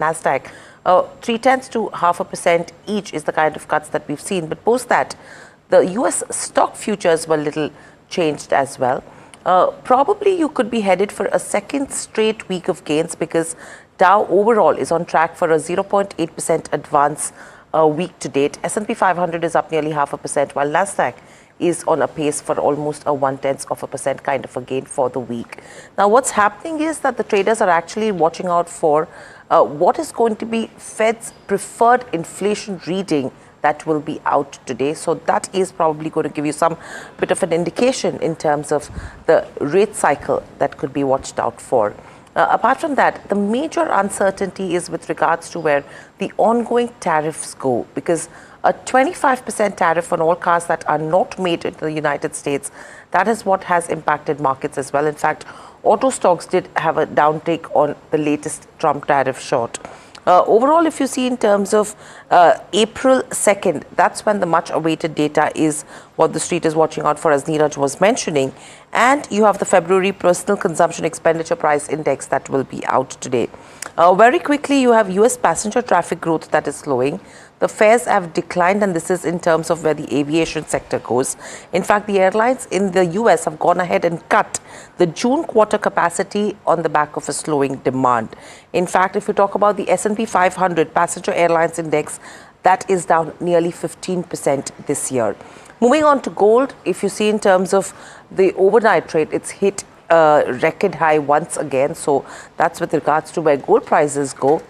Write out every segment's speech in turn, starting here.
NASDAQ. 0.3 to 0.5% each is the kind of cuts that we've seen. But post that, the US stock futures were little changed as well. Probably you could be headed for a second straight week of gains because Dow overall is on track for a 0.8% advance week to date. S&P 500 is up nearly 0.5%, while NASDAQ is on a pace for almost a 0.1% kind of a gain for the week. Now, what's happening is that the traders are actually watching out for what is going to be Fed's preferred inflation reading that will be out today. So that is probably going to give you some bit of an indication in terms of the rate cycle that could be watched out for. Apart from that, the major uncertainty is with regards to where the ongoing tariffs go, because a 25% tariff on all cars that are not made in the United States, that is what has impacted markets as well. In fact, auto stocks did have a downtake on the latest Trump tariff shot. Overall, if you see in terms of April 2nd, that's when the much awaited data is what the street is watching out for, as Neeraj was mentioning. And you have the February personal consumption expenditure price index that will be out today. Very quickly, you have US passenger traffic growth that is slowing. The fares have declined, and this is in terms of where the aviation sector goes. In fact, the airlines in the US have gone ahead and cut the June quarter capacity on the back of a slowing demand. In fact, if you talk about the S&P 500 passenger airlines index, that is down nearly 15% this year. Moving on to gold, if you see in terms of the overnight trade, it's hit a record high once again. So that's with regards to where gold prices go.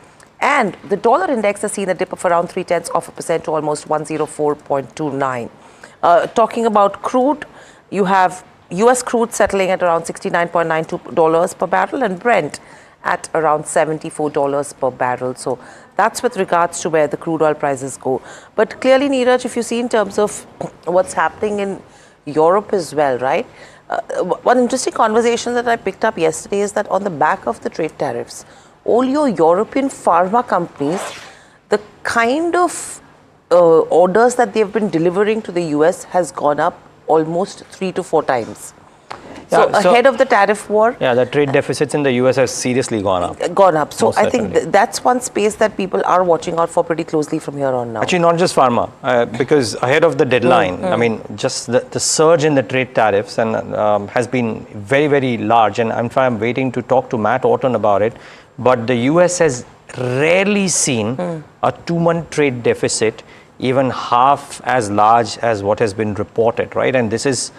And the dollar index has seen a dip of around 0.3% to almost 104.29. Talking about crude, you have US crude settling at around $69.92 per barrel and Brent at around $74 per barrel. So that's with regards to where the crude oil prices go. But clearly, Neeraj, if you see in terms of what's happening in Europe as well, right? One interesting conversation that I picked up yesterday is that on the back of the trade tariffs, all your European pharma companies, the kind of orders that they've been delivering to the US has gone up almost 3 to 4 times. So ahead of the tariff war. Yeah, the trade deficits in the US has seriously gone up. So I think that's one space that people are watching out for pretty closely from here on now. Actually, not just pharma, because ahead of the deadline, I mean, just the surge in the trade tariffs and has been very, very large. And I'm waiting to talk to Matt Orton about it. But the US has rarely seen a 2-month trade deficit even half as large as what has been reported, right? And this is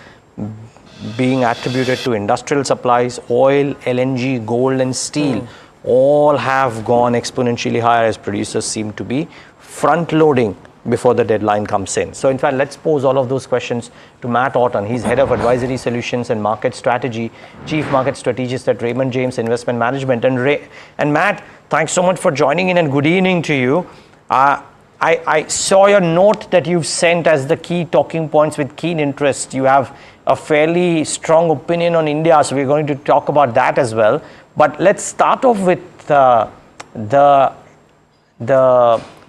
being attributed to industrial supplies, oil, LNG, gold and steel. All have gone exponentially higher as producers seem to be front-loading before the deadline comes in. So in fact, let's pose all of those questions to Matt Orton. He's Head of Advisory Solutions and Market Strategy, Chief Market Strategist at Raymond James Investment Management. And Matt, thanks so much for joining in and good evening to you. I saw your note that you've sent as the key talking points with keen interest. You have a fairly strong opinion on India, so we're going to talk about that as well. But let's start off with the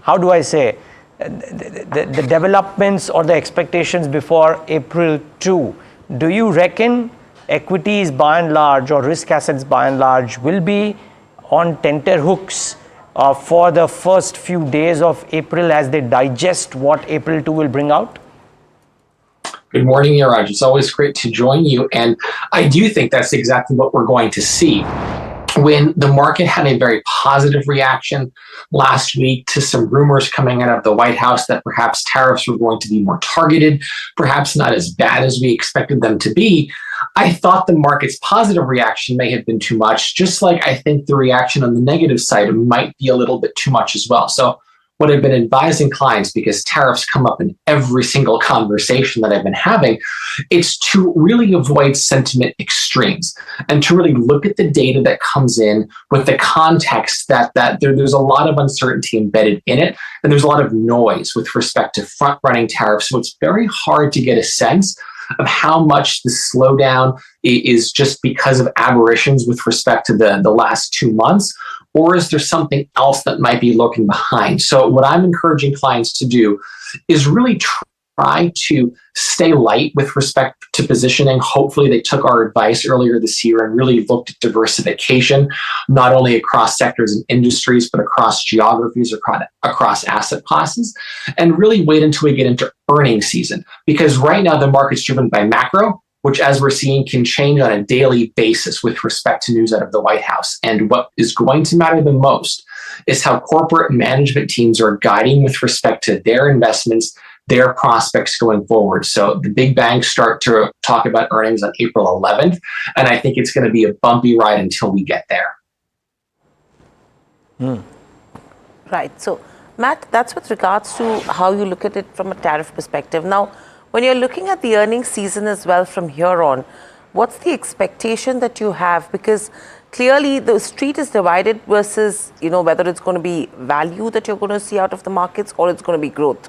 how do I say, the developments or the expectations before April 2. Do you reckon equities by and large or risk assets by and large will be on tenterhooks for the first few days of April as they digest what April 2 will bring out? Good morning, Neeraj. It's always great to join you. And I do think that's exactly what we're going to see. When the market had a very positive reaction last week to some rumors coming out of the White House that perhaps tariffs were going to be more targeted, perhaps not as bad as we expected them to be, I thought the market's positive reaction may have been too much, just like I think the reaction on the negative side might be a little bit too much as well. So what I've been advising clients, because tariffs come up in every single conversation that I've been having, it's to really avoid sentiment extremes and to really look at the data that comes in with the context that there's a lot of uncertainty embedded in it, and there's a lot of noise with respect to front-running tariffs. So it's very hard to get a sense of how much the slowdown is just because of aberrations with respect to the last 2 months, or is there something else that might be lurking behind? So what I'm encouraging clients to do is really try to stay light with respect to positioning. Hopefully they took our advice earlier this year and really looked at diversification, not only across sectors and industries, but across geographies, across asset classes, and really wait until we get into earnings season. Because right now the market's driven by macro, which, as we're seeing, can change on a daily basis with respect to news out of the White House. And what is going to matter the most is how corporate management teams are guiding with respect to their investments, their prospects going forward. So the big banks start to talk about earnings on April 11th, and I think it's going to be a bumpy ride until we get there. Right. So, Matt, that's with regards to how you look at it from a tariff perspective. Now, when you're looking at the earnings season as well from here on, what's the expectation that you have? Because clearly the street is divided versus, whether it's going to be value that you're going to see out of the markets or it's going to be growth.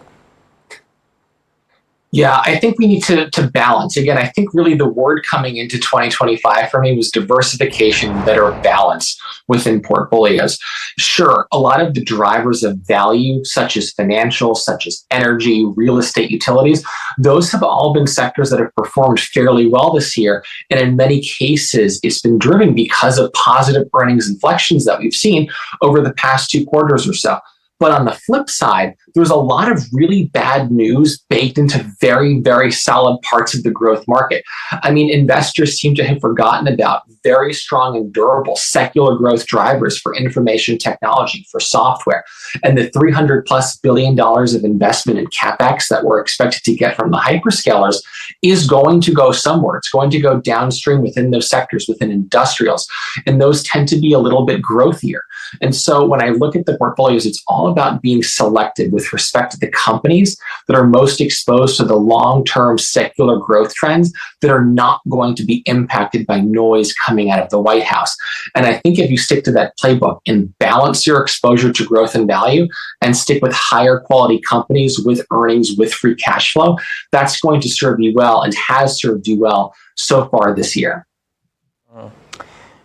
Yeah, I think we need to balance. Again, I think really the word coming into 2025 for me was diversification and better balance within portfolios. Sure, a lot of the drivers of value, such as financial, such as energy, real estate, utilities, those have all been sectors that have performed fairly well this year. And in many cases, it's been driven because of positive earnings inflections that we've seen over the past 2 quarters or so. But on the flip side, there's a lot of really bad news baked into very, very solid parts of the growth market. I mean, investors seem to have forgotten about very strong and durable secular growth drivers for information technology, for software, and the $300+ billion of investment in CapEx that we're expected to get from the hyperscalers is going to go somewhere. It's going to go downstream within those sectors, within industrials, and those tend to be a little bit growthier. And so when I look at the portfolios, it's all about being selective with respect to the companies that are most exposed to the long-term secular growth trends that are not going to be impacted by noise coming out of the White House. And I think if you stick to that playbook and balance your exposure to growth and value and stick with higher quality companies with earnings, with free cash flow, that's going to serve you well and has served you well so far this year.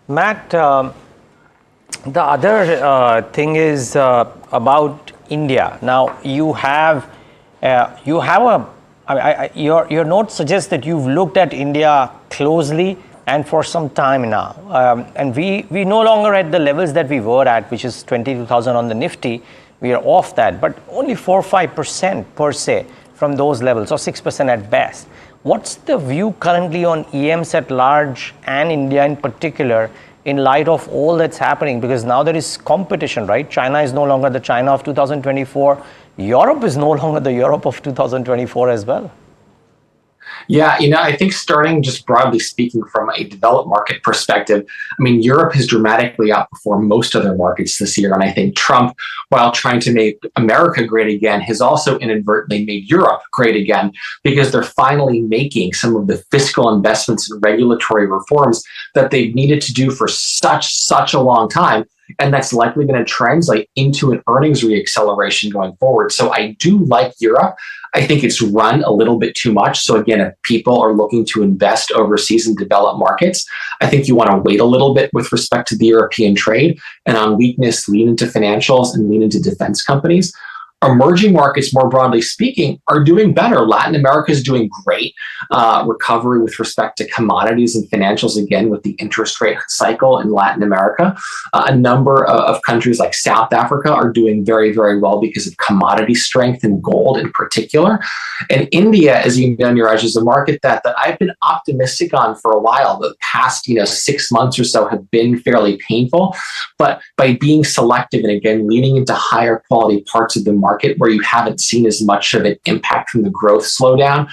Matt, the other thing is about India. Now your note suggests that you've looked at India closely and for some time now, and we no longer at the levels that we were at, which is 22,000 on the Nifty. We are off that, but only 4-5% per se from those levels, or 6% at best. What's the view currently on EMs at large and India in particular, in light of all that's happening? Because now there is competition, right? China is no longer the China of 2024. Europe is no longer the Europe of 2024 as well. Yeah, I think starting just broadly speaking from a developed market perspective, I mean, Europe has dramatically outperformed most other markets this year. And I think Trump, while trying to make America great again, has also inadvertently made Europe great again, because they're finally making some of the fiscal investments and regulatory reforms that they've needed to do for such a long time. And that's likely going to translate into an earnings reacceleration going forward. So I do like Europe. I think it's run a little bit too much. So again, if people are looking to invest overseas in developed markets, I think you want to wait a little bit with respect to the European trade, and on weakness, lean into financials and lean into defense companies. Emerging markets, more broadly speaking, are doing better. Latin America is doing great. Recovery with respect to commodities and financials, again, with the interest rate cycle in Latin America. A number of countries like South Africa are doing very, very well because of commodity strength and gold in particular. And India, as you know, Niraj, is a market that I've been optimistic on for a while. The past 6 months or so have been fairly painful. But by being selective and, again, leaning into higher quality parts of the market where you haven't seen as much of an impact from the growth slowdown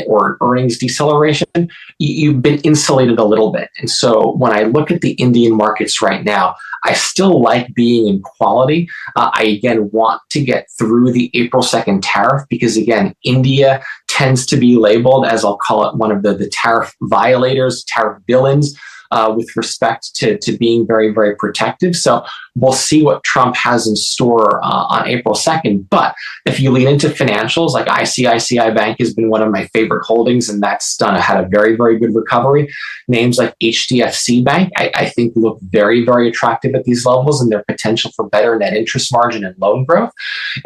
or an earnings deceleration, you've been insulated a little bit. And so when I look at the Indian markets right now, I still like being in quality. I, again, want to get through the April 2nd tariff because, again, India tends to be labeled as, I'll call it, one of the tariff violators, tariff villains. with respect to being very, very protective. So we'll see what Trump has in store on April 2nd. But if you lean into financials, like ICICI Bank has been one of my favorite holdings, and that's had a very, very good recovery. Names like HDFC Bank, I think look very, very attractive at these levels, and their potential for better net interest margin and loan growth.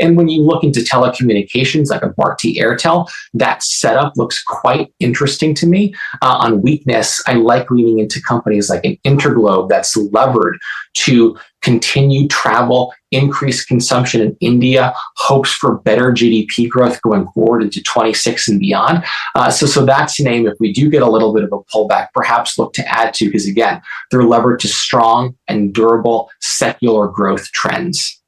And when you look into telecommunications like a Bharti Airtel, that setup looks quite interesting to me. On weakness, I like leaning into companies like an Interglobe that's levered to continued travel, increased consumption in India, hopes for better GDP growth going forward into 26 and beyond. So that's a name, if we do get a little bit of a pullback, perhaps look to add to, because again, they're levered to strong and durable secular growth trends.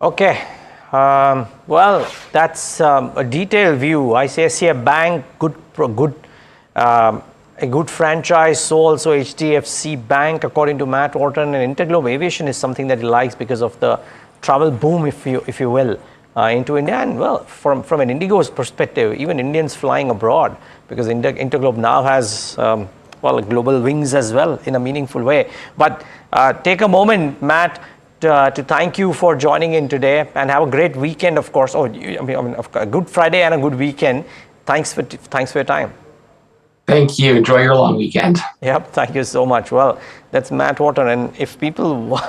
Okay. Well, that's a detailed view. ICICI Bank, a good franchise. So also HDFC Bank, according to Matt Orton, and Interglobe Aviation is something that he likes because of the travel boom, if you will, into India. And well, from an Indigo's perspective, even Indians flying abroad, because Interglobe now has global wings as well in a meaningful way. But take a moment, Matt, to thank you for joining in today, and have a great weekend, of course. A good Friday and a good weekend. Thanks for your time. Thank you. Enjoy your long weekend. Yep, thank you so much. Well, that's Matt Wharton. And if people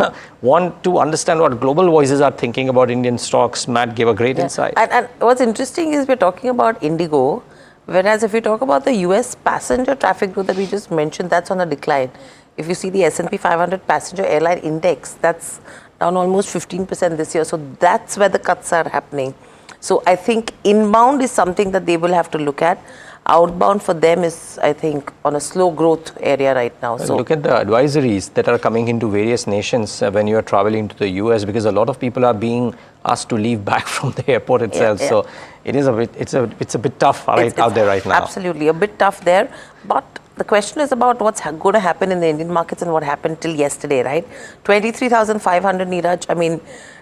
want to understand what global voices are thinking about Indian stocks, Matt gave a great insight. And what's interesting is we're talking about Indigo, whereas if we talk about the US passenger traffic growth that we just mentioned, that's on a decline. If you see the S&P 500 passenger airline index, that's down almost 15% this year. So that's where the cuts are happening. So I think inbound is something that they will have to look at. Outbound for them is, I think, on a slow growth area right now. So look at the advisories that are coming into various nations when you are traveling to the US, because a lot of people are being asked to leave back from the airport itself. Yeah. So it is it's a bit tough out there right now. Absolutely, a bit tough there. But the question is about what's going to happen in the Indian markets and what happened till yesterday, right? 23,500, Neeraj. I mean,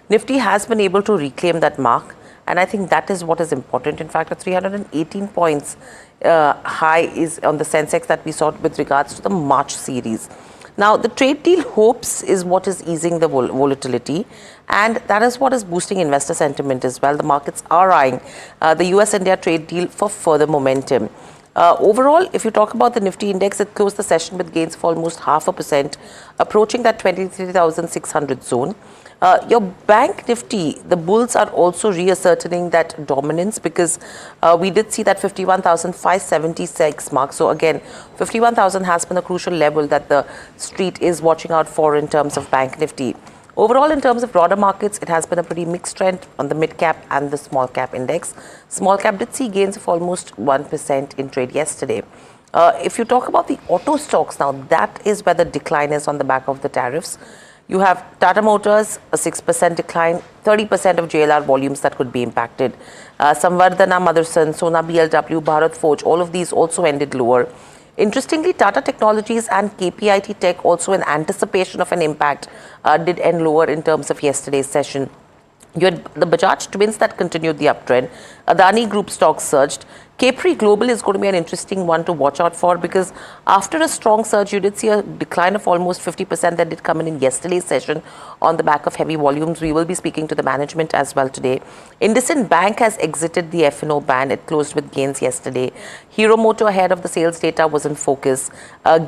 Nifty has been able to reclaim that mark. And I think that is what is important. In fact, a 318 points high is on the Sensex that we saw with regards to the March series. Now, the trade deal hopes is what is easing the volatility, and that is what is boosting investor sentiment as well. The markets are eyeing the US-India trade deal for further momentum. Overall, if you talk about the Nifty index, it closed the session with gains of almost 0.5%, approaching that 23,600 zone. Your bank Nifty, the bulls are also reasserting that dominance, because we did see that 51,576 mark. So again, 51,000 has been a crucial level that the street is watching out for in terms of bank Nifty. Overall, in terms of broader markets, it has been a pretty mixed trend on the mid cap and the small cap index. Small cap did see gains of almost 1% in trade yesterday. If you talk about the auto stocks now, that is where the decline is on the back of the tariffs. You have Tata Motors, a 6% decline, 30% of JLR volumes that could be impacted. Samvardhana Motherson, Sona BLW, Bharat Forge, all of these also ended lower. Interestingly, Tata Technologies and KPIT Tech, also in anticipation of an impact, did end lower in terms of yesterday's session. You had the Bajaj twins that continued the uptrend. Adani Group stocks surged. Capri Global is going to be an interesting one to watch out for, because after a strong surge, you did see a decline of almost 50% that did come in yesterday's session on the back of heavy volumes. We will be speaking to the management as well today. IndusInd Bank has exited the F&O ban. It closed with gains yesterday. Hero Motor, ahead of the sales data, was in focus.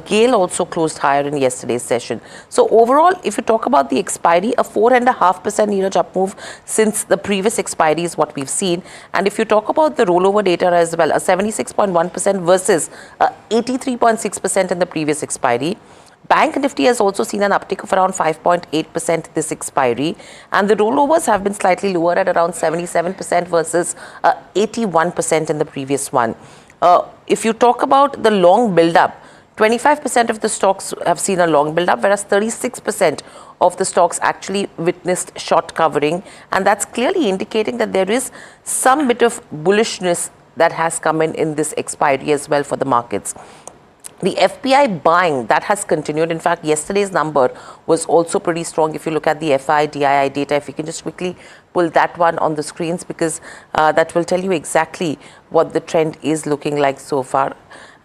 GAIL also closed higher in yesterday's session. So overall, if you talk about the expiry, a 4.5% Neeraj up move since the previous expiry is what we've seen. And if you talk about the rollover data as well, a 76.1% versus 83.6% in the previous expiry. Bank Nifty has also seen an uptick of around 5.8% this expiry, and the rollovers have been slightly lower at around 77% versus 81% in the previous one. If you talk about the long build-up, 25% of the stocks have seen a long build-up, whereas 36% of the stocks actually witnessed short covering, and that's clearly indicating that there is some bit of bullishness that has come in this expiry as well for the markets. The FPI buying, that has continued. In fact, yesterday's number was also pretty strong. If you look at the FI, DII data, if you can just quickly pull that one on the screens, because that will tell you exactly what the trend is looking like so far.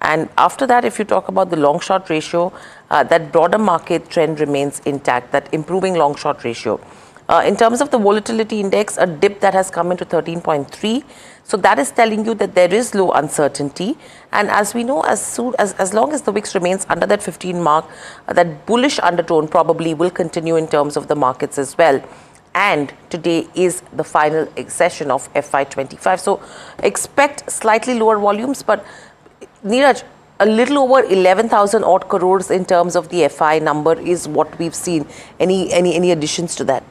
And after that, if you talk about the long-short ratio, that broader market trend remains intact, that improving long-short ratio. In terms of the volatility index, a dip that has come into 13.3. So that is telling you that there is low uncertainty. And as we know, as long as the VIX remains under that 15 mark, that bullish undertone probably will continue in terms of the markets as well. And today is the final session of FY25. So expect slightly lower volumes, but Neeraj, a little over 11,000 odd crores in terms of the FI number is what we've seen. Any additions to that?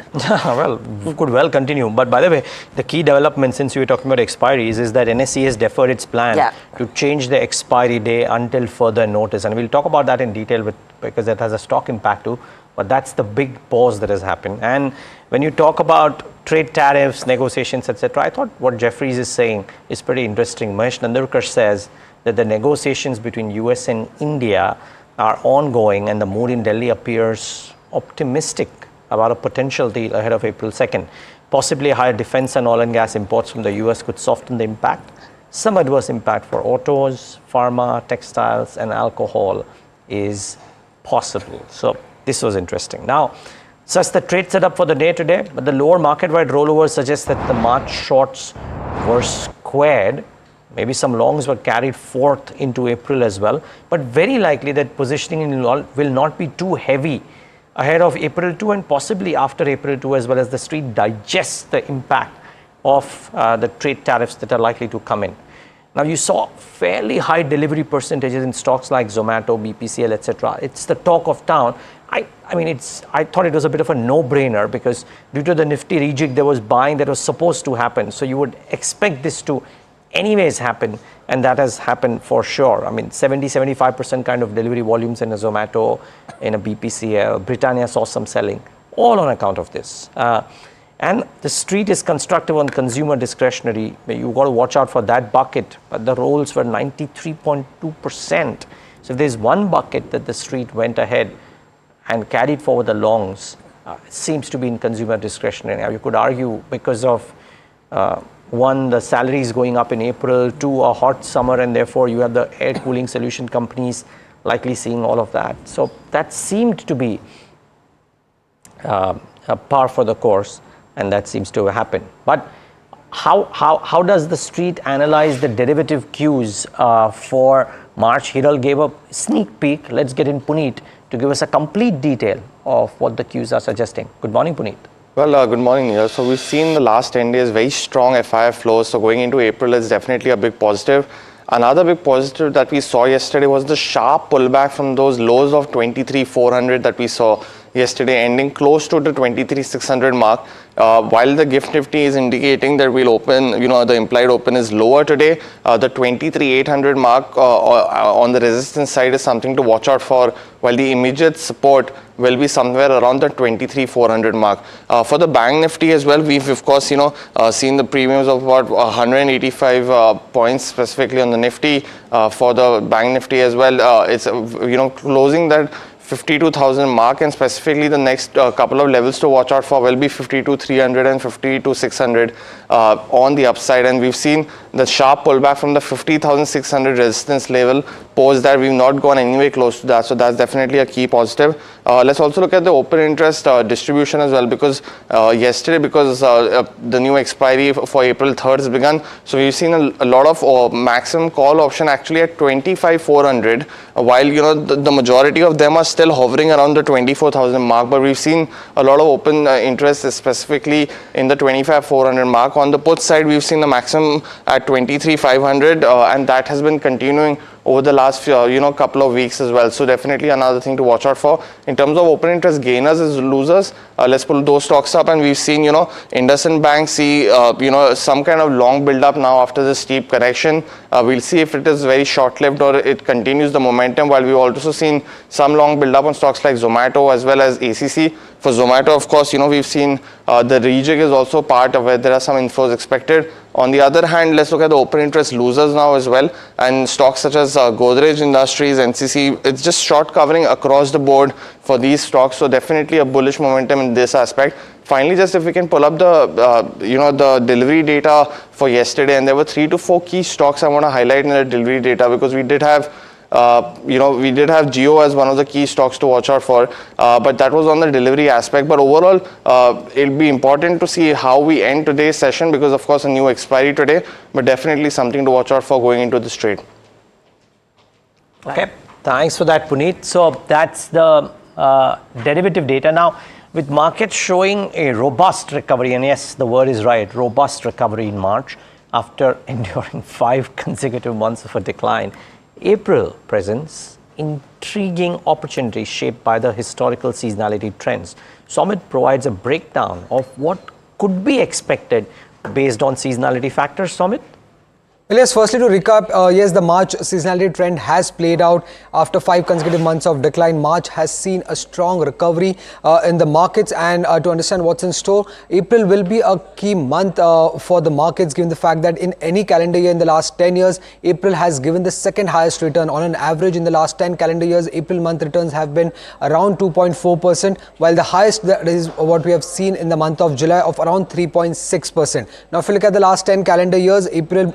Well, we could well continue. But by the way, the key development, since we were talking about expiries, is that NSE has deferred its plan to change the expiry day until further notice. And we'll talk about that in detail because that has a stock impact too. But that's the big pause that has happened. And when you talk about trade tariffs, negotiations, etc., I thought what Jeffries is saying is pretty interesting. Mahesh Nandarkar says that the negotiations between US and India are ongoing and the mood in Delhi appears optimistic about a potential deal ahead of April 2nd. Possibly higher defense and oil and gas imports from the US could soften the impact. Some adverse impact for autos, pharma, textiles and alcohol is possible. So this was interesting. Now, such the trade setup for the day today, but the lower market-wide rollover suggests that the March shorts were squared. Maybe some longs were carried forth into April as well, but very likely that positioning will not be too heavy ahead of April 2 and possibly after April 2 as well as the street digests the impact of the trade tariffs that are likely to come in. Now you saw fairly high delivery percentages in stocks like Zomato, BPCL, etc. It's the talk of town. I thought it was a bit of a no-brainer because due to the Nifty rejig, there was buying that was supposed to happen. So you would expect this to anyways happen, and that has happened for sure. I mean, 70-75% kind of delivery volumes in a Zomato, in a BPCL. Britannia saw some selling, all on account of this. And the street is constructive on consumer discretionary. You've got to watch out for that bucket. But the rolls were 93.2%. So if there's one bucket that the street went ahead and carried forward the longs, it seems to be in consumer discretionary. Now, you could argue because of one, the salaries going up in April, two, a hot summer, and therefore you have the air cooling solution companies likely seeing all of that. So that seemed to be a par for the course, and that seems to have happened. But how does the street analyze the derivative cues for March? Hiral gave a sneak peek. Let's get in Puneet to give us a complete detail of what the cues are suggesting. Good morning, Puneet. Well, good morning, Neil. So we've seen the last 10 days very strong FII flows. So going into April is definitely a big positive. Another big positive that we saw yesterday was the sharp pullback from those lows of 23,400 that we saw yesterday, ending close to the 23,600 mark. While the GIFT Nifty is indicating that we'll open, the implied open is lower today, the 23,800 mark on the resistance side is something to watch out for, while the immediate support will be somewhere around the 23,400 mark. For the Bank Nifty as well, we've of course, seen the premiums of about 185 points specifically on the Nifty. For the Bank Nifty as well, it's, closing that 52,000 mark, and specifically the next couple of levels to watch out for will be 52,300 and 52,600 on the upside. And we've seen the sharp pullback from the 50,600 resistance level. Post that, we've not gone anywhere close to that, so that's definitely a key positive. Let's also look at the open interest distribution as well, because yesterday, because the new expiry for April 3rd has begun, so we've seen a lot of maximum call option actually at 25,400, while the majority of them are still hovering around the 24,000 mark, but we've seen a lot of open interest specifically in the 25,400 mark. On the put side, we've seen the maximum at 23,500, and that has been continuing over the last couple of weeks as well. So definitely another thing to watch out for. In terms of open interest gainers as losers, let's pull those stocks up, and we've seen IndusInd Bank see some kind of long build up now after the steep correction. We'll see if it is very short lived or it continues the momentum, while we've also seen some long build up on stocks like Zomato as well as ACC. For Zomato, of course, we've seen the rejig is also part of where there are some inflows expected. On the other hand, let's look at the open interest losers now as well. And stocks such as Brokerage Industries, NCC, it's just short covering across the board for these stocks. So definitely a bullish momentum in this aspect. Finally, just if we can pull up the delivery data for yesterday, and there were 3 to 4 key stocks I want to highlight in the delivery data, because we did have Jio as one of the key stocks to watch out for, but that was on the delivery aspect. But overall, it'll be important to see how we end today's session, because of course a new expiry today, but definitely something to watch out for going into this trade. Okay, thanks for that, Puneet. So that's the derivative data. Now, with markets showing a robust recovery, and yes, the word is right, robust recovery in March, after enduring 5 consecutive months of a decline, April presents intriguing opportunities shaped by the historical seasonality trends. Somit provides a breakdown of what could be expected based on seasonality factors. Somit? Well, yes, firstly to recap, yes, the March seasonality trend has played out after 5 consecutive months of decline. March has seen a strong recovery in the markets, and to understand what's in store, April will be a key month for the markets, given the fact that in any calendar year in the last 10 years, April has given the second highest return. On an average in the last 10 calendar years, April month returns have been around 2.4%, while the highest that is what we have seen in the month of July of around 3.6%. Now, if you look at the last 10 calendar years, April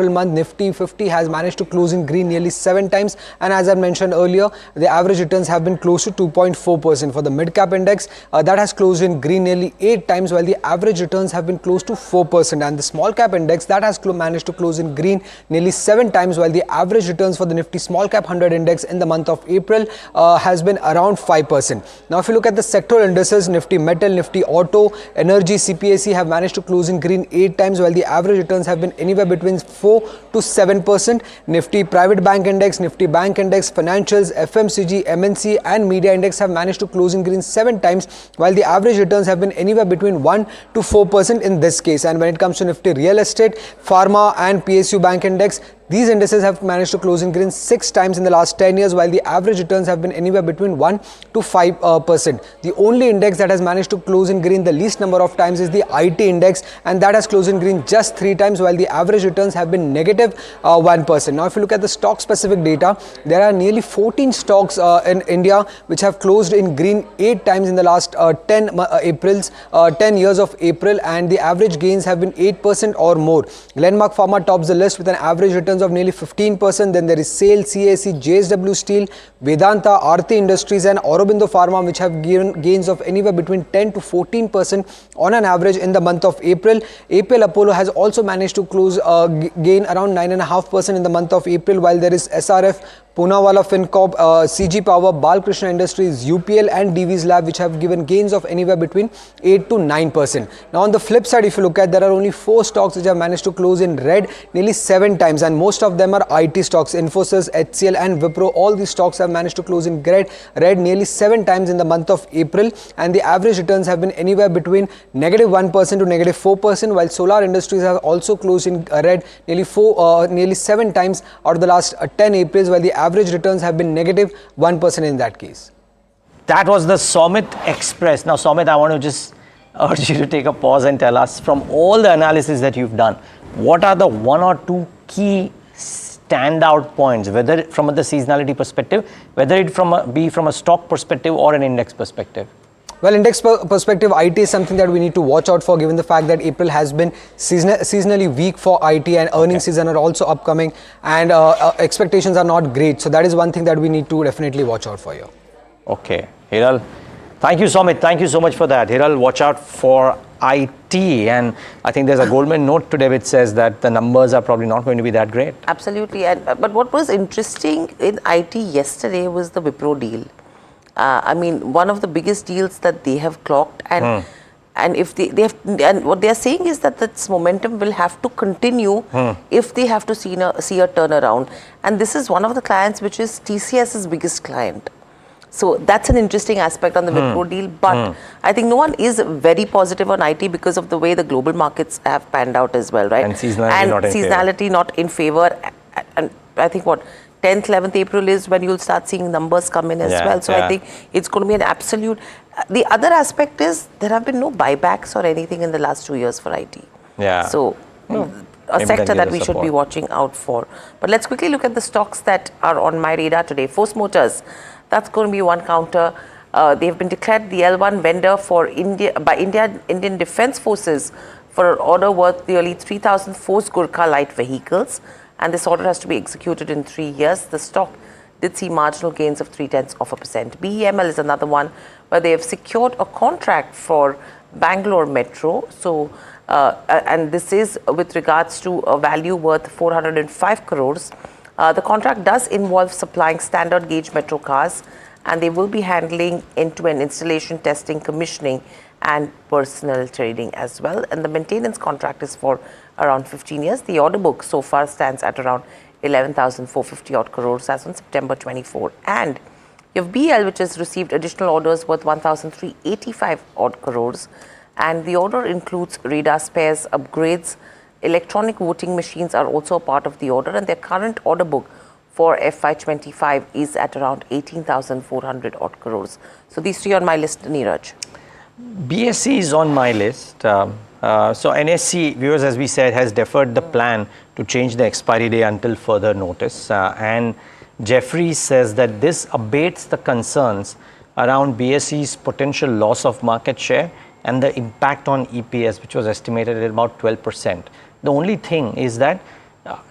month Nifty 50 has managed to close in green nearly 7 times, and as I mentioned earlier, the average returns have been close to 2.4%. For the mid cap index, that has closed in green nearly 8 times, while the average returns have been close to 4%, and the small cap index that has managed to close in green nearly 7 times, while the average returns for the Nifty small cap 100 index in the month of April has been around 5%. Now, if you look at the sectoral indices, Nifty Metal, Nifty Auto, Energy, CPAC have managed to close in green 8 times, while the average returns have been anywhere between 4 to 7%. Nifty Private Bank Index, Nifty Bank Index, Financials, FMCG, MNC and Media Index have managed to close in green 7 times, while the average returns have been anywhere between 1 to 4% in this case. And when it comes to Nifty Real Estate, Pharma and PSU Bank Index, these indices have managed to close in green 6 times in the last 10 years, while the average returns have been anywhere between 1 to 5%. The only index that has managed to close in green the least number of times is the IT index, and that has closed in green just 3 times, while the average returns have been negative 1%. Now, if you look at the stock specific data, there are nearly 14 stocks in India which have closed in green 8 times in the last 10 years of April, and the average gains have been 8% or more. Glenmark Pharma tops the list with an average returns of nearly 15%. Then there is SAIL, CAC, JSW Steel, Vedanta, Aarti Industries and Aurobindo Pharma, which have given gains of anywhere between 10 to 14% on an average in the month of April. APL Apollo has also managed to close gain around 9.5% in the month of April, while there is SRF, Poonawalla FinCorp, CG Power, Balkrishna Industries, UPL and Divi's Lab, which have given gains of anywhere between 8 to 9%. Now, on the flip side, if you look at, there are only 4 stocks which have managed to close in red nearly 7 times, and most of them are IT stocks. Infosys, HCL and Wipro, all these stocks have managed to close in red nearly 7 times in the month of April, and the average returns have been anywhere between -1% to -4%, while Solar Industries have also closed in red nearly 7 times out of the last 10 Aprils, while the average returns have been -1% in that case. That was the Somit Express. Now, Somit, I want to just urge you to take a pause and tell us, from all the analysis that you've done, what are the 1 or 2 key standout points, whether from the seasonality perspective, whether it be from a stock perspective or an index perspective? Well, index perspective, IT is something that we need to watch out for, given the fact that April has been seasonally weak for IT, and earnings season are also upcoming, and expectations are not great. So that is one thing that we need to definitely watch out for here. Okay, Hiral, thank you, Somit. Thank you so much for that. Hiral, watch out for IT, and I think there's a Goldman note today which says that the numbers are probably not going to be that great. Absolutely, but what was interesting in IT yesterday was the Wipro deal. I mean, one of the biggest deals that they have clocked, and if they have, and what they are saying is that this momentum will have to continue if they have to see a turnaround. And this is one of the clients which is TCS's biggest client. So that's an interesting aspect on the Wipro deal. But I think no one is very positive on IT because of the way the global markets have panned out as well, right? And seasonality not in favor. And I think 10th, 11th April is when you'll start seeing numbers come in as well. So I think it's going to be an absolute. The other aspect is there have been no buybacks or anything in the last 2 years for IT. Yeah. So a sector that we should be watching out for. But let's quickly look at the stocks that are on my radar today. Force Motors, that's going to be one counter. They have been declared the L1 vendor for Indian Defence Forces for an order worth nearly 3,000 Force Gurkha light vehicles. And this order has to be executed in 3 years. The stock did see marginal gains of 0.3%. BEML is another one where they have secured a contract for Bangalore Metro. So, and this is with regards to a value worth 405 crores. The contract does involve supplying standard gauge metro cars, and they will be handling end-to-end installation, testing, commissioning, and personal trading as well. And the maintenance contract is for around 15 years. The order book so far stands at around 11,450 odd crores as on September 24. And you have BL, which has received additional orders worth 1,385 odd crores. And the order includes radar spares, upgrades, electronic voting machines are also a part of the order. And their current order book for FY25 is at around 18,400 odd crores. So these three on my list, Neeraj. BSE is on my list. So NSE, viewers, as we said, has deferred the plan to change the expiry day until further notice. And Jeffries says that this abates the concerns around BSE's potential loss of market share and the impact on EPS, which was estimated at about 12%. The only thing is that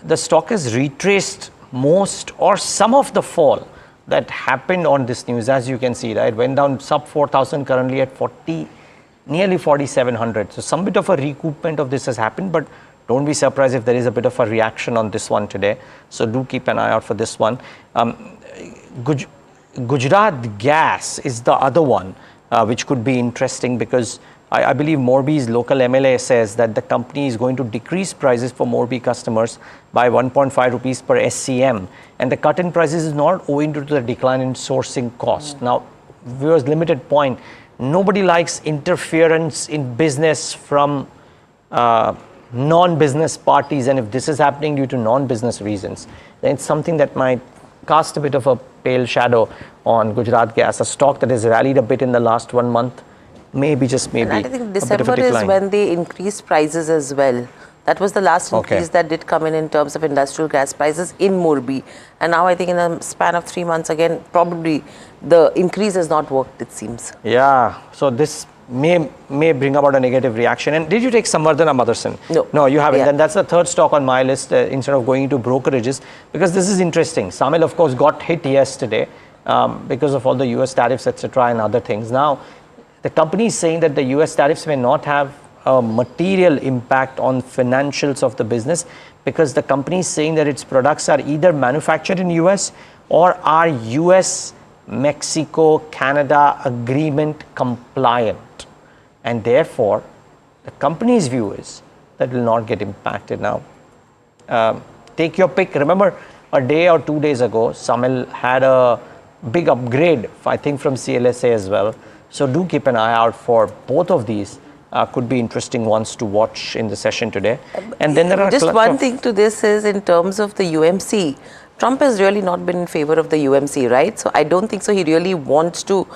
the stock has retraced most or some of the fall that happened on this news. As you can see, right, went down sub 4,000, currently at nearly 4,700. So some bit of a recoupment of this has happened, but don't be surprised if there is a bit of a reaction on this one today. So do keep an eye out for this one. Gujarat Gas is the other one, which could be interesting because I believe Morbi's local MLA says that the company is going to decrease prices for Morbi customers by 1.5 rupees per SCM. And the cut in prices is not owing to the decline in sourcing cost. Now, viewers, limited point. Nobody likes interference in business from non-business parties. And if this is happening due to non-business reasons, then it's something that might cast a bit of a pale shadow on Gujarat Gas, a stock that has rallied a bit in the last 1 month. Maybe, just maybe. And I think December is when they increased prices as well. That was the last increase that did come in terms of industrial gas prices in Morbi. And now I think in a span of 3 months, again, probably the increase has not worked, it seems. Yeah. So this may bring about a negative reaction. And did you take Samvardhana Motherson? No. No, you haven't. Then that's the third stock on my list instead of going into brokerages, because this is interesting. SAMIL, of course, got hit yesterday because of all the US tariffs, etc., and other things. Now, the company is saying that the US tariffs may not have a material impact on financials of the business, because the company is saying that its products are either manufactured in US or are US, Mexico, Canada agreement compliant. And therefore, the company's view is that will not get impacted. Now, take your pick. Remember, a day or 2 days ago, SAMIL had a big upgrade, I think, from CLSA as well. So do keep an eye out for both of these. Could be interesting ones to watch in the session today. And then there are just one thing to this is in terms of the UMC. Trump has really not been in favor of the UMC, right? So I don't think so. He really wants to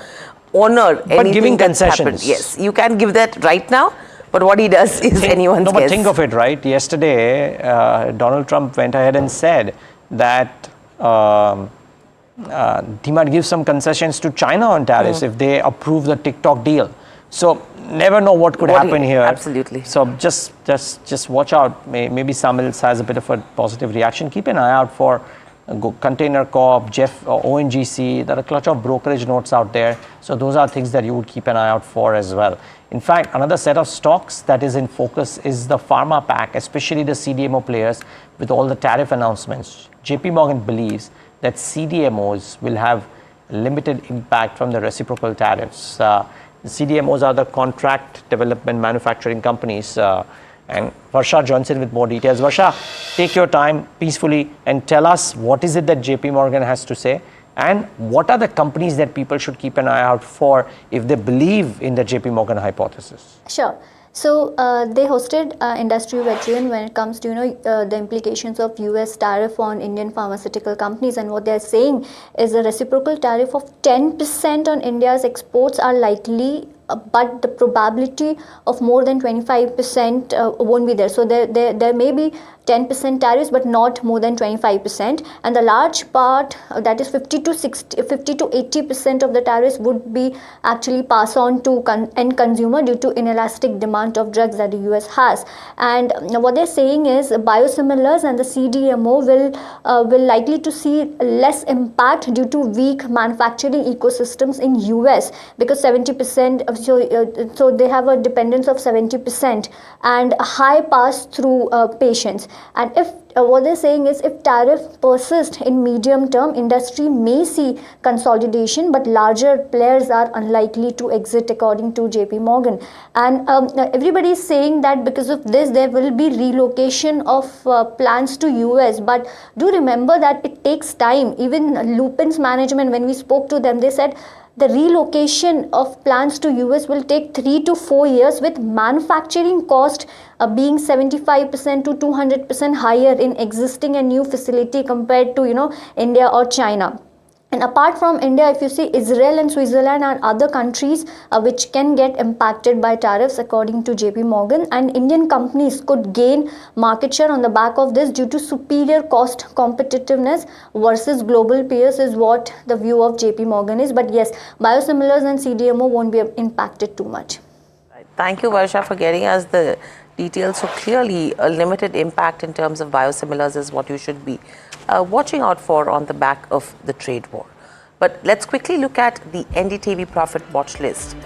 honor anything giving that's concessions. happened. Yes, you can give that right now, but what he does is anyone's guess. No, but think of it, right? Yesterday, Donald Trump went ahead and said that he might give some concessions to China on tariffs if they approve the TikTok deal. So never know what could happen here. Absolutely. So just watch out. Maybe SAMIL has a bit of a positive reaction. Keep an eye out for Container Corp, ONGC. There are a clutch of brokerage notes out there. So those are things that you would keep an eye out for as well. In fact, another set of stocks that is in focus is the pharma pack, especially the CDMO players with all the tariff announcements. JP Morgan believes that CDMOs will have limited impact from the reciprocal tariffs. The CDMOs are the contract development manufacturing companies. And Varsha joins in with more details. Varsha, take your time peacefully and tell us what is it that JP Morgan has to say, and what are the companies that people should keep an eye out for if they believe in the JP Morgan hypothesis? Sure. So they hosted industry veteran when it comes to the implications of US tariff on Indian pharmaceutical companies, and what they are saying is a reciprocal tariff of 10% on India's exports are likely, but the probability of more than 25% won't be there. So there may be 10% tariffs, but not more than 25%, and the large part, that is 50 to 80% of the tariffs would be actually passed on to end consumer due to inelastic demand of drugs that the US has. And what they're saying is biosimilars and the CDMO will likely to see less impact due to weak manufacturing ecosystems in US, because 70% so they have a dependence of 70% and a high pass through patients. And if what they're saying is if tariff persists in medium term, industry may see consolidation, but larger players are unlikely to exit, according to JP Morgan. And everybody is saying that because of this there will be relocation of plants to US, but do remember that it takes time. Even Lupin's management, when we spoke to them, they said the relocation of plants to US will take 3 to 4 years, with manufacturing cost being 75% to 200% higher in existing and new facility compared to India or China. And apart from India, if you see, Israel and Switzerland are other countries which can get impacted by tariffs, according to JP Morgan. And Indian companies could gain market share on the back of this due to superior cost competitiveness versus global peers, is what the view of JP Morgan is. But yes, biosimilars and CDMO won't be impacted too much. Thank you, Varsha, for getting us the details. So clearly a limited impact in terms of biosimilars is what you should be watching out for on the back of the trade war. But let's quickly look at the NDTV Profit watch list.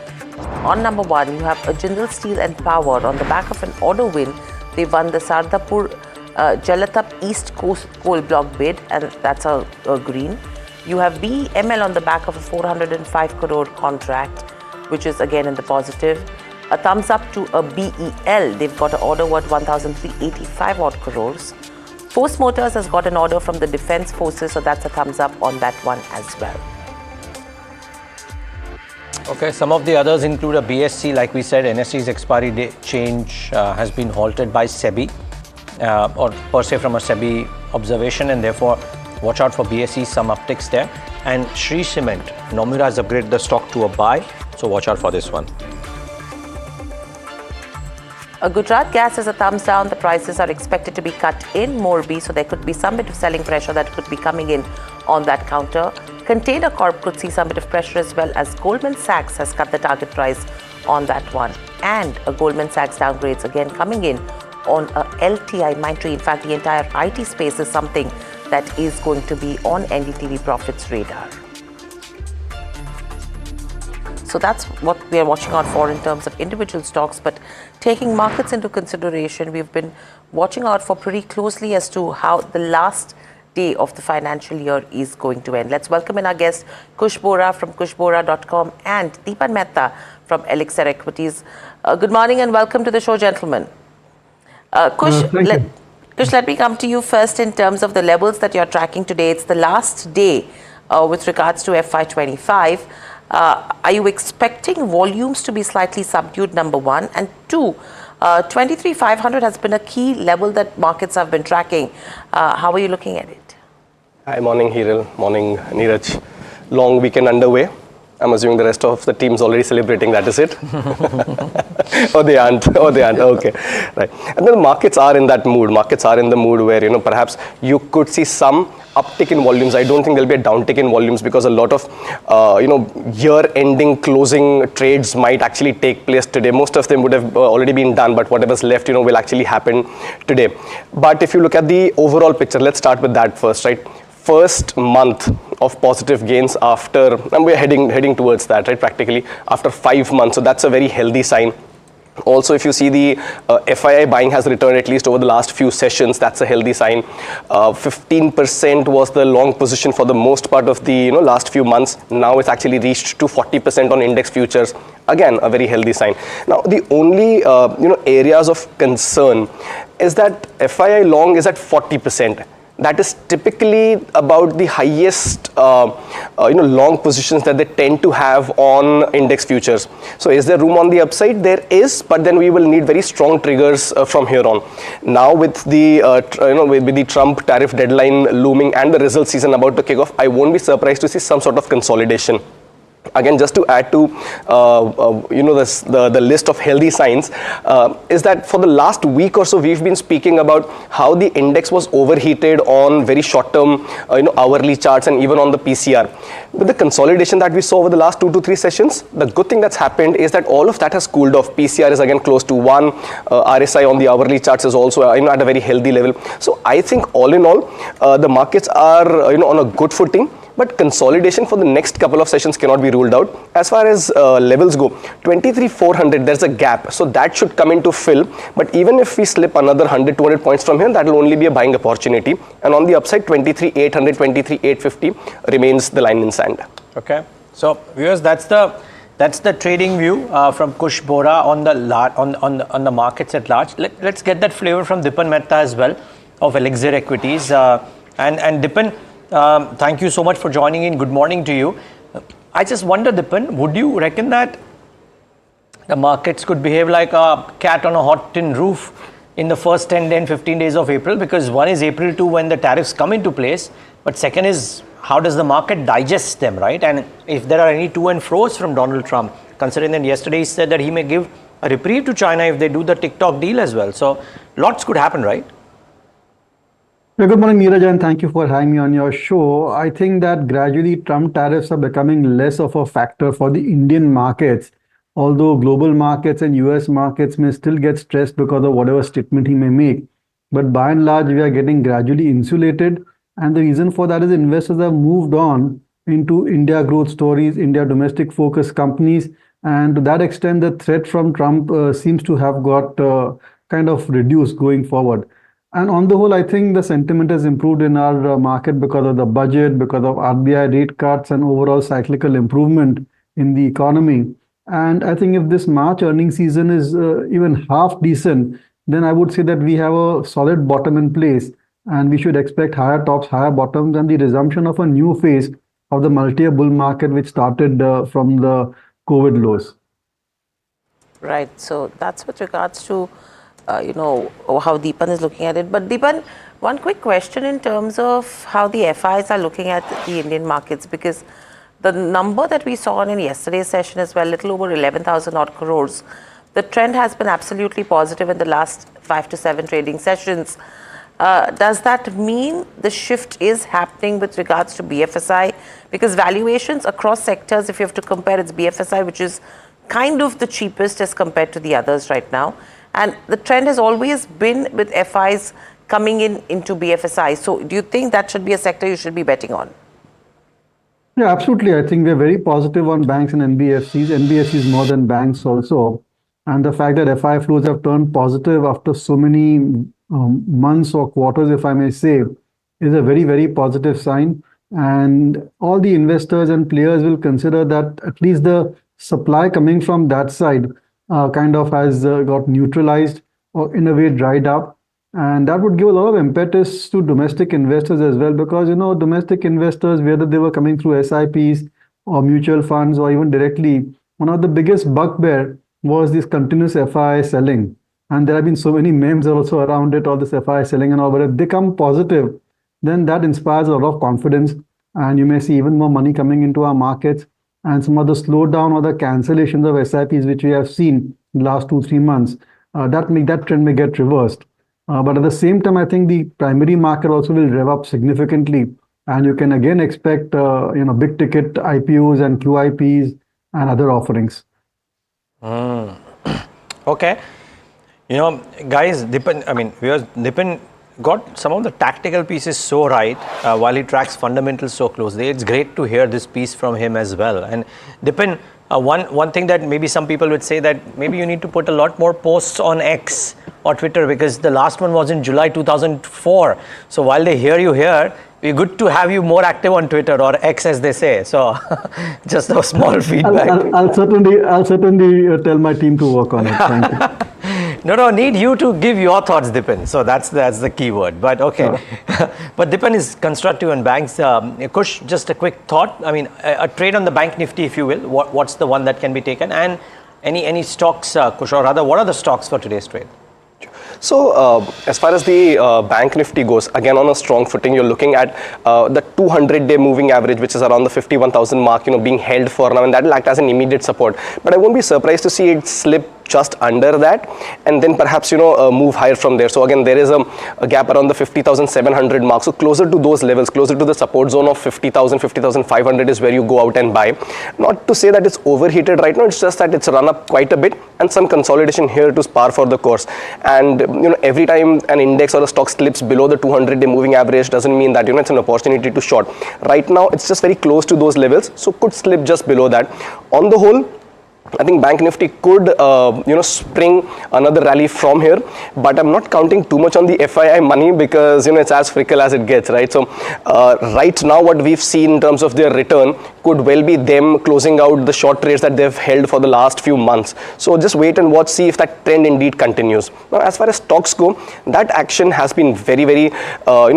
On number 1, you have Jindal Steel and Power. On the back of an order win, they won the Sardapur Jalatap East Coast coal block bid, and that's a green. You have BEML on the back of a 405 crore contract, which is again in the positive. A thumbs up to a BEL. They've got an order worth 1,385 odd crores. Force Motors has got an order from the Defence Forces, so that's a thumbs up on that one as well. Okay, some of the others include a BSC. Like we said, NSE's expiry date change has been halted by SEBI, or per se from a SEBI observation, and therefore watch out for BSC, some upticks there. And Shree Cement, Nomura has upgraded the stock to a buy, so watch out for this one. Gujarat Gas is a thumbs down. The prices are expected to be cut in Morbi, so there could be some bit of selling pressure that could be coming in on that counter. Container Corp could see some bit of pressure, as well as Goldman Sachs has cut the target price on that one. And a Goldman Sachs downgrades again coming in on a LTI Mindtree. In fact, the entire IT space is something that is going to be on NDTV Profit's radar. So that's what we are watching out for in terms of individual stocks. But taking markets into consideration, we've been watching out for pretty closely as to how the last day of the financial year is going to end. Let's welcome in our guest, Kush Bora from kushbora.com and Deepan Mehta from Elixir Equities. Good morning and welcome to the show, gentlemen. Kush, let me come to you first in terms of the levels that you're tracking today. It's the last day with regards to FY25. Are you expecting volumes to be slightly subdued, number 1? And 2, 23,500 has been a key level that markets have been tracking. How are you looking at it? Hi, morning Hiral, morning Neeraj. Long weekend underway. I'm assuming the rest of the team's already celebrating, that is it? Oh, they aren't. Okay. Right. And then the markets are in that mood. Markets are in the mood where, perhaps you could see some uptick in volumes. I don't think there'll be a downtick in volumes because a lot of, year-ending closing trades might actually take place today. Most of them would have already been done, but whatever's left, will actually happen today. But if you look at the overall picture, let's start with that first, right? First month of positive gains after, and we're heading towards that, right? Practically after 5 months. So that's a very healthy sign. Also, if you see the FII buying has returned at least over the last few sessions, that's a healthy sign. 15% was the long position for the most part of the last few months. Now it's actually reached to 40% on index futures. Again, a very healthy sign. Now, the only areas of concern is that FII long is at 40%. that is typically about the highest long positions that they tend to have on index futures. So is there room on the upside? There is, but then we will need very strong triggers from here on. Now with the with the Trump tariff deadline looming and the result season about to kick off, I won't be surprised to see some sort of consolidation. Again, just to add to the list of healthy signs, is that for the last week or so we've been speaking about how the index was overheated on very short-term hourly charts and even on the PCR. With the consolidation that we saw over the last 2 to 3 sessions, the good thing that's happened is that all of that has cooled off. PCR is again close to 1. RSI on the hourly charts is also at a very healthy level. So I think all in all, the markets are on a good footing. But consolidation for the next couple of sessions cannot be ruled out. As far as levels go, 23,400, there's a gap. So that should come into fill. But even if we slip another 100, 200 points from here, that will only be a buying opportunity. And on the upside, 23,800, 23,850 remains the line in sand. Okay. So viewers, that's the trading view from Kush Bora on the markets at large. Let's get that flavor from Dipan Mehta as well of Elixir Equities. And Dipan, thank you so much for joining in. Good morning to you. I just wonder, Dipan, would you reckon that the markets could behave like a cat on a hot tin roof in the first 10, 15 days of April? Because one is April 2 when the tariffs come into place, but second is how does the market digest them, right? And if there are any to and fro's from Donald Trump, considering that yesterday he said that he may give a reprieve to China if they do the TikTok deal as well. So lots could happen, right? Good morning, Neeraj, and thank you for having me on your show. I think that gradually Trump tariffs are becoming less of a factor for the Indian markets, although global markets and US markets may still get stressed because of whatever statement he may make. But by and large, we are getting gradually insulated. And the reason for that is investors have moved on into India growth stories, India domestic focused companies. And to that extent, the threat from Trump seems to have got kind of reduced going forward. And on the whole, I think the sentiment has improved in our market because of the budget, because of RBI rate cuts and overall cyclical improvement in the economy. And I think if this March earnings season is even half decent, then I would say that we have a solid bottom in place and we should expect higher tops, higher bottoms and the resumption of a new phase of the multi-year bull market which started from the COVID lows. Right. So that's with regards to how Dipan is looking at it. But Dipan, one quick question in terms of how the FIs are looking at the Indian markets, because the number that we saw in yesterday's session as well, little over 11,000 odd crores, the trend has been absolutely positive in the last 5 to 7 trading sessions. Does that mean the shift is happening with regards to BFSI? Because valuations across sectors, if you have to compare, it's BFSI, which is kind of the cheapest as compared to the others right now. And the trend has always been with FIs coming into BFSI. So do you think that should be a sector you should be betting on? Yeah, absolutely. I think we're very positive on banks and NBFCs. NBFCs more than banks also. And the fact that FI flows have turned positive after so many months or quarters, if I may say, is a very, very positive sign. And all the investors and players will consider that at least the supply coming from that side kind of has got neutralized or in a way dried up. And that would give a lot of impetus to domestic investors as well, because, domestic investors, whether they were coming through SIPs or mutual funds or even directly, one of the biggest bugbear was this continuous FI selling. And there have been so many memes also around it, all this FI selling and all, but if they come positive, then that inspires a lot of confidence. And you may see even more money coming into our markets. And some of the slowdown or the cancellations of SIPs, which we have seen in the last 2-3 months, that trend may get reversed. But at the same time, I think the primary market also will rev up significantly. And you can again expect, big ticket IPOs and QIPs and other offerings. Okay. Guys, Dipan got some of the tactical pieces so right while he tracks fundamentals so closely. It's great to hear this piece from him as well. And Dipan, one thing that maybe some people would say that maybe you need to put a lot more posts on X or Twitter, because the last one was in July 2004. So while they hear you here, we're good to have you more active on Twitter or X, as they say. So just a small feedback. I'll certainly tell my team to work on it. Thank you. No, need you to give your thoughts, Dipan. So that's the key word. But okay. But Dipan is constructive on banks. Kush, just a quick thought. I mean, a trade on the bank nifty, if you will. What's the one that can be taken? And any stocks, Kush, or rather, what are the stocks for today's trade? So as far as the bank nifty goes, again on a strong footing, you're looking at the 200-day moving average, which is around the 51,000 mark, being held for now, and that will act as an immediate support. But I won't be surprised to see it slip just under that, and then perhaps move higher from there. So again, there is a gap around the 50,700 mark. So closer to those levels, closer to the support zone of 50,000, 50,500 is where you go out and buy. Not to say that it's overheated right now. It's just that it's run up quite a bit, and some consolidation here to par for the course. And every time an index or a stock slips below the 200-day moving average doesn't mean that it's an opportunity to short. Right now, it's just very close to those levels, so could slip just below that. On the whole, I think Bank Nifty could, spring another rally from here, but I'm not counting too much on the FII money because, it's as fickle as it gets, right? So, right now what we've seen in terms of their return could well be them closing out the short trades that they've held for the last few months. So, just wait and watch, see if that trend indeed continues. Now, as far as stocks go, that action has been very, very,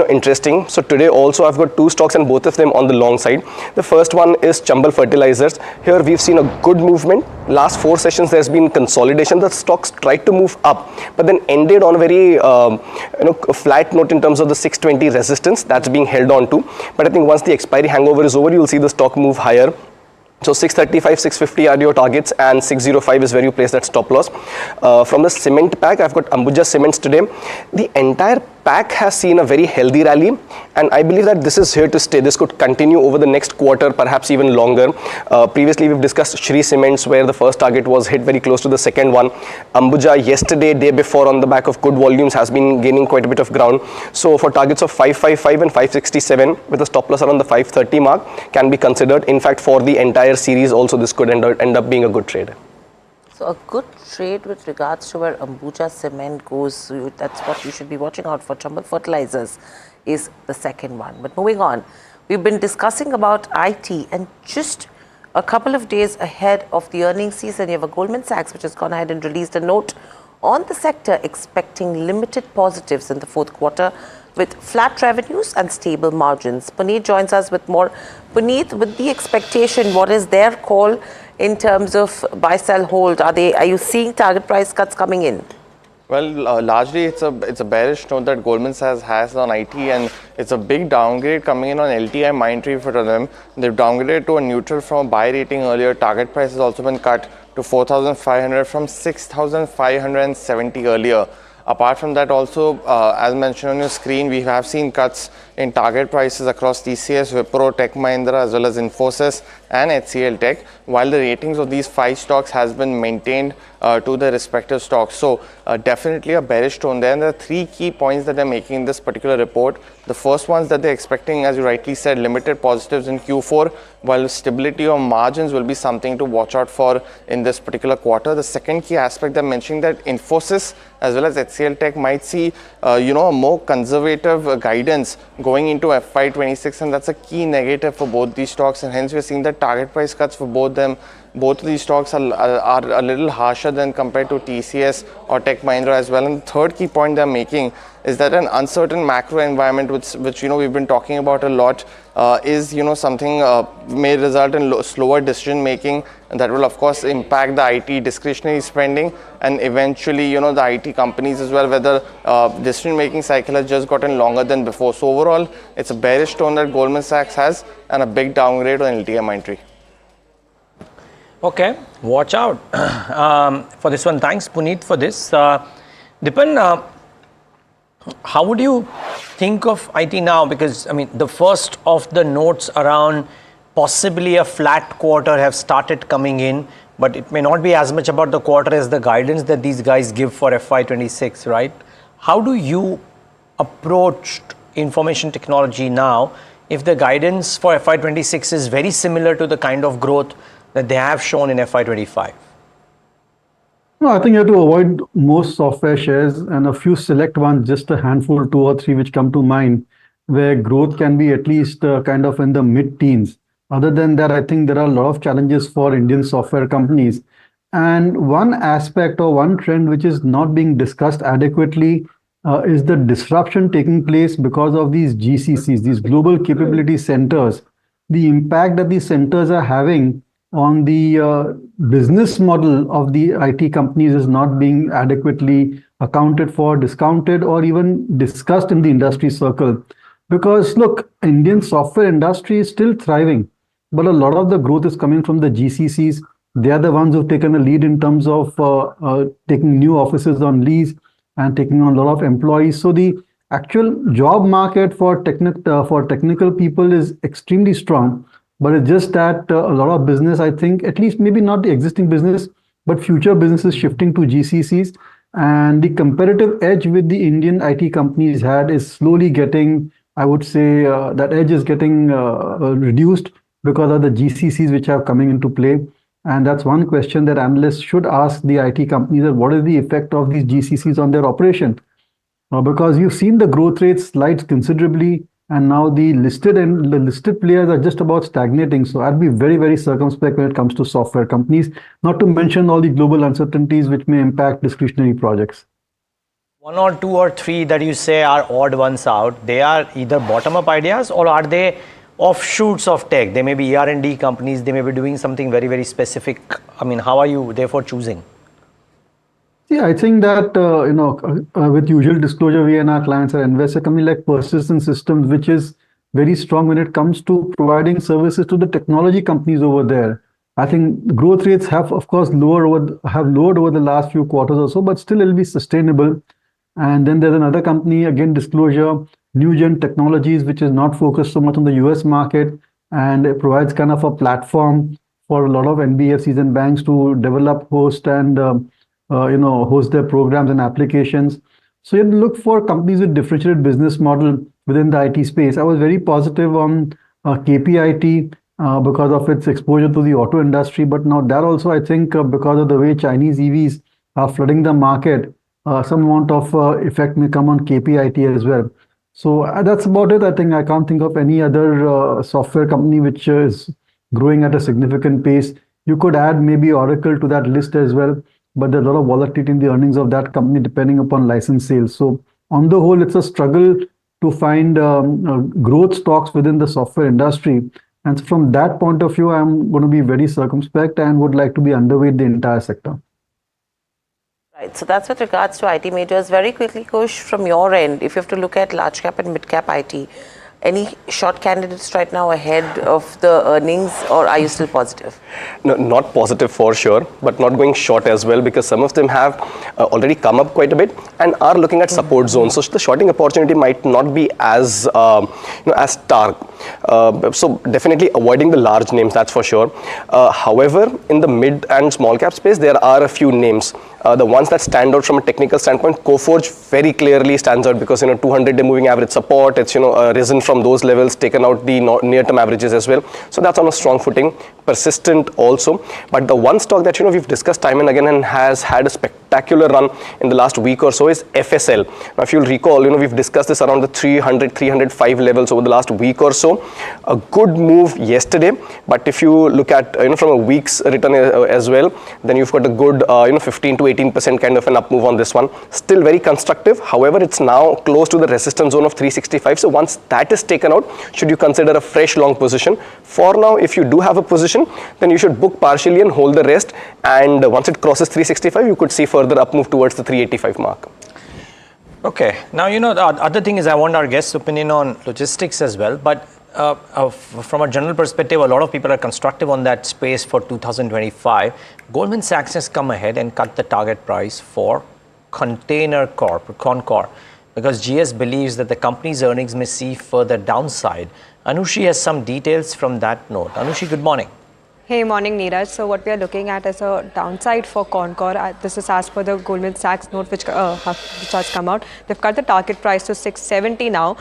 interesting. So, today also I've got two stocks and both of them on the long side. The first one is Chambal Fertilizers. Here we've seen a good movement. Last 4 sessions there's been consolidation. The stocks tried to move up but then ended on a very flat note in terms of the 620 resistance that's being held on to. But I think once the expiry hangover is over, you'll see the stock move higher. So 635, 650 are your targets, and 605 is where you place that stop loss. From the cement pack, I've got Ambuja Cements today. The entire pack has seen a very healthy rally, and I believe that this is here to stay. This could continue over the next quarter, perhaps even longer. Previously, we've discussed Shri Cements, where the first target was hit very close to the second one. Ambuja yesterday, day before, on the back of good volumes, has been gaining quite a bit of ground. So for targets of 555 and 567 with a stop loss around the 530 mark can be considered. In fact, for the entire series also, this could end up being a good trade. So a good trade with regards to where Ambuja Cement goes, that's what you should be watching out for. Chambal Fertilizers is the second one. But moving on, we've been discussing about IT, and just a couple of days ahead of the earnings season, you have a Goldman Sachs which has gone ahead and released a note on the sector expecting limited positives in the fourth quarter with flat revenues and stable margins. Puneet joins us with more. Puneet, with the expectation, what is their call in terms of buy, sell, hold? Are you seeing target price cuts coming in? Well, largely it's a bearish note that Goldman Sachs has on IT, and it's a big downgrade coming in on LTI Mindtree for them. They've downgraded to a neutral from a buy rating earlier. Target price has also been cut to 4,500 from 6,570 earlier. Apart from that, also, as mentioned on your screen, we have seen cuts in target prices across TCS, Wipro, Tech Mahindra, as well as Infosys and HCL Tech, while the ratings of these 5 stocks has been maintained to their respective stocks. So definitely a bearish tone there. And there are 3 key points that they're making in this particular report. The first one is that they're expecting, as you rightly said, limited positives in Q4, while stability of margins will be something to watch out for in this particular quarter. The second key aspect, they're mentioning that Infosys as well as HCL Tech might see a more conservative guidance going into FY26, and that's a key negative for both these stocks, and hence we're seeing that target price cuts for both of these stocks are a little harsher than compared to TCS or Tech Mahindra as well. And the third key point they're making is that an uncertain macro environment, which we've been talking about a lot, is something may result in slower decision making, and that will of course impact the IT discretionary spending and eventually the IT companies as well, where the decision making cycle has just gotten longer than before. So overall, it's a bearish tone that Goldman Sachs has and a big downgrade on LTI Mindtree. Okay, watch out for this one. Thanks, Puneet, for this. Dipan, how would you think of IT now? Because, the first of the notes around possibly a flat quarter have started coming in, but it may not be as much about the quarter as the guidance that these guys give for FY26, right? How do you approach information technology now if the guidance for FY26 is very similar to the kind of growth that they have shown in FY25? No, I think you have to avoid most software shares and a few select ones, just a handful, 2 or 3 which come to mind, where growth can be at least kind of in the mid-teens. Other than that, I think there are a lot of challenges for Indian software companies. And one aspect or one trend which is not being discussed adequately is the disruption taking place because of these GCCs, these global capability centers. The impact that these centers are having on the business model of the IT companies is not being adequately accounted for, discounted, or even discussed in the industry circle. Because look, Indian software industry is still thriving, but a lot of the growth is coming from the GCCs. They are the ones who've taken a lead in terms of taking new offices on lease and taking on a lot of employees. So the actual job market for technical people is extremely strong, but it's just that a lot of business, I think, at least maybe not the existing business, but future businesses shifting to GCCs, and the competitive edge with the Indian IT companies had is slowly getting, I would say, that edge is getting reduced because of the GCCs which are coming into play. And that's one question that analysts should ask the IT companies: that what is the effect of these GCCs on their operation? Because you've seen the growth rates slide considerably, and now the listed players are just about stagnating. So I'd be very, very circumspect when it comes to software companies, not to mention all the global uncertainties which may impact discretionary projects. One or two or three that you say are odd ones out, they are either bottom-up ideas, or are they offshoots of tech? They may be R&D companies, they may be doing something very, very specific. I mean, how are you therefore choosing? Yeah, I think that, with usual disclosure, we and our clients are invested a company like Persistent Systems, which is very strong when it comes to providing services to the technology companies over there. I think growth rates have, of course, lowered over the last few quarters or so, but still it'll be sustainable. And then there's another company, again, disclosure, Newgen Technologies, which is not focused so much on the US market, and it provides kind of a platform for a lot of NBFCs and banks to develop, host, and host their programs and applications. So you look for companies with differentiated business model within the IT space. I was very positive on KPIT because of its exposure to the auto industry, but now that also, I think, because of the way Chinese EVs are flooding the market, some amount of effect may come on KPIT as well. So that's about it. I think I can't think of any other software company which is growing at a significant pace. You could add maybe Oracle to that list as well, but there's a lot of volatility in the earnings of that company depending upon license sales. So on the whole, it's a struggle to find growth stocks within the software industry. And so from that point of view, I'm going to be very circumspect and would like to be underweight the entire sector. Right, so that's with regards to IT majors. Very quickly, Kush, from your end, if you have to look at large cap and mid cap IT, any short candidates right now ahead of the earnings, or are you still positive? No, not positive for sure, but not going short as well, because some of them have already come up quite a bit and are looking at support zones. So the shorting opportunity might not be as as stark. So definitely avoiding the large names, that's for sure. However, in the mid and small cap space, there are a few names. The ones that stand out from a technical standpoint, Coforge very clearly stands out because 200-day moving average support, it's risen from those levels, taken out the near-term averages as well. So that's on a strong footing. Persistent also, but the one stock that we've discussed time and again and has had a spectacular run in the last week or so is FSL. Now, if you'll recall, we've discussed this around the 300, 305 levels over the last week or so. A good move yesterday, but if you look at from a week's return as well, then you've got a good 15 to 18% kind of an up move on this one. Still very constructive. However, it's now close to the resistance zone of 365. So once that is taken out, should you consider a fresh long position? For now, if you do have a position, then you should book partially and hold the rest. And once it crosses 365, you could see further up move towards the 385 mark. Okay. Now, the other thing is I want our guest's opinion on logistics as well. But from a general perspective, a lot of people are constructive on that space for 2025. Goldman Sachs has come ahead and cut the target price for Container Corp, Concor, because GS believes that the company's earnings may see further downside. Anushi has some details from that note. Anushi, good morning. Hey, morning, Neeraj. So what we are looking at is a downside for Concor. This is as per the Goldman Sachs note which has come out. They've cut the target price to 670 now,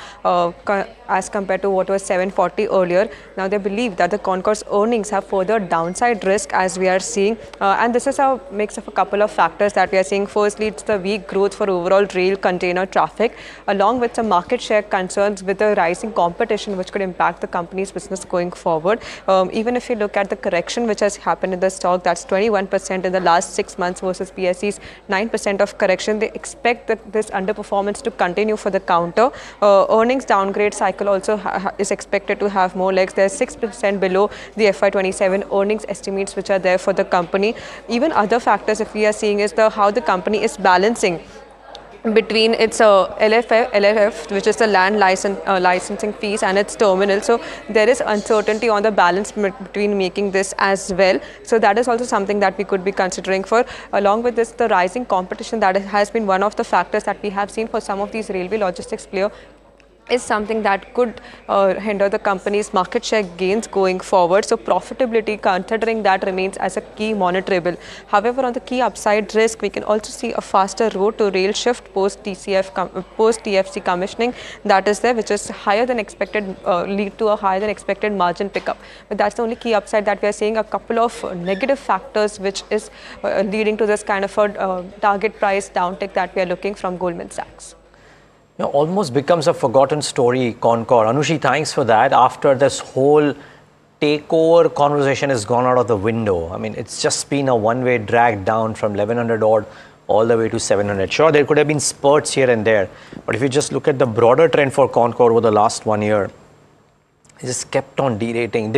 as compared to what was 740 earlier. Now they believe that the Concor's earnings have further downside risk, as we are seeing. And this is a mix of a couple of factors that we are seeing. Firstly, it's the weak growth for overall rail container traffic, along with some market share concerns with the rising competition, which could impact the company's business going forward. Even if you look at the correction which has happened in the stock. That's 21% in the last 6 months versus BSE's 9% of correction. They expect that this underperformance to continue for the counter. Earnings downgrade cycle also is expected to have more legs. They're 6% below the FY27 earnings estimates which are there for the company. Even other factors if we are seeing is how the company is balancing between its LFF, which is the land licensing fees, and its terminal. So there is uncertainty on the balance between making this as well. So that is also something that we could be considering for. Along with this, the rising competition that has been one of the factors that we have seen for some of these railway logistics players is something that could hinder the company's market share gains going forward. So profitability, considering that, remains as a key monitorable. However, on the key upside risk, we can also see a faster road to rail shift post TFC commissioning that is there, which is higher than expected, lead to a higher than expected margin pickup. But that's the only key upside that we are seeing. A couple of negative factors which is leading to this kind of a target price downtick that we are looking from Goldman Sachs. Almost becomes a forgotten story, Concor. Anushi, thanks for that. After this whole takeover conversation has gone out of the window. I mean, it's just been a one-way drag down from 1100 odd all the way to 700. Sure, there could have been spurts here and there, but if you just look at the broader trend for Concor over the last 1 year, it just kept on derating.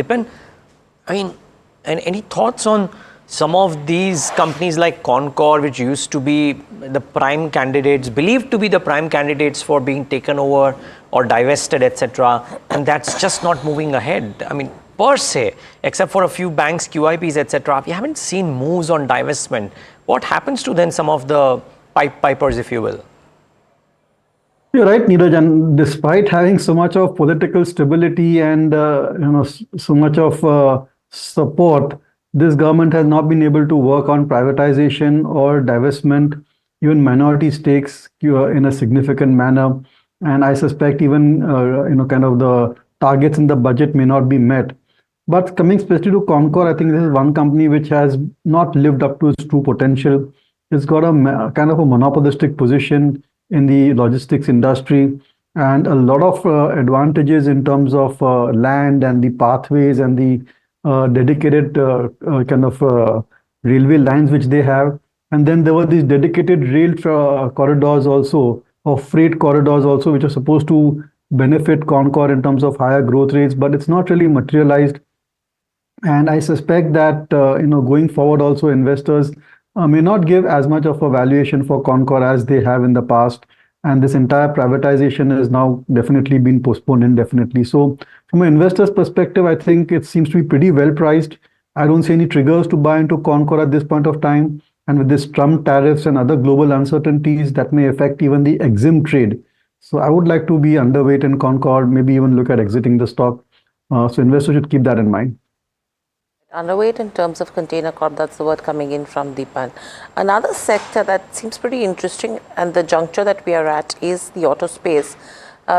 And any thoughts on some of these companies like Concor, which used to be the prime candidates, believed to be the prime candidates for being taken over or divested, etc., and that's just not moving ahead? I mean, per se, except for a few banks, QIPs, etc., we haven't seen moves on divestment. What happens to then some of the pipers, if you will? You're right, Neeraj, and despite having so much of political stability and so much of support, this government has not been able to work on privatization or divestment, even minority stakes in a significant manner. And I suspect even kind of the targets in the budget may not be met. But coming specifically to Concor, I think this is one company which has not lived up to its true potential. It's got a kind of a monopolistic position in the logistics industry and a lot of advantages in terms of land and the pathways and the dedicated kind of railway lines which they have. And then there were these dedicated rail corridors also, or freight corridors also, which are supposed to benefit Concor in terms of higher growth rates, but it's not really materialized. And I suspect that going forward also investors may not give as much of a valuation for Concor as they have in the past. And this entire privatization has now definitely been postponed indefinitely. So from an investor's perspective, I think it seems to be pretty well priced. I don't see any triggers to buy into Concor at this point of time. And with this Trump tariffs and other global uncertainties that may affect even the EXIM trade. So I would like to be underweight in Concor, maybe even look at exiting the stock. So investors should keep that in mind. Underweight in terms of container corp, that's the word coming in from Deepan. Another sector that seems pretty interesting and the juncture that we are at is the auto space.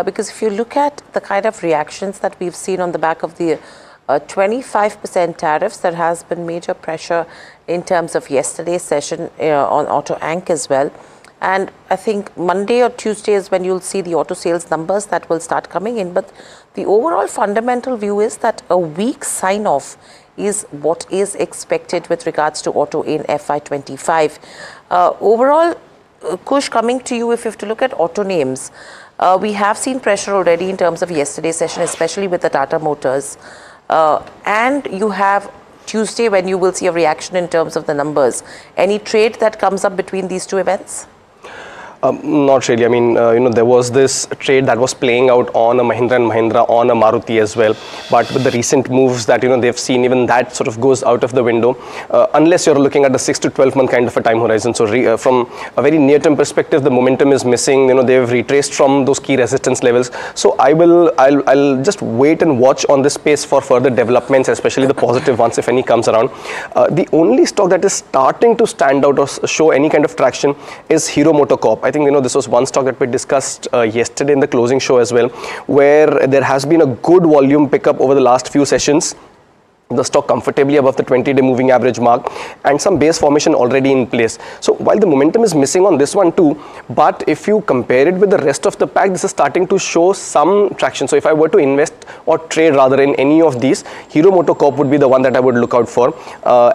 Because if you look at the kind of reactions that we've seen on the back of the 25% tariffs, there has been major pressure in terms of yesterday's session on Auto Ank as well. And I think Monday or Tuesday is when you'll see the auto sales numbers that will start coming in. But the overall fundamental view is that a weak sign-off is what is expected with regards to auto in FY25. Overall, Kush, coming to you, if you have to look at auto names, we have seen pressure already in terms of yesterday's session, especially with the Tata Motors. And you have Tuesday when you will see a reaction in terms of the numbers. Any trade that comes up between these two events? Not really. I mean, there was this trade that was playing out on a Mahindra & Mahindra, on a Maruti as well. But with the recent moves that, they've seen, even that sort of goes out of the window, unless you're looking at a 6 to 12 month kind of a time horizon. So from a very near-term perspective, the momentum is missing. They've retraced from those key resistance levels. So I'll just wait and watch on this space for further developments, especially the positive ones, if any comes around. The only stock that is starting to stand out or show any kind of traction is Hero MotoCorp. I think this was one stock that we discussed yesterday in the closing show as well, where there has been a good volume pickup over the last few sessions. the stock comfortably above the 20-day moving average mark, and some base formation already in place. So while the momentum is missing on this one too, but if you compare it with the rest of the pack, this is starting to show some traction. So if I were to invest or trade rather in any of these, Hero MotoCorp would be the one that I would look out for.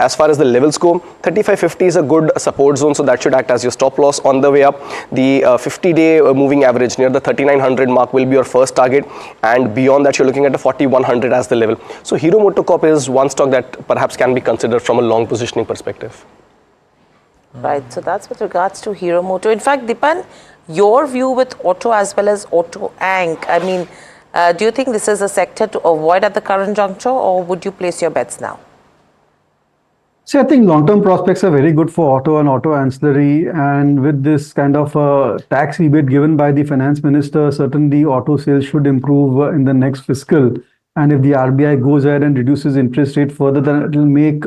As far as the levels go, 35.50 is a good support zone, so that should act as your stop loss on the way up. The 50-day moving average near the 3900 mark will be your first target, and beyond that you're looking at the 4100 as the level. So Hero MotoCorp is one stock that perhaps can be considered from a long positioning perspective. Right, so that's with regards to Hero Moto. In fact, Dipan, your view with auto as well as auto Ank, I mean, do you think this is a sector to avoid at the current juncture, or would you place your bets now? See, I think long-term prospects are very good for auto and auto ancillary, and with this kind of tax rebate given by the finance minister, certainly auto sales should improve in the next fiscal. And if the RBI goes ahead and reduces interest rate further, then it will make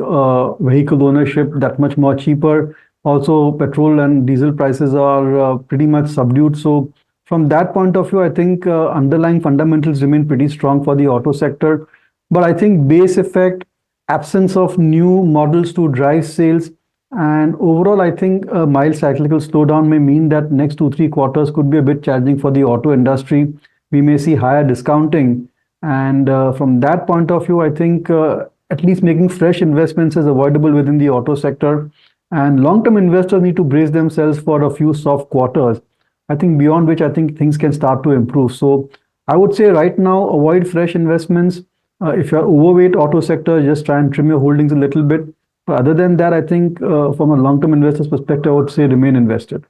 vehicle ownership that much more cheaper. Also, petrol and diesel prices are pretty much subdued. So from that point of view, I think underlying fundamentals remain pretty strong for the auto sector. But I think base effect, absence of new models to drive sales, and overall, I think a mild cyclical slowdown may mean that next 2-3 quarters could be a bit challenging for the auto industry. We may see higher discounting. And from that point of view, I think at least making fresh investments is avoidable within the auto sector. And long-term investors need to brace themselves for a few soft quarters, I think, beyond which I think things can start to improve. So I would say right now, avoid fresh investments. If you're overweight auto sector, just try and trim your holdings a little bit. But other than that, I think from a long-term investor's perspective, I would say remain invested.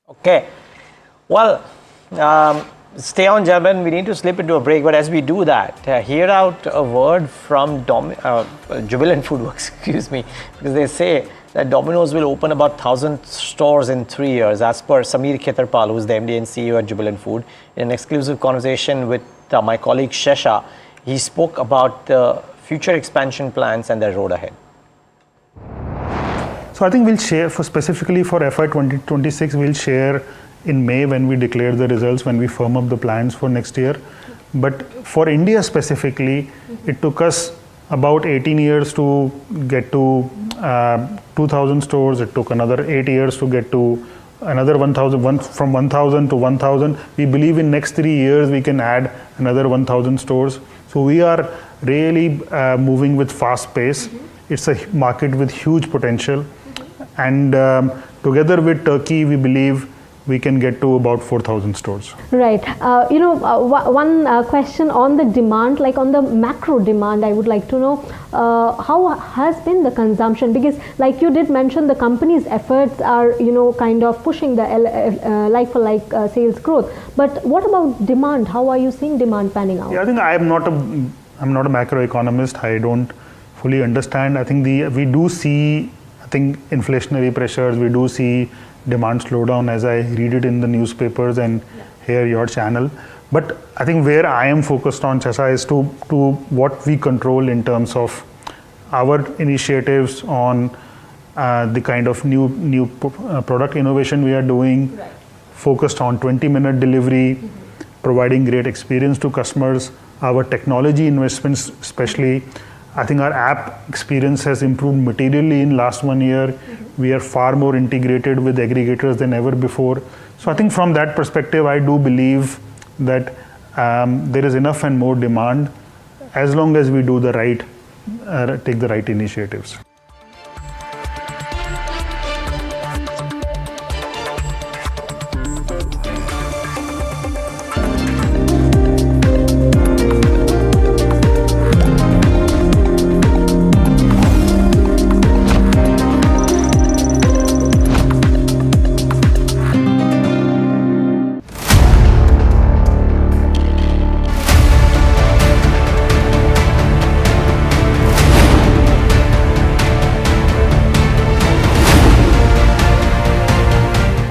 Okay. Well, stay on, gentlemen. We need to slip into a break. But as we do that, hear out a word from Jubilant Foodworks, excuse me, because they say that Domino's will open about 1,000 stores in 3 years, as per Sameer Khetarpal, who is the MD and CEO at Jubilant Food. In an exclusive conversation with my colleague Shesha, he spoke about the future expansion plans and the road ahead. So I think we'll share, specifically for FY 2026, we'll share in May when we declare the results, when we firm up the plans for next year. But for India specifically, it took us about 18 years to get to 2,000 stores. It took another 8 years to get to another 1,000, from 1,000 to 1,000. We believe in next 3 years we can add another 1,000 stores. So we are really moving with fast pace. It's a market with huge potential. And together with Turkey, we believe we can get to about 4,000 stores. Right. One question on the demand, like on the macro demand, I would like to know how has been the consumption? Because like you did mention, the company's efforts are, kind of pushing the like-for-like sales growth. But what about demand? How are you seeing demand panning out? Yeah, I think I'm not a macroeconomist. I don't fully understand. I think we do see, inflationary pressures. We do see demand slowdown as I read it in the newspapers and hear your channel. But I think where I am focused on, Chesa, is to what we control in terms of our initiatives on the kind of new product innovation we are doing, focused on 20-minute delivery, providing great experience to customers, our technology investments especially. I think our app experience has improved materially in last 1 year. We are far more integrated with aggregators than ever before. So I think from that perspective, I do believe that there is enough and more demand as long as we do take the right initiatives.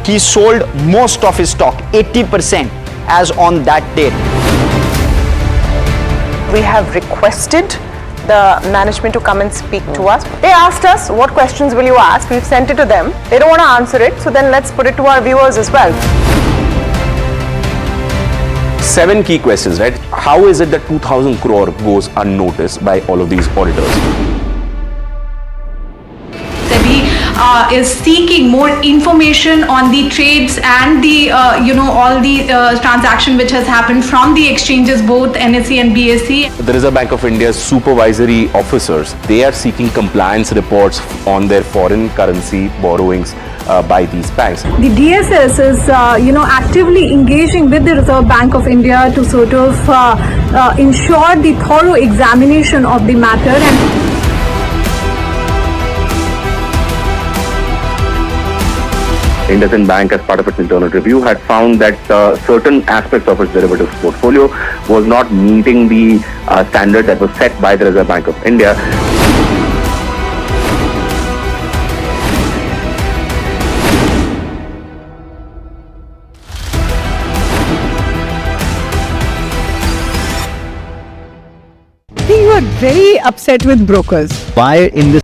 He sold most of his stock, 80%, as on that date. We have requested the management to come and speak to us. They asked us, what questions will you ask? We've sent it to them. They don't want to answer it, so then let's put it to our viewers as well. 7 key questions, right? How is it that 2,000 crore goes unnoticed by all of these auditors? Is seeking more information on the trades and the all the transaction which has happened from the exchanges, both NSE and BSE. The Reserve Bank of India's supervisory officers, they are seeking compliance reports on their foreign currency borrowings by these banks. The DSS is actively engaging with the Reserve Bank of India to sort of ensure the thorough examination of the matter. And IndusInd Bank, as part of its internal review, had found that certain aspects of its derivatives portfolio was not meeting the standard that was set by the Reserve Bank of India. I think you are very upset with brokers. Why in this?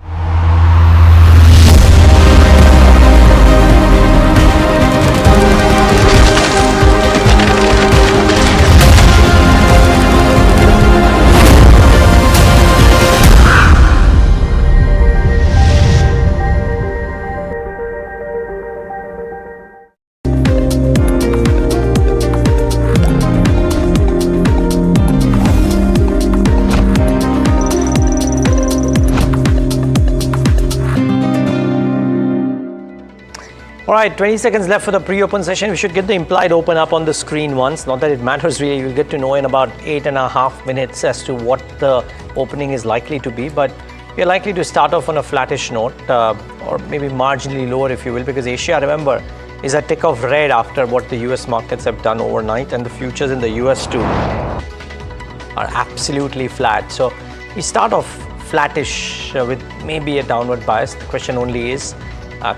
All right, 20 seconds left for the pre-open session. We should get the implied open up on the screen once. Not that it matters really. You'll get to know in about 8.5 minutes as to what the opening is likely to be. But we're likely to start off on a flattish note, or maybe marginally lower, if you will, because Asia, remember, is a tick of red after what the US markets have done overnight, and the futures in the US too are absolutely flat. So we start off flattish with maybe a downward bias. The question only is,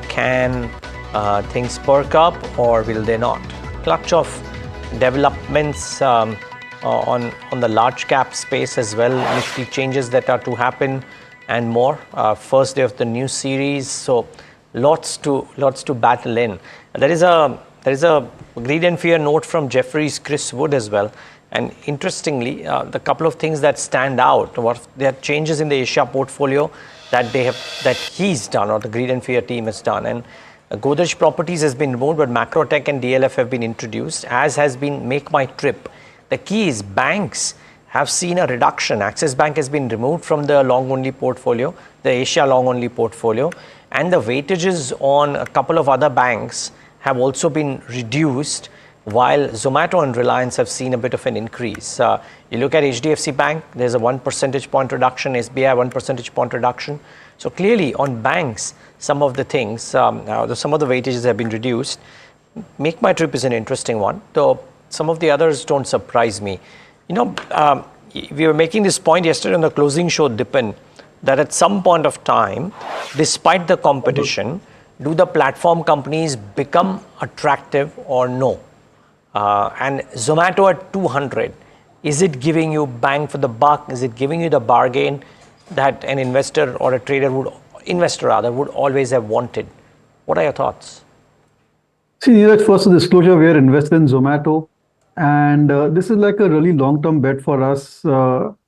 can things perk up or will they not? Clutch of developments on the large cap space as well, nifty changes that are to happen and more. First day of the new series, so lots to battle in. There is a greed and fear note from Jefferies Chris Wood as well. And interestingly, the couple of things that stand out, there are changes in the Asia portfolio that he's done, or the greed and fear team has done. And Godrej Properties has been removed, but Macrotech and DLF have been introduced, as has been Make My Trip. The key is banks have seen a reduction. Axis Bank has been removed from the long-only portfolio, the Asia long-only portfolio, and the weightages on a couple of other banks have also been reduced, while Zomato and Reliance have seen a bit of an increase. You look at HDFC Bank, there's a 1 percentage point reduction, SBI 1 percentage point reduction. So clearly on banks, some of the things, some of the weightages have been reduced. Make My Trip is an interesting one, though some of the others don't surprise me. You know, we were making this point yesterday on the closing show, Dipen, that at some point of time, despite the competition, do the platform companies become attractive or no? And Zomato at 200, is it giving you bang for the buck? Is it giving you the bargain that an investor or a trader would always have wanted? What are your thoughts? See, Neeraj, first disclosure, we are invested in Zomato, and this is like a really long-term bet for us.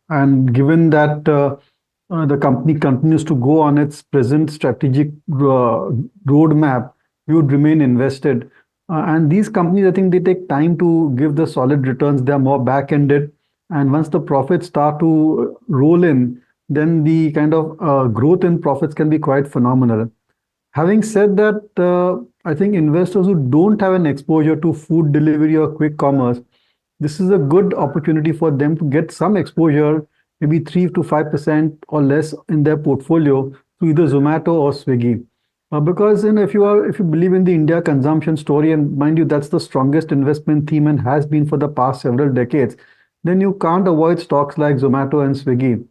And given that the company continues to go on its present strategic roadmap, we would remain invested. And these companies, I think they take time to give the solid returns. They are more back-ended. And once the profits start to roll in, then the kind of growth in profits can be quite phenomenal. Having said that, I think investors who don't have an exposure to food delivery or quick commerce, this is a good opportunity for them to get some exposure, maybe 3 to 5% or less in their portfolio to either Zomato or Swiggy. Because if you believe in the India consumption story, and mind you, that's the strongest investment theme and has been for the past several decades, then you can't avoid stocks like Zomato and Swiggy.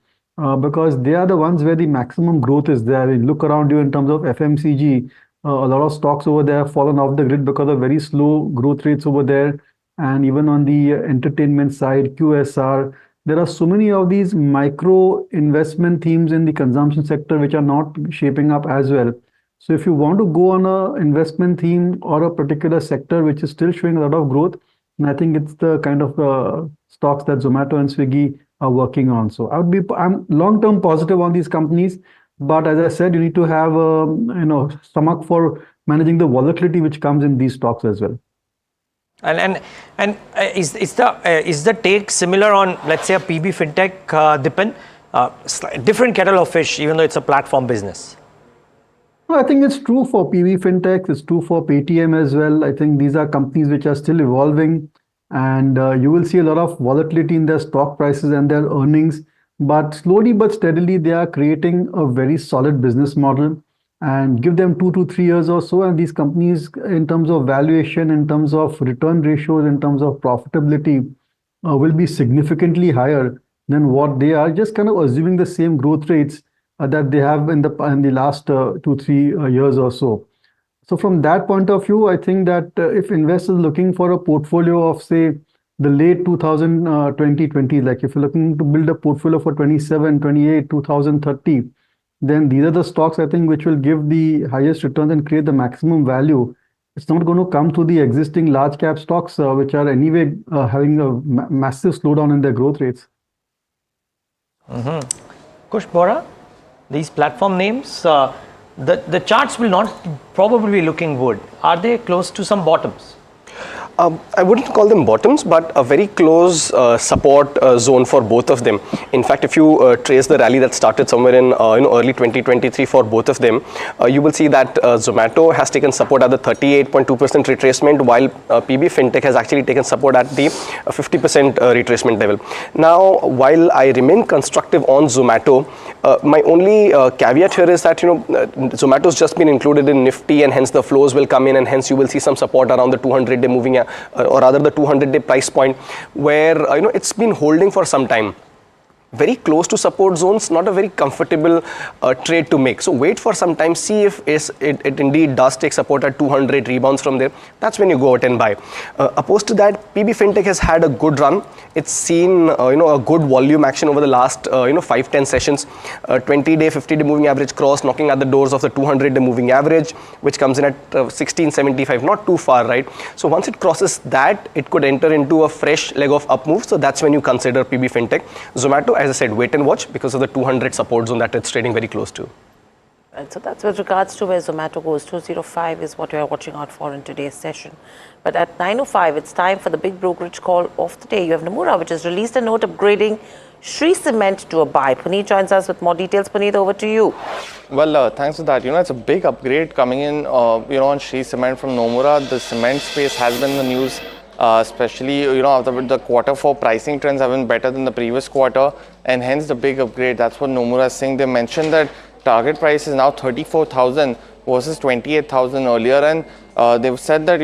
Because they are the ones where the maximum growth is there. You look around you in terms of FMCG, a lot of stocks over there have fallen off the grid because of very slow growth rates over there. And even on the entertainment side, QSR, there are so many of these micro investment themes in the consumption sector which are not shaping up as well. So if you want to go on a investment theme or a particular sector which is still showing a lot of growth, And I think it's the kind of stocks that Zomato and Swiggy are working on. So I'm long-term positive on these companies, but as I said, you need to have stomach for managing the volatility which comes in these stocks as well. And is the take similar on, let's say, a PB fintech, Dipen? Different kettle of fish, even though it's a platform business. I think it's true for PB fintech. It's true for Paytm as well. I think these are companies which are still evolving, and you will see a lot of volatility in their stock prices and their earnings. But slowly but steadily, they are creating a very solid business model. And give them 2 to 3 years or so, and these companies, in terms of valuation, in terms of return ratios, in terms of profitability, will be significantly higher than what they are. Just kind of assuming the same growth rates that they have in the last 2-3 years or so. So from that point of view, I think that if investors looking for a portfolio of, say, the late 2020, like if you're looking to build a portfolio for 27, 28, 2030, then these are the stocks, I think, which will give the highest returns and create the maximum value. It's not going to come to the existing large cap stocks, which are anyway having a massive slowdown in their growth rates. Kush Bora, these platform names, the charts will not probably be looking good. Are they close to some bottoms? I wouldn't call them bottoms, but a very close support zone for both of them. In fact, if you trace the rally that started somewhere in early 2023 for both of them, you will see that Zomato has taken support at the 38.2% retracement, while PB Fintech has actually taken support at the 50% retracement level. Now, while I remain constructive on Zomato, my only caveat here is that Zomato's just been included in Nifty, and hence the flows will come in, and hence you will see some support around the 200-day moving, or rather the 200-day price point, where it's been holding for some time. Very close to support zones, not a very comfortable trade to make. So wait for some time, see if it indeed does take support at 200, rebounds from there. That's when you go out and buy. Opposed to that, PB Fintech has had a good run. It's seen a good volume action over the last 5-10 sessions. 20-day, 50-day moving average cross, knocking at the doors of the 200-day moving average, which comes in at 1675, not too far, right? So once it crosses that, it could enter into a fresh leg of up move. So that's when you consider PB Fintech. Zomato, as I said, wait and watch because of the 200 support zone that it's trading very close to. And so that's with regards to where Zomato goes. 205 is what we are watching out for in today's session. But at 9:05, it's time for the big brokerage call of the day. You have Nomura, which has released a note upgrading Shree Cement to a buy. Puneet joins us with more details. Puneet, over to you. Well, thanks for that. It's a big upgrade coming in, on Shree Cement from Nomura. The cement space has been in the news. Especially, after the Q4 pricing trends have been better than the previous quarter, and hence the big upgrade. That's what Nomura is saying. They mentioned that target price is now 34,000 versus 28,000 earlier, and they've said that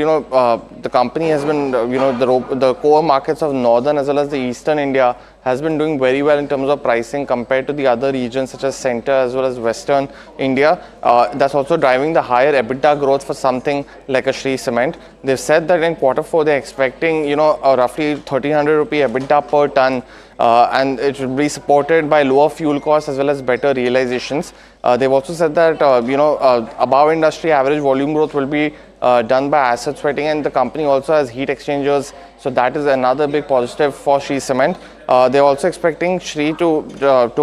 the company has been the core markets of northern as well as the eastern India has been doing very well in terms of pricing compared to the other regions such as center as well as western India. That's also driving the higher EBITDA growth for something like a Shree Cement. They've said that in Q4 they're expecting a roughly 1,300 rupee EBITDA per ton, and it will be supported by lower fuel costs as well as better realizations. They've also said that above industry average volume growth will be done by asset sweating, and the company also has heat exchangers, so that is another big positive for Shree Cement. They're also expecting Shree to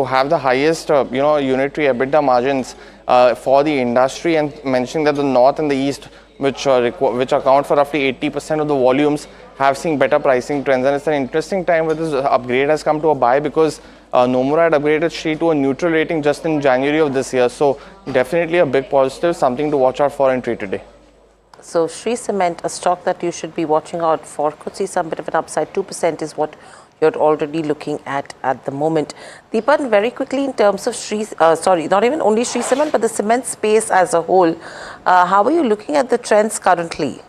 have the highest unitary EBITDA margins for the industry, and mentioning that the north and the east, which account for roughly 80% of the volumes, have seen better pricing trends. And it's an interesting time where this upgrade has come to a buy, because Nomura had upgraded Shree to a neutral rating just in January of this year. So definitely a big positive, something to watch out for and trade today. So Shree Cement, a stock that you should be watching out for, could see some bit of an upside. 2% is what you're already looking at the moment. Deepan, very quickly, in terms of not even only Shree Cement, but the cement space as a whole, how are you looking at the trends currently?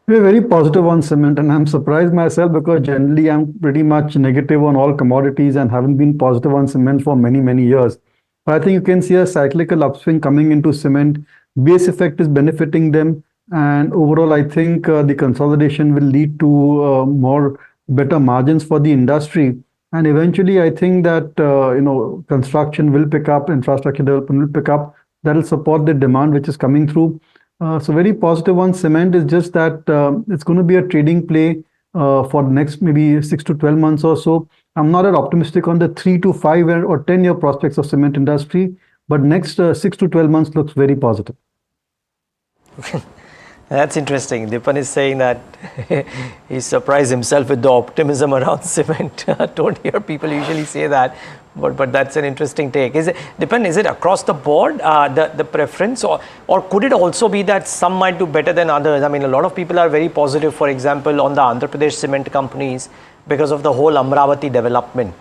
We're very positive on cement, and I'm surprised myself because generally I'm pretty much negative on all commodities and haven't been positive on cement for many, many years. But I think you can see a cyclical upswing coming into cement. Base effect is benefiting them, and overall I think the consolidation will lead to better margins for the industry, and eventually I think that construction will pick up, infrastructure development will pick up. That will support the demand which is coming through. So very positive on cement is just that it's going to be a trading play for the next maybe 6 to 12 months or so. I'm not that optimistic on the 3 to 5 or 10-year prospects of cement industry, but next 6 to 12 months looks very positive. That's interesting. Dipan is saying that he surprised himself with the optimism around cement. Don't hear people usually say that, but that's an interesting take. Dipan, is it across the board, the preference, or could it also be that some might do better than others? I mean, a lot of people are very positive, for example, on the Andhra Pradesh cement companies because of the whole Amravati development.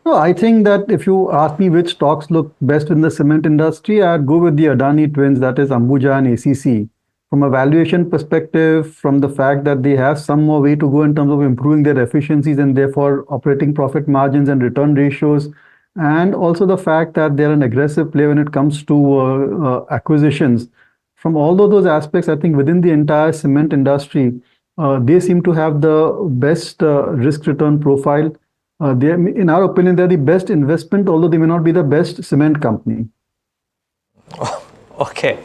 No, I think that if you ask me which stocks look best in the cement industry, I'd go with the Adani twins, that is Ambuja and ACC. From a valuation perspective, from the fact that they have some more way to go in terms of improving their efficiencies and therefore operating profit margins and return ratios, and also the fact that they're an aggressive player when it comes to acquisitions. From all of those aspects, I think within the entire cement industry, they seem to have the best risk return profile. In our opinion, they're the best investment, although they may not be the best cement company. Okay,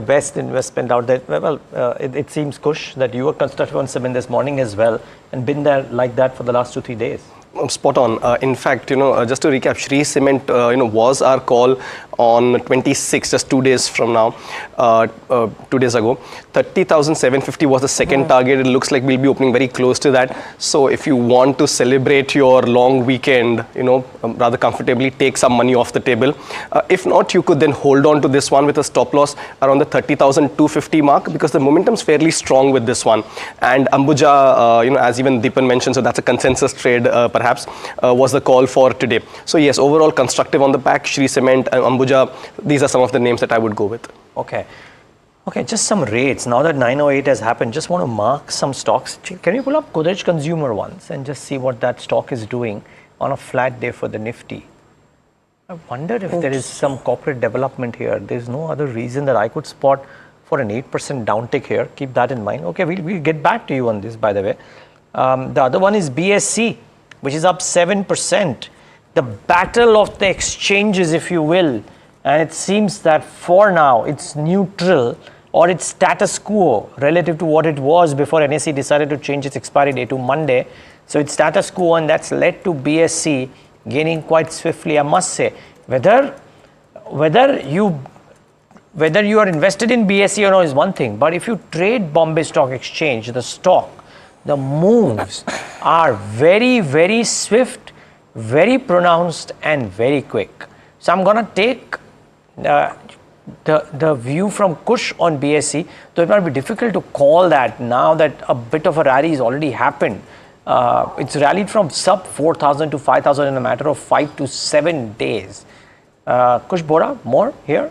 best investment out there. Well, it seems, Kush, that you were constructive on cement this morning as well and been there like that for the last 2-3 days. Spot on. In fact, just to recap, Shree Cement, was our call on 26, just 2 days from now, 2 days ago. 30,750 was the second target. It looks like we'll be opening very close to that. So if you want to celebrate your long weekend, rather comfortably, take some money off the table. If not, you could then hold on to this one with a stop loss around the 30,250 mark, because the momentum's fairly strong with this one. And Ambuja, as even Dipan mentioned, so that's a consensus trade, perhaps, was the call for today. So yes, overall constructive on the back. Shree Cement and Ambuja, these are some of the names that I would go with. Okay, just some rates. Now that 908 has happened, just want to mark some stocks. Can you pull up Godrej Consumer once and just see what that stock is doing on a flat day for the Nifty? I wonder if there is some corporate development here. There's no other reason that I could spot for an 8% downtick here. Keep that in mind. Okay, we'll get back to you on this, by the way. The other one is BSC, which is up 7%. The battle of the exchanges, if you will. And it seems that for now, it's neutral or it's status quo relative to what it was before NSE decided to change its expiry date to Monday. So it's status quo, and that's led to BSC gaining quite swiftly, I must say. Whether you are invested in BSE or not is one thing, but if you trade Bombay Stock Exchange, the stock, the moves are very, very swift, very pronounced, and very quick. So I'm going to take the view from Kush on BSE, though it might be difficult to call that now that a bit of a rally has already happened. It's rallied from sub 4,000 to 5,000 in a matter of 5 to 7 days. Kush Bora, more here?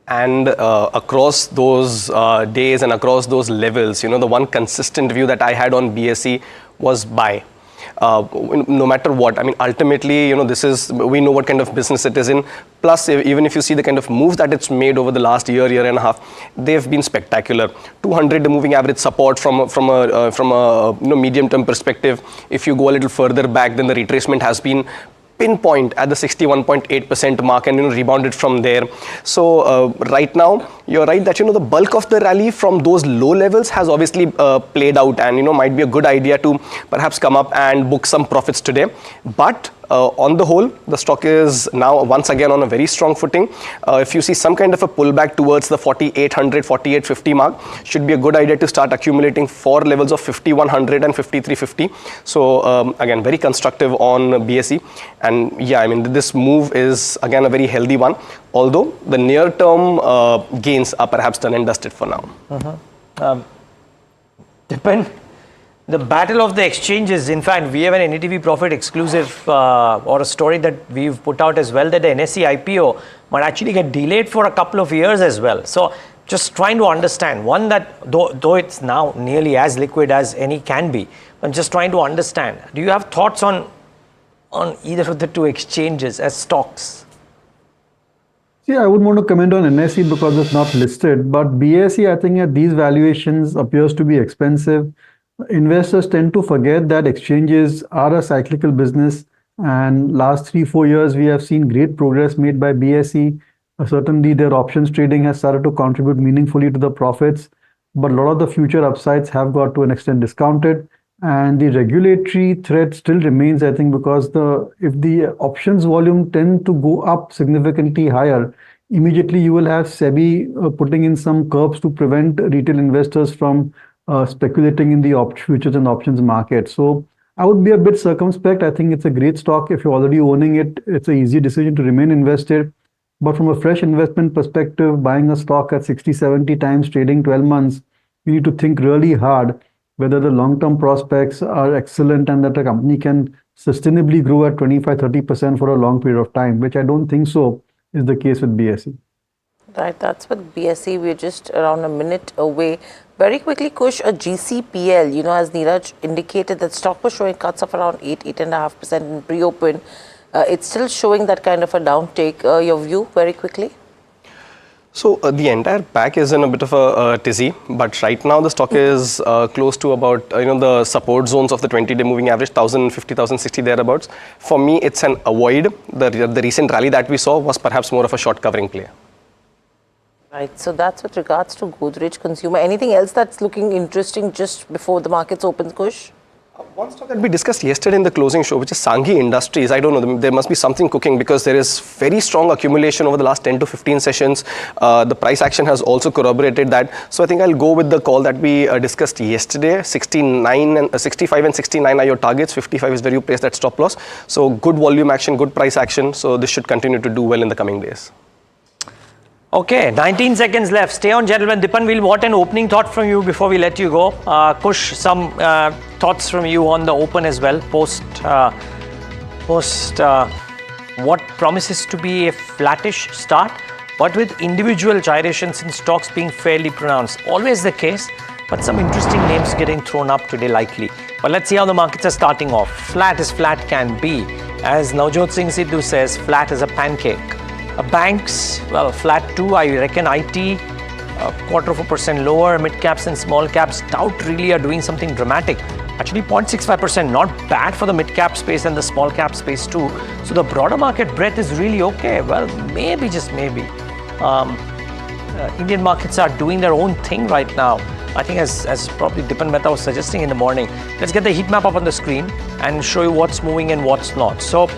And across those days and across those levels, the one consistent view that I had on BSE was buy. No matter what, I mean, ultimately, we know what kind of business it is in. Plus, even if you see the kind of moves that it's made over the last year and a half, they've been spectacular. 200 moving average support from a medium-term perspective. If you go a little further back, then the retracement has been pinpoint at the 61.8% mark and rebounded from there. So right now, you're right that the bulk of the rally from those low levels has obviously played out, and might be a good idea to perhaps come up and book some profits today. But on the whole, the stock is now once again on a very strong footing. If you see some kind of a pullback towards the 4,800, 4,850 mark, should be a good idea to start accumulating for levels of 5,100 and 5,350. So again, very constructive on BSE. And yeah, I mean, this move is again a very healthy one, although the near-term gains are perhaps done and dusted for now. The battle of the exchanges. In fact, we have an NDTV Profit exclusive or a story that we've put out as well, that the NSE IPO might actually get delayed for a couple of years as well. So just trying to understand, one, that though it's now nearly as liquid as any can be, I'm just trying to understand, do you have thoughts on either of the two exchanges as stocks? See, I wouldn't want to comment on NSE because it's not listed, but BSE, I think at these valuations appears to be expensive. Investors tend to forget that exchanges are a cyclical business, and last 3-4 years we have seen great progress made by BSE. Certainly, their options trading has started to contribute meaningfully to the profits, but a lot of the future upsides have got to an extent discounted. And the regulatory threat still remains, I think, because if the options volume tend to go up significantly higher, immediately you will have SEBI putting in some curbs to prevent retail investors from speculating in the futures and options market. So I would be a bit circumspect. I think it's a great stock. If you're already owning it, it's an easy decision to remain invested. But from a fresh investment perspective, buying a stock at 60, 70 times trading 12 months, you need to think really hard whether the long-term prospects are excellent and that a company can sustainably grow at 25, 30% for a long period of time, which I don't think so is the case with BSE. Right, that's with BSE. We're just around a minute away. Very quickly, Kush, a GCPL, as Neeraj indicated, that stock was showing cuts of around 8.5% in pre-open. It's still showing that kind of a downtake. Your view, very quickly? So the entire pack is in a bit of a tizzy, but right now the stock is close to about the support zones of the 20-day moving average, 1,050, 1,060 thereabouts. For me, it's an avoid. The recent rally that we saw was perhaps more of a short covering play. Right, so that's with regards to Godrej Consumer. Anything else that's looking interesting just before the markets open, Kush? One stock that we discussed yesterday in the closing show, which is Sanghi Industries. I don't know, there must be something cooking because there is very strong accumulation over the last 10 to 15 sessions. The price action has also corroborated that. So I think I'll go with the call that we discussed yesterday. 65 and 69 are your targets. 55 is where you place that stop loss. So good volume action, good price action. So this should continue to do well in the coming days. Okay, 19 seconds left. Stay on, gentlemen. Dipan, we'll want an opening thought from you before we let you go. Kush, some thoughts from you on the open as well, post what promises to be a flattish start, but with individual gyrations in stocks being fairly pronounced. Always the case, but some interesting names getting thrown up today likely. But let's see how the markets are starting off. Flat as flat can be. As Navjot Singh Sidhu says, flat as a pancake. Banks, well, flat too. I reckon IT, 0.25% lower. Mid caps and small caps, doubt really are doing something dramatic. Actually, 0.65%, not bad for the mid cap space and the small cap space too. So the broader market breadth is really okay. Well, maybe, just maybe. Indian markets are doing their own thing right now. I think as probably Dipan Mehta was suggesting in the morning. Let's get the heat map up on the screen and show you what's moving and what's not. So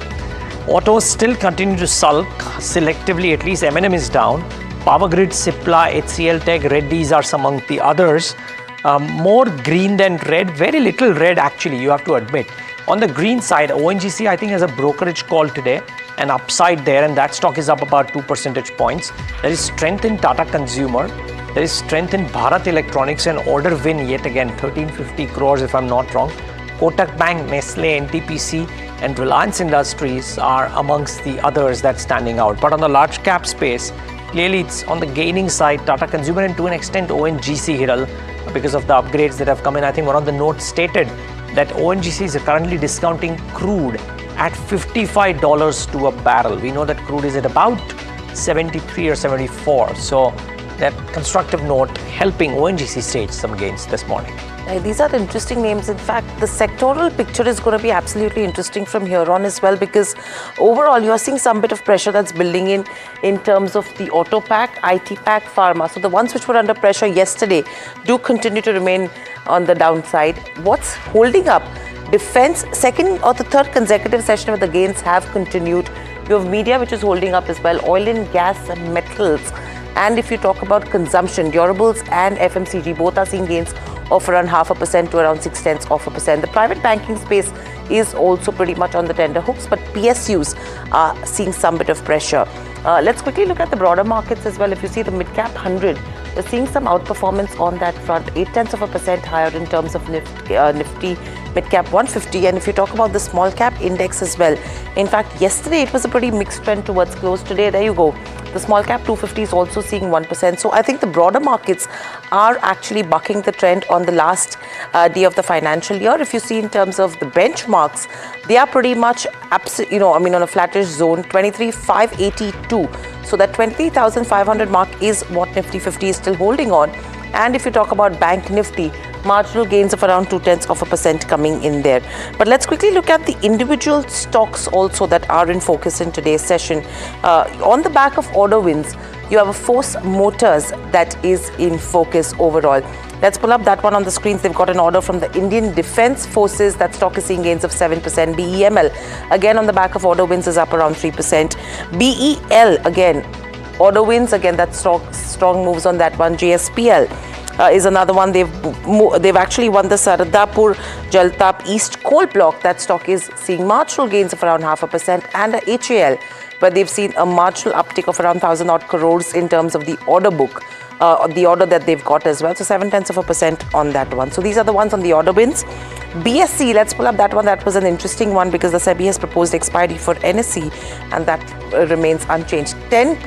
autos still continue to sulk selectively, at least M&M is down. Power Grid, Cipla, HCL Tech, Reddy's are some among the others. More green than red, very little red actually, you have to admit. On the green side, ONGC I think has a brokerage call today, an upside there, and that stock is up about 2 percentage points. There is strength in Tata Consumer. There is strength in Bharat Electronics, and order win yet again, 1350 crores if I'm not wrong. Kotak Bank, Nestle, NTPC and Reliance Industries are amongst the others that's standing out. But on the large cap space, clearly it's on the gaining side, Tata Consumer and to an extent ONGC, Hiral, because of the upgrades that have come in. I think one of the notes stated that ONGC is currently discounting crude at $55 to a barrel. We know that crude is at about 73 or 74. So that constructive note helping ONGC stage some gains this morning. These are interesting names. In fact, the sectoral picture is going to be absolutely interesting from here on as well, because overall you're seeing some bit of pressure that's building in terms of the auto pack, IT pack, pharma. So the ones which were under pressure yesterday do continue to remain on the downside. What's holding up? Defense, second or the third consecutive session where the gains have continued. You have media which is holding up as well, oil and gas and metals. And if you talk about consumption, durables and FMCG both are seeing gains of around 0.5% to around 0.6%. The private banking space is also pretty much on the tender hooks, but PSUs are seeing some bit of pressure. Let's quickly look at the broader markets as well. If you see the mid-cap 100, we're seeing some outperformance on that front, 0.8% higher in terms of Nifty mid-cap 150. And if you talk about the small cap index as well, in fact, yesterday it was a pretty mixed trend towards close. Today, there you go. The small cap 250 is also seeing 1%. So I think the broader markets are actually bucking the trend on the last day of the financial year. If you see in terms of the benchmarks, they are pretty much, on a flattish zone, 23,582. So that 23,500 mark is what Nifty 50 is still holding on. And if you talk about Bank Nifty, marginal gains of around 0.2% coming in there. But let's quickly look at the individual stocks also that are in focus in today's session. On the back of order wins, you have a Force Motors that is in focus overall. Let's pull up that one on the screens. They've got an order from the Indian Defence Forces. That stock is seeing gains of 7%. BEML, again on the back of order wins, is up around 3%. BEL, again, order wins, again, that strong moves on that one. JSPL is another one. They've actually won the Saradapur Jaltap East Coal Block. That stock is seeing marginal gains of around 0.5%. And HAL, where they've seen a marginal uptick of around 1,000 odd crores in terms of the order book. The order that they've got as well. So 0.7% on that one. So these are the ones on the order wins. BSE, let's pull up that one. That was an interesting one because the SEBI has proposed expiry for NSE and that remains unchanged. 10%.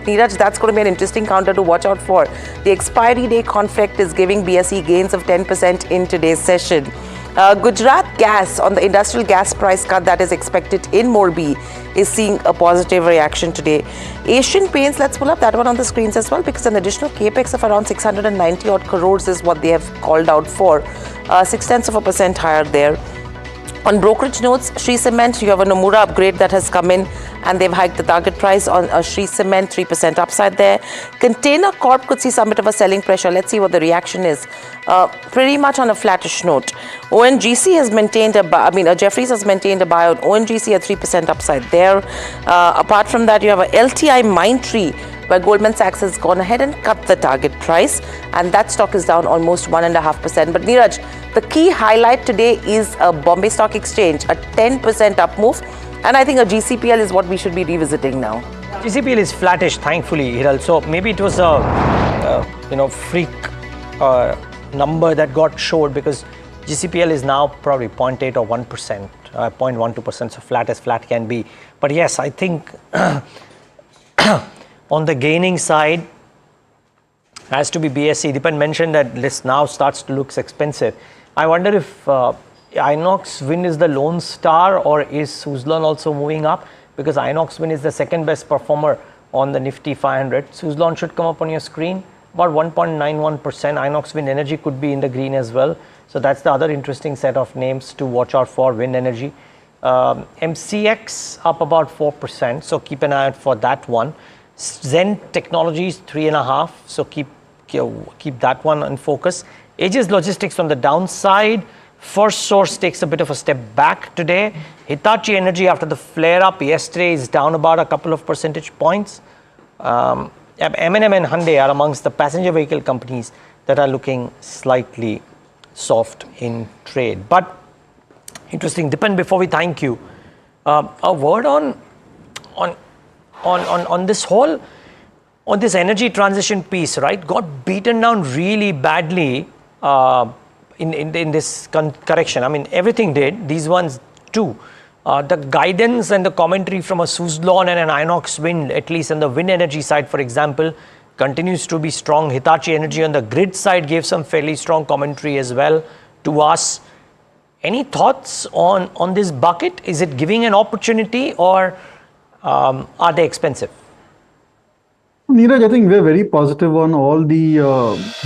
Neeraj, that's going to be an interesting counter to watch out for. The expiry day conflict is giving BSE gains of 10% in today's session. Gujarat Gas, on the industrial gas price cut that is expected in Morbi, is seeing a positive reaction today. Asian Paints, let's pull up that one on the screens as well because an additional capex of around 690 odd crores is what they have called out for. 0.6% higher there. On brokerage notes, Shree Cement, you have a Nomura upgrade that has come in and they've hiked the target price on Shree Cement, 3% upside there. Container Corp could see some bit of a selling pressure. Let's see what the reaction is. Pretty much on a flattish note. ONGC has maintained Jefferies has maintained a buy on ONGC at 3% upside there. Apart from that, you have a LTI Mindtree, where Goldman Sachs has gone ahead and cut the target price, and that stock is down almost 1.5%. But Neeraj, the key highlight today is a Bombay Stock Exchange, a 10% up move, and I think a GCPL is what we should be revisiting now. GCPL is flattish, thankfully, Hiral. So maybe it was a freak number that got showed because GCPL is now probably 0.8 or 1%, 0.12%, so flat as flat can be. But yes, I think on the gaining side has to be BSE. Dipan mentioned that this now starts to look expensive. I wonder if Inox Wind is the lone star or is Suzlon also moving up, because Inox Wind is the second best performer on the Nifty 500. Suzlon should come up on your screen, about 1.91%. Inox Wind Energy could be in the green as well. So that's the other interesting set of names to watch out for, Wind Energy. MCX up about 4%, so keep an eye out for that one. Zen Technologies 3.5%, so keep that one in focus. Aegis Logistics on the downside. First Source takes a bit of a step back today. Hitachi Energy, after the flare up yesterday, is down about a couple of percentage points. M&M and Hyundai are amongst the passenger vehicle companies that are looking slightly soft in trade. But interesting. Dipan, before we thank you, a word on this whole, on this energy transition piece, right? Got beaten down really badly in this correction. I mean, everything did. These ones too. The guidance and the commentary from a Suzlon and an Inox Wind, at least on the wind energy side, for example, continues to be strong. Hitachi Energy on the grid side gave some fairly strong commentary as well to us. Any thoughts on this bucket? Is it giving an opportunity or are they expensive? Neeraj, I think we're very positive on all the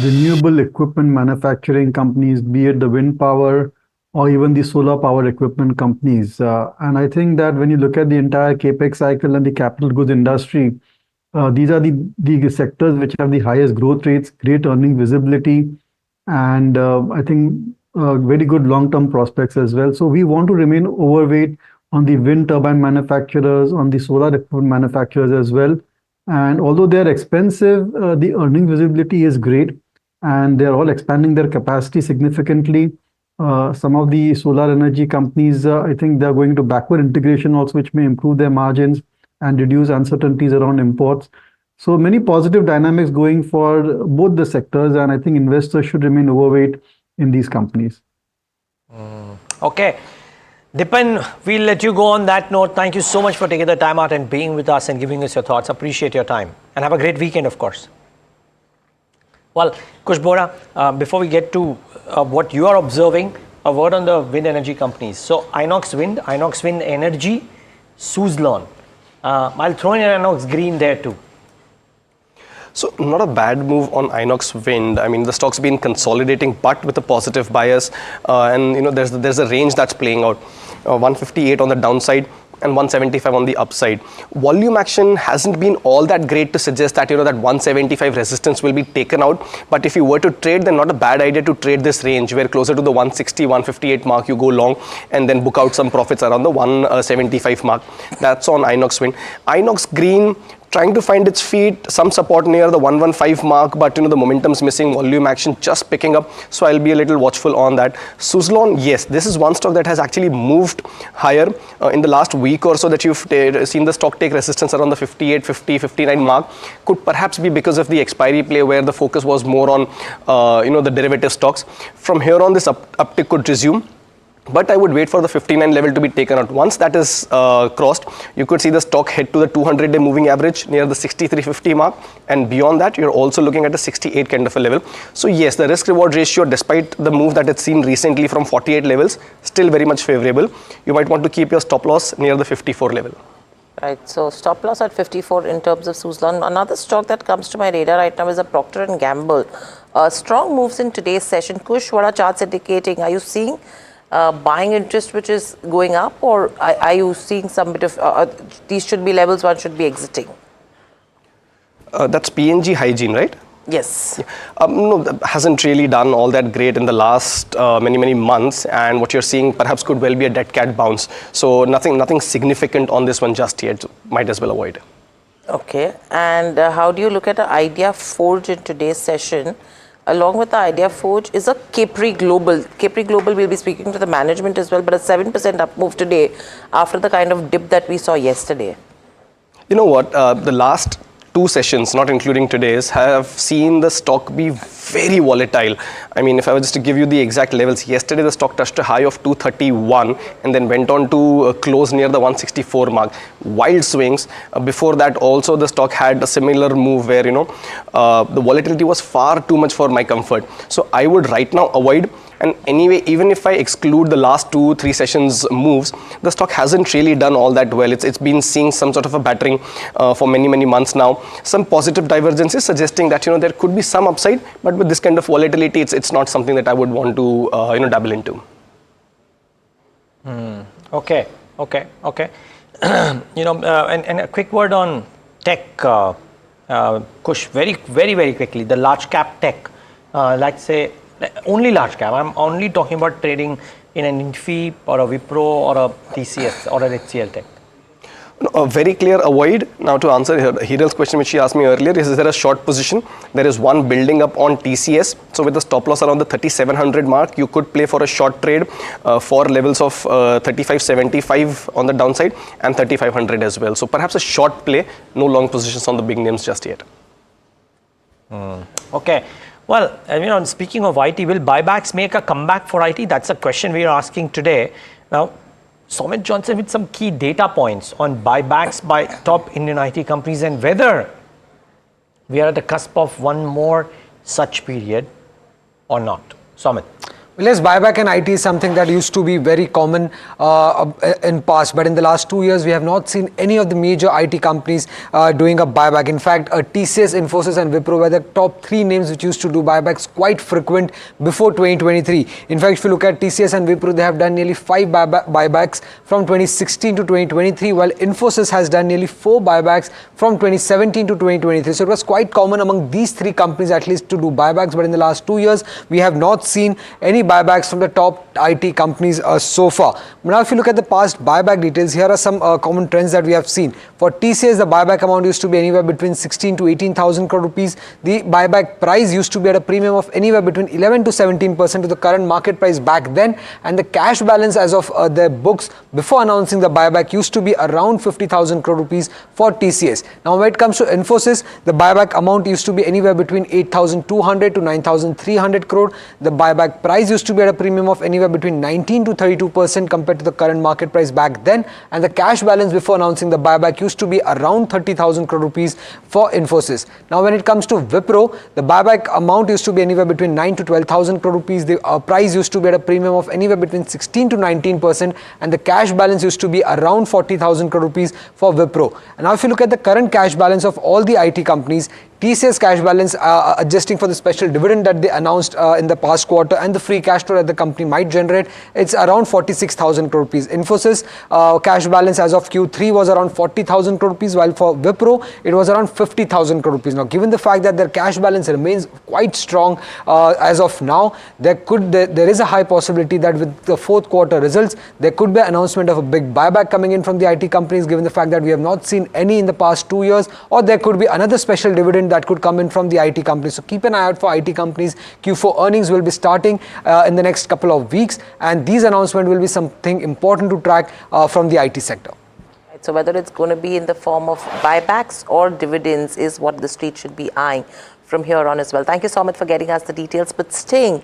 renewable equipment manufacturing companies, be it the wind power or even the solar power equipment companies. And I think that when you look at the entire capex cycle and the capital goods industry, these are the sectors which have the highest growth rates, great earning visibility, and I think very good long-term prospects as well. So we want to remain overweight on the wind turbine manufacturers, on the solar equipment manufacturers as well. And although they're expensive, the earning visibility is great and they're all expanding their capacity significantly. Some of the solar energy companies, I think they're going to backward integration also, which may improve their margins and reduce uncertainties around imports. So many positive dynamics going for both the sectors, and I think investors should remain overweight in these companies. Okay. Dipan, we'll let you go on that note. Thank you so much for taking the time out and being with us and giving us your thoughts. Appreciate your time. And have a great weekend, of course. Well, Kush Bora, before we get to what you are observing, a word on the wind energy companies. So Inox Wind Energy, Suzlon. I'll throw in an Inox Green there too. So not a bad move on Inox Wind. I mean, the stock's been consolidating, but with a positive bias, and there's a range that's playing out. 158 on the downside and 175 on the upside. Volume action hasn't been all that great to suggest that that 175 resistance will be taken out. But if you were to trade, then not a bad idea to trade this range where closer to the 160, 158 mark you go long and then book out some profits around the 175 mark. That's on Inox Wind. Inox Green, trying to find its feet, some support near the 115 mark, but the momentum's missing, volume action just picking up, so I'll be a little watchful on that. Suzlon, yes, this is one stock that has actually moved higher in the last week or so, that you've seen the stock take resistance around the 58, 50, 59 mark. Could perhaps be because of the expiry play where the focus was more on the derivative stocks. From here on, this uptick could resume. But I would wait for the 59 level to be taken out. Once that is crossed, you could see the stock head to the 200-day moving average near the 63.50 mark, and beyond that you're also looking at a 68 kind of a level. So yes, the risk reward ratio, despite the move that it's seen recently from 48 levels, still very much favorable. You might want to keep your stop loss near the 54 level. Right, so stop loss at 54 in terms of Suzlon. Another stock that comes to my radar right now is a Procter & Gamble. Strong moves in today's session. Kush, what are charts indicating? Are you seeing buying interest which is going up, or are you seeing some bit of these should be levels one should be exiting? That's P&G Hygiene, right? Yes. No, that hasn't really done all that great in the last many months, and what you're seeing perhaps could well be a dead cat bounce. So nothing significant on this one just yet. Might as well avoid. Okay, and how do you look at Idea Forge in today's session? Along with the Idea Forge is a Capri Global. Capri Global, we'll be speaking to the management as well, but a 7% up move today after the kind of dip that we saw yesterday. You know what, the last two sessions, not including today's, have seen the stock be very volatile. I mean, if I was just to give you the exact levels, yesterday the stock touched a high of 231 and then went on to close near the 164 mark. Wild swings. Before that also the stock had a similar move where, the volatility was far too much for my comfort. So I would right now avoid. And anyway, even if I exclude the last 2-3 sessions moves, the stock hasn't really done all that well. It's been seeing some sort of a battering for many months now. Some positive divergences suggesting that there could be some upside, but with this kind of volatility, it's not something that I would want to dabble into. Okay. And a quick word on tech, Kush, very quickly. The large cap tech, let's say. Only large cap. I'm only talking about trading in an Infi or a Wipro or a TCS or an HCL Tech. A very clear avoid. Now to answer Hiral's question which she asked me earlier, is there a short position? There is one building up on TCS. So with the stop loss around the 3700 mark, you could play for a short trade for levels of 3575 on the downside and 3500 as well. So perhaps a short play, no long positions on the big names just yet. Okay. Well, speaking of IT, will buybacks make a comeback for IT? That's a question we are asking today. Now, Somit Johnson with some key data points on buybacks by top Indian IT companies and whether we are at the cusp of one more such period or not. Somit. Well, yes, buyback in IT is something that used to be very common in past, but in the last 2 years, we have not seen any of the major IT companies doing a buyback. In fact, TCS, Infosys and Wipro were the top 3 names which used to do buybacks quite frequent before 2023. In fact, if you look at TCS and Wipro, they have done nearly 5 buybacks from 2016 to 2023, while Infosys has done nearly 4 buybacks from 2017 to 2023. So it was quite common among these 3 companies at least to do buybacks, but in the last 2 years, we have not seen any buybacks from the top IT companies so far. Now, if you look at the past buyback details, here are some common trends that we have seen. For TCS, the buyback amount used to be anywhere between 16 to 18,000 crore rupees. The buyback price used to be at a premium of anywhere between 11 to 17% to the current market price back then, and the cash balance as of their books before announcing the buyback used to be around 50,000 crore rupees for TCS. Now, when it comes to Infosys, the buyback amount used to be anywhere between 8,200 to 9,300 crore. The buyback price used to be at a premium of anywhere between 19 to 32% compared to the current market price back then, and the cash balance before announcing the buyback used to be around 30,000 crore rupees for Infosys. Now, when it comes to Wipro, the buyback amount used to be anywhere between 9 to 12,000 crore rupees. The price used to be at a premium of anywhere between 16 to 19%, and the cash balance used to be around 40,000 crore rupees for Wipro. And now, if you look at the current cash balance of all the IT companies, TCS cash balance, adjusting for the special dividend that they announced in the past quarter and the free cash flow that the company might generate, it's around 46,000 crore rupees. Infosys cash balance as of Q3 was around 40,000 crore rupees, while for Wipro it was around 50,000 crore rupees. Now, given the fact that their cash balance remains quite strong as of now, there is a high possibility that with the fourth quarter results, there could be an announcement of a big buyback coming in from the IT companies, given the fact that we have not seen any in the past 2 years, or there could be another special dividend that could come in from the IT companies. So keep an eye out for IT companies. Q4 earnings will be starting in the next couple of weeks, and these announcements will be something important to track from the IT sector. So whether it's going to be in the form of buybacks or dividends is what the street should be eyeing from here on as well. Thank you, Somit, for getting us the details. But staying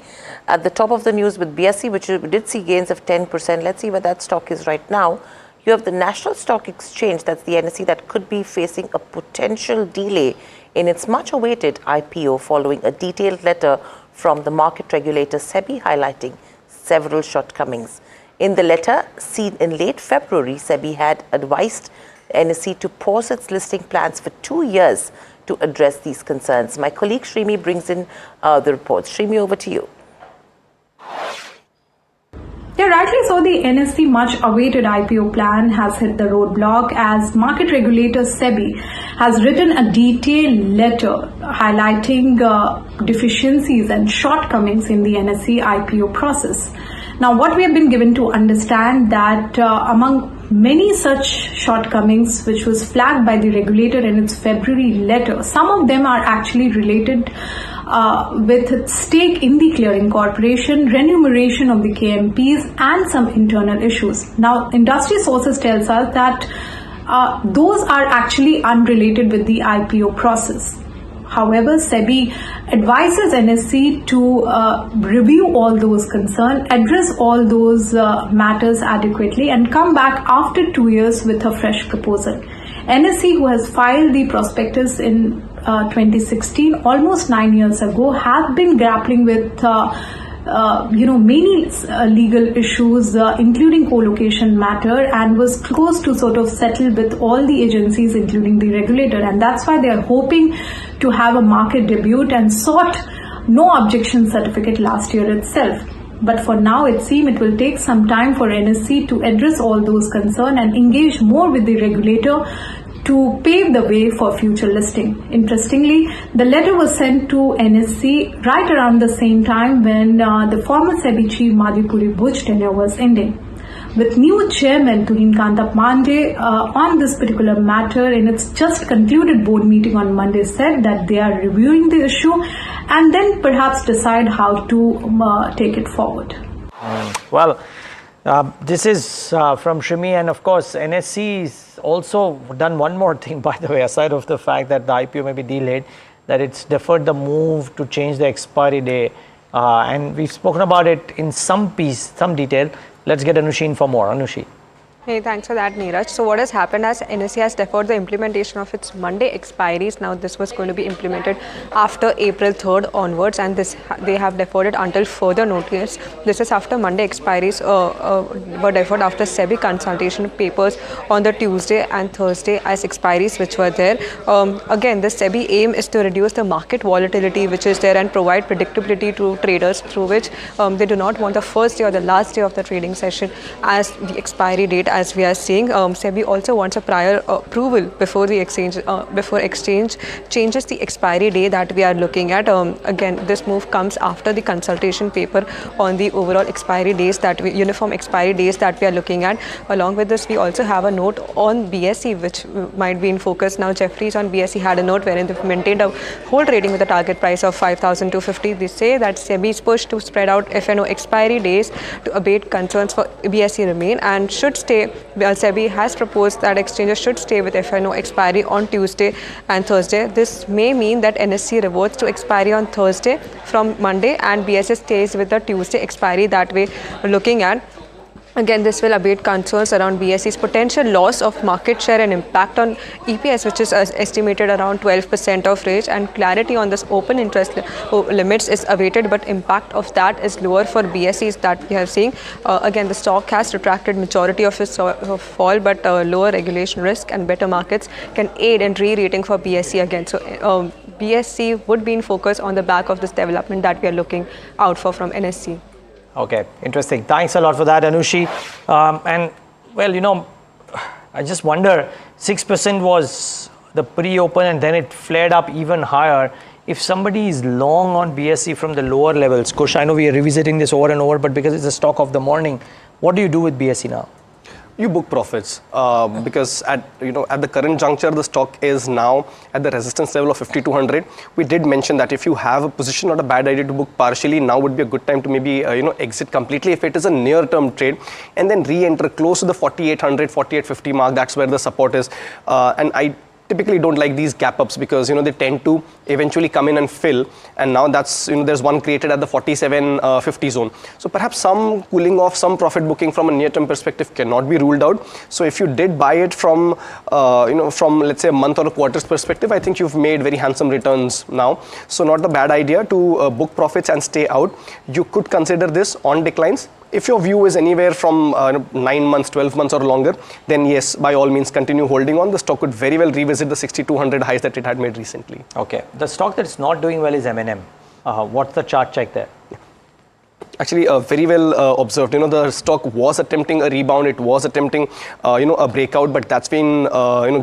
at the top of the news with BSE, which did see gains of 10%. Let's see where that stock is right now. You have the National Stock Exchange, that's the NSE, that could be facing a potential delay in its much-awaited IPO following a detailed letter from the market regulator SEBI highlighting several shortcomings. In the letter, seen in late February, SEBI had advised NSE to pause its listing plans for 2 years to address these concerns. My colleague Shrimi brings in the reports. Shrimi, over to you. Yeah, rightly so, the NSE much-awaited IPO plan has hit the roadblock as market regulator SEBI has written a detailed letter highlighting deficiencies and shortcomings in the NSE IPO process. Now, what we have been given to understand that among many such shortcomings which was flagged by the regulator in its February letter, some of them are actually related with its stake in the clearing corporation, remuneration of the KMPs, and some internal issues. Now, industry sources tells us that those are actually unrelated with the IPO process. However, SEBI advises NSE to review all those concerns, address all those matters adequately, and come back after 2 years with a fresh proposal. NSE, who has filed the prospectus in 2016, almost 9 years ago, have been grappling with many legal issues, including co-location matter, and was close to sort of settle with all the agencies, including the regulator. And that's why they are hoping to have a market debut and sought no objection certificate last year itself. But for now, it seems it will take some time for NSE to address all those concerns and engage more with the regulator to pave the way for future listing. Interestingly, the letter was sent to NSE right around the same time when the former SEBI chief Madhuri Bhuj tenure was ending. With new chairman Tuhin Kanta Pandey on this particular matter in its just concluded board meeting on Monday said that they are reviewing the issue and then perhaps decide how to take it forward. Well, this is from Shrimi, and of course NSE's also done one more thing, by the way, aside of the fact that the IPO may be delayed, that it's deferred the move to change the expiry day, and we've spoken about it in some detail. Let's get Anushi for more. Anushi. Hey, thanks for that, Neeraj. So what has happened as NSE has deferred the implementation of its Monday expiries. Now this was going to be implemented after April 3rd onwards, and they have deferred it until further notice. This is after Monday expiries were deferred after SEBI consultation papers on the Tuesday and Thursday as expiries which were there. Again, the SEBI aim is to reduce the market volatility which is there and provide predictability to traders, through which they do not want the first day or the last day of the trading session as the expiry date. As we are seeing, SEBI also wants a prior approval before the exchange changes the expiry day that we are looking at. Again, this move comes after the consultation paper on the overall expiry days uniform expiry days that we are looking at. Along with this, we also have a note on BSE which might be in focus now. Jefferies on BSE had a note wherein they maintained a hold rating with a target price of 5,250. They say that SEBI's push to spread out FNO expiry days to abate concerns for BSE remain and should stay. SEBI has proposed that exchanges should stay with FNO expiry on Tuesday and Thursday. This may mean that NSE reverts to expiry on Thursday from Monday and BSE stays with the Tuesday expiry that we're looking at. Again, this will abate concerns around BSE's potential loss of market share and impact on EPS, which is estimated around 12% of range, and clarity on this open interest limits is awaited, but impact of that is lower for BSEs that we are seeing. Again, the stock has retracted majority of its fall, but lower regulation risk and better markets can aid in re-rating for BSE again. So BSE would be in focus on the back of this development that we are looking out for from NSE. Okay, interesting. Thanks a lot for that, Anushi. And well, I just wonder, 6% was the pre-open and then it flared up even higher. If somebody is long on BSE from the lower levels, Kush, I know we are revisiting this over and over, but because it's a stock of the morning, what do you do with BSE now? You book profits because at the current juncture the stock is now at the resistance level of 5200. We did mention that if you have a position, not a bad idea to book partially. Now would be a good time to maybe exit completely if it is a near term trade, and then re-enter close to the 4800 4850 mark. That's where the support is, and I typically don't like these gap ups because they tend to eventually come in and fill, and now that's there's one created at the 4750 zone. So perhaps some cooling off, some profit booking from a near term perspective cannot be ruled out. So if you did buy it from from let's say a month or a quarter's perspective, I think you've made very handsome returns now. So not a bad idea to book profits and stay out. You could consider this on declines. If your view is anywhere from 9 months, 12 months or longer, then yes, by all means continue holding on. The stock could very well revisit the 6200 highs that it had made recently. Okay. The stock that's not doing well is M&M. What's the chart check there? Actually, very well observed. The stock was attempting a rebound. It was attempting, a breakout, but that's been,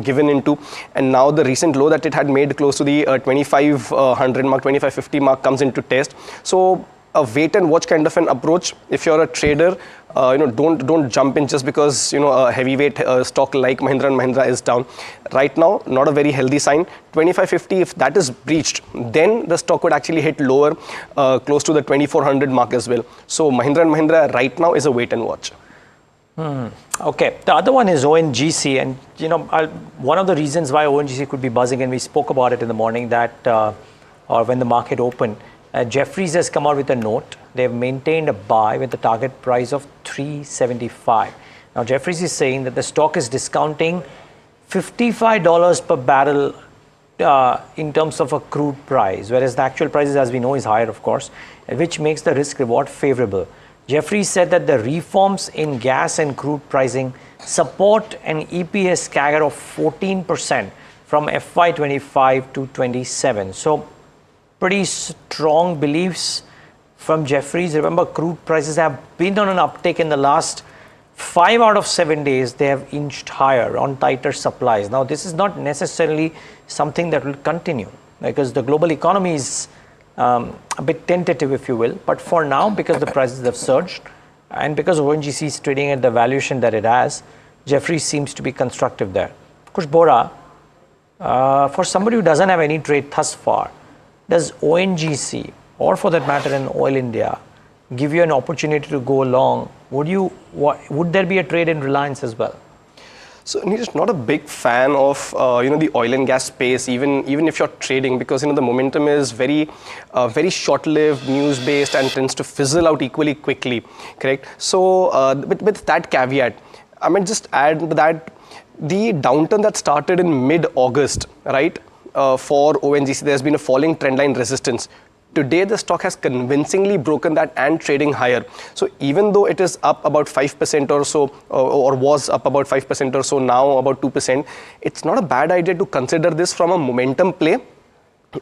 given into. And now the recent low that it had made close to the 2500 mark, 2550 mark comes into test. So a wait and watch kind of an approach. If you're a trader, don't jump in just because a heavyweight stock like Mahindra & Mahindra is down. Right now, not a very healthy sign. 2550, if that is breached, then the stock would actually hit lower, close to the 2400 mark as well. So Mahindra & Mahindra right now is a wait and watch. Okay, the other one is ONGC, and one of the reasons why ONGC could be buzzing, and we spoke about it in the morning, that or when the market opened, Jefferies has come out with a note. They have maintained a buy with the target price of 375. Now Jefferies is saying that the stock is discounting $55 per barrel in terms of a crude price, whereas the actual prices, as we know, is higher, of course, which makes the risk reward favorable. Jefferies said that the reforms in gas and crude pricing support an EPS CAGR of 14% from FY25 to 27. So pretty strong beliefs from Jefferies. Remember, crude prices have been on an uptick in the last 5 out of 7 days. They have inched higher on tighter supplies. Now, this is not necessarily something that will continue because the global economy is a bit tentative, if you will. But for now, because the prices have surged and because ONGC is trading at the valuation that it has, Jefferies seems to be constructive there. Kush Bora, for somebody who doesn't have any trade thus far, does ONGC, or for that matter in Oil India, give you an opportunity to go long? Would there be a trade in Reliance as well? So Neeraj, not a big fan of the oil and gas space, even if you're trading, because the momentum is very short-lived, news-based, and tends to fizzle out equally quickly. Correct. So with that caveat, I might just add that the downturn that started in mid-August, right? For ONGC, there's been a falling trendline resistance. Today, the stock has convincingly broken that and trading higher. So even though it is up about 5% or so, or was up about 5% or so, now about 2%, it's not a bad idea to consider this from a momentum play.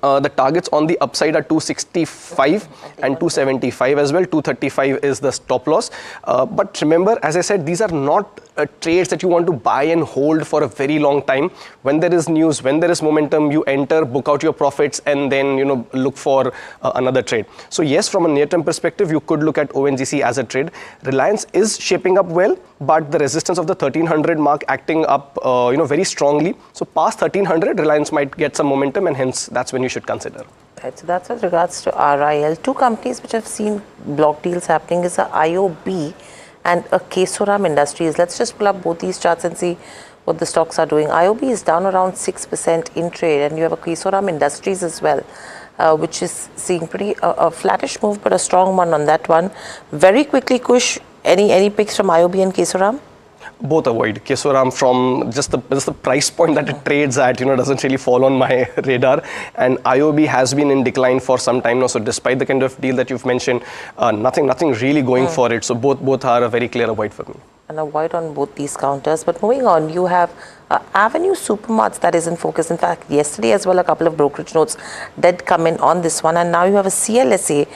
The targets on the upside are 265 and 275 as well. 235 is the stop loss. But remember, as I said, these are not trades that you want to buy and hold for a very long time. When there is news, when there is momentum, you enter, book out your profits, and then look for another trade. So yes, from a near-term perspective, you could look at ONGC as a trade. Reliance is shaping up well, but the resistance of the 1300 mark acting up very strongly. So past 1300, Reliance might get some momentum, and hence that's when you should consider. Right, so that's with regards to RIL. Two companies which have seen block deals happening is a IOB and a Kesoram Industries. Let's just pull up both these charts and see what the stocks are doing. IOB is down around 6% in trade, and you have a Kesoram Industries as well, which is seeing pretty a flattish move, but a strong one on that one. Very quickly, Kush, any picks from IOB and Kesoram? Both avoid. Kesoram, from just the price point that it trades at, doesn't really fall on my radar. And IOB has been in decline for some time now. So despite the kind of deal that you've mentioned, nothing really going for it. So both are a very clear avoid for me. And avoid on both these counters. But moving on, you have Avenue Supermarts, that is in focus. In fact, yesterday as well, a couple of brokerage notes did come in on this one. And now you have a CLSA,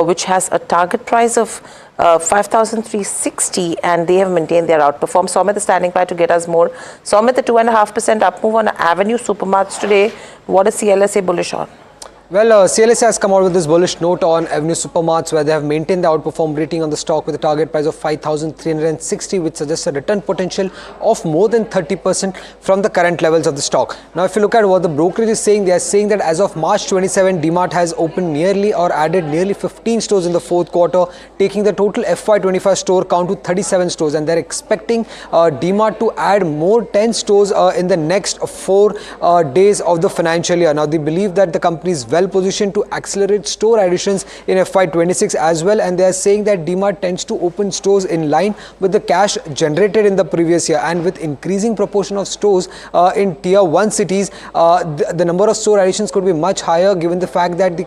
which has a target price of 5,360, and they have maintained their outperform. Somit is standing by to get us more. Somit, the 2.5% up move on Avenue Supermarts today. What is CLSA bullish on? Well, CLSA has come out with this bullish note on Avenue Supermarts, where they have maintained the outperform rating on the stock with a target price of 5,360, which suggests a return potential of more than 30% from the current levels of the stock. Now, if you look at what the brokerage is saying, they are saying that as of March 27, DMart has opened nearly or added nearly 15 stores in the fourth quarter, taking the total FY25 store count to 37 stores. And they're expecting DMart to add more 10 stores in the next 4 days of the financial year. Now, they believe that the company is well positioned to accelerate store additions in FY26 as well, and they are saying that DMart tends to open stores in line with the cash generated in the previous year, and with increasing proportion of stores in tier 1 cities, the number of store additions could be much higher, given the fact that the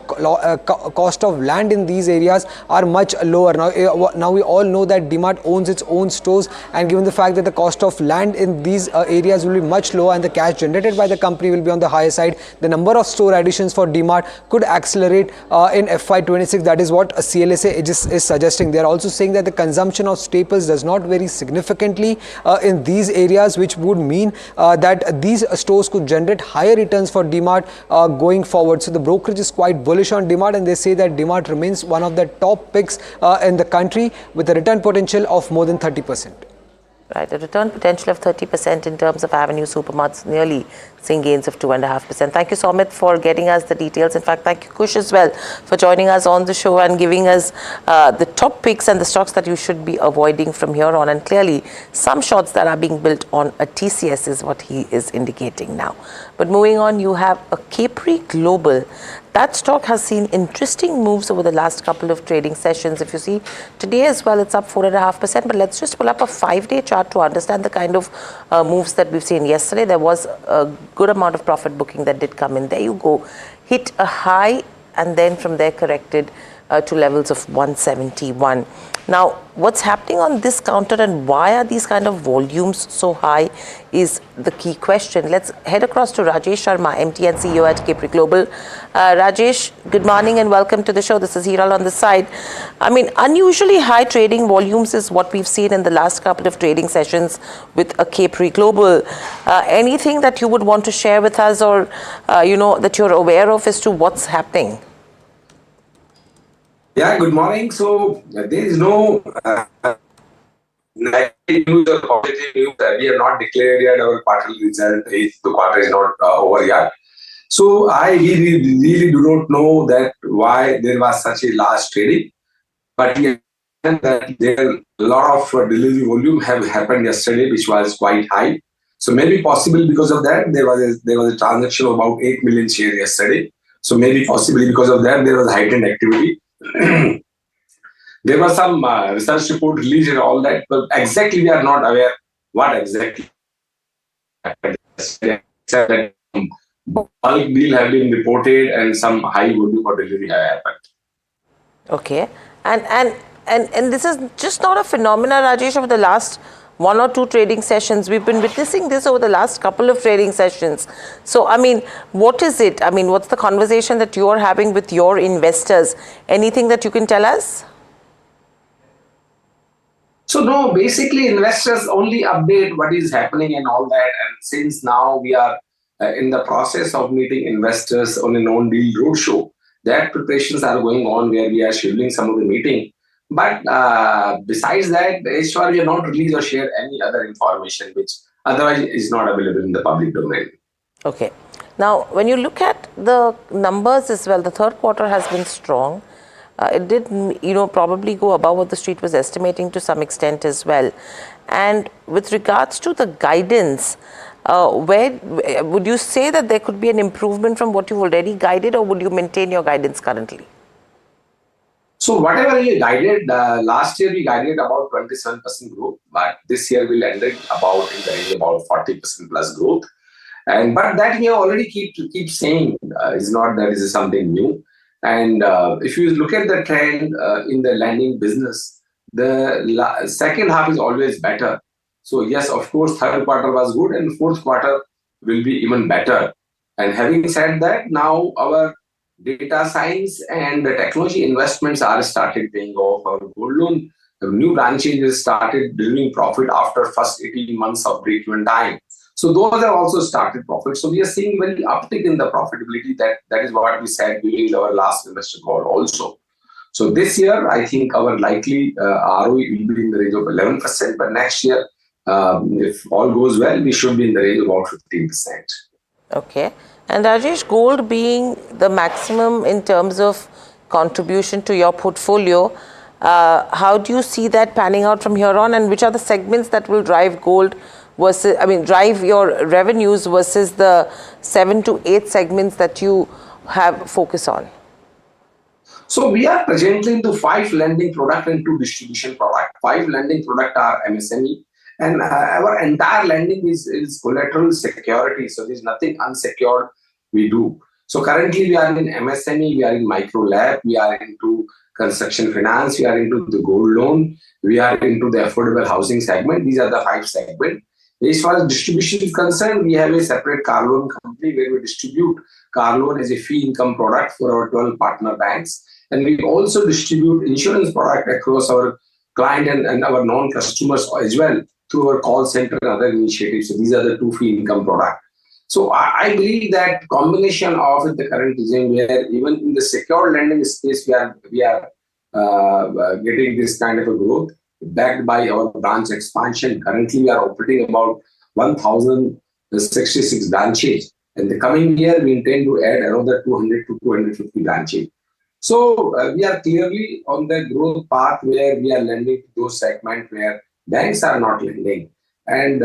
cost of land in these areas are much lower. Now we all know that DMart owns its own stores, and given the fact that the cost of land in these areas will be much lower and the cash generated by the company will be on the higher side, the number of store additions for DMart could accelerate in FY26. That is what CLSA is suggesting. They are also saying that the consumption of staples does not vary significantly in these areas, which would mean that these stores could generate higher returns for DMart going forward. So the brokerage is quite bullish on DMart, and they say that DMart remains one of the top picks in the country with a return potential of more than 30%. Right, a return potential of 30% in terms of Avenue Supermarts, nearly seeing gains of 2.5%. Thank you, Somit, for getting us the details. In fact, thank you, Kush, as well, for joining us on the show and giving us the top picks and the stocks that you should be avoiding from here on. And clearly, some shorts that are being built on a TCS is what he is indicating now. But moving on, you have a Capri Global. That stock has seen interesting moves over the last couple of trading sessions. If you see today as well, it's up 4.5%. But let's just pull up a 5-day chart to understand the kind of moves that we've seen. Yesterday, there was a good amount of profit booking that did come in. There you go. Hit a high and then from there corrected to levels of 171. Now, what's happening on this counter and why are these kind of volumes so high is the key question. Let's head across to Rajesh Sharma, MT and CEO at Capri Global. Rajesh, good morning and welcome to the show. This is Hiral on the side. I mean, unusually high trading volumes is what we've seen in the last couple of trading sessions with a Capri Global. Anything that you would want to share with us or, that you're aware of as to what's happening? Yeah, good morning. So there is no negative news or positive news. We have not declared yet our quarterly result. The quarter is not over yet. So I really do not know that why there was such a large trading. But that there a lot of delivery volume have happened yesterday, which was quite high. So maybe possible because of that there was a transaction of about 8 million shares yesterday. So maybe possibly because of that there was heightened activity. There was some research report released and all that, but exactly we are not aware what exactly happened. Except that bulk deal have been reported and some high volume for delivery have happened. Okay, and this is just not a phenomena, Rajesh, of the last 1 or 2 trading sessions. We've been witnessing this over the last couple of trading sessions. So, I mean, what is it? I mean, what's the conversation that you're having with your investors? Anything that you can tell us? So, no, basically investors only update what is happening and all that. And since now we are in the process of meeting investors on a non-deal roadshow, that preparations are going on where we are scheduling some of the meeting. But besides that, HR will not release or share any other information which otherwise is not available in the public domain. Okay. Now, when you look at the numbers as well, the third quarter has been strong. It did, probably go above what the street was estimating to some extent as well. And with regards to the guidance, where would you say that there could be an improvement from what you've already guided, or would you maintain your guidance currently? So whatever we guided, last year we guided about 27% growth, but this year we'll end it about in the range about 40% plus growth. But that we already keep saying is not that is something new. And if you look at the trend in the lending business, the second half is always better. So yes, of course, third quarter was good and fourth quarter will be even better. And having said that, now our data science and the technology investments are started paying off. Our gold loan, the new branches started delivering profit after first 18 months of break-even time. So those have also started profit. So we are seeing very uptick in the profitability. That is what we said during our last investor call also. So this year, I think our likely ROE will be in the range of 11%. But next year, if all goes well, we should be in the range of about 15%. Okay. And Rajesh, gold being the maximum in terms of contribution to your portfolio, how do you see that panning out from here on, and which are the segments that will drive gold versus, drive your revenues versus the 7 to 8 segments that you have focus on? So we are presently into 5 lending product and 2 distribution product. 5 lending product are MSME, and our entire lending is collateral security. So there's nothing unsecured we do. So currently we are in MSME, we are in micro lab, we are into construction finance, we are into the gold loan, we are into the affordable housing segment. These are the 5 segments. As far as distribution is concerned, we have a separate car loan company where we distribute car loan as a fee income product for our 12 partner banks. And we also distribute insurance product across our client and our non-customers as well through our call center and other initiatives. So these are the 2 fee income products. So I believe that combination of the current regime, where even in the secure lending space, we are getting this kind of a growth backed by our branch expansion. Currently, we are operating about 1,066 branches. In the coming year, we intend to add another 200 to 250 branches. So we are clearly on the growth path where we are lending to those segments where banks are not lending. And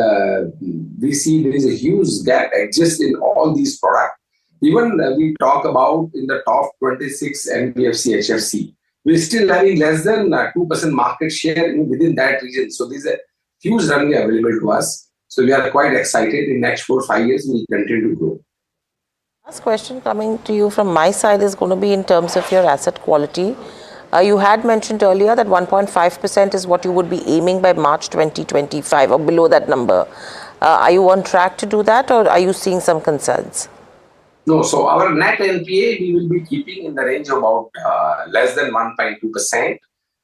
we see there is a huge gap exists in all these products. Even we talk about in the top 26 NBFC, HFC, we're still having less than 2% market share within that region. So there's a huge runway available to us. So we are quite excited. In next 4 or 5 years, we will continue to grow. Last question coming to you from my side is going to be in terms of your asset quality. You had mentioned earlier that 1.5% is what you would be aiming by March 2025 or below that number. Are you on track to do that, or are you seeing some concerns? No, so our net NPA, we will be keeping in the range of about less than 1.2%.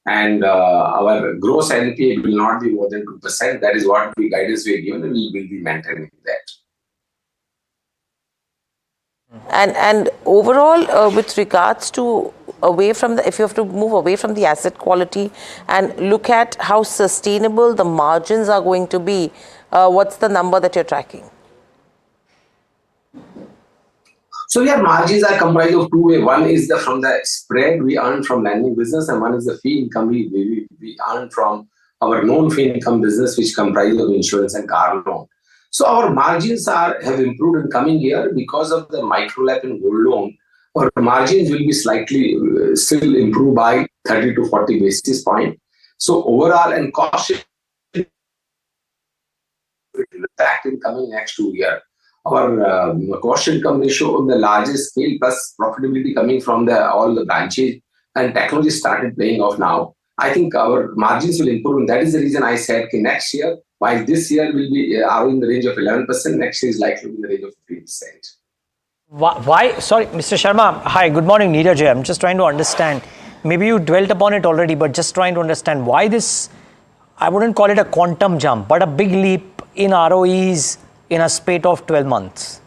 And our gross NPA will not be more than 2%. That is what the guidance we have given, and we will be maintaining that. And overall, with regards to if you have to move away from the asset quality and look at how sustainable the margins are going to be, what's the number that you're tracking? So your margins are comprised of 2 ways. One is from the spread we earn from lending business, and one is the fee income we earn from our non-fee income business, which comprises of insurance and car loan. So our margins have improved in coming year because of the micro lab and gold loan. Our margins will be slightly still improved by 30 to 40 basis points. So overall and cost impact in coming next 2 years. Our cost income ratio on the largest scale plus profitability coming from all the branches and technology started playing off now. I think our margins will improve, and that is the reason I said next year, while this year will be in the range of 11%, next year is likely to be in the range of 15%. Why? Sorry, Mr. Sharma. Hi, good morning, Neeraj. I'm just trying to understand. Maybe you dwelt upon it already, but just trying to understand why this, I wouldn't call it a quantum jump, but a big leap in ROEs in a spate of 12 months.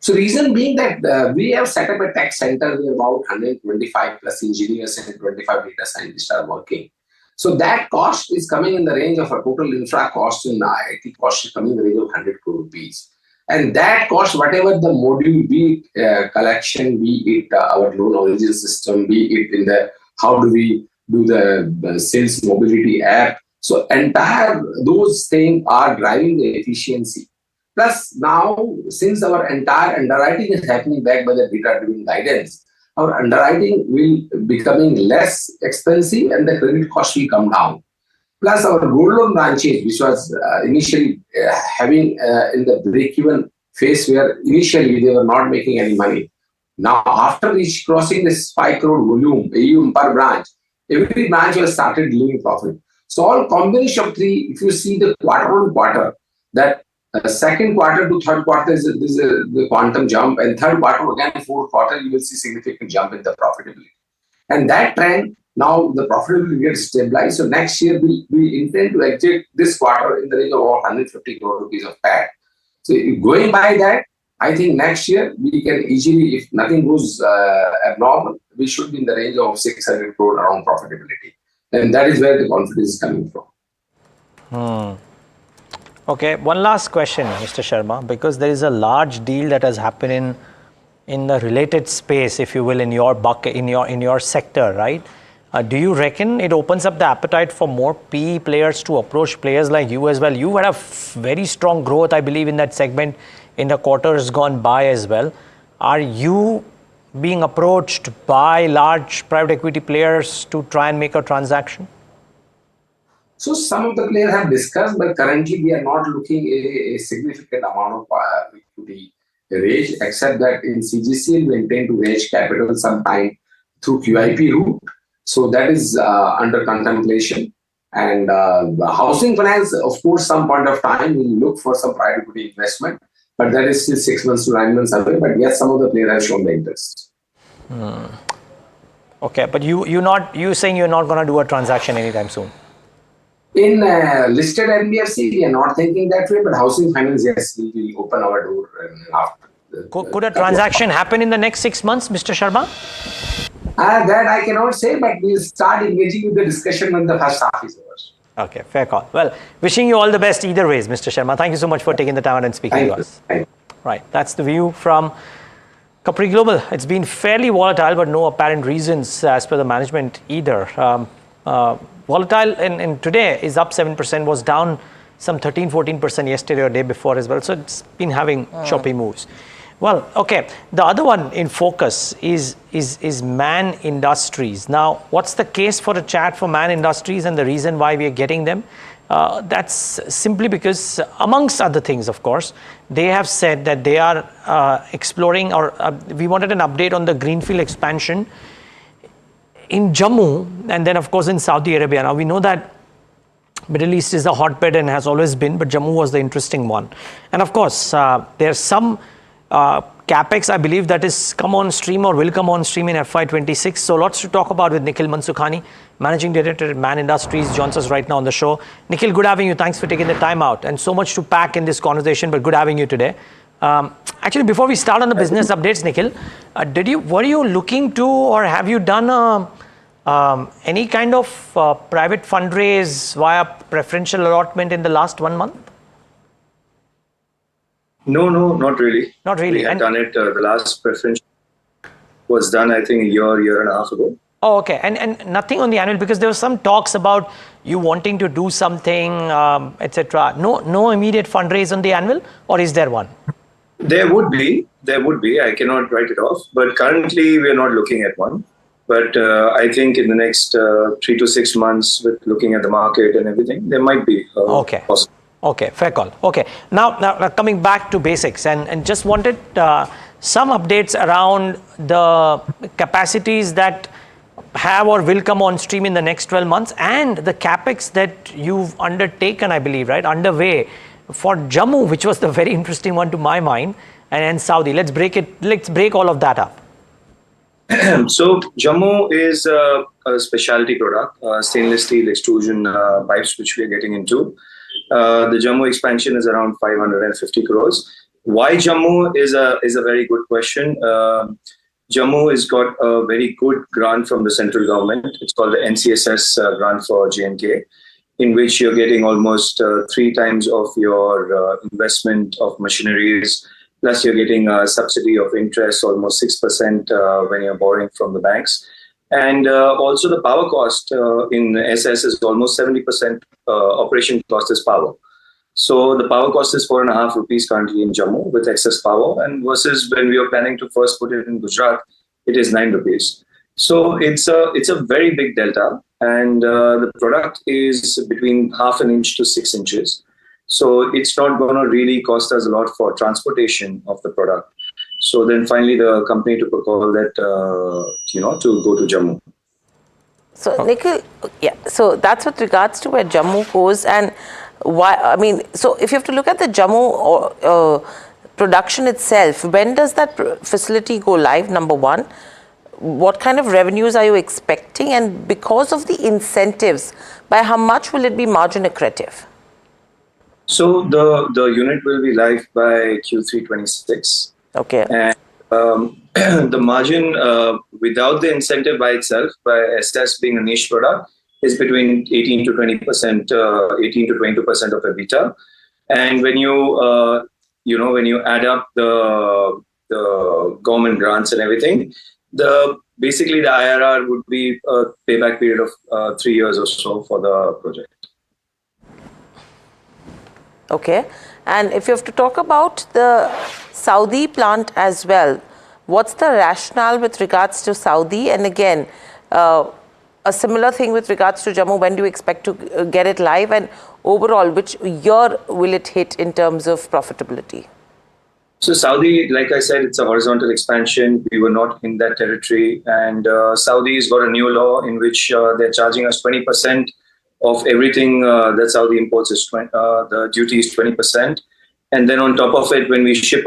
So reason being that we have set up a tech center where about 125 plus engineers and 25 data scientists are working. So that cost is coming in the range of a total infra cost in IT cost is coming in the range of 100 crore rupees. And that cost, whatever the module, be it collection, be it our loan origin system, be it in the how do we do the sales mobility app. So entire those things are driving the efficiency. Plus now, since our entire underwriting is happening back by the data-driven guidance, our underwriting will becoming less expensive and the credit cost will come down. Plus our gold loan branches, which was initially having in the break-even phase where initially they were not making any money. Now after crossing this 5 crore volume AUM per branch, every branch has started delivering profit. So all combination of three, if you see the quarter on quarter, that second quarter to third quarter is the quantum jump, and third quarter again, fourth quarter, you will see significant jump in the profitability. And that trend, now the profitability gets stabilized. So next year, we intend to exit this quarter in the range of 150 crore rupees of PAT. So going by that, I think next year we can easily, if nothing goes abnormal, we should be in the range of 600 crore around profitability. And that is where the confidence is coming from. Okay, one last question, Mr. Sharma, because there is a large deal that has happened in the related space, if you will, in your bucket, in your sector, right? Do you reckon it opens up the appetite for more PE players to approach players like you as well? You had a very strong growth, I believe, in that segment in the quarters gone by as well. Are you being approached by large private equity players to try and make a transaction? So some of the players have discussed, but currently we are not looking a significant amount of equity raise, except that in CGCL we intend to raise capital sometime through QIP route. So that is under contemplation. And housing finance, of course, some point of time we will look for some private equity investment, but that is still 6 months to 9 months away. But yes, some of the players have shown the interest. Okay, but you saying you're not going to do a transaction anytime soon? In listed NBFC, we are not thinking that way, but housing finance, yes, we will open our door after. Could a transaction happen in the next 6 months, Mr. Sharma? That I cannot say, but we'll start engaging with the discussion when the first half is over. Okay, fair call. Well, wishing you all the best either ways, Mr. Sharma. Thank you so much for taking the time out and speaking to us. Right, that's the view from Capri Global. It's been fairly volatile, but no apparent reasons as per the management either. Volatile and today is up 7%, was down some 13-14% yesterday or day before as well. So it's been having choppy moves. Well, okay. The other one in focus is Man Industries. Now, what's the case for a chat for Man Industries and the reason why we are getting them? That's simply because, amongst other things, of course, they have said that they are exploring, or we wanted an update on the greenfield expansion in Jammu and then, of course, in Saudi Arabia. Now, we know that Middle East is the hotbed and has always been, but Jammu was the interesting one. And, of course, there's some capex, I believe, that is come on stream or will come on stream in FY26. So, lots to talk about with Nikhil Mansukhani, Managing Director at Man Industries, joins us right now on the show. Nikhil, good having you. Thanks for taking the time out. And so much to pack in this conversation, but good having you today. Actually, before we start on the business updates, Nikhil, were you looking to, or have you done any kind of private fundraise via preferential allotment in the last 1 month? No, not really. Not really. We had done it. The last preferential was done, I think, a year and a half ago. Oh, okay. And nothing on the annual, because there were some talks about you wanting to do something, etc. No immediate fundraise on the annual, or is there one? There would be. I cannot write it off. But currently, we are not looking at one. But I think in the next 3 to 6 months, with looking at the market and everything, there might be possible. Okay, fair call. Okay, now coming back to basics, and just wanted some updates around the capacities that have or will come on stream in the next 12 months and the capex that you've undertaken, I believe, right, underway for Jammu, which was the very interesting one to my mind, and Saudi. Let's break all of that up. So Jammu is a specialty product, stainless steel extrusion pipes, which we are getting into. The Jammu expansion is around 550 crores. Why Jammu is a very good question. Jammu has got a very good grant from the central government. It's called the NCSS grant for J&K, in which you're getting almost 3 times of your investment of machineries. Plus, you're getting a subsidy of interest, almost 6% when you're borrowing from the banks. And also the power cost in SS is almost 70% operation cost is power. So the power cost is 4.5 rupees currently in Jammu with excess power, and versus when we were planning to first put it in Gujarat, it is 9 rupees. So it's a very big delta, and the product is between 1/2 inch to 6 inches. So it's not going to really cost us a lot for transportation of the product. So then finally the company took a call that, to go to Jammu. So Nikhil, yeah, so that's with regards to where Jammu goes and why, I mean, so if you have to look at the Jammu production itself, when does that facility go live, number one? What kind of revenues are you expecting? And because of the incentives, by how much will it be margin accretive? So the unit will be live by Q3 26. Okay. And the margin without the incentive by itself, by SS being a niche product, is between 18 to 20%, 18 to 22% of EBITDA. And when you add up the government grants and everything, basically the IRR would be a payback period of 3 years or so for the project. Okay. And if you have to talk about the Saudi plant as well, what's the rationale with regards to Saudi? And again, a similar thing with regards to Jammu, when do you expect to get it live? And overall, which year will it hit in terms of profitability? So Saudi, like I said, it's a horizontal expansion. We were not in that territory. And Saudi's got a new law in which they're charging us 20% of everything that Saudi imports. The duty is 20%. And then on top of it, when we ship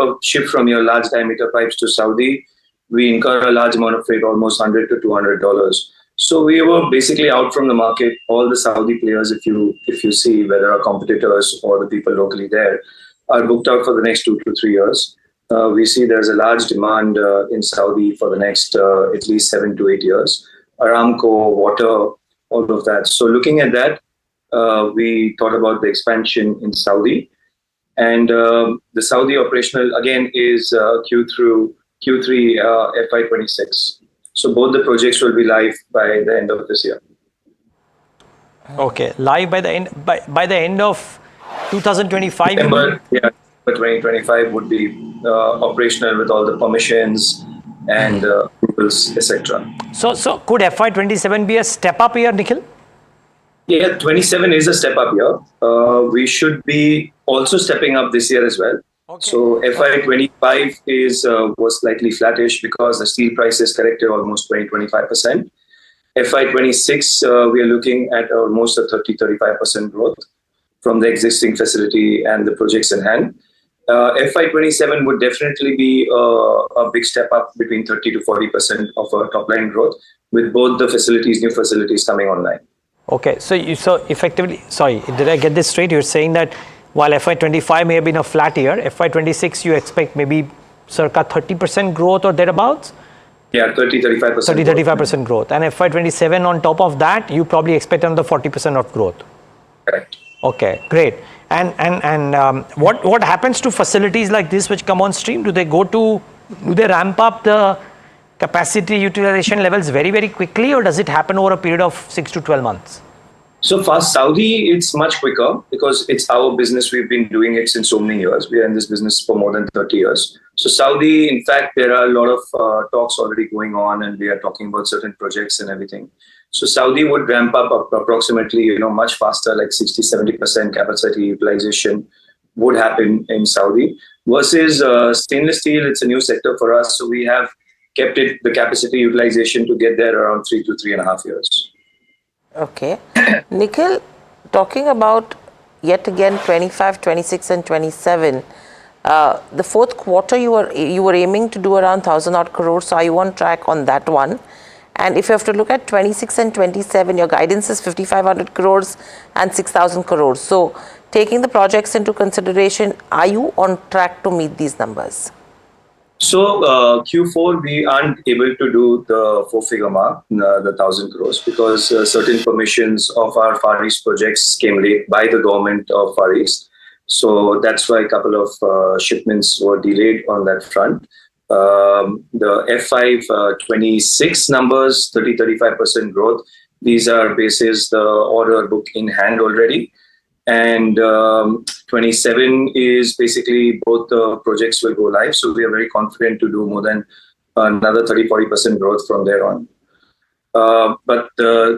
from your large diameter pipes to Saudi, we incur a large amount of freight, almost $100 to $200. So we were basically out from the market. All the Saudi players, if you see, whether our competitors or the people locally there, are booked out for the next 2 to 3 years. We see there's a large demand in Saudi for the next at least 7 to 8 years. Aramco, water, all of that. So looking at that, we thought about the expansion in Saudi. And the Saudi operational, again, is Q3 FY26. So both the projects will be live by the end of this year. Okay, live by the end of 2025. December, yeah, 2025 would be operational with all the permissions and approvals, etc. So could FY27 be a step up year, Nikhil? Yeah, 27 is a step up year. We should be also stepping up this year as well. Okay. So FY25 was slightly flattish because the steel prices corrected almost 20-25%. FY26, we are looking at almost a 30-35% growth from the existing facility and the projects in hand. FY27 would definitely be a big step up between 30 to 40% of our top line growth with both the new facilities coming online. Okay, so effectively, sorry, did I get this straight? You're saying that while FY25 may have been a flat year, FY26 you expect maybe circa 30% growth or thereabouts? Yeah, 30-35%. 30-35% growth. And FY27 on top of that, you probably expect another 40% of growth. Correct. Okay, great. And what happens to facilities like this which come on stream? Do they ramp up the capacity utilization levels very, very quickly, or does it happen over a period of 6 to 12 months? So for Saudi, it's much quicker because it's our business. We've been doing it since so many years. We are in this business for more than 30 years. So Saudi, in fact, there are a lot of talks already going on, and we are talking about certain projects and everything. So Saudi would ramp up approximately, much faster, like 60-70% capacity utilization would happen in Saudi. Versus stainless steel, it's a new sector for us. So we have kept the capacity utilization to get there around 3 to 3.5 years. Okay. Nikhil, talking about yet again 25, 26 and 27, the fourth quarter you were aiming to do around 1,000 odd crores. So are you on track on that one? And if you have to look at 26 and 27, your guidance is 5,500 crores and 6,000 crores. So taking the projects into consideration, are you on track to meet these numbers? So Q4, we aren't able to do the 4-figure mark, the 1,000 crores, because certain permissions of our Far East projects came late by the government of Far East. So that's why a couple of shipments were delayed on that front. The FY26 numbers, 30-35% growth, these are basis the order book in hand already. And 27 is basically both the projects will go live. So we are very confident to do more than another 30-40% growth from there on. But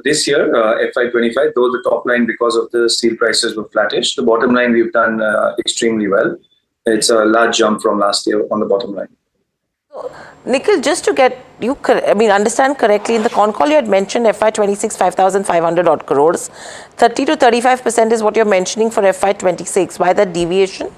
this year, FY25, though the top line because of the steel prices were flattish, the bottom line we've done extremely well. It's a large jump from last year on the bottom line. Nikhil, just to get you, understand correctly, in the con call you had mentioned FY26 5,500 odd crores. 30 to 35% is what you're mentioning for FY26. Why that deviation?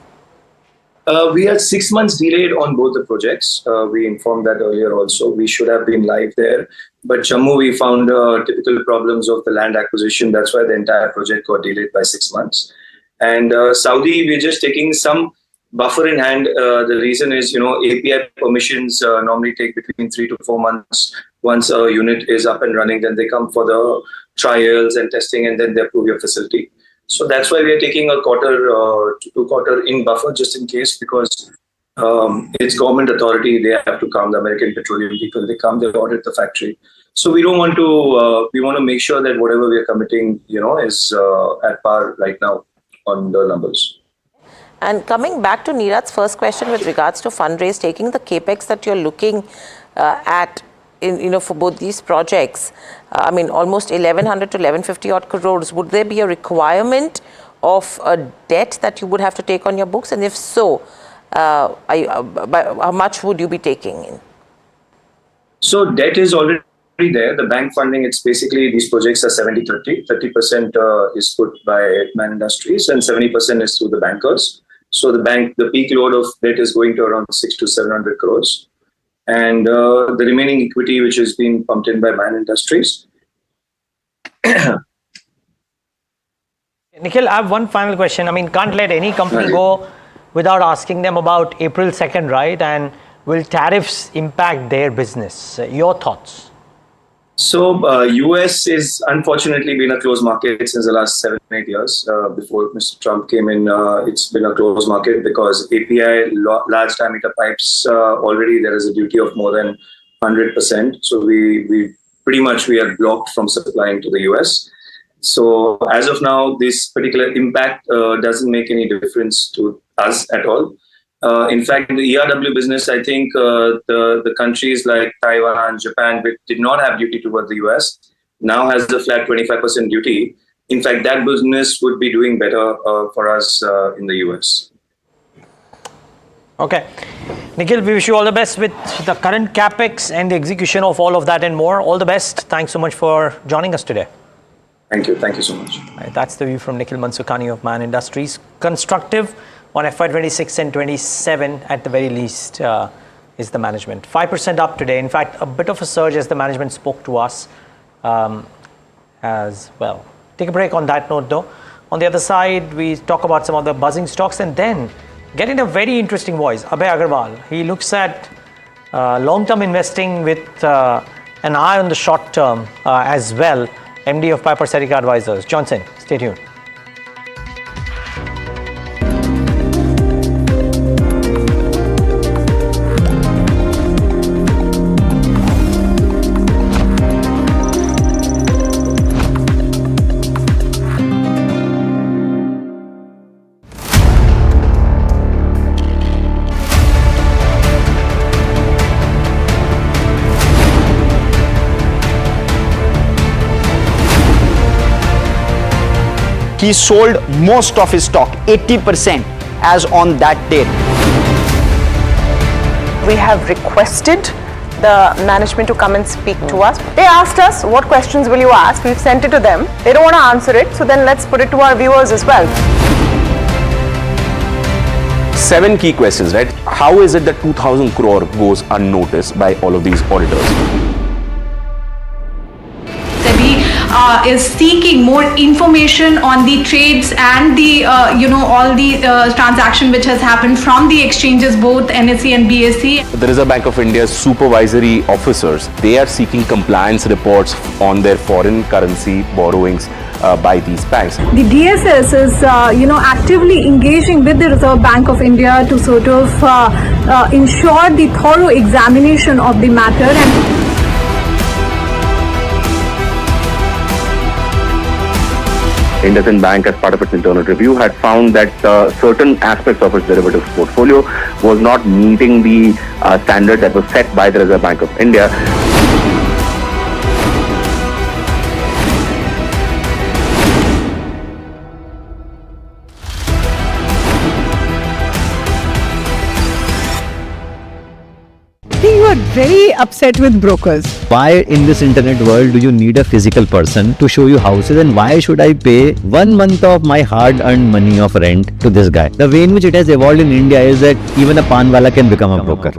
We are 6 months delayed on both the projects. We informed that earlier also. We should have been live there. But Jammu, we found typical problems of the land acquisition. That's why the entire project got delayed by 6 months. And Saudi, we're just taking some buffer in hand. The reason is, API permissions normally take between 3 to 4 months. Once a unit is up and running, then they come for the trials and testing, and then they approve your facility. So that's why we are taking a quarter to 2 quarter in buffer just in case, because it's government authority. They have to come, the American petroleum people, they come, they audit the factory. So we don't want to, we want to make sure that whatever we are committing, is at par right now on the numbers. And coming back to Neeraj's first question with regards to fundraise, taking the capex that you're looking at for both these projects, almost 1,100 to 1,150 odd crores, would there be a requirement of a debt that you would have to take on your books? And if so, how much would you be taking in? So debt is already there. The bank funding, it's basically these projects are 70-30. 30% is put by Man Industries and 70% is through the bankers. So the peak load of debt is going to around 600 to 700 crores. And the remaining equity, which is being pumped in by Man Industries. Nikhil, I have one final question. Can't let any company go without asking them about April 2nd, right? And will tariffs impact their business? Your thoughts? So US is unfortunately been a closed market since the last 7-8 years. Before Mr. Trump came in, it's been a closed market because API, large diameter pipes, already there is a duty of more than 100%. So we pretty much we are blocked from supplying to the US. So as of now, this particular impact doesn't make any difference to us at all. In fact, in the ERW business, I think the countries like Taiwan, Japan, which did not have duty toward the US, now has a flat 25% duty. In fact, that business would be doing better for us in the US. Okay. Nikhil, we wish you all the best with the current capex and the execution of all of that and more. All the best. Thanks so much for joining us today. Thank you. Thank you so much. Right, that's the view from Nikhil Mansukani of Man Industries. Constructive on FY26 and 27 at the very least is the management. 5% up today. In fact, a bit of a surge as the management spoke to us as well. Take a break on that note though. On the other side, we talk about some of the buzzing stocks and then get in a very interesting voice. Abhay Agarwal, he looks at long-term investing with an eye on the short term as well. MD of Piper Serica Advisors. Johnson, stay tuned. He sold most of his stock, 80%, as on that date. We have requested the management to come and speak to us. They asked us, what questions will you ask? We've sent it to them. They don't want to answer it, so then let's put it to our viewers as well. 7 key questions, right? How is it that 2,000 crore goes unnoticed by all of these auditors? Is seeking more information on the trades and the all the transaction which has happened from the exchanges, both NSE and BSE. The Reserve Bank of India's supervisory officers, they are seeking compliance reports on their foreign currency borrowings by these banks. The DSS is actively engaging with the Reserve Bank of India to sort of ensure the thorough examination of the matter. And IndusInd Bank, as part of its internal review, had found that certain aspects of its derivatives portfolio was not meeting the standard that was set by the Reserve Bank of India. The very upset with brokers. Why in this internet world do you need a physical person to show you houses, and why should I pay 1 month of my hard-earned money of rent to this guy? The way in which it has evolved in India is that even a panwala can become a broker.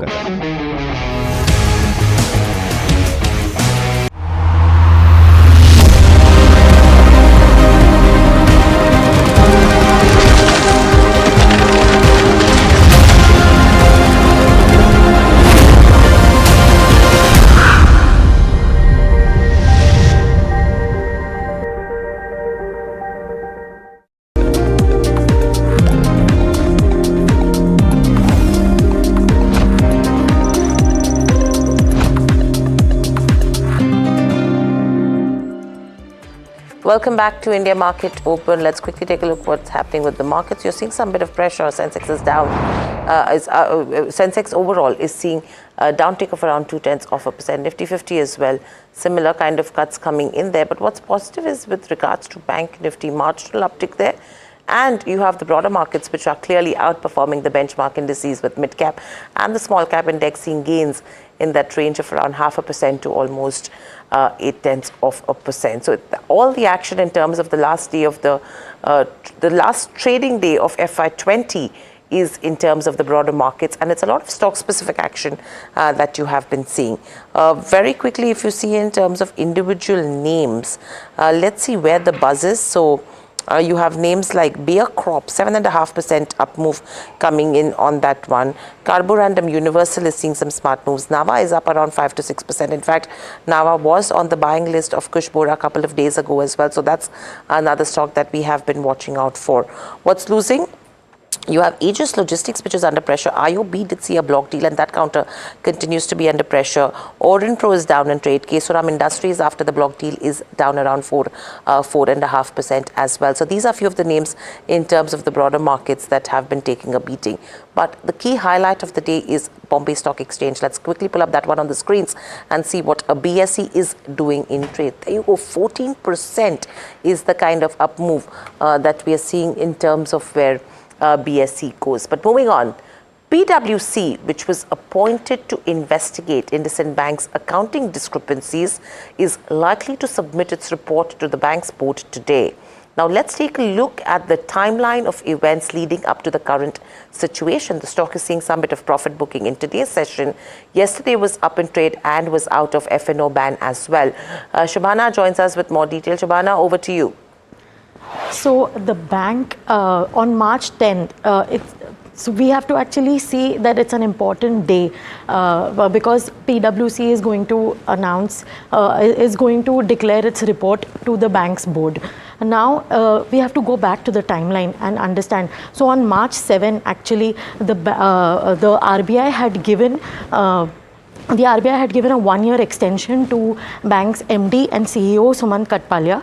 Welcome back to India Market Open. Let's quickly take a look what's happening with the markets. You're seeing some bit of pressure. Sensex is down. Sensex overall is seeing a downtick of around 0.2%. Nifty 50 as well. Similar kind of cuts coming in there. But what's positive is with regards to Bank Nifty, marginal uptick there. And you have the broader markets which are clearly outperforming the benchmark indices, with mid-cap and the small-cap index seeing gains in that range of around 0.5% to almost 0.8%. So all the action in terms of the last day of the last trading day of FY20 is in terms of the broader markets, and it's a lot of stock-specific action that you have been seeing. Very quickly, if you see in terms of individual names, let's see where the buzz is. So you have names like Bayer Crop, 7.5% up move coming in on that one. Carborundum Universal is seeing some smart moves. Nava is up around 5 to 6%. In fact, Nava was on the buying list of Kush Bora a couple of days ago as well. So that's another stock that we have been watching out for. What's losing? You have Aegis Logistics, which is under pressure. IOB did see a block deal, and that counter continues to be under pressure. Aurionpro is down in trade. Kesoram Industries, after the block deal, is down around 4.5% as well. So these are a few of the names in terms of the broader markets that have been taking a beating. But the key highlight of the day is Bombay Stock Exchange. Let's quickly pull up that one on the screens and see what a BSE is doing in trade. There you go, 14% is the kind of up move that we are seeing in terms of where BSE goes. But moving on, PwC, which was appointed to investigate IndusInd Bank's accounting discrepancies, is likely to submit its report to the bank's board today. Now let's take a look at the timeline of events leading up to the current situation. The stock is seeing some bit of profit booking in today's session. Yesterday was up in trade and was out of F&O ban as well. Shabana joins us with more detail. Shabana, over to you. So the bank on March 10th, so we have to actually see that it's an important day because PwC is going to announce, is going to declare its report to the bank's board. Now we have to go back to the timeline and understand. So on March 7, actually, the RBI had given a 1-year extension to bank's MD and CEO Sumant Katpalia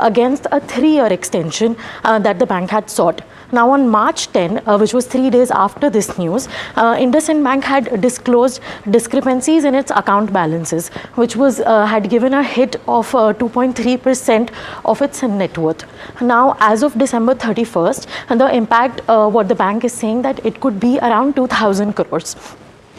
against a 3-year extension that the bank had sought. Now on March 10, which was 3 days after this news, IndusInd Bank had disclosed discrepancies in its account balances, which was had given a hit of 2.3% of its net worth. Now, as of December 31st, the impact, what the bank is saying, that it could be around 2,000 crores.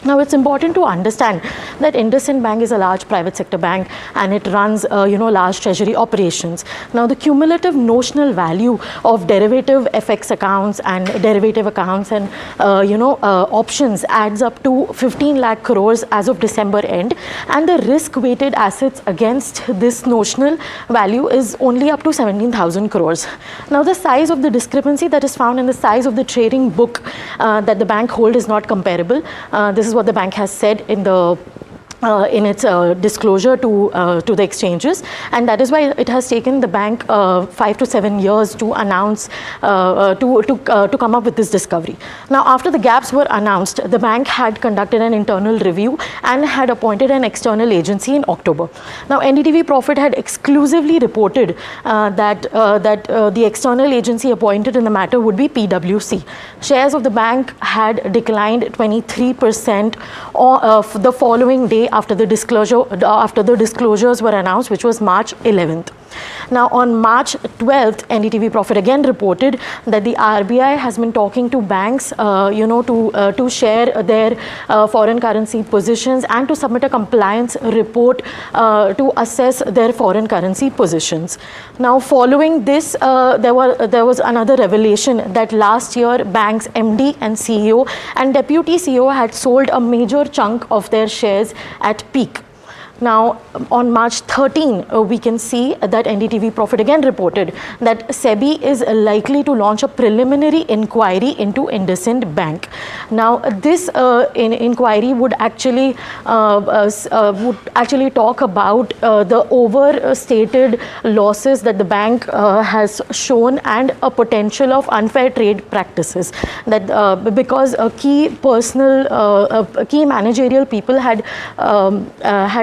Now, it's important to understand that IndusInd Bank is a large private sector bank and it runs, large treasury operations. Now, the cumulative notional value of derivative FX accounts and derivative accounts and, options adds up to 15 lakh crores as of December end. And the risk-weighted assets against this notional value is only up to 17,000 crores. Now, the size of the discrepancy that is found in the size of the trading book that the bank hold is not comparable. This is what the bank has said in the in its disclosure to the exchanges, and that is why it has taken the bank 5 to 7 years to announce to come up with this discovery. Now, after the gaps were announced, the bank had conducted an internal review and had appointed an external agency in October. Now, NDTV Profit had exclusively reported that the external agency appointed in the matter would be PwC. Shares of the bank had declined 23% the following day after the disclosures were announced, which was March 11th. Now, on March 12th, NDTV Profit again reported that the RBI has been talking to banks, to share their foreign currency positions and to submit a compliance report to assess their foreign currency positions. Now, following this, there was another revelation that last year banks MD and CEO and deputy CEO had sold a major chunk of their shares at peak. Now, on March 13, we can see that NDTV Profit again reported that SEBI is likely to launch a preliminary inquiry into IndusInd Bank. Now, this inquiry would actually talk about the overstated losses that the bank has shown and a potential of unfair trade practices. That because key managerial people had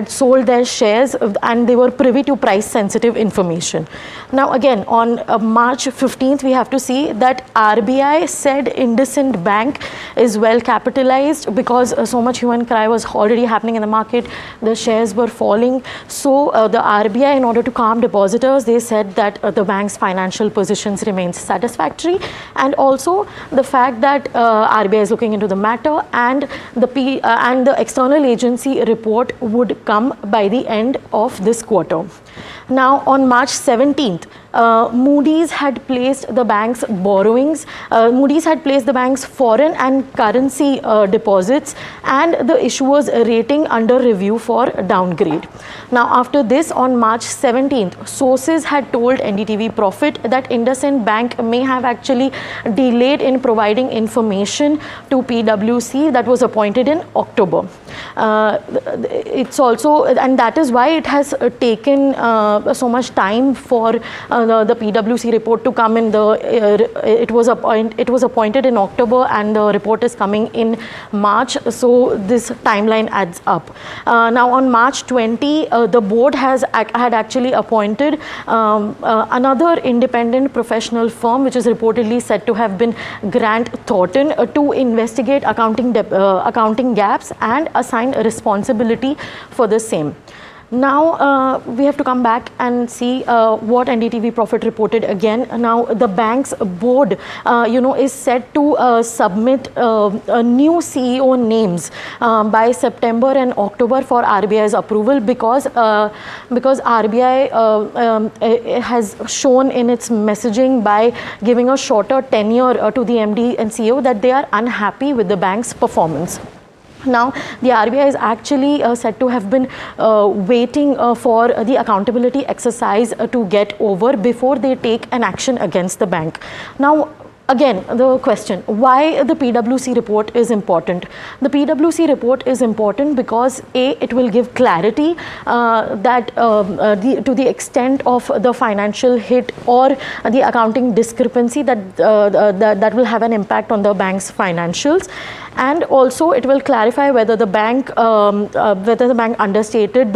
sold their shares and they were privy to price sensitive information. Now again, on March 15th, we have to see that RBI said IndusInd Bank is well capitalized because so much hue and cry was already happening in the market. The shares were falling. So the RBI, in order to calm depositors, they said that the bank's financial positions remain satisfactory, and also the fact that RBI is looking into the matter and the external agency report would come by the end of this quarter. Now, on March 17th, Moody's had placed the bank's borrowings, Moody's had placed the bank's foreign and currency deposits and the issuer's rating under review for downgrade. Now, after this, on March 17th, sources had told NDTV Profit that IndusInd Bank may have actually delayed in providing information to PwC that was appointed in October. It's also, and that is why it has taken so much time for the PwC report to come in. It was appointed in October and the report is coming in March, so this timeline adds up. Now, on March 20, the board had actually appointed another independent professional firm, which is reportedly said to have been Grant Thornton, to investigate accounting gaps and assign responsibility for the same. Now, we have to come back and see what NDTV Profit reported again. Now, the bank's board, is set to submit new CEO names by September and October for RBI's approval because RBI has shown in its messaging by giving a shorter tenure to the MD and CEO that they are unhappy with the bank's performance. Now, the RBI is actually said to have been waiting for the accountability exercise to get over before they take an action against the bank. Now, again, the question, why the PwC report is important? The PwC report is important because A, it will give clarity that to the extent of the financial hit or the accounting discrepancy that will have an impact on the bank's financials. And also, it will clarify whether the bank understated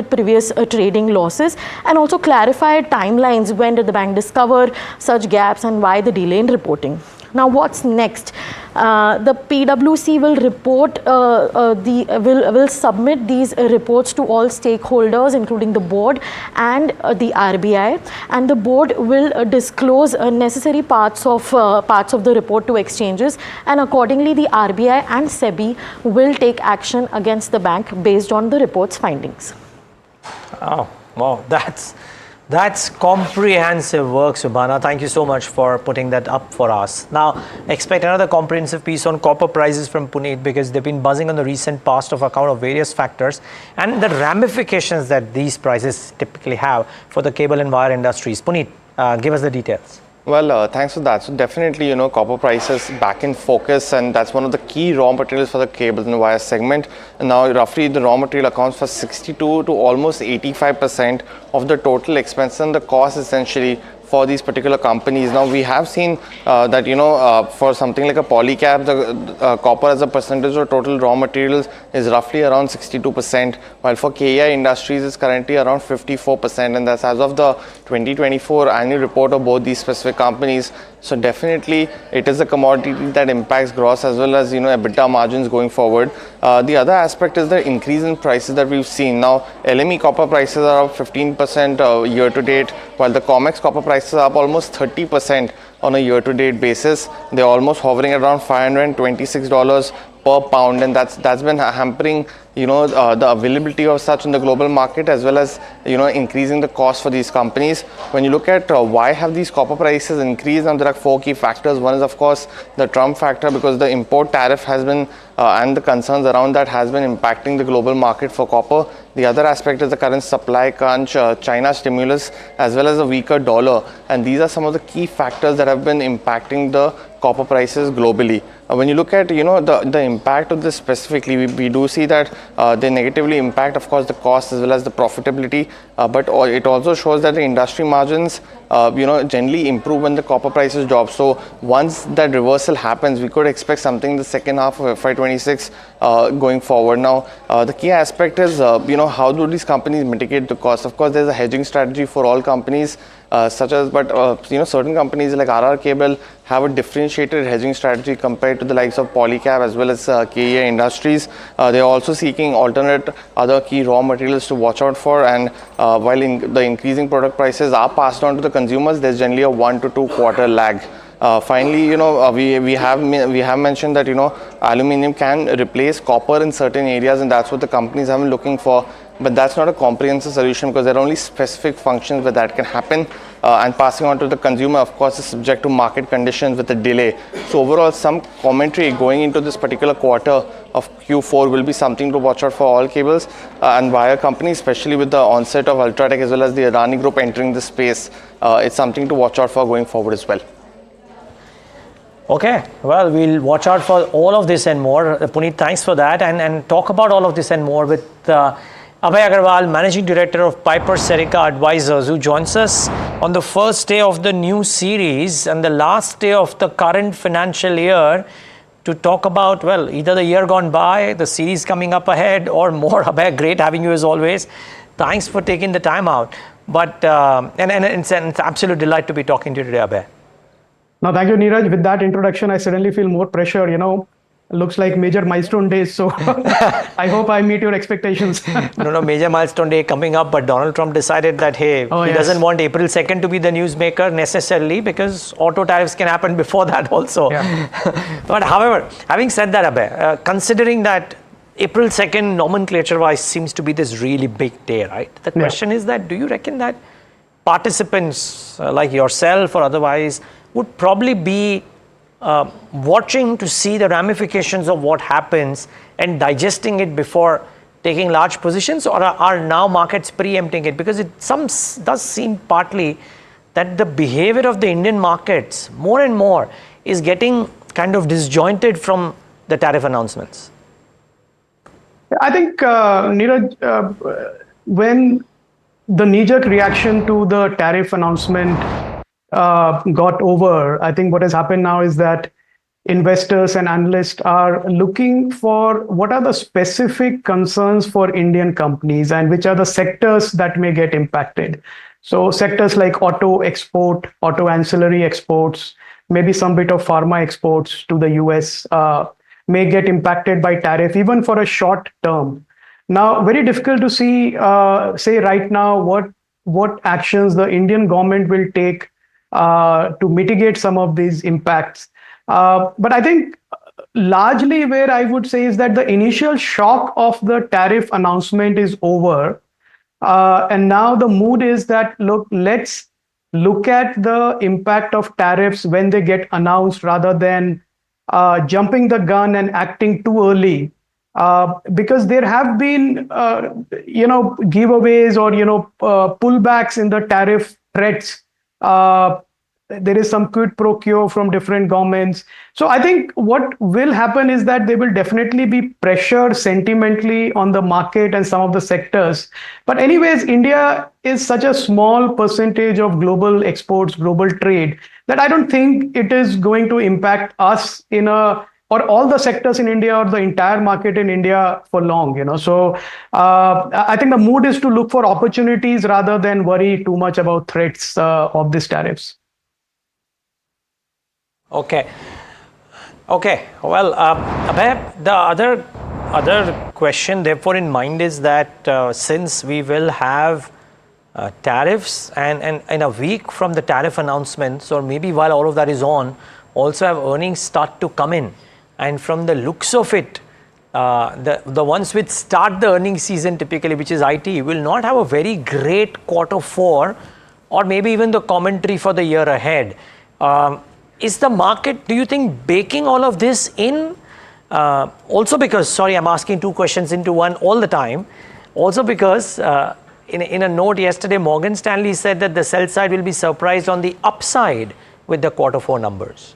previous trading losses, and also clarify timelines. When did the bank discover such gaps and why the delay in reporting? Now, what's next? The PwC will report will submit these reports to all stakeholders, including the board and the RBI, and the board will disclose necessary parts of the report to exchanges, and accordingly the RBI and SEBI will take action against the bank based on the report's findings. Oh, wow, that's comprehensive work, Subhana. Thank you so much for putting that up for us. Now, expect another comprehensive piece on copper prices from Puneet, because they've been buzzing on the recent past of account of various factors and the ramifications that these prices typically have for the cable and wire industries. Puneet, give us the details. Well, thanks for that. So definitely, copper prices back in focus, and that's one of the key raw materials for the cable and wire segment. And now, roughly, the raw material accounts for 62 to almost 85% of the total expense and the cost essentially for these particular companies. Now, we have seen that, for something like a polycab, the copper as a percentage of total raw materials is roughly around 62%, while for KEI Industries is currently around 54%, and that's as of the 2024 annual report of both these specific companies. So definitely it is a commodity that impacts gross as well as EBITDA margins going forward. The other aspect is the increase in prices that we've seen. Now LME copper prices are up 15% year to date, while the COMEX copper prices are up almost 30% on a year to date basis. They're almost hovering around $526 per pound, and that's been hampering the availability of such in the global market, as well as increasing the cost for these companies. When you look at why have these copper prices increased, and there are four key factors. One is of course the Trump factor, because the import tariff has been and the concerns around that has been impacting the global market for copper. The other aspect is the current supply crunch, China stimulus, as well as a weaker dollar, and these are some of the key factors that have been impacting the copper prices globally. When you look at the impact of this specifically, we do see that they negatively impact, of course, the cost as well as the profitability, but it also shows that the industry margins generally improve when the copper prices drop. So once that reversal happens, we could expect something in the second half of FY26 going forward. Now the key aspect is how do these companies mitigate the cost? Of course, there's a hedging strategy for all companies, certain companies like RR Cable have a differentiated hedging strategy compared to the likes of Polycab as well as KEA Industries. They're also seeking alternate other key raw materials to watch out for, and while the increasing product prices are passed on to the consumers, there's generally a 1 to 2 quarter lag. Finally, we have mentioned that aluminium can replace copper in certain areas, and that's what the companies have been looking for. But that's not a comprehensive solution, because there are only specific functions where that can happen, and passing on to the consumer, of course, is subject to market conditions with a delay. So overall, some commentary going into this particular quarter of Q4 will be something to watch out for all cables and wire companies, especially with the onset of Ultratech as well as the Adani Group entering the space. It's something to watch out for going forward as well. Okay, well, we'll watch out for all of this and more. Puneet, thanks for that, and talk about all of this and more with Abhay Agarwal, Managing Director of Piper Serica Advisors, who joins us on the first day of the new series and the last day of the current financial year to talk about, well, either the year gone by, the series coming up ahead, or more. Abhay, great having you as always. Thanks for taking the time out. But and it's an absolute delight to be talking to you today, Abhay. No, thank you, Neeraj. With that introduction, I suddenly feel more pressure, Looks like major milestone days, so I hope I meet your expectations. No, major milestone day coming up, but Donald Trump decided that, hey, he doesn't want April 2nd to be the newsmaker necessarily, because auto tariffs can happen before that also. Yeah. But however, having said that, Abhay, considering that April 2nd nomenclature-wise seems to be this really big day, right? The question is that, do you reckon that participants like yourself or otherwise would probably be watching to see the ramifications of what happens and digesting it before taking large positions, or are now markets preempting it? Because it does seem partly that the behavior of the Indian markets more and more is getting kind of disjointed from the tariff announcements. I think, Neeraj, when the knee-jerk reaction to the tariff announcement got over, I think what has happened now is that investors and analysts are looking for what are the specific concerns for Indian companies and which are the sectors that may get impacted. So sectors like auto export, auto ancillary exports, maybe some bit of pharma exports to the US may get impacted by tariff even for a short term. Now, very difficult to see, say right now, what actions the Indian government will take to mitigate some of these impacts. But I think largely where I would say is that the initial shock of the tariff announcement is over. And now the mood is that, look, let's look at the impact of tariffs when they get announced rather than jumping the gun and acting too early. Because there have been, giveaways or, pullbacks in the tariff threats. There is some quid pro quo from different governments. So I think what will happen is that there will definitely be pressure sentimentally on the market and some of the sectors. But anyways, India is such a small percentage of global exports, global trade, that I don't think it is going to impact us or all the sectors in India or the entire market in India for long, So I think the mood is to look for opportunities rather than worry too much about threats of these tariffs. Okay. Okay. Well, Abhay, the other question therefore in mind is that since we will have tariffs and in a week from the tariff announcements, or maybe while all of that is on, also have earnings start to come in. And from the looks of it, the ones which start the earnings season typically, which is IT, will not have a very great quarter 4 or maybe even the commentary for the year ahead. Is the market, do you think, baking all of this in? Also because, sorry, I'm asking 2 questions into one all the time. Also because in a note yesterday, Morgan Stanley said that the sell side will be surprised on the upside with the quarter 4 numbers.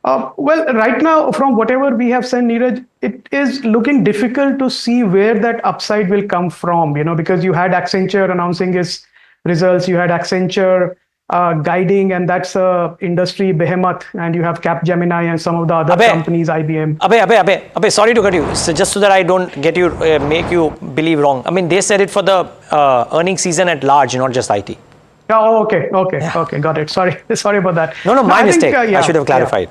Well, right now, from whatever we have seen, Neeraj, it is looking difficult to see where that upside will come from, because you had Accenture announcing its results, you had Accenture guiding, and that's a industry behemoth, and you have Capgemini and some of the other companies, IBM. Abhay, sorry to cut you. So just so that I don't get you, make you believe wrong. I mean, they said it for the earnings season at large, not just IT. Oh, okay, got it. Sorry about that. No, my mistake. I should have clarified.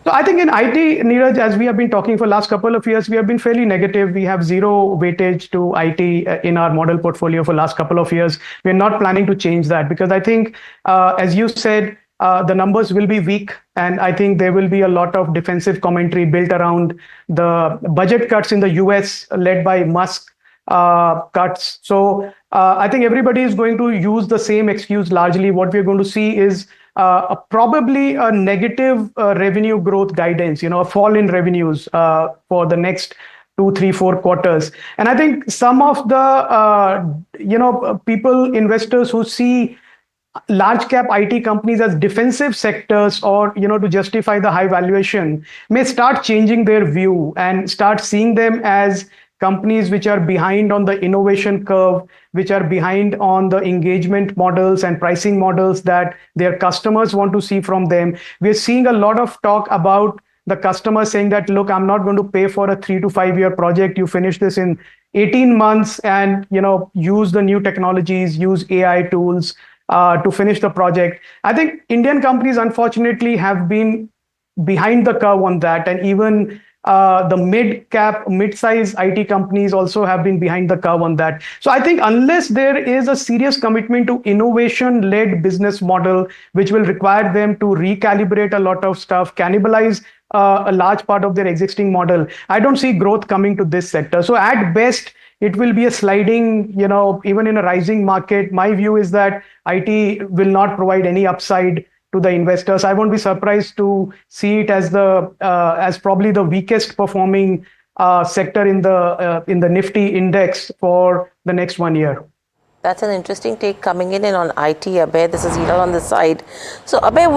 So I think in IT, Neeraj, as we have been talking for the last couple of years, we have been fairly negative. We have zero weightage to IT in our model portfolio for the last couple of years. We're not planning to change that because I think, as you said, the numbers will be weak. And I think there will be a lot of defensive commentary built around the budget cuts in the US led by Musk cuts. So I think everybody is going to use the same excuse largely. What we're going to see is probably a negative revenue growth guidance, a fall in revenues for the next 2, 3, 4 quarters. And I think some of the, people, investors who see large cap IT companies as defensive sectors or, to justify the high valuation may start changing their view and start seeing them as companies which are behind on the innovation curve, which are behind on the engagement models and pricing models that their customers want to see from them. We're seeing a lot of talk about the customer saying that, look, I'm not going to pay for a 3 to 5 year project. You finish this in 18 months and, use the new technologies, use AI tools to finish the project. I think Indian companies, unfortunately, have been behind the curve on that. And even the mid-size IT companies also have been behind the curve on that. So I think unless there is a serious commitment to innovation-led business model, which will require them to recalibrate a lot of stuff, cannibalize a large part of their existing model, I don't see growth coming to this sector. So at best, it will be a sliding, even in a rising market. My view is that IT will not provide any upside to the investors. I won't be surprised to see it as as probably the weakest performing sector in the Nifty index for the next 1 year. That's an interesting take coming in on IT, Abhay. This is Hiral on the side. So, Abhay,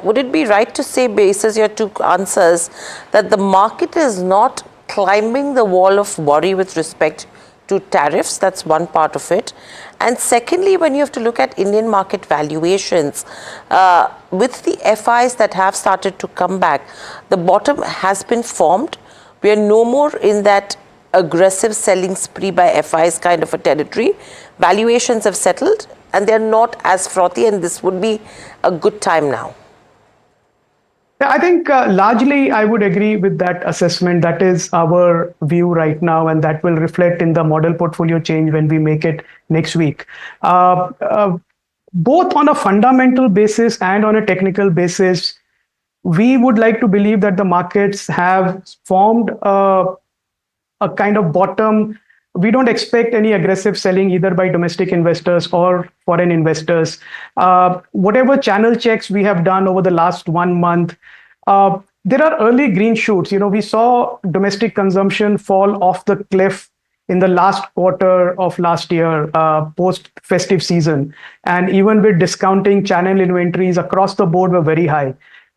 would it be right to say, basis your 2 answers, that the market is not climbing the wall of worry with respect to tariffs? That's one part of it. And secondly, when you have to look at Indian market valuations, with the FIs that have started to come back, the bottom has been formed. We are no more in that aggressive selling spree by FIs kind of a territory. Valuations have settled and they're not as frothy, and this would be a good time now. I think largely I would agree with that assessment. That is our view right now, and that will reflect in the model portfolio change when we make it next week. Both on a fundamental basis and on a technical basis, we would like to believe that the markets have formed a kind of bottom. We don't expect any aggressive selling either by domestic investors or foreign investors. Whatever channel checks we have done over the last 1 month, there are early green shoots. We saw domestic consumption fall off the cliff in the last quarter of last year, post-festive season. And even with discounting, channel inventories across the board were very high.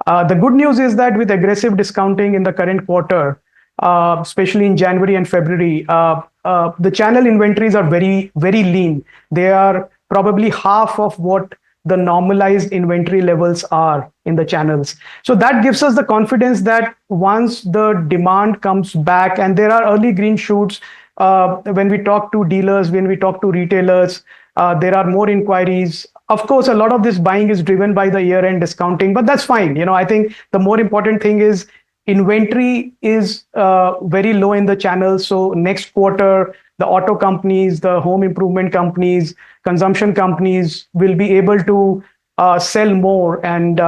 The good news is that with aggressive discounting in the current quarter, especially in January and February, the channel inventories are very, very lean. They are probably half of what the normalized inventory levels are in the channels. So that gives us the confidence that once the demand comes back, and there are early green shoots, when we talk to dealers, when we talk to retailers, there are more inquiries. Of course, a lot of this buying is driven by the year-end discounting, but that's fine. I think the more important thing is inventory is very low in the channel. So next quarter, the auto companies, the home improvement companies, consumption companies will be able to sell more and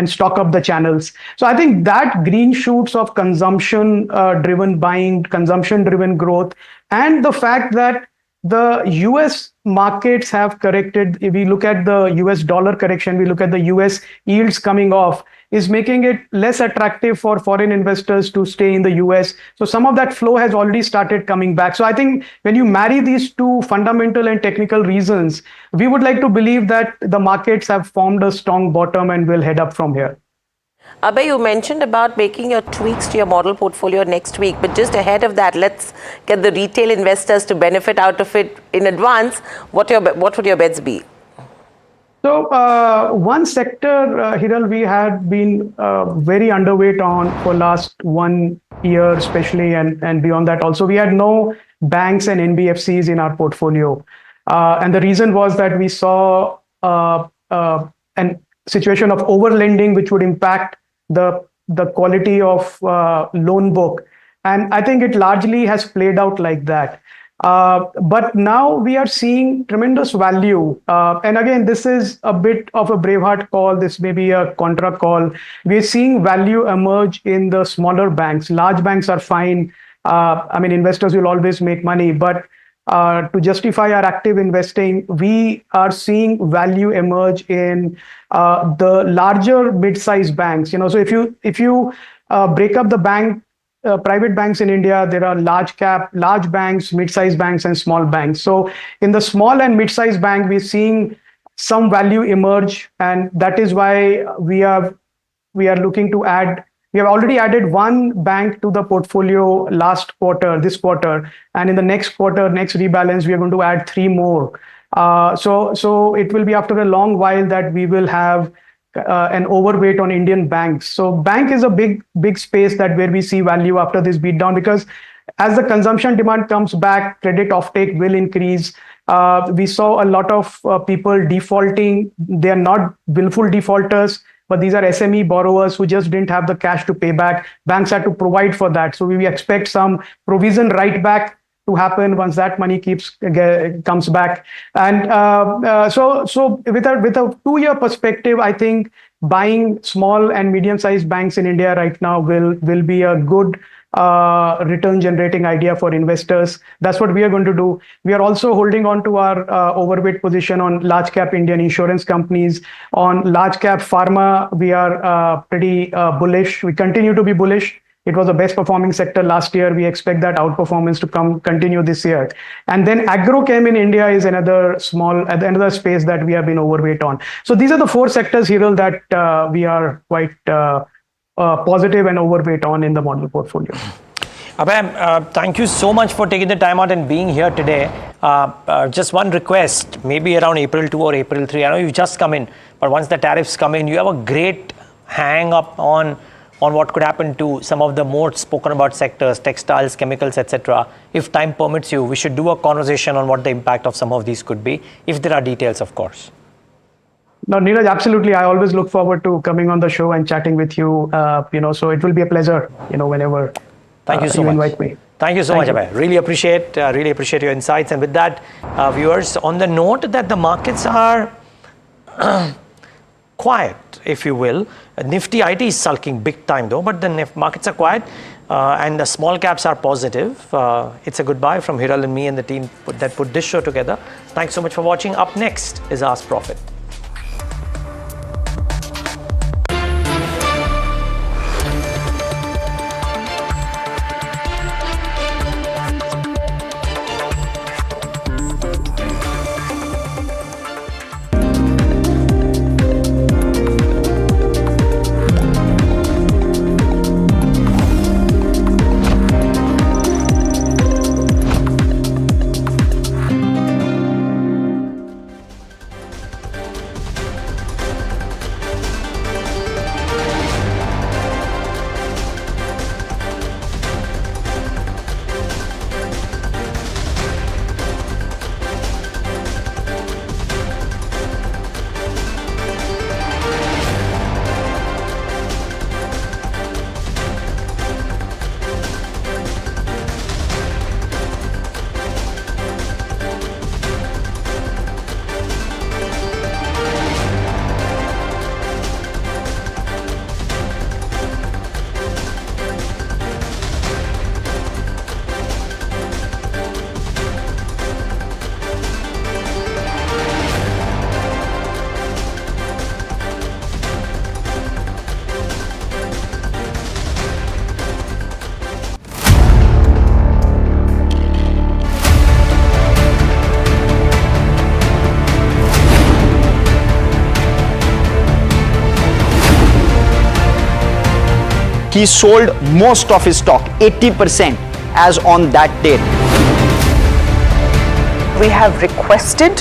stock up the channels. So I think that green shoots of consumption driven buying, consumption driven growth, and the fact that the US markets have corrected. If we look at the US dollar correction, we look at the US yields coming off, is making it less attractive for foreign investors to stay in the US. So some of that flow has already started coming back. So I think when you marry these two fundamental and technical reasons, we would like to believe that the markets have formed a strong bottom and will head up from here. Abhay, you mentioned about making your tweaks to your model portfolio next week, but just ahead of that, let's get the retail investors to benefit out of it in advance. What would your bets be? So one sector, Hiral, we had been very underweight on for last 1 year, especially, and beyond that also. We had no banks and NBFCs in our portfolio. And the reason was that we saw a situation of overlending, which would impact the quality of loan book. And I think it largely has played out like that. But now we are seeing tremendous value. And again, this is a bit of a Braveheart call. This may be a contra call. We're seeing value emerge in the smaller banks. Large banks are fine. I mean, investors will always make money. But to justify our active investing, we are seeing value emerge in the larger mid-sized banks. So if you break up the private banks in India, there are large banks, mid-sized banks, and small banks. So in the small and mid-sized bank, we're seeing some value emerge, and that is why we are looking to add. We have already added one bank to the portfolio this quarter, and in the next quarter, next rebalance, we are going to add 3 more. So it will be after a long while that we will have an overweight on Indian banks. So bank is a big space where we see value after this beatdown, because as the consumption demand comes back, credit offtake will increase. We saw a lot of people defaulting. They are not willful defaulters, but these are SME borrowers who just didn't have the cash to pay back. Banks had to provide for that. So we expect some provision write back to happen once that money comes back. And so with a 2-year perspective, I think buying small and medium-sized banks in India right now will be a good return generating idea for investors. That's what we are going to do. We are also holding on to our overweight position on large cap Indian insurance companies. On large cap pharma, we are pretty bullish. We continue to be bullish. It was the best performing sector last year. We expect that outperformance to continue this year. And then agrochem in India is another space that we have been overweight on. So these are the 4 sectors, Hiral, that we are quite positive and overweight on in the model portfolio. Abhay, thank you so much for taking the time out and being here today. Just one request, maybe around April 2 or April 3. I know you've just come in, but once the tariffs come in, you have a great hang up on what could happen to some of the more spoken about sectors, textiles, chemicals, etc. If time permits you, we should do a conversation on what the impact of some of these could be, if there are details, of course. No, Neeraj, absolutely. I always look forward to coming on the show and chatting with you. So it will be a pleasure, whenever Thank you so much. Invite me. Thank you so much, Abhay. Really appreciate your insights. And with that, viewers, on the note that the markets are quiet, if you will. Nifty IT is sulking big time though, but the markets are quiet and the small caps are positive. It's a goodbye from Hiral and me and the team that put this show together. Thanks so much for watching. Up next is Ask Profit. he sold most of his stock, 80% as on that date. We have requested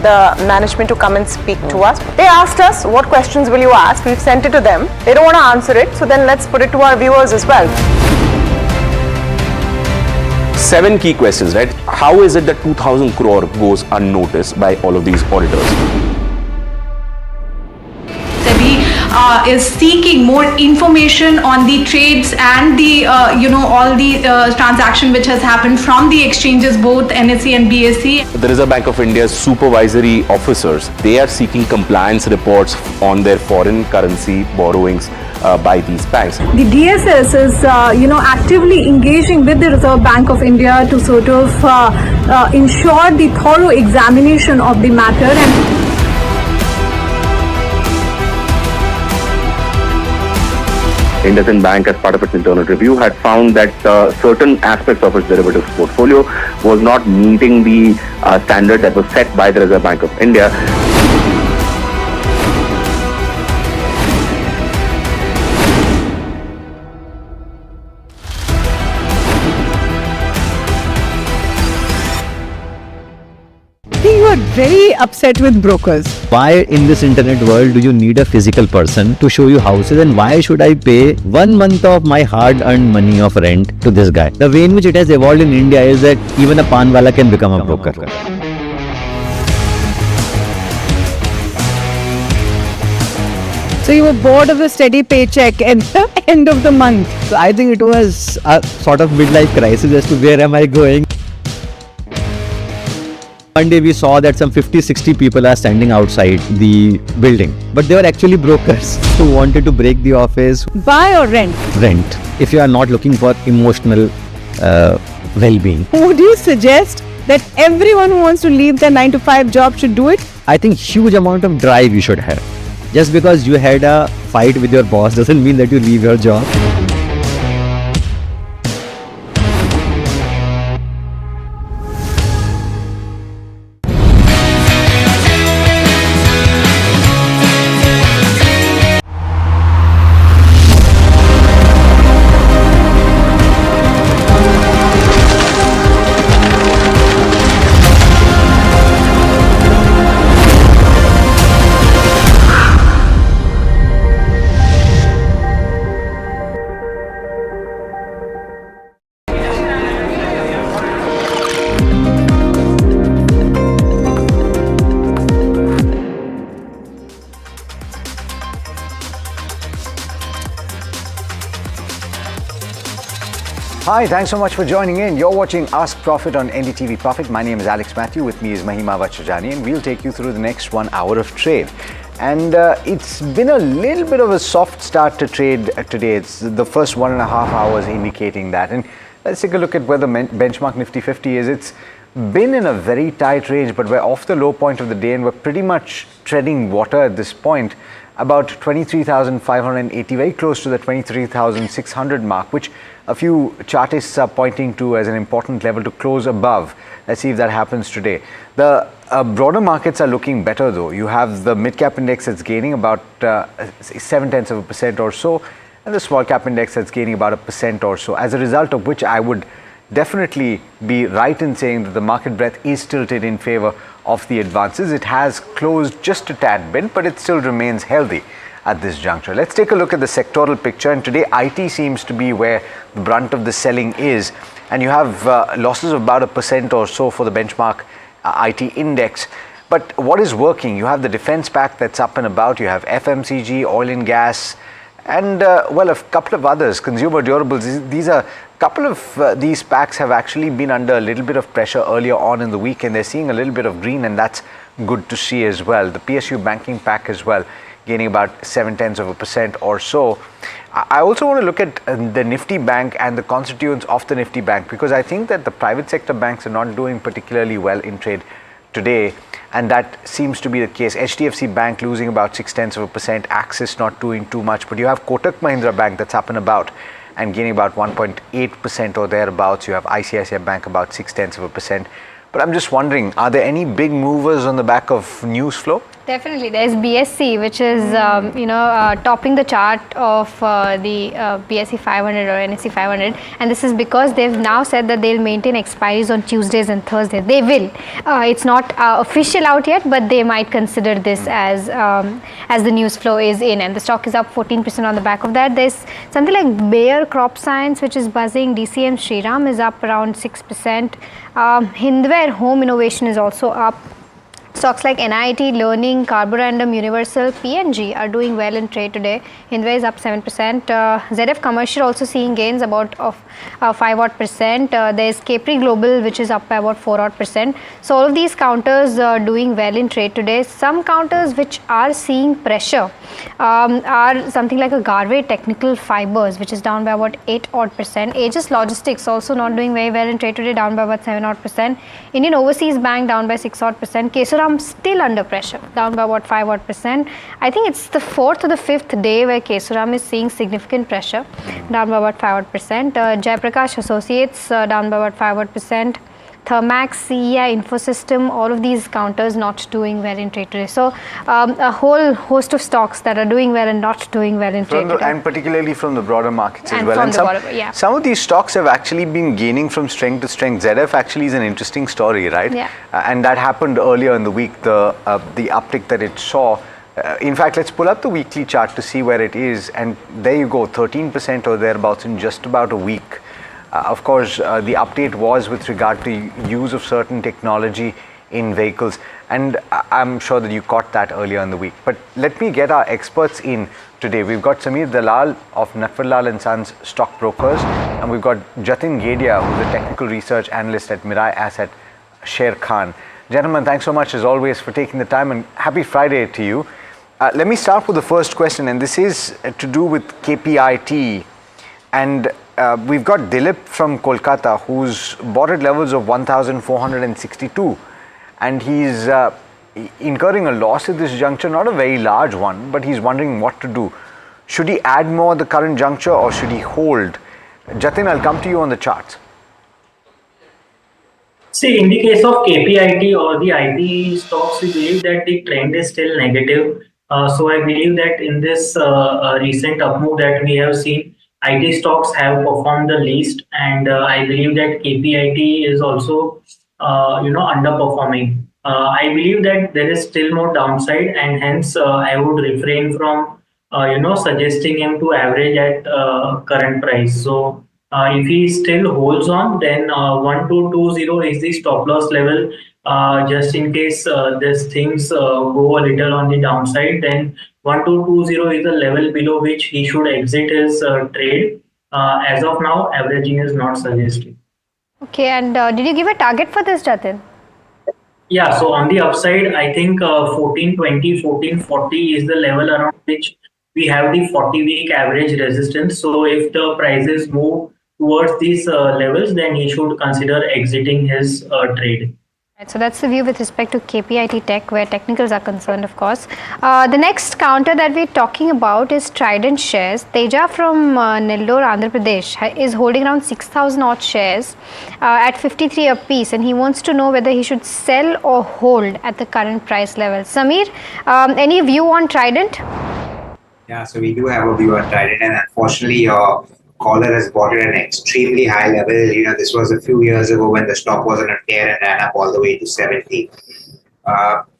the management to come and speak to us. They asked us, what questions will you ask? We've sent it to them. They don't want to answer it, so then let's put it to our viewers as well. 7 key questions, right? How is it that 2,000 crore goes unnoticed by all of these auditors? SEBI is seeking more information on the trades and the all the transaction which has happened from the exchanges, both NSE and BSE. The Reserve Bank of India's supervisory officers, they are seeking compliance reports on their foreign currency borrowings by these banks. The DSS is actively engaging with the Reserve Bank of India to sort of ensure the thorough examination of the matter. And IndusInd Bank, as part of its internal review, had found that certain aspects of its derivatives portfolio was not meeting the standard that was set by the Reserve Bank of India. I think you are very upset with brokers. Why in this internet world do you need a physical person to show you houses, and why should I pay 1 month of my hard-earned money of rent to this guy? The way in which it has evolved in India is that even a panwala can become a broker. So you were bored of the steady paycheck at the end of the month. So I think it was a sort of midlife crisis as to where am I going. One day we saw that some 50-60 people are standing outside the building, but they were actually brokers who wanted to break the office. Buy or rent? Rent, if you are not looking for emotional well-being. Would you suggest that everyone who wants to leave their 9-to-5 job should do it? I think huge amount of drive you should have. Just because you had a fight with your boss doesn't mean that you leave your job. Hi, thanks so much for joining in. You're watching Ask Profit on NDTV Profit. My name is Alex Matthew. With me is Mahima Vachajani, and we'll take you through the next 1 hour of trade. And it's been a little bit of a soft start to trade today. It's the first 1.5 hours indicating that. And let's take a look at where the benchmark Nifty 50 is. It's been in a very tight range, but we're off the low point of the day and we're pretty much treading water at this point. About 23,580, very close to the 23,600 mark, which a few chartists are pointing to as an important level to close above. Let's see if that happens today. The broader markets are looking better though. You have the mid-cap index that's gaining about 0.7% or so, and the small-cap index that's gaining about 1% or so, as a result of which I would definitely be right in saying that the market breadth is tilted in favor of the advances. It has closed just a tad bit, but it still remains healthy at this juncture. Let's take a look at the sectoral picture, and today IT seems to be where the brunt of the selling is, and you have losses of about 1% or so for the benchmark IT index. But what is working? You have the defense pack that's up and about, you have FMCG, oil and gas, and well, a couple of others, consumer durables. These are couple of these packs have actually been under a little bit of pressure earlier on in the week, and they're seeing a little bit of green, and that's good to see as well. The PSU banking pack as well, gaining about 0.7% or so. I also want to look at the Nifty Bank and the constituents of the Nifty Bank, because I think that the private sector banks are not doing particularly well in trade today, and that seems to be the case. HDFC Bank losing about 0.6%, Axis not doing too much, but you have Kotak Mahindra Bank that's up and about and gaining about 1.8% or thereabouts. You have ICICI Bank about 0.6%. But I'm just wondering, are there any big movers on the back of news flow? Definitely, there's BSC, which is topping the chart of the BSC 500 or NSE 500, and this is because they've now said that they'll maintain expiries on Tuesdays and Thursdays. They will. It's not official out yet, but they might consider this as the news flow is in, and the stock is up 14% on the back of that. There's something like Bayer Crop Science, which is buzzing. DCM Shriram is up around 6%. Hindware Home Innovation is also up. Stocks like NIT, Learning, Carborundum, Universal, P&G are doing well in trade today. Hindware is up 7%. ZF Commercial also seeing gains about 5%. There's Capri Global, which is up by about 4%. So all of these counters are doing well in trade today. Some counters which are seeing pressure are something like a Garvey Technical Fibers, which is down by about 8%. Aegis Logistics also not doing very well in trade today, down by about 7%. Indian Overseas Bank down by 6%. Kesoram still under pressure, down by about 5%. I think it's the fourth or the fifth day where Kesoram is seeing significant pressure, down by about 5%. Jaiprakash Associates down by about 5%. Thermax, CEI, Infosystem, all of these counters not doing well in trade today. So a whole host of stocks that are doing well and not doing well in trade today. And particularly from the broader markets as well. And some of these stocks have actually been gaining from strength to strength. ZF actually is an interesting story, right? Yeah. And that happened earlier in the week, the uptick that it saw. In fact, let's pull up the weekly chart to see where it is. And there you go, 13% or thereabouts in just about a week. Of course, the update was with regard to use of certain technology in vehicles, and I'm sure that you caught that earlier in the week. But let me get our experts in today. We've got Sameer Dalal of Natvarlal & Sons Stockbrokers, and we've got Jatin Gedia, who's a technical research analyst at Mirai Asset, Sher Khan. Gentlemen, thanks so much as always for taking the time, and happy Friday to you. Let me start with the first question, and this is to do with KPIT. And we've got Dilip from Kolkata, who's bought at levels of 1,462, and he's incurring a loss at this juncture, not a very large one, but he's wondering what to do. Should he add more at the current juncture or should he hold? Jatin, I'll come to you on the charts. See, in the case of KPIT or the IT stocks, we believe that the trend is still negative. So I believe that in this recent up move that we have seen, IT stocks have performed the least, and I believe that KPIT is also, underperforming. I believe that there is still more downside, and hence I would refrain from, suggesting him to average at current price. So if he still holds on, then 1220 is the stop loss level. Just in case these things go a little on the downside, then 1220 is the level below which he should exit his trade. As of now, averaging is not suggested. Okay, and did you give a target for this, Jatin? Yeah, so on the upside, I think 1420, 1440 is the level around which we have the 40-week average resistance. So if the prices move towards these levels, then he should consider exiting his trade. So that's the view with respect to KPIT Tech, where technicals are concerned, of course. The next counter that we're talking about is Trident shares. Teja from Nellore, Andhra Pradesh is holding around 6,000 odd shares at 53 a piece, and he wants to know whether he should sell or hold at the current price level. Sameer, any view on Trident? Yeah, so we do have a view on Trident, and unfortunately, your caller has bought it at an extremely high level. This was a few years ago when the stock was on a tear and ran up all the way to 70.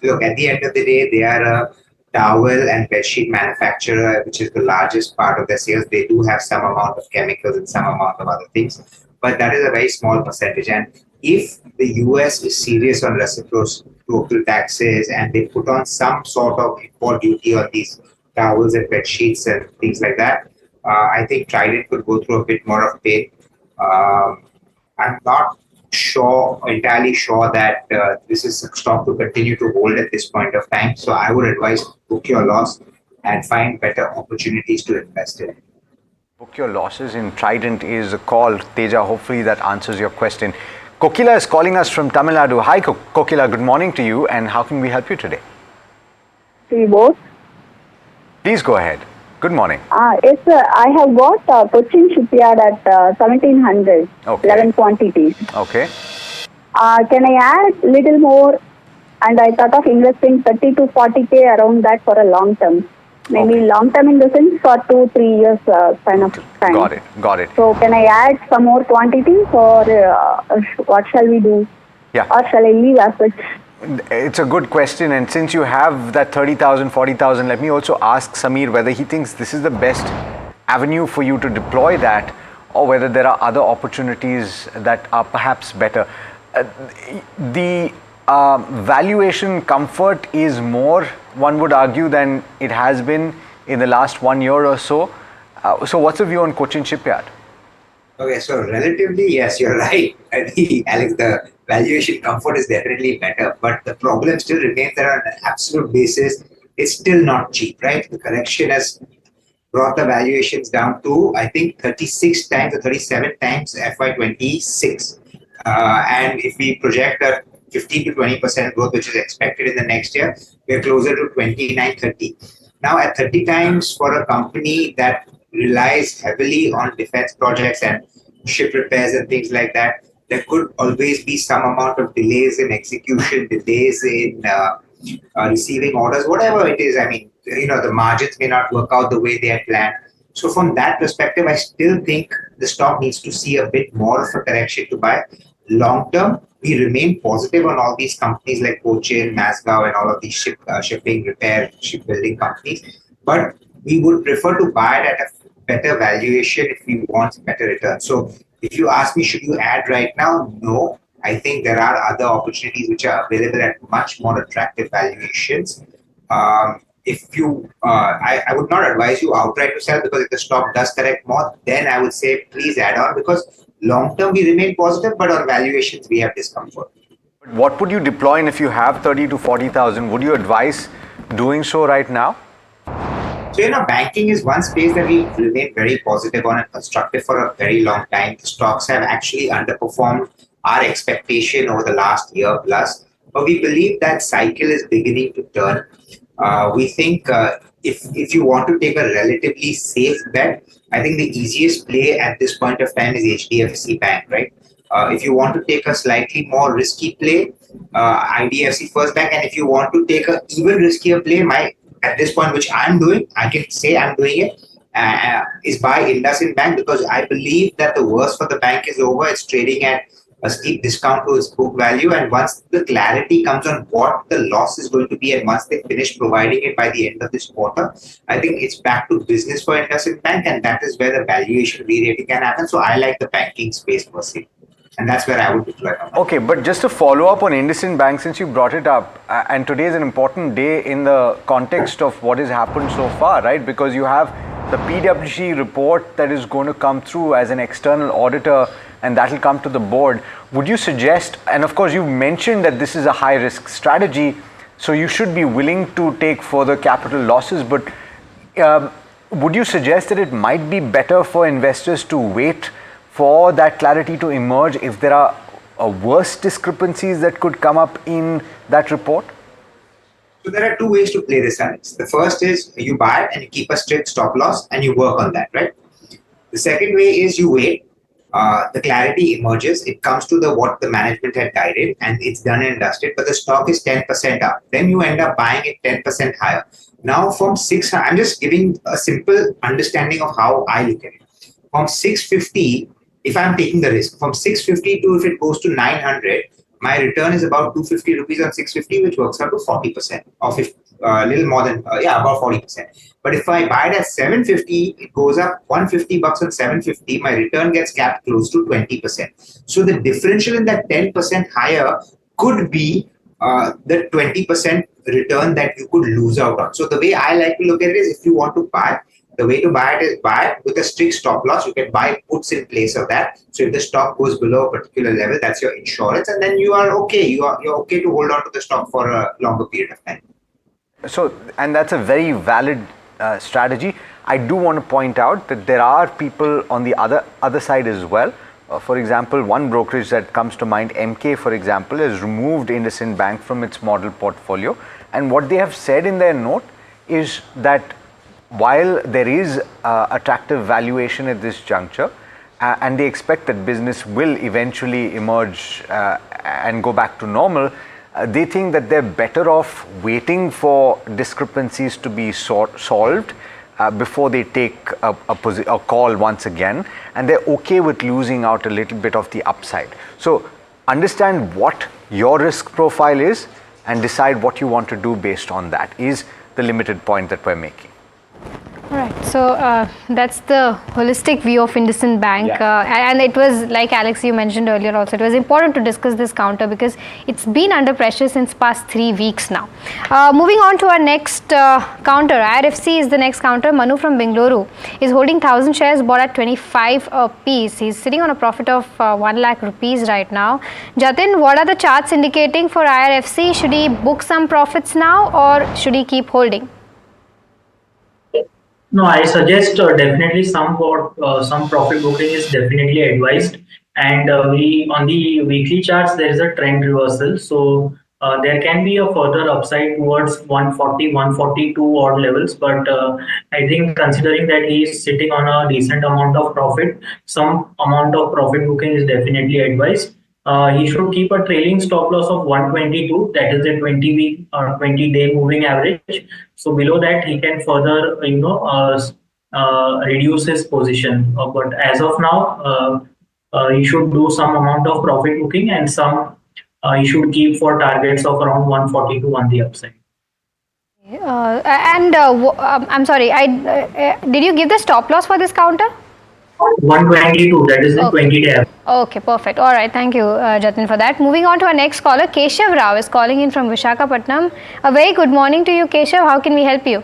Look, at the end of the day, they are a towel and bedsheet manufacturer, which is the largest part of their sales. They do have some amount of chemicals and some amount of other things, but that is a very small percentage. And if the US is serious on reciprocal taxes and they put on some sort of import duty on these towels and bedsheets and things like that, I think Trident could go through a bit more of pain. I'm not entirely sure that this is a stock to continue to hold at this point of time. So I would advise book your loss and find better opportunities to invest in. Book your losses in Trident is a call. Teja, hopefully that answers your question. Kokila is calling us from Tamil Nadu. Hi, Kokila. Good morning to you. And how can we help you today? To you both. Please go ahead. Good morning. Yes, sir. I have bought Cochin Shipyard at 1700, 11 quantities. Okay. Can I add little more and I thought of investing 30 to 40K around that for a long term. Maybe long term in the sense for 2-3 years kind of time. Got it. So can I add some more quantities, or what shall we do? Yeah. Or shall I leave as such? It's a good question, and since you have that 30,000, 40,000, let me also ask Samir whether he thinks this is the best avenue for you to deploy that, or whether there are other opportunities that are perhaps better. The valuation comfort is more, one would argue, than it has been in the last 1 year or so. So what's the view on Cochin Shipyard? Okay, so relatively, yes, you're right. I think, Alex, the valuation comfort is definitely better, but the problem still remains that on an absolute basis, it's still not cheap, right? The correction has brought the valuations down to, I think, 36 times or 37 times FY26. And if we project a 15 to 20% growth, which is expected in the next year, we're closer to 29, 30. Now, at 30 times for a company that relies heavily on defense projects and ship repairs and things like that, there could always be some amount of delays in execution, delays in receiving orders, whatever it is. I mean, the margins may not work out the way they had planned. So from that perspective, I still think the stock needs to see a bit more of a correction to buy. Long term, we remain positive on all these companies like Cochin, Masgao, and all of these shipping, repair, shipbuilding companies. But we would prefer to buy it at a better valuation if we want better return. So if you ask me, should you add right now? No. I think there are other opportunities which are available at much more attractive valuations. If you, I would not advise you outright to sell, because if the stock does correct more, then I would say please add on, because long term we remain positive, but on valuations we have discomfort. What would you deploy in if you have 30 to 40,000? Would you advise doing so right now? So, banking is one space that we remain very positive on and constructive for a very long time. The stocks have actually underperformed our expectation over the last year plus, but we believe that cycle is beginning to turn. We think if you want to take a relatively safe bet, I think the easiest play at this point of time is HDFC Bank, right? If you want to take a slightly more risky play, IDFC First Bank, and if you want to take an even riskier play, at this point, which I'm doing, I can say I'm doing it, is buy IndusInd Bank, because I believe that the worst for the bank is over. It's trading at a steep discount to its book value, and once the clarity comes on what the loss is going to be, and once they finish providing it by the end of this quarter, I think it's back to business for IndusInd Bank, and that is where the valuation re-rating can happen. So I like the banking space per se, and that's where I would deploy. Okay, but just to follow up on IndusInd Bank, since you brought it up, and today is an important day in the context of what has happened so far, right? Because you have the PwC report that is going to come through as an external auditor, and that will come to the board. Would you suggest, and of course you mentioned that this is a high risk strategy, so you should be willing to take further capital losses, but would you suggest that it might be better for investors to wait for that clarity to emerge if there are worse discrepancies that could come up in that report? So there are two ways to play this, Alex. The first is you buy and you keep a strict stop loss and you work on that, right? The second way is you wait. The clarity emerges. It comes to what the management had guided, and it's done and dusted. But the stock is 10% up. Then you end up buying it 10% higher. Now from 600, I'm just giving a simple understanding of how I look at it. From 650, if I'm taking the risk, from 650 to if it goes to 900, my return is about 250 rupees on 650, which works out to 40%, or a little more than, about 40%. But if I buy it at 750, it goes up 150 bucks on 750, my return gets capped close to 20%. So the differential in that 10% higher could be the 20% return that you could lose out on. So the way I like to look at it is, if you want to buy, the way to buy it is buy it with a strict stop loss. You can buy puts in place of that. So if the stock goes below a particular level, that's your insurance, and then you are okay. You're okay to hold on to the stock for a longer period of time. So, and that's a very valid strategy. I do want to point out that there are people on the other side as well. For example, one brokerage that comes to mind, MK, for example, has removed IndusInd Bank from its model portfolio. And what they have said in their note is that while there is attractive valuation at this juncture, and they expect that business will eventually emerge and go back to normal, they think that they're better off waiting for discrepancies to be solved before they take a call once again, and they're okay with losing out a little bit of the upside. So understand what your risk profile is and decide what you want to do based on that, is the limited point that we're making. Right. So that's the holistic view of IndusInd Bank. And it was, like Alex, you mentioned earlier also, it was important to discuss this counter because it's been under pressure since past 3 weeks now. Moving on to our next counter, IRFC is the next counter. Manu from Bengaluru is holding 1,000 shares bought at 25 a piece. He's sitting on a profit of 1 lakh rupees right now. Jatin, what are the charts indicating for IRFC? Should he book some profits now or should he keep holding? No, I suggest definitely some profit booking is definitely advised. And on the weekly charts, there is a trend reversal. So there can be a further upside towards 140, 142 odd levels. But I think considering that he is sitting on a decent amount of profit, some amount of profit booking is definitely advised. He should keep a trailing stop loss of 122, that is the 20-week or 20-day moving average. So below that, he can further, reduce his position. But as of now, he should do some amount of profit booking and some he should keep for targets of around 142 on the upside. I'm sorry, did you give the stop loss for this counter? 122, that is the 20-day average. Okay, perfect. All right, thank you, Jatin, for that. Moving on to our next caller, Keshav Rao is calling in from Visakhapatnam. A very good morning to you, Keshav. How can we help you?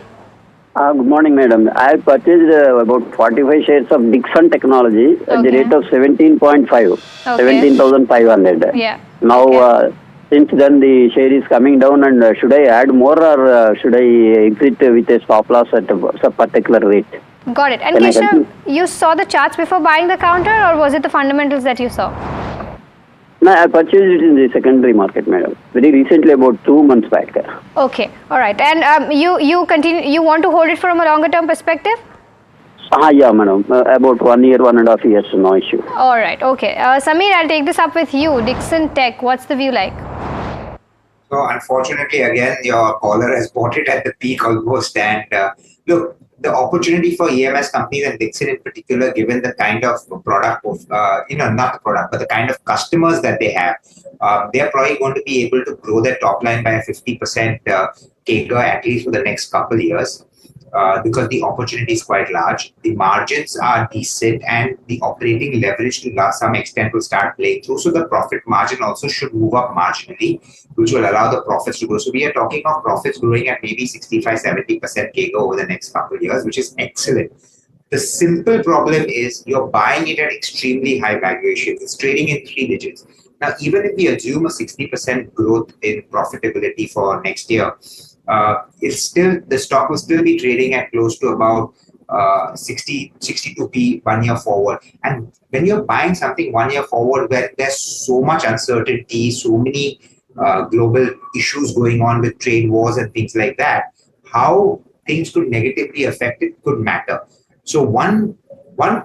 Good morning, madam. I purchased about 45 shares of Dixon Technology at the rate of 17.5, 17,500. Yeah. Now, since then the share is coming down, and should I add more or should I exit with a stop loss at a particular rate? Got it. And Keshav, you saw the charts before buying the counter, or was it the fundamentals that you saw? No, I purchased it in the secondary market, madam. Very recently, about 2 months back. Okay, all right. And you want to hold it from a longer term perspective? Yeah, madam. About 1 year, 1.5 years, no issue. All right, okay. Samir, I'll take this up with you. Dixon Tech, what's the view like? So unfortunately, again, your caller has bought it at the peak almost. And look, the opportunity for EMS companies and Dixon in particular, given the kind of product of, not the product, but the kind of customers that they have, they're probably going to be able to grow their top line by a 50% CAGR at least for the next couple of years. Because the opportunity is quite large, the margins are decent, and the operating leverage to some extent will start playing through. So the profit margin also should move up marginally, which will allow the profits to grow. So we are talking of profits growing at maybe 65-70% CAGR over the next couple of years, which is excellent. The simple problem is you're buying it at extremely high valuations. It's trading in 3 digits. Now, even if we assume a 60% growth in profitability for next year, the stock will still be trading at close to about 62p 1 year forward. And when you're buying something 1 year forward where there's so much uncertainty, so many global issues going on with trade wars and things like that, how things could negatively affect it could matter. So one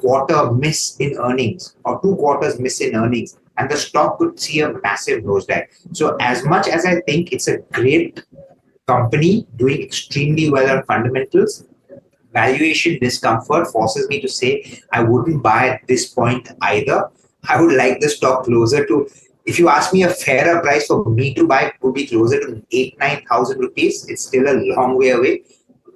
quarter miss in earnings or 2 quarters miss in earnings, and the stock could see a massive nosedive. So as much as I think it's a great company doing extremely well on fundamentals, valuation discomfort forces me to say I wouldn't buy at this point either. I would like the stock closer to, if you ask me a fairer price for me to buy, would be closer to 8,000-9,000 rupees. It's still a long way away.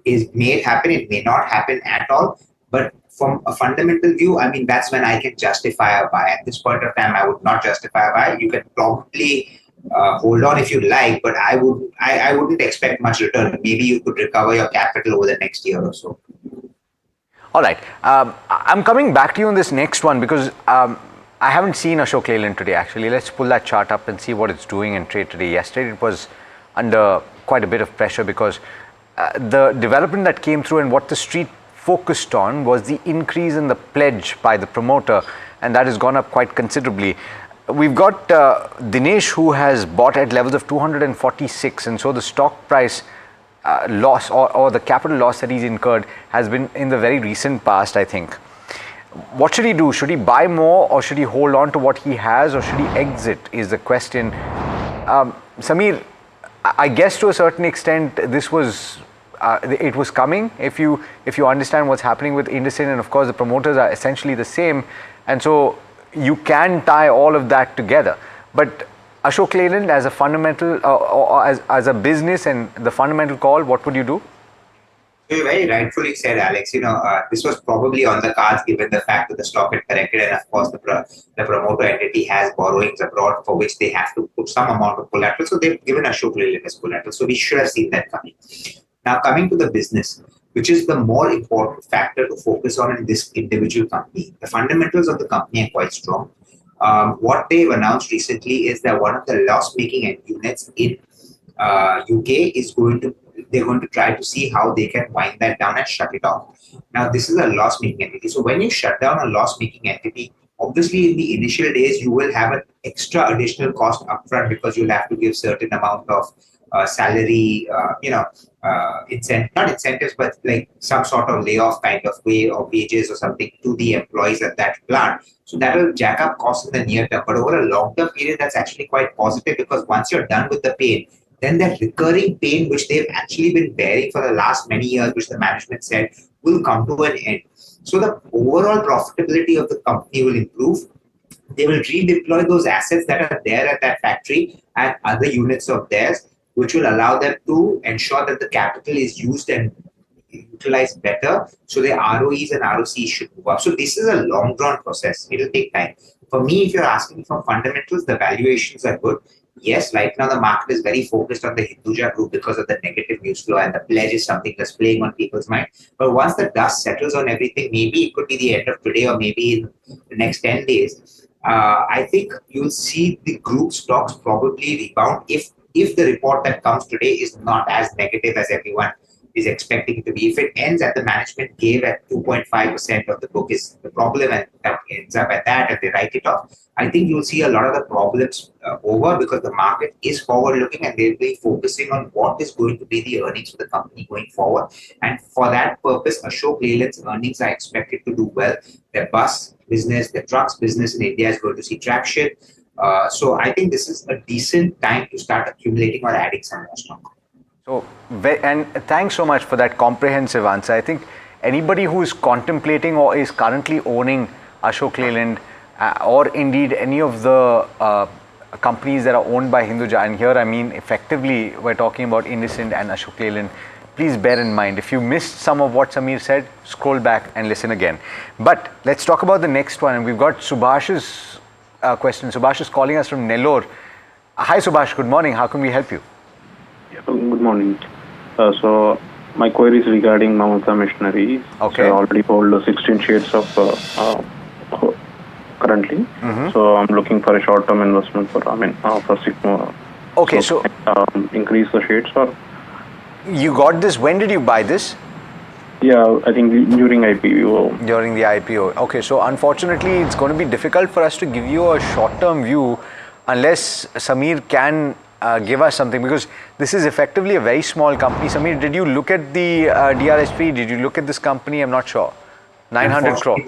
It may happen, it may not happen at all. But from a fundamental view, I mean, that's when I can justify a buy. At this point of time, I would not justify a buy. You can probably hold on if you like, but I wouldn't expect much return. Maybe you could recover your capital over the next year or so. All right. I'm coming back to you on this next one because I haven't seen Ashok Leyland today, actually. Let's pull that chart up and see what it's doing in trade today. Yesterday, it was under quite a bit of pressure because the development that came through and what the street focused on was the increase in the pledge by the promoter, and that has gone up quite considerably. We've got Dinesh, who has bought at levels of 246, and so the stock price loss or the capital loss that he's incurred has been in the very recent past, I think. What should he do? Should he buy more, or should he hold on to what he has, or should he exit is the question. Samir, I guess to a certain extent this was it was coming. If you understand what's happening with IndusInd, and of course the promoters are essentially the same, and so you can tie all of that together. But Ashok Leyland, as a fundamental or as a business and the fundamental call, what would you do? You very rightfully said, Alex. This was probably on the cards given the fact that the stock had corrected, and of course the promoter entity has borrowings abroad for which they have to put some amount of collateral. So they've given Ashok Leyland as collateral. So we should have seen that coming. Now coming to the business, which is the more important factor to focus on in this individual company. The fundamentals of the company are quite strong. What they've announced recently is that one of the loss-making units in UK is they're going to try to see how they can wind that down and shut it off. Now, this is a loss-making entity. So when you shut down a loss-making entity, obviously in the initial days, you will have an extra additional cost upfront because you'll have to give certain amount of salary, not incentives, but like some sort of layoff kind of way or wages or something to the employees at that plant. So that will jack up costs in the near term. But over a long-term period, that's actually quite positive because once you're done with the pain, then that recurring pain, which they've actually been bearing for the last many years, which the management said will come to an end. So the overall profitability of the company will improve. They will redeploy those assets that are there at that factory and other units of theirs, which will allow them to ensure that the capital is used and utilized better. So their ROEs and ROCs should move up. So this is a long drawn process. It will take time. For me, if you're asking for fundamentals, the valuations are good. Yes, right now the market is very focused on the Hinduja group because of the negative news flow, and the pledge is something that's playing on people's mind. But once the dust settles on everything, maybe it could be the end of today or maybe in the next 10 days. I think you'll see the group stocks probably rebound if the report that comes today is not as negative as everyone is expecting it to be. If it ends at the management gave at 2.5% of the book is the problem and that ends up at that and they write it off, I think you'll see a lot of the problems over because the market is forward looking and they'll be focusing on what is going to be the earnings for the company going forward. And for that purpose, Ashok Leyland's earnings are expected to do well. Their bus business, their trucks business in India is going to see traction. So I think this is a decent time to start accumulating or adding some more stock. So, and thanks so much for that comprehensive answer. I think anybody who is contemplating or is currently owning Ashok Leyland or indeed any of the companies that are owned by Hinduja, and here I mean effectively we're talking about IndusInd and Ashok Leyland, please bear in mind, if you missed some of what Samir said, scroll back and listen again. But let's talk about the next one, and we've got Subhash's question. Subhash is calling us from Nellore. Hi Subhash, good morning. How can we help you? Good morning. So my query is regarding Mamata Machinery. Okay. So I already hold 16 shares of currently. So I'm looking for a short-term investment for 6 more. Okay, so increase the shares or? You got this. When did you buy this? Yeah, I think during IPO. During the IPO. Okay, so unfortunately, it's going to be difficult for us to give you a short-term view unless Samir can give us something, because this is effectively a very small company. Samir, did you look at the DRSP? Did you look at this company? I'm not sure. 900 crore.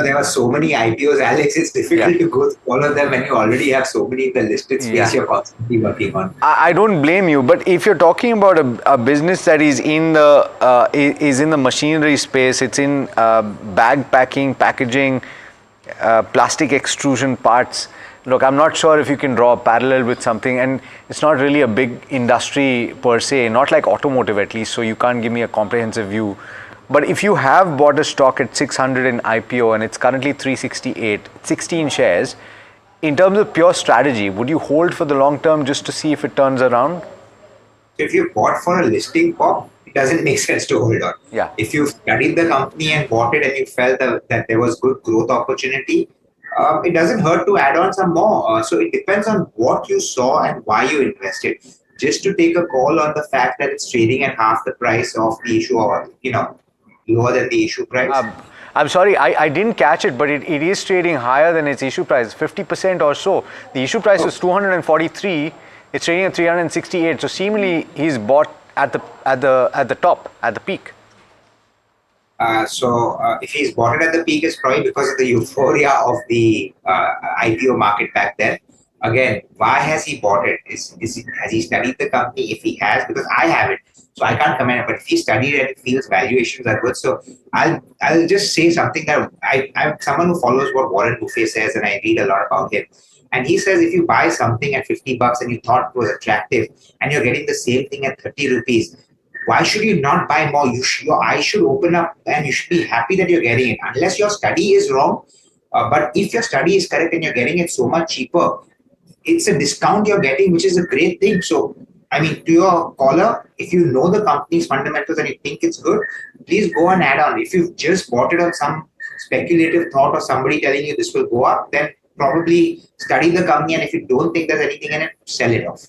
There are so many IPOs, Alex. It's difficult to go through all of them when you already have so many in the listed space you're constantly working on. I don't blame you, but if you're talking about a business that is in the machinery space, it's in bag packing, packaging, plastic extrusion parts. Look, I'm not sure if you can draw a parallel with something, and it's not really a big industry per se, not like automotive at least, so you can't give me a comprehensive view. But if you have bought a stock at 600 in IPO and it's currently 368, 16 shares, in terms of pure strategy, would you hold for the long term just to see if it turns around? If you bought for a listing pop, it doesn't make sense to hold on. Yeah. If you studied the company and bought it and you felt that there was good growth opportunity, it doesn't hurt to add on some more. So it depends on what you saw and why you invested. Just to take a call on the fact that it's trading at half the price of the issue, or lower than the issue price. I'm sorry, I didn't catch it, but it is trading higher than its issue price, 50% or so. The issue price was 243. It's trading at 368. So seemingly he's bought at the top, at the peak. So if he's bought it at the peak, it's probably because of the euphoria of the IPO market back then. Again, why has he bought it? Has he studied the company? If he has, because I haven't, so I can't comment. But if he studied it and feels valuations are good, so I'll just say something that I'm someone who follows what Warren Buffett says, and I read a lot about him. And he says if you buy something at $50 and you thought it was attractive, and you're getting the same thing at 30 rupees, why should you not buy more? Your eyes should open up, and you should be happy that you're getting it, unless your study is wrong. But if your study is correct and you're getting it so much cheaper, it's a discount you're getting, which is a great thing. So, I mean, to your caller, if you know the company's fundamentals and you think it's good, please go and add on. If you've just bought it on some speculative thought or somebody telling you this will go up, then probably study the company, and if you don't think there's anything in it, sell it off.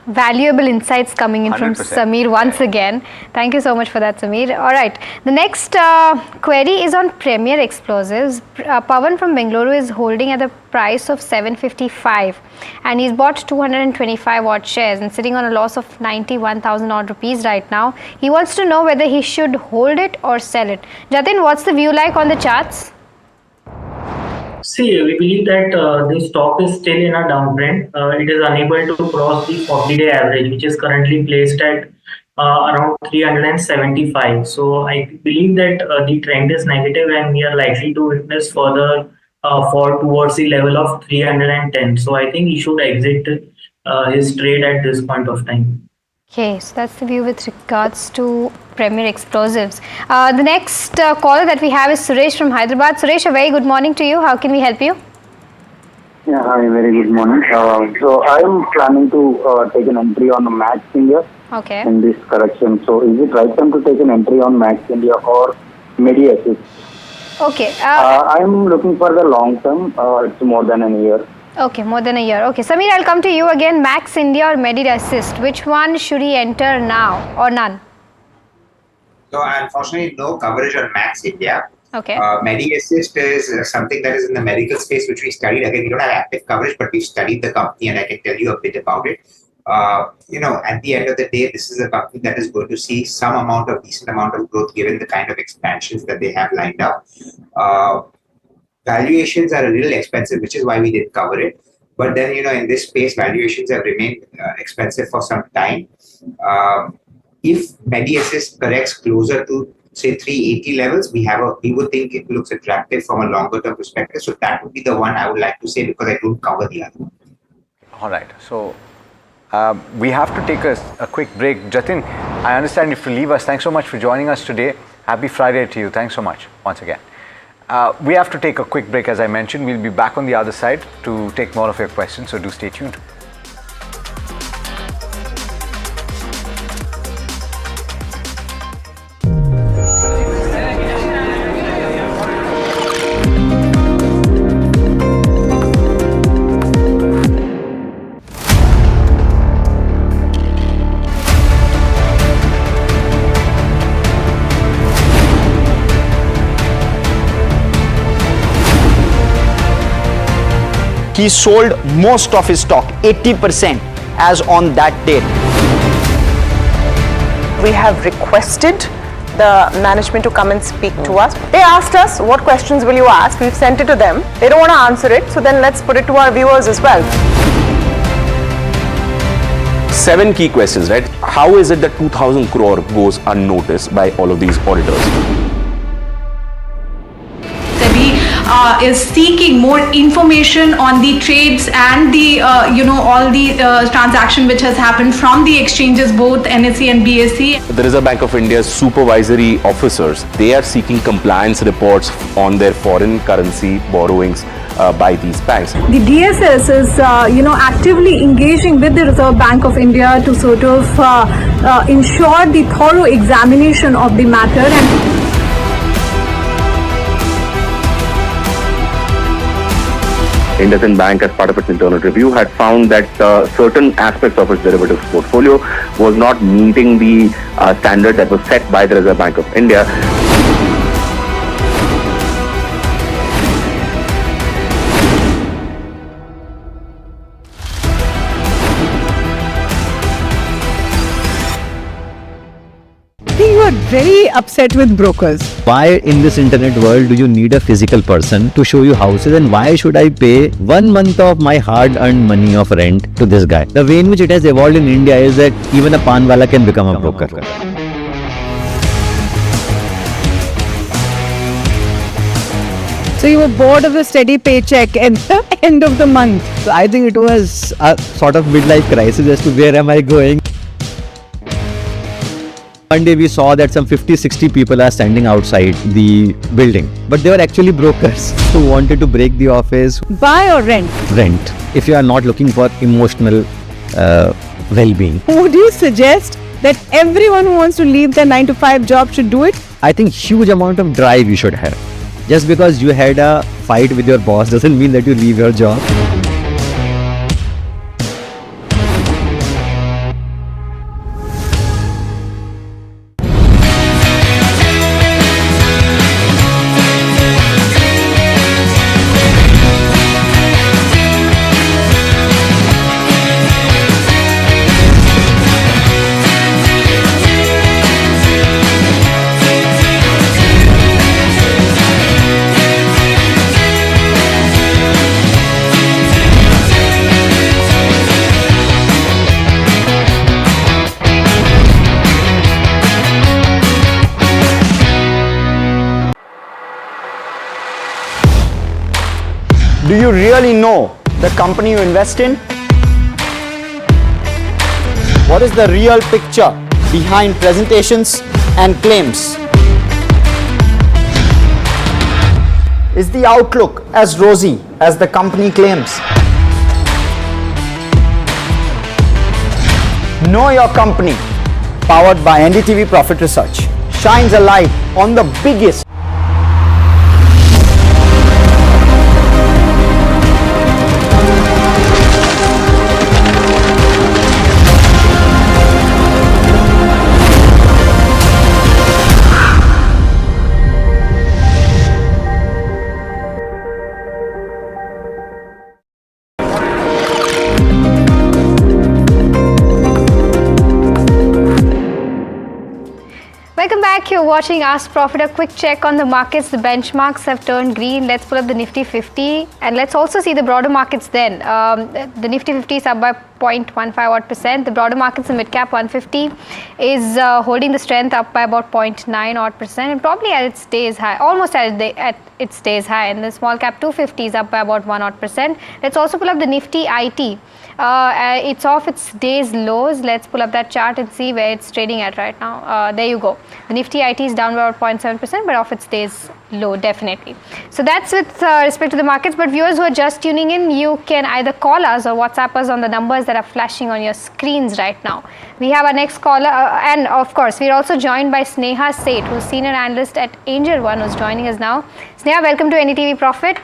Valuable insights coming in from 100%. Samir once again. Thank you so much for that, Samir. All right, the next query is on Premier Explosives. Pawan from Bengaluru is holding at the price of 755, and he's bought 225 odd shares and sitting on a loss of 91,000 odd rupees right now. He wants to know whether he should hold it or sell it. Jatin, what's the view like on the charts? See, we believe that the stock is still in a downtrend. It is unable to cross the 40-day average, which is currently placed at around 375. So I believe that the trend is negative, and we are likely to witness further fall towards the level of 310. So I think he should exit his trade at this point of time. Okay, so that's the view with regards to Premier Explosives. The next caller that we have is Suresh from Hyderabad. Suresh, a very good morning to you. How can we help you? Yeah, hi, very good morning. So I'm planning to take an entry on the Max India in this correction. So is it right time to take an entry on Max India or MediAssist? Okay. I'm looking for the long term. It's more than a year. Okay, more than a year. Okay, Samir, I'll come to you again. Max India or MediAssist? Which one should he enter now or none? So unfortunately, no coverage on Max India. Okay. MediAssist is something that is in the medical space, which we studied. Again, we don't have active coverage, but we studied the company, and I can tell you a bit about it. At the end of the day, this is a company that is going to see some decent amount of growth given the kind of expansions that they have lined up. Valuations are a little expensive, which is why we didn't cover it. But then, in this space, valuations have remained expensive for some time. If MediAssist corrects closer to, say, 380 levels, we would think it looks attractive from a longer term perspective. So that would be the one I would like to say, because I don't cover the other one. All right. So we have to take a quick break. Jatin, I understand if you leave us. Thanks so much for joining us today. Happy Friday to you. Thanks so much once again. We have to take a quick break, as I mentioned. We'll be back on the other side to take more of your questions, so do stay tuned. He sold most of his stock, 80%, as on that date. We have requested the management to come and speak to us. They asked us, what questions will you ask? We've sent it to them. They don't want to answer it, so then let's put it to our viewers as well. 7 key questions, right? How is it that 2,000 crore goes unnoticed by all of these auditors? Is seeking more information on the trades and the all the transaction which has happened from the exchanges, both NSE and BSE. The Reserve Bank of India's supervisory officers, they are seeking compliance reports on their foreign currency borrowings by these banks. The DSS is actively engaging with the Reserve Bank of India to sort of ensure the thorough examination of the matter. And IndusInd Bank, as part of its internal review, had found that certain aspects of its derivatives portfolio was not meeting the standard that was set by the Reserve Bank of India. You are very upset with brokers. Why in this internet world do you need a physical person to show you houses, and why should I pay 1 month of my hard-earned money of rent to this guy? The way in which it has evolved in India is that even a panwala can become a broker. So you were bored of the steady paycheck at the end of the month. So I think it was a sort of midlife crisis as to where am I going. One day we saw that some 50-60 people are standing outside the building, but they were actually brokers who wanted to break the office. Buy or rent? Rent, if you are not looking for emotional well-being. Would you suggest that everyone who wants to leave their 9-to-5 job should do it? I think huge amount of drive you should have. Just because you had a fight with your boss doesn't mean that you leave your job. Do you really know the company you invest in? What is the real picture behind presentations and claims? Is the outlook as rosy as the company claims? Know Your Company, powered by NDTV Profit Research, shines a light on the biggest You're watching Ask Profit. A quick check on the markets. The benchmarks have turned green. Let's pull up the Nifty 50 and let's also see the broader markets then. The Nifty 50 is up by 0.15 odd percent. The broader markets in mid-cap 150 is holding the strength up by about 0.9 odd percent and probably at its days high, almost at its days high. And the small cap 250 is up by about 1 odd percent. Let's also pull up the Nifty IT. It's off its day's lows. Let's pull up that chart and see where it's trading at right now. There you go. The Nifty IT is down by about 0.7%, but off its day's low, definitely. So that's with respect to the markets. But viewers who are just tuning in, you can either call us or WhatsApp us on the numbers that are flashing on your screens right now. We have our next caller, and of course, we're also joined by Sneha Seth, who's senior analyst at Angel One, who's joining us now. Sneha, welcome to NDTV Profit.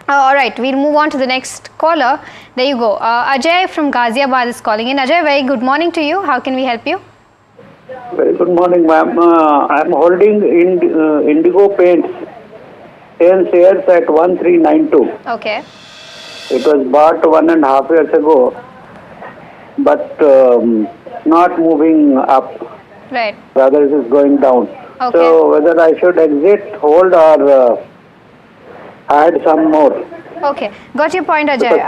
All right, we'll move on to the next caller. There you go. Ajay from Ghaziabad is calling in. Ajay, very good morning to you. How can we help you? Very good morning, ma'am. I'm holding Indigo Paints shares at 1392. Okay. It was bought 1.5 years ago, but not moving up. Right. Rather, it is going down. Okay. So, whether I should exit, hold, or add some more. Okay, got your point, Ajay.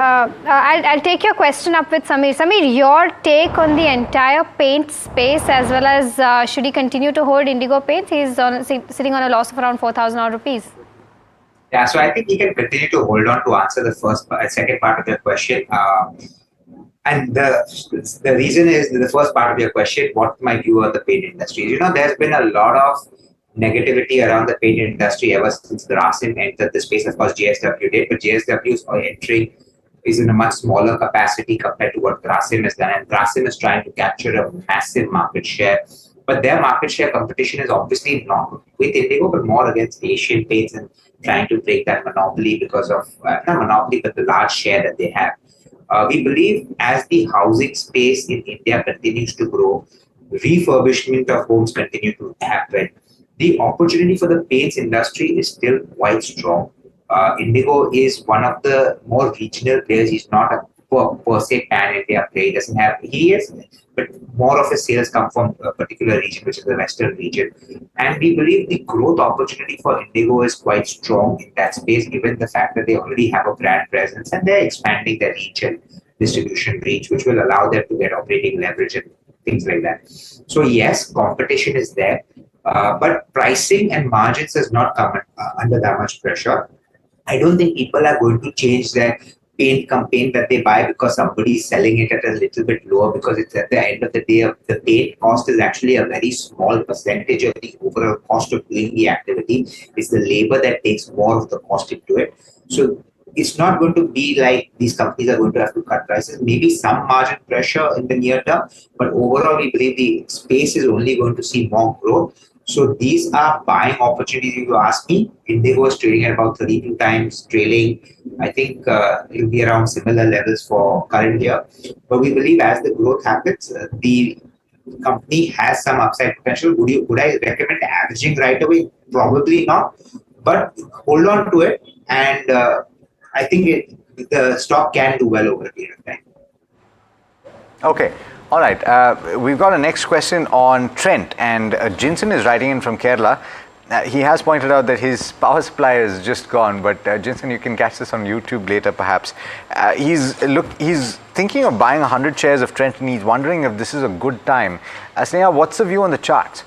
I'll take your question up with Samir. Samir, your take on the entire paint space as well as should he continue to hold Indigo Paints? He's sitting on a loss of around 4,000 odd rupees. Yeah, so I think he can continue to hold on to answer the second part of your question. And the reason is the first part of your question, what my view on the paint industry is. You know, there's been a lot of negativity around the paint industry ever since Grasim entered the space. Of course, JSW did, but JSW is in a much smaller capacity compared to what Grasim has done. And Grasim is trying to capture a massive market share. But their market share competition is obviously not with Indigo, but more against Asian Paints and trying to break that monopoly because of, not monopoly, but the large share that they have. We believe as the housing space in India continues to grow, refurbishment of homes continue to happen, the opportunity for the paints industry is still quite strong. Indigo is one of the more regional players. He's not a per se pan-India play. He doesn't have, he is, but more of his sales come from a particular region, which is the western region. And we believe the growth opportunity for Indigo is quite strong in that space, given the fact that they already have a brand presence and they're expanding their reach and distribution reach, which will allow them to get operating leverage and things like that. So yes, competition is there, but pricing and margins has not come under that much pressure. I don't think people are going to change their paint campaign that they buy because somebody is selling it at a little bit lower, because it's at the end of the day, the paint cost is actually a very small percentage of the overall cost of doing the activity. It's the labor that takes more of the cost into it. So it's not going to be like these companies are going to have to cut prices. Maybe some margin pressure in the near term, but overall we believe the space is only going to see more growth. So these are buying opportunities, if you ask me. Indigo is trading at about 32 times trailing. I think it will be around similar levels for current year. But we believe as the growth happens, the company has some upside potential. Would I recommend averaging right away? Probably not. But hold on to it, and I think the stock can do well over a period of time. Okay. All right, we've got a next question on Trent, and Jinson is writing in from Kerala. He has pointed out that his power supply is just gone, but Jinson, you can catch this on YouTube later perhaps. He's thinking of buying 100 shares of Trent, and he's wondering if this is a good time. Sneha, what's the view on the charts?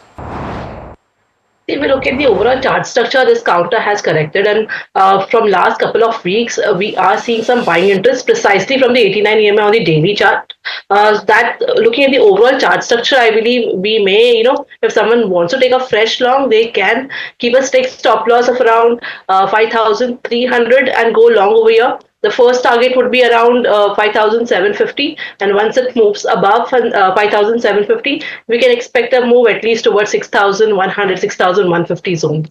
If we look at the overall chart structure, this counter has corrected, and from last couple of weeks, we are seeing some buying interest precisely from the 89 EMA on the daily chart. That looking at the overall chart structure, I believe we may, if someone wants to take a fresh long, they can keep a strict stop loss of around 5,300 and go long over here. The first target would be around 5,750, and once it moves above 5,750, we can expect a move at least towards 6,100, 6,150 zone.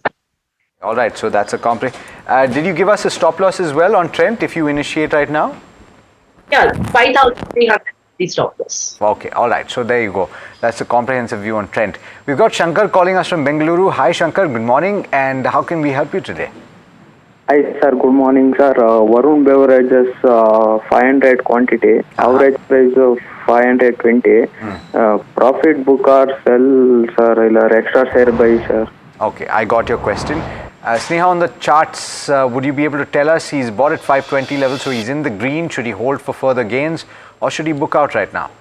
All right, so that's a did you give us a stop loss as well on Trent if you initiate right now? Yeah, 5,300 stop loss. Okay, all right, so there you go. That's a comprehensive view on Trent. We've got Shankar calling us from Bengaluru. Hi Shankar, good morning, and how can we help you today? Hi sir, good morning sir. Varun Beverages 500 quantity, average price of 520. Profit book or sell sir, or extra share buy sir. Okay, I got your question. Sneha, on the charts, would you be able to tell us, he's bought at 520 level, so he's in the green. Should he hold for further gains, or should he book out right now?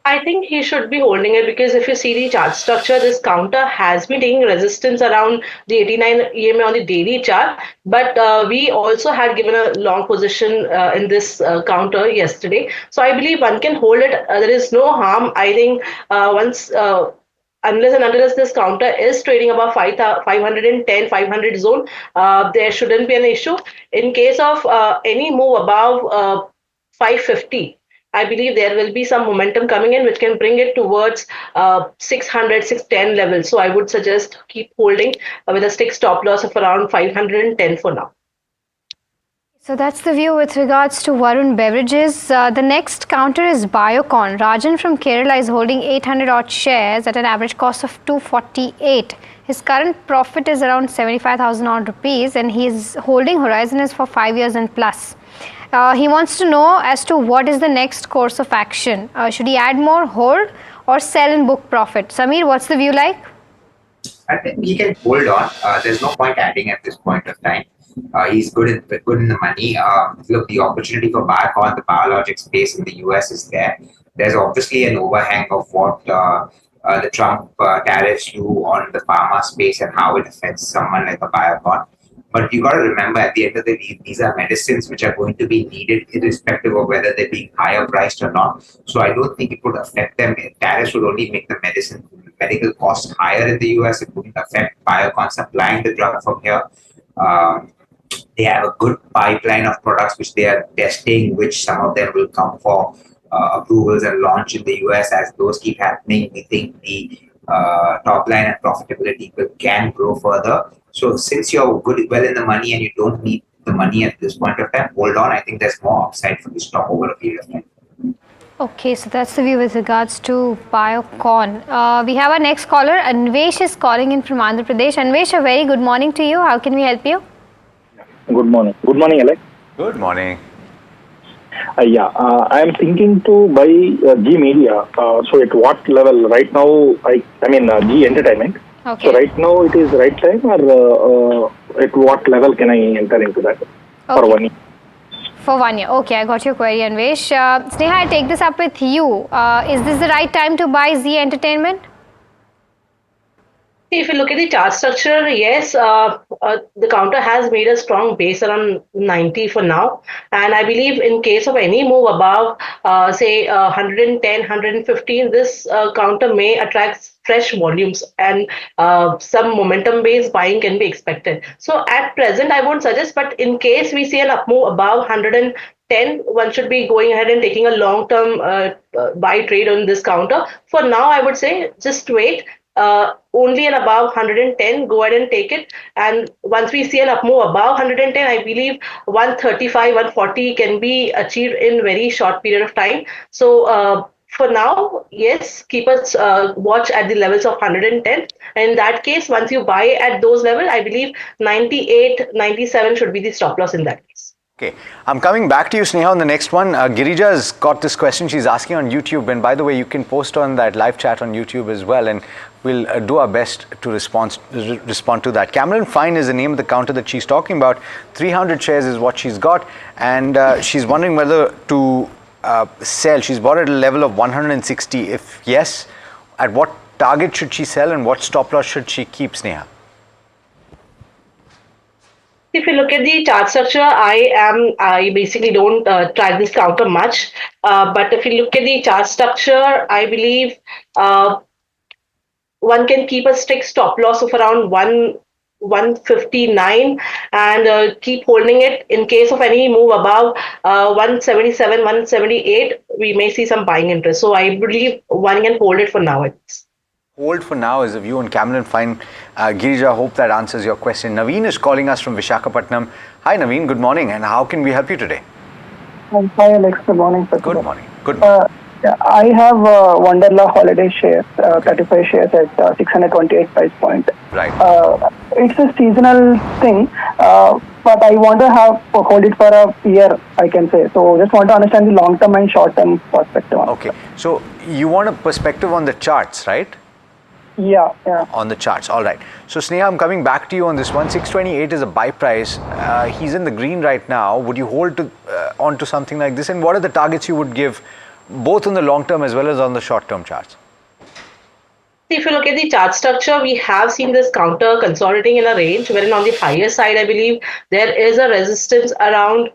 I think he should be holding it, because if you see the chart structure, this counter has been taking resistance around the 89 EMA on the daily chart. But we also had given a long position in this counter yesterday. So I believe one can hold it. There is no harm. I think unless and unless this counter is trading above 510, 500 zone, there shouldn't be an issue. In case of any move above 550, I believe there will be some momentum coming in which can bring it towards 600, 610 levels. So I would suggest keep holding with a strict stop loss of around 510 for now. So that's the view with regards to Varun Beverages. The next counter is Biocon. Rajan from Kerala is holding 800 odd shares at an average cost of 248. His current profit is around 75,000 odd rupees, and he is holding Horizon is for 5 years and plus. He wants to know as to what is the next course of action. Should he add more, hold, or sell and book profit? Samir, what's the view like? I think he can hold on. There's no point adding at this point of time. He's good in the money. Look, the opportunity for Biocon, the biologic space in the US is there. There's obviously an overhang of what the Trump tariffs do on the pharma space and how it affects someone like a Biocon. But you got to remember, at the end of the day, these are medicines which are going to be needed irrespective of whether they're being higher priced or not. So I don't think it would affect them. Tariffs would only make the medical costs higher in the US. It wouldn't affect Biocon supplying the drug from here. They have a good pipeline of products which they are testing, which some of them will come for approvals and launch in the US. As those keep happening, we think the top line and profitability can grow further. So since you're well in the money and you don't need the money at this point of time, hold on. I think there's more upside for the stock over a period of time. Okay, so that's the view with regards to Biocon. We have our next caller. Anvesh is calling in from Andhra Pradesh. Anvesh, a very good morning to you. How can we help you? Good morning. Good morning, Alex. Good morning. I am thinking to buy G Media. So at what level right now? G Entertainment. Okay. So right now it is right time, or at what level can I enter into that for 1 year? For 1 year. Okay, I got your query, Anvesh. Sneha, I take this up with you. Is this the right time to buy Z Entertainment? If you look at the chart structure, yes, the counter has made a strong base around 90 for now. And I believe in case of any move above, say 110, 115, this counter may attract fresh volumes and some momentum-based buying can be expected. So at present, I won't suggest, but in case we see an up move above 110, one should be going ahead and taking a long-term buy trade on this counter. For now, I would say just wait. Only and above 110, go ahead and take it. And once we see an up move above 110, I believe 135, 140 can be achieved in very short period of time. So for now, yes, keep us watch at the levels of 110. And in that case, once you buy at those levels, I believe 98, 97 should be the stop loss in that case. Okay, I'm coming back to you, Sneha, on the next one. Girija's got this question. She's asking on YouTube, and by the way, you can post on that live chat on YouTube as well, and we'll do our best to respond to that. Cameron Fine is the name of the counter that she's talking about. 300 shares is what she's got, and she's wondering whether to sell. She's bought at a level of 160. If yes, at what target should she sell, and what stop loss should she keep, Sneha? If you look at the chart structure, I basically don't track this counter much. But if you look at the chart structure, I believe one can keep a strict stop loss of around 159 and keep holding it. In case of any move above 177, 178, we may see some buying interest. So I believe one can hold it for now. Hold for now is a view on Cameron Fine. Girija, hope that answers your question. Naveen is calling us from Visakhapatnam. Hi Naveen, good morning, and how can we help you today? Hi Alex, good morning. Good morning. Good morning. I have Wonderla Holiday shares, 35 shares at 628 price point. Right. It's a seasonal thing, but I want to hold it for a year, I can say. So just want to understand the long-term and short-term perspective. Okay, so you want a perspective on the charts, right? Yeah. On the charts, all right. So Sneha, I'm coming back to you on this one. 628 is a buy price. He's in the green right now. Would you hold on to something like this? And what are the targets you would give, both on the long term as well as on the short term charts? If you look at the chart structure, we have seen this counter consolidating in a range, wherein on the higher side, I believe there is a resistance around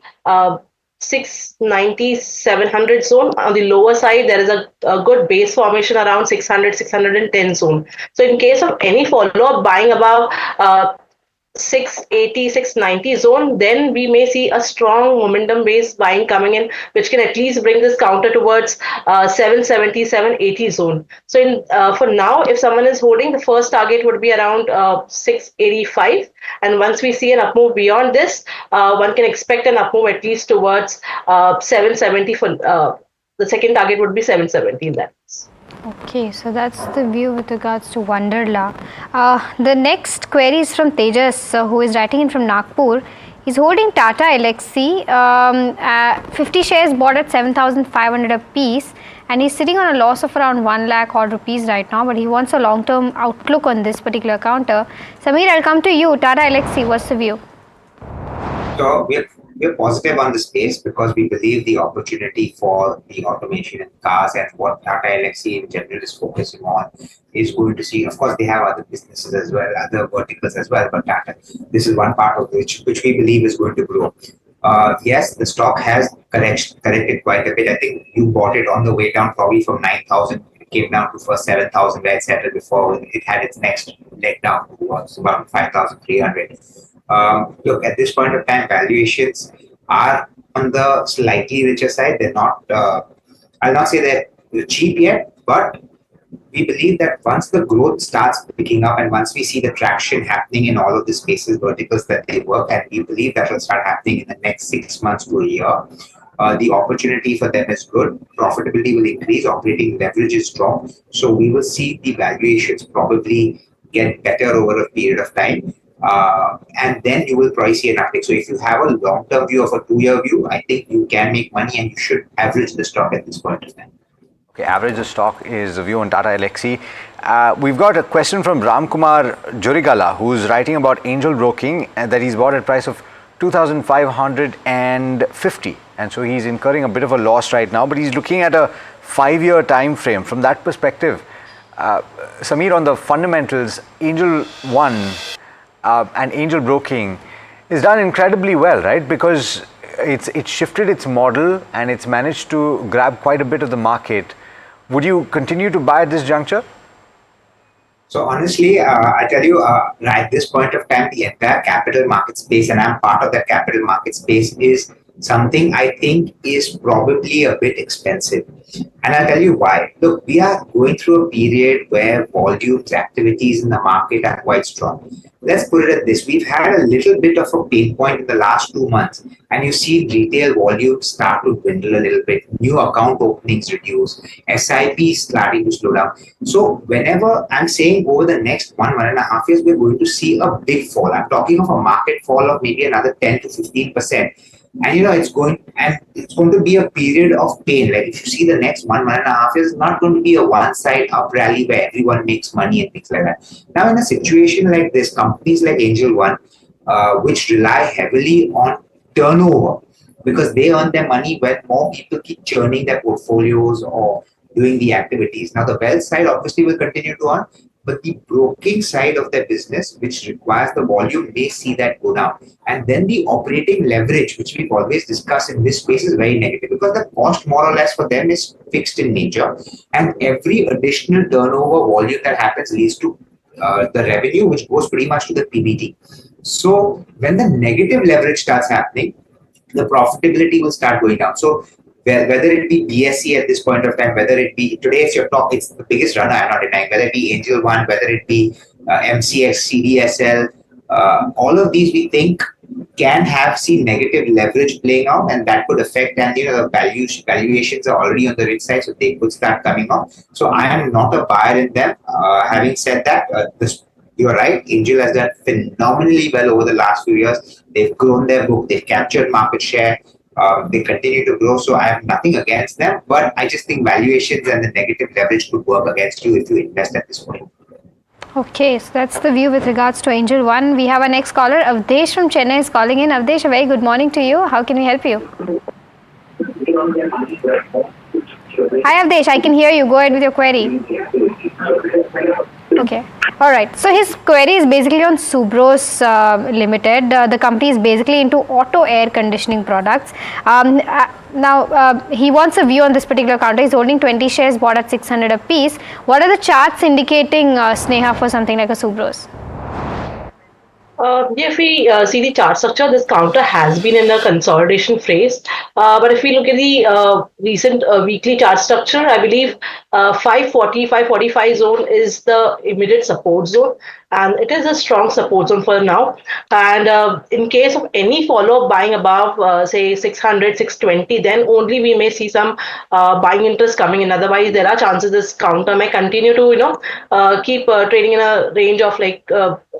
690, 700 zone. On the lower side, there is a good base formation around 600, 610 zone. So in case of any follow-up buying above 680, 690 zone, then we may see a strong momentum based buying coming in, which can at least bring this counter towards 770, 780 zone. So for now, if someone is holding, the first target would be around 685. And once we see an up move beyond this, one can expect an up move at least towards 770. For the second target would be 770 in that case. Okay, so that's the view with regards to Wonderla. The next query is from Tejas, who is writing in from Nagpur. He's holding Tata Elxsi, 50 shares bought at 7,500 a piece, and he's sitting on a loss of around 1 lakh odd rupees right now, but he wants a long-term outlook on this particular counter. Samir, I'll come to you. Tata Elxsi, what's the view? So we're positive on the space because we believe the opportunity for the automation in cars and what Tata Elxsi in general is focusing on is going to see. Of course, they have other businesses as well, other verticals as well, but Tata, this is one part of which we believe is going to grow. Yes, the stock has corrected quite a bit. I think you bought it on the way down probably from 9,000. It came down to first 7,000 where it settled before it had its next leg down towards about 5,300. Look, at this point of time, valuations are on the slightly richer side. They're not, I'll not say they're cheap yet, but we believe that once the growth starts picking up and once we see the traction happening in all of the spaces, verticals that they work, and we believe that will start happening in the next 6 months to a year, the opportunity for them is good. Profitability will increase. Operating leverage is strong. So we will see the valuations probably get better over a period of time. and then you will probably see an uptick. So if you have a long-term view of a 2-year view, I think you can make money and you should average the stock at this point of time. Okay, average the stock is the view on Tata Elxsi. We've got a question from Ramkumar Jurigala, who's writing about angel broking and that he's bought at a price of 2,550, and so he's incurring a bit of a loss right now, but he's looking at a 5-year time frame. From that perspective, Samir, on the fundamentals, Angel One and angel broking is done incredibly well, right? Because it's shifted its model and it's managed to grab quite a bit of the market. Would you continue to buy at this juncture? So honestly, I tell you, at this point of time, the entire capital market space, and I'm part of that capital market space, is something I think is probably a bit expensive. And I'll tell you why. Look, we are going through a period where volumes, activities in the market are quite strong. Let's put it at this. We've had a little bit of a pain point in the last 2 months, and you see retail volumes start to dwindle a little bit. New account openings reduce. SIP is starting to slow down. So whenever I'm saying over the next 1.5 years, we're going to see a big fall. I'm talking of a market fall of maybe another 10 to 15%. And it's going to be a period of pain. Like if you see the next 1.5 years, it's not going to be a one-side up rally where everyone makes money and things like that. Now, in a situation like this, companies like Angel One, which rely heavily on turnover, because they earn their money when more people keep churning their portfolios or doing the activities. Now, the wealth side obviously will continue to earn, but the broking side of their business, which requires the volume, may see that go down. And then the operating leverage, which we've always discussed in this space, is very negative because the cost more or less for them is fixed in nature. And every additional turnover volume that happens leads to the revenue, which goes pretty much to the PBT. So when the negative leverage starts happening, the profitability will start going down. So whether it be BSE at this point of time, whether it be today, it's your top, it's the biggest runner, I'm not denying, whether it be Angel One, whether it be MCX, CDSL, all of these we think can have seen negative leverage playing out, and that could affect, and the valuations are already on the rich side, so they could start coming off. So I am not a buyer in them. Having said that, you're right, Angel has done phenomenally well over the last few years. They've grown their book, they've captured market share. They continue to grow, so I have nothing against them, but I just think valuations and the negative leverage could work against you if you invest at this point. Okay, so that's the view with regards to Angel One. We have our next caller, Avdesh from Chennai is calling in. Avdesh, a very good morning to you. How can we help you? Hi Avdesh, I can hear you. Go ahead with your query. Okay. All right. So his query is basically on Subros Limited. The company is basically into auto air conditioning products. Now, he wants a view on this particular counter. He's holding 20 shares bought at 600 a piece. What are the charts indicating Sneha for something like a Subros? If we see the chart structure, this counter has been in a consolidation phase. But if we look at the recent weekly chart structure, I believe 540, 545 zone is the immediate support zone. And it is a strong support zone for now. And in case of any follow-up buying above, say 600, 620, then only we may see some buying interest coming in. Otherwise, there are chances this counter may continue to, keep trading in a range of like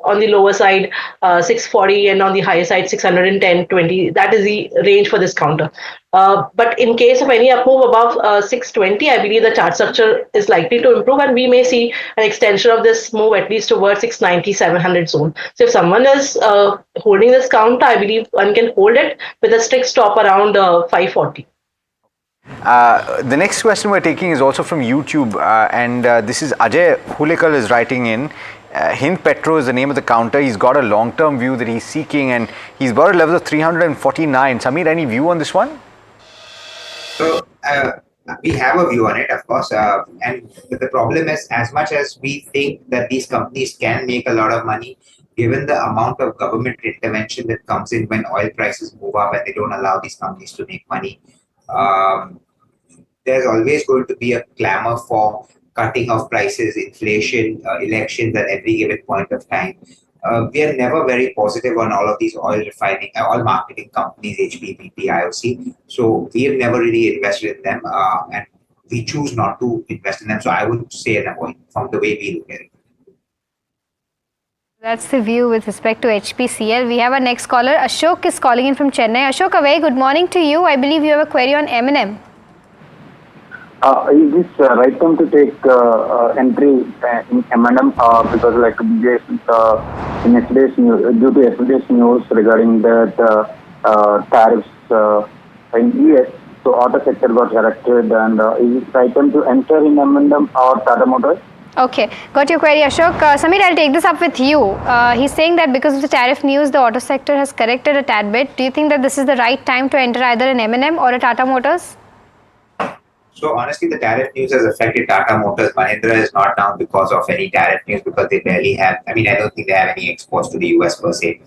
on the lower side 640 and on the higher side 610, 20. That is the range for this counter. But in case of any up move above 620, I believe the chart structure is likely to improve and we may see an extension of this move at least towards 690, 700 zone. So if someone is holding this counter, I believe one can hold it with a strict stop around 540. The next question we're taking is also from YouTube, and this is Ajay Hulekal is writing in. Hind Petro is the name of the counter. He's got a long-term view that he's seeking, and he's bought at levels of 349. Samir, any view on this one? So we have a view on it, of course, and the problem is, as much as we think that these companies can make a lot of money, given the amount of government intervention that comes in when oil prices move up and they don't allow these companies to make money, there's always going to be a clamor for cutting of prices, inflation, elections at every given point of time. We are never very positive on all of these oil refining, oil marketing companies, HP, BP, IOC. So we have never really invested in them, and we choose not to invest in them. So I would say an avoid from the way we look at it. That's the view with respect to HPCL. We have our next caller. Ashok is calling in from Chennai. Ashok, a very good morning to you. I believe you have a query on M&M. Is this right time to take entry in M&M because like in yesterday's news, due to yesterday's news regarding that tariffs in US, so auto sector got corrected, and is it right time to enter in M&M or Tata Motors? Okay, got your query, Ashok. Samir, I'll take this up with you. He's saying that because of the tariff news, the auto sector has corrected a tad bit. Do you think that this is the right time to enter either an M&M or a Tata Motors? So honestly, the tariff news has affected Tata Motors. Mahindra is not down because of any tariff news because they barely have, I don't think they have any exports to the US per se.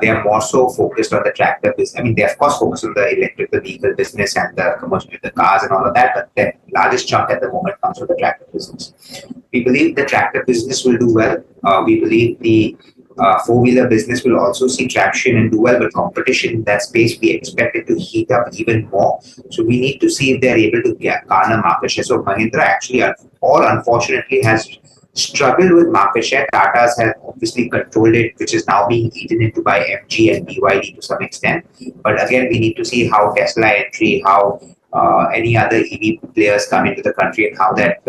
They are more so focused on the tractor business. They of course focus on the electrical vehicle business and the commercial, the cars and all of that, but the largest chunk at the moment comes from the tractor business. We believe the tractor business will do well. We believe the four-wheeler business will also see traction and do well, but competition in that space we expect it to heat up even more. So we need to see if they're able to garner market share. So Mahindra actually, unfortunately, has struggled with market share. Tata's have obviously controlled it, which is now being eaten into by MG and BYD to some extent. But again, we need to see how Tesla entry, how any other EV players come into the country and how that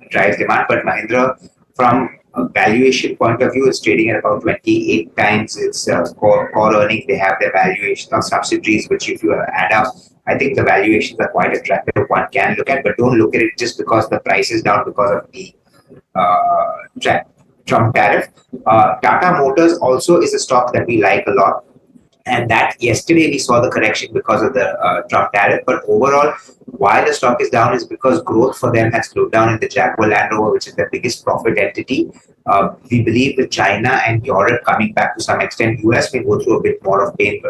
drives demand. But Mahindra, from a valuation point of view, is trading at about 28 times its core earnings. They have their valuation of subsidiaries, which if you add up, I think the valuations are quite attractive. One can look at, but don't look at it just because the price is down because of the Trump tariff. Tata Motors also is a stock that we like a lot. And that yesterday we saw the correction because of the Trump tariff. But overall, why the stock is down is because growth for them has slowed down in the Jaguar Land Rover, which is the biggest profit entity. We believe with China and Europe coming back to some extent, US may go through a bit more of pain.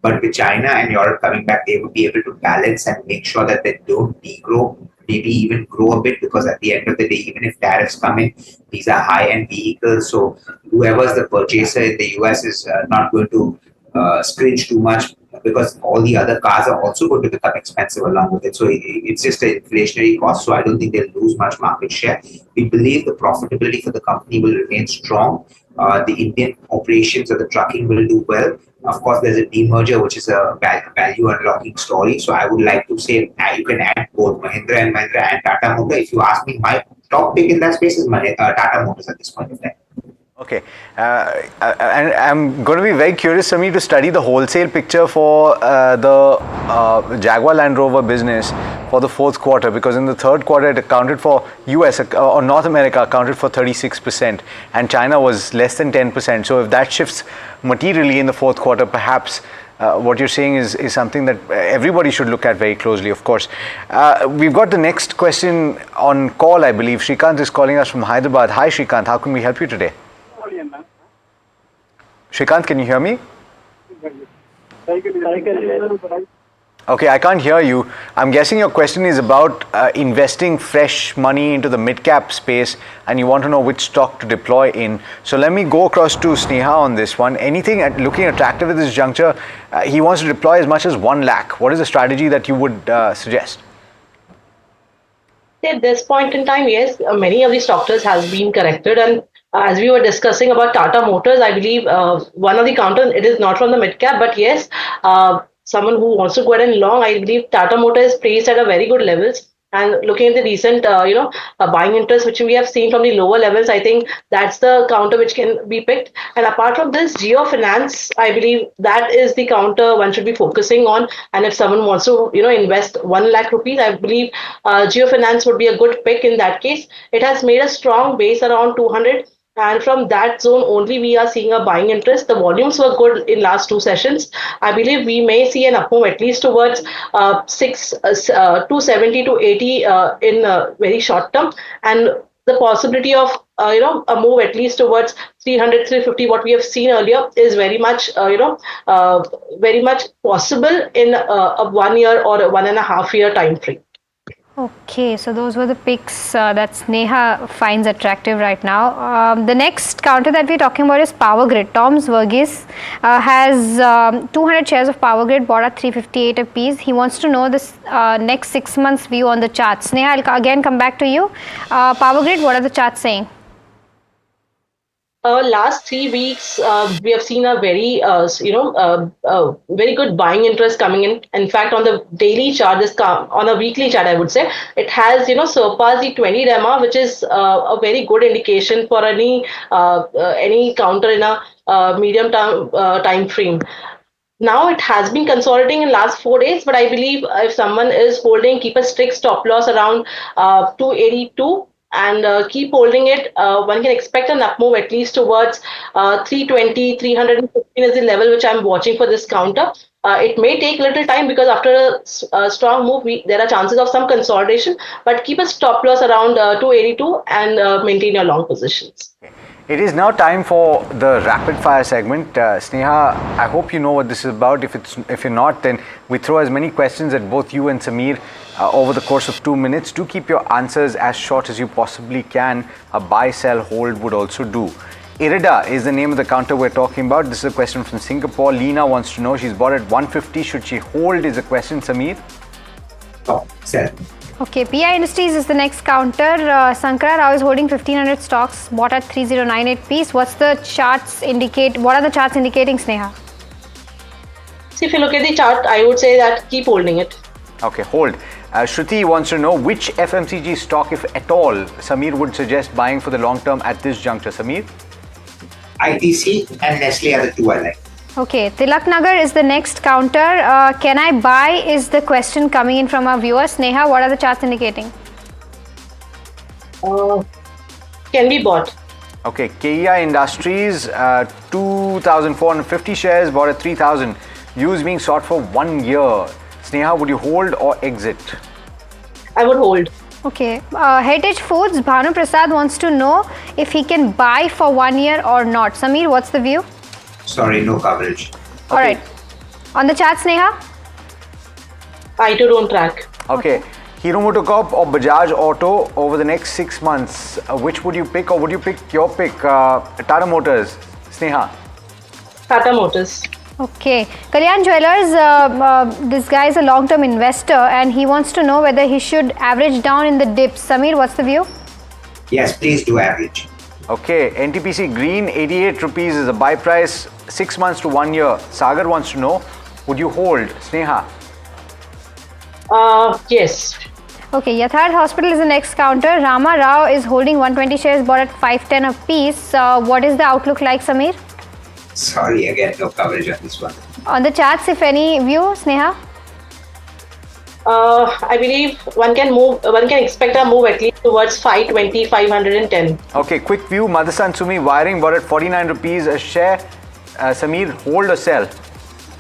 But with China and Europe coming back, they will be able to balance and make sure that they don't degrow, maybe even grow a bit, because at the end of the day, even if tariffs come in, these are high-end vehicles. So whoever's the purchaser in the US is not going to scringe too much, because all the other cars are also going to become expensive along with it. So it's just an inflationary cost. So I don't think they'll lose much market share. We believe the profitability for the company will remain strong. The Indian operations of the trucking will do well. Of course, there's a demerger, which is a value unlocking story. So I would like to say you can add both Mahindra and Tata Motors. If you ask me, my top pick in that space is Tata Motors at this point in time. Okay, and I'm going to be very curious, Samir, to study the wholesale picture for the Jaguar Land Rover business for the fourth quarter, because in the third quarter it accounted for US or North America accounted for 36% and China was less than 10%. So if that shifts materially in the fourth quarter, perhaps what you're saying is something that everybody should look at very closely, of course. We've got the next question on call, I believe. Shrikant is calling us from Hyderabad. Hi, Shrikant. How can we help you today? Shrikant, can you hear me? Okay, I can't hear you. I'm guessing your question is about investing fresh money into the mid-cap space, and you want to know which stock to deploy in. So let me go across to Sneha on this one. Anything looking attractive at this juncture? He wants to deploy as much as 1 lakh. What is the strategy that you would suggest? At this point in time, yes, many of the sectors has been corrected, and as we were discussing about Tata Motors, I believe one of the counters, it is not from the mid cap, but yes, someone who wants to go ahead and long, I believe Tata Motors is placed at a very good levels. And looking at the recent, buying interest, which we have seen from the lower levels, I think that's the counter which can be picked. And apart from this, Geo Finance, I believe that is the counter one should be focusing on. And if someone wants to, invest 1 lakh rupees, I believe Geo Finance would be a good pick in that case. It has made a strong base around 200. And from that zone only, we are seeing a buying interest. The volumes were good in last 2 sessions. I believe we may see an up move at least towards 270 to 80 in very short term, and the possibility of a move at least towards 300, 350. What we have seen earlier is very much very much possible in a 1 year or a 1.5 year time frame. Okay, so those were the picks that Sneha finds attractive right now. The next counter that we're talking about is Power Grid. Tom's Verghese has 200 shares of Power Grid bought at 358 a piece. He wants to know this next 6 months view on the charts. Sneha, I'll again come back to you. Power Grid, what are the charts saying? last 3 weeks, we have seen a very, very good buying interest coming in. In fact, on the daily chart, on a weekly chart, I would say, it has, surpassed the 20 DEMA, which is a very good indication for any counter in a medium term time frame. Now it has been consolidating in last 4 days, but I believe if someone is holding, keep a strict stop loss around 282 and keep holding it. One can expect an up move at least towards 320, 315 is the level which I'm watching for this counter. It may take a little time because after a strong move, there are chances of some consolidation, but keep a stop loss around 282 and maintain your long positions. It is now time for the rapid fire segment. Sneha, I hope you know what this is about. If you're not, then we throw as many questions at both you and Samir over the course of 2 minutes. Do keep your answers as short as you possibly can. A buy, sell, hold would also do. Irida is the name of the counter we're talking about. This is a question from Singapore. Lena wants to know, she's bought at 150. Should she hold is the question, Samir? Oh, sell. Okay, PI Industries is the next counter. Sankara Rao is holding 1500 stocks, bought at 3098 piece. What are the charts indicating, Sneha? See, if you look at the chart, I would say that keep holding it. Okay, hold. Shruti wants to know which FMCG stock, if at all, Samir would suggest buying for the long term at this juncture. Samir? ITC and Nestle are the two I like. Okay, Tilak Nagar is the next counter. Can I buy is the question coming in from our viewers. Sneha, what are the charts indicating? Can be bought. Okay, KEI Industries, 2,450 shares, bought at 3,000. Use being sought for 1 year. Sneha, would you hold or exit? I would hold. Okay, Heritage Foods, Bhanu Prasad wants to know if he can buy for 1 year or not. Samir, what's the view? Sorry, no coverage. Okay. All right. On the chart, Sneha? I too don't track. Okay. Hero MotoCorp or Bajaj Auto over the next 6 months, which would you pick, or would you pick your pick? Tata Motors, Sneha? Tata Motors. Okay. Kalyan Jewelers, this guy is a long-term investor and he wants to know whether he should average down in the dips. Samir, what's the view? Yes, please do average. Okay, NTPC Green, 88 rupees is the buy price, 6 months to 1 year. Sagar wants to know, would you hold? Sneha? Yes. Okay, Yatharth Hospital is the next counter. Rama Rao is holding 120 shares, bought at 510 a piece. What is the outlook like, Samir? Sorry, again, no coverage on this one. On the charts, if any view, Sneha? I believe one can expect a move at least towards 520, 510. Okay, quick view. Motherson Sumi Wiring bought at 49 rupees a share. Samir, hold or sell?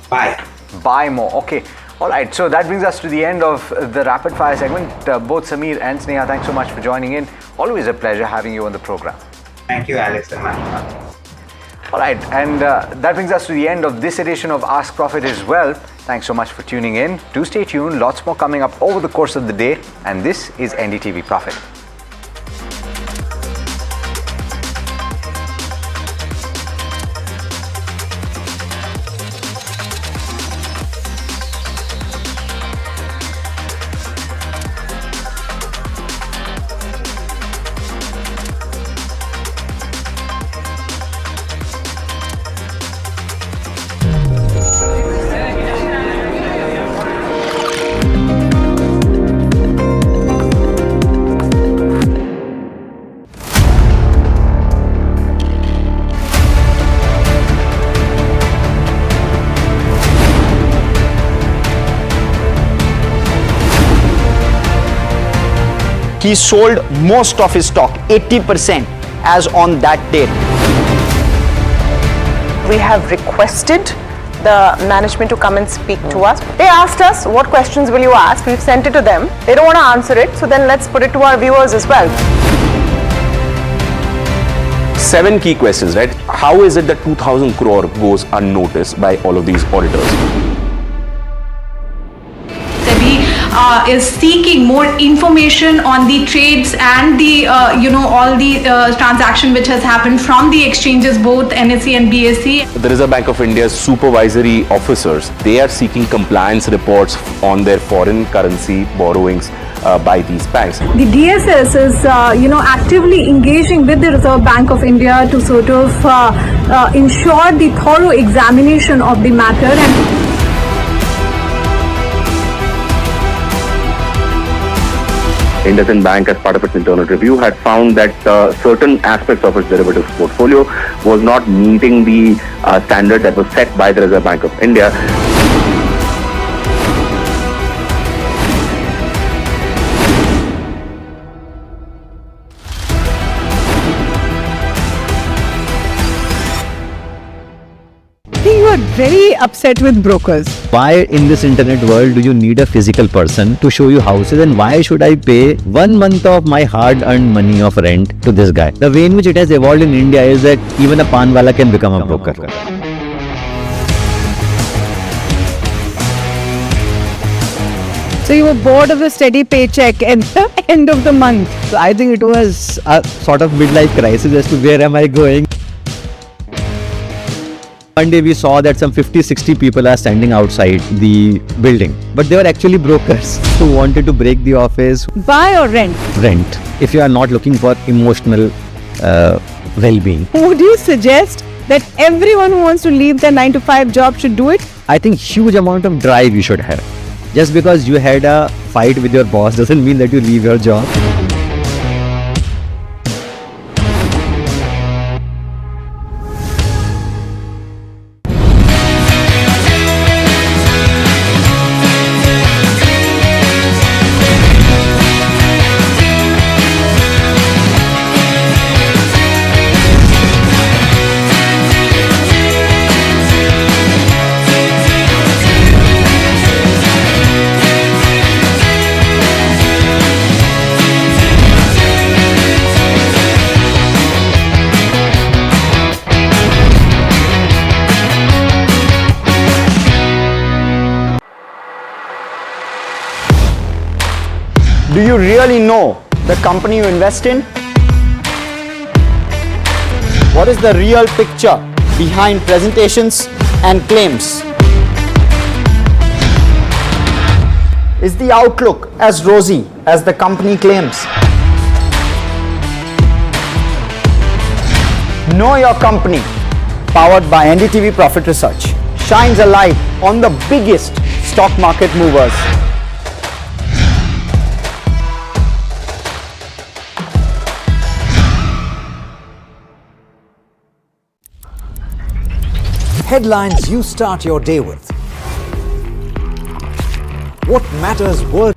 Buy. Buy more. Okay. All right. So that brings us to the end of the rapid fire segment. Both Samir and Sneha, thanks so much for joining in. Always a pleasure having you on the program. Thank you, Alex and Mahima. All right. And that brings us to the end of this edition of Ask Profit as well. Thanks so much for tuning in. Do stay tuned. Lots more coming up over the course of the day. And this is NDTV Profit. He sold most of his stock, 80%, as on that date. We have requested the management to come and speak to us. They asked us, what questions will you ask? We've sent it to them. They don't want to answer it, so then let's put it to our viewers as well. 7 key questions, right? How is it that 2,000 crore goes unnoticed by all of these auditors? Is seeking more information on the trades and the all the transaction which has happened from the exchanges, both NSE and BSE. The Reserve Bank of India's supervisory officers, they are seeking compliance reports on their foreign currency borrowings by these banks. The DSS is, actively engaging with the Reserve Bank of India to sort of ensure the thorough examination of the matter. And IndusInd Bank, as part of its internal review, had found that certain aspects of its derivatives portfolio was not meeting the standard that was set by the Reserve Bank of India. You are very upset with brokers. Why in this internet world do you need a physical person to show you houses, and why should I pay 1 month of my hard earned money of rent to this guy? The way in which it has evolved in India is that even a pan wala can become a broker. So you were bored of the steady paycheck at the end of the month. So I think it was a sort of midlife crisis as to where am I going. One day we saw that some 50-60 people are standing outside the building, but they were actually brokers who wanted to break the office. Buy or rent? Rent, if you are not looking for emotional well-being. Would you suggest that everyone who wants to leave their 9-to-5 job should do it? I think huge amount of drive you should have. Just because you had a fight with your boss doesn't mean that you leave your job. Do you really know the company you invest in? What is the real picture behind presentations and claims? Is the outlook as rosy as the company claims? Know Your Company, powered by NDTV Profit Research, shines a light on the biggest stock market movers. Headlines you start your day with. What matters world?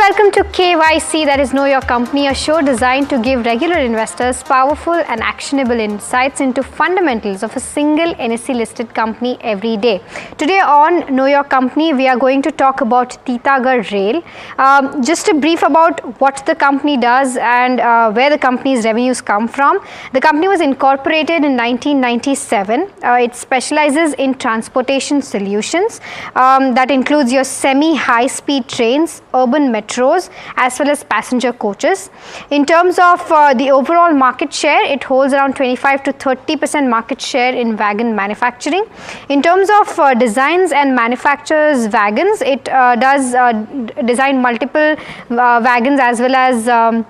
Welcome to KYC, that is Know Your Company, a show designed to give regular investors powerful and actionable insights into fundamentals of a single NSE listed company every day. Today on Know Your Company, we are going to talk about Titagarh Rail. Just a brief about what the company does and where the company's revenues come from. The company was incorporated in 1997. It specializes in transportation solutions that includes your semi-high speed trains, urban metros, as well as passenger coaches. In terms of the overall market share, it holds around 25 to 30% market share in wagon manufacturing. In terms of designs and manufactures wagons, it does design multiple wagons as well as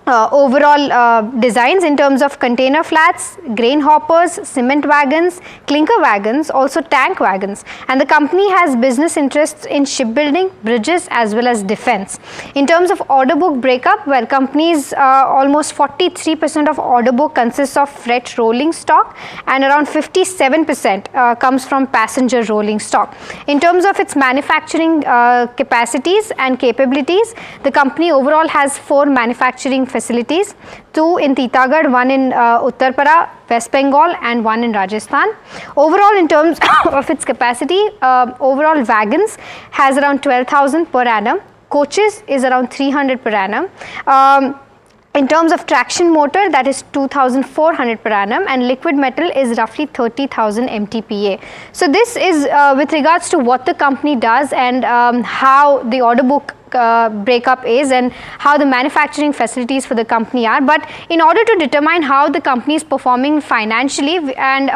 overall designs in terms of container flats, grain hoppers, cement wagons, clinker wagons, also tank wagons. And the company has business interests in shipbuilding, bridges, as well as defense. In terms of order book breakup, well, companies almost 43% of order book consists of freight rolling stock, and around 57% comes from passenger rolling stock. In terms of its manufacturing capacities and capabilities, the company overall has 4 manufacturing facilities, 2 in Titagarh, 1 in Uttarpara, West Bengal, and 1 in Rajasthan. Overall, in terms of its capacity, overall wagons has around 12,000 per annum. Coaches is around 300 per annum. In terms of traction motor, that is 2,400 per annum, and liquid metal is roughly 30,000 MTPA. So this is with regards to what the company does and how the order book breakup is and how the manufacturing facilities for the company are. But in order to determine how the company is performing financially and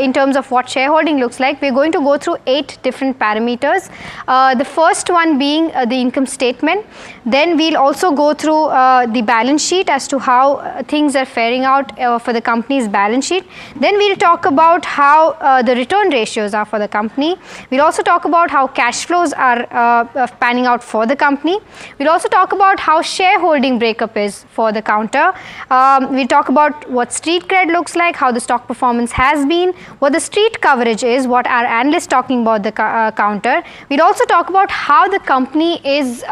in terms of what shareholding looks like, we're going to go through 8 different parameters. The first one being the income statement. Then we'll also go through the balance sheet as to how things are faring out for the company's balance sheet. Then we'll talk about how the return ratios are for the company. We'll also talk about how cash flows are panning out for the company. We'll also talk about how shareholding breakup is for the counter. We'll talk about what street cred looks like, how the stock performance has been, what the street coverage is, what our analysts talking about the counter. We'll also talk about how the company is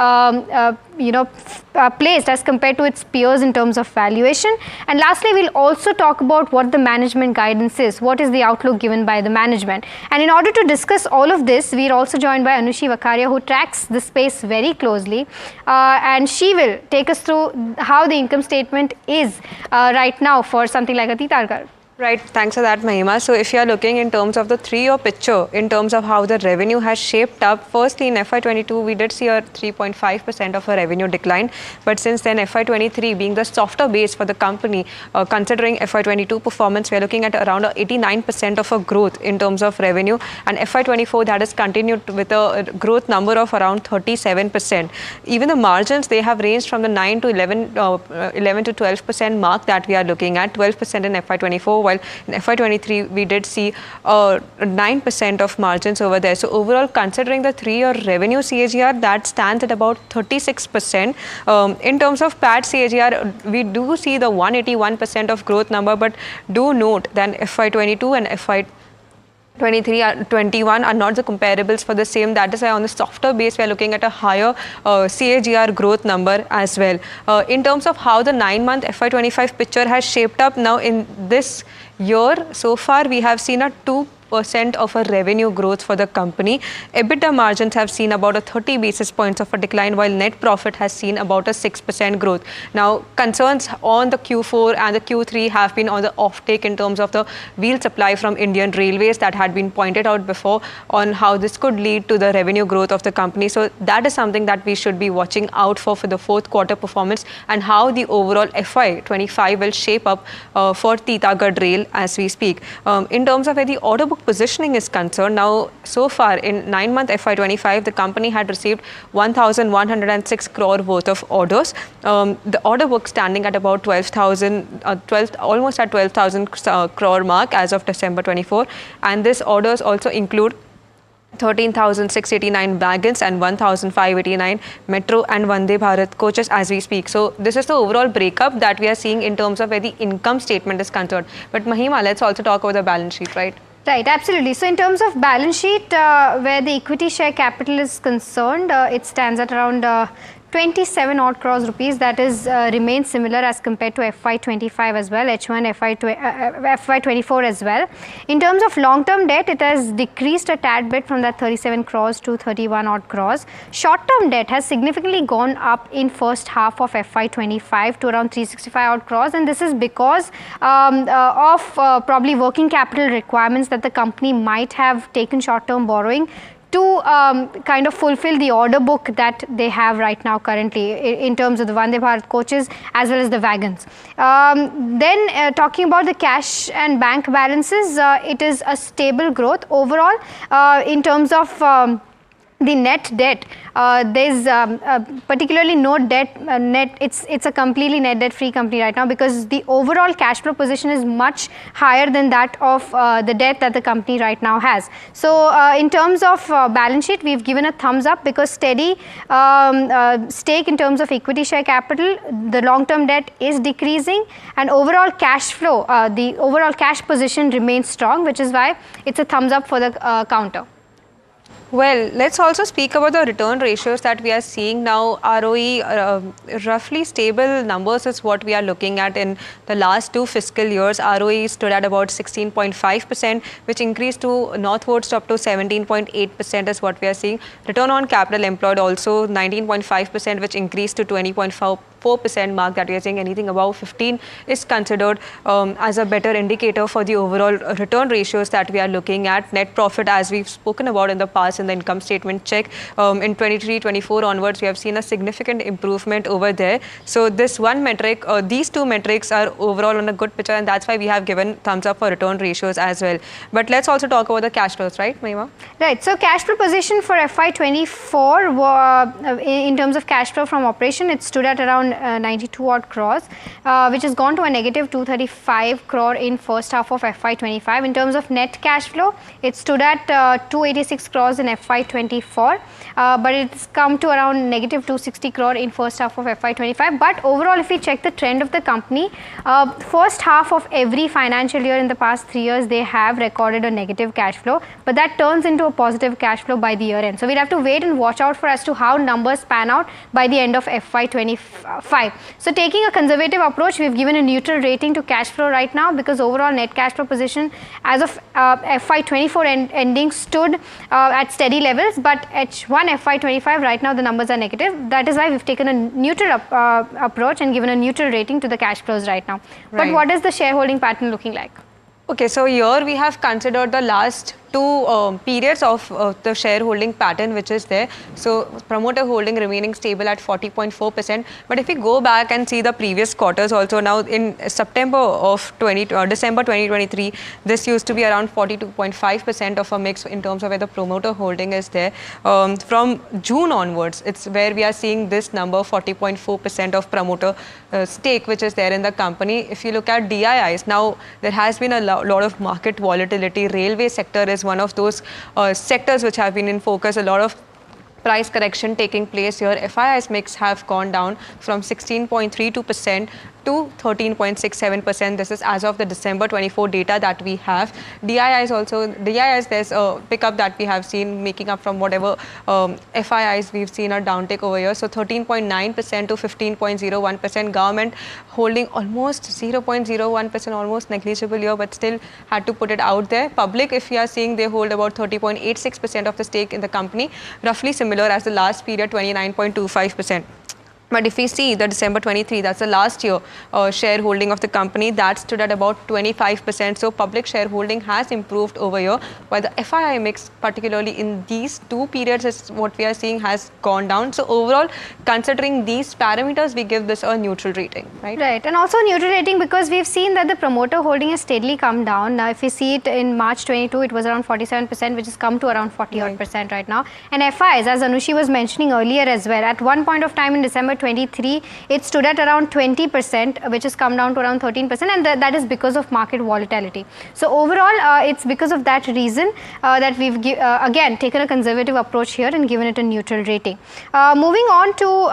placed as compared to its peers in terms of valuation. And lastly, we'll also talk about what the management guidance is, what is the outlook given by the management. And in order to discuss all of this, we're also joined by Anushi Vakaria, who tracks the space very closely, and she will take us through how the income statement is right now for something like a Titarkar. Right, thanks for that, Mahima. So if you are looking in terms of the 3-year picture, in terms of how the revenue has shaped up, firstly in FY22, we did see a 3.5% of a revenue decline. But since then, FY23 being the softer base for the company, considering FY22 performance, we are looking at around 89% of a growth in terms of revenue. And FY24, that has continued with a growth number of around 37%. Even the margins, they have ranged from the 9 to 11 to 12% mark that we are looking at, 12% in FY24. While in FY23, we did see 9% of margins over there. So overall, considering the 3-year revenue CAGR, that stands at about 36%. In terms of PAT CAGR, we do see the 181% of growth number, but do note that FY22 and FY21 are not the comparables for the same. That is why on the softer base, we are looking at a higher CAGR growth number as well. In terms of how the 9-month FY25 picture has shaped up now in this year, so far we have seen a 2% of a revenue growth for the company. EBITDA margins have seen about a 30 basis points of a decline, while net profit has seen about a 6% growth. Now, concerns on the Q4 and the Q3 have been on the offtake in terms of the wheel supply from Indian Railways that had been pointed out before on how this could lead to the revenue growth of the company. So that is something that we should be watching out for the 4th quarter performance and how the overall FY25 will shape up for Titagarh Rail as we speak. In terms of where the order book positioning is concerned, now so far in 9-month FY25, the company had received 1,106 crore worth of orders. The order book standing at about 12,000, almost at 12,000 crore mark as of December 24, and this orders also include 13,689 wagons and 1,589 Metro and Vande Bharat coaches as we speak. So this is the overall breakup that we are seeing in terms of where the income statement is concerned. But Mahima, let's also talk about the balance sheet, right? Right, absolutely. So in terms of balance sheet, where the equity share capital is concerned, it stands at around 27 odd crores rupees. That is remains similar as compared to FY25 as well, H1 FY24 as well. In terms of long-term debt, it has decreased a tad bit from that 37 crores to 31 odd crores. Short-term debt has significantly gone up in first half of FY25 to around 365 odd crores, and this is because of probably working capital requirements that the company might have taken short-term borrowing to kind of fulfill the order book that they have right now currently in terms of the Vande Bharat coaches as well as the wagons. Then talking about the cash and bank balances, it is a stable growth overall in terms of the net debt. There's particularly no debt, it's a completely net debt free company right now, because the overall cash flow position is much higher than that of the debt that the company right now has. So in terms of balance sheet, we've given a thumbs up because steady stake in terms of equity share capital, the long term debt is decreasing, and overall cash flow, the overall cash position remains strong, which is why it's a thumbs up for the counter. Well, let's also speak about the return ratios that we are seeing now. ROE, roughly stable numbers is what we are looking at in the last 2 fiscal years. ROE stood at about 16.5%, which increased to northwards up to 17.8% is what we are seeing. Return on capital employed also 19.5%, which increased to 20.4%. 4% mark that we are saying anything above 15 is considered as a better indicator for the overall return ratios that we are looking at. Net profit, as we've spoken about in the past in the income statement check, in 23-24 onwards, we have seen a significant improvement over there. So this one metric, these two metrics are overall on a good picture, and that's why we have given thumbs up for return ratios as well. But let's also talk about the cash flows, right, Mahima? Right. So cash flow position for FY24 in terms of cash flow from operation, it stood at around 92 odd crores, which has gone to a negative 235 crore in first half of FY25. In terms of net cash flow, it stood at 286 crores in FY24, but it's come to around negative 260 crore in first half of FY25. But overall, if we check the trend of the company, first half of every financial year in the past 3 years, they have recorded a negative cash flow, but that turns into a positive cash flow by the year end. So we'll have to wait and watch out for as to how numbers pan out by the end of FY25. So taking a conservative approach, we've given a neutral rating to cash flow right now, because overall net cash flow position as of FY24 ending stood at steady levels, but H1 FY25 right now the numbers are negative. That is why we've taken a neutral approach and given a neutral rating to the cash flows right now. Right. But what is the shareholding pattern looking like? Okay, so here we have considered the last two periods of the shareholding pattern which is there. So promoter holding remaining stable at 40.4%. But if we go back and see the previous quarters also, now in December 2023, this used to be around 42.5% of a mix in terms of where the promoter holding is there. From June onwards, it's where we are seeing this number 40.4% of promoter stake which is there in the company. If you look at DIIs, now there has been a lot of market volatility. Railway sector is one of those sectors which have been in focus. A lot of price correction taking place here. FIIs mix have gone down from 16.32% to 13.67%. This is as of the December 24 data that we have. DIIs also, there's a pickup that we have seen making up from whatever FIIs we've seen a downtick over here. So 13.9% to 15.01%. Government holding almost 0.01%, almost negligible here, but still had to put it out there. Public, if you are seeing, they hold about 30.86% of the stake in the company, roughly similar as the last period, 29.25%. But if we see the December 23, that's the last year shareholding of the company, that stood at about 25%. So public shareholding has improved over here, while the FII mix, particularly in these two periods, is what we are seeing has gone down. So overall, considering these parameters, we give this a neutral rating, right? Right, and also neutral rating because we've seen that the promoter holding has steadily come down. Now, if we see it in March 22, it was around 47%, which has come to around 40% right now. And FIs, as Anushi was mentioning earlier as well, at one point of time in December 23, it stood at around 20%, which has come down to around 13%, and that is because of market volatility. So overall, it's because of that reason that we've again taken a conservative approach here and given it a neutral rating. Moving on to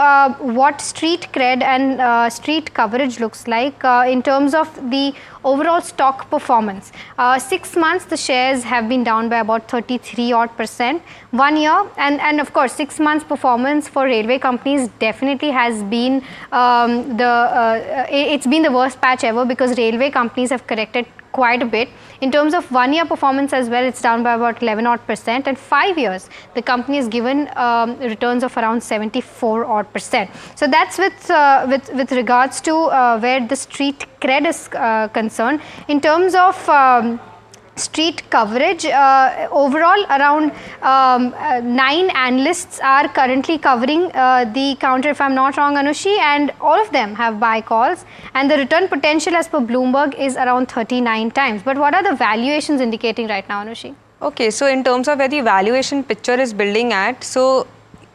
what street cred and street coverage looks like in terms of the overall stock performance. 6 months, the shares have been down by about 33% 1 year, and of course 6 months performance for railway companies definitely has been it's been the worst patch ever, because railway companies have corrected quite a bit. In terms of 1 year performance as well, it's down by about 11% and 5 years the company has given returns of around 74%. So that's with regards to where the street cred is concerned. In terms of street coverage, overall around 9 analysts are currently covering the counter, if I'm not wrong, Anushi, and all of them have buy calls, and the return potential as per Bloomberg is around 39 times. But what are the valuations indicating right now, Anushi? Okay, so in terms of where the valuation picture is building at, so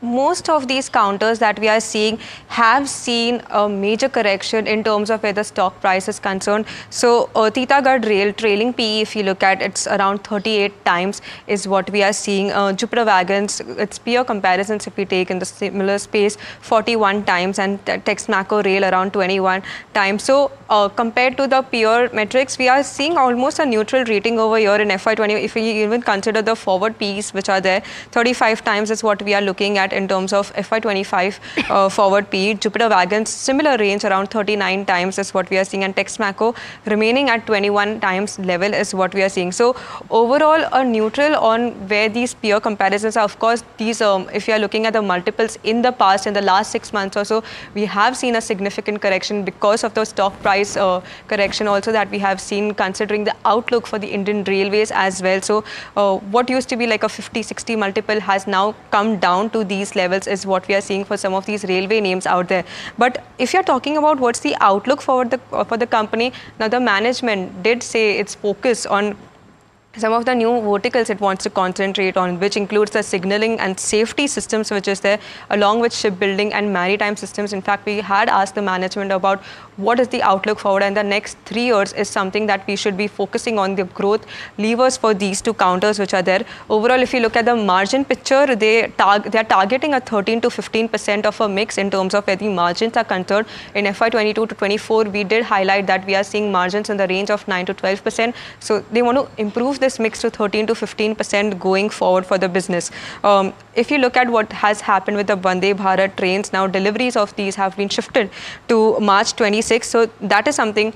most of these counters that we are seeing have seen a major correction in terms of where the stock price is concerned. So Titagarh Rail trailing PE, if you look at, it's around 38 times is what we are seeing. Jupiter Wagons, its peer comparisons if we take in the similar space, 41 times, and Texmaco Rail around 21 times. So compared to the peer metrics, we are seeing almost a neutral rating over here in FY20. If we even consider the forward PEs which are there, 35 times is what we are looking at. at in terms of FY25 forward PE. Jupiter Wagons, similar range around 39 times is what we are seeing, and Texmaco remaining at 21 times level is what we are seeing. So overall, a neutral on where these peer comparisons are. Of course, these if you are looking at the multiples in the past, in the last 6 months or so, we have seen a significant correction because of the stock price correction also that we have seen, considering the outlook for the Indian Railways as well. So what used to be like a 50-60 multiple has now come down to these levels is what we are seeing for some of these railway names out there. But if you're talking about what's the outlook for the company, now the management did say its focus on some of the new verticals it wants to concentrate on, which includes the signaling and safety systems which is there, along with shipbuilding and maritime systems. In fact, we had asked the management about what is the outlook forward, and the next 3 years is something that we should be focusing on, the growth levers for these two counters which are there. Overall, if you look at the margin picture, they are targeting a 13 to 15% of a mix in terms of where the margins are concerned. In FY22 to 24, we did highlight that we are seeing margins in the range of 9 to 12%. So they want to improve this mix to 13 to 15% going forward for the business. If you look at what has happened with the Vande Bharat trains, now deliveries of these have been shifted to March 26. So that is something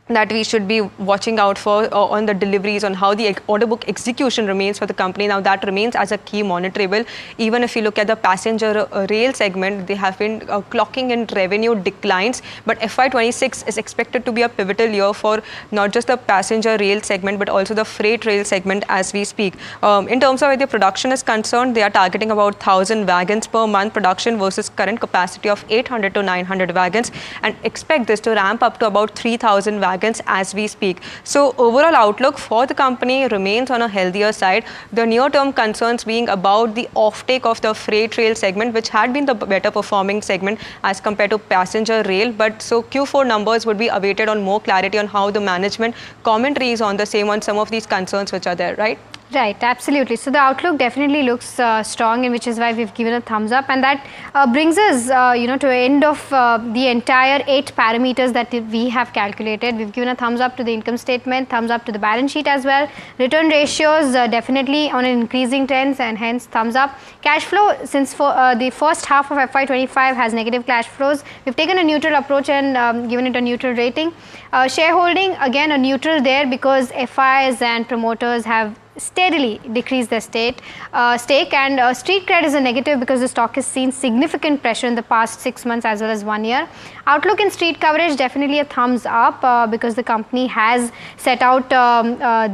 that we should be watching out for on the deliveries, on how the order book execution remains for the company. Now that remains as a key monitorable. Even if you look at the passenger rail segment, they have been clocking in revenue declines, but FY26 is expected to be a pivotal year for not just the passenger rail segment but also the freight rail segment as we speak. In terms of where the production is concerned, they are targeting about 1,000 wagons per month production versus current capacity of 800 to 900 wagons, and expect this to ramp up to about 3,000 wagons as we speak. So overall outlook for the company remains on a healthier side. The near-term concerns being about the offtake of the freight rail segment, which had been the better performing segment as compared to passenger rail. But so Q4 numbers would be awaited on more clarity on how the management commentary is on the same, on some of these concerns which are there, right? Right, absolutely. So the outlook definitely looks strong, and which is why we've given a thumbs up, and that brings us, to the end of the entire 8 parameters that we have calculated. We've given a thumbs up to the income statement, thumbs up to the balance sheet as well. Return ratios definitely on an increasing trends, and hence thumbs up. Cash flow, since for the first half of FY25 has negative cash flows, we've taken a neutral approach and given it a neutral rating. Shareholding, again a neutral there, because FIs and promoters have steadily decreased their stake, and street cred is a negative because the stock has seen significant pressure in the past 6 months as well as 1 year. Outlook and street coverage, definitely a thumbs up because the company has set out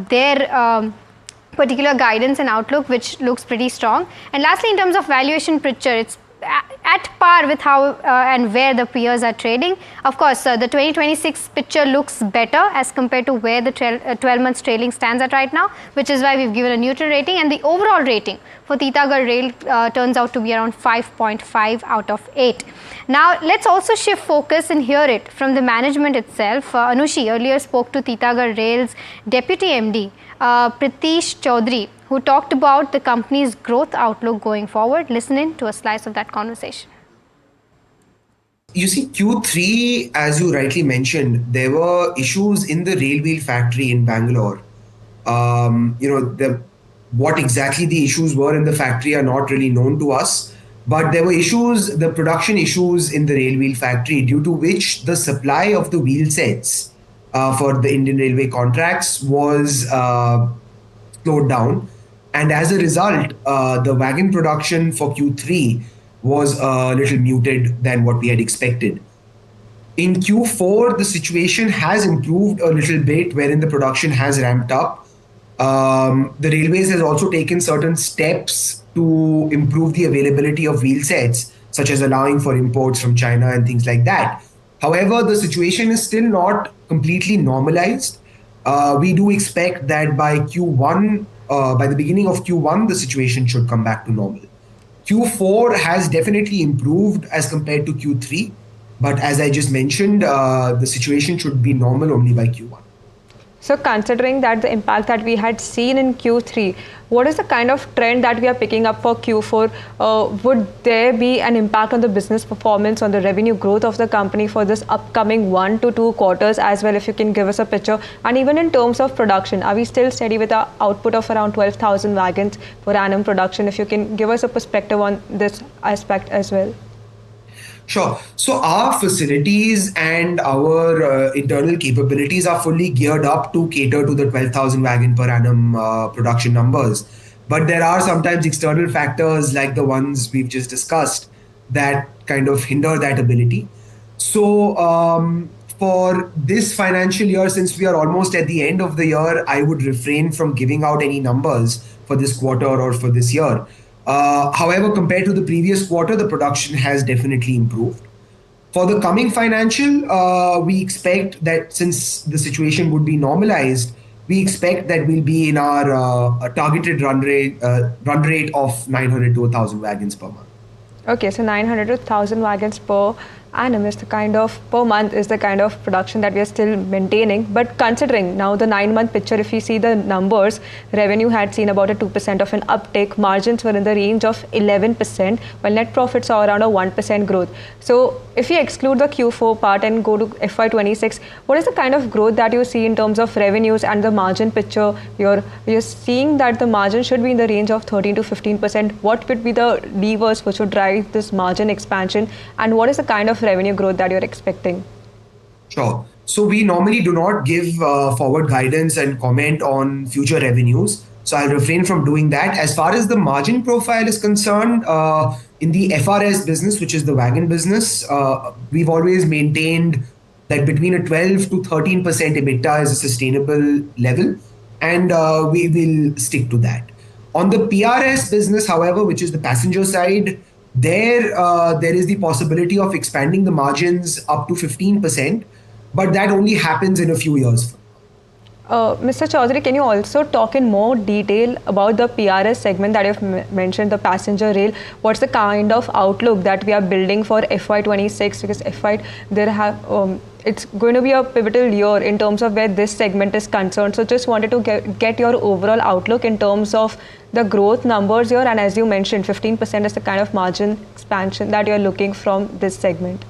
their particular guidance and outlook, which looks pretty strong. And lastly, in terms of valuation picture, it's at par with how and where the peers are trading. Of course, the 2026 picture looks better as compared to where the 12 months trailing stands at right now, which is why we've given a neutral rating, and the overall rating for Titagarh Rail turns out to be around 5.5 out of 8. Now, let's also shift focus and hear it from the management itself. Anushi earlier spoke to Titagarh Rail's Deputy MD, Pritish Chaudhary, who talked about the company's growth outlook going forward. Listen in to a slice of that conversation. You see, Q3, as you rightly mentioned, there were issues in the rail wheel factory in Bangalore. What exactly the issues were in the factory are not really known to us, but there were issues, the production issues in the rail wheel factory, due to which the supply of the wheel sets for the Indian Railway contracts was slowed down. And as a result, the wagon production for Q3 was a little muted than what we had expected. In Q4, the situation has improved a little bit, wherein the production has ramped up. The Railways has also taken certain steps to improve the availability of wheel sets, such as allowing for imports from China and things like that. However, the situation is still not completely normalized. We do expect that by Q1, by the beginning of Q1, the situation should come back to normal. Q4 has definitely improved as compared to Q3, but as I just mentioned, the situation should be normal only by Q1. So considering that the impact that we had seen in Q3, what is the kind of trend that we are picking up for Q4? Would there be an impact on the business performance, on the revenue growth of the company for this upcoming 1 to 2 quarters as well, if you can give us a picture? And even in terms of production, are we still steady with our output of around 12,000 wagons per annum production? If you can give us a perspective on this aspect as well. Sure. So our facilities and our internal capabilities are fully geared up to cater to the 12,000 wagon per annum production numbers. But there are sometimes external factors like the ones we've just discussed that kind of hinder that ability. So for this financial year, since we are almost at the end of the year, I would refrain from giving out any numbers for this quarter or for this year. However, compared to the previous quarter, the production has definitely improved. For the coming financial, we expect that since the situation would be normalized, we expect that we'll be in our targeted run rate of 900 to 1,000 wagons per month. Okay, so 900 to 1,000 wagons per annum is the kind of, per month is the kind of production that we are still maintaining. But considering now the 9-month picture, if you see the numbers, revenue had seen about a 2% of an uptake, margins were in the range of 11%, while net profits saw around a 1% growth. So if you exclude the Q4 part and go to FY26, what is the kind of growth that you see in terms of revenues and the margin picture? You're seeing that the margin should be in the range of 13 to 15%. What would be the levers which would drive this margin expansion, and what is the kind of revenue growth that you're expecting? Sure. So we normally do not give forward guidance and comment on future revenues. So I'll refrain from doing that. As far as the margin profile is concerned, in the FRS business, which is the wagon business, we've always maintained that between a 12 to 13% EBITDA is a sustainable level, and we will stick to that. On the PRS business, however, which is the passenger side, there is the possibility of expanding the margins up to 15%, but that only happens in a few years. Mr. Chaudhary, can you also talk in more detail about the PRS segment that you've mentioned, the passenger rail? What's the kind of outlook that we are building for FY26? Because it's going to be a pivotal year in terms of where this segment is concerned. So just wanted to get your overall outlook in terms of the growth numbers here. And as you mentioned, 15% is the kind of margin expansion that you're looking from this segment.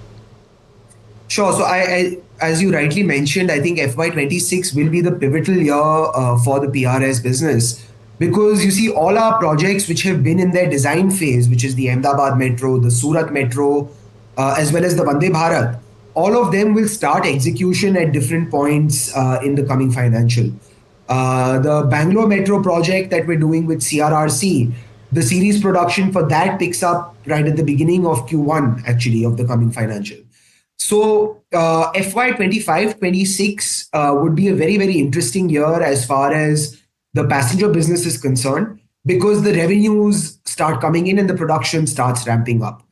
Sure. So I as you rightly mentioned, I think FY26 will be the pivotal year for the PRS business, because you see all our projects which have been in their design phase, which is the Ahmedabad Metro, the Surat Metro, as well as the Vande Bharat, all of them will start execution at different points in the coming financial. The Bangalore Metro project that we're doing with CRRC, the series production for that picks up right at the beginning of Q1 actually of the coming financial. So FY25-26 would be a very, very interesting year as far as the passenger business is concerned, because the revenues start coming in and the production starts ramping up.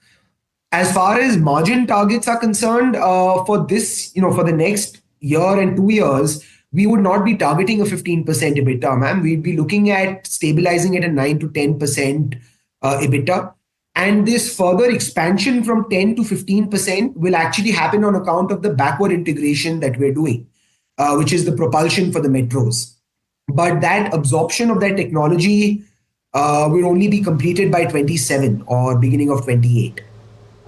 As far as margin targets are concerned, for this, for the next year and 2 years, we would not be targeting a 15% EBITDA, ma'am. We'd be looking at stabilizing at a 9 to 10% EBITDA. And this further expansion from 10 to 15% will actually happen on account of the backward integration that we're doing, which is the propulsion for the metros. But that absorption of that technology will only be completed by 27 or beginning of 28.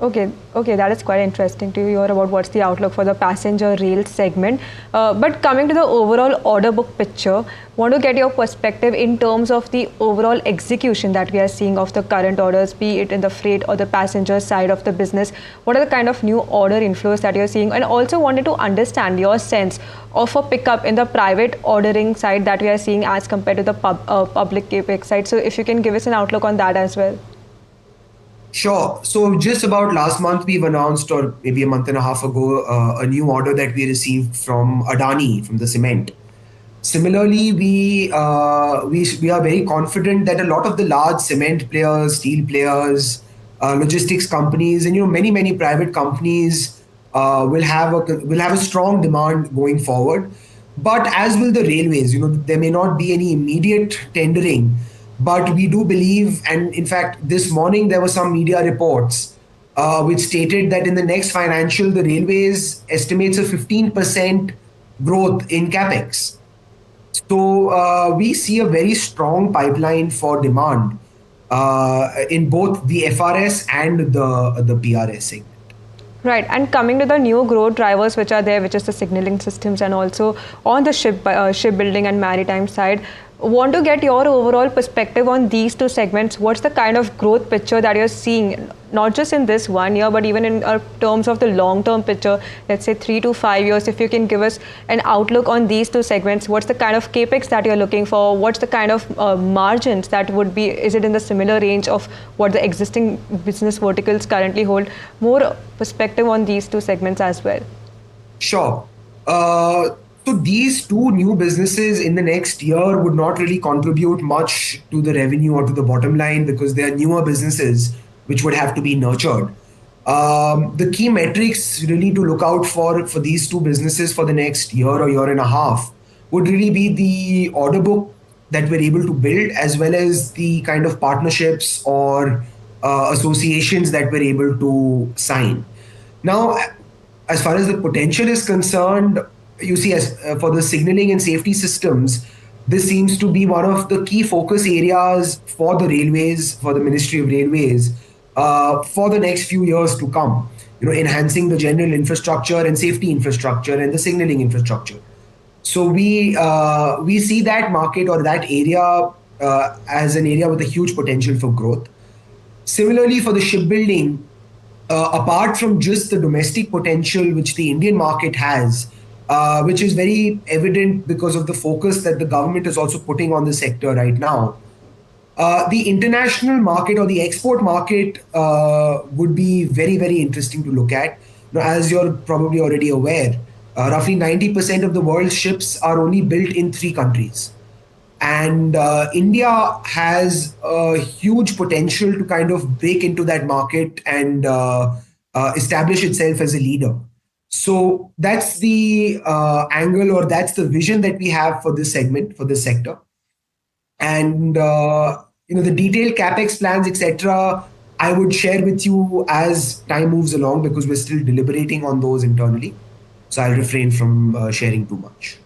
Okay, that is quite interesting to hear about what's the outlook for the passenger rail segment. But coming to the overall order book picture, want to get your perspective in terms of the overall execution that we are seeing of the current orders, be it in the freight or the passenger side of the business. What are the kind of new order inflows that you're seeing? And also wanted to understand your sense of a pickup in the private ordering side that we are seeing as compared to the public capex side. So if you can give us an outlook on that as well. Sure. So just about last month, we've announced, or maybe a month and a half ago, a new order that we received from Adani, from the cement. Similarly, we are very confident that a lot of the large cement players, steel players, logistics companies, and many private companies will have a strong demand going forward. But as will the railways, there may not be any immediate tendering. But we do believe, and in fact, this morning there were some media reports which stated that in the next financial, the railways estimates a 15% growth in capex. So we see a very strong pipeline for demand in both the FRS and the PRS segment. Right, and coming to the new growth drivers which are there, which is the signaling systems and also on the shipbuilding and maritime side, want to get your overall perspective on these two segments. What's the kind of growth picture that you're seeing, not just in this 1 year, but even in terms of the long-term picture, let's say 3 to 5 years, if you can give us an outlook on these two segments, what's the kind of capex that you're looking for? What's the kind of margins that would be, is it in the similar range of what the existing business verticals currently hold? More perspective on these two segments as well. Sure. So these two new businesses in the next year would not really contribute much to the revenue or to the bottom line because they are newer businesses which would have to be nurtured. The key metrics really to look out for these two businesses for the next year or year and a half would really be the order book that we're able to build, as well as the kind of partnerships or associations that we're able to sign. Now, as far as the potential is concerned, you see, as for the signaling and safety systems, this seems to be one of the key focus areas for the railways, for the Ministry of Railways, for the next few years to come. Enhancing the general infrastructure and safety infrastructure and the signaling infrastructure. So we see that market or that area as an area with a huge potential for growth. Similarly, for the shipbuilding, apart from just the domestic potential which the Indian market has, which is very evident because of the focus that the government is also putting on the sector right now, the international market or the export market would be very, very interesting to look at. Now, as you're probably already aware, roughly 90% of the world's ships are only built in 3 countries. And India has a huge potential to kind of break into that market and establish itself as a leader. So that's the angle, or that's the vision that we have for this segment, for this sector. And the detailed capex plans, etc., I would share with you as time moves along because we're still deliberating on those internally. So I'll refrain from sharing too much.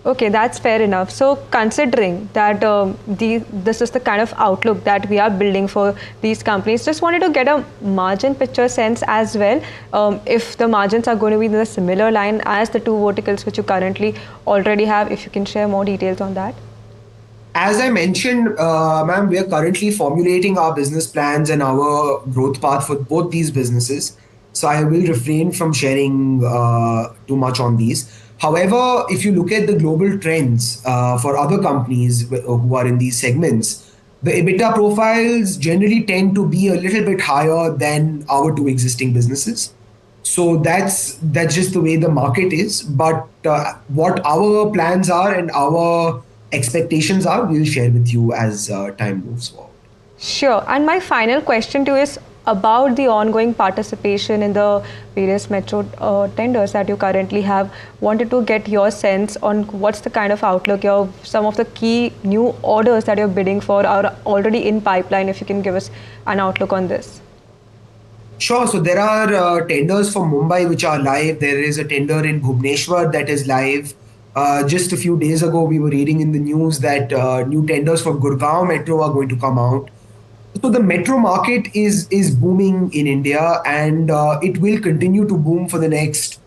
Okay, that's fair enough. So considering that this is the kind of outlook that we are building for these companies, just wanted to get a margin picture sense as well. If the margins are going to be in a similar line as the 2 verticals which you currently already have, if you can share more details on that. As I mentioned, ma'am, we are currently formulating our business plans and our growth path for both these businesses. So I will refrain from sharing too much on these. However, if you look at the global trends for other companies who are in these segments, the EBITDA profiles generally tend to be a little bit higher than our 2 existing businesses. So that's just the way the market is. But what our plans are and our expectations are, we'll share with you as time moves forward. Sure. And my final question to you is about the ongoing participation in the various metro tenders that you currently have. Wanted to get your sense on what's the kind of outlook, some of the key new orders that you're bidding for are already in pipeline. If you can give us an outlook on this. Sure. So there are tenders for Mumbai which are live. There is a tender in Bhubaneswar that is live. Just a few days ago, we were reading in the news that new tenders for Gurgaon Metro are going to come out. So the metro market is booming in India, and it will continue to boom for the next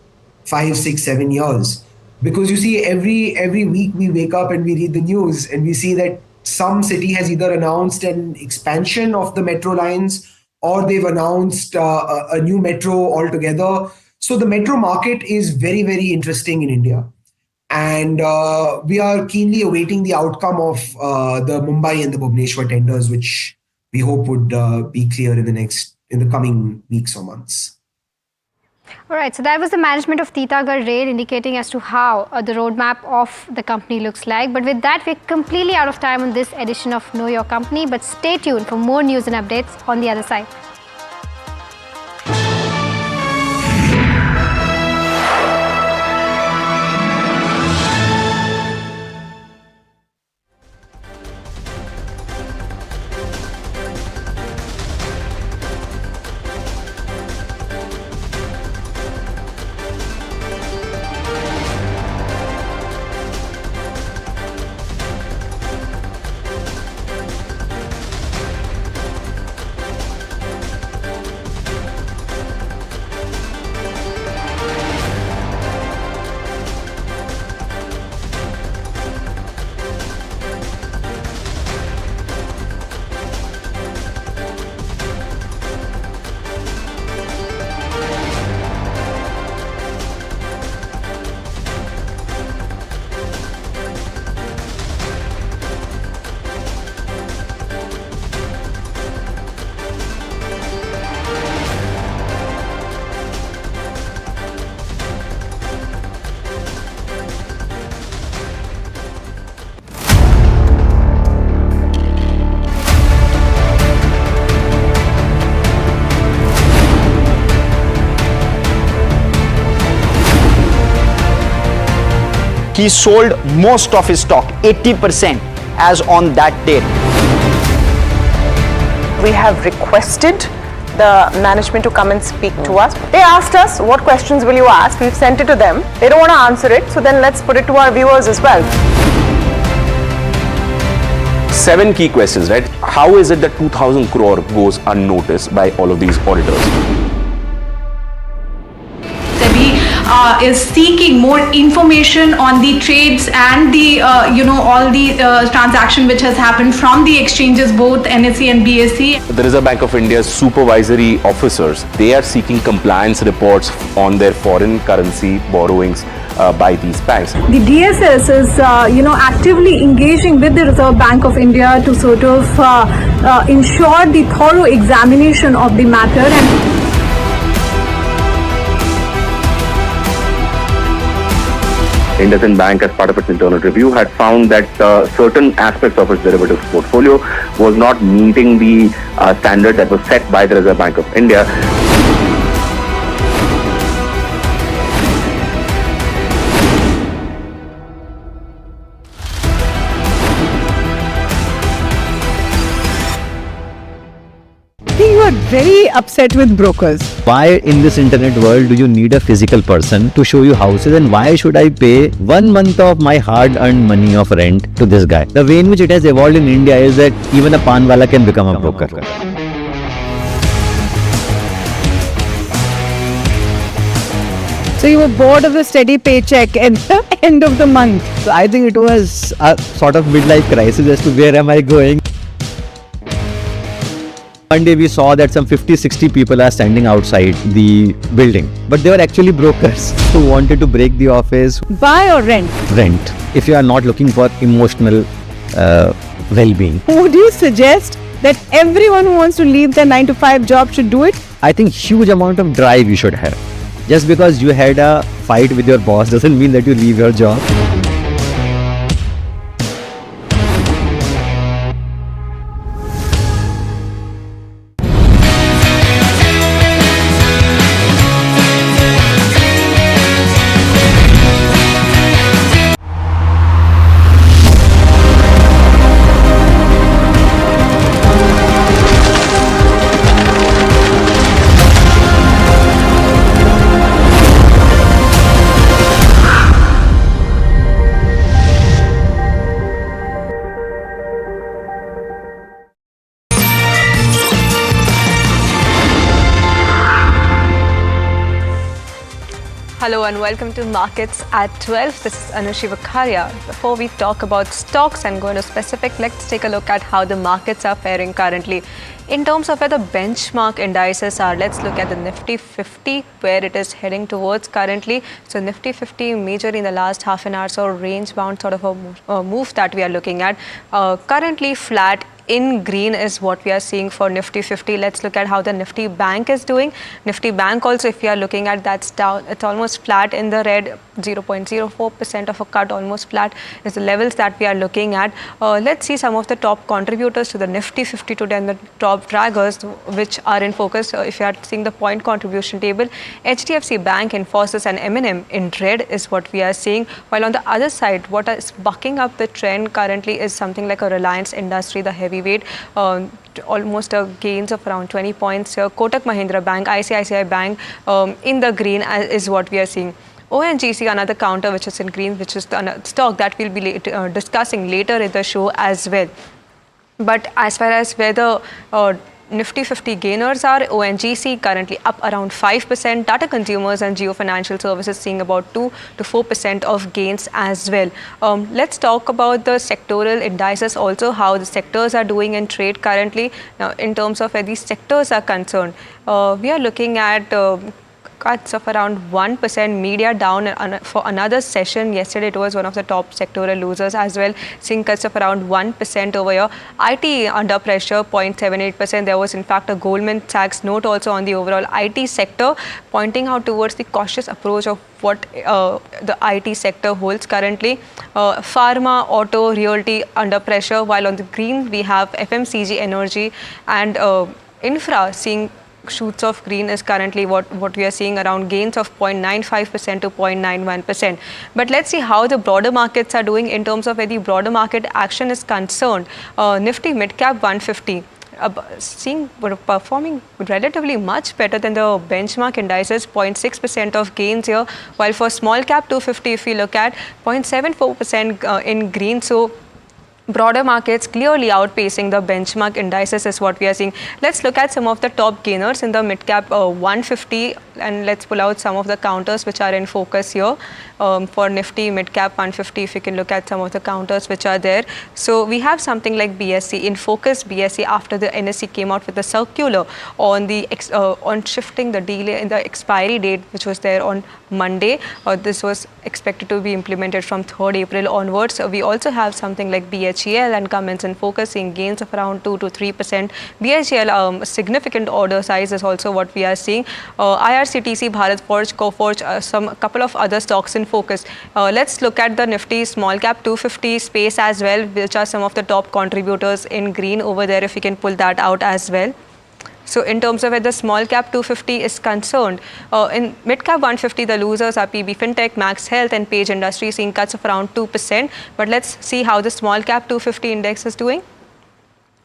5, 6, 7 years. Because you see, every week we wake up and we read the news and we see that some city has either announced an expansion of the metro lines or they've announced a new metro altogether. So the metro market is very, very interesting in India. And we are keenly awaiting the outcome of the Mumbai and the Bhubaneswar tenders, which we hope would be clear in the coming weeks or months. All right, so that was the management of Titagarh Rail indicating as to how the roadmap of the company looks like. But with that, we're completely out of time on this edition of Know Your Company. But stay tuned for more news and updates on the other side. He sold most of his stock, 80% as on that date. We have requested the management to come and speak to us. They asked us, what questions will you ask? We've sent it to them. They don't want to answer it, so then let's put it to our viewers as well. 7 key questions, right? How is it that 2,000 crore goes unnoticed by all of these auditors? Is seeking more information on the trades and the all the transaction which has happened from the exchanges, both NSE and BSE. The Reserve Bank of India's supervisory officers, they are seeking compliance reports on their foreign currency borrowings by these banks. The DSS is actively engaging with the Reserve Bank of India to sort of ensure the thorough examination of the matter. And IndusInd Bank, as part of its internal review, had found that certain aspects of its derivatives portfolio was not meeting the standard that was set by the Reserve Bank of India. You are very upset with brokers. Why in this internet world do you need a physical person to show you houses, and why should I pay 1 month of my hard-earned money of rent to this guy? The way in which it has evolved in India is that even a pan wala can become a broker. So you were bored of the steady paycheck at the end of the month. So I think it was a sort of midlife crisis as to where am I going. One day we saw that some 50-60 people are standing outside the building, but they were actually brokers who wanted to break the office. Buy or rent? Rent, if you are not looking for emotional well-being. Would you suggest that everyone who wants to leave their 9-to-5 job should do it? I think huge amount of drive you should have. Just because you had a fight with your boss doesn't mean that you leave your job. Hello and welcome to Markets at 12. This is Anushi Vakharia. Before we talk about stocks and go into specific, let's take a look at how the markets are faring currently. In terms of where the benchmark indices are, let's look at the Nifty 50, where it is heading towards currently. So Nifty 50 majorly in the last half an hour, so range bound sort of a move that we are looking at. Currently flat in green is what we are seeing for Nifty 50. Let's look at how the Nifty Bank is doing. Nifty Bank also, if you are looking at, that's down. It's almost flat in the red, 0.04% of a cut, almost flat is the levels that we are looking at. Let's see some of the top contributors to the Nifty 50 today and the top draggers which are in focus. If you are seeing the point contribution table, HDFC Bank, Infosys and M&M in red is what we are seeing. While on the other side, what is bucking up the trend currently is something like a Reliance Industry, the heavyweight, almost gains of around 20 points. Kotak Mahindra Bank, ICICI Bank in the green is what we are seeing. ONGC, another counter which is in green, which is the stock that we'll be discussing later in the show as well. But as far as where the Nifty 50 gainers are, ONGC currently up around 5%, Tata Consumers and Jio Financial Services seeing about 2 to 4% of gains as well. Let's talk about the sectoral indices also, how the sectors are doing in trade currently. Now, in terms of where these sectors are concerned, we are looking at cuts of around 1%, media down for another session. Yesterday it was one of the top sectoral losers as well, seeing cuts of around 1% over here. IT under pressure, 0.78%. There was in fact a Goldman Sachs note also on the overall IT sector, pointing out towards the cautious approach of what the IT sector holds currently. Pharma, auto, realty under pressure, while on the green we have FMCG, energy and infra seeing shoots of green is currently what we are seeing, around gains of 0.95% to 0.91%. But let's see how the broader markets are doing in terms of where the broader market action is concerned. Nifty mid-cap 150. Performing relatively much better than the benchmark indices, 0.6% of gains here, while for small cap 250, if we look at 0.74% in green. So broader markets clearly outpacing the benchmark indices is what we are seeing. Let's look at some of the top gainers in the mid-cap 150, and let's pull out some of the counters which are in focus here. For Nifty mid-cap 150, if you can look at some of the counters which are there. So we have something like BSE in focus. BSE, after the NSE came out with a circular on the on shifting the delay in the expiry date, which was there on Monday. This was expected to be implemented from 3rd April onwards. We also have something like BHEL and Cummins in focus, seeing gains of around 2 to 3%. BHEL, significant order size is also what we are seeing. IRCTC, Bharat Forge, Coforge, some couple of other stocks in focus. Let's look at the Nifty small cap 250 space as well, which are some of the top contributors in green over there, if you can pull that out as well. So in terms of where the small cap 250 is concerned, in mid cap 150, the losers are PB Fintech, Max Health and Page Industries, seeing cuts of around 2%. But let's see how the small cap 250 index is doing.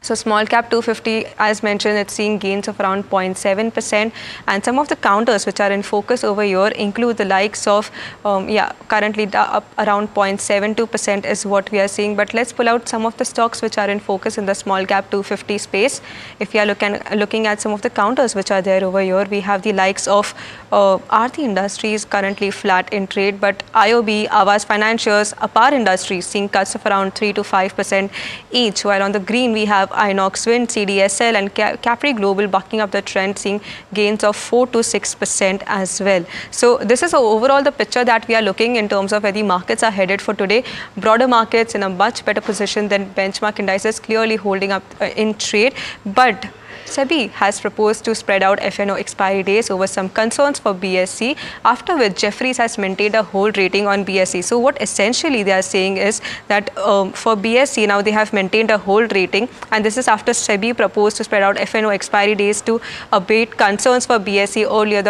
So small cap 250, as mentioned, it's seeing gains of around 0.7%, and some of the counters which are in focus over here include the likes of, currently up around 0.72% is what we are seeing. But let's pull out some of the stocks which are in focus in the small cap 250 space. If you are looking at some of the counters which are there over here, we have the likes of Aarti Industries currently flat in trade, but IOB, Aavas Financials, Apar Industries seeing cuts of around 3 to 5% each, while on the green we have Inox Wind, CDSL and Capri Global bucking up the trend, seeing gains of 4 to 6% as well. So this is overall the picture that we are looking in terms of where the markets are headed for today. Broader markets in a much better position than benchmark indices, clearly holding up in trade. But SEBI has proposed to spread out FNO expiry days over some concerns for BSE, after which Jefferies has maintained a hold rating on BSE. So what essentially they are saying is that for BSE now they have maintained a hold rating, and this is after SEBI proposed to spread out FNO expiry days to abate concerns for BSE. Earlier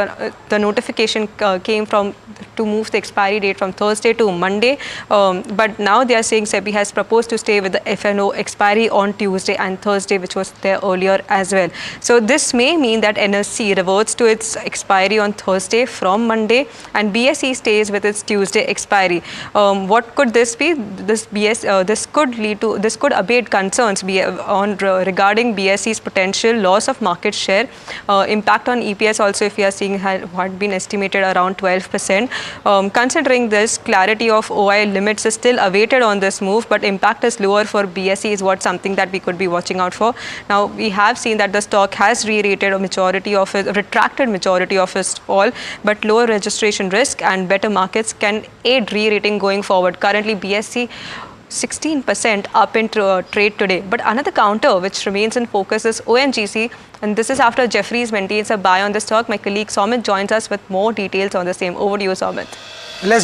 the notification came from to move the expiry date from Thursday to Monday, but now they are saying SEBI has proposed to stay with the FNO expiry on Tuesday and Thursday, which was there earlier as well. So this may mean that NSE reverts to its expiry on Thursday from Monday, and BSE stays with its Tuesday expiry. What could this be? This could abate concerns regarding BSE's potential loss of market share. Impact on EPS also, if we are seeing, had been estimated around 12%. Considering this, clarity of OI limits is still awaited on this move, but impact is lower for BSE is something that we could be watching out for. Now we have seen that the stock has retracted majority of its fall, but lower registration risk and better markets can aid re-rating going forward. Currently BSE 16% up in trade today. But another counter which remains in focus is ONGC, and this is after Jefferies maintains a buy on the stock. My colleague Somit joins us with more details on the same. Over to you, Somit.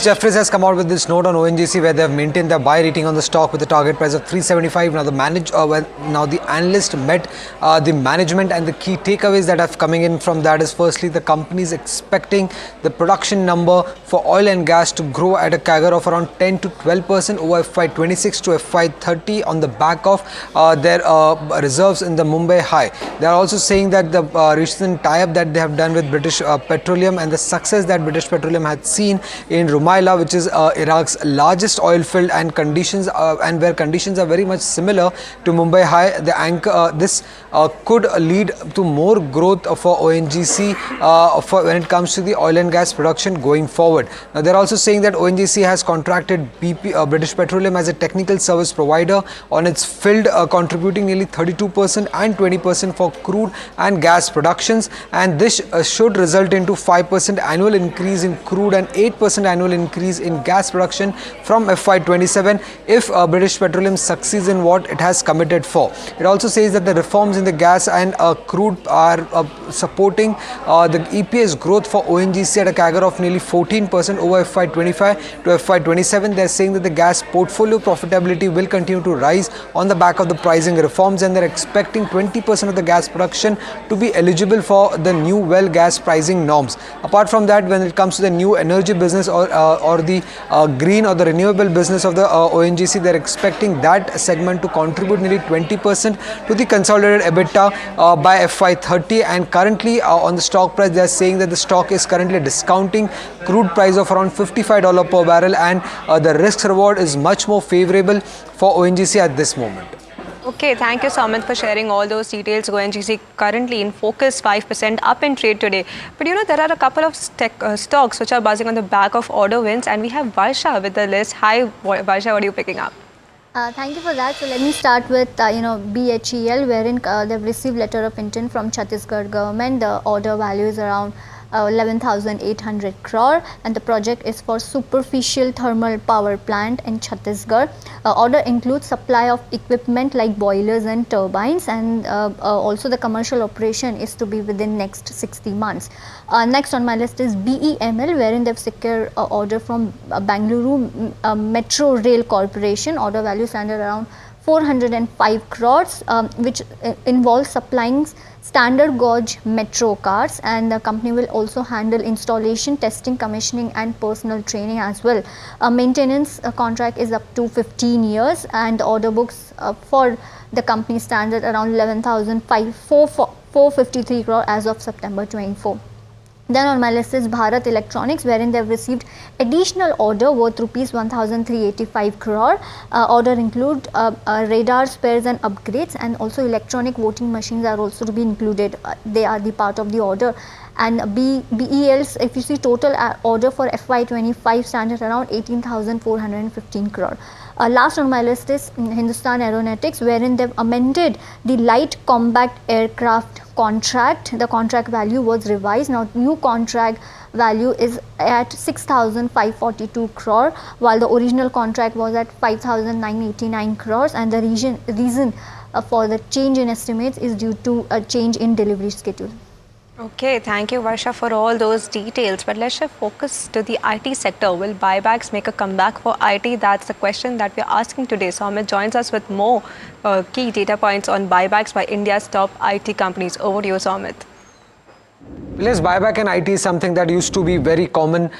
Jefferies has come out with this note on ONGC where they have maintained their buy rating on the stock with a target price of 375. Now the analyst met the management, and the key takeaways that have coming in from that is, firstly, the company is expecting the production number for oil and gas to grow at a CAGR of around 10 to 12% over FY26 to FY30 on the back of their reserves in the Mumbai High. They are also saying that the recent tie-up that they have done with British Petroleum and the success that British Petroleum had seen in Rumaila, which is Iraq's largest oil field, and where conditions are very much similar to Mumbai High, this could lead to more growth for ONGC when it comes to the oil and gas production going forward. Now they're also saying that ONGC has contracted British Petroleum as a technical service provider on its field, contributing nearly 32% and 20% for crude and gas productions, and this should result into 5% annual increase in crude and 8% annual annual increase in gas production from FY27 if British Petroleum succeeds in what it has committed for. It also says that the reforms in the gas and crude are supporting the EPS growth for ONGC at a CAGR of nearly 14% over FY25 to FY27. They're saying that the gas portfolio profitability will continue to rise on the back of the pricing reforms, and they're expecting 20% of the gas production to be eligible for the new well gas pricing norms. Apart from that, when it comes to the new energy business or the green or the renewable business of the ONGC, they're expecting that segment to contribute nearly 20% to the consolidated EBITDA by FY30. And currently on the stock price, they're saying that the stock is currently discounting crude price of around $55 per barrel, and the risk reward is much more favorable for ONGC at this moment. Okay, thank you, Samit, for sharing all those details. ONGC currently in focus, 5% up in trade today. But there are a couple of stocks which are buzzing on the back of order wins, and we have Varsha with the list. Hi, Varsha, what are you picking up? Thank you for that. So let me start with BHEL, wherein they've received letter of intent from Chhattisgarh government. The order value is around 11,800 crore, and the project is for superficial thermal power plant in Chhattisgarh. Order includes supply of equipment like boilers and turbines, and also the commercial operation is to be within next 60 months. Next on my list is BEML, wherein they've secured order from Bangalore Metro Rail Corporation. Order value stands around 405 crores, which involves supplying standard gauge metro cars, and the company will also handle installation, testing, commissioning and personal training as well. Maintenance contract is up to 15 years, and the order books for the company stands at around 11,453 crore as of September 24. Then on my list is Bharat Electronics, wherein they have received additional order worth rupees 1,385 crore. Order include radar spares and upgrades, and also electronic voting machines are also to be included. They are the part of the order. And BEL's, if you see, total order for FY25 stands at around 18,415 crore. Last on my list is Hindustan Aeronautics, wherein they've amended the light combat aircraft contract. The contract value was revised. Now new contract value is at 6,542 crore, while the original contract was at 5,989 crores, and the reason for the change in estimates is due to a change in delivery schedule. Okay, thank you, Varsha, for all those details. But let's shift focus to the IT sector. Will buybacks make a comeback for IT? That's the question that we're asking today. So Amit joins us with more key data points on buybacks by India's top IT companies. Over to you, Samit. Yes, buyback in IT is something that used to be very common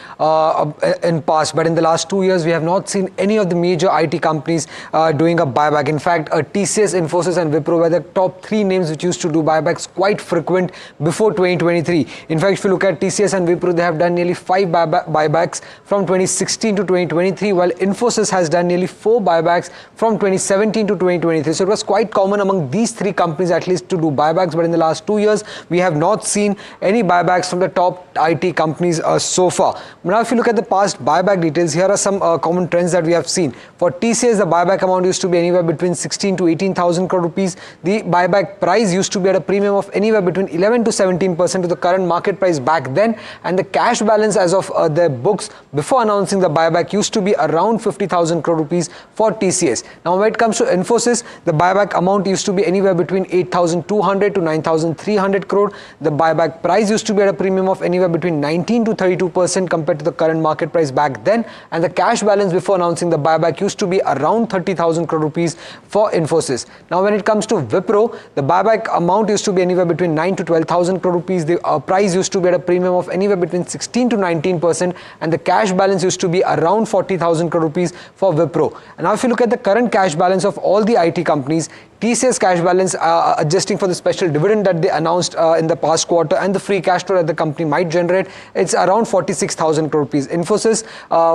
in past, but in the last 2 years we have not seen any of the major IT companies doing a buyback. In fact, TCS, Infosys and Wipro were the top 3 names which used to do buybacks quite frequent before 2023. In fact, if you look at TCS and Wipro, they have done nearly 5 buybacks from 2016 to 2023, while Infosys has done nearly 4 buybacks from 2017 to 2023. So it was quite common among these 3 companies at least to do buybacks, but in the last 2 years we have not seen any buybacks from the top IT companies so far. Now, if you look at the past buyback details, here are some common trends that we have seen. For TCS, the buyback amount used to be anywhere between 16 to 18,000 crore rupees. The buyback price used to be at a premium of anywhere between 11 to 17% to the current market price back then, and the cash balance as of their books before announcing the buyback used to be around 50,000 crore rupees for TCS. Now, when it comes to Infosys, the buyback amount used to be anywhere between 8,200 to 9,300 crore. The buyback price used to be at a premium of anywhere between 19 to 32% compared to the current market price back then, and the cash balance before announcing the buyback used to be around 30,000 crore rupees for Infosys. Now, when it comes to Wipro, the buyback amount used to be anywhere between 9 to 12,000 crore rupees. The price used to be at a premium of anywhere between 16 to 19%, and the cash balance used to be around 40,000 crore rupees for Wipro. And now, if you look at the current cash balance of all the IT companies, TCS cash balance, adjusting for the special dividend that they announced in the past quarter and the free cash flow that the company might generate, it's around 46,000 crore rupees. Infosys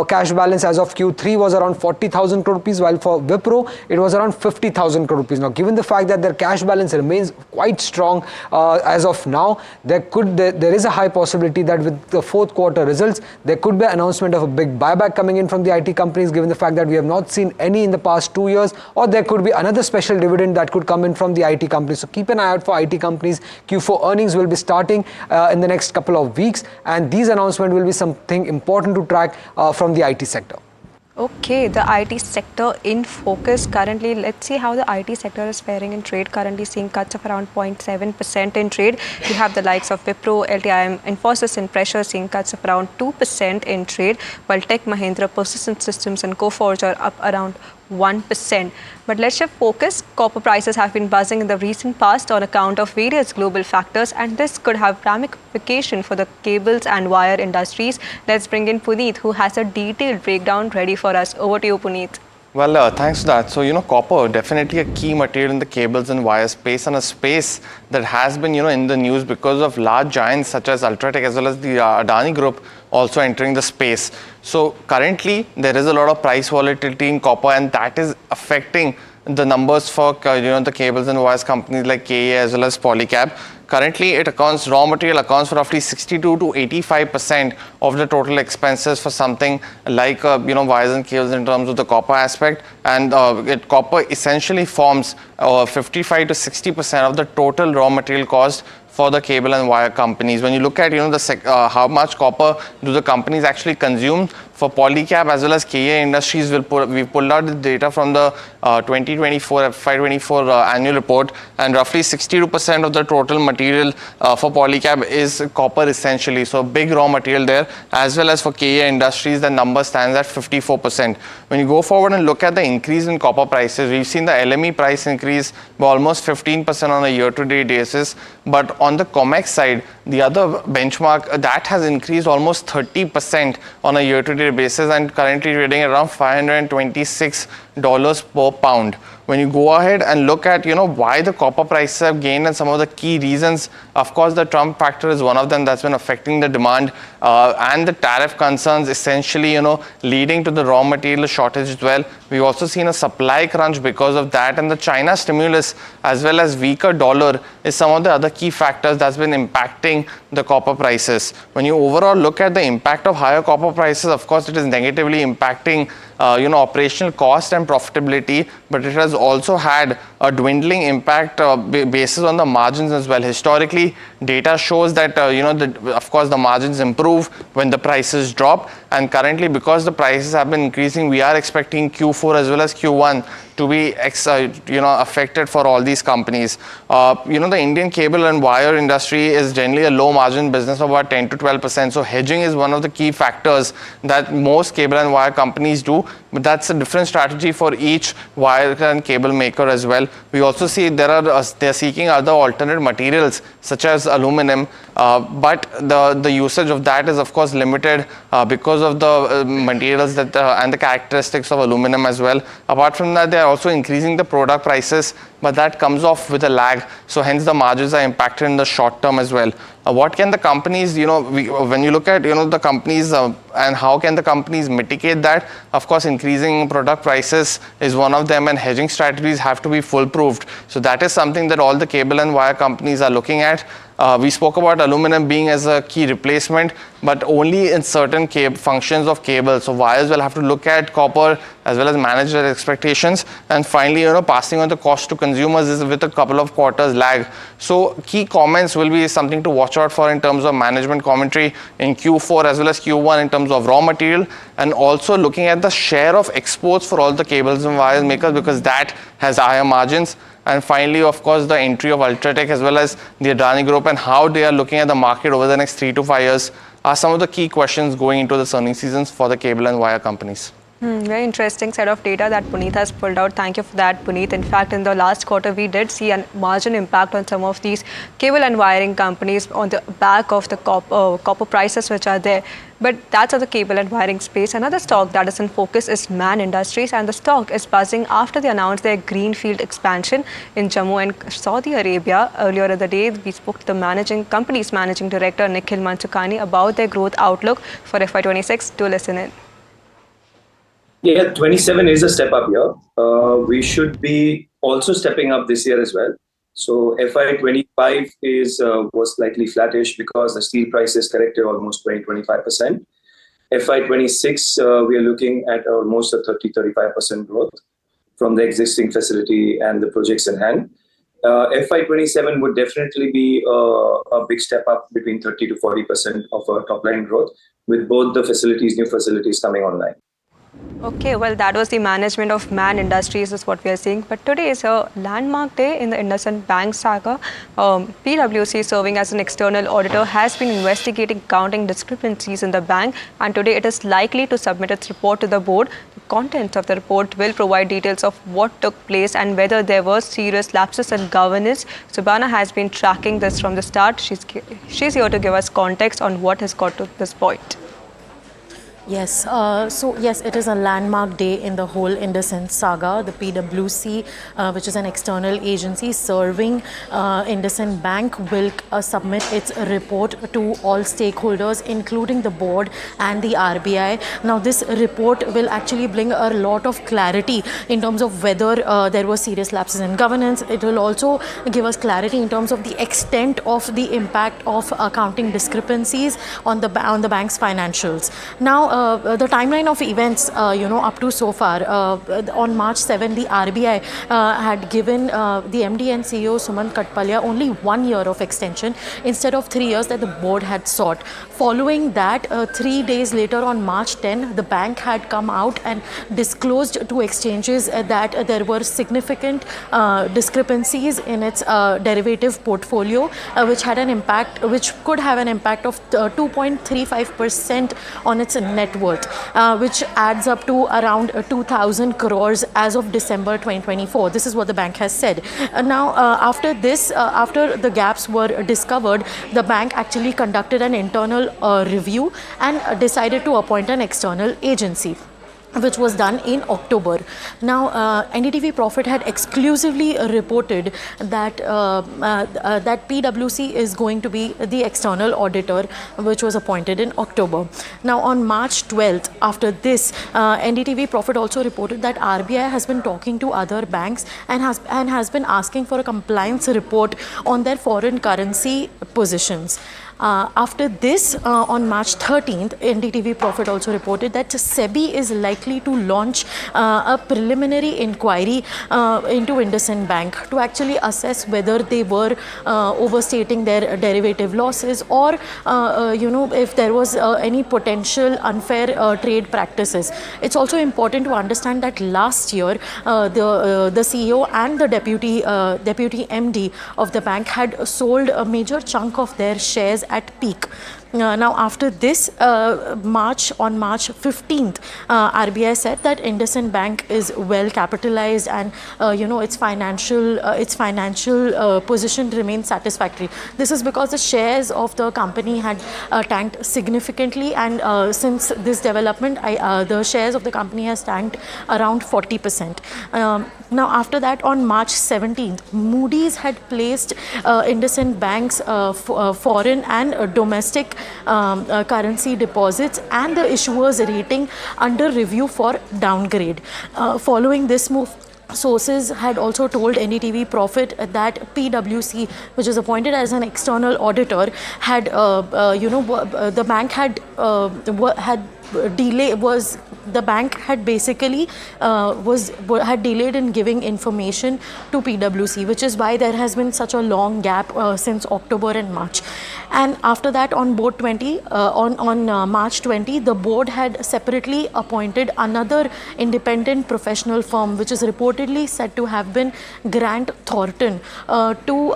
cash balance as of Q3 was around 40,000 crore rupees, while for Wipro it was around 50,000 crore rupees. Now, given the fact that their cash balance remains quite strong as of now, there is a high possibility that with the fourth quarter results, there could be an announcement of a big buyback coming in from the IT companies, given the fact that we have not seen any in the past 2 years, or there could be another special dividend announcement that could come in from the IT companies. So keep an eye out for IT companies. Q4 earnings will be starting in the next couple of weeks, and these announcements will be something important to track from the IT sector. Okay, the IT sector in focus currently. Let's see how the IT sector is faring in trade. Currently seeing cuts of around 0.7% in trade. We have the likes of Wipro, LTIM, Infosys in pressure, seeing cuts of around 2% in trade, while Tech Mahindra, Persistent Systems and Coforge are up around 1%. But let's shift focus. Copper prices have been buzzing in the recent past on account of various global factors, and this could have ramification for the cables and wire industries. Let's bring in Puneet, who has a detailed breakdown ready for us. Over to you, Puneet. Well, thanks for that. So, copper, definitely a key material in the cables and wire space, and a space that has been, in the news because of large giants such as Ultratech as well as the Adani Group also entering the space. So, currently, there is a lot of price volatility in copper, and that is affecting the numbers for, the cables and wires companies like KA as well as Polycab. Currently, raw material accounts for roughly 62 to 85% of the total expenses for something like, wires and cables in terms of the copper aspect. And copper essentially forms 55 to 60% of the total raw material cost for the cable and wire companies. When you look at, how much copper do the companies actually consume, for Polycab as well as KA Industries, we've pulled out the data from the 2024 FY24 annual report, and roughly 62% of the total material for Polycab is copper essentially. So big raw material there, as well as for KA Industries, the number stands at 54%. When you go forward and look at the increase in copper prices, we've seen the LME price increase by almost 15% on a year-to-date basis. But on the COMEX side, the other benchmark, that has increased almost 30% on a year-to-date basis, and currently trading around $526 per pound. When you go ahead and look at, why the copper prices have gained and some of the key reasons, of course, the Trump factor is one of them that's been affecting the demand, and the tariff concerns essentially, leading to the raw material shortage as well. We've also seen a supply crunch because of that, and the China stimulus as well as weaker dollar is some of the other key factors that's been impacting the copper prices. When you overall look at the impact of higher copper prices, of course, it is negatively impacting operational cost and profitability, but it has also had a dwindling impact basis on the margins as well. Historically, data shows that of course the margins improve when the prices drop, and currently because the prices have been increasing, we are expecting Q4 as well as Q1 to be affected for all these companies. The Indian cable and wire industry is generally a low margin business of about 10 to 12%. So hedging is one of the key factors that most cable and wire companies do, but that's a different strategy for each wire and cable maker as well. We also see they're seeking other alternate materials such as aluminum, but the usage of that is of course limited because of the materials that and the characteristics of aluminum as well. Apart from that, they are also increasing the product prices, but that comes off with a lag, so hence the margins are impacted in the short term as well. What can the companies, when you look at the companies and how can the companies mitigate that? Of course, increasing product prices is one of them, and hedging strategies have to be foolproofed. So that is something that all the cable and wire companies are looking at. We spoke about aluminum being as a key replacement, but only in certain functions of cable. So wires will have to look at copper as well as manage their expectations. And finally, passing on the cost to consumers is with a couple of quarters lag. So key comments will be something to watch out for in terms of management commentary in Q4 as well as Q1 in terms of raw material, and also looking at the share of exports for all the cables and wires makers, because that has higher margins. And finally, of course, the entry of Ultratech as well as the Adani Group and how they are looking at the market over the next 3 to 5 years are some of the key questions going into the earnings seasons for the cable and wire companies. Very interesting set of data that Puneet has pulled out. Thank you for that, Puneet. In fact, in the last quarter, we did see a margin impact on some of these cable and wiring companies on the back of the copper prices which are there. But that's of the cable and wiring space. Another stock that is in focus is Man Industries, and the stock is buzzing after they announced their greenfield expansion in Jammu and Saudi Arabia. Earlier in the day, we spoke to the company's managing director, Nikhil Manchukani, about their growth outlook for FY26. Do listen in. Yeah, 27 is a step up here. We should be also stepping up this year as well. So FY25 was slightly flattish because the steel prices corrected almost 20-25%. FY26, we are looking at almost a 30-35% growth. from the existing facility and the projects in hand. FY27 would definitely be a big step up between 30 to 40% of our top line growth with both the new facilities coming online. Okay, well, that was the management of Man Industries is what we are seeing. But today is a landmark day in the IndusInd Bank saga. PwC, serving as an external auditor, has been investigating accounting discrepancies in the bank, and today it is likely to submit its report to the board. The contents of the report will provide details of what took place and whether there were serious lapses in governance. Subhana has been tracking this from the start. She's here to give us context on what has got to this point. Yes, so yes, it is a landmark day in the whole IndusInd saga. The PwC, which is an external agency serving IndusInd Bank, will submit its report to all stakeholders, including the board and the RBI. Now, this report will actually bring a lot of clarity in terms of whether there were serious lapses in governance. It will also give us clarity in terms of the extent of the impact of accounting discrepancies on the bank's financials. Now, the timeline of events, up to so far, on March 7, the RBI had given the MD and CEO Sumant Katpalia only 1 year of extension instead of 3 years that the board had sought. Following that, 3 days later on March 10, the bank had come out and disclosed to exchanges that there were significant discrepancies in its derivative portfolio, which could have an impact of 2.35% on its net worth, which adds up to around 2,000 crores as of December 2024. This is what the bank has said. Now, after the gaps were discovered, the bank actually conducted an internal review and decided to appoint an external agency, which was done in October. Now, NDTV Profit had exclusively reported that that PwC is going to be the external auditor, which was appointed in October. Now, on March 12th, after this, NDTV Profit also reported that RBI has been talking to other banks and has been asking for a compliance report on their foreign currency positions. After this, on March 13th, NDTV Profit also reported that SEBI is likely to launch a preliminary inquiry into IndusInd Bank to actually assess whether they were overstating their derivative losses or, if there was any potential unfair trade practices. It's also important to understand that last year, the CEO and the deputy MD of the bank had sold a major chunk of their shares at peak. Now, after this, on March 15th, RBI said that IndusInd Bank is well capitalized and its financial position remains satisfactory. This is because the shares of the company had tanked significantly, and since this development, the shares of the company has tanked around 40%. Now, after that, on March 17th, Moody's had placed IndusInd Bank's foreign and domestic currency deposits and the issuer's rating under review for downgrade. Following this move, sources had also told NDTV Profit that PwC, which is appointed as an external auditor, had the bank had delayed in giving information to PwC, which is why there has been such a long gap since October and March. And after that, on March 20, the board had separately appointed another independent professional firm, which is reportedly said to have been Grant Thornton, to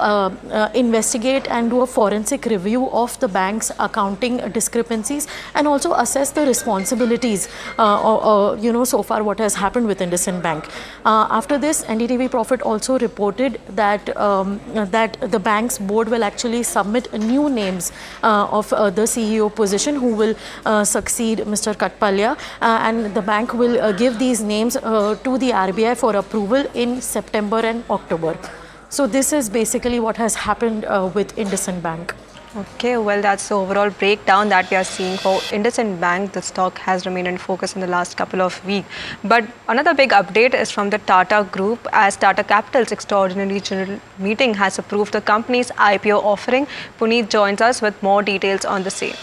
investigate and do a forensic review of the bank's accounting discrepancies and also assess the responsibilities, so far what has happened with IndusInd Bank. After this, NDTV Profit also reported that the bank's board will actually submit new names of the CEO position who will succeed Mr. Katpalia, and the bank will give these names to the RBI for approval in September and October. So this is basically what has happened with IndusInd Bank. Okay, well, that's the overall breakdown that we are seeing for IndusInd Bank. The stock has remained in focus in the last couple of weeks. But another big update is from the Tata Group, as Tata Capital's extraordinary general meeting has approved the company's IPO offering. Puneet joins us with more details on the same.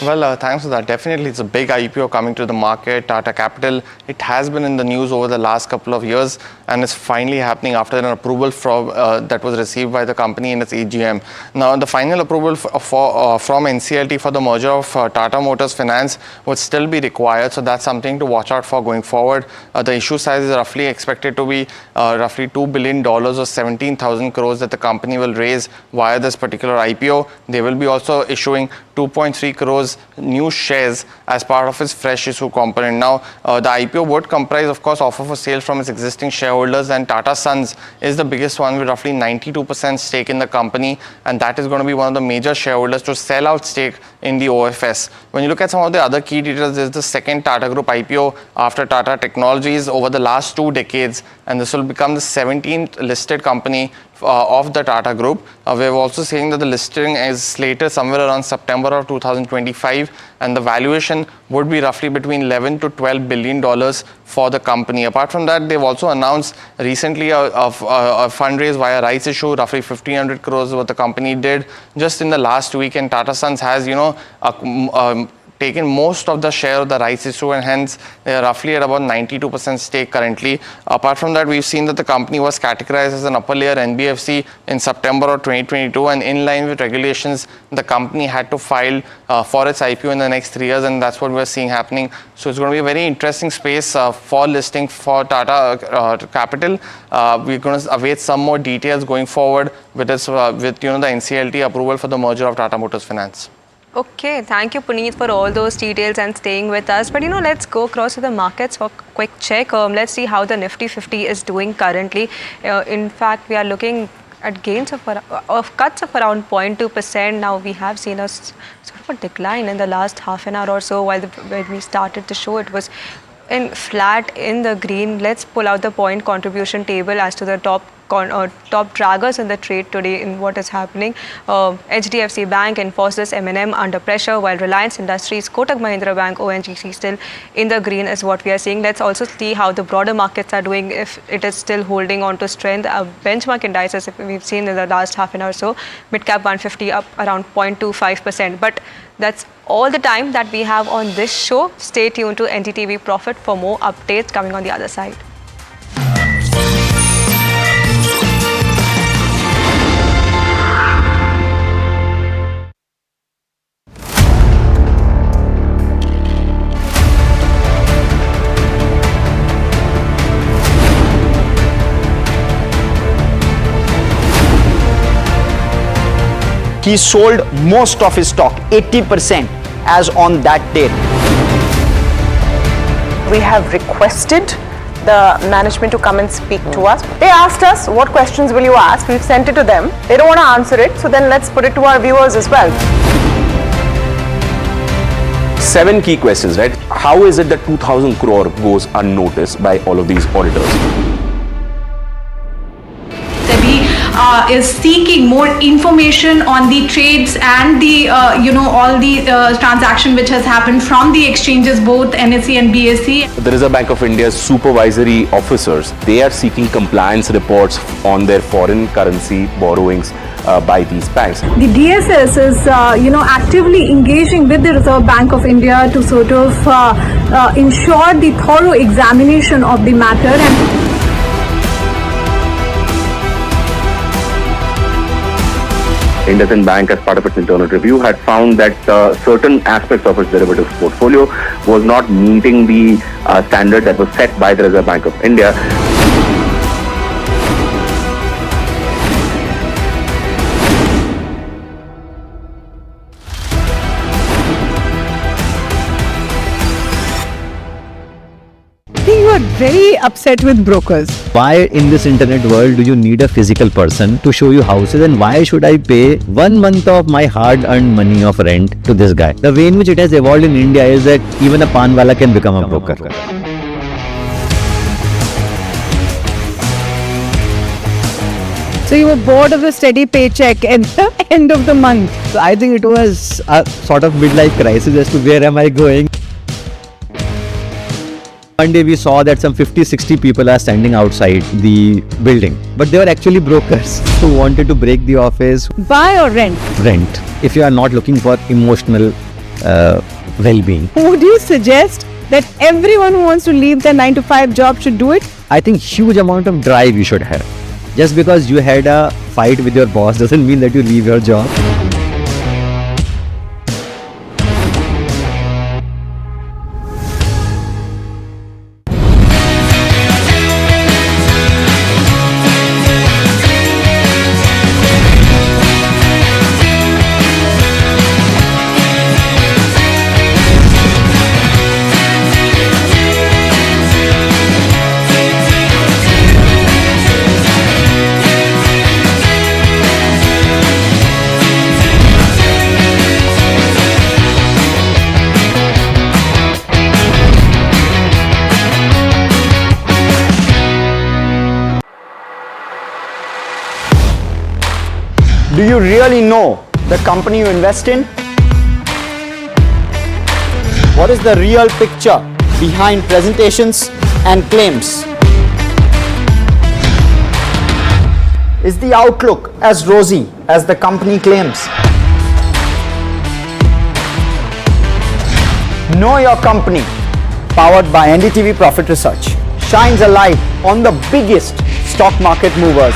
Well, thanks for that. Definitely, it's a big IPO coming to the market. Tata Capital, it has been in the news over the last couple of years, and it's finally happening after an approval that was received by the company in its AGM. Now, the final approval from NCLT for the merger of Tata Motors Finance would still be required, so that's something to watch out for going forward. The issue size is roughly expected to be roughly $2 billion or 17,000 crores that the company will raise via this particular IPO. They will be also issuing 2.3 crores new shares as part of its fresh issue component. Now, the IPO would comprise, of course, offer for sale from its existing shareholders, and Tata Sons is the biggest one with roughly 92% stake in the company, and that is going to be one of the major shareholders to sell out stake in the OFS. When you look at some of the other key details, there's the second Tata Group IPO after Tata Technologies over the last 2 decades, and this will become the 17th listed company of the Tata Group. We're also saying that the listing is slated somewhere around September of 2025, and the valuation would be roughly between $11 to $12 billion for the company. Apart from that, they've also announced recently a fundraise via rights issue, roughly 1,500 crores what the company did just in the last week, and Tata Sons has, taken most of the share of the rights issue, and hence they are roughly at about 92% stake currently. Apart from that, we've seen that the company was categorized as an upper layer NBFC in September of 2022, and in line with regulations, the company had to file for its IPO in the next 3 years, and that's what we're seeing happening. So it's going to be a very interesting space for listing for Tata Capital. We're going to await some more details going forward with this, the NCLT approval for the merger of Tata Motors Finance. Okay, thank you, Puneet, for all those details and staying with us. But let's go across to the markets for a quick check. Let's see how the Nifty 50 is doing currently. In fact, we are looking at gains of cuts of around 0.2%. Now we have seen a sort of a decline in the last half an hour or so. When we started the show, it was flat in the green. Let's pull out the point contribution table as to the top draggers in the trade today in what is happening. HDFC Bank, Infosys, M&M under pressure, while Reliance Industries, Kotak Mahindra Bank, ONGC still in the green is what we are seeing. Let's also see how the broader markets are doing, if it is still holding on to strength. Benchmark indices, if we've seen in the last half an hour or so, mid-cap 150 up around 0.25%. But that's all the time that we have on this show. Stay tuned to NDTV Profit for more updates coming on the other side. He sold most of his stock, 80%, as on that date. We have requested the management to come and speak to us. They asked us, what questions will you ask? We've sent it to them. They don't want to answer it, so then let's put it to our viewers as well. 7 key questions, right? How is it that 2,000 crore goes unnoticed by all of these auditors? Is seeking more information on the trades and the all the transaction which has happened from the exchanges, both NSE and BSE. The Reserve Bank of India's supervisory officers, they are seeking compliance reports on their foreign currency borrowings by these banks. The DSS is actively engaging with the Reserve Bank of India to sort of ensure the thorough examination of the matter. And IndusInd Bank, as part of its internal review, had found that certain aspects of its derivatives portfolio was not meeting the standard that was set by the Reserve Bank of India. You are very upset with brokers. Why in this internet world do you need a physical person to show you houses, and why should I pay 1 month of my hard-earned money of rent to this guy? The way in which it has evolved in India is that even a pan wala can become a broker. So you were bored of the steady paycheck at the end of the month. So I think it was a sort of midlife crisis as to where am I going. One day we saw that some 50-60 people are standing outside the building, but they were actually brokers who wanted to break the office. Buy or rent? Rent. If you are not looking for emotional well-being. Would you suggest that everyone who wants to leave their 9-to-5 job should do it? I think huge amount of drive you should have. Just because you had a fight with your boss doesn't mean that you leave your job. Do you really know the company you invest in? What is the real picture behind presentations and claims? Is the outlook as rosy as the company claims? Know Your Company, powered by NDTV Profit Research, shines a light on the biggest stock market movers.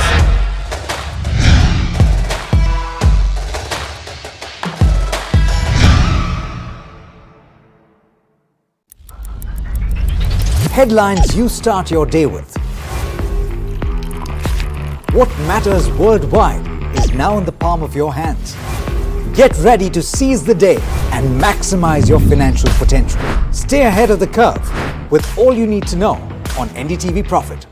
Headlines you start your day with. What matters worldwide is now in the palm of your hands. Get ready to seize the day and maximize your financial potential. Stay ahead of the curve with all you need to know on NDTV Profit.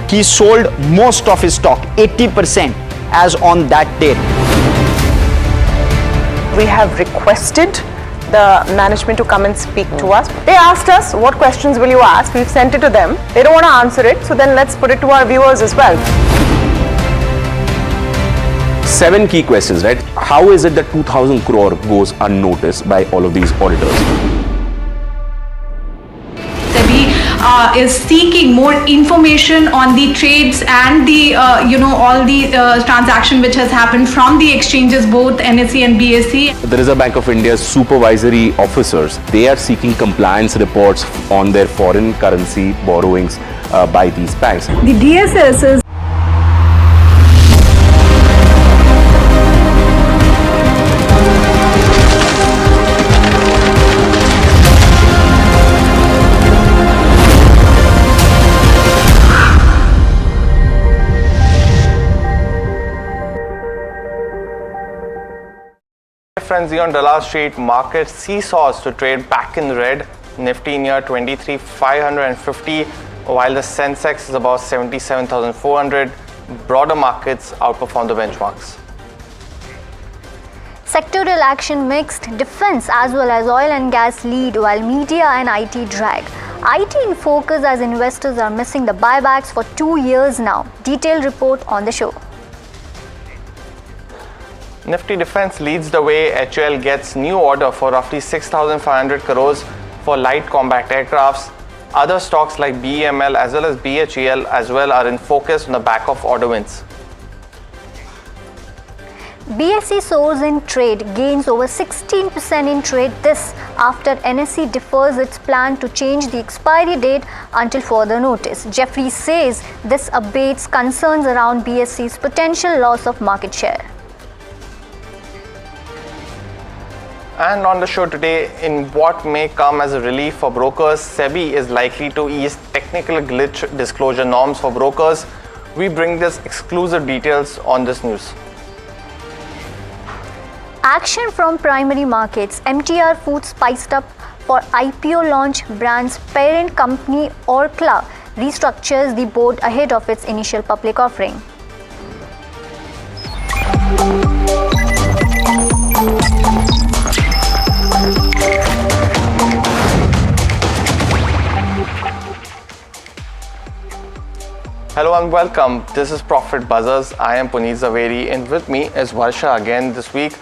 He sold most of his stock, 80%, as on that date. We have requested the management to come and speak to us. They asked us, what questions will you ask? We've sent it to them. They don't want to answer it, so then let's put it to our viewers as well. 7 key questions, right? How is it that 2,000 crore goes unnoticed by all of these auditors? Is seeking more information on the trades and the all the transaction which has happened from the exchanges, both NSE and BSE. The Reserve Bank of India's supervisory officers, they are seeking compliance reports on their foreign currency borrowings by these banks. The DSS is Frenzy on Dallas Street, market seesaws to trade back in red. Nifty near 23,550, while the Sensex is about 77,400. Broader markets outperform the benchmarks. Sectoral action mixed, defense as well as oil and gas lead while media and IT drag. IT in focus as investors are missing the buybacks for 2 years now. Detailed report on the show. Nifty Defense leads the way. HAL gets new order for roughly 6,500 crores for light combat aircrafts. Other stocks like BEML as well as BHEL as well are in focus on the back of order wins. BSE soars in trade, gains over 16% in trade this after NSE defers its plan to change the expiry date until further notice. Jeffrey says this abates concerns around BSE's potential loss of market share. And on the show today, in what may come as a relief for brokers, SEBI is likely to ease technical glitch disclosure norms for brokers. We bring this exclusive details on this news. Action from primary markets. MTR Foods spiced up for IPO launch. Brand's parent company Orkla restructures the board ahead of its initial public offering. Hello and welcome. This is Profit Buzzers. I am Puneet Zaveri and with me is Varsha again this week.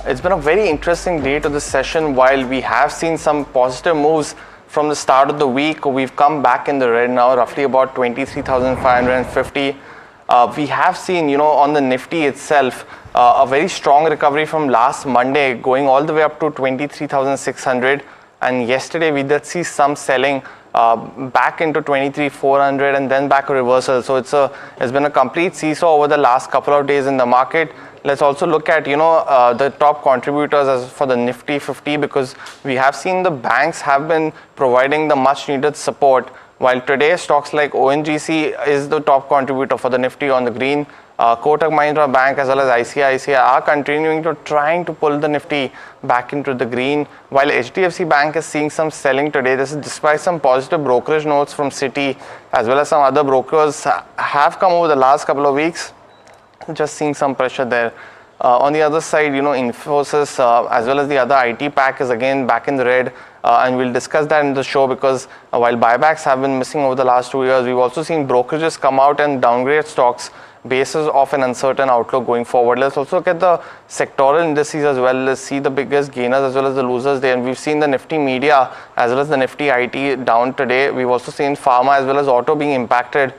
It's been a very interesting day to this session. While we have seen some positive moves from the start of the week, we've come back in the red now, roughly about 23,550. We have seen, on the Nifty itself, a very strong recovery from last Monday, going all the way up to 23,600. And yesterday we did see some selling back into 23,400 and then back a reversal. So it's been a complete seesaw over the last couple of days in the market. Let's also look at the top contributors as for the Nifty 50, because we have seen the banks have been providing the much needed support, while today stocks like ONGC is the top contributor for the Nifty on the green. Kotak Mahindra Bank as well as ICICI are continuing to trying to pull the Nifty back into the green, while HDFC Bank is seeing some selling today. This is despite some positive brokerage notes from Citi as well as some other brokers have come over the last couple of weeks. Just seeing some pressure there. On the other side, Infosys as well as the other IT pack is again back in the red, and we'll discuss that in the show, because while buybacks have been missing over the last 2 years, we've also seen brokerages come out and downgrade stocks basis of an uncertain outlook going forward. Let's also look at the sectoral indices as well. Let's see the biggest gainers as well as the losers there. And we've seen the Nifty Media as well as the Nifty IT down today. We've also seen Pharma as well as Auto being impacted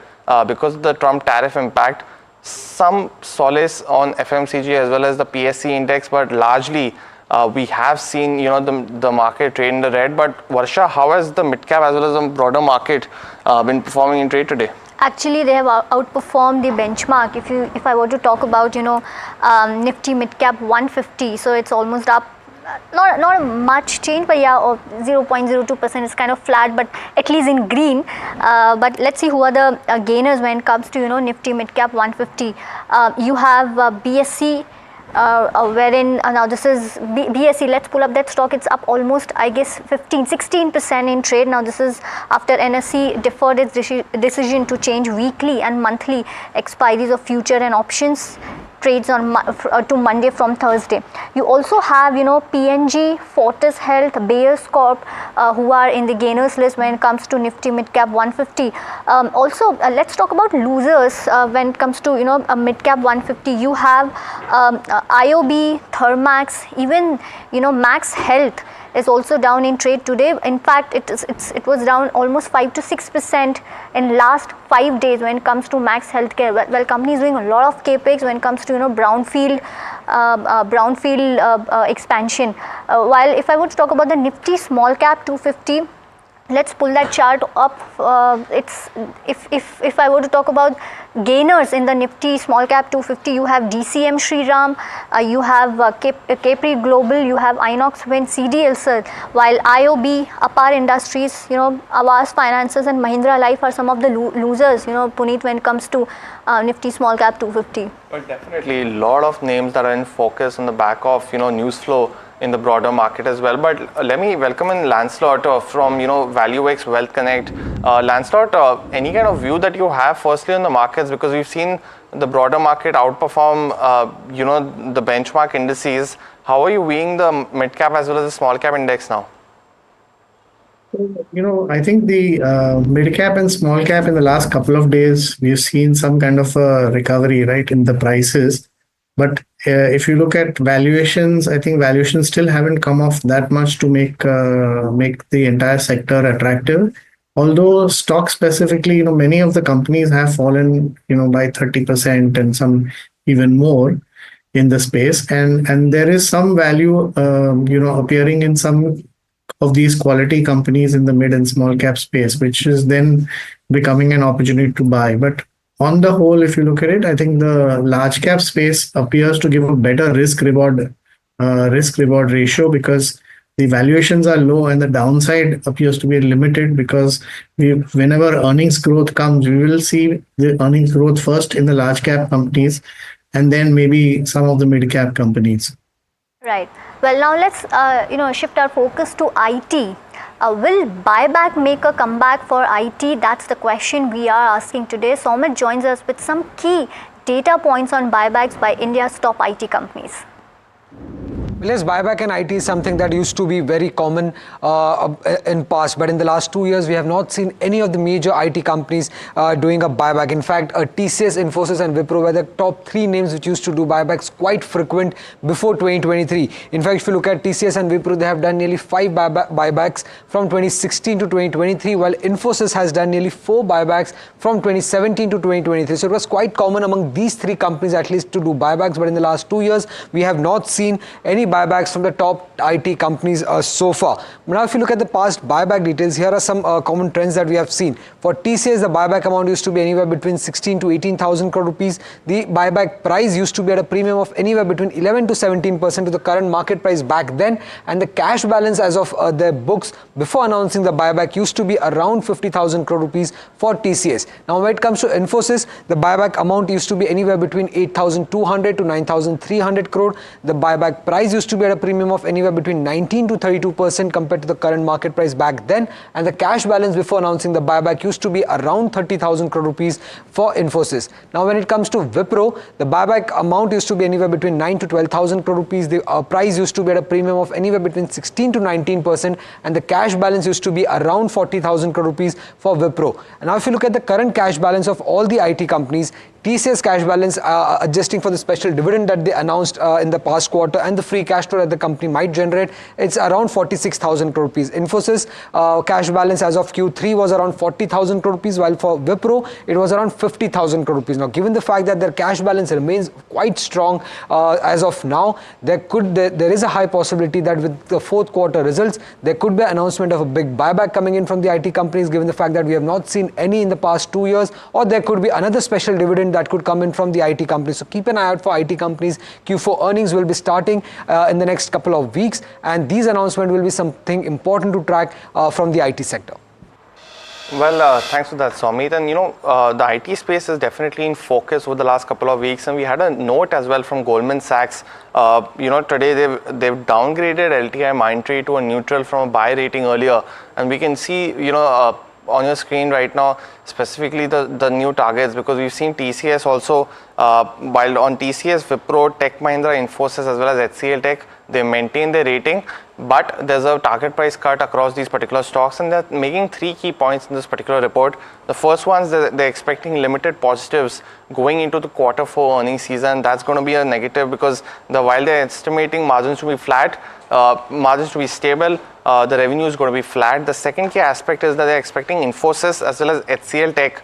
because of the Trump tariff impact. Some solace on FMCG as well as the PSC index, but largely we have seen the market trade in the red. But Varsha, how has the mid cap as well as the broader market been performing in trade today? Actually, they have outperformed the benchmark. If I were to talk about Nifty mid cap 150, so it's almost up. Not much change, but yeah, 0.02% is kind of flat, but at least in green. But let's see who are the gainers when it comes to Nifty mid cap 150. You have BSC, wherein now this is BSC. Let's pull up that stock. It's up almost, I guess, 16% in trade. Now this is after NSE deferred its decision to change weekly and monthly expiries of future and options trades on to Monday from Thursday. You also have PNG, Fortis Health, Bayers Corp, who are in the gainers list when it comes to Nifty mid cap 150. Also, let's talk about losers when it comes to a mid cap 150. You have IOB, Thermax, even Max Health is also down in trade today. In fact, it was down almost 5 to 6% in last 5 days when it comes to Max Healthcare. Well, company is doing a lot of capex when it comes to brownfield expansion. While if I were to talk about the Nifty small cap 250, let's pull that chart up. If I were to talk about gainers in the Nifty small cap 250, you have DCM Shriram, you have Capri Global, you have Inox Wind, CDL, while IOB, Apar Industries, Awas Finances and Mahindra Life are some of the losers, Puneet, when it comes to Nifty small cap 250. But definitely a lot of names that are in focus on the back of news flow in the broader market as well. But let me welcome in Lancelot from ValueX Wealth Connect. Lancelot, any kind of view that you have firstly on the markets, because we've seen the broader market outperform the benchmark indices. How are you viewing the mid cap as well as the small cap index now? I think the mid cap and small cap in the last couple of days, we've seen some kind of a recovery, right, in the prices. But if you look at valuations, I think valuations still haven't come off that much to make the entire sector attractive. Although stock specifically, many of the companies have fallen, by 30% and some even more in the space. And there is some value, appearing in some of these quality companies in the mid and small cap space, which is then becoming an opportunity to buy. But on the whole, if you look at it, I think the large cap space appears to give a better risk reward ratio, because the valuations are low and the downside appears to be limited, because whenever earnings growth comes, we will see the earnings growth first in the large cap companies and then maybe some of the mid cap companies. Right. Well, now let's shift our focus to IT. Will buyback make a comeback for IT? That's the question we are asking today. Soumit joins us with some key data points on buybacks by India's top IT companies. Well, yes, buyback and IT is something that used to be very common in past, but in the last 2 years, we have not seen any of the major IT companies doing a buyback. In fact, TCS, Infosys and Wipro were the top 3 names which used to do buybacks quite frequent before 2023. In fact, if you look at TCS and Wipro, they have done nearly 5 buybacks from 2016 to 2023, while Infosys has done nearly 4 buybacks from 2017 to 2023. So it was quite common among these 3 companies at least to do buybacks, but in the last 2 years, we have not seen any buybacks from the top IT companies so far. Now, if you look at the past buyback details, here are some common trends that we have seen. For TCS, the buyback amount used to be anywhere between 16 to 18,000 crore rupees. The buyback price used to be at a premium of anywhere between 11 to 17% to the current market price back then, and the cash balance as of their books before announcing the buyback used to be around 50,000 crore rupees for TCS. Now, when it comes to Infosys, the buyback amount used to be anywhere between 8,200 to 9,300 crore. The buyback price used to be at a premium of anywhere between 19 to 32% compared to the current market price back then, and the cash balance before announcing the buyback used to be around 30,000 crore rupees for Infosys. Now, when it comes to Wipro, the buyback amount used to be anywhere between 9 to 12,000 crore rupees. The price used to be at a premium of anywhere between 16 to 19%, and the cash balance used to be around 40,000 crore rupees for Wipro. And now, if you look at the current cash balance of all the IT companies, TCS cash balance, adjusting for the special dividend that they announced in the past quarter and the free cash flow that the company might generate, it's around 46,000 crore rupees. Infosys cash balance as of Q3 was around 40,000 crore rupees, while for Wipro it was around 50,000 crore rupees. Now, given the fact that their cash balance remains quite strong as of now, there is a high possibility that with the fourth quarter results, there could be an announcement of a big buyback coming in from the IT companies, given the fact that we have not seen any in the past 2 years, or there could be another special dividend that could come in from the IT companies. So keep an eye out for IT companies. Q4 earnings will be starting in the next couple of weeks, and these announcements will be something important to track from the IT sector. Well, thanks for that, Somit. And the IT space is definitely in focus over the last couple of weeks, and we had a note as well from Goldman Sachs. Today they've downgraded LTI Mindtree to a neutral from a buy rating earlier, and we can see on your screen right now specifically the new targets, because we've seen TCS also, while on TCS, Wipro, Tech Mahindra, Infosys as well as HCL Tech, they maintain their rating, but there's a target price cut across these particular stocks, and they're making 3 key points in this particular report. The first one is that they're expecting limited positives going into the Q4 earnings season. That's going to be a negative, because while they're estimating margins to be flat, margins to be stable, the revenue is going to be flat. The second key aspect is that they're expecting Infosys as well as HCL Tech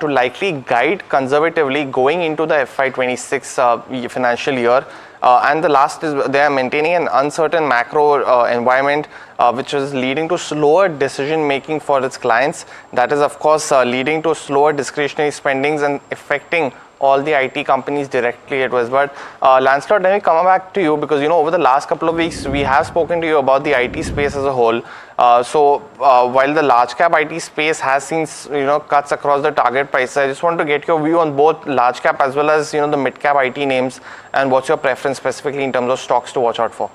to likely guide conservatively going into the FY26 financial year. And the last is they are maintaining an uncertain macro environment, which is leading to slower decision making for its clients. That is, of course, leading to slower discretionary spendings and affecting all the IT companies directly it was. But Lancelot, let me come back to you, because over the last couple of weeks we have spoken to you about the IT space as a whole. While the large cap IT space has seen cuts across the target price, I just want to get your view on both large cap as well as the mid cap IT names, and what's your preference specifically in terms of stocks to watch out for?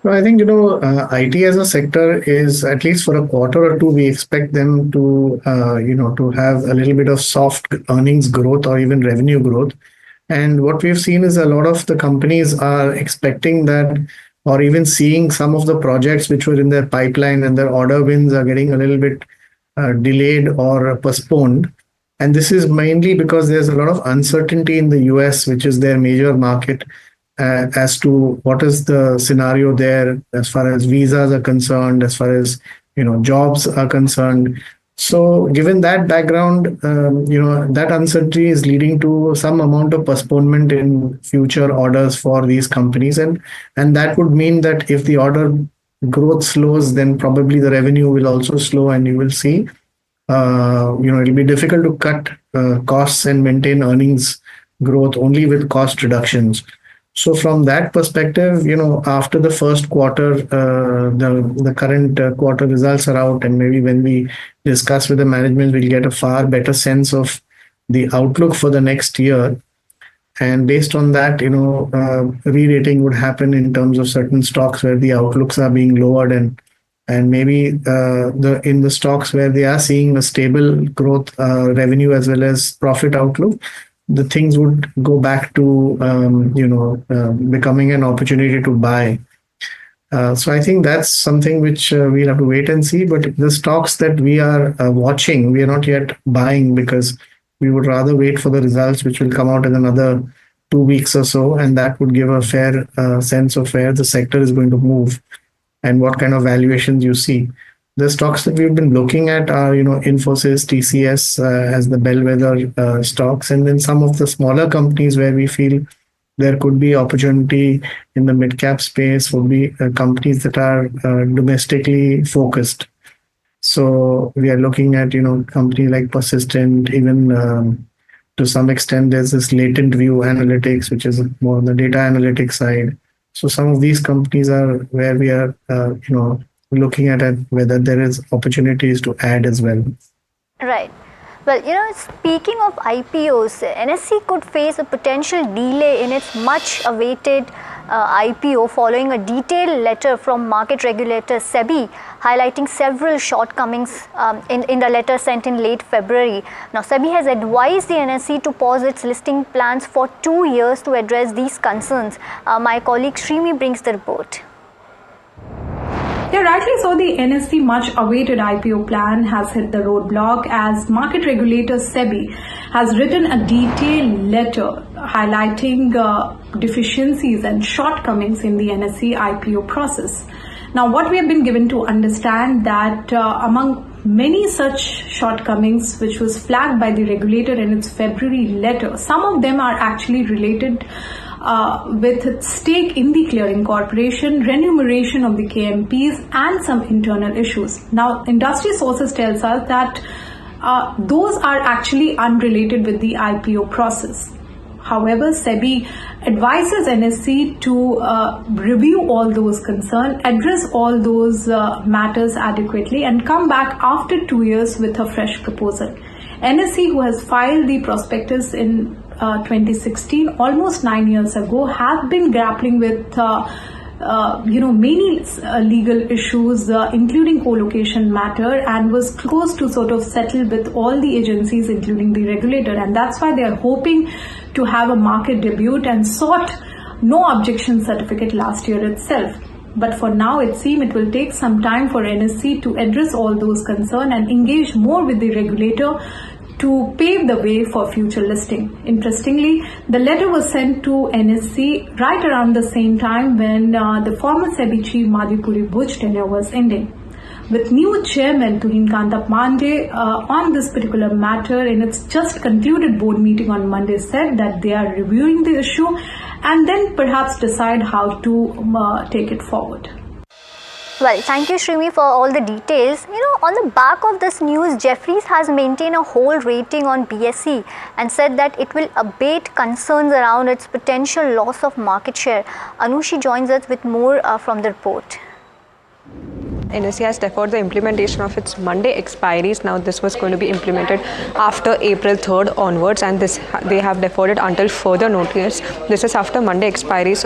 Well, I think, IT as a sector is, at least for a quarter or two, we expect them to, to have a little bit of soft earnings growth or even revenue growth. And what we've seen is a lot of the companies are expecting that, or even seeing some of the projects which were in their pipeline and their order wins are getting a little bit delayed or postponed. And this is mainly because there's a lot of uncertainty in the US, which is their major market, as to what is the scenario there as far as visas are concerned, as far as jobs are concerned. So given that background, that uncertainty is leading to some amount of postponement in future orders for these companies, and that would mean that if the order growth slows, then probably the revenue will also slow, and you will see it'll be difficult to cut costs and maintain earnings growth only with cost reductions. So from that perspective, after the first quarter, the current quarter results are out, and maybe when we discuss with the management, we'll get a far better sense of the outlook for the next year. And based on that, re-rating would happen in terms of certain stocks where the outlooks are being lowered, and maybe in the stocks where they are seeing a stable growth, revenue as well as profit outlook, the things would go back to becoming an opportunity to buy. So I think that's something which we'll have to wait and see. But the stocks that we are watching, we are not yet buying because we would rather wait for the results, which will come out in another 2 weeks or so, and that would give a fair sense of where the sector is going to move and what kind of valuations you see. The stocks that we've been looking at are, Infosys, TCS as the bellwether stocks, and then some of the smaller companies where we feel there could be opportunity in the mid-cap space would be companies that are domestically focused. So we are looking at, companies like Persistent, even to some extent, there's this latent view analytics, which is more on the data analytics side. So some of these companies are where we are, looking at whether there is opportunities to add as well. Right. Well, speaking of IPOs, NSE could face a potential delay in its much awaited IPO following a detailed letter from market regulator SEBI highlighting several shortcomings in the letter sent in late February. Now, SEBI has advised the NSE to pause its listing plans for 2 years to address these concerns. My colleague Shrimi brings the report. Yeah, rightly so, the NSE much awaited IPO plan has hit the roadblock as market regulator SEBI has written a detailed letter highlighting deficiencies and shortcomings in the NSE IPO process. Now, what we have been given to understand that among many such shortcomings which was flagged by the regulator in its February letter, some of them are actually related with its stake in the clearing corporation, remuneration of the KMPs, and some internal issues. Now, industry sources tells us that those are actually unrelated with the IPO process. However, SEBI advises NSE to review all those concerns, address all those matters adequately, and come back after 2 years with a fresh proposal. NSE, who has filed the prospectus in 2016, almost 9 years ago, have been grappling with many legal issues, including co-location matter, and was close to sort of settle with all the agencies, including the regulator, and that's why they are hoping to have a market debut and sought no objection certificate last year itself. But for now, it seems it will take some time for NSE to address all those concerns and engage more with the regulator to pave the way for future listing. Interestingly, the letter was sent to NSE right around the same time when the former SEBI chief Madhuri Buch's tenure was ending. With new chairman Tuhin Kanta Pandey on this particular matter in its just concluded board meeting on Monday said that they are reviewing the issue and then perhaps decide how to take it forward. Well, thank you, Shrimi, for all the details. On the back of this news, Jefferies has maintained a hold rating on BSE and said that it will abate concerns around its potential loss of market share. Anushi joins us with more from the report. NSE has deferred the implementation of its Monday expiries. Now this was going to be implemented after April 3rd onwards, and they have deferred it until further notice. This is after Monday expiries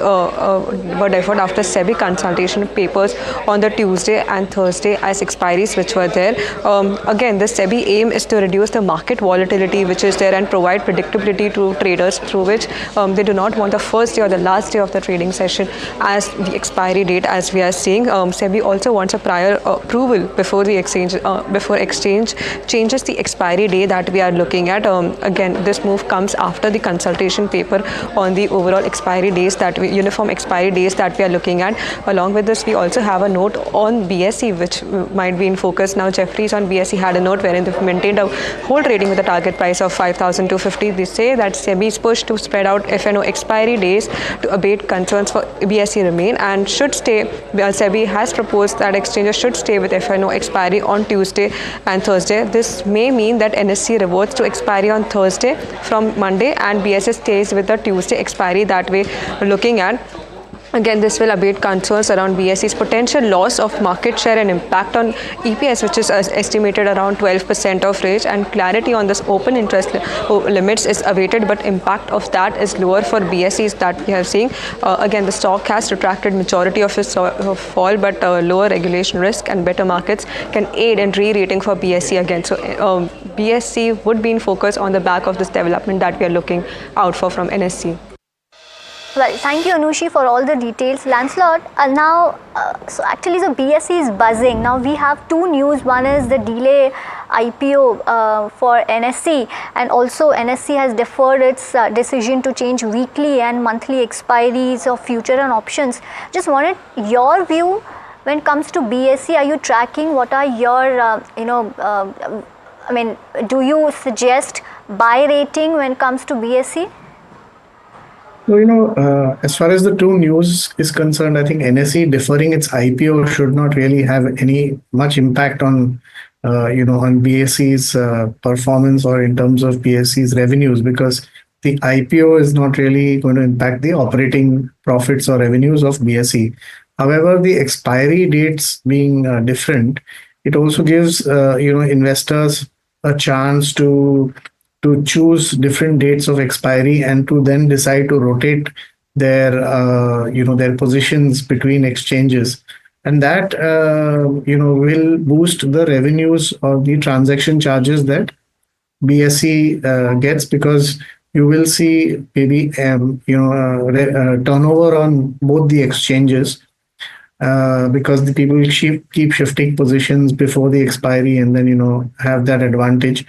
were deferred after SEBI consultation papers on the Tuesday and Thursday as expiries which were there. Again, the SEBI aim is to reduce the market volatility which is there and provide predictability to traders, through which they do not want the first day or the last day of the trading session as the expiry date, as we are seeing. SEBI also wants a prior approval before the exchange changes the expiry day that we are looking at. Again, this move comes after the consultation paper on the overall expiry days uniform expiry days that we are looking at. Along with this, we also have a note on BSE which might be in focus. Now, Jefferies on BSE had a note wherein they've maintained a hold rating with a target price of 5,250. They say that SEBI's push to spread out FNO expiry days to abate concerns for BSE remain and should stay. SEBI has proposed that exchanges should stay with FNO expiry on Tuesday and Thursday. This may mean that NSE reverts to expiry on Thursday from Monday and BSE stays with the Tuesday expiry that we're looking at. Again, this will abate concerns around BSE's potential loss of market share and impact on EPS, which is estimated around 12% of range, and clarity on this open interest limits is awaited, but impact of that is lower for BSEs that we are seeing. Again, the stock has retracted majority of its fall, but lower regulation risk and better markets can aid in re-rating for BSE again. So BSE would be in focus on the back of this development that we are looking out for from NSE. Well, thank you, Anushi, for all the details. Lancelot, so actually the BSE is buzzing. Now we have two news. One is the delay IPO for NSE, and also NSE has deferred its decision to change weekly and monthly expiries of future and options. Just wanted your view when it comes to BSE. Are you tracking? What are your, do you suggest buy rating when it comes to BSE? So, as far as the two news is concerned, I think NSE deferring its IPO should not really have any much impact on, on BSE's performance or in terms of BSE's revenues, because the IPO is not really going to impact the operating profits or revenues of BSE. However, the expiry dates being different, it also gives, investors a chance to choose different dates of expiry and to then decide to rotate their their positions between exchanges, and that will boost the revenues or the transaction charges that BSE gets, because you will see maybe turnover on both the exchanges, because the people will keep shifting positions before the expiry and then have that advantage.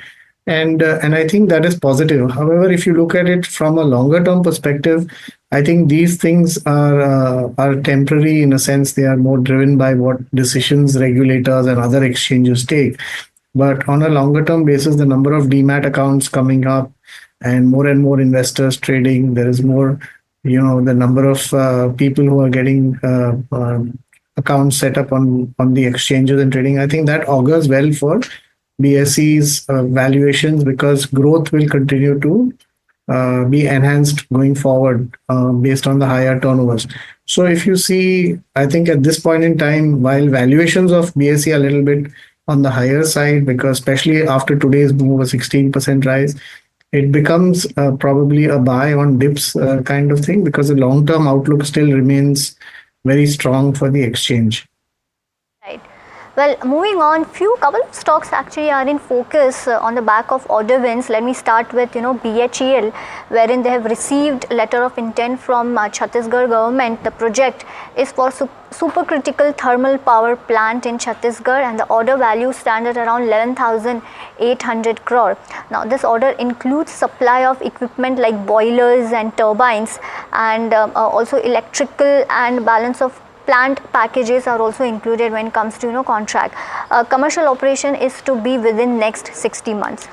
And I think that is positive. However, if you look at it from a longer term perspective, I think these things are temporary in a sense. They are more driven by what decisions regulators and other exchanges take. But on a longer term basis, the number of demat accounts coming up and more investors trading, there is more, the number of people who are getting accounts set up on the exchanges and trading. I think that augurs well for BSE's valuations, because growth will continue to be enhanced going forward based on the higher turnovers. So if you see, I think at this point in time, while valuations of BSE are a little bit on the higher side, because especially after today's move, a 16% rise, it becomes probably a buy on dips kind of thing, because the long-term outlook still remains very strong for the exchange. Right. Well, moving on, couple of stocks actually are in focus on the back of order wins. Let me start with BHEL, wherein they have received letter of intent from Chhattisgarh government. The project is for supercritical thermal power plant in Chhattisgarh, and the order value stands at around 11,800 crore. Now, this order includes supply of equipment like boilers and turbines, and also electrical and balance of plant packages are also included when it comes to contract. Commercial operation is to be within next 60 months.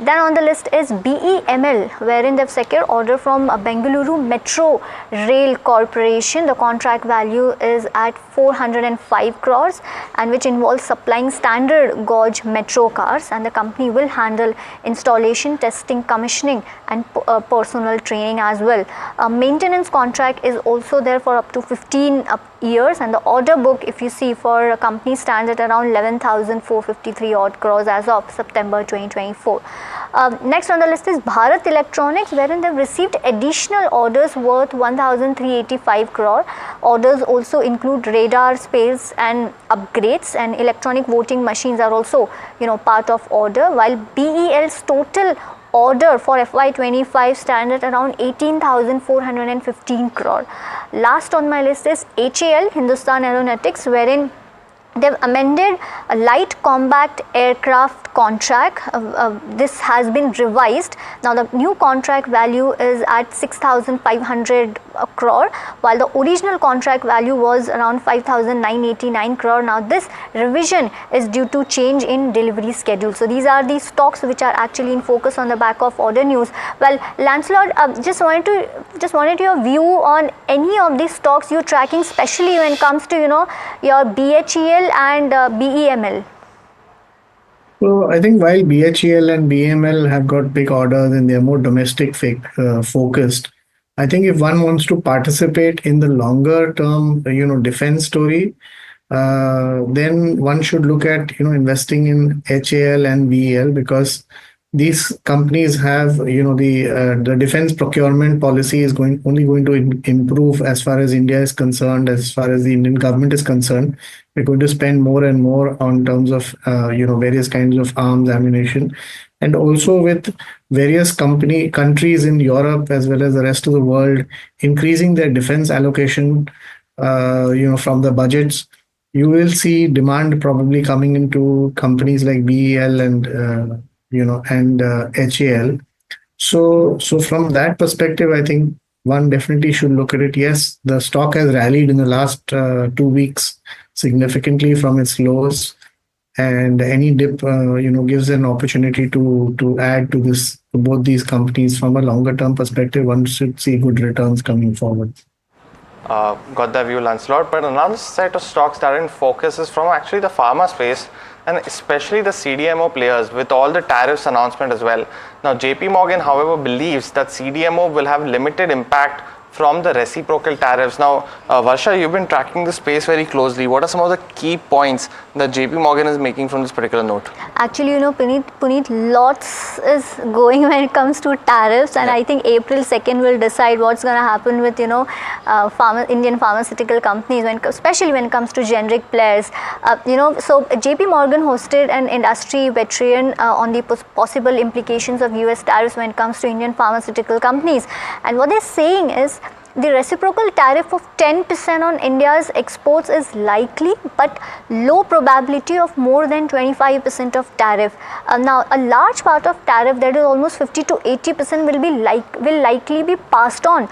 Then on the list is BEML, wherein they've secured order from Bengaluru Metro Rail Corporation. The contract value is at 405 crores, and which involves supplying standard gauge metro cars, and the company will handle installation, testing, commissioning and personal training as well. A maintenance contract is also there for up to 15 years, and the order book, if you see, for a company stands at around 11,453 odd crores as of September 2024. Next on the list is Bharat Electronics, wherein they've received additional orders worth 1,385 crore. Orders also include radar, space and upgrades, and electronic voting machines are also part of order, while BEL's total order for FY25 stands at around 18,415 crore. Last on my list is HAL, Hindustan Aeronautics, wherein they've amended a light combat aircraft contract. This has been revised. Now the new contract value is at 6,500 crore, while the original contract value was around 5,989 crore. Now this revision is due to change in delivery schedule. So these are the stocks which are actually in focus on the back of order news. Well, Lancelot, just wanted your view on any of these stocks you're tracking, especially when it comes to your BHEL and BEML. So I think while BHEL and BML have got big orders and they're more domestic focused, I think if one wants to participate in the longer term, defense story, then one should look at, investing in HAL and VEL, because these companies have, the defense procurement policy is only going to improve as far as India is concerned, as far as the Indian government is concerned. We're going to spend more and more on terms of, various kinds of arms, ammunition, and also with various countries in Europe as well as the rest of the world increasing their defense allocation, from the budgets. You will see demand probably coming into companies like BEL and HAL. So from that perspective, I think one definitely should look at it. Yes, the stock has rallied in the last 2 weeks significantly from its lows, and any dip, gives an opportunity to add to both these companies. From a longer term perspective, one should see good returns coming forward. Got that view, Lancelot. But another set of stocks that are in focus is from actually the pharma space, and especially the CDMO players with all the tariffs announcement as well. Now, JP Morgan, however, believes that CDMO will have limited impact from the reciprocal tariffs. Now, Varsha, you've been tracking the space very closely. What are some of the key points that JP Morgan is making from this particular note? Actually, Puneet, lots is going when it comes to tariffs, and I think April 2nd will decide what's going to happen with, Indian pharmaceutical companies, especially when it comes to generic players. So JP Morgan hosted an industry veteran on the possible implications of US tariffs when it comes to Indian pharmaceutical companies. And what they're saying is, the reciprocal tariff of 10% on India's exports is likely, but low probability of more than 25% of tariff. Now, a large part of tariff, that is almost 50 to 80%, will likely be passed on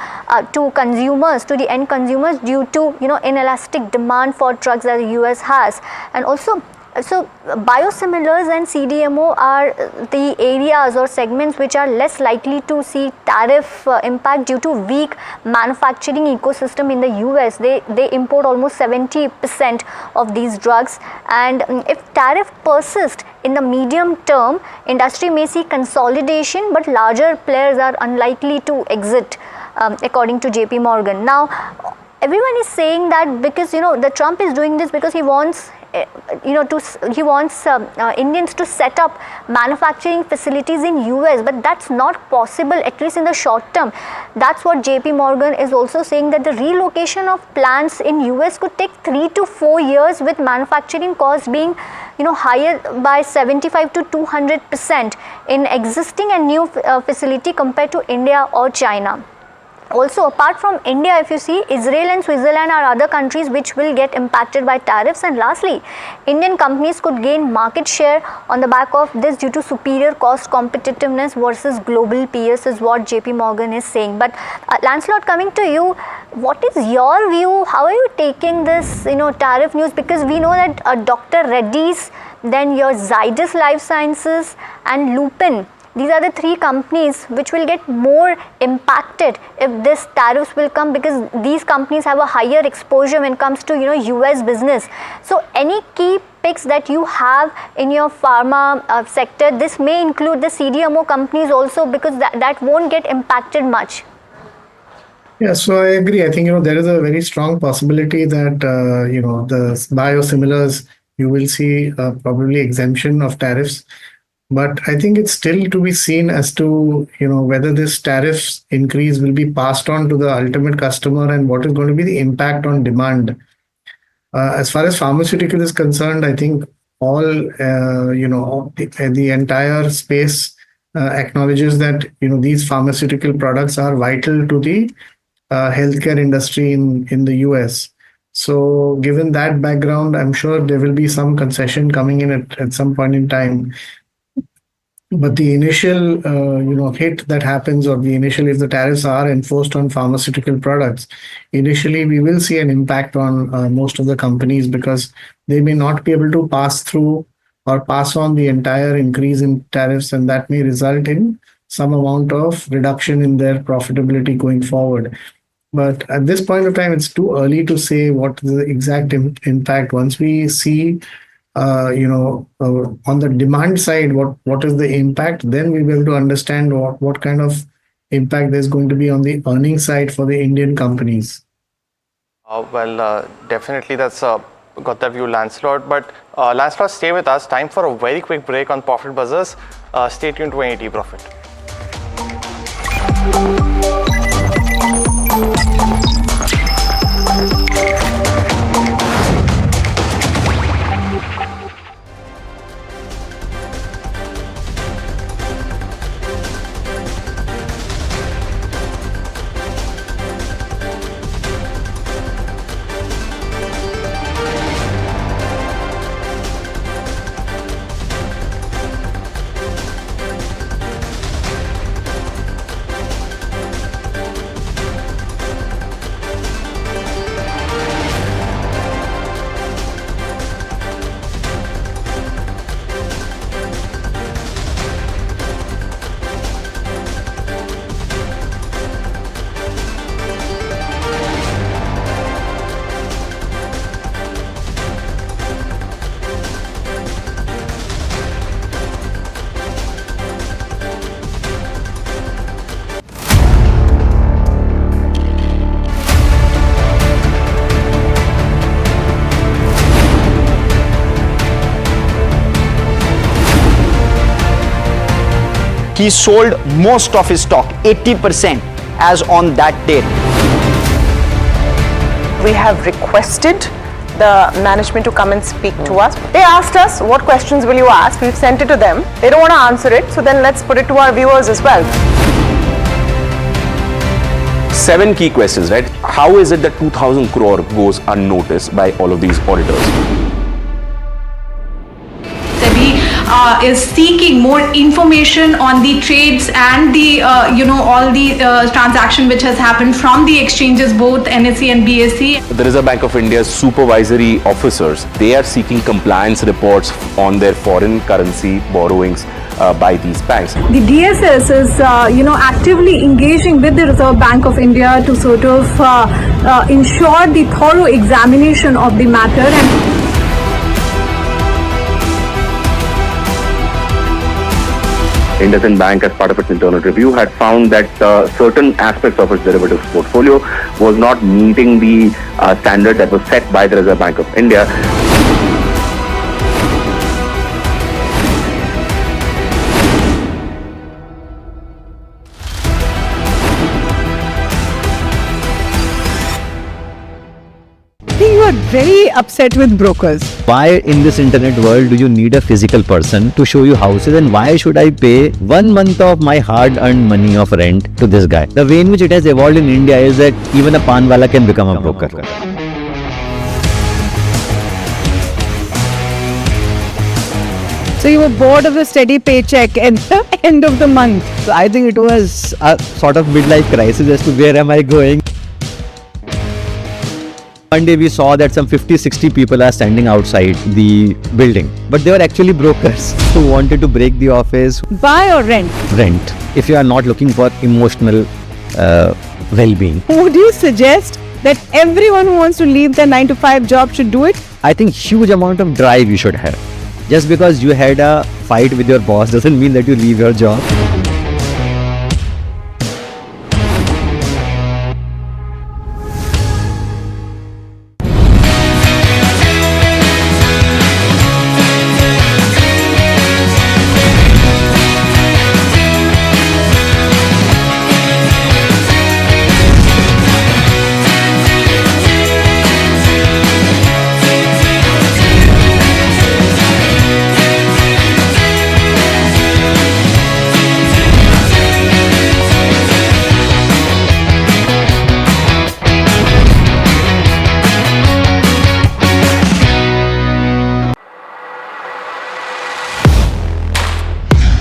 to consumers, to the end consumers, due to inelastic demand for drugs that the US has, and also. So biosimilars and CDMO are the areas or segments which are less likely to see tariff impact due to weak manufacturing ecosystem in the US. They import almost 70% of these drugs, and if tariff persists in the medium term, industry may see consolidation, but larger players are unlikely to exit, according to JP Morgan. Now, everyone is saying that because the Trump is doing this because he wants Indians to set up manufacturing facilities in US, but that's not possible, at least in the short term. That's what JP Morgan is also saying, that the relocation of plants in US could take 3 to 4 years, with manufacturing costs being higher by 75 to 200% in existing and new facility compared to India or China. Also, apart from India, if you see, Israel and Switzerland are other countries which will get impacted by tariffs. And lastly, Indian companies could gain market share on the back of this due to superior cost competitiveness versus global peers, is what JP Morgan is saying. But Lancelot, coming to you, what is your view? How are you taking this tariff news? Because we know that Dr. Reddy's, then your Zydus Life Sciences and Lupin, these are the three companies which will get more impacted if this tariffs will come, because these companies have a higher exposure when it comes to US business. So any key picks that you have in your pharma sector, this may include the CDMO companies also, because that won't get impacted much. Yeah, so I agree. I think there is a very strong possibility that the biosimilars, you will see probably exemption of tariffs. But I think it's still to be seen as to whether this tariffs increase will be passed on to the ultimate customer, and what is going to be the impact on demand. As far as pharmaceutical is concerned, I think all the entire space acknowledges that these pharmaceutical products are vital to the healthcare industry in the US. So given that background, I'm sure there will be some concession coming in at some point in time. But the initial, hit that happens, or if the tariffs are enforced on pharmaceutical products, initially we will see an impact on most of the companies, because they may not be able to pass through or pass on the entire increase in tariffs, and that may result in some amount of reduction in their profitability going forward. But at this point of time, it's too early to say what the exact impact. Once we see on the demand side, what is the impact, then we'll be able to understand what kind of impact there's going to be on the earnings side for the Indian companies? Definitely that's got that view, Lancelot. But Lancelot, stay with us. Time for a very quick break on Profit Buzzers. Stay tuned to NDTV Profit. He sold most of his stock, 80% as on that date. We have requested the management to come and speak to us. They asked us, what questions will you ask? We've sent it to them. They don't want to answer it, so then let's put it to our viewers as well. 7 key questions, right? How is it that 2,000 crore goes unnoticed by all of these auditors? Is seeking more information on the trades and the all the transaction which has happened from the exchanges, both NSE and BSE. The Reserve Bank of India's supervisory officers, they are seeking compliance reports on their foreign currency borrowings by these banks. The DSS is actively engaging with the Reserve Bank of India to sort of ensure the thorough examination of the matter. And IndusInd Bank, as part of its internal review, had found that certain aspects of its derivatives portfolio was not meeting the standard that was set by the Reserve Bank of India. You are very upset with brokers. Why in this internet world do you need a physical person to show you houses, and why should I pay 1 month of my hard-earned money of rent to this guy? The way in which it has evolved in India is that even a panwala can become a broker. So you were bored of the steady paycheck at the end of the month. So I think it was a sort of midlife crisis as to where am I going. One day we saw that some 50-60 people are standing outside the building, but they were actually brokers who wanted to break the office. Buy or rent? Rent, if you are not looking for emotional well-being. Would you suggest that everyone who wants to leave their 9-to-5 job should do it? I think huge amount of drive you should have. Just because you had a fight with your boss doesn't mean that you leave your job.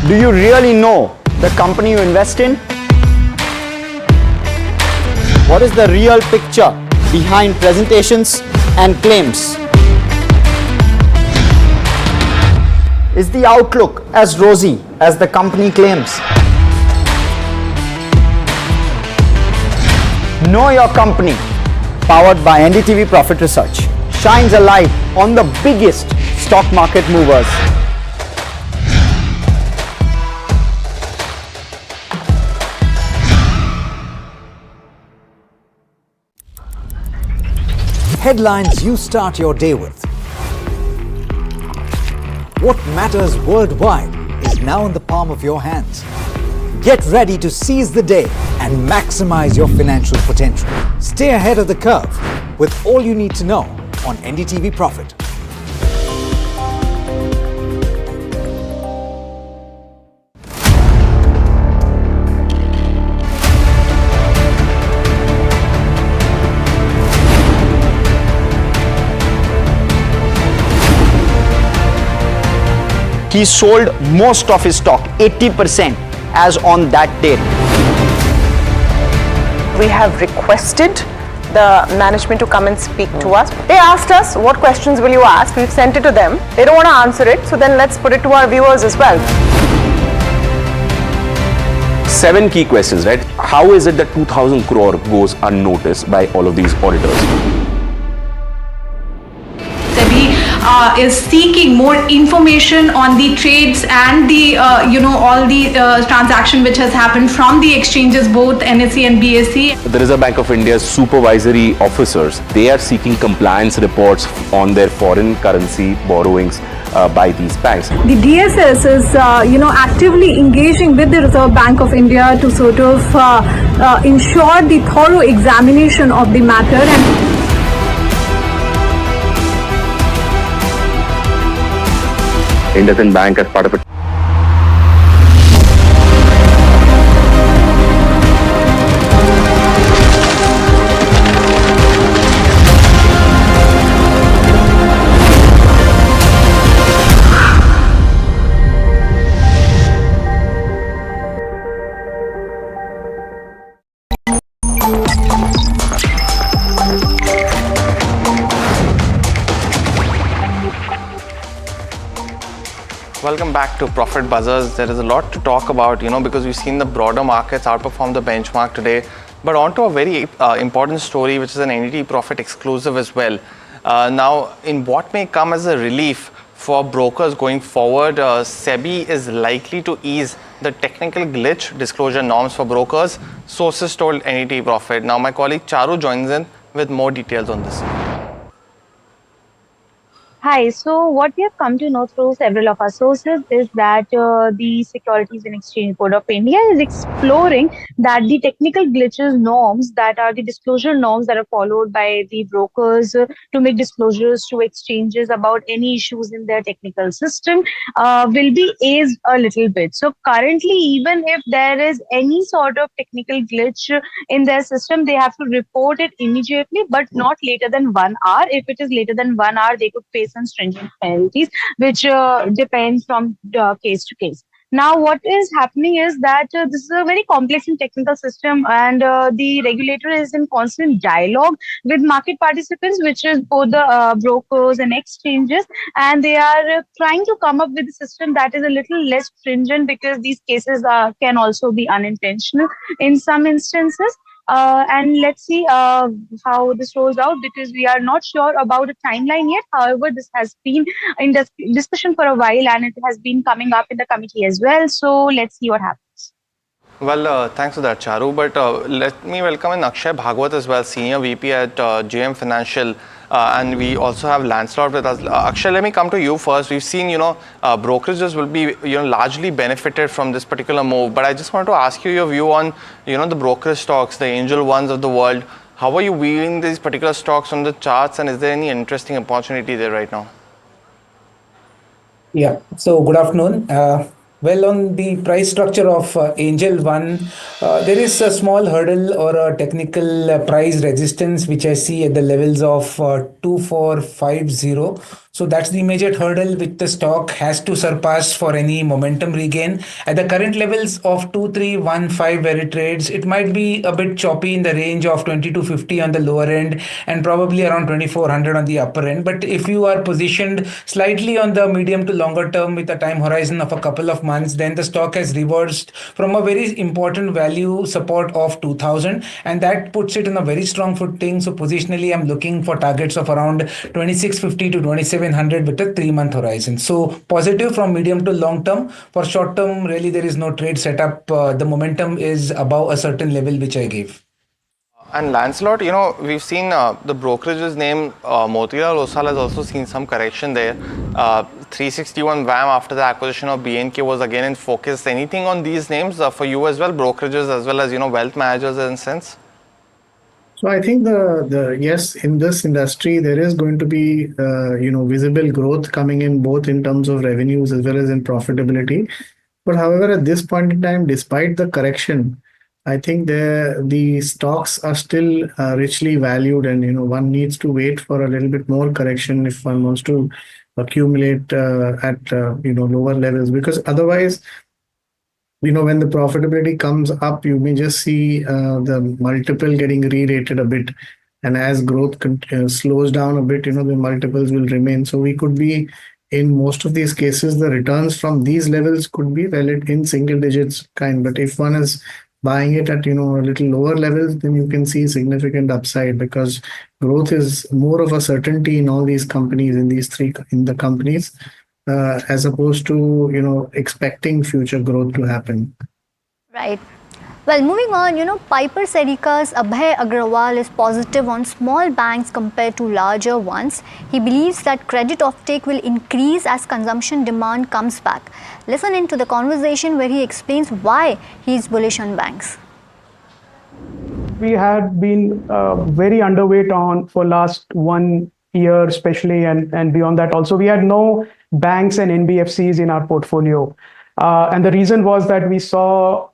Do you really know the company you invest in? What is the real picture behind presentations and claims? Is the outlook as rosy as the company claims? Know Your Company, powered by NDTV Profit Research, shines a light on the biggest stock market movers. Headlines you start your day with. What matters worldwide is now in the palm of your hands. Get ready to seize the day and maximize your financial potential. Stay ahead of the curve with all you need to know on NDTV Profit. He sold most of his stock, 80%, as on that date. We have requested the management to come and speak to us. They asked us, what questions will you ask? We've sent it to them. They don't want to answer it, so then let's put it to our viewers as well. 7 key questions, right? How is it that 2,000 crore goes unnoticed by all of these auditors? Is seeking more information on the trades and the all the transaction which has happened from the exchanges, both NSE and BSE. The Reserve Bank of India's supervisory officers, they are seeking compliance reports on their foreign currency borrowings by these banks. The DSS is actively engaging with the Reserve Bank of India to sort of ensure the thorough examination of the matter. And IndusInd Bank as part of it. Welcome back to Profit Buzzers. There is a lot to talk about, because we've seen the broader markets outperform the benchmark today. But on to a very important story, which is an NDTV Profit exclusive as well. Now, in what may come as a relief for brokers going forward, SEBI is likely to ease the technical glitch disclosure norms for brokers, sources told NDTV Profit. Now, my colleague Charu joins in with more details on this. Hi, so what we have come to know through several of our sources is that the Securities and Exchange Board of India is exploring that the technical glitches norms, that are the disclosure norms that are followed by the brokers to make disclosures to exchanges about any issues in their technical system will be eased a little bit. So currently, even if there is any sort of technical glitch in their system, they have to report it immediately, but not later than 1 hour. If it is later than 1 hour, they could face some stringent penalties, which depends from case to case. Now, what is happening is that this is a very complex and technical system, and the regulator is in constant dialogue with market participants, which is both the brokers and exchanges, and they are trying to come up with a system that is a little less stringent, because these cases can also be unintentional in some instances. And let's see how this rolls out, because we are not sure about a timeline yet. However, this has been in discussion for a while, and it has been coming up in the committee as well. So let's see what happens. Well, thanks for that, Charu. But let me welcome in Akshay Bhagwat as well, Senior VP at JM Financial. And we also have Lancelot with us. Akshay, let me come to you first. We've seen, brokerages will be, largely benefited from this particular move. But I just want to ask you your view on, the brokerage stocks, the angel ones of the world. How are you viewing these particular stocks on the charts, and is there any interesting opportunity there right now? Yeah, so good afternoon. Well, on the price structure of Angel One, there is a small hurdle or a technical price resistance which I see at the levels of 2450. So that's the immediate hurdle which the stock has to surpass for any momentum regain. At the current levels of 2315 where it trades, it might be a bit choppy in the range of 2250 on the lower end and probably around 2400 on the upper end. But if you are positioned slightly on the medium to longer term with a time horizon of a couple of months, then the stock has reversed from a very important value support of 2000, and that puts it in a very strong footing. So positionally, I'm looking for targets of around 2650 to 2700 with a 3-month horizon. So positive from medium to long term. For short term, really there is no trade setup. The momentum is above a certain level which I gave. And Lancelot, we've seen the brokerage's name, Motilal Oswal has also seen some correction there. 361 WAM after the acquisition of BNK was again in focus. Anything on these names for you as well, brokerages as well as, wealth managers in a sense? So I think yes, in this industry, there is going to be, visible growth coming in both in terms of revenues as well as in profitability. But however, at this point in time, despite the correction, I think the stocks are still richly valued, and one needs to wait for a little bit more correction if one wants to accumulate at lower levels, because otherwise, when the profitability comes up, you may just see the multiple getting re-rated a bit, and as growth slows down a bit, the multiples will remain. So we could be, in most of these cases, the returns from these levels could be in single digits kind. But if one is buying it at a little lower levels, then you can see significant upside, because growth is more of a certainty in all these companies, in the companies, as opposed to expecting future growth to happen. Right. Well, moving on, Piper Serica's Abhay Agrawal is positive on small banks compared to larger ones. He believes that credit offtake will increase as consumption demand comes back. Listen into the conversation where he explains why he is bullish on banks. We had been very underweight on for last 1 year, especially, and beyond that also. We had no banks and NBFCs in our portfolio. And the reason was that we saw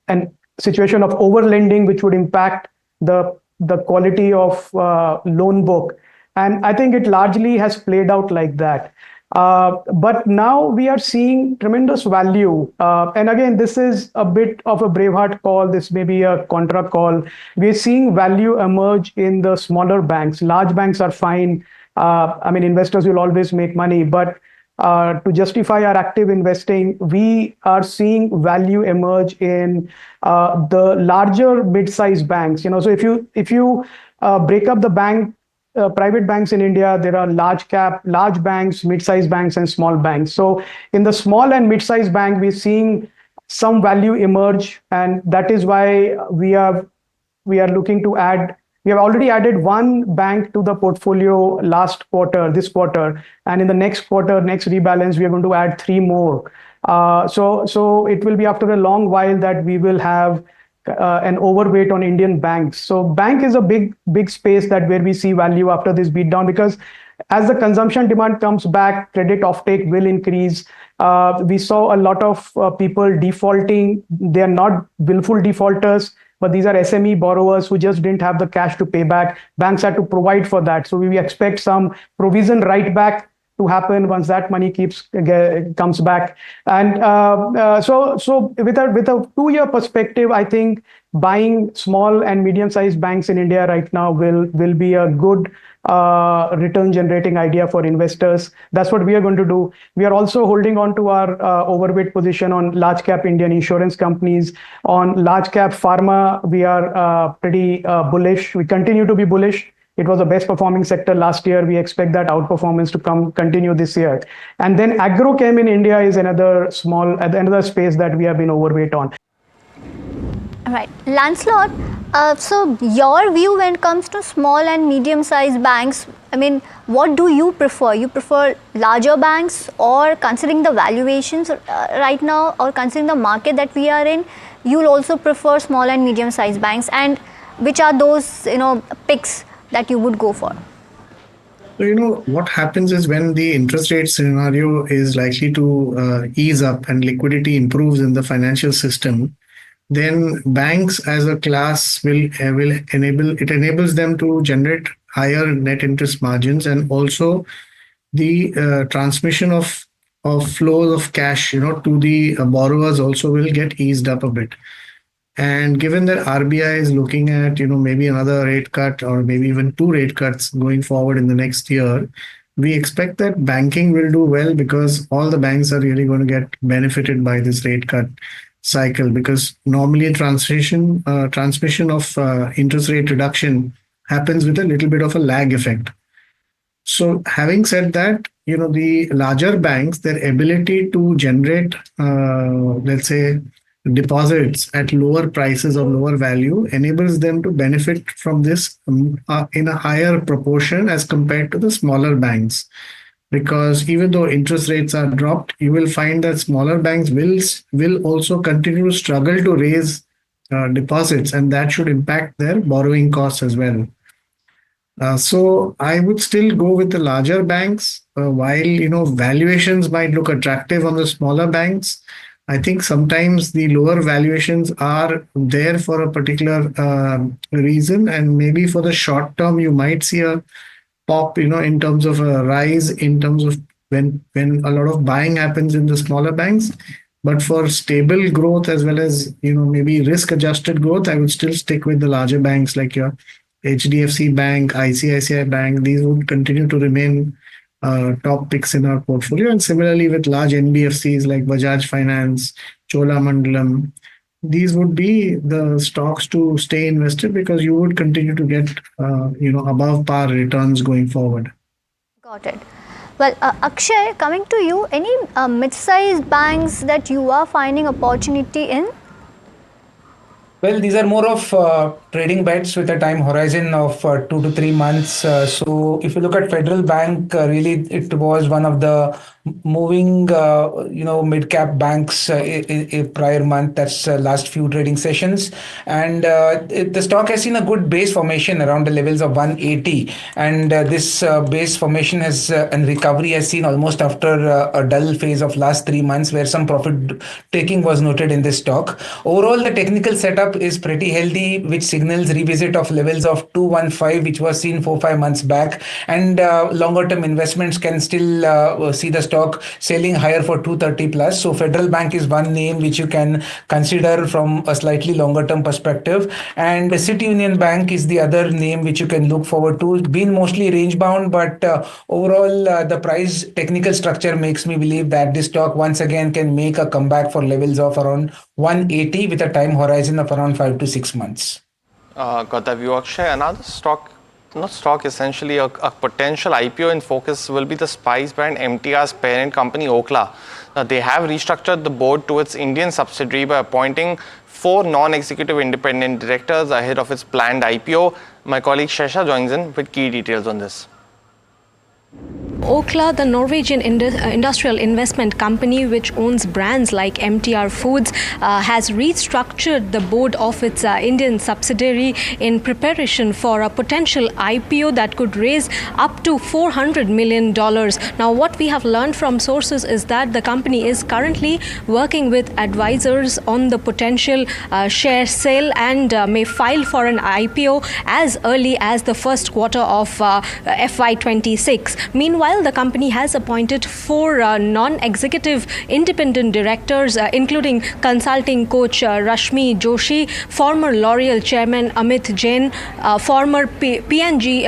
an situation of overlending, which would impact the quality of loan book. And I think it largely has played out like that. But now we are seeing tremendous value. And again, this is a bit of a Braveheart call. This may be a contra call. We're seeing value emerge in the smaller banks. Large banks are fine. Investors will always make money. But to justify our active investing, we are seeing value emerge in the larger mid-sized banks. So if you break up the private banks in India, there are large banks, mid-sized banks, and small banks. So in the small and mid-sized bank, we're seeing some value emerge, and that is why we are looking to add. We have already added one bank to the portfolio this quarter, and in the next quarter, next rebalance, we are going to add 3 more. So it will be after a long while that we will have an overweight on Indian banks. So bank is a big space where we see value after this beat down, because as the consumption demand comes back, credit offtake will increase. We saw a lot of people defaulting. They are not willful defaulters, but these are SME borrowers who just didn't have the cash to pay back. Banks had to provide for that. So we expect some provision write back to happen once that money comes back. And so with a 2-year perspective, I think buying small and medium-sized banks in India right now will be a good return generating idea for investors. That's what we are going to do. We are also holding on to our overweight position on large cap Indian insurance companies. On large cap pharma, we are pretty bullish. We continue to be bullish. It was the best performing sector last year. We expect that outperformance to continue this year. And then agrochem in India is another space that we have been overweight on. All right, Lancelot, so your view when it comes to small and medium-sized banks, what do you prefer? You prefer larger banks, or considering the valuations right now, or considering the market that we are in, you'll also prefer small and medium-sized banks? And which are those, picks that you would go for? So, what happens is, when the interest rate scenario is likely to ease up and liquidity improves in the financial system, then banks as a class enables them to generate higher net interest margins, and also the transmission of flows of cash, to the borrowers also will get eased up a bit. And given that RBI is looking at, maybe another rate cut, or maybe even 2 rate cuts going forward in the next year, we expect that banking will do well, because all the banks are really going to get benefited by this rate cut cycle, because normally transmission of interest rate reduction happens with a little bit of a lag effect. So having said that, the larger banks, their ability to generate, let's say, deposits at lower prices or lower value enables them to benefit from this in a higher proportion as compared to the smaller banks. Because even though interest rates are dropped, you will find that smaller banks will also continue to struggle to raise deposits, and that should impact their borrowing costs as well. So I would still go with the larger banks, while valuations might look attractive on the smaller banks. I think sometimes the lower valuations are there for a particular reason, and maybe for the short term you might see a pop, in terms of a rise in terms of when a lot of buying happens in the smaller banks. But for stable growth as well as maybe risk adjusted growth, I would still stick with the larger banks like your HDFC Bank, ICICI Bank. These would continue to remain top picks in our portfolio. And similarly with large NBFCs like Bajaj Finance, Cholamandalam, these would be the stocks to stay invested because you would continue to get above par returns going forward. Got it. Well, Akshay, coming to you, any mid-sized banks that you are finding opportunity in? Well, these are more of trading bets with a time horizon of 2 to 3 months. So if you look at Federal Bank, really it was one of the moving, mid-cap banks in prior month. That's last few trading sessions. And the stock has seen a good base formation around the levels of 180. And this base formation and recovery has seen almost after a dull phase of last 3 months where some profit taking was noted in this stock. Overall, the technical setup is pretty healthy, which signals revisit of levels of 215, which was seen 4-5 months back, and longer term investments can still see the stock selling higher for 230 plus. So Federal Bank is one name which you can consider from a slightly longer term perspective, and City Union Bank is the other name which you can look forward to. It's been mostly range bound, but overall the price technical structure makes me believe that this stock once again can make a comeback for levels of around 180 with a time horizon of around 5 to 6 months. Got that view, Akshay. Another stock, essentially a potential IPO in focus will be the spice brand MTR's parent company, Okla. Now, they have restructured the board to its Indian subsidiary by appointing 4 non-executive independent directors ahead of its planned IPO. My colleague Shesha joins in with key details on this. Okla, the Norwegian industrial investment company which owns brands like MTR Foods, has restructured the board of its Indian subsidiary in preparation for a potential IPO that could raise up to $400 million. Now, what we have learned from sources is that the company is currently working with advisors on the potential share sale and may file for an IPO as early as the first quarter of FY26. Meanwhile, the company has appointed 4 non-executive independent directors, including consulting coach Rashmi Joshi, former L'Oreal chairman Amit Jain, former PNG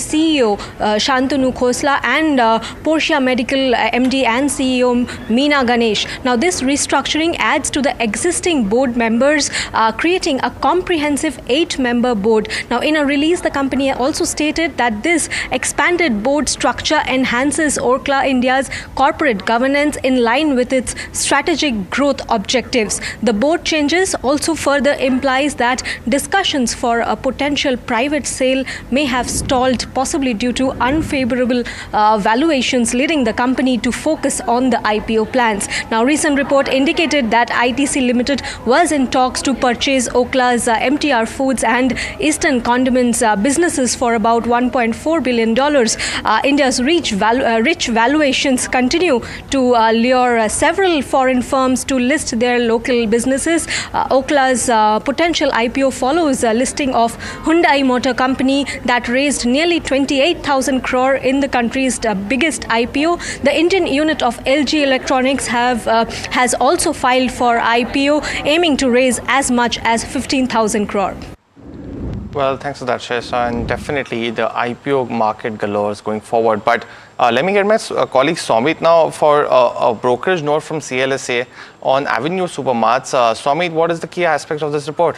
CEO Shantanu Khosla, and Porsche Medical MD and CEO Meena Ganesh. Now, this restructuring adds to the existing board members, creating a comprehensive 8-member board. Now, in a release, the company also stated that this expanded board structure enhances Okla India's corporate governance in line with its strategic growth objectives. The board changes also further implies that discussions for a potential private sale may have stalled, possibly due to unfavorable valuations, leading the company to focus on the IPO plans. Now, recent report indicated that ITC Limited was in talks to purchase Okla's MTR Foods and Eastern Condiments businesses for about $1.4 billion. India's rich valuations continue to lure several foreign firms to list their local businesses. Okla's potential IPO follows a listing of Hyundai Motor Company that raised nearly 28,000 crore in the country's biggest IPO. The Indian unit of LG Electronics has also filed for IPO, aiming to raise as much as 15,000 crore. Well, thanks for that, Shesha, and definitely the IPO market galores going forward. But let me get my colleague Somit now for a brokerage note from CLSA on Avenue Supermarts. Somit, what is the key aspect of this report?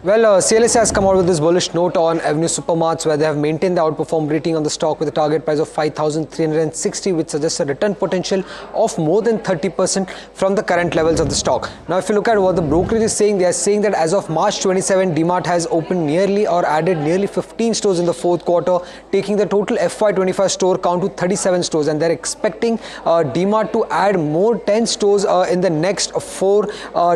Well, CLSA has come out with this bullish note on Avenue Supermarts, where they have maintained the outperform rating on the stock with a target price of 5,360, which suggests a return potential of more than 30% from the current levels of the stock. Now, if you look at what the brokerage is saying, they are saying that as of March 27, DMart has opened nearly or added nearly 15 stores in the fourth quarter, taking the total FY25 store count to 37 stores, and they're expecting DMart to add more 10 stores in the next 4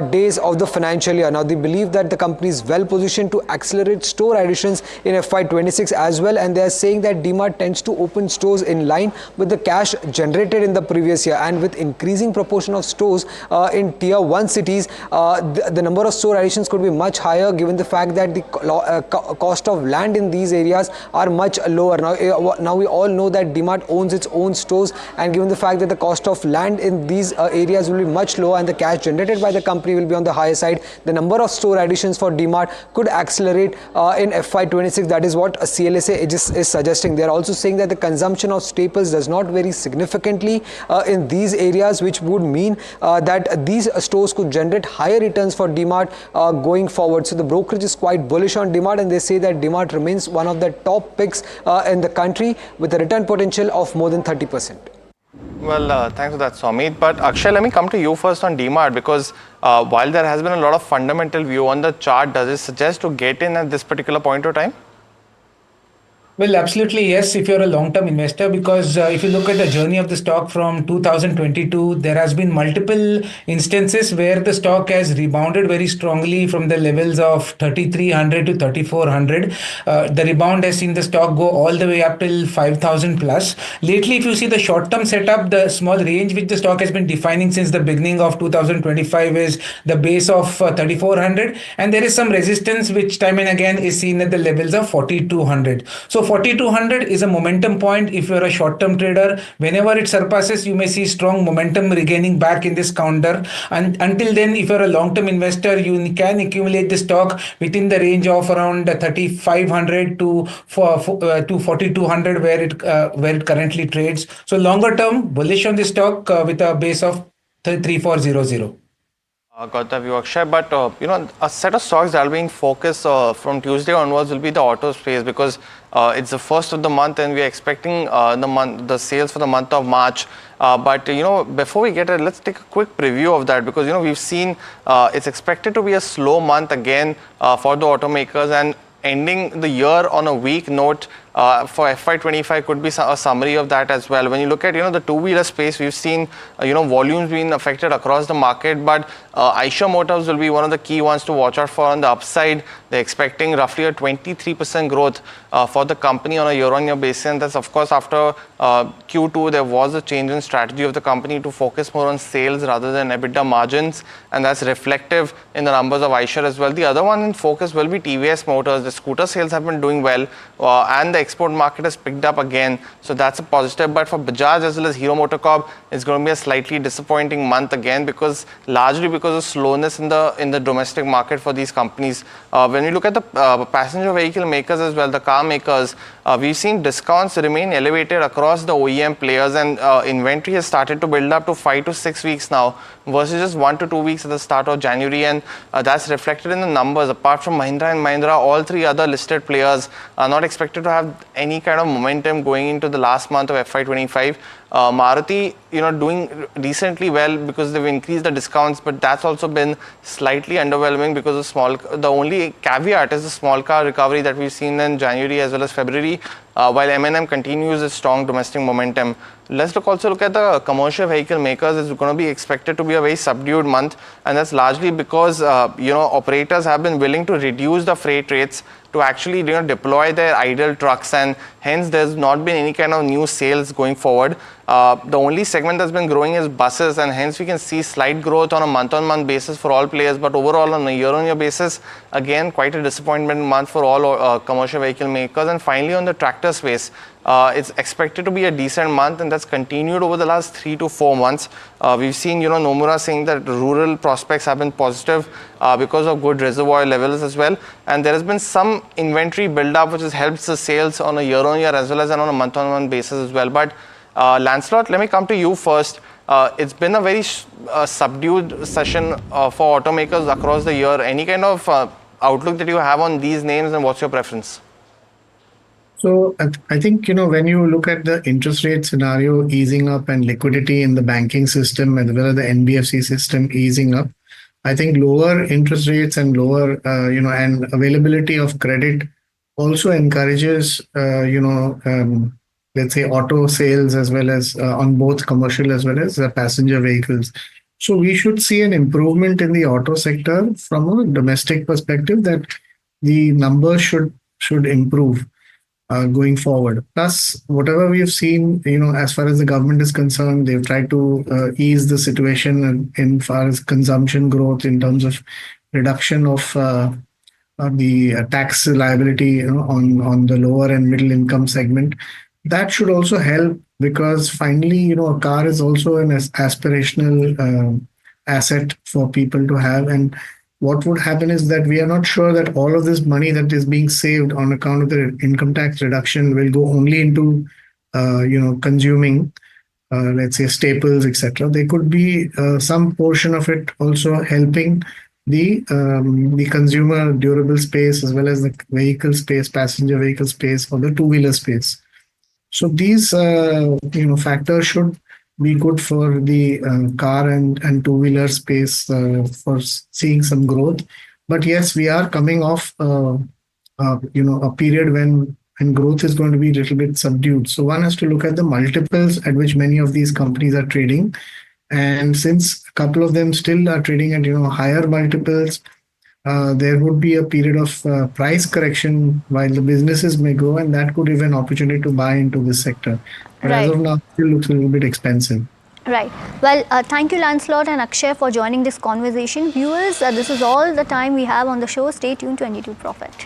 days of the financial year. Now, they believe that the company is well positioned to accelerate store additions in FY26 as well, and they are saying that DMart tends to open stores in line with the cash generated in the previous year, and with increasing proportion of stores in tier 1 cities, the number of store additions could be much higher, given the fact that the cost of land in these areas are much lower. Now we all know that DMart owns its own stores, and given the fact that the cost of land in these areas will be much lower and the cash generated by the company will be on the higher side, the number of store additions for DMart could accelerate in FY26. That is what CLSA is suggesting. They are also saying that the consumption of staples does not vary significantly in these areas, which would mean that these stores could generate higher returns for DMart going forward. So the brokerage is quite bullish on DMart, and they say that DMart remains one of the top picks in the country with a return potential of more than 30%. Well, thanks for that, Somit. But Akshay, let me come to you first on DMart, because while there has been a lot of fundamental view on the chart, does it suggest to get in at this particular point of time? Well, absolutely yes, if you're a long-term investor, because if you look at the journey of the stock from 2022, there has been multiple instances where the stock has rebounded very strongly from the levels of 3,300 to 3,400. The rebound has seen the stock go all the way up till 5,000 plus. Lately, if you see the short-term setup, the small range which the stock has been defining since the beginning of 2025 is the base of 3,400, and there is some resistance which time and again is seen at the levels of 4,200. So 4,200 is a momentum point. If you're a short-term trader, whenever it surpasses, you may see strong momentum regaining back in this counter. And until then, if you're a long-term investor, you can accumulate the stock within the range of around 3,500 to 4,200, where it currently trades. So longer term, bullish on the stock with a base of 3,400. Got the view, Akshay. But a set of stocks that are being focused from Tuesday onwards will be the auto space, because it's the first of the month and we are expecting the sales for the month of March. But before we get it, let's take a quick preview of that, because we've seen it's expected to be a slow month again for the automakers, and ending the year on a weak note for FY25 could be a summary of that as well. When you look at the two-wheeler space, we've seen volumes being affected across the market, but Eicher Motors will be one of the key ones to watch out for on the upside. They're expecting roughly a 23% growth for the company on a year-on-year basis, and that's of course after Q2 there was a change in strategy of the company to focus more on sales rather than EBITDA margins, and that's reflective in the numbers of Eicher as well. The other one in focus will be TVS Motors. The scooter sales have been doing well, and the export market has picked up again, so that's a positive. But for Bajaj as well as Hero MotoCorp, it's going to be a slightly disappointing month again, largely because of slowness in the domestic market for these companies. When we look at the passenger vehicle makers as well, the car makers, we've seen discounts remain elevated across the OEM players, and inventory has started to build up to 5 to 6 weeks now versus just 1 to 2 weeks at the start of January, and that's reflected in the numbers. Apart from Mahindra and Mahindra, all three other listed players are not expected to have any kind of momentum going into the last month of FY25. Maruti, doing decently well because they've increased the discounts, but that's also been slightly underwhelming because the only caveat is the small car recovery that we've seen in January as well as February, while M&M continues its strong domestic momentum. Let's also look at the commercial vehicle makers. It's going to be expected to be a very subdued month, and that's largely because operators have been willing to reduce the freight rates to actually deploy their idle trucks, and hence there's not been any kind of new sales going forward. The only segment that's been growing is buses, and hence we can see slight growth on a month-on-month basis for all players, but overall on a year-on-year basis, again quite a disappointment month for all commercial vehicle makers. And finally on the tractor space, it's expected to be a decent month, and that's continued over the last 3 to 4 months. We've seen Nomura saying that rural prospects have been positive because of good reservoir levels as well, and there has been some inventory build-up which has helped the sales on a year-on-year as well as on a month-on-month basis as well. But Lancelot, let me come to you first. It's been a very subdued session for automakers across the year. Any kind of outlook that you have on these names, and what's your preference? So I think, when you look at the interest rate scenario easing up and liquidity in the banking system as well as the NBFC system easing up, I think lower interest rates and lower, and availability of credit also encourages, let's say auto sales as well as on both commercial as well as passenger vehicles. So we should see an improvement in the auto sector from a domestic perspective, that the numbers should improve going forward. Plus, whatever we have seen, as far as the government is concerned, they've tried to ease the situation in far as consumption growth in terms of reduction of the tax liability on the lower and middle income segment. That should also help, because finally, a car is also an aspirational asset for people to have. And what would happen is that we are not sure that all of this money that is being saved on account of the income tax reduction will go only into, consuming, let's say, staples, etc. There could be some portion of it also helping the consumer durable space as well as the vehicle space, passenger vehicle space, or the two-wheeler space. So these, factors should be good for the car and two-wheeler space for seeing some growth. But yes, we are coming off, a period when growth is going to be a little bit subdued. So one has to look at the multiples at which many of these companies are trading. And since a couple of them still are trading at, higher multiples, there would be a period of price correction while the businesses may grow, and that could give an opportunity to buy into this sector. But as of now, it still looks a little bit expensive. Right. Well, thank you, Lancelot and Akshay, for joining this conversation. Viewers, this is all the time we have on the show. Stay tuned to NDTV Profit.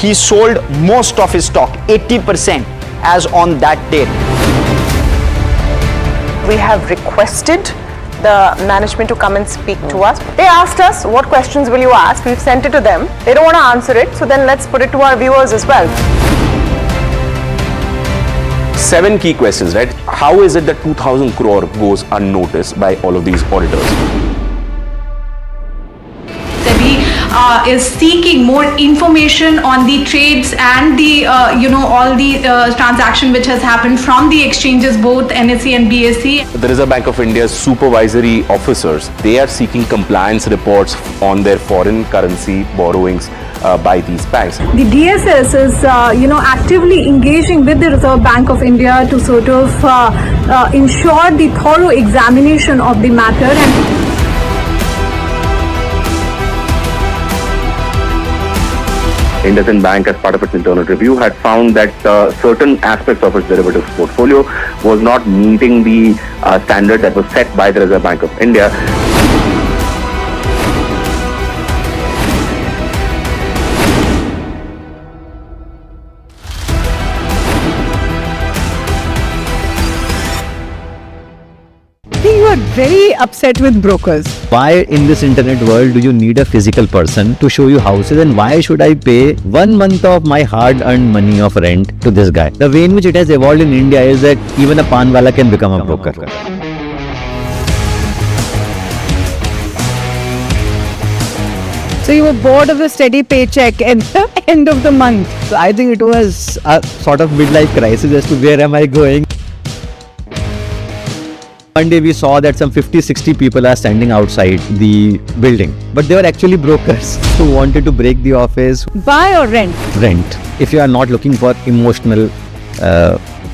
He sold most of his stock, 80%, as on that date. We have requested the management to come and speak to us. They asked us, what questions will you ask? We've sent it to them. They don't want to answer it, so then let's put it to our viewers as well. 7 key questions, right? How is it that 2,000 crore goes unnoticed by all of these auditors? Is seeking more information on the trades and the all the transaction which has happened from the exchanges, both NSE and BSE. The Reserve Bank of India's supervisory officers, they are seeking compliance reports on their foreign currency borrowings by these banks. The DSS is actively engaging with the Reserve Bank of India to sort of ensure the thorough examination of the matter. And IndusInd Bank, as part of its internal review, had found that certain aspects of its derivatives portfolio was not meeting the standard that was set by the Reserve Bank of India. You are very upset with brokers. Why in this internet world do you need a physical person to show you houses, and why should I pay 1 month of my hard-earned money of rent to this guy? The way in which it has evolved in India is that even a panwala can become a broker. So you were bored of the steady paycheck at the end of the month. So I think it was a sort of midlife crisis as to where am I going. One day we saw that some 50-60 people are standing outside the building, but they were actually brokers who wanted to break the office. Buy or rent? Rent. If you are not looking for emotional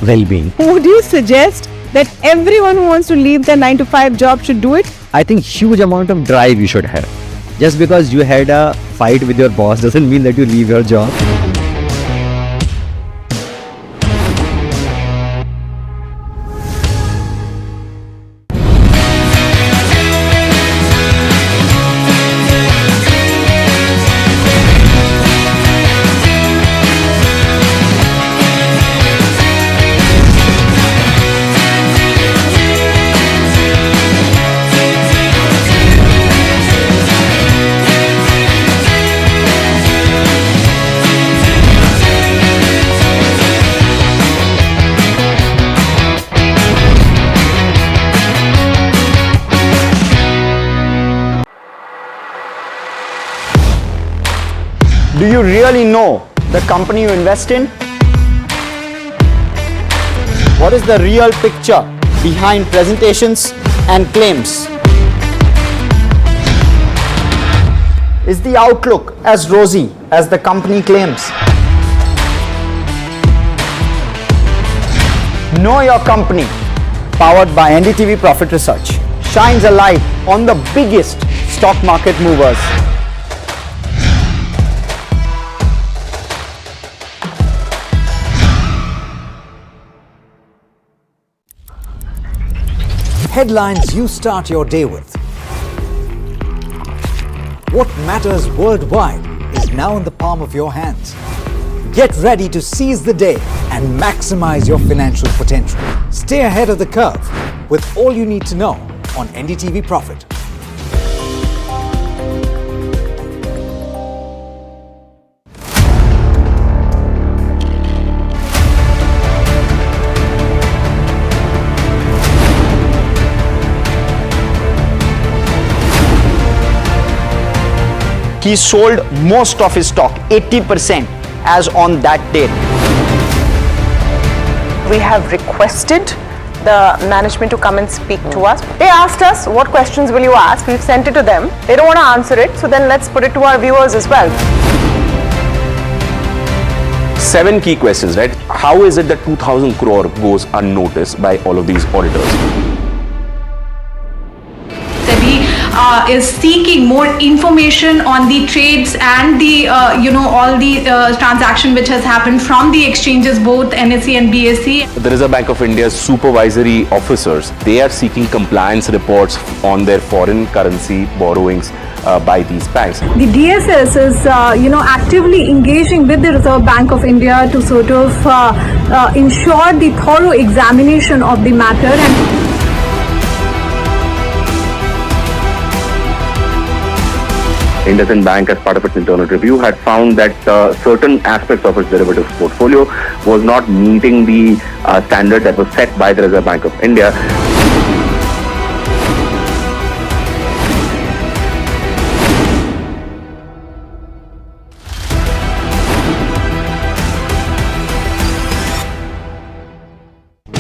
well-being. Would you suggest that everyone who wants to leave their 9-to-5 job should do it? I think huge amount of drive you should have. Just because you had a fight with your boss doesn't mean that you leave your job. Do you really know the company you invest in? What is the real picture behind presentations and claims? Is the outlook as rosy as the company claims? Know Your Company, powered by NDTV Profit Research, shines a light on the biggest stock market movers. Headlines you start your day with. What matters worldwide is now in the palm of your hands. Get ready to seize the day and maximize your financial potential. Stay ahead of the curve with all you need to know on NDTV Profit. He sold most of his stock, 80%, as on that date. We have requested the management to come and speak to us. They asked us, what questions will you ask? We've sent it to them. They don't want to answer it, so then let's put it to our viewers as well. 7 key questions, right? How is it that 2,000 crore goes unnoticed by all of these auditors? Is seeking more information on the trades and the all the transaction which has happened from the exchanges, both NSE and BSE. The Reserve Bank of India's supervisory officers, they are seeking compliance reports on their foreign currency borrowings by these banks. The DSS is actively engaging with the Reserve Bank of India to sort of ensure the thorough examination of the matter. And IndusInd Bank, as part of its internal review, had found that certain aspects of its derivatives portfolio was not meeting the standard that was set by the Reserve Bank of India.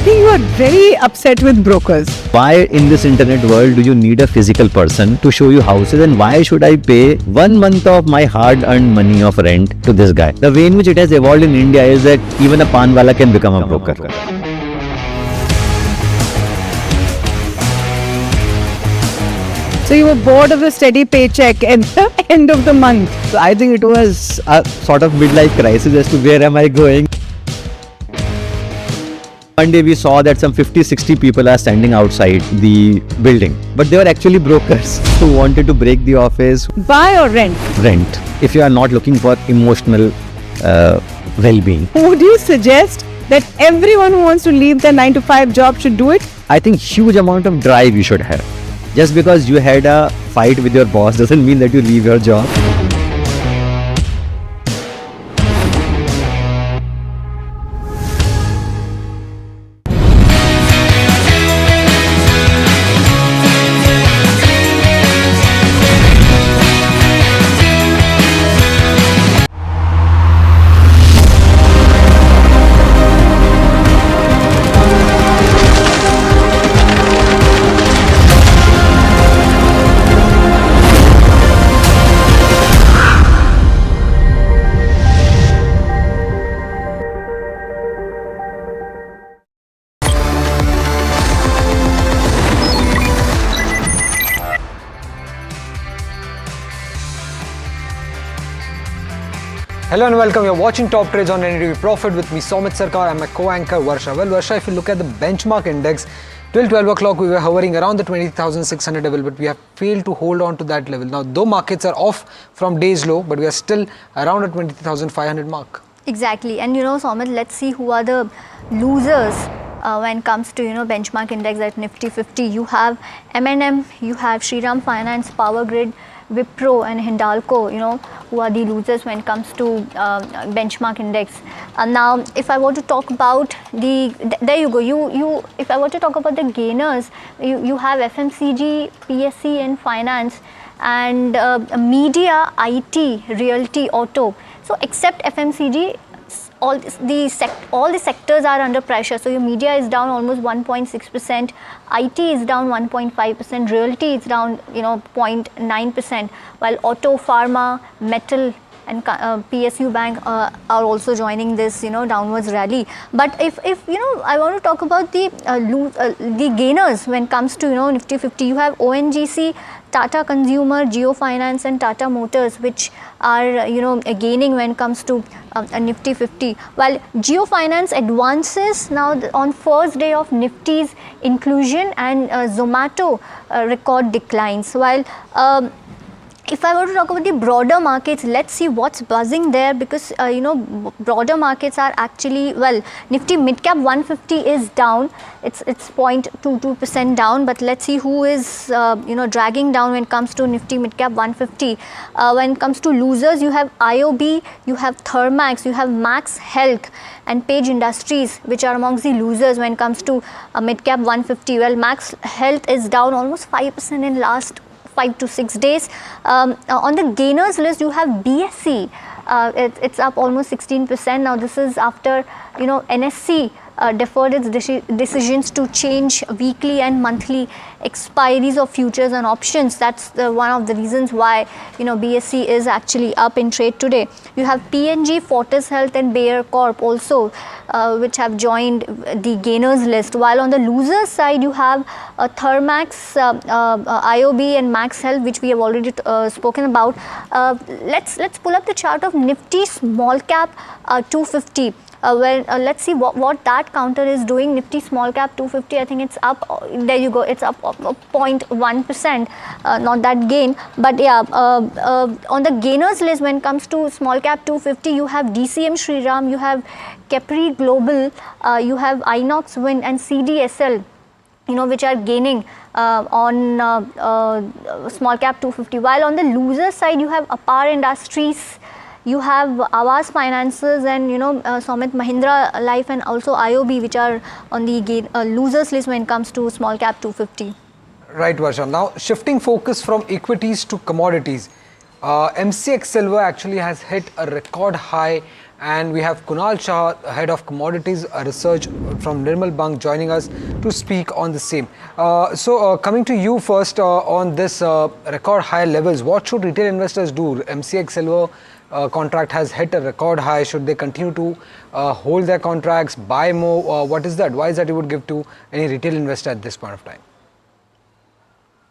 You are very upset with brokers. Why in this internet world do you need a physical person to show you houses, and why should I pay 1 month of my hard-earned money of rent to this guy? The way in which it has evolved in India is that even a pan wala can become a broker. So you were bored of the steady paycheck at the end of the month. So I think it was a sort of midlife crisis as to where am I going. One day we saw that some 50-60 people are standing outside the building, but they were actually brokers who wanted to break the office. Buy or rent? Rent. If you are not looking for emotional well-being. Would you suggest that everyone who wants to leave their 9-to-5 job should do it? I think huge amount of drive you should have. Just because you had a fight with your boss doesn't mean that you leave your job. Hello and welcome. You're watching Top Trades on NDTV Profit with me, Somit Sarkar, and my co-anchor Varsha. Well, Varsha, if you look at the benchmark index, till 12 o'clock we were hovering around the 20,600 level, but we have failed to hold on to that level. Now, though markets are off from day's low, but we are still around the 20,500 mark. Exactly. And Somit, let's see who are the losers when it comes to benchmark index at Nifty 50. You have M&M, you have Shriram Finance, Power Grid, Wipro and Hindalco, who are the losers when it comes to benchmark index. Now, if I were to talk about there you go. If I were to talk about the gainers, you have FMCG, PSC and finance, and media, IT, realty, auto. So except FMCG, all the sectors are under pressure. So your media is down almost 1.6%, IT is down 1.5%, realty is down 0.9%, while auto, pharma, metal and PSU Bank are also joining this downwards rally. But if I want to talk about the gainers when it comes to Nifty 50, you have ONGC, Tata Consumer, Geo Finance and Tata Motors, which are gaining when it comes to Nifty 50, while Geo Finance advances now on first day of Nifty's inclusion, and Zomato record declines. While if I were to talk about the broader markets, let's see what's buzzing there, because broader markets are actually, well, Nifty Midcap 150 is down, it's 0.22% down, but let's see who is dragging down when it comes to Nifty Midcap 150. When it comes to losers, you have IOB, you have Thermax, you have Max Health and Page Industries, which are amongst the losers when it comes to Midcap 150. Well, Max Health is down almost 5% in last 5 to 6 days. On the gainers list, you have BSE. It's up almost 16%. Now this is after NSE deferred its decisions to change weekly and monthly expiries of futures and options. That's one of the reasons why BSE is actually up in trade today. You have PNG, Fortis Health and Bayer Corp also, which have joined the gainers list, while on the losers side you have Thermax, IOB and Max Health, which we have already spoken about. Let's pull up the chart of Nifty Small Cap 250. Let's see what that counter is doing. Nifty Small Cap 250, I think it's up, there you go, it's up 0.1%, not that gain, but yeah, on the gainers list when it comes to Small Cap 250, you have DCM Shriram, you have Capri Global, you have Inox Wind and CDSL, which are gaining on Small Cap 250, while on the loser side you have Apar Industries, you have Awas Finances and Somit Mahindra Life and also IOB, which are on the losers list when it comes to Small Cap 250. Right, Varsha. Now shifting focus from equities to commodities, MCX Silver actually has hit a record high, and we have Kunal Shah, head of commodities research from Nirmal Bang, joining us to speak on the same. So coming to you first on this record high levels, what should retail investors do? MCX Silver contract has hit a record high. Should they continue to hold their contracts, buy more? What is the advice that you would give to any retail investor at this point of time?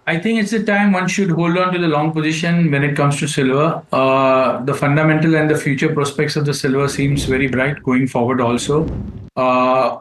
I think it's the time one should hold on to the long position when it comes to silver. The fundamental and the future prospects of the silver seems very bright going forward also.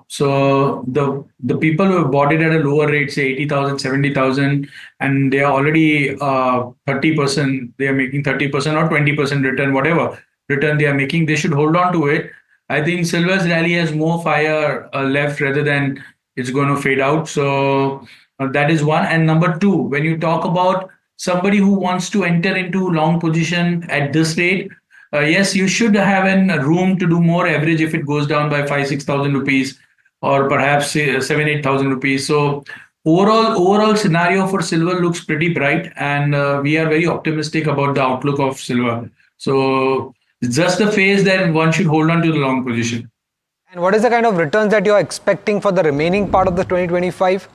So the people who have bought it at a lower rate, say 80,000, 70,000, and they are already 30%, they are making 30% or 20% return, whatever return they are making, they should hold on to it. I think silver's rally has more fire left rather than it's going to fade out. So that is one. And number two, when you talk about somebody who wants to enter into long position at this rate, yes, you should have a room to do more average if it goes down by 5,000-6,000 rupees or perhaps 7,000-8,000 rupees. So overall scenario for silver looks pretty bright, and we are very optimistic about the outlook of silver. So it's just the phase that one should hold on to the long position. And what is the kind of returns that you're expecting for the remaining part of the 2025?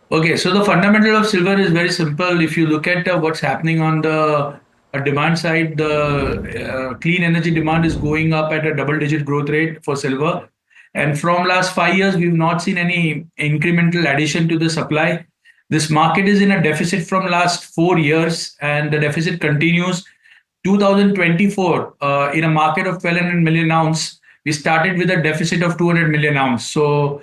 Okay, so the fundamental of silver is very simple. If you look at what's happening on the demand side, the clean energy demand is going up at a double-digit growth rate for silver. And from last 5 years, we've not seen any incremental addition to the supply. This market is in a deficit from last 4 years, and the deficit continues. 2024, in a market of 1,200 million ounce, we started with a deficit of 200 million ounce. So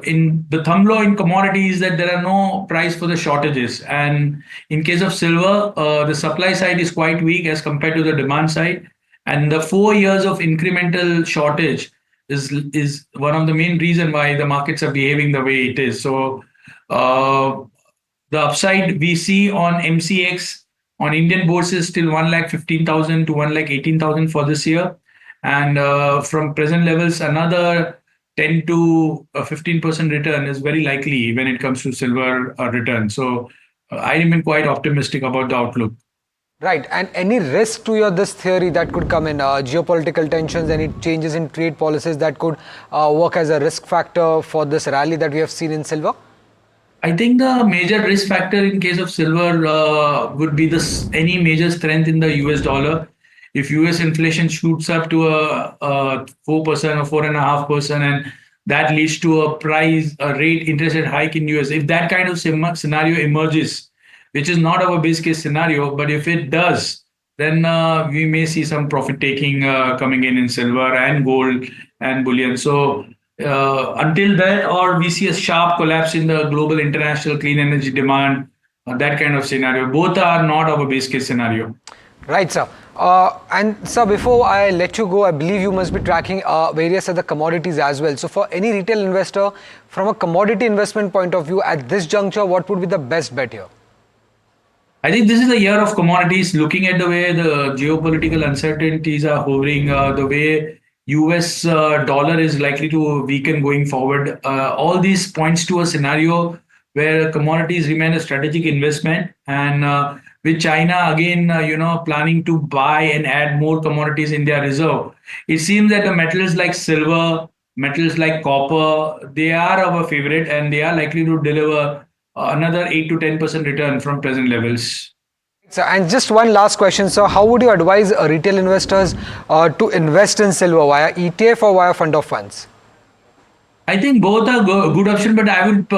in the thumb law in commodities that there are no price for the shortages, and in case of silver, the supply side is quite weak as compared to the demand side, and the 4 years of incremental shortage is one of the main reason why the markets are behaving the way it is. So the upside we see on MCX on Indian bourse is still 1,15,000 to 1,18,000 for this year, and from present levels another 10 to 15% return is very likely when it comes to silver return. So I remain quite optimistic about the outlook. Right, and any risk to this theory that could come in, geopolitical tensions, any changes in trade policies that could work as a risk factor for this rally that we have seen in silver? I think the major risk factor in case of silver would be any major strength in the US dollar. If US inflation shoots up to a 4% or 4.5%, and that leads to a interest rate hike in US, if that kind of scenario emerges, which is not our base case scenario, but if it does, then we may see some profit taking coming in silver and gold and bullion. So until then, or we see a sharp collapse in the global international clean energy demand, that kind of scenario. Both are not our base case scenario. Right, sir. And sir, before I let you go, I believe you must be tracking various other commodities as well. So for any retail investor, from a commodity investment point of view, at this juncture, what would be the best bet here? I think this is the year of commodities. Looking at the way the geopolitical uncertainties are hovering, the way US dollar is likely to weaken going forward, all these points to a scenario where commodities remain a strategic investment, and with China again, planning to buy and add more commodities in their reserve, it seems that the metals like silver, metals like copper, they are our favorite, and they are likely to deliver another 8 to 10% return from present levels. So, and just one last question, sir. How would you advise retail investors to invest in silver, via ETF or via fund of funds? I think both are good option, but I would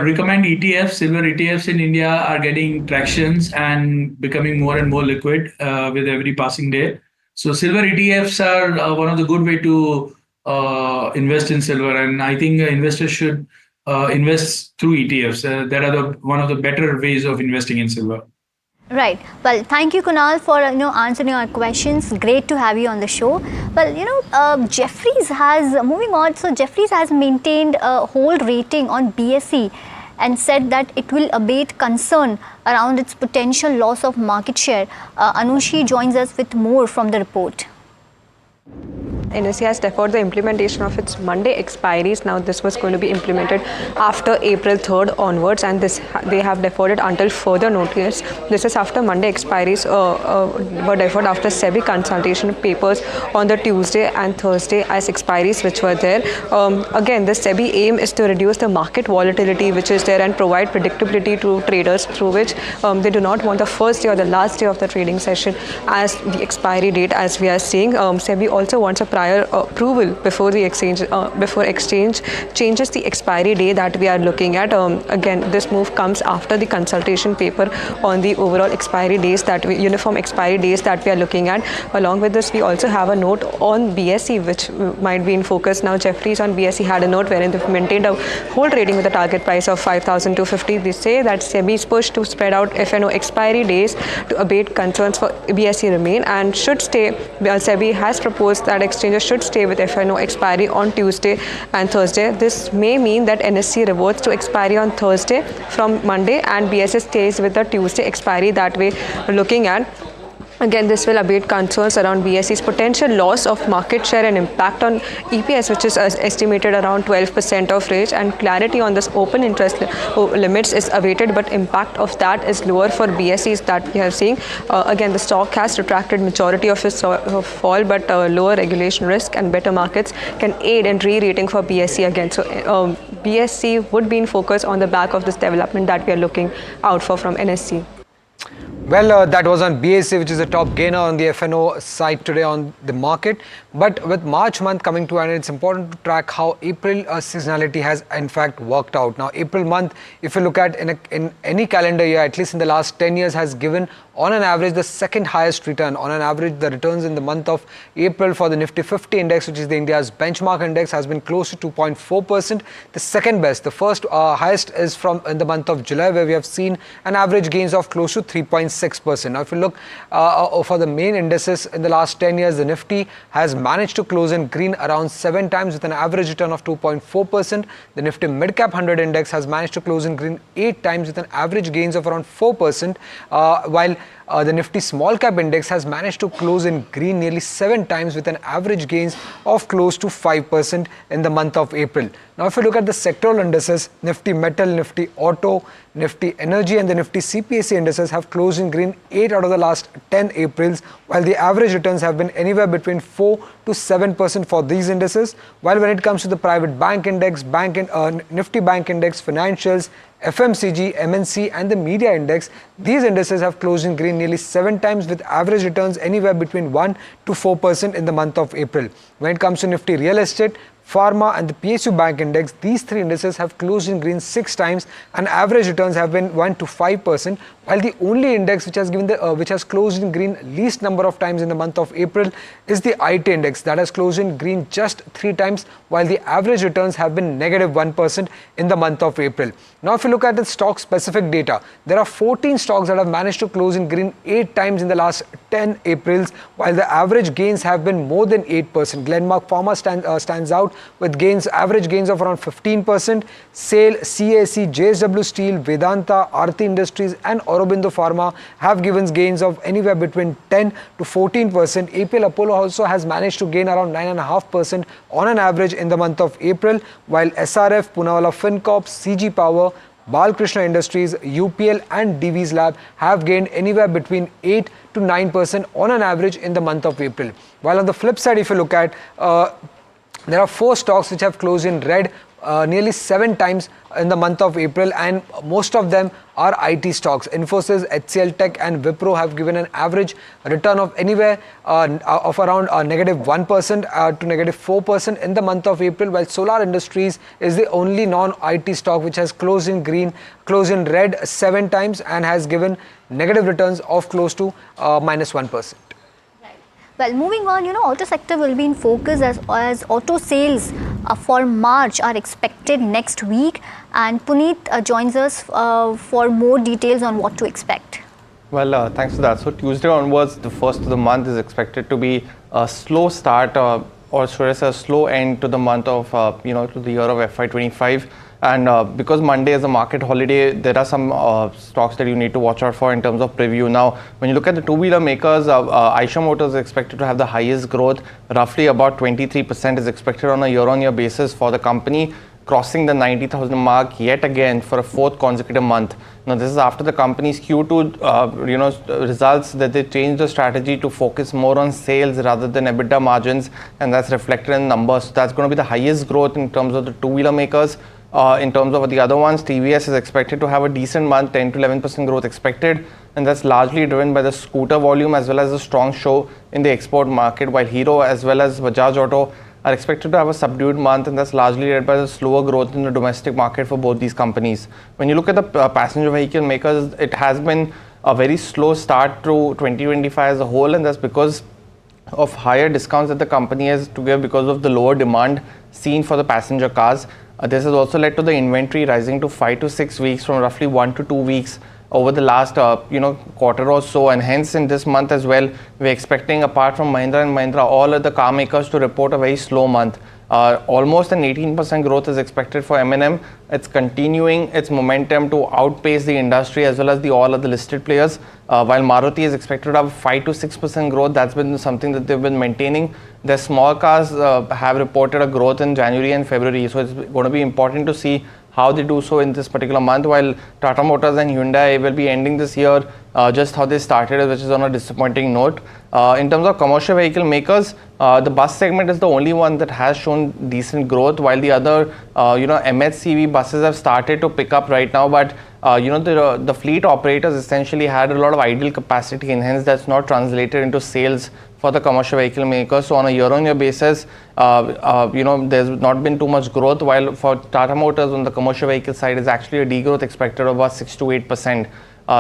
recommend ETFs. Silver ETFs in India are getting tractions and becoming more and more liquid with every passing day. So silver ETFs are one of the good way to invest in silver, and I think investors should invest through ETFs. That are one of the better ways of investing in silver. Right. Well, thank you, Kunal, for answering our questions. Great to have you on the show. Well, Jefferies has moving on. So Jefferies has maintained a hold rating on BSE and said that it will abate concern around its potential loss of market share. Anushi joins us with more from the report. NSE has deferred the implementation of its Monday expiries. Now this was going to be implemented after April 3rd onwards, and they have deferred it until further notice. This is after Monday expiries were deferred after SEBI consultation papers on the Tuesday and Thursday as expiries which were there. Again, the SEBI aim is to reduce the market volatility which is there and provide predictability to traders, through which they do not want the first day or the last day of the trading session as the expiry date, as we are seeing. SEBI also wants a prior approval before the exchange changes the expiry day that we are looking at. Again, this move comes after the consultation paper on the overall expiry days uniform expiry days that we are looking at. Along with this, we also have a note on BSE which might be in focus now. Jefferies on BSE had a note wherein they've maintained a hold rating with a target price of 5,250. They say that SEBI's push to spread out FNO expiry days to abate concerns for BSE remain and should stay. SEBI has proposed that exchanges should stay with FNO expiry on Tuesday and Thursday. This may mean that NSE reverts to expiry on Thursday from Monday, and BSE stays with the Tuesday expiry that we're looking at. Again, this will abate concerns around BSE's potential loss of market share and impact on EPS, which is estimated around 12% of range, and clarity on this open interest limits is awaited, but impact of that is lower for BSEs that we are seeing. Again, the stock has retracted majority of its fall, but lower regulation risk and better markets can aid in re-rating for BSE again. So BSE would be in focus on the back of this development that we are looking out for from NSE. Well, that was on BSE, which is the top gainer on the FNO side today on the market. But with March month coming to an end, it's important to track how April seasonality has in fact worked out. Now, April month, if you look at in any calendar year, at least in the last 10 years, has given on an average the second highest return. On an average, the returns in the month of April for the Nifty 50 index, which is the India's benchmark index, has been close to 2.4%. The second best, the first highest is from in the month of July, where we have seen an average gains of close to 3.6%. Now, if you look for the main indices in the last 10 years, the Nifty has managed to close in green around 7 times with an average return of 2.4%. The Nifty Midcap 100 index has managed to close in green 8 times with an average gains of around 4%, while the Nifty Small Cap Index has managed to close in green nearly 7 times with an average gains of close to 5% in the month of April. Now, if you look at the sectoral indices, Nifty Metal, Nifty Auto, Nifty Energy and the Nifty CPSE indices have closed in in green 8 out of the last 10 Aprils, while the average returns have been anywhere between 4 to 7% for these indices. While when it comes to the private bank index, Nifty Bank Index, financials, FMCG, MNC and the media index, these indices have closed in green nearly 7 times with average returns anywhere between 1 to 4% in the month of April. When it comes to Nifty Real Estate, Pharma and the PSU Bank Index, these 3 indices have closed in green 6 times and average returns have been 1 to 5%, while the only index which has closed in green least number of times in the month of April is the IT index that has closed in green just 3 times, while the average returns have been negative 1% in the month of April. Now if you look at the stock specific data, there are 14 stocks that have managed to close in green 8 times in the last 10 Aprils, while the average gains have been more than 8%. Glenmark Pharma stands out with average gains of around 15%. SAIL, CAC, JSW Steel, Vedanta, Aarti Industries and Aurobindo Pharma have given gains of anywhere between 10 to 14%. APL Apollo also has managed to gain around 9.5% on an average in the month of April, while SRF, Poonawalla Fincorp, CG Power, Balkrishna Industries, UPL and Divi's Lab have gained anywhere between 8 to 9% on an average in the month of April. While on the flip side, if you look at there are 4 stocks which have closed in red nearly 7 times in the month of April, and most of them are IT stocks. Infosys, HCL Tech and Wipro have given an average return of anywhere of around negative 1% to negative 4% in the month of April, while Solar Industries is the only non-IT stock which has closed in red 7 times and has given negative returns of close to minus 1%. Well, moving on, auto sector will be in focus as auto sales for March are expected next week, and Puneet joins us for more details on what to expect. Well, thanks for that. So Tuesday onwards, the first of the month is expected to be a slow start, or should I say a slow end to the month of, to the year of FY25. And because Monday is a market holiday, there are some stocks that you need to watch out for in terms of preview. Now, when you look at the two-wheeler makers, Eicher Motors is expected to have the highest growth. Roughly about 23% is expected on a year-on-year basis for the company, crossing the 90,000 mark yet again for a 4th consecutive month. Now, this is after the company's Q2 results that they changed the strategy to focus more on sales rather than EBITDA margins, and that's reflected in numbers. So that's going to be the highest growth in terms of the two-wheeler makers. In terms of the other ones, TVS is expected to have a decent month, 10 to 11% growth expected, and that's largely driven by the scooter volume as well as a strong show in the export market, while Hero as well as Bajaj Auto are expected to have a subdued month, and that's largely led by the slower growth in the domestic market for both these companies. When you look at the passenger vehicle makers, it has been a very slow start to 2025 as a whole, and that's because of higher discounts that the company has to give because of the lower demand seen for the passenger cars. This has also led to the inventory rising to 5 to 6 weeks from roughly 1 to 2 weeks over the last quarter or so, and hence in this month as well, we're expecting, apart from Mahindra and Mahindra, all other car makers to report a very slow month. Almost an 18% growth is expected for M&M. It's continuing its momentum to outpace the industry as well as the all other listed players. While Maruti is expected to have 5 to 6% growth, that's been something that they've been maintaining. Their small cars have reported a growth in January and February, so it's going to be important to see how they do so in this particular month, while Tata Motors and Hyundai will be ending this year just how they started, which is on a disappointing note. In terms of commercial vehicle makers, the bus segment is the only one that has shown decent growth, while the other MHCV buses have started to pick up right now, but the fleet operators essentially had a lot of idle capacity, and hence that's not translated into sales for the commercial vehicle makers. So on a year-on-year basis, there's not been too much growth, while for Tata Motors on the commercial vehicle side is actually a degrowth expected of about 6 to 8%.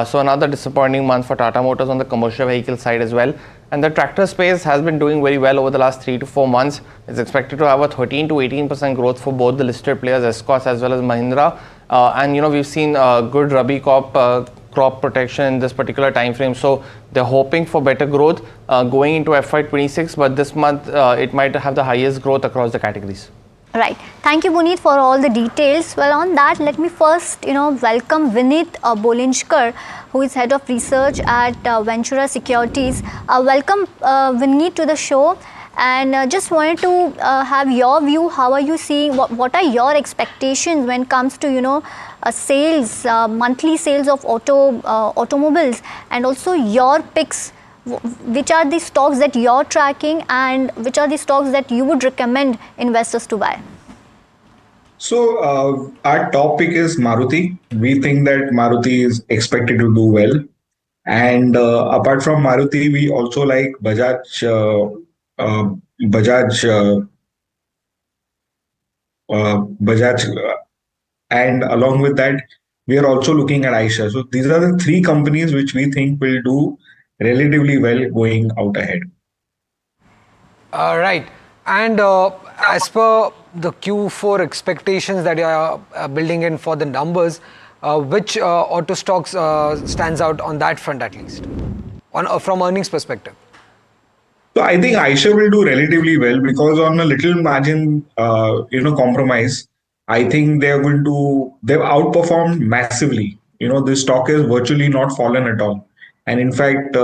So another disappointing month for Tata Motors on the commercial vehicle side as well. And the tractor space has been doing very well over the last 3 to 4 months. It's expected to have a 13 to 18% growth for both the listed players, Escorts as well as Mahindra. And we've seen good Rabi crop protection in this particular time frame, so they're hoping for better growth going into FY26, but this month it might have the highest growth across the categories. Right. Thank you, Puneet, for all the details. Well, on that, let me first, welcome Vinit Bolinshkar, who is Head of Research at Ventura Securities. Welcome, Vinit, to the show. And just wanted to have your view. How are you seeing, what are your expectations when it comes to, sales, monthly sales of automobiles, and also your picks? Which are the stocks that you're tracking and which are the stocks that you would recommend investors to buy? So our top pick is Maruti. We think that Maruti is expected to do well. And apart from Maruti, we also like Bajaj, and along with that, we are also looking at Aisha. So these are the three companies which we think will do relatively well going out ahead. Right. And as per the Q4 expectations that you are building in for the numbers, which auto stocks stands out on that front at least, from earnings perspective? So I think Aisha will do relatively well because on a little margin, compromise, I think they've outperformed massively. This stock has virtually not fallen at all. And in fact,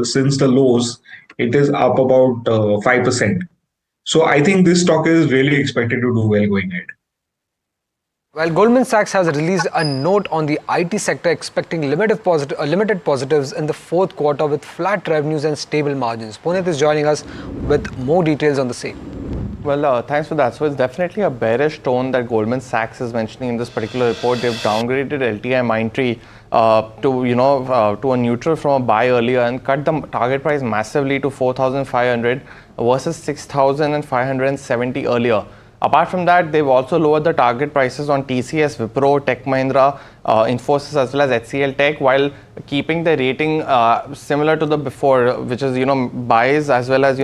since the lows, it is up about 5%. So I think this stock is really expected to do well going ahead. Well, Goldman Sachs has released a note on the IT sector expecting limited positives in the fourth quarter with flat revenues and stable margins. Punit is joining us with more details on the same. Well, thanks for that. So it's definitely a bearish tone that Goldman Sachs is mentioning in this particular report. They've downgraded LTIMindtree to a neutral from a buy earlier and cut the target price massively to 4,500 versus 6,570 earlier. Apart from that, they've also lowered the target prices on TCS, Wipro, Tech Mahindra, Infosys as well as HCL Tech, while keeping the rating similar to the before, which is buys as well as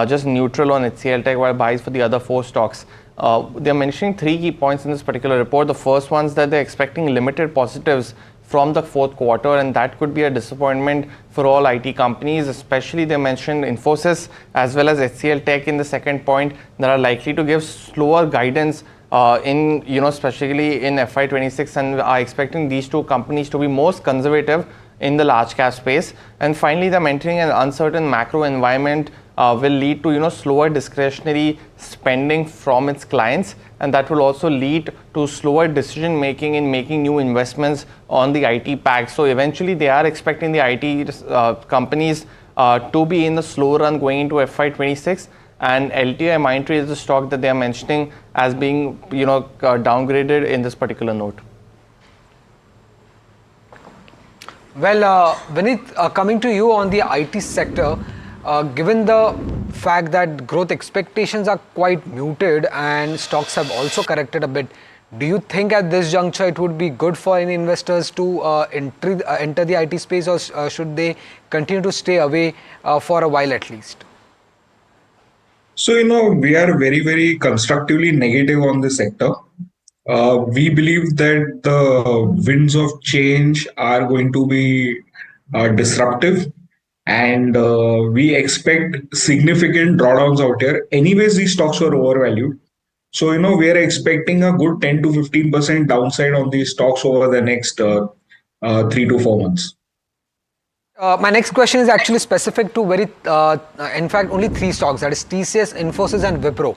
just neutral on HCL Tech, while buys for the other four stocks. They're mentioning three key points in this particular report. The first one is that they're expecting limited positives from the fourth quarter, and that could be a disappointment for all IT companies. Especially they mentioned Infosys as well as HCL Tech in the second point that are likely to give slower guidance especially in FY26, and are expecting these two companies to be most conservative in the large cap space. And finally, they're mentioning an uncertain macro environment will lead to slower discretionary spending from its clients, and that will also lead to slower decision making in making new investments on the IT pack. So eventually they are expecting the IT companies to be in the slow run going into FY26, and LTIMindtree is the stock that they are mentioning as being downgraded in this particular note. Well, Vineet, coming to you on the IT sector, given the fact that growth expectations are quite muted and stocks have also corrected a bit, do you think at this juncture it would be good for any investors to enter the IT space, or should they continue to stay away for a while at least? So, we are very, very constructively negative on this sector. We believe that the winds of change are going to be disruptive, and we expect significant drawdowns out here. Anyways, these stocks were overvalued. So, we are expecting a good 10 to 15% downside on these stocks over the next 3 to 4 months. My next question is actually specific to in fact, only three stocks, that is TCS, Infosys and Wipro.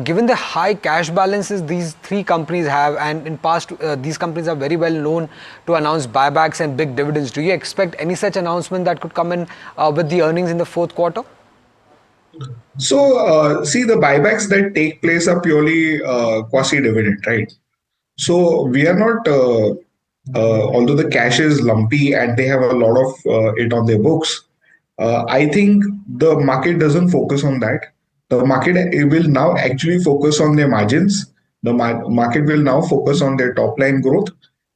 Given the high cash balances these three companies have, and in past these companies are very well known to announce buybacks and big dividends, do you expect any such announcement that could come in with the earnings in the fourth quarter? So, see, the buybacks that take place are purely quasi-dividend, right? So, we are not, although the cash is lumpy and they have a lot of it on their books, I think the market doesn't focus on that. The market will now actually focus on their margins. The market will now focus on their top line growth.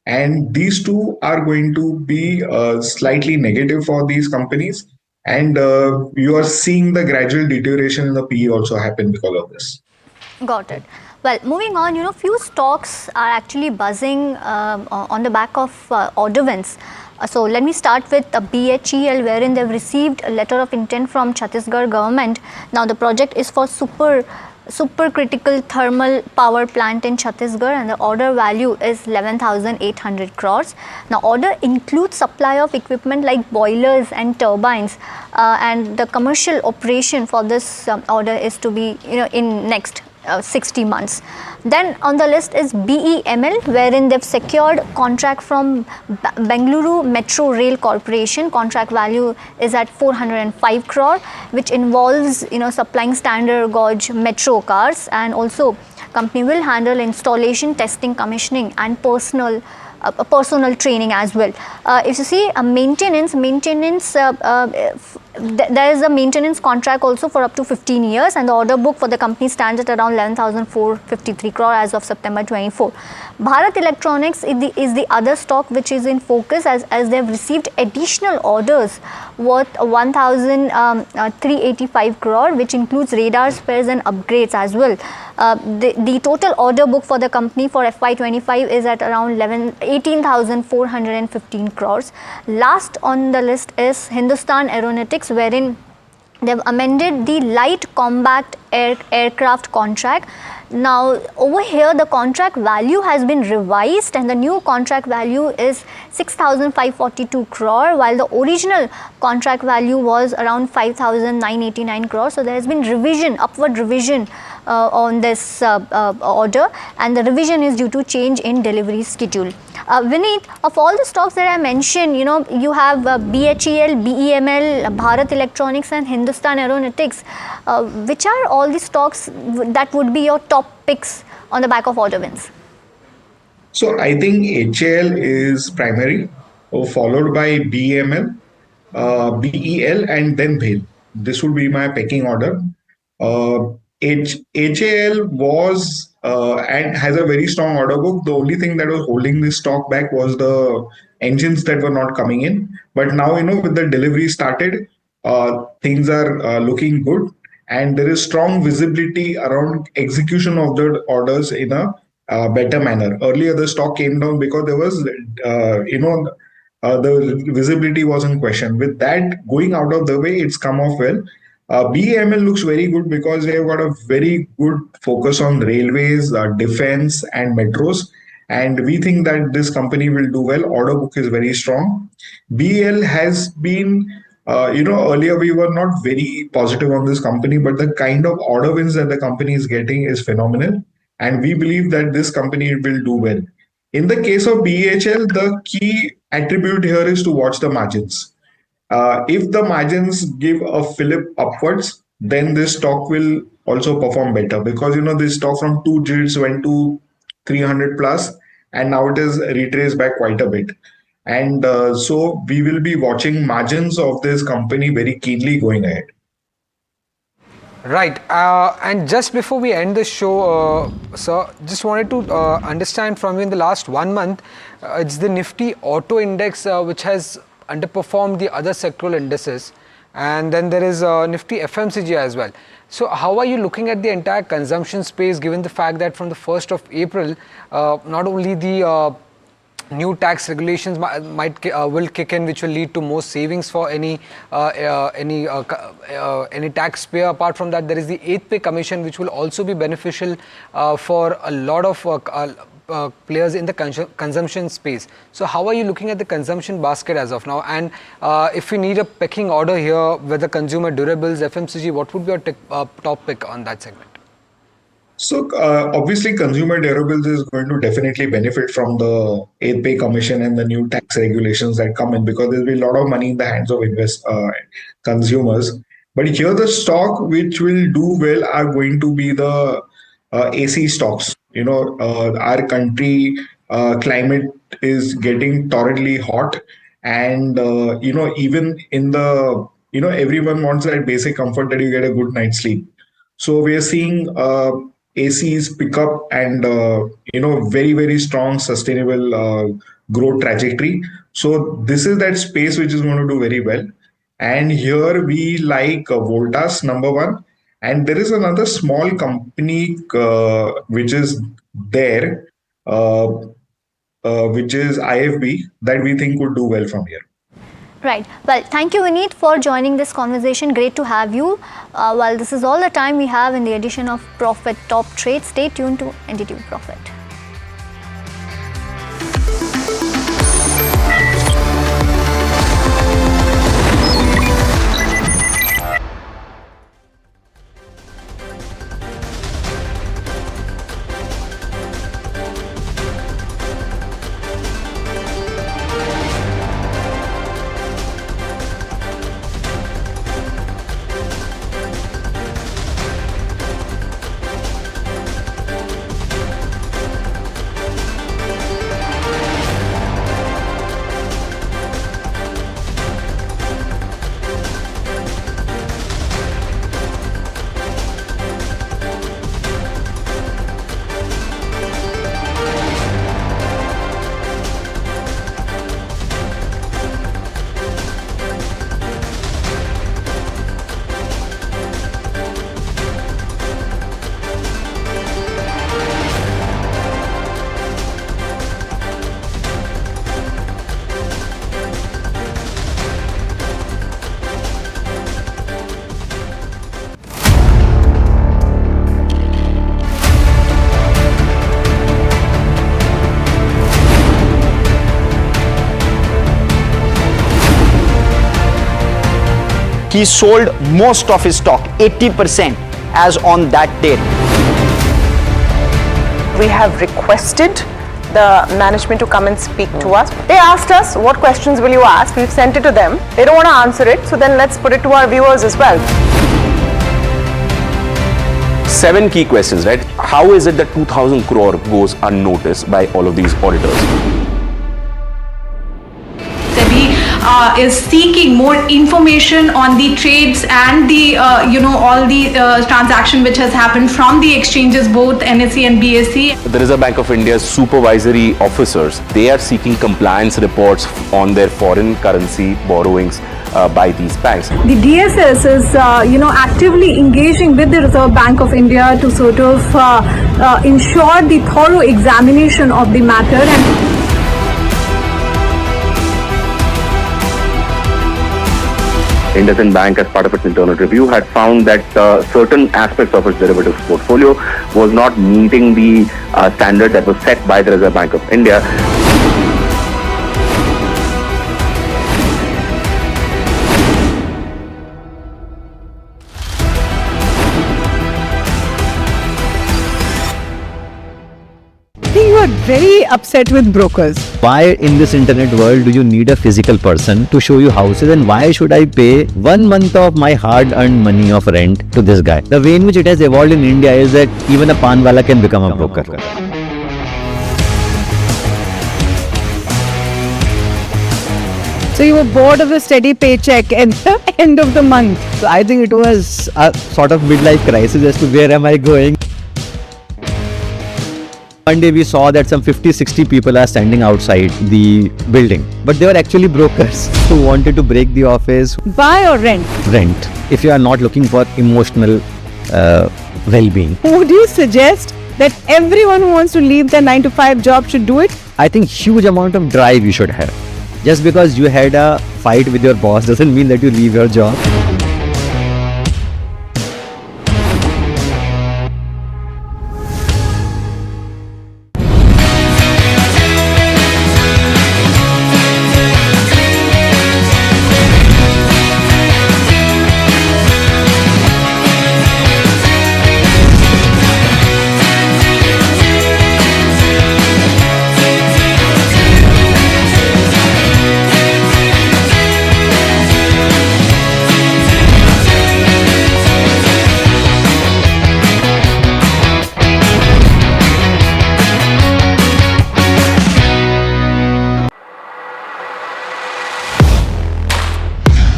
And these two are going to be slightly negative for these companies. And you are seeing the gradual deterioration in the PE also happen because of this. Got it. Well, moving on, few stocks are actually buzzing on the back of order wins. So let me start with BHEL, wherein they've received a letter of intent from Chhattisgarh government. Now the project is for super supercritical thermal power plant in Chhattisgarh, and the order value is 11,800 crores. Now, order includes supply of equipment like boilers and turbines, and the commercial operation for this order is to be in next 60 months. Then on the list is BEML, wherein they've secured contract from Bengaluru Metro Rail Corporation. Contract value is at 405 crore, which involves supplying standard gauge metro cars, and also company will handle installation, testing, commissioning, and personal training as well. If you see maintenance, there is a maintenance contract also for up to 15 years, and the order book for the company stands at around 11,453 crore as of September 24. Bharat Electronics is the other stock which is in focus, as they have received additional orders worth 1,385 crore, which includes radar spares and upgrades as well. The total order book for the company for FY25 is at around 18,415 crores. Last on the list is Hindustan Aeronautics, wherein they have amended the light combat aircraft contract. Now, over here the contract value has been revised, and the new contract value is 6,542 crore, while the original contract value was around 5,989 crore. So there has been upward revision on this order, and the revision is due to change in delivery schedule. Vineet, of all the stocks that I mentioned, you have BHEL, BEML, Bharat Electronics, and Hindustan Aeronautics. Which are all the stocks that would be your top picks on the back of order wins? So I think HAL is primary, followed by BEML, BEL, and then BHEL. This would be my pecking order. HAL was and has a very strong order book. The only thing that was holding this stock back was the engines that were not coming in. But now, with the delivery started, things are looking good, and there is strong visibility around execution of the orders in a better manner. Earlier, the stock came down because there was, the visibility was in question. With that going out of the way, it's come off well. BEML looks very good because they have got a very good focus on railways, defense, and metros. And we think that this company will do well. Order book is very strong. BEL has been, earlier we were not very positive on this company, but the kind of order wins that the company is getting is phenomenal. And we believe that this company will do well. In the case of BHL, the key attribute here is to watch the margins. If the margins give a fillip upwards, then this stock will also perform better, because this stock from 2 digits went to 300 plus, and now it is retraced back quite a bit. And so we will be watching margins of this company very keenly going ahead. Right. And just before we end the show, sir, just wanted to understand from you, in the last 1 month, it's the Nifty Auto Index which has underperformed the other sectoral indices, and then there is Nifty FMCG as well. So how are you looking at the entire consumption space, given the fact that from the 1st of April, not only the new tax regulations will kick in, which will lead to more savings for any taxpayer. Apart from that, there is the 8th Pay Commission, which will also be beneficial for a lot of players in the consumption space. So how are you looking at the consumption basket as of now? And if we need a pecking order here, whether consumer durables, FMCG, what would be your top pick on that segment? So obviously consumer durables is going to definitely benefit from the 8th Pay Commission and the new tax regulations that come in, because there will be a lot of money in the hands of consumers. But here the stock which will do well are going to be the AC stocks. Our country climate is getting torridly hot, and even in the everyone wants that basic comfort that you get a good night's sleep. So we are seeing ACs pick up, and very, very strong sustainable growth trajectory. So this is that space which is going to do very well. And here we like Voltas, number one. And there is another small company which is there, which is IFB, that we think would do well from here. Right. Well, thank you, Vineet, for joining this conversation. Great to have you. Well, this is all the time we have in the edition of Profit Top Trade. Stay tuned to NDTV Profit. He sold most of his stock, 80%, as on that date. We have requested the management to come and speak to us. They asked us, what questions will you ask? We've sent it to them. They don't want to answer it, so then let's put it to our viewers as well. 7 key questions, right? How is it that 2,000 crore goes unnoticed by all of these auditors? Is seeking more information on the trades and the all the transaction which has happened from the exchanges, both NSE and BSE. The Reserve Bank of India's supervisory officers, they are seeking compliance reports on their foreign currency borrowings by these banks. The DSS is actively engaging with the Reserve Bank of India to sort of ensure the thorough examination of the matter. And IndusInd Bank, as part of its internal review, had found that certain aspects of its derivatives portfolio was not meeting the standard that was set by the Reserve Bank of India. You are very upset with brokers. Why in this internet world do you need a physical person to show you houses, and why should I pay 1 month of my hard-earned money of rent to this guy? The way in which it has evolved in India is that even a panwala can become a broker. So you were bored of the steady paycheck at the end of the month. So I think it was a sort of midlife crisis as to where am I going. One day we saw that some 50-60 people are standing outside the building, but they were actually brokers who wanted to break the office. Buy or rent? Rent, if you are not looking for emotional well-being. Would you suggest that everyone who wants to leave their 9-to-5 job should do it? I think huge amount of drive you should have. Just because you had a fight with your boss doesn't mean that you leave your job.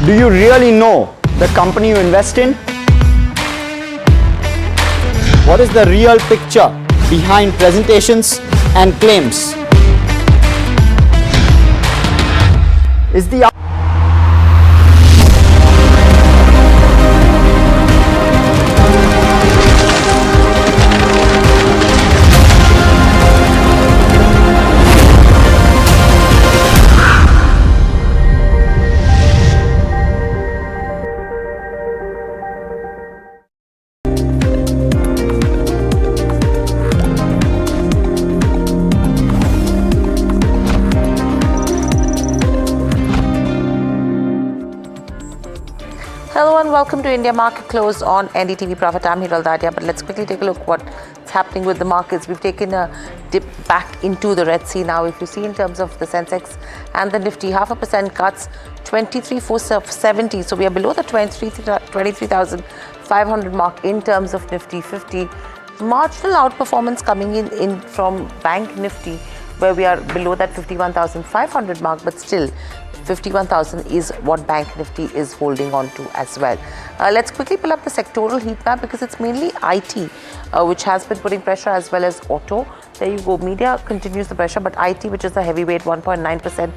Do you really know the company you invest in? What is the real picture behind presentations and claims? Is the Hello and welcome to India Market Close on NDTV Profit. I'm Hiral Dadia, but let's quickly take a look what's happening with the markets. We've taken a dip back into the Red Sea now. If you see in terms of the Sensex and the Nifty, 0.5% cuts, 23,470. So we are below the 23,500 mark in terms of Nifty 50. Marginal outperformance coming in from Bank Nifty, where we are below that 51,500 mark, but still 51,000 is what Bank Nifty is holding on to as well. Let's quickly pull up the sectoral heat map because it's mainly IT which has been putting pressure, as well as auto. There you go. Media continues the pressure, but IT, which is the heavyweight, 1.9%,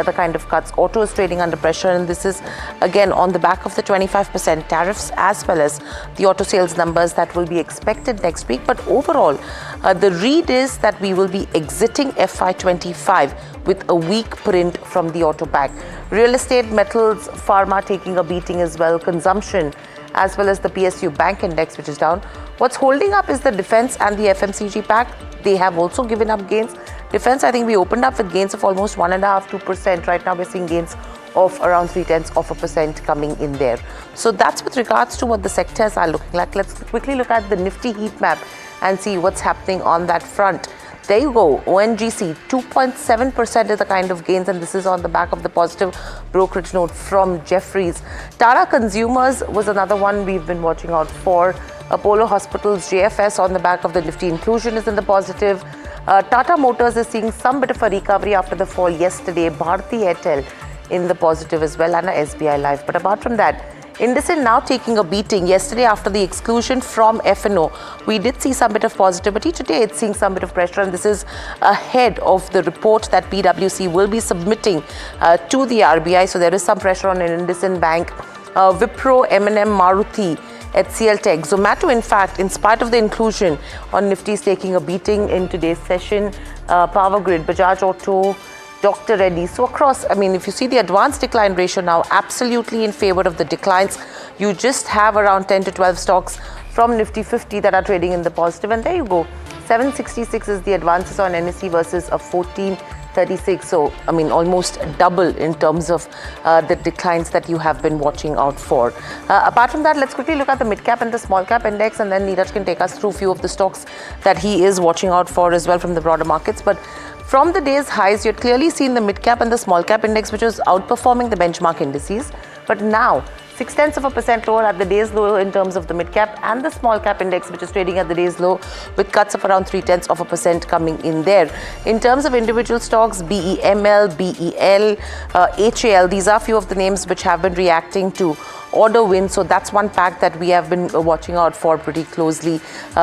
the kind of cuts. Auto is trading under pressure, and this is again on the back of the 25% tariffs, as well as the auto sales numbers that will be expected next week. But overall, the read is that we will be exiting FY25 with a weak print from the auto pack. Real estate, metals, pharma taking a beating as well. Consumption, as well as the PSU bank index, which is down. What's holding up is the defense and the FMCG pack. They have also given up gains. Defense, I think we opened up with gains of almost 1.5–2%. Right now we're seeing gains of around 0.3% coming in there. So that's with regards to what the sectors are looking like. Let's quickly look at the Nifty heat map and see what's happening on that front. There you go. ONGC, 2.7% is the kind of gains, and this is on the back of the positive brokerage note from Jefferies. Tata Consumers was another one we've been watching out for. Apollo Hospitals, JFS on the back of the Nifty inclusion is in the positive. Tata Motors is seeing some bit of a recovery after the fall yesterday. Bharti Airtel in the positive as well, and a SBI Life. But apart from that, IndusInd now taking a beating. Yesterday, after the exclusion from F&O, we did see some bit of positivity. Today, it's seeing some bit of pressure, and this is ahead of the report that PwC will be submitting to the RBI. So there is some pressure on IndusInd Bank, Wipro, M&M, Maruti, HCL Tech. Zomato, in fact, in spite of the inclusion on Nifty, is taking a beating in today's session. Power Grid, Bajaj Auto, Dr. Reddy. So across, I mean, if you see the advanced decline ratio now, absolutely in favor of the declines. You just have around 10 to 12 stocks from Nifty 50 that are trading in the positive. And there you go. 766 is the advances on NSE versus a 1436. So, I mean, almost double in terms of the declines that you have been watching out for. Apart from that, let's quickly look at the mid-cap and the small-cap index, and then Neeraj can take us through a few of the stocks that he is watching out for as well from the broader markets. But from the day's highs, you're clearly seeing the mid-cap and the small-cap index, which was outperforming the benchmark indices. But now, 0.6% lower at the day's low in terms of the mid-cap and the small-cap index, which is trading at the day's low with cuts of around 0.3% coming in there. In terms of individual stocks, BEML, BEL, HAL, these are a few of the names which have been reacting to order win. So that's one pack that we have been watching out for pretty closely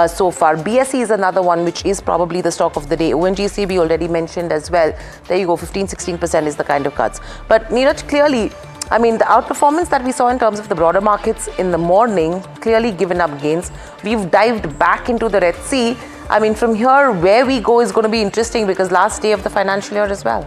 so far. BSE is another one which is probably the stock of the day. ONGC we already mentioned as well. There you go, 15–16% is the kind of cuts. But Neeraj, clearly, I mean, the outperformance that we saw in terms of the broader markets in the morning, clearly given up gains. We've dived back into the Red Sea. I mean, from here, where we go is going to be interesting because last day of the financial year as well.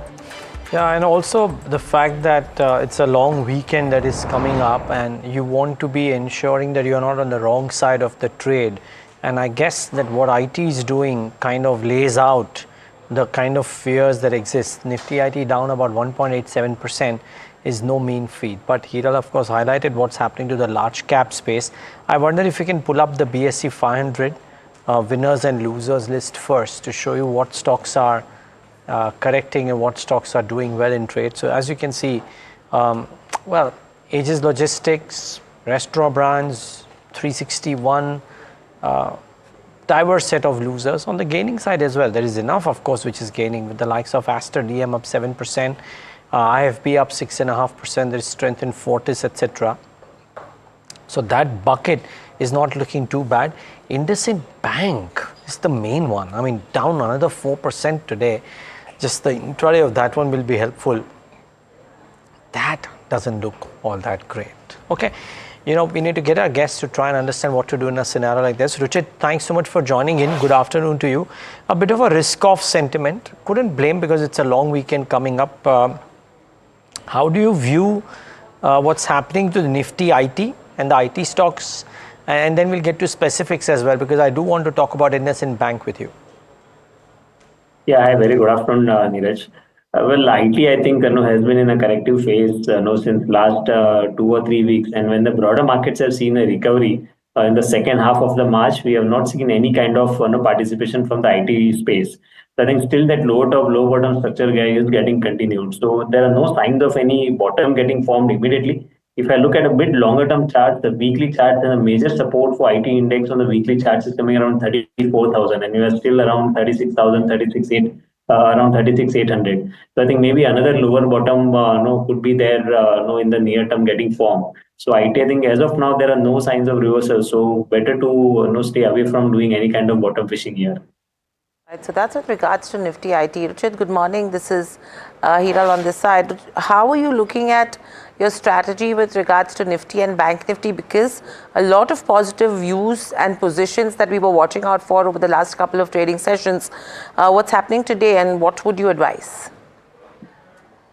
Yeah, and also the fact that it's a long weekend that is coming up, and you want to be ensuring that you're not on the wrong side of the trade. And I guess that what IT is doing kind of lays out the kind of fears that exist. Nifty IT down about 1.87% is no mean feat. But Hiral, of course, highlighted what's happening to the large cap space. I wonder if you can pull up the BSE 500 winners and losers list first to show you what stocks are correcting and what stocks are doing well in trade. So as you can see, well, Aegis Logistics, Restaurant Brands, 361, diverse set of losers. On the gaining side as well, there is enough, of course, which is gaining with the likes of Aster DM up 7%, IFB up 6.5%, there is strength in Fortis, etc. So that bucket is not looking too bad. IndusInd Bank is the main one. I mean, down another 4% today. Just the intraday of that one will be helpful. That doesn't look all that great. Okay, you know, we need to get our guests to try and understand what to do in a scenario like this. Ruchit, thanks so much for joining in. Good afternoon to you. A bit of a risk-off sentiment. Couldn't blame because it's a long weekend coming up. How do you view what's happening to the Nifty IT and the IT stocks? And then we'll get to specifics as well, because I do want to talk about IndusInd Bank with you. Yeah, hi, very good afternoon, Neeraj. Well, IT, I think, has been in a corrective phase, since last 2 or 3 weeks. And when the broader markets have seen a recovery in the second half of the March, we have not seen any kind of participation from the IT space. So I think still that low top, low bottom structure is getting continued. So there are no signs of any bottom getting formed immediately. If I look at a bit longer term chart, the weekly chart, the major support for IT index on the weekly charts is coming around 34,000, and you are still around 36,000, 36,800. Around 36,800. So I think maybe another lower bottom could be there in the near term getting formed. So IT, I think as of now there are no signs of reversal. So better to stay away from doing any kind of bottom fishing here. Right, so that's with regards to Nifty IT. Richard, good morning. This is Hiral on this side. How are you looking at your strategy with regards to Nifty and Bank Nifty? Because a lot of positive views and positions that we were watching out for over the last couple of trading sessions. What's happening today and what would you advise?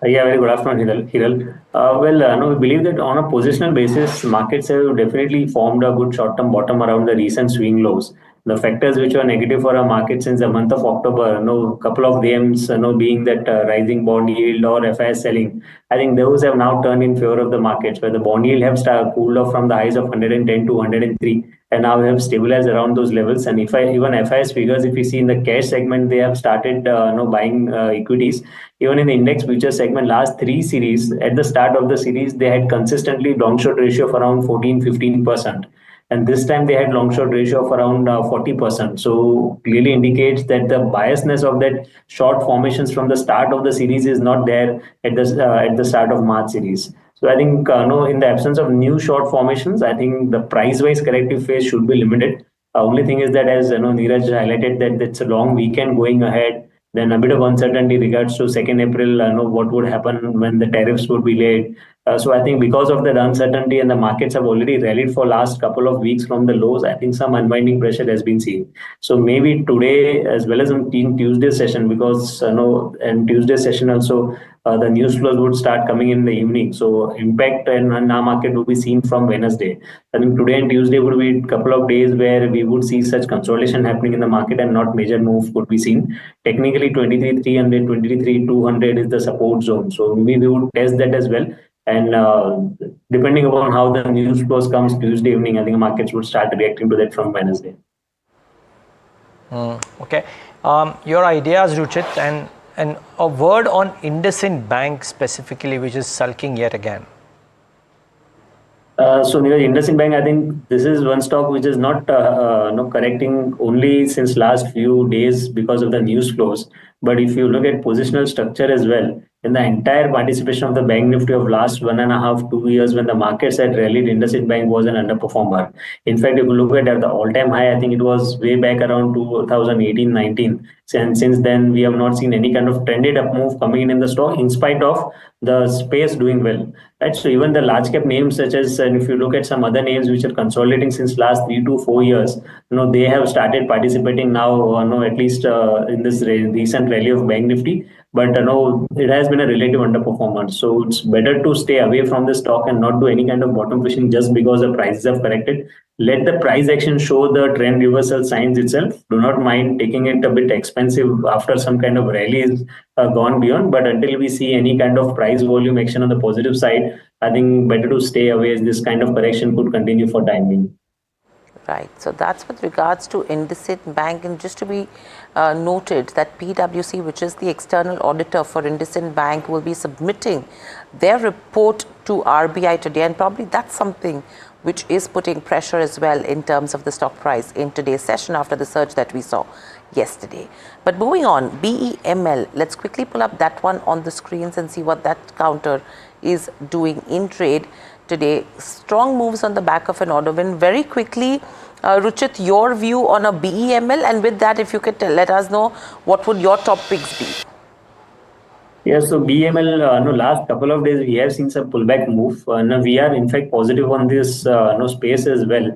Yeah, very good afternoon, Hiral. We believe that on a positional basis, markets have definitely formed a good short-term bottom around the recent swing lows. The factors which were negative for our market since the month of October, couple of names, being that rising bond yield or FIS selling, I think those have now turned in favor of the markets, where the bond yield have cooled off from the highs of 110 to 103, and now have stabilized around those levels. And if even FIS figures, if you see in the cash segment, they have started buying equities. Even in the index future segment, last three series, at the start of the series, they had consistently long short ratio of around 14-15%. And this time they had long short ratio of around 40%. So clearly indicates that the biasness of that short formations from the start of the series is not there at the start of March series. So I think in the absence of new short formations, I think the price-wise corrective phase should be limited. Only thing is that, as Neeraj highlighted, that it's a long weekend going ahead. Then a bit of uncertainty regards to 2nd April, what would happen when the tariffs would be laid. So I think because of that uncertainty, and the markets have already rallied for last couple of weeks from the lows, I think some unwinding pressure has been seen. So maybe today as well as on Tuesday session, because and Tuesday session also the news flows would start coming in the evening. So impact in our market will be seen from Wednesday. I think today and Tuesday would be a couple of days where we would see such consolidation happening in the market and not major move could be seen. Technically 23,300, 23,200 is the support zone. So maybe we would test that as well. And depending upon how the news flows comes Tuesday evening, I think markets would start reacting to that from Wednesday. Okay. Your ideas, Ruchit, and a word on IndusInd Bank specifically, which is sulking yet again. So IndusInd Bank, I think this is one stock which is not correcting only since last few days because of the news flows. But if you look at positional structure as well, in the entire participation of the Bank Nifty of last 1.5 2 years, when the markets had rallied, IndusInd Bank was an underperformer. In fact, if you look at the all-time high, I think it was way back around 2018-19. And since then, we have not seen any kind of trended up move coming in the stock, in spite of the space doing well. Right. So even the large cap names such as, and if you look at some other names which are consolidating since last 3 to 4 years, they have started participating now, at least in this recent rally of Bank Nifty. But it has been a relative underperformance. So it's better to stay away from the stock and not do any kind of bottom fishing just because the prices have corrected. Let the price action show the trend reversal signs itself. Do not mind taking it a bit expensive after some kind of rally is gone beyond. But until we see any kind of price volume action on the positive side, I think better to stay away, as this kind of correction could continue for time being. Right. So that's with regards to IndusInd Bank. And just to be noted that PwC, which is the external auditor for IndusInd Bank, will be submitting their report to RBI today. And probably that's something which is putting pressure as well in terms of the stock price in today's session after the surge that we saw yesterday. But moving on, BEML, let's quickly pull up that one on the screens and see what that counter is doing in trade today. Strong moves on the back of an order win. Very quickly, Ruchit, your view on a BEML, and with that, if you could let us know what would your top picks be. Yeah, so BEML, last couple of days we have seen some pullback move. Now we are in fact positive on this space as well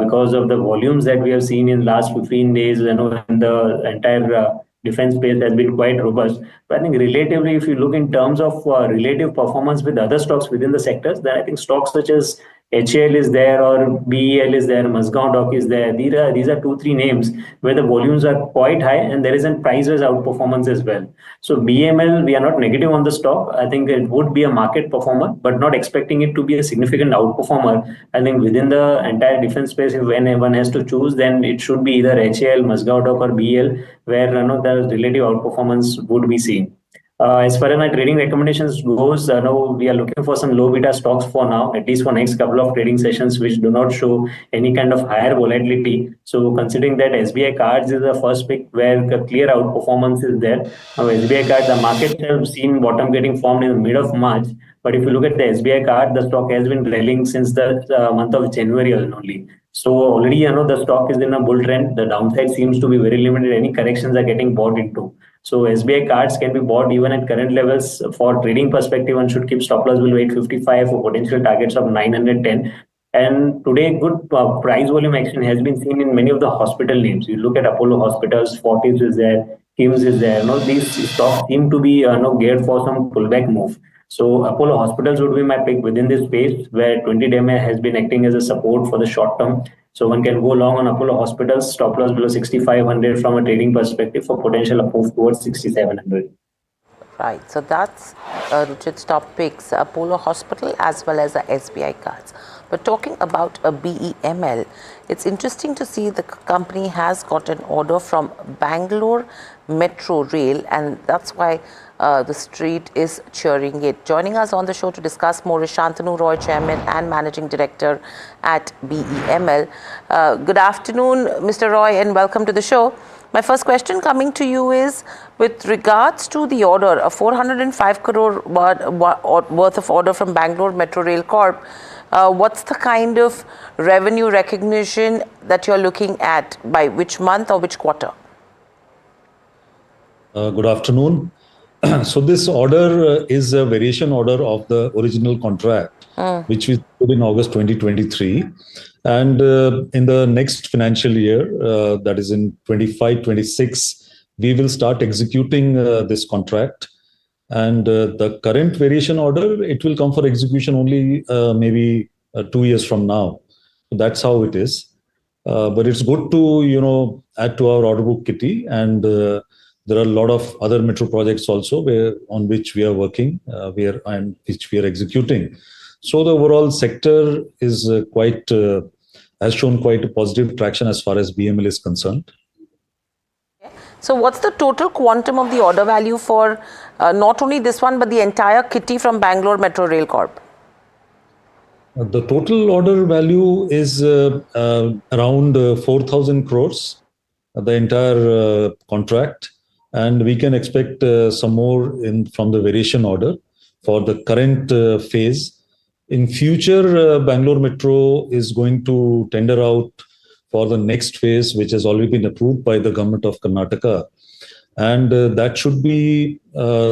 because of the volumes that we have seen in last 15 days. In the entire defense space has been quite robust. But I think relatively, if you look in terms of relative performance with other stocks within the sectors, then I think stocks such as HAL is there or BEL is there, Mazgaon Dock is there. These are 2-3 names where the volumes are quite high and there is a price-wise outperformance as well. So BML, we are not negative on the stock. I think it would be a market performer, but not expecting it to be a significant outperformer. I think within the entire defense space, if one has to choose, then it should be either HAL, Mazgaon Dock or BEL, where the relative outperformance would be seen. As far as my trading recommendations goes, now we are looking for some low beta stocks for now, at least for next couple of trading sessions, which do not show any kind of higher volatility. So considering that SBI Cards is the first pick where the clear outperformance is there. Now SBI Card, the market have seen bottom getting formed in the mid of March. But if you look at the SBI Card, the stock has been rallying since the month of January only. So already, the stock is in a bull trend. The downside seems to be very limited. Any corrections are getting bought into. So SBI cards can be bought even at current levels. For trading perspective, one should keep stop loss below 855 for potential targets of 910. And today, good price volume action has been seen in many of the hospital names. You look at Apollo Hospitals, Fortis is there, KIMS is there. These stocks seem to be geared for some pullback move. So Apollo Hospitals would be my pick within this space where 20 DMA has been acting as a support for the short term. So one can go long on Apollo Hospitals, stop loss below 6,500 from a trading perspective for potential move towards 6,700. Right. So that's Ruchit's top picks, Apollo Hospital as well as the SBI cards. But talking about a BEML, it's interesting to see the company has got an order from Bangalore Metro Rail, and that's why the street is cheering it. Joining us on the show to discuss more is Shantanu Roy, Chairman and Managing Director at BEML. Good afternoon, Mr. Roy, and welcome to the show. My first question coming to you is, with regards to the order, a 405 crore worth of order from Bangalore Metro Rail Corp, what's the kind of revenue recognition that you're looking at, by which month or which quarter? Good afternoon. So this order is a variation order of the original contract, which we put in August 2023. And in the next financial year, that is in 25-26, we will start executing this contract. And the current variation order, it will come for execution only maybe 2 years from now. So that's how it is. But it's good to, add to our order book kitty. And there are a lot of other metro projects also on which we are working, which we are executing. So the overall sector is has shown quite a positive traction as far as BML is concerned. So what's the total quantum of the order value for not only this one, but the entire kitty from Bangalore Metro Rail Corp? The total order value is around 4,000 crores, the entire contract. And we can expect some more from the variation order for the current phase. In future, Bangalore Metro is going to tender out for the next phase, which has already been approved by the government of Karnataka. And that should be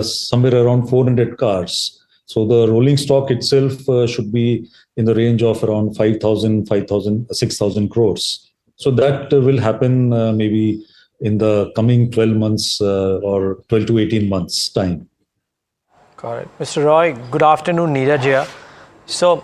somewhere around 400 cars. So the rolling stock itself should be in the range of around 5,000, 6,000 crores. So that will happen maybe in the coming 12 months or 12 to 18 months time. Got it. Mr. Roy, good afternoon, Neeraj here. So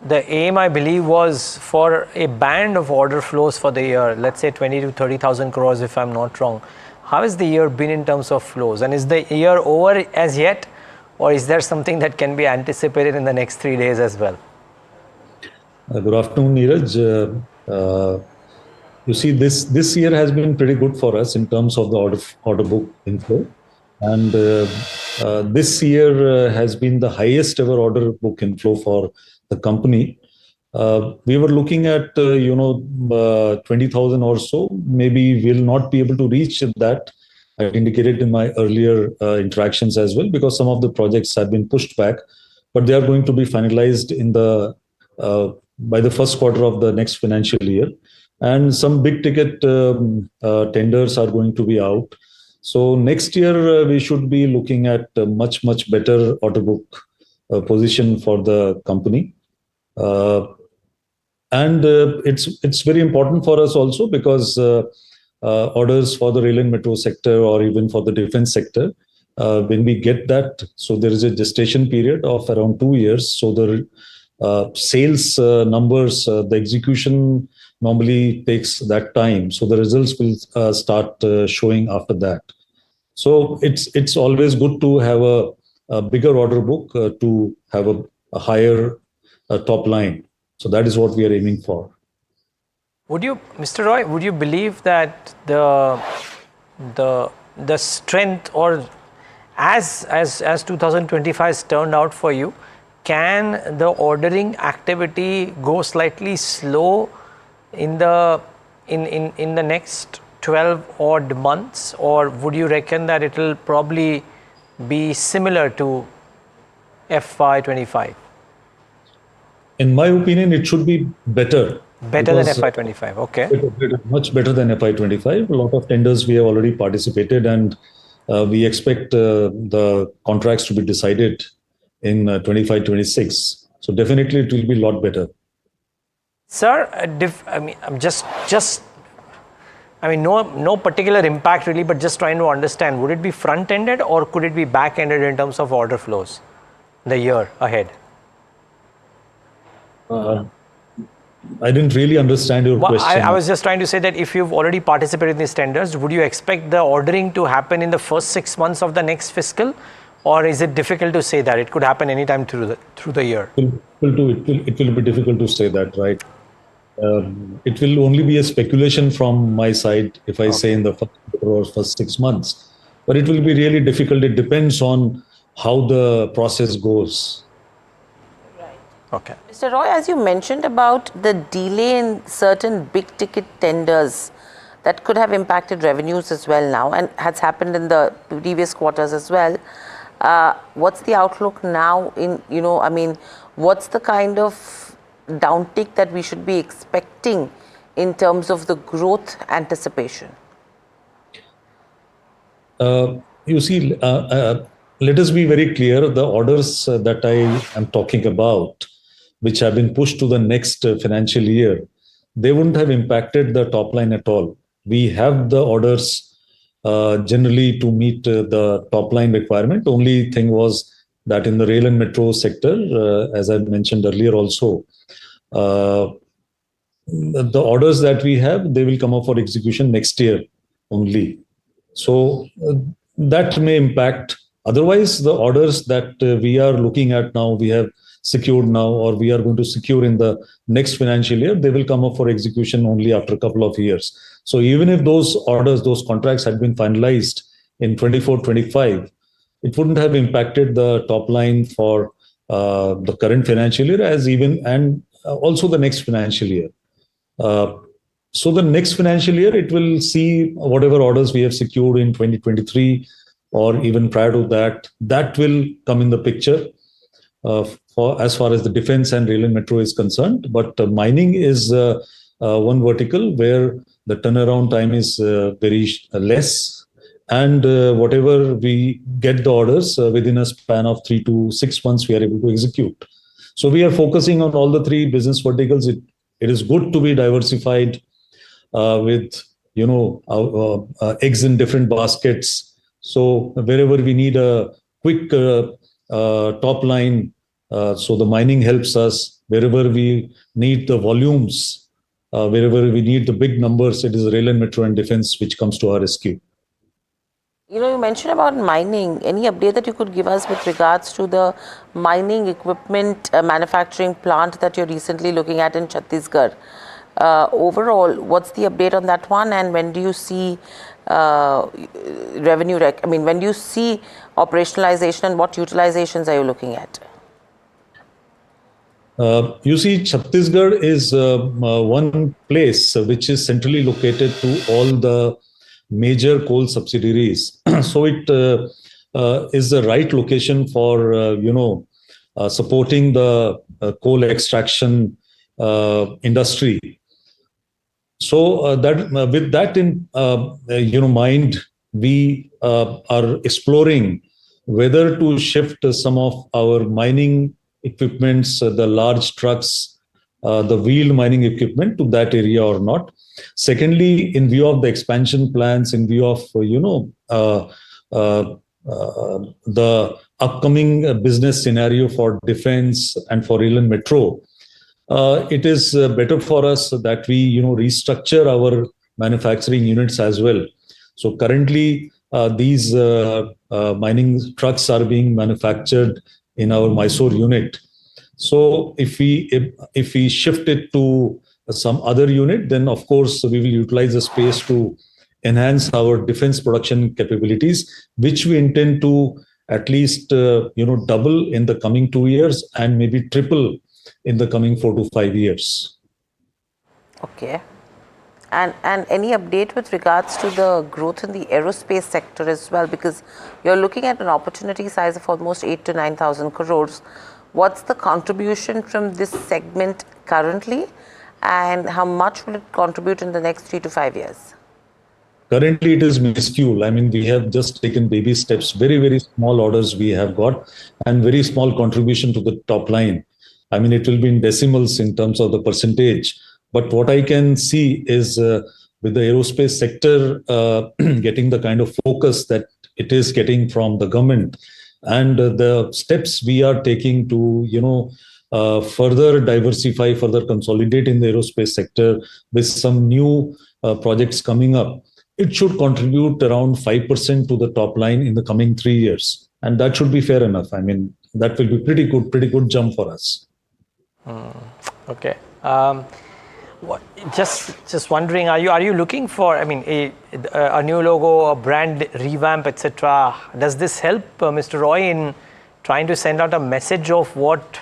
the aim, I believe, was for a band of order flows for the year, let's say 20 to 30,000 crores if I'm not wrong. How has the year been in terms of flows? And is the year over as yet? Or is there something that can be anticipated in the next 3 days as well? Good afternoon, Neeraj. You see, this year has been pretty good for us in terms of the order book inflow. And this year has been the highest ever order book inflow for the company. We were looking at, 20,000 or so. Maybe we'll not be able to reach that. I indicated in my earlier interactions as well, because some of the projects have been pushed back, but they are going to be finalized by the first quarter of the next financial year. And some big ticket tenders are going to be out. So next year, we should be looking at a much, much better order book position for the company. And it's very important for us also because orders for the rail and metro sector or even for the defense sector, when we get that, so there is a gestation period of around 2 years. So the sales numbers, the execution normally takes that time. So the results will start showing after that. So it's always good to have a bigger order book to have a higher top line. So that is what we are aiming for. Would you, Mr. Roy, would you believe that the strength, or as 2025 has turned out for you, can the ordering activity go slightly slow in the next 12 odd months, or would you reckon that it will probably be similar to FY25? In my opinion, it should be better. Better than FY25, okay. Much better than FY25. A lot of tenders we have already participated, and we expect the contracts to be decided in 25-26. So definitely it will be a lot better. Sir, no particular impact really, but just trying to understand, would it be front-ended or could it be back-ended in terms of order flows the year ahead? I didn't really understand your question. I was just trying to say that if you've already participated in these tenders, would you expect the ordering to happen in the first 6 months of the next fiscal, or is it difficult to say that it could happen anytime through the year? It will be difficult to say that, right? It will only be a speculation from my side if I say in the first 6 months, but it will be really difficult. It depends on how the process goes. Okay. Mr. Roy, as you mentioned about the delay in certain big ticket tenders that could have impacted revenues as well now, and has happened in the previous quarters as well. What's the outlook now what's the kind of downtick that we should be expecting in terms of the growth anticipation? You see, let us be very clear. The orders that I am talking about, which have been pushed to the next financial year, they wouldn't have impacted the top line at all. We have the orders generally to meet the top line requirement. Only thing was that in the rail and metro sector, as I mentioned earlier also, the orders that we have, they will come up for execution next year only. So that may impact. Otherwise, the orders that we are looking at now, we have secured now, or we are going to secure in the next financial year, they will come up for execution only after a couple of years. So even if those orders, those contracts had been finalized in 24-25, it wouldn't have impacted the top line for the current financial year and also the next financial year. So the next financial year, it will see whatever orders we have secured in 2023 or even prior to that, that will come in the picture for as far as the defense and rail and metro is concerned. But mining is one vertical where the turnaround time is very less, and whatever we get the orders within a span of 3 to 6 months, we are able to execute. So we are focusing on all the three business verticals. It is good to be diversified with eggs in different baskets. So wherever we need a quick top line, so the mining helps us. Wherever we need the volumes, wherever we need the big numbers, it is rail and metro and defense which comes to our rescue. You mentioned about mining. Any update that you could give us with regards to the mining equipment manufacturing plant that you're recently looking at in Chhattisgarh? Overall, what's the update on that one, and when do you see revenue? When do you see operationalization, and what utilizations are you looking at? You see, Chhattisgarh is one place which is centrally located to all the major coal subsidiaries. So it is the right location for supporting the coal extraction industry. So that with that in mind, we are exploring whether to shift some of our mining equipments, the large trucks, the wheeled mining equipment to that area or not. Secondly, in view of the expansion plans, in view of the upcoming business scenario for defense and for rail and metro, it is better for us that we restructure our manufacturing units as well. So currently these mining trucks are being manufactured in our Mysore unit. So if we shift it to some other unit, then of course we will utilize the space to enhance our defense production capabilities, which we intend to at least double in the coming 2 years and maybe triple in the coming 4 to 5 years. Okay. And any update with regards to the growth in the aerospace sector as well, because you're looking at an opportunity size of almost 8,000 to 9,000 crores. What's the contribution from this segment currently, and how much will it contribute in the next 3 to 5 years? Currently, it is minuscule. I mean, we have just taken baby steps, very, very small orders we have got, and very small contribution to the top line. I mean, it will be in decimals in terms of the percentage. But what I can see is with the aerospace sector getting the kind of focus that it is getting from the government, and the steps we are taking to, further diversify, further consolidate in the aerospace sector with some new projects coming up, it should contribute around 5% to the top line in the coming 3 years. And that should be fair enough. I mean, that will be pretty good jump for us. Okay. Just wondering, are you looking for, I mean, a new logo, a brand revamp, etc.? Does this help Mr. Roy in trying to send out a message of what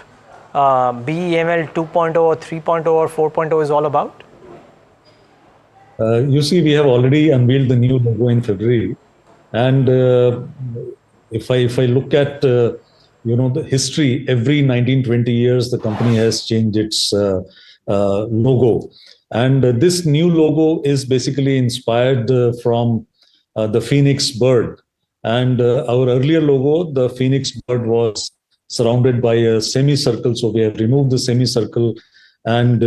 BEML 2.0 or 3.0 or 4.0 is all about? You see, we have already unveiled the new logo in February, and if I look at the history, every 19-20 years the company has changed its logo, and this new logo is basically inspired from the phoenix bird. And our earlier logo, the phoenix bird, was surrounded by a semicircle, so we have removed the semicircle and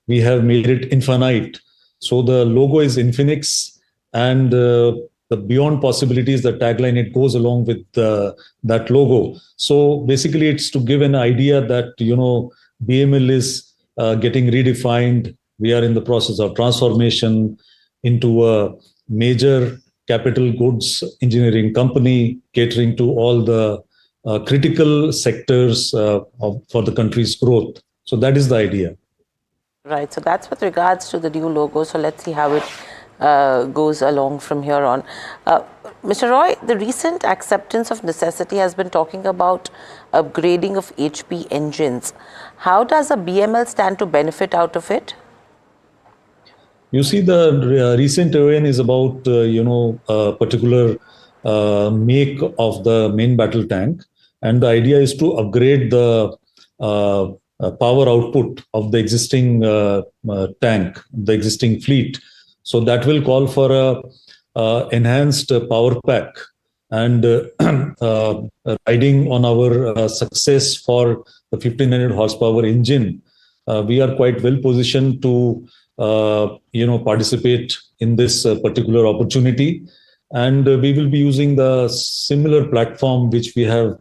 we have made it infinite. So the logo is Infinix, and the beyond possibilities, the tagline, it goes along with that logo. So basically it's to give an idea that, BML is getting redefined. We are in the process of transformation into a major capital goods engineering company catering to all the critical sectors for the country's growth. So that is the idea. Right, so that's with regards to the new logo. So let's see how it goes along from here on. Mr. Roy, the recent acceptance of necessity has been talking about upgrading of HP engines. How does a BML stand to benefit out of it? You see, the recent ON is about, a particular make of the main battle tank. And the idea is to upgrade the power output of the existing tank, the existing fleet. So that will call for a enhanced power pack. And riding on our success for the 1500 horsepower engine, we are quite well positioned to participate in this particular opportunity. And we will be using the similar platform which we have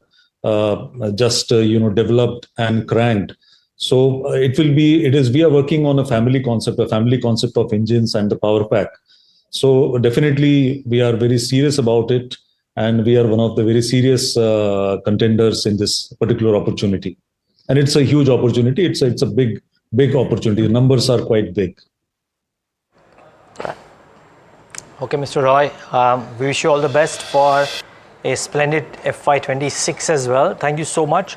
just developed and cranked. So we are working on a family concept of engines and the power pack. So definitely we are very serious about it, and we are one of the very serious contenders in this particular opportunity. And it's a huge opportunity. It's a big opportunity. The numbers are quite big. Okay, Mr. Roy, we wish you all the best for a splendid FY26 as well. Thank you so much.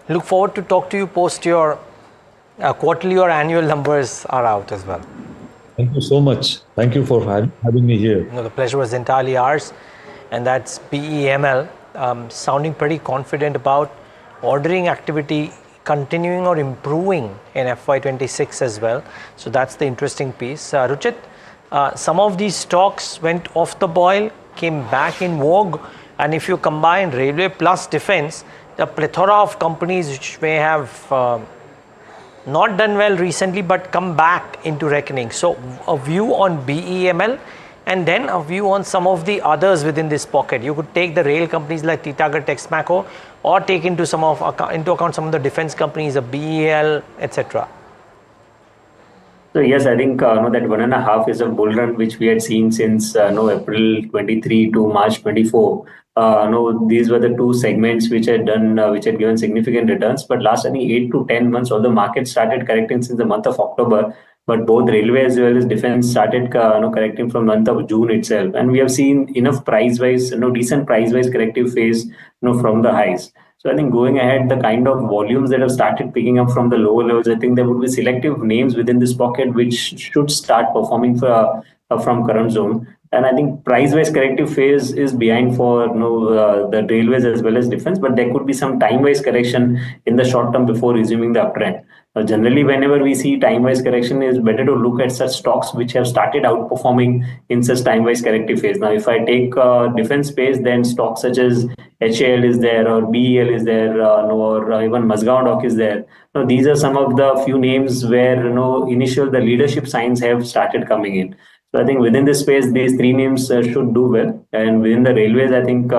Look forward to talk to you post your quarterly or annual numbers are out as well. Thank you so much. Thank you for having me here. The pleasure was entirely ours. And that's BEML, sounding pretty confident about ordering activity continuing or improving in FY26 as well. So that's the interesting piece. Ruchit, some of these stocks went off the boil, came back in vogue. And if you combine railway plus defense, the plethora of companies which may have not done well recently but come back into reckoning. So a view on BEML and then a view on some of the others within this pocket. You could take the rail companies like Titagarh Texmaco, or take into account some of the defense companies, the BEL, etc. So yes, I think that 1.5 is a bull run which we had seen since April 23 to March 24. These were the two segments which had given significant returns. But last, I think, 8 to 10 months, although the market started correcting since the month of October, but both railway as well as defense started correcting from month of June itself, and we have seen enough price-wise, decent price-wise corrective phase, from the highs. So I think going ahead, the kind of volumes that have started picking up from the lower levels, I think there would be selective names within this pocket which should start performing from current zone. And I think price-wise corrective phase is behind for the railways as well as defense, but there could be some time-wise correction in the short term before resuming the uptrend. Generally, whenever we see time-wise correction, it's better to look at such stocks which have started outperforming in such time-wise corrective phase. Now, if I take defense space, then stocks such as HAL is there, or BEL is there, or even Mazgaon Dock is there. Now, these are some of the few names where the leadership signs have started coming in. So I think within this space, these three names should do well. And within the railways, I think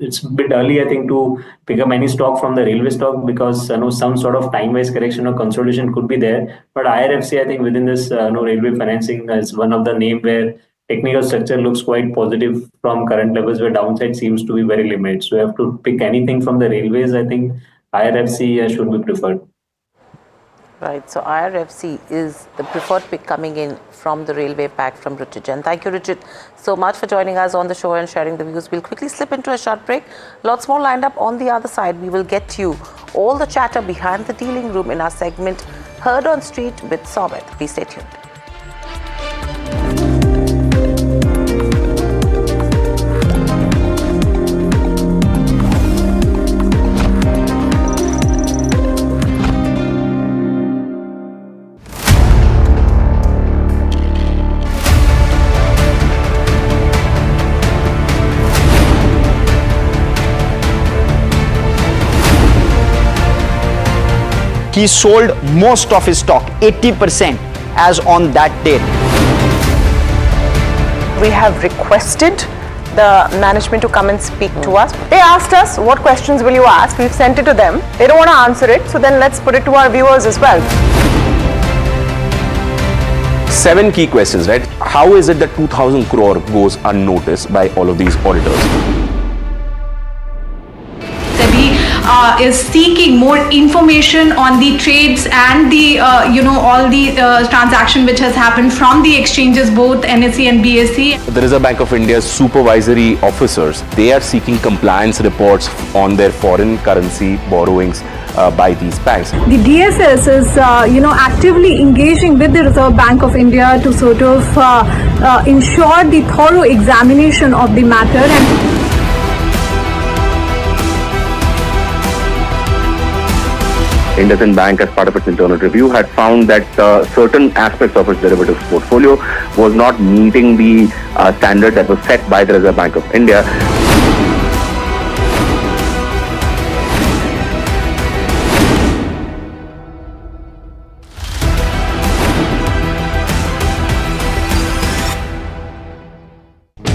it's a bit early, I think, to pick up any stock from the railway stock, because some sort of time-wise correction or consolidation could be there. But IRFC, I think within this railway financing is one of the name where technical structure looks quite positive from current levels, where downside seems to be very limited. So you have to pick anything from the railways. I think IRFC should be preferred. Right, so IRFC is the preferred pick coming in from the railway pack from Richard. And thank you, Richard, so much for joining us on the show and sharing the views. We'll quickly slip into a short break. Lots more lined up on the other side. We will get to you all the chatter behind the dealing room in our segment Heard on Street with Soumit. Please stay tuned. He sold most of his stock, 80%, as on that date. We have requested the management to come and speak to us. They asked us, what questions will you ask? We've sent it to them. They don't want to answer it, so then let's put it to our viewers as well. 7 key questions, right? How is it that 2,000 crore goes unnoticed by all of these auditors? Is seeking more information on the trades and the all the transaction which has happened from the exchanges, both NSE and BSE. The Reserve Bank of India's supervisory officers, they are seeking compliance reports on their foreign currency borrowings by these banks. The DSS is actively engaging with the Reserve Bank of India to sort of ensure the thorough examination of the matter. And IndusInd Bank, as part of its internal review, had found that certain aspects of its derivatives portfolio was not meeting the standard that was set by the Reserve Bank of India.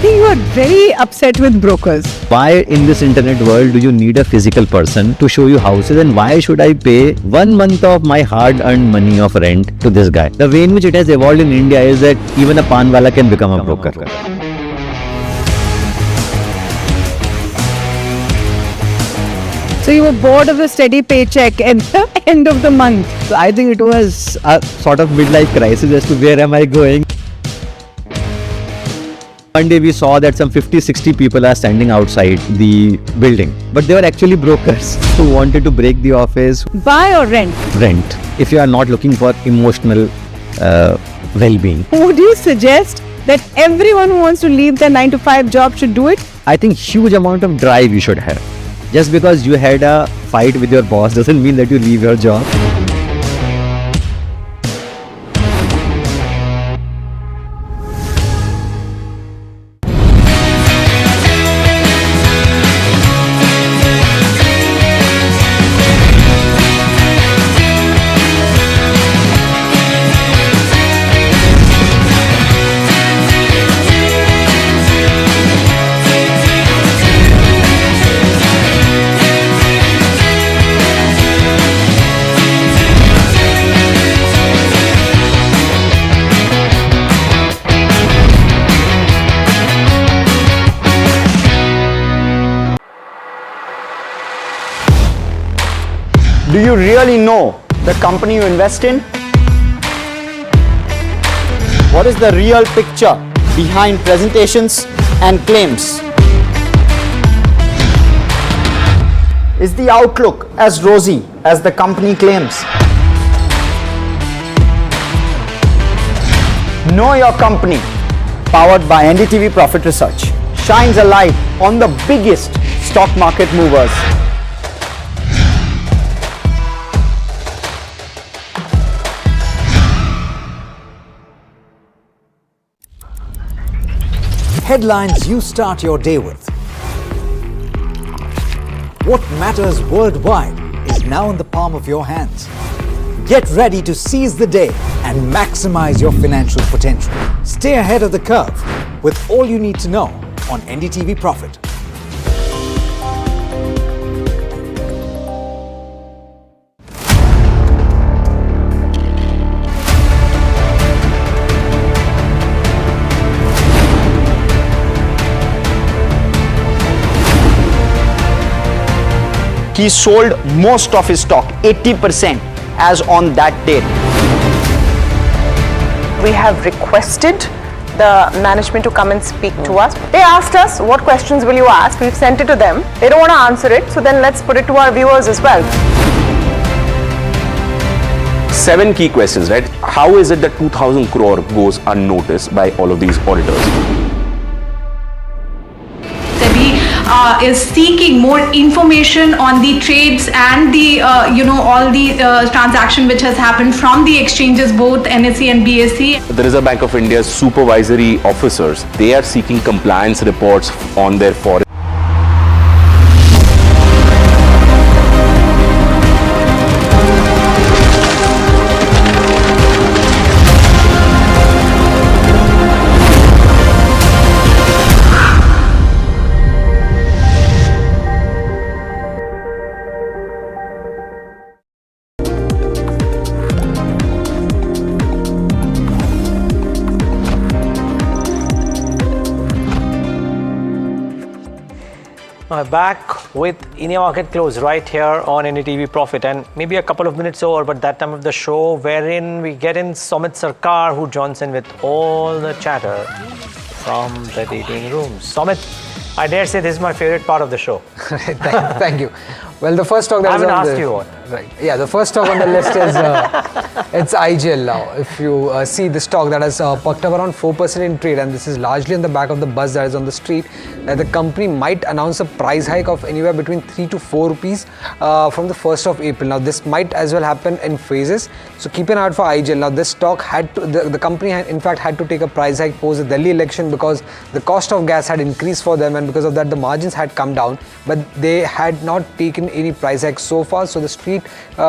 You are very upset with brokers. Why in this internet world do you need a physical person to show you houses, and why should I pay 1 month of my hard-earned money of rent to this guy? The way in which it has evolved in India is that even a panwala can become a broker. So you were bored of the steady paycheck at the end of the month. So I think it was a sort of midlife crisis as to where am I going. One day we saw that some 50-60 people are standing outside the building, but they were actually brokers who wanted to break the office. Buy or rent? Rent. If you are not looking for emotional well-being. Would you suggest that everyone who wants to leave their 9-to-5 job should do it? I think huge amount of drive you should have. Just because you had a fight with your boss doesn't mean that you leave your job. really know the company you invest in? What is the real picture behind presentations and claims? Is the outlook as rosy as the company claims? Know Your Company, powered by NDTV Profit Research, shines a light on the biggest stock market movers. Headlines you start your day with. What matters worldwide is now in the palm of your hands. Get ready to seize the day and maximize your financial potential. Stay ahead of the curve with all you need to know on NDTV Profit. He sold most of his stock, 80%, as on that date. We have requested the management to come and speak to us. They asked us, what questions will you ask? We've sent it to them. They don't want to answer it, so then let's put it to our viewers as well. 7 key questions, right? How is it that 2,000 crore goes unnoticed by all of these auditors? Is seeking more information on the trades and the all the transaction which has happened from the exchanges, both NSE and BSE. The Reserve Bank of India's supervisory officers, they are seeking compliance reports on their foreign. Back with India Market Close right here on NDTV Profit, and maybe a couple of minutes over, but that time of the show wherein we get in Sumit Sarkar, who joins in with all the chatter from the dating room. Sumit, I dare say this is my favorite part of the show. Thank you. Well, the first stock that I haven't is on asked the, you what. Right. Yeah, the first stock on the list is it's IGL now. If you see the stock that has perked up around 4% in trade, and this is largely on the back of the buzz that is on the street, that the company might announce a price hike of anywhere between 3 to 4 rupees from the 1st of April. Now, this might as well happen in phases. So keep an eye out for IGL. Now, this stock had to, the company had, in fact, had to take a price hike post the Delhi election because the cost of gas had increased for them, and because of that, the margins had come down. But they had not taken any price hike so far. So the street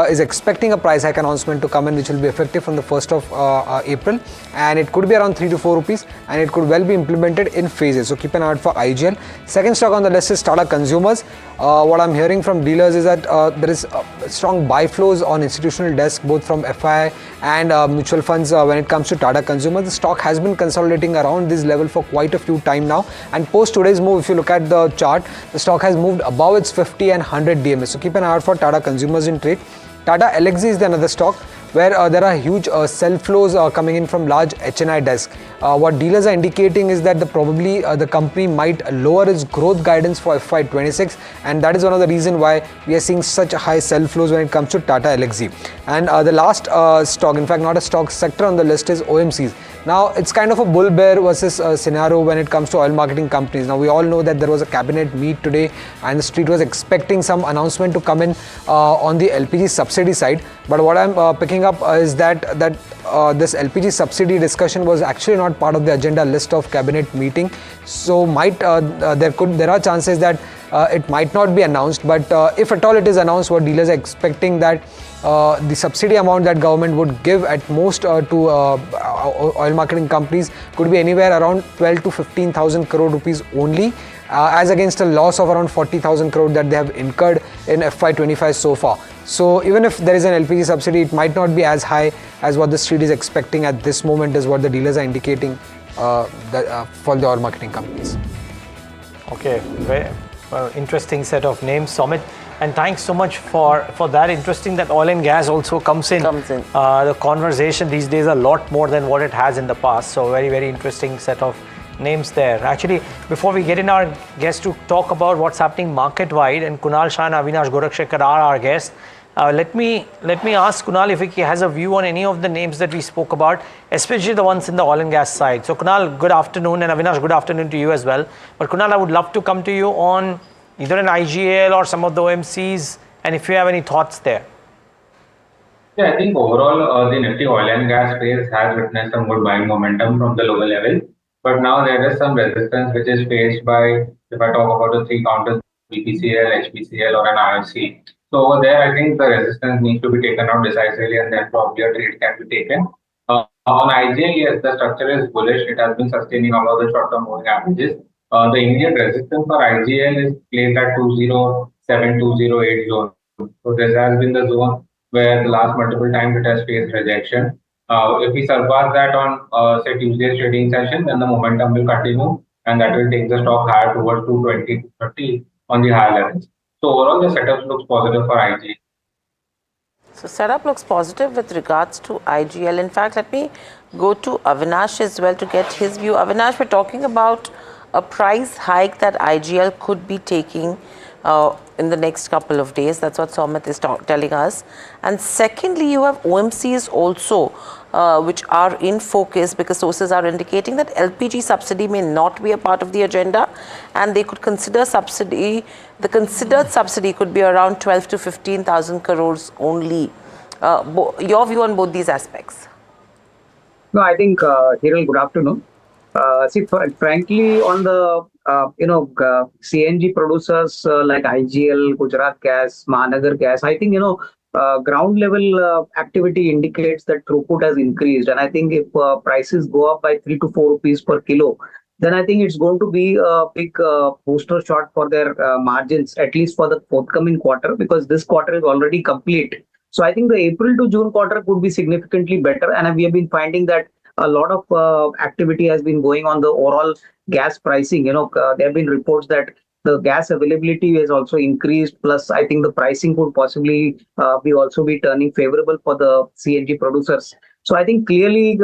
is expecting a price hike announcement to come in, which will be effective from the 1st of April, and it could be around 3 to 4 rupees, and it could well be implemented in phases. So keep an eye out for IGL. Second stock on the list is Tata Consumers. What I'm hearing from dealers is that there is strong buy flows on institutional desks, both from FI and mutual funds. When it comes to Tata Consumers, the stock has been consolidating around this level for quite a few time now, and post today's move, if you look at the chart, the stock has moved above its 50 and 100 DMS. So keep an eye out for Tata Consumers in trade. Tata Elxsi is another stock where there are huge sell flows coming in from large HNI desks. What dealers are indicating is that probably the company might lower its growth guidance for FY26, and that is one of the reasons why we are seeing such high sell flows when it comes to Tata Elxsi. And the last stock, in fact not a stock, sector on the list is OMCs. Now, it's kind of a bull bear versus scenario when it comes to oil marketing companies. Now, we all know that there was a cabinet meet today, and the street was expecting some announcement to come in on the LPG subsidy side. But what I'm picking up is that this LPG subsidy discussion was actually not part of the agenda list of cabinet meeting. So there are chances that it might not be announced. But if at all it is announced, what dealers are expecting that the subsidy amount that government would give at most to oil marketing companies could be anywhere around 12 to 15,000 crore rupees only, as against a loss of around 40,000 crore that they have incurred in FY25 so far. So even if there is an LPG subsidy, it might not be as high as what the street is expecting at this moment, is what the dealers are indicating for the oil marketing companies. Okay, very interesting set of names, Sumit. And thanks so much for that. Interesting that oil and gas also comes in. The conversation these days a lot more than what it has in the past. So very, very interesting set of names there. Actually, before we get in our guests to talk about what's happening market-wide, and Kunal Shah and Avinash Gorakhshekhar are our guests, let me ask Kunal if he has a view on any of the names that we spoke about, especially the ones in the oil and gas side. So Kunal, good afternoon, and Avinash, good afternoon to you as well. But Kunal, I would love to come to you on either an IGL or some of the OMCs, and if you have any thoughts there. Yeah, I think overall the Nifty oil and gas space has witnessed some good buying momentum from the lower level. But now there is some resistance which is faced by, if I talk about the three counters, BPCL, HPCL or an IFC. So over there, I think the resistance needs to be taken out decisively and then probably a trade can be taken. On IGL, yes, the structure is bullish. It has been sustaining above the short-term moving averages. The immediate resistance for IGL is placed at 207, 208 zone. So this has been the zone where the last multiple times it has faced rejection. If we surpass that on say Tuesday's trading session, then the momentum will continue and that will take the stock higher towards 220 to 30 on the higher levels. So overall, the setup looks positive for IGL. So setup looks positive with regards to IGL. In fact, let me go to Avinash as well to get his view. Avinash, we're talking about a price hike that IGL could be taking in the next couple of days. That's what Somit is telling us. And secondly, you have OMCs also, which are in focus because sources are indicating that LPG subsidy may not be a part of the agenda, and they could consider subsidy. The considered subsidy could be around 12 to 15,000 crores only. Your view on both these aspects? No, I think, Hiral, good afternoon. See, frankly, on the CNG producers like IGL, Gujarat Gas, Mahanagar Gas, I think ground level activity indicates that throughput has increased, and I think if prices go up by 3 to 4 rupees per kilo, then I think it's going to be a big booster shot for their margins, at least for the forthcoming quarter, because this quarter is already complete. So I think the April to June quarter could be significantly better, and we have been finding that a lot of activity has been going on the overall gas pricing. There have been reports that the gas availability has also increased. Plus, I think the pricing could possibly be turning favorable for the CNG producers. So I think clearly,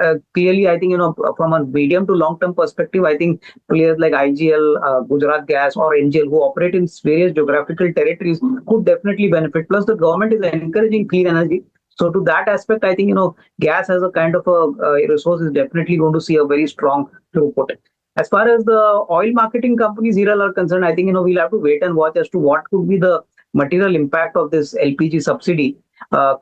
I think from a medium to long term perspective, I think players like IGL, Gujarat Gas, or NGL who operate in various geographical territories could definitely benefit. Plus, the government is encouraging clean energy. So to that aspect, I think, gas as a kind of a resource is definitely going to see a very strong throughput. As far as the oil marketing companies here are concerned, I think, we'll have to wait and watch as to what could be the material impact of this LPG subsidy.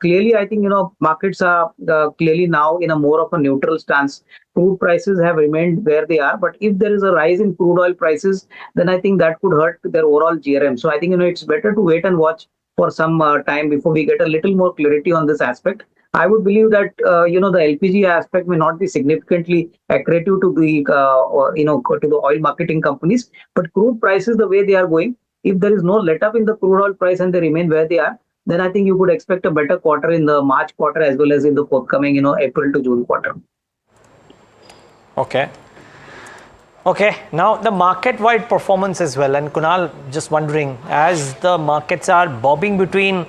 Clearly, I think, markets are clearly now in a more of a neutral stance. Crude prices have remained where they are. But if there is a rise in crude oil prices, then I think that could hurt their overall GRM. So I think, it's better to wait and watch for some time before we get a little more clarity on this aspect. I would believe that the LPG aspect may not be significantly accretive to the to the oil marketing companies, but crude prices the way they are going, if there is no let up in the crude oil price and they remain where they are, then I think you could expect a better quarter in the March quarter as well as in the forthcoming April to June quarter. Okay, now the market-wide performance as well. And Kunal, just wondering, as the markets are bobbing between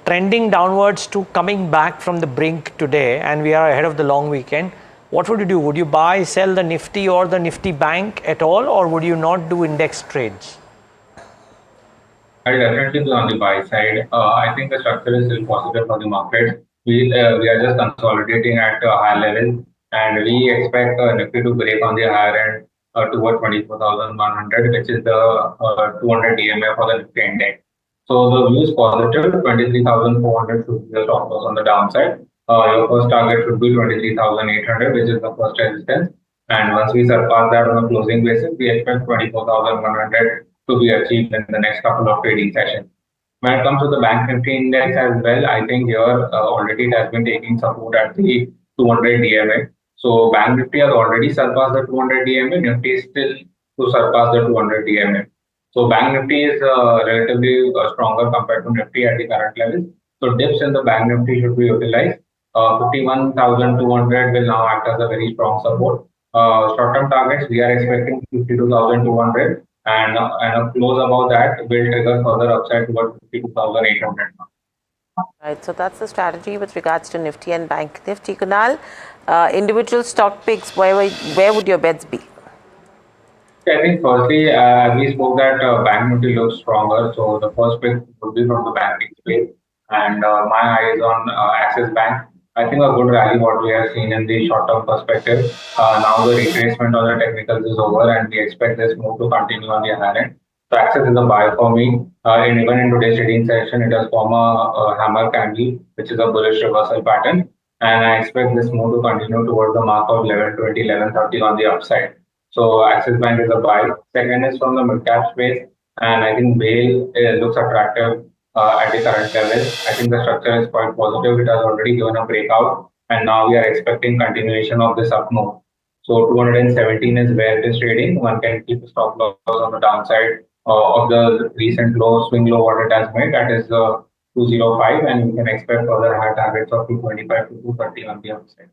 trending downwards to coming back from the brink today, and we are ahead of the long weekend, what would you do? Would you buy, sell the Nifty or the Nifty Bank at all, or would you not do index trades? I'll definitely be on the buy side. I think the structure is still positive for the market. We are just consolidating at a high level. And we expect Nifty to break on the higher end toward 24,100, which is the 200 EMA for the Nifty index. So the view is positive. 23,400 should be the stop loss on the downside. Your first target should be 23,800, which is the first resistance. And once we surpass that on a closing basis, we expect 24,100 to be achieved in the next couple of trading sessions. When it comes to the Bank Nifty index as well, I think here already it has been taking support at the 200 EMA. So Bank Nifty has already surpassed the 200 DMA. Nifty is still to surpass the 200 DMA. So Bank Nifty is relatively stronger compared to Nifty at the current level. So dips in the Bank Nifty should be utilized. 51,200 will now act as a very strong support. Short-term targets, we are expecting 52,200 and a close above that will trigger further upside towards 52,800. Right, so that's the strategy with regards to Nifty and Bank Nifty. Kunal, individual stock picks, where would your bets be? I think firstly, we spoke that Bank Nifty looks stronger, so the first pick would be from the banking space. And my eye is on Axis Bank. I think a good rally, what we have seen in the short-term perspective. Now the retracement on the technicals is over, and we expect this move to continue on the higher end. So Axis is a buy for me. And even in today's trading session, it has formed a hammer candle, which is a bullish reversal pattern. And I expect this move to continue towards the mark of 1120, 1130 on the upside. So Axis Bank is a buy. Second is from the mid-cap space, and I think Bail looks attractive at the current level. I think the structure is quite positive. It has already given a breakout, and now we are expecting continuation of this up move. So 217 is where it is trading. One can keep a stop loss on the downside of the recent low, swing low, what it has made. That is 205, and you can expect further higher targets of 225 to 230 on the upside.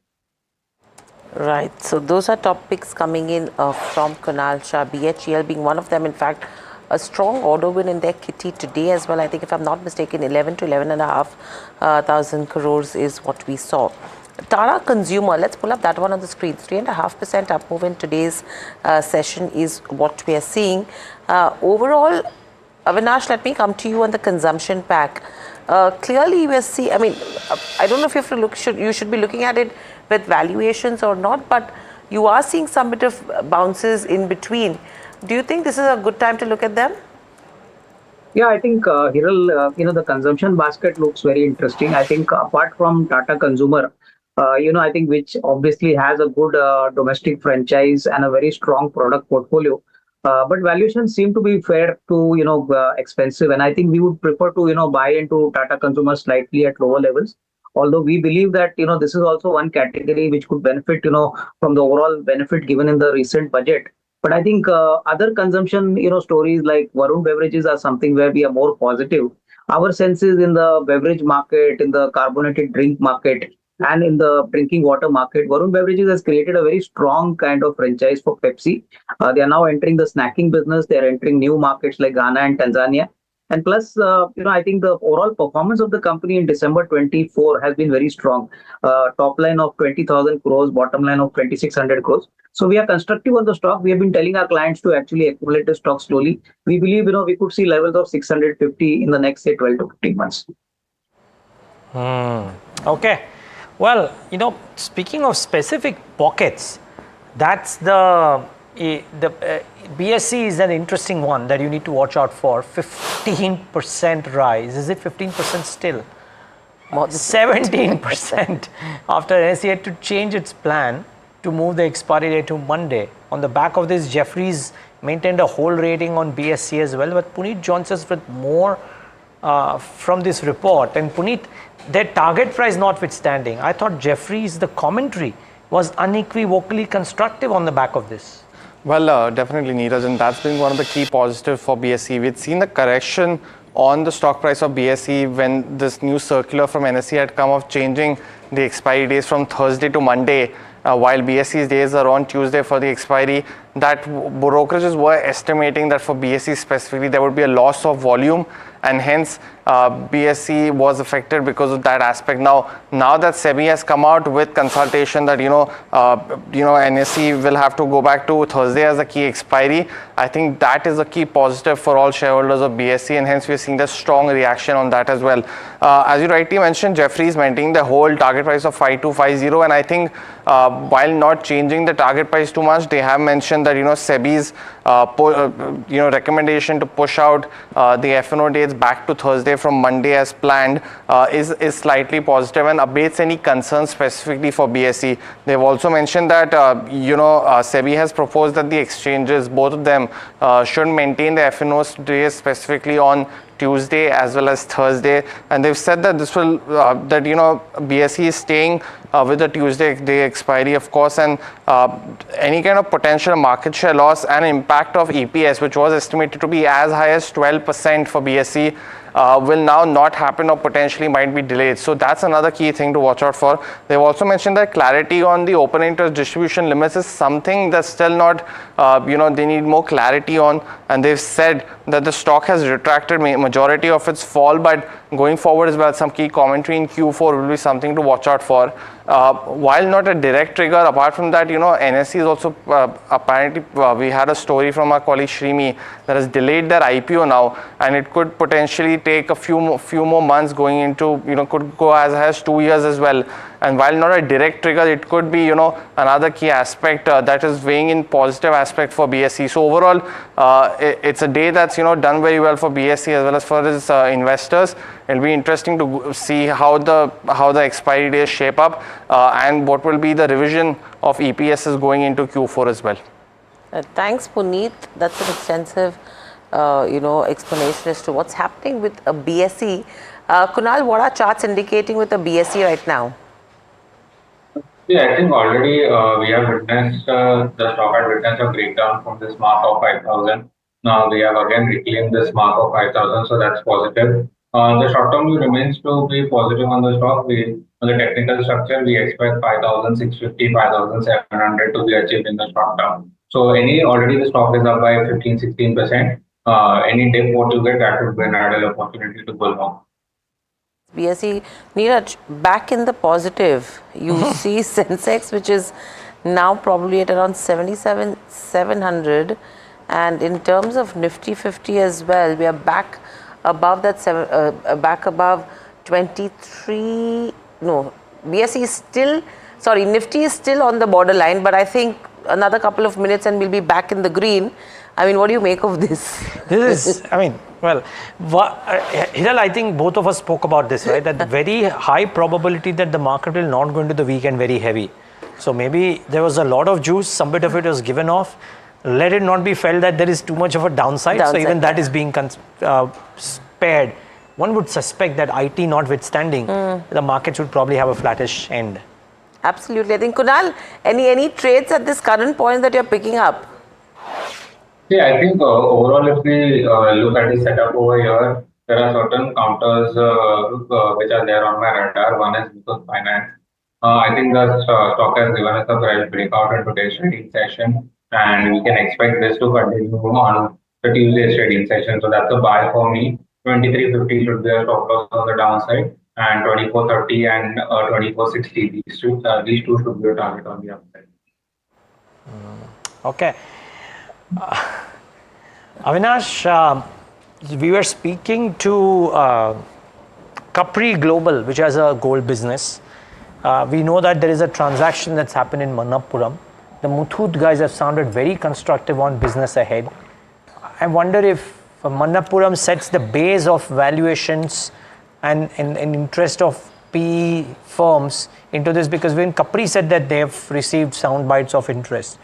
Right, so those are top picks coming in from Kunal Shah, BHEL being one of them. In fact, a strong order win in their kitty today as well. I think if I'm not mistaken, 11 to 11.5 thousand crores is what we saw. Tata Consumer, let's pull up that one on the screen. 3.5% up move in today's session is what we are seeing. Overall, Avinash, let me come to you on the consumption pack. Clearly, we see. I mean, I don't know if you have to look. You should be looking at it with valuations or not, but you are seeing some bit of bounces in between. Do you think this is a good time to look at them? Yeah, I think Hiral, the consumption basket looks very interesting. I think apart from Tata Consumer, I think which obviously has a good domestic franchise and a very strong product portfolio. But valuations seem to be fair to, expensive. And I think we would prefer to, buy into Tata Consumer slightly at lower levels. Although we believe that, this is also one category which could benefit, from the overall benefit given in the recent budget. But I think other consumption, stories like Varun Beverages are something where we are more positive. Our senses in the beverage market, in the carbonated drink market, and in the drinking water market, Varun Beverages has created a very strong kind of franchise for Pepsi. They are now entering the snacking business. They are entering new markets like Ghana and Tanzania. And plus, I think the overall performance of the company in December 24 has been very strong. Top line of 20,000 crores, bottom line of 2,600 crores. So we are constructive on the stock. We have been telling our clients to actually accumulate the stock slowly. We believe, we could see levels of 650 in the next, say, 12 to 15 months. Okay. Well, speaking of specific pockets, that's the BSE is an interesting one that you need to watch out for. 15% rise. Is it 15% still? 17% after NSE had to change its plan to move the expiry date to Monday. On the back of this, Jefferies maintained a hold rating on BSE as well. But Puneet joins us with more from this report. And Puneet, their target price notwithstanding, I thought Jefferies, the commentary was unequivocally constructive on the back of this. Well, definitely, Neeraj, and that's been one of the key positives for BSE. We'd seen the correction on the stock price of BSE when this new circular from NSE had come of changing the expiry days from Thursday to Monday, while BSE's days are on Tuesday for the expiry. That brokerages were estimating that for BSE specifically, there would be a loss of volume, and hence BSE was affected because of that aspect. Now that SEBI has come out with consultation that NSE will have to go back to Thursday as a key expiry, I think that is a key positive for all shareholders of BSE, and hence we are seeing the strong reaction on that as well. As you rightly mentioned, Jefferies maintaining the whole target price of 5250, and I think while not changing the target price too much, they have mentioned that SEBI's recommendation to push out the F&O dates back to Thursday from Monday as planned is slightly positive and abates any concerns specifically for BSE. They've also mentioned that SEBI has proposed that the exchanges, both of them, should maintain the F&O days specifically on Tuesday as well as Thursday, and they've said that this will BSE is staying with the Tuesday day expiry, of course, and any kind of potential market share loss and impact of EPS, which was estimated to be as high as 12% for BSE, will now not happen or potentially might be delayed. So that's another key thing to watch out for. They've also mentioned that clarity on the open interest distribution limits is something that's still not, they need more clarity on, and they've said that the stock has retracted majority of its fall, but going forward as well, some key commentary in Q4 will be something to watch out for. While not a direct trigger, apart from that, NSE is also apparently, we had a story from our colleague Shrimi that has delayed their IPO now, and it could potentially take a few more months going into, could go as high as 2 years as well. And while not a direct trigger, it could be, another key aspect that is weighing in positive aspect for BSE. So overall, it's a day that's, done very well for BSE as well as for its investors. It'll be interesting to see how the expiry days shape up and what will be the revision of EPSs going into Q4 as well. Thanks, Puneet. That's an extensive, explanation as to what's happening with a BSE. Kunal, what are charts indicating with the BSE right now? Yeah, I think already we have witnessed, the stock had witnessed a breakdown from this mark of 5,000. Now we have again reclaimed this mark of 5,000, so that's positive. The short-term view remains to be positive on the stock. On the technical structure, we expect 5,650, 5,700 to be achieved in the short term. So already the stock is up by 15-16%. Any dip what you get, that would be an ideal opportunity to pull on. BSE, Neeraj, back in the positive, you see Sensex, which is now probably at around 77,700, and in terms of Nifty 50 as well, we are back above that back above 23. No, BSE is still, sorry, Nifty is still on the borderline, but I think another couple of minutes and we'll be back in the green. I mean, what do you make of this? This is, Hiral, I think both of us spoke about this, right? That very high probability that the market will not go into the weekend very heavy. So maybe there was a lot of juice, some bit of it was given off. Let it not be felt that there is too much of a downside. So even that is being spared. One would suspect that IT notwithstanding, the markets would probably have a flattish end. Absolutely. I think, Kunal, any trades at this current point that you're picking up? Yeah, I think overall, if we look at the setup over here, there are certain counters which are there on my radar. One is because finance. I think the stock has given us a fresh breakout in today's trading session, and we can expect this to continue on the Tuesday's trading session. So that's a buy for me. 2350 should be a stop loss on the downside, and 2430 and 2460. These two should be a target on the upside. Okay. Avinash, we were speaking to Capri Global, which has a gold business. We know that there is a transaction that's happened in Manappuram. The Muthoot guys have sounded very constructive on business ahead. I wonder if Manappuram sets the base of valuations and interest of PE firms into this, because when Capri said that they have received sound bites of interest.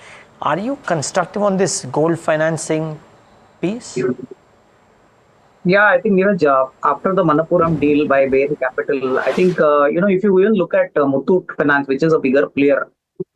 Are you constructive on this gold financing piece? Yeah, I think, Neeraj, after the Manappuram deal by Bain Capital, I think, if you even look at Muthoot Finance, which is a bigger player,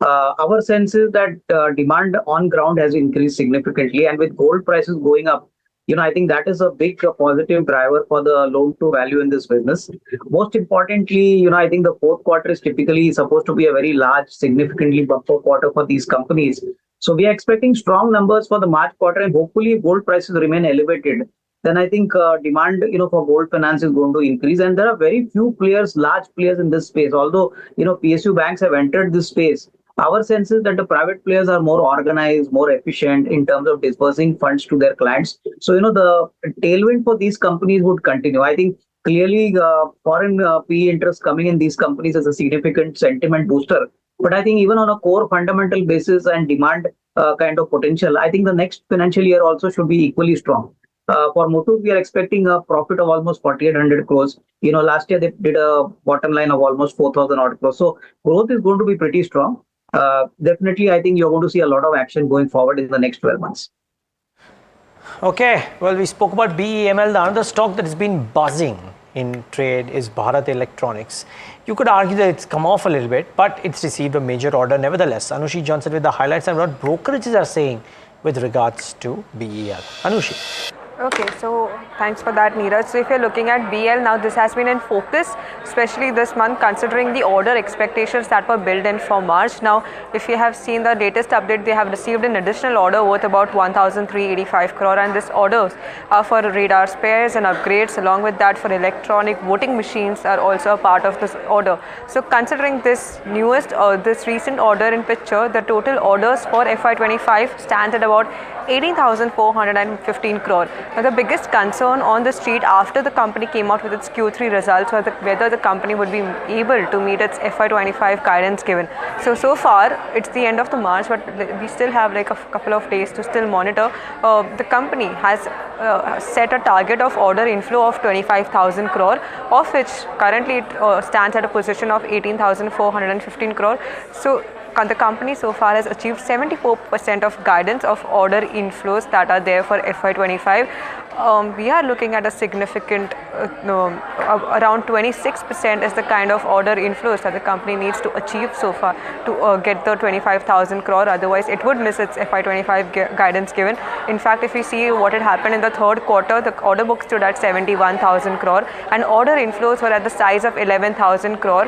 our sense is that demand on ground has increased significantly, and with gold prices going up, I think that is a big positive driver for the loan to value in this business. Most importantly, I think the fourth quarter is typically supposed to be a very large, significantly bumper quarter for these companies. So we are expecting strong numbers for the March quarter, and hopefully if gold prices remain elevated, then I think demand, for gold finance is going to increase. And there are very few players, large players in this space. Although, PSU banks have entered this space, our sense is that the private players are more organized, more efficient in terms of disbursing funds to their clients. So, the tailwind for these companies would continue. I think clearly foreign PE interest coming in these companies is a significant sentiment booster. But I think even on a core fundamental basis and demand kind of potential, I think the next financial year also should be equally strong. For Muthoot, we are expecting a profit of almost 4,800 crores. Last year they did a bottom line of almost 4,000 odd crores. So growth is going to be pretty strong. Definitely, I think you're going to see a lot of action going forward in the next 12 months. Okay, well, we spoke about BEML. The other stock that has been buzzing in trade is Bharat Electronics. You could argue that it's come off a little bit, but it's received a major order nevertheless. Anushi Johnson with the highlights and what brokerages are saying with regards to BEL. Anushi. Okay, so thanks for that, Neeraj. So if you're looking at BL now, this has been in focus, especially this month, considering the order expectations that were built in for March. Now, if you have seen the latest update, they have received an additional order worth about 1,385 crore, and this orders are for radar spares and upgrades. Along with that, for electronic voting machines are also a part of this order. So considering this this recent order in picture, the total orders for FY25 stands at about 18,415 crore. Now, the biggest concern on the street after the company came out with its Q3 results was whether the company would be able to meet its FY25 guidance given. So far, it's the end of the March, but we still have like a couple of days to still monitor. The company has set a target of order inflow of 25,000 crore, of which currently it stands at a position of 18,415 crore. So the company so far has achieved 74% of guidance of order inflows that are there for FY25. We are looking at a significant, around 26% is the kind of order inflows that the company needs to achieve so far to get the 25,000 crore. Otherwise, it would miss its FY25 guidance given. In fact, if you see what had happened in the third quarter, the order book stood at 71,000 crore and order inflows were at the size of 11,000 crore.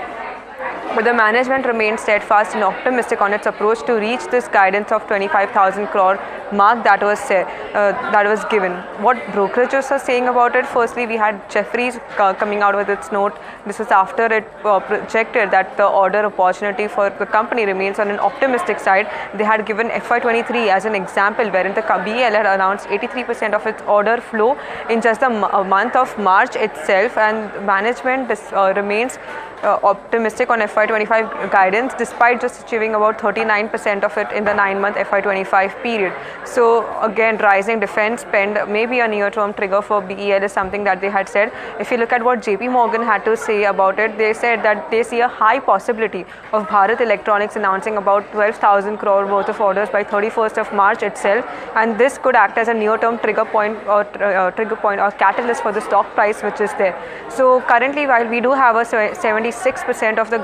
But the management remained steadfast and optimistic on its approach to reach this guidance of 25,000 crore mark that was given. What brokerages are saying about it? Firstly, we had Jefferies coming out with its note. This was after it projected that the order opportunity for the company remains on an optimistic side. They had given FY23 as an example, wherein the BL had announced 83% of its order flow in just the month of March itself, and management remains optimistic on FY25 guidance despite just achieving about 39% of it in the 9-month FY25 period. So again, rising defense spend may be a near-term trigger for BEL is something that they had said. If you look at what JP Morgan had to say about it, they said that they see a high possibility of Bharat Electronics announcing about 12,000 crore worth of orders by 31st of March itself, and this could act as a near-term trigger point or catalyst for the stock price which is there. So currently, while we do have a 74% of the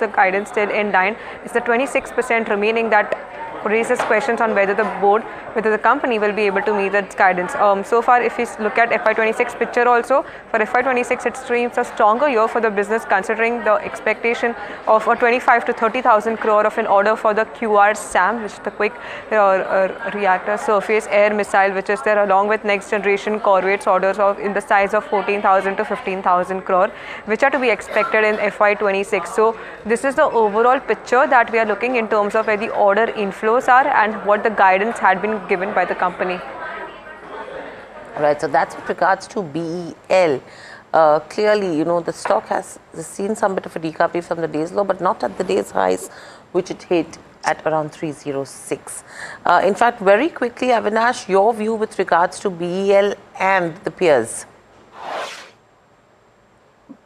guidance still in line, it's the 26% remaining that raises questions on whether the company will be able to meet its guidance. So far, if we look at FY26 picture also, for FY26 it seems a stronger year for the business considering the expectation of a 25 to 30,000 crore of an order for the QR SAM, which is the quick reactor surface air missile, which is there, along with next generation corvettes orders in the size of 14,000 to 15,000 crore, which are to be expected in FY26. So this is the overall picture that we are looking in terms of where the order inflows are and what the guidance had been given by the company. Right, so that's with regards to BEL. Clearly, the stock has seen some bit of a recovery from the day's low, but not at the day's highs, which it hit at around 306. In fact, very quickly, Avinash, your view with regards to BEL and the peers.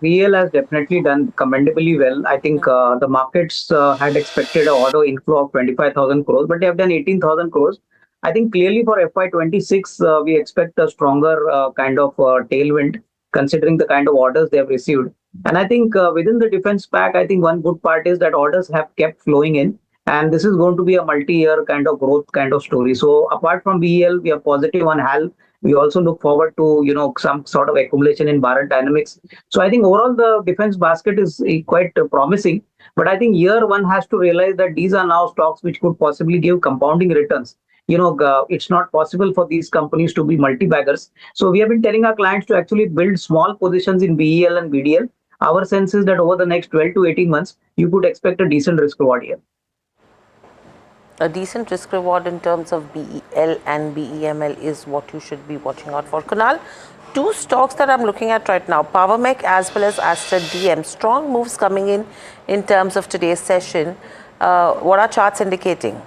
BEL has definitely done commendably well. I think the markets had expected an order inflow of 25,000 crores, but they have done 18,000 crores. I think clearly for FY26, we expect a stronger kind of tailwind considering the kind of orders they have received. And I think within the defense pack, I think one good part is that orders have kept flowing in. And this is going to be a multi-year kind of growth kind of story. So apart from BEL, we are positive on HAL. We also look forward to, some sort of accumulation in Bharat Dynamics. So I think overall the defense basket is quite promising. But I think year one has to realize that these are now stocks which could possibly give compounding returns. It's not possible for these companies to be multi-baggers. So we have been telling our clients to actually build small positions in BEL and BDL. Our sense is that over the next 12 to 18 months, you could expect a decent risk reward here. A decent risk reward in terms of BEL and BEML is what you should be watching out for. Kunal, two stocks that I'm looking at right now, PowerMech as well as Aster DM. Strong moves coming in terms of today's session. What are charts indicating?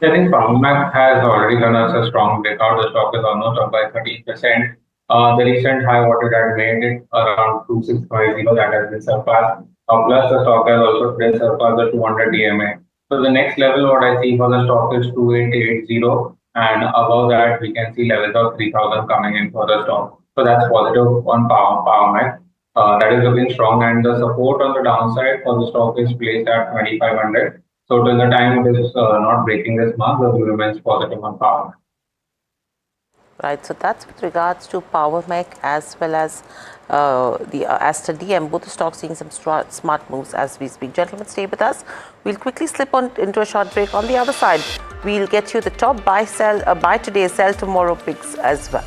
I think PowerMech has already done us a strong breakout. The stock is almost up by 13%. The recent high what it had made it around 2650 that has been surpassed. Plus the stock has also today surpassed the 200 EMA. So the next level what I see for the stock is 2880, and above that we can see levels of 3000 coming in for the stock. So that's positive on PowerMech. That is looking strong, and the support on the downside for the stock is placed at 2500. So till the time it is not breaking this mark, the view remains positive on PowerMech. Right, so that's with regards to PowerMech as well as the Aster DM, both the stocks seeing some smart moves as we speak. Gentlemen, stay with us. We'll quickly slip on into a short break. On the other side, we'll get you the top buy today, sell tomorrow picks as well.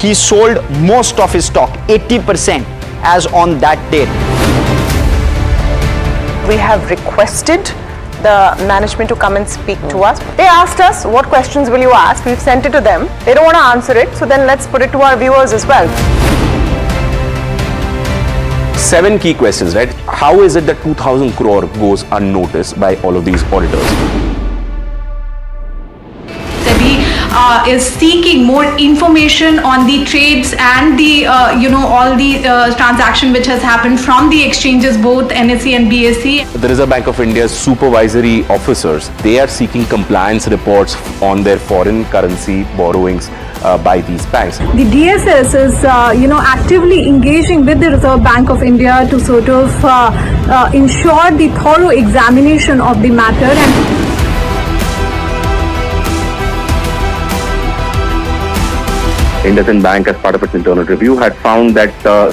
He sold most of his stock, 80% as on that date. We have requested the management to come and speak to us. They asked us, what questions will you ask? We've sent it to them. They don't want to answer it, so then let's put it to our viewers as well. 7 key questions, right? How is it that 2,000 crore goes unnoticed by all of these auditors? Is seeking more information on the trades and the all the transaction which has happened from the exchanges, both NSE and BSE. The Reserve Bank of India's supervisory officers, they are seeking compliance reports on their foreign currency borrowings by these banks. The DSS is actively engaging with the Reserve Bank of India to sort of ensure the thorough examination of the matter. And IndusInd Bank, as part of its internal review, had found that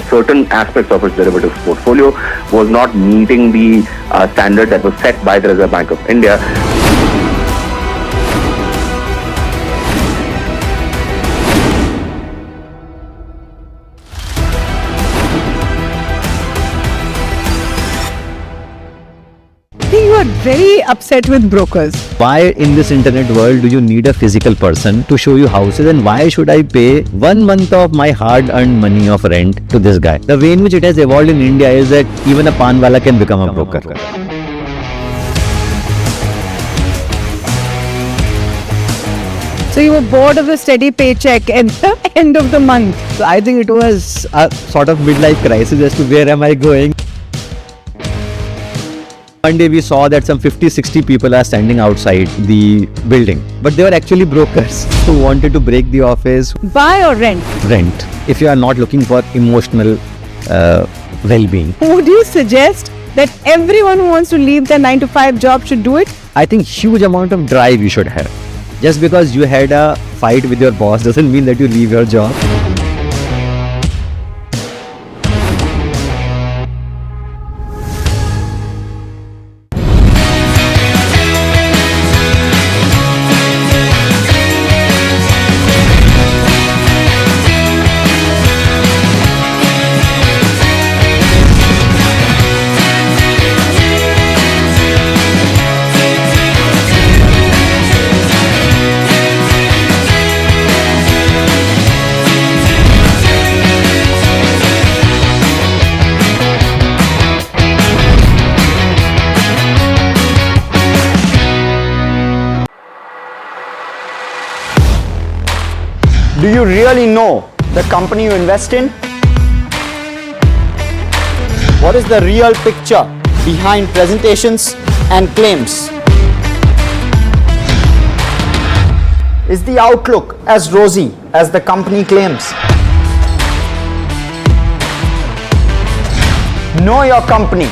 certain aspects of its derivatives portfolio was not meeting the standard that was set by the Reserve Bank of India. You are very upset with brokers. Why in this internet world do you need a physical person to show you houses, and why should I pay 1 month of my hard-earned money of rent to this guy? The way in which it has evolved in India is that even a panwala can become a broker. So you were bored of the steady paycheck at the end of the month. So I think it was a sort of midlife crisis as to where am I going. One day we saw that some 50-60 people are standing outside the building, but they were actually brokers who wanted to break the office. Buy or rent? Rent. If you are not looking for emotional well-being. Would you suggest that everyone who wants to leave their 9-to-5 job should do it? I think huge amount of drive you should have. Just because you had a fight with your boss doesn't mean that you leave your job. Do you really know the company you invest in? What is the real picture behind presentations and claims? Is the outlook as rosy as the company claims? Know Your Company,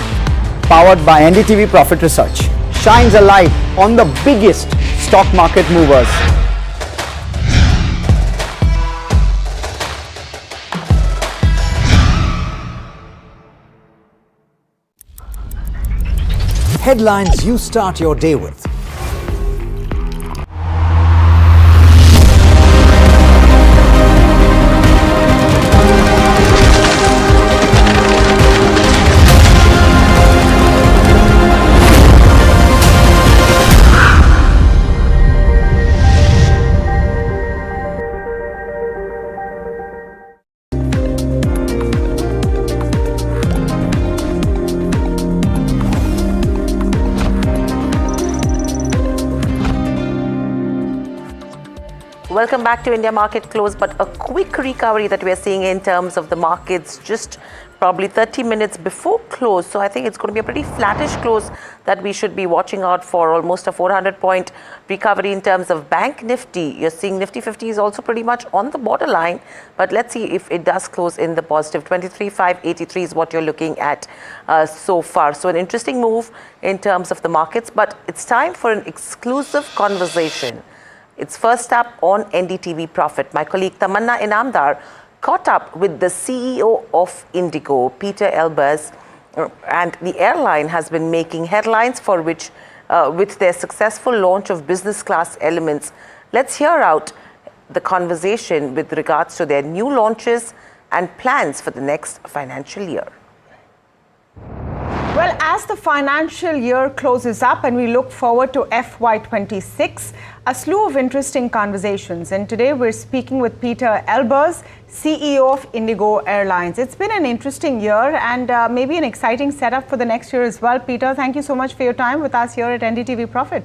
powered by NDTV Profit Research, shines a light on the biggest stock market movers. Headlines you start your day with. Welcome back to India Market Close, but a quick recovery that we're seeing in terms of the markets just probably 30 minutes before close. So I think it's going to be a pretty flattish close that we should be watching out for. Almost a 400-point recovery in terms of Bank Nifty. You're seeing Nifty 50 is also pretty much on the borderline, but let's see if it does close in the positive. 23,583 is what you're looking at so far. So an interesting move in terms of the markets, but it's time for an exclusive conversation. It's first up on NDTV Profit. My colleague Tamanna Inamdar caught up with the CEO of Indigo, Peter Elbers, and the airline has been making headlines for which, with their successful launch of business class elements. Let's hear out the conversation with regards to their new launches and plans for the next financial year. Well, as the financial year closes up and we look forward to FY26, a slew of interesting conversations. And today we're speaking with Peter Elbers, CEO of Indigo Airlines. It's been an interesting year and maybe an exciting setup for the next year as well. Peter, thank you so much for your time with us here at NDTV Profit.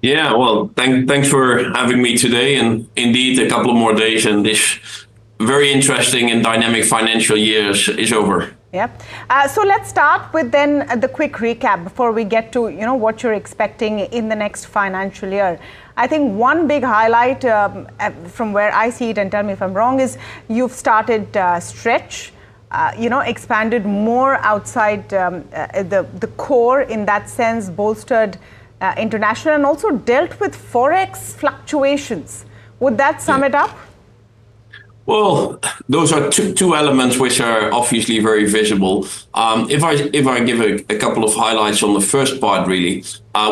Yeah, well, thanks for having me today. And indeed, a couple of more days and this very interesting and dynamic financial year is over. Yeah. So let's start with then the quick recap before we get to what you're expecting in the next financial year. I think one big highlight from where I see it, and tell me if I'm wrong, is you've started Stretch, expanded more outside the core in that sense, bolstered international, and also dealt with forex fluctuations. Would that sum it up? Well, those are two elements which are obviously very visible. If I give a couple of highlights on the first part, really,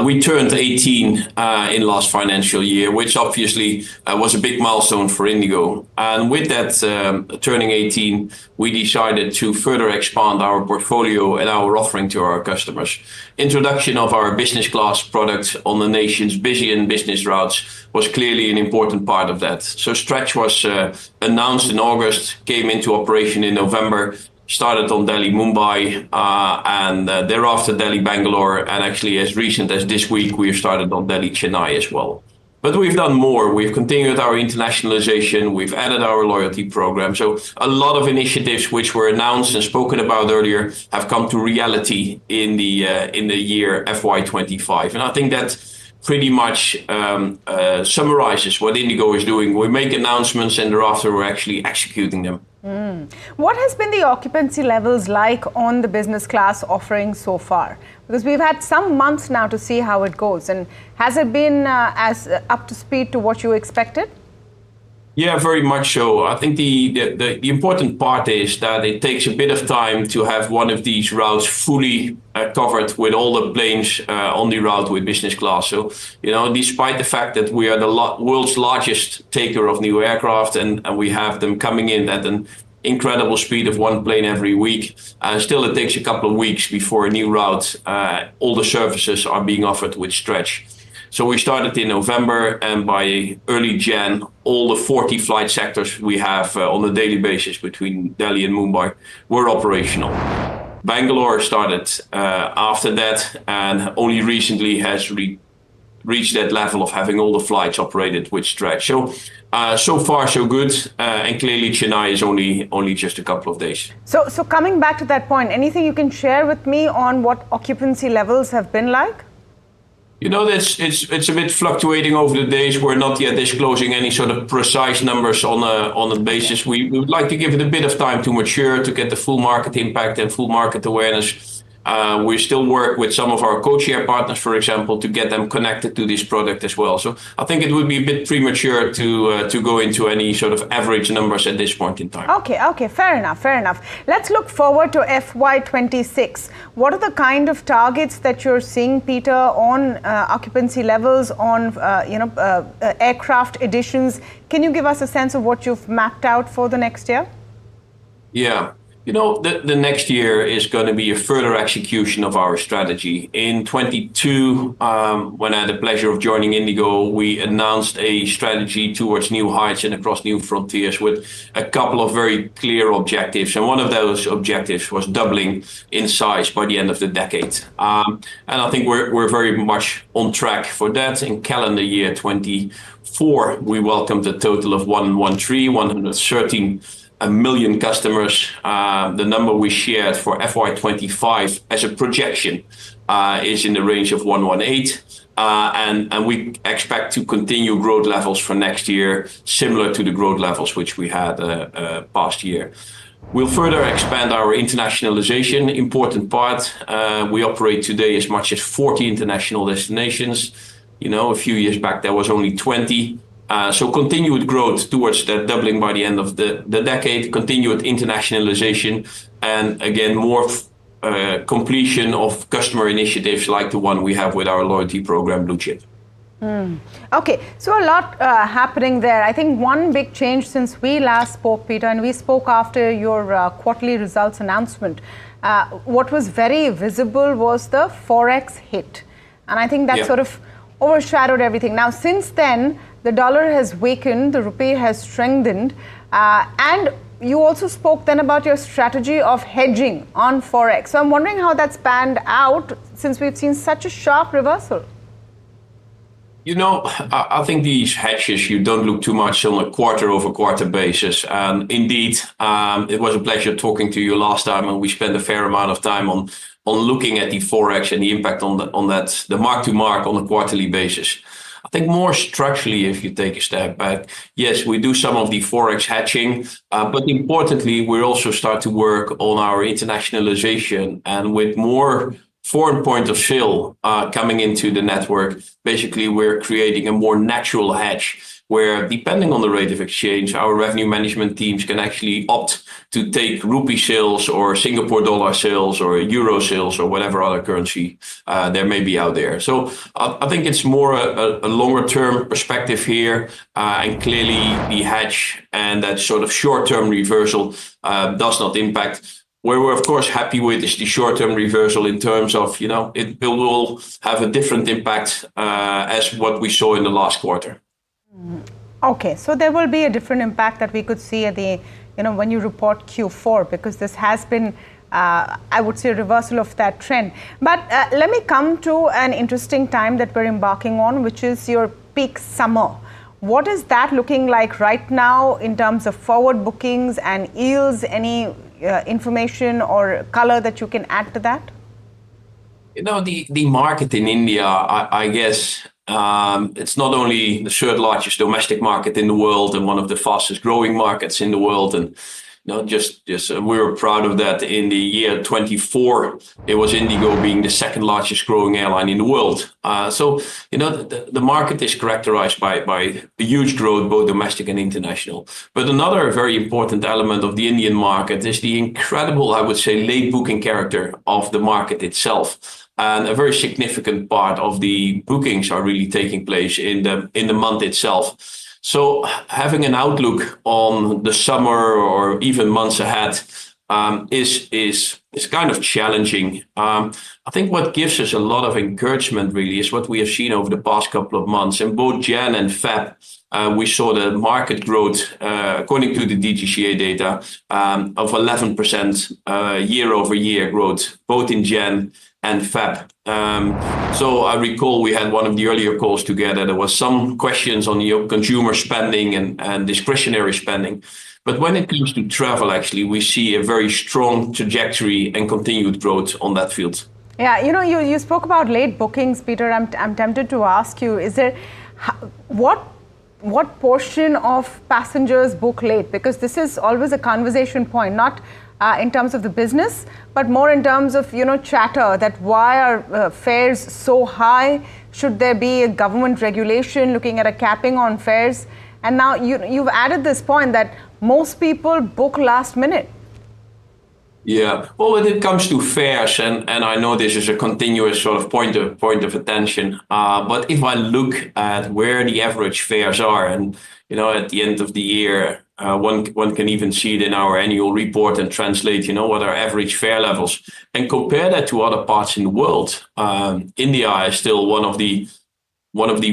we turned 18 in last financial year, which obviously was a big milestone for Indigo. And with that turning 18, we decided to further expand our portfolio and our offering to our customers. Introduction of our business class product on the nation's busy and business routes was clearly an important part of that. So Stretch was announced in August, came into operation in November, started on Delhi Mumbai, and thereafter Delhi Bangalore, and actually as recent as this week we have started on Delhi Chennai as well. But we've done more. We've continued our internationalization. We've added our loyalty program. So a lot of initiatives which were announced and spoken about earlier have come to reality in the year FY25. And I think that pretty much summarizes what Indigo is doing. We make announcements and thereafter we're actually executing them. What has been the occupancy levels like on the business class offering so far? Because we've had some months now to see how it goes. And has it been as up to speed to what you expected? Yeah, very much so. I think the important part is that it takes a bit of time to have one of these routes fully covered with all the planes on the route with business class. So, despite the fact that we are the world's largest taker of new aircraft and we have them coming in at an incredible speed of one plane every week, still it takes a couple of weeks before a new route, all the services are being offered with Stretch. So we started in November, and by early Jan, all the 40 flight sectors we have on a daily basis between Delhi and Mumbai were operational. Bangalore started after that, and only recently has reached that level of having all the flights operated with Stretch. So, so far so good, and clearly Chennai is only just a couple of days. So coming back to that point, anything you can share with me on what occupancy levels have been like? It's a bit fluctuating over the days. We're not yet disclosing any sort of precise numbers on a basis. We would like to give it a bit of time to mature, to get the full market impact and full market awareness. We still work with some of our codeshare partners, for example, to get them connected to this product as well. So I think it would be a bit premature to go into any sort of average numbers at this point in time. Okay, fair enough. Let's look forward to FY26. What are the kind of targets that you're seeing, Peter, on occupancy levels, on aircraft additions? Can you give us a sense of what you've mapped out for the next year? Yeah. The next year is going to be a further execution of our strategy. In 22, when I had the pleasure of joining Indigo, we announced a strategy towards new heights and across new frontiers with a couple of very clear objectives. And one of those objectives was doubling in size by the end of the decade. And I think we're very much on track for that. In calendar year 24, we welcomed a total of 113 million customers. The number we shared for FY25 as a projection is in the range of 118. And we expect to continue growth levels for next year, similar to the growth levels which we had past year. We'll further expand our internationalization, important part. We operate today as much as 40 international destinations. A few years back, there was only 20. So continued growth towards that doubling by the end of the decade, continued internationalization, and again, more completion of customer initiatives like the one we have with our loyalty program, Blue Chip. Okay, so a lot happening there. I think one big change since we last spoke, Peter, and we spoke after your quarterly results announcement, what was very visible was the Forex hit. And I think that sort of overshadowed everything. Now, since then, the dollar has weakened, the rupee has strengthened, and you also spoke then about your strategy of hedging on Forex. So I'm wondering how that's panned out since we've seen such a sharp reversal. I think these hedges, you don't look too much on a quarter-over-quarter basis. And indeed, it was a pleasure talking to you last time, and we spent a fair amount of time on looking at the Forex and the impact on that, the mark-to-mark on a quarterly basis. I think more structurally, if you take a step back, yes, we do some of the Forex hedging, but importantly, we also start to work on our internationalization, and with more foreign point of sale coming into the network, basically we're creating a more natural hedge where, depending on the rate of exchange, our revenue management teams can actually opt to take rupee sales or Singapore dollar sales or euro sales or whatever other currency there may be out there. So I think it's more a longer term perspective here, and clearly the hedge and that sort of short term reversal does not impact. Where we're of course happy with is the short term reversal in terms of, it will have a different impact as what we saw in the last quarter. Okay, so there will be a different impact that we could see at the, when you report Q4, because this has been, I would say, a reversal of that trend. But let me come to an interesting time that we're embarking on, which is your peak summer. What is that looking like right now in terms of forward bookings and yields? Any information or color that you can add to that? The market in India, I guess, it's not only the third largest domestic market in the world and one of the fastest growing markets in the world. And just we were proud of that. In the year 24, it was Indigo being the second largest growing airline in the world. So the market is characterized by a huge growth, both domestic and international. But another very important element of the Indian market is the incredible, I would say, late booking character of the market itself. And a very significant part of the bookings are really taking place in the month itself. So having an outlook on the summer or even months ahead is kind of challenging. I think what gives us a lot of encouragement really is what we have seen over the past couple of months. In both Jan and Feb, we saw the market growth, according to the DGCA data, of 11% year over year growth, both in Jan and Feb. So I recall we had one of the earlier calls together. There was some questions on consumer spending and discretionary spending. But when it comes to travel, actually, we see a very strong trajectory and continued growth on that field. Yeah, you spoke about late bookings, Peter. I'm tempted to ask you, is there what portion of passengers book late? Because this is always a conversation point, not in terms of the business, but more in terms of, chatter, that why are fares so high? Should there be a government regulation looking at a capping on fares? And now you've added this point that most people book last minute. Yeah, well, when it comes to fares, and I know this is a continuous sort of point of attention, but if I look at where the average fares are, and at the end of the year, One can even see it in our annual report and translate, what are average fare levels, and compare that to other parts in the world. India is still one of the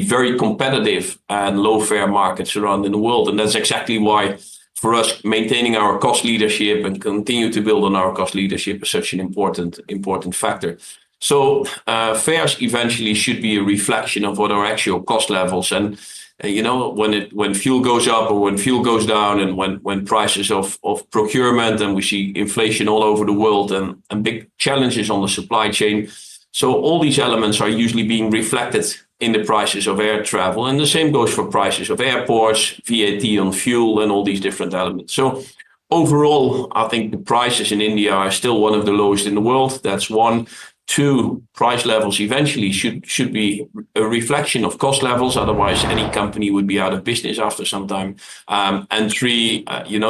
very competitive and low fare markets around in the world, and that's exactly why, for us, maintaining our cost leadership and continue to build on our cost leadership is such an important factor. So fares eventually should be a reflection of what our actual cost levels, and when fuel goes up or when fuel goes down, and when prices of procurement, and we see inflation all over the world and big challenges on the supply chain. So all these elements are usually being reflected in the prices of air travel, and the same goes for prices of airports, VAT on fuel, and all these different elements. So overall, I think the prices in India are still one of the lowest in the world. That's one. Two, price levels eventually should be a reflection of cost levels. Otherwise, any company would be out of business after some time. And three,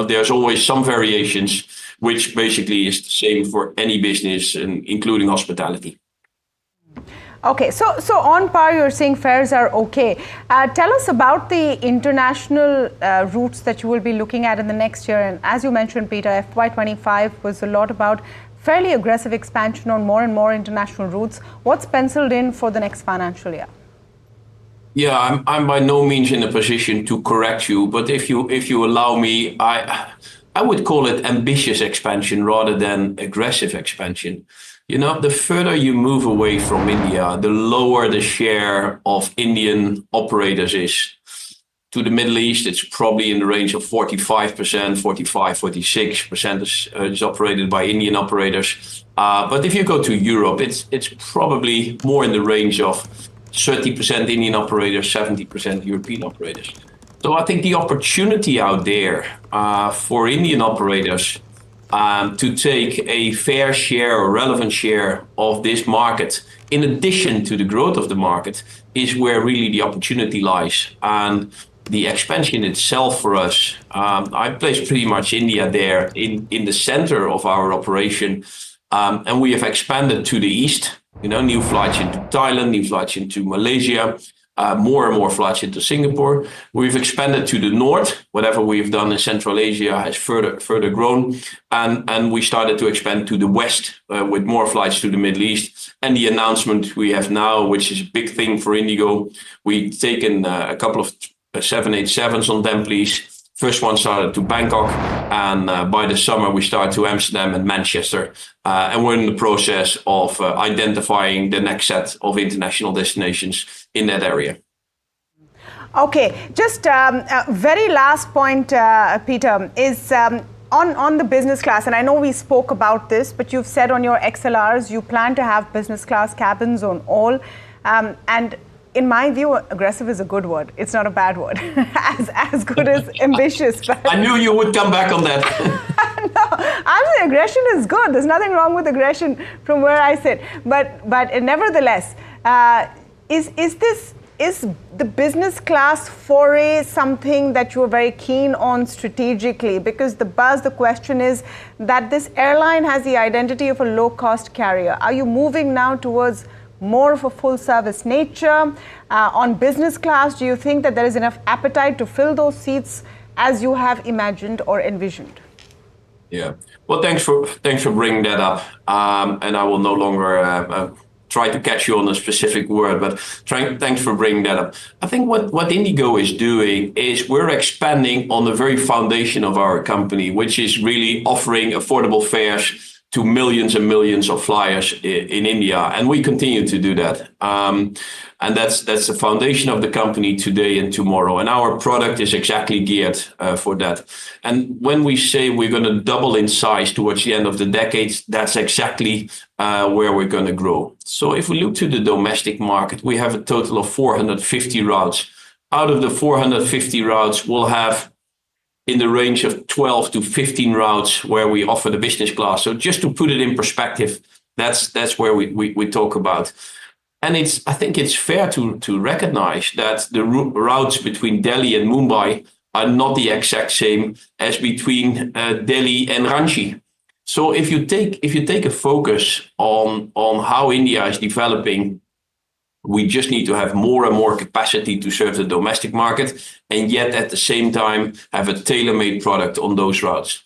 there's always some variations, which basically is the same for any business, including hospitality. Okay, so on par, you're saying fares are okay. Tell us about the international routes that you will be looking at in the next year. And as you mentioned, Peter, FY25 was a lot about fairly aggressive expansion on more and more international routes. What's penciled in for the next financial year? Yeah, I'm by no means in a position to correct you, but if you allow me, I would call it ambitious expansion rather than aggressive expansion. The further you move away from India, the lower the share of Indian operators is. To the Middle East, it's probably in the range of 45%, 46% is operated by Indian operators. But if you go to Europe, it's probably more in the range of 30% Indian operators, 70% European operators. So I think the opportunity out there for Indian operators to take a fair share or relevant share of this market, in addition to the growth of the market, is where really the opportunity lies. And the expansion itself for us, I place pretty much India there in the center of our operation. And we have expanded to the east, new flights into Thailand, new flights into Malaysia, more and more flights into Singapore. We've expanded to the north. Whatever we've done in Central Asia has further grown. And we started to expand to the west with more flights to the Middle East. And the announcement we have now, which is a big thing for Indigo, we've taken a couple of 787s on them, please. First one started to Bangkok, and by the summer we start to Amsterdam and Manchester. And we're in the process of identifying the next set of international destinations in that area. Okay, just very last point, Peter, is on the business class. And I know we spoke about this, but you've said on your XLRs you plan to have business class cabins on all. And in my view, aggressive is a good word. It's not a bad word. as good as ambitious. But I knew you would come back on that. No, I'm saying aggression is good. There's nothing wrong with aggression from where I sit. But nevertheless, is the business class foray something that you're very keen on strategically? Because the question is that this airline has the identity of a low-cost carrier. Are you moving now towards more of a full service nature? On business class, do you think that there is enough appetite to fill those seats as you have imagined or envisioned? Yeah, well, thanks for bringing that up. And I will no longer try to catch you on a specific word, but thanks for bringing that up. I think what Indigo is doing is we're expanding on the very foundation of our company, which is really offering affordable fares to millions and millions of flyers in India, and we continue to do that. And that's the foundation of the company today and tomorrow. And our product is exactly geared for that. And when we say we're going to double in size towards the end of the decade, that's exactly where we're going to grow. So if we look to the domestic market, we have a total of 450 routes. Out of the 450 routes, we'll have in the range of 12 to 15 routes where we offer the business class. So just to put it in perspective, that's where we talk about. And I think it's fair to recognize that the routes between Delhi and Mumbai are not the exact same as between Delhi and Ranchi. So if you take a focus on how India is developing, We just need to have more and more capacity to serve the domestic market, and yet at the same time have a tailor-made product on those routes.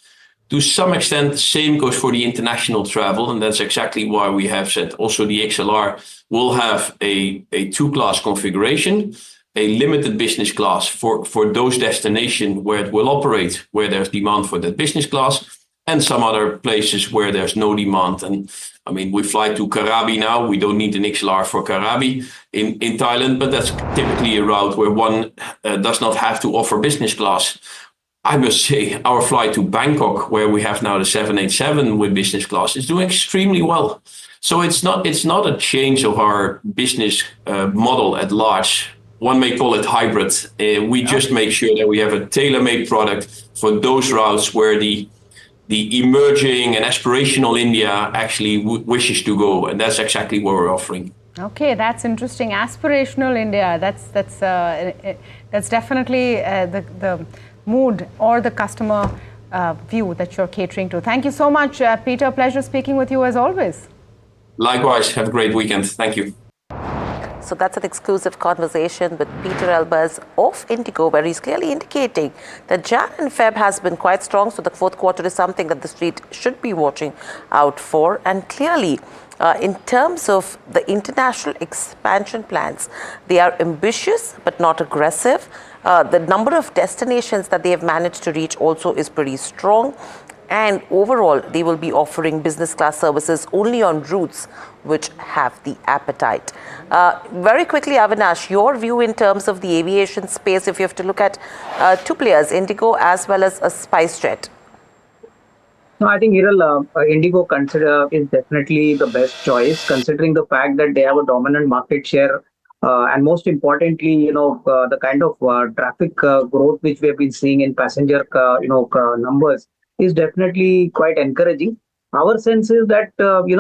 To some extent, the same goes for the international travel, and that's exactly why we have said also the XLR will have a two-class configuration, a limited business class for those destinations where it will operate, where there's demand for that business class, and some other places where there's no demand. And I mean, we fly to Krabi now. We don't need an XLR for Krabi in Thailand, but that's typically a route where one does not have to offer business class. I must say, our flight to Bangkok, where we have now the 787 with business class, is doing extremely well. So it's not a change of our business model at large. One may call it hybrid. We just make sure that we have a tailor-made product for those routes where the emerging and aspirational India actually wishes to go, and that's exactly what we're offering. Okay, that's interesting. Aspirational India. That's definitely the mood or the customer view that you're catering to. Thank you so much, Peter. Pleasure speaking with you as always. Likewise. Have a great weekend. Thank you. So that's an exclusive conversation with Peter Elbers of Indigo, where he's clearly indicating that Jan and Feb has been quite strong. So the fourth quarter is something that the street should be watching out for. And clearly, in terms of the international expansion plans, they are ambitious but not aggressive. The number of destinations that they have managed to reach also is pretty strong. And overall, they will be offering business class services only on routes which have the appetite. Very quickly, Avinash, your view in terms of the aviation space, if you have to look at two players, Indigo as well as a SpiceJet. No, I think Hiral, Indigo is definitely the best choice, considering the fact that they have a dominant market share. And most importantly, the kind of traffic growth which we have been seeing in passenger, numbers is definitely quite encouraging. Our sense is that,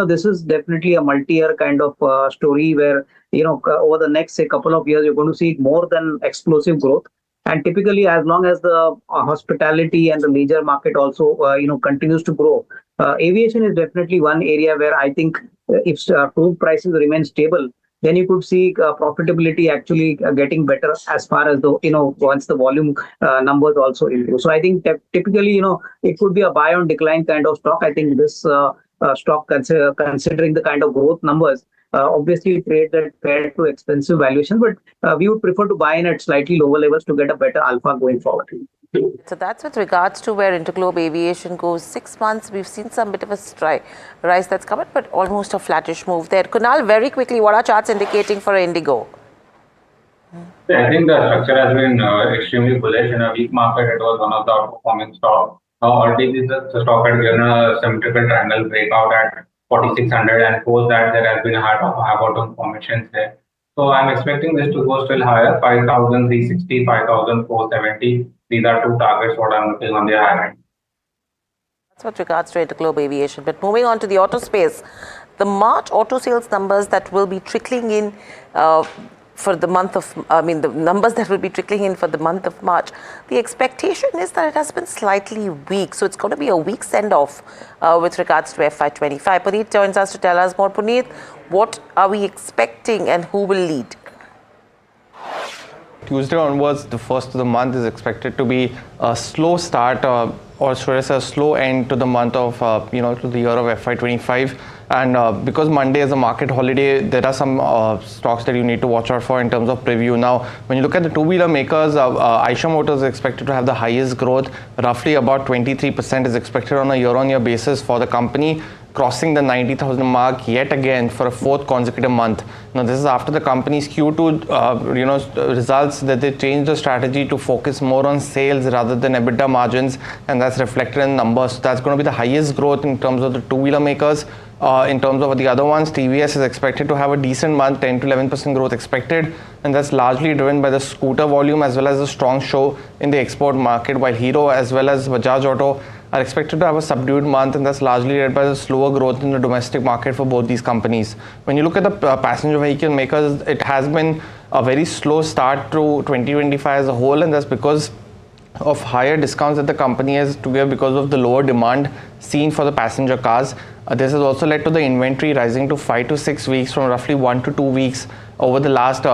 this is definitely a multi-year kind of story where, over the next, say, couple of years, you're going to see more than explosive growth. And typically, as long as the hospitality and the leisure market also, continues to grow, aviation is definitely one area where I think if crude prices remain stable, then you could see profitability actually getting better as far as the, once the volume numbers also improve. So I think typically, it could be a buy on decline kind of stock. I think this stock, considering the kind of growth numbers, obviously trades at fair to expensive valuation, but we would prefer to buy in at slightly lower levels to get a better alpha going forward. So that's with regards to where Interglobe Aviation goes. 6 months, we've seen some bit of a rise that's come up, but almost a flattish move there. Kunal, very quickly, what are charts indicating for Indigo? I think the structure has been extremely bullish. In a weak market, it was one of the outperforming stocks. Already the stock had given a symmetrical triangle breakout at 4,600, and post that there has been a high bottom formations there. So I'm expecting this to go still higher, 5,360, 5,470. These are two targets what I'm looking on the higher end. That's with regards to Interglobe Aviation. But moving on to the auto space, the March auto sales numbers that will be trickling in for the month of, the numbers that will be trickling in for the month of March, the expectation is that it has been slightly weak. So it's going to be a weak send-off with regards to FY25. Puneet joins us to tell us more. Puneet, what are we expecting and who will lead? Tuesday onwards, the first of the month is expected to be a slow start, or should I say a slow end to the month of, to the year of FY25. And because Monday is a market holiday, there are some stocks that you need to watch out for in terms of preview. Now, when you look at the two-wheeler makers, Eicher Motors is expected to have the highest growth. Roughly about 23% is expected on a year-on-year basis for the company, crossing the 90,000 mark yet again for a fourth consecutive month. Now, this is after the company's Q2 results that they changed the strategy to focus more on sales rather than EBITDA margins, and that's reflected in numbers. So that's going to be the highest growth in terms of the two-wheeler makers. In terms of the other ones, TVS is expected to have a decent month, 10 to 11% growth expected, and that's largely driven by the scooter volume as well as a strong show in the export market, while Hero as well as Bajaj Auto are expected to have a subdued month, and that's largely led by the slower growth in the domestic market for both these companies. When you look at the passenger vehicle makers, it has been a very slow start to 2025 as a whole, and that's because of higher discounts that the company has to give because of the lower demand seen for the passenger cars. This has also led to the inventory rising to 5 to 6 weeks from roughly 1 to 2 weeks over the last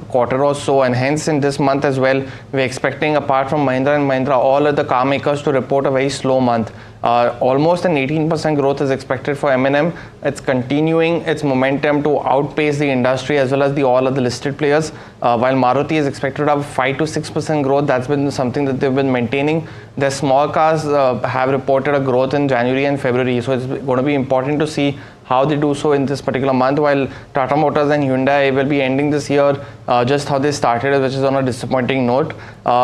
quarter or so, and hence in this month as well, we're expecting, apart from Mahindra and Mahindra, all other car makers to report a very slow month. Almost an 18% growth is expected for M&M. It's continuing its momentum to outpace the industry as well as the all other listed players. While Maruti is expected to have 5 to 6% growth, that's been something that they've been maintaining. Their small cars have reported a growth in January and February, so it's going to be important to see how they do so in this particular month, while Tata Motors and Hyundai will be ending this year just how they started, which is on a disappointing note.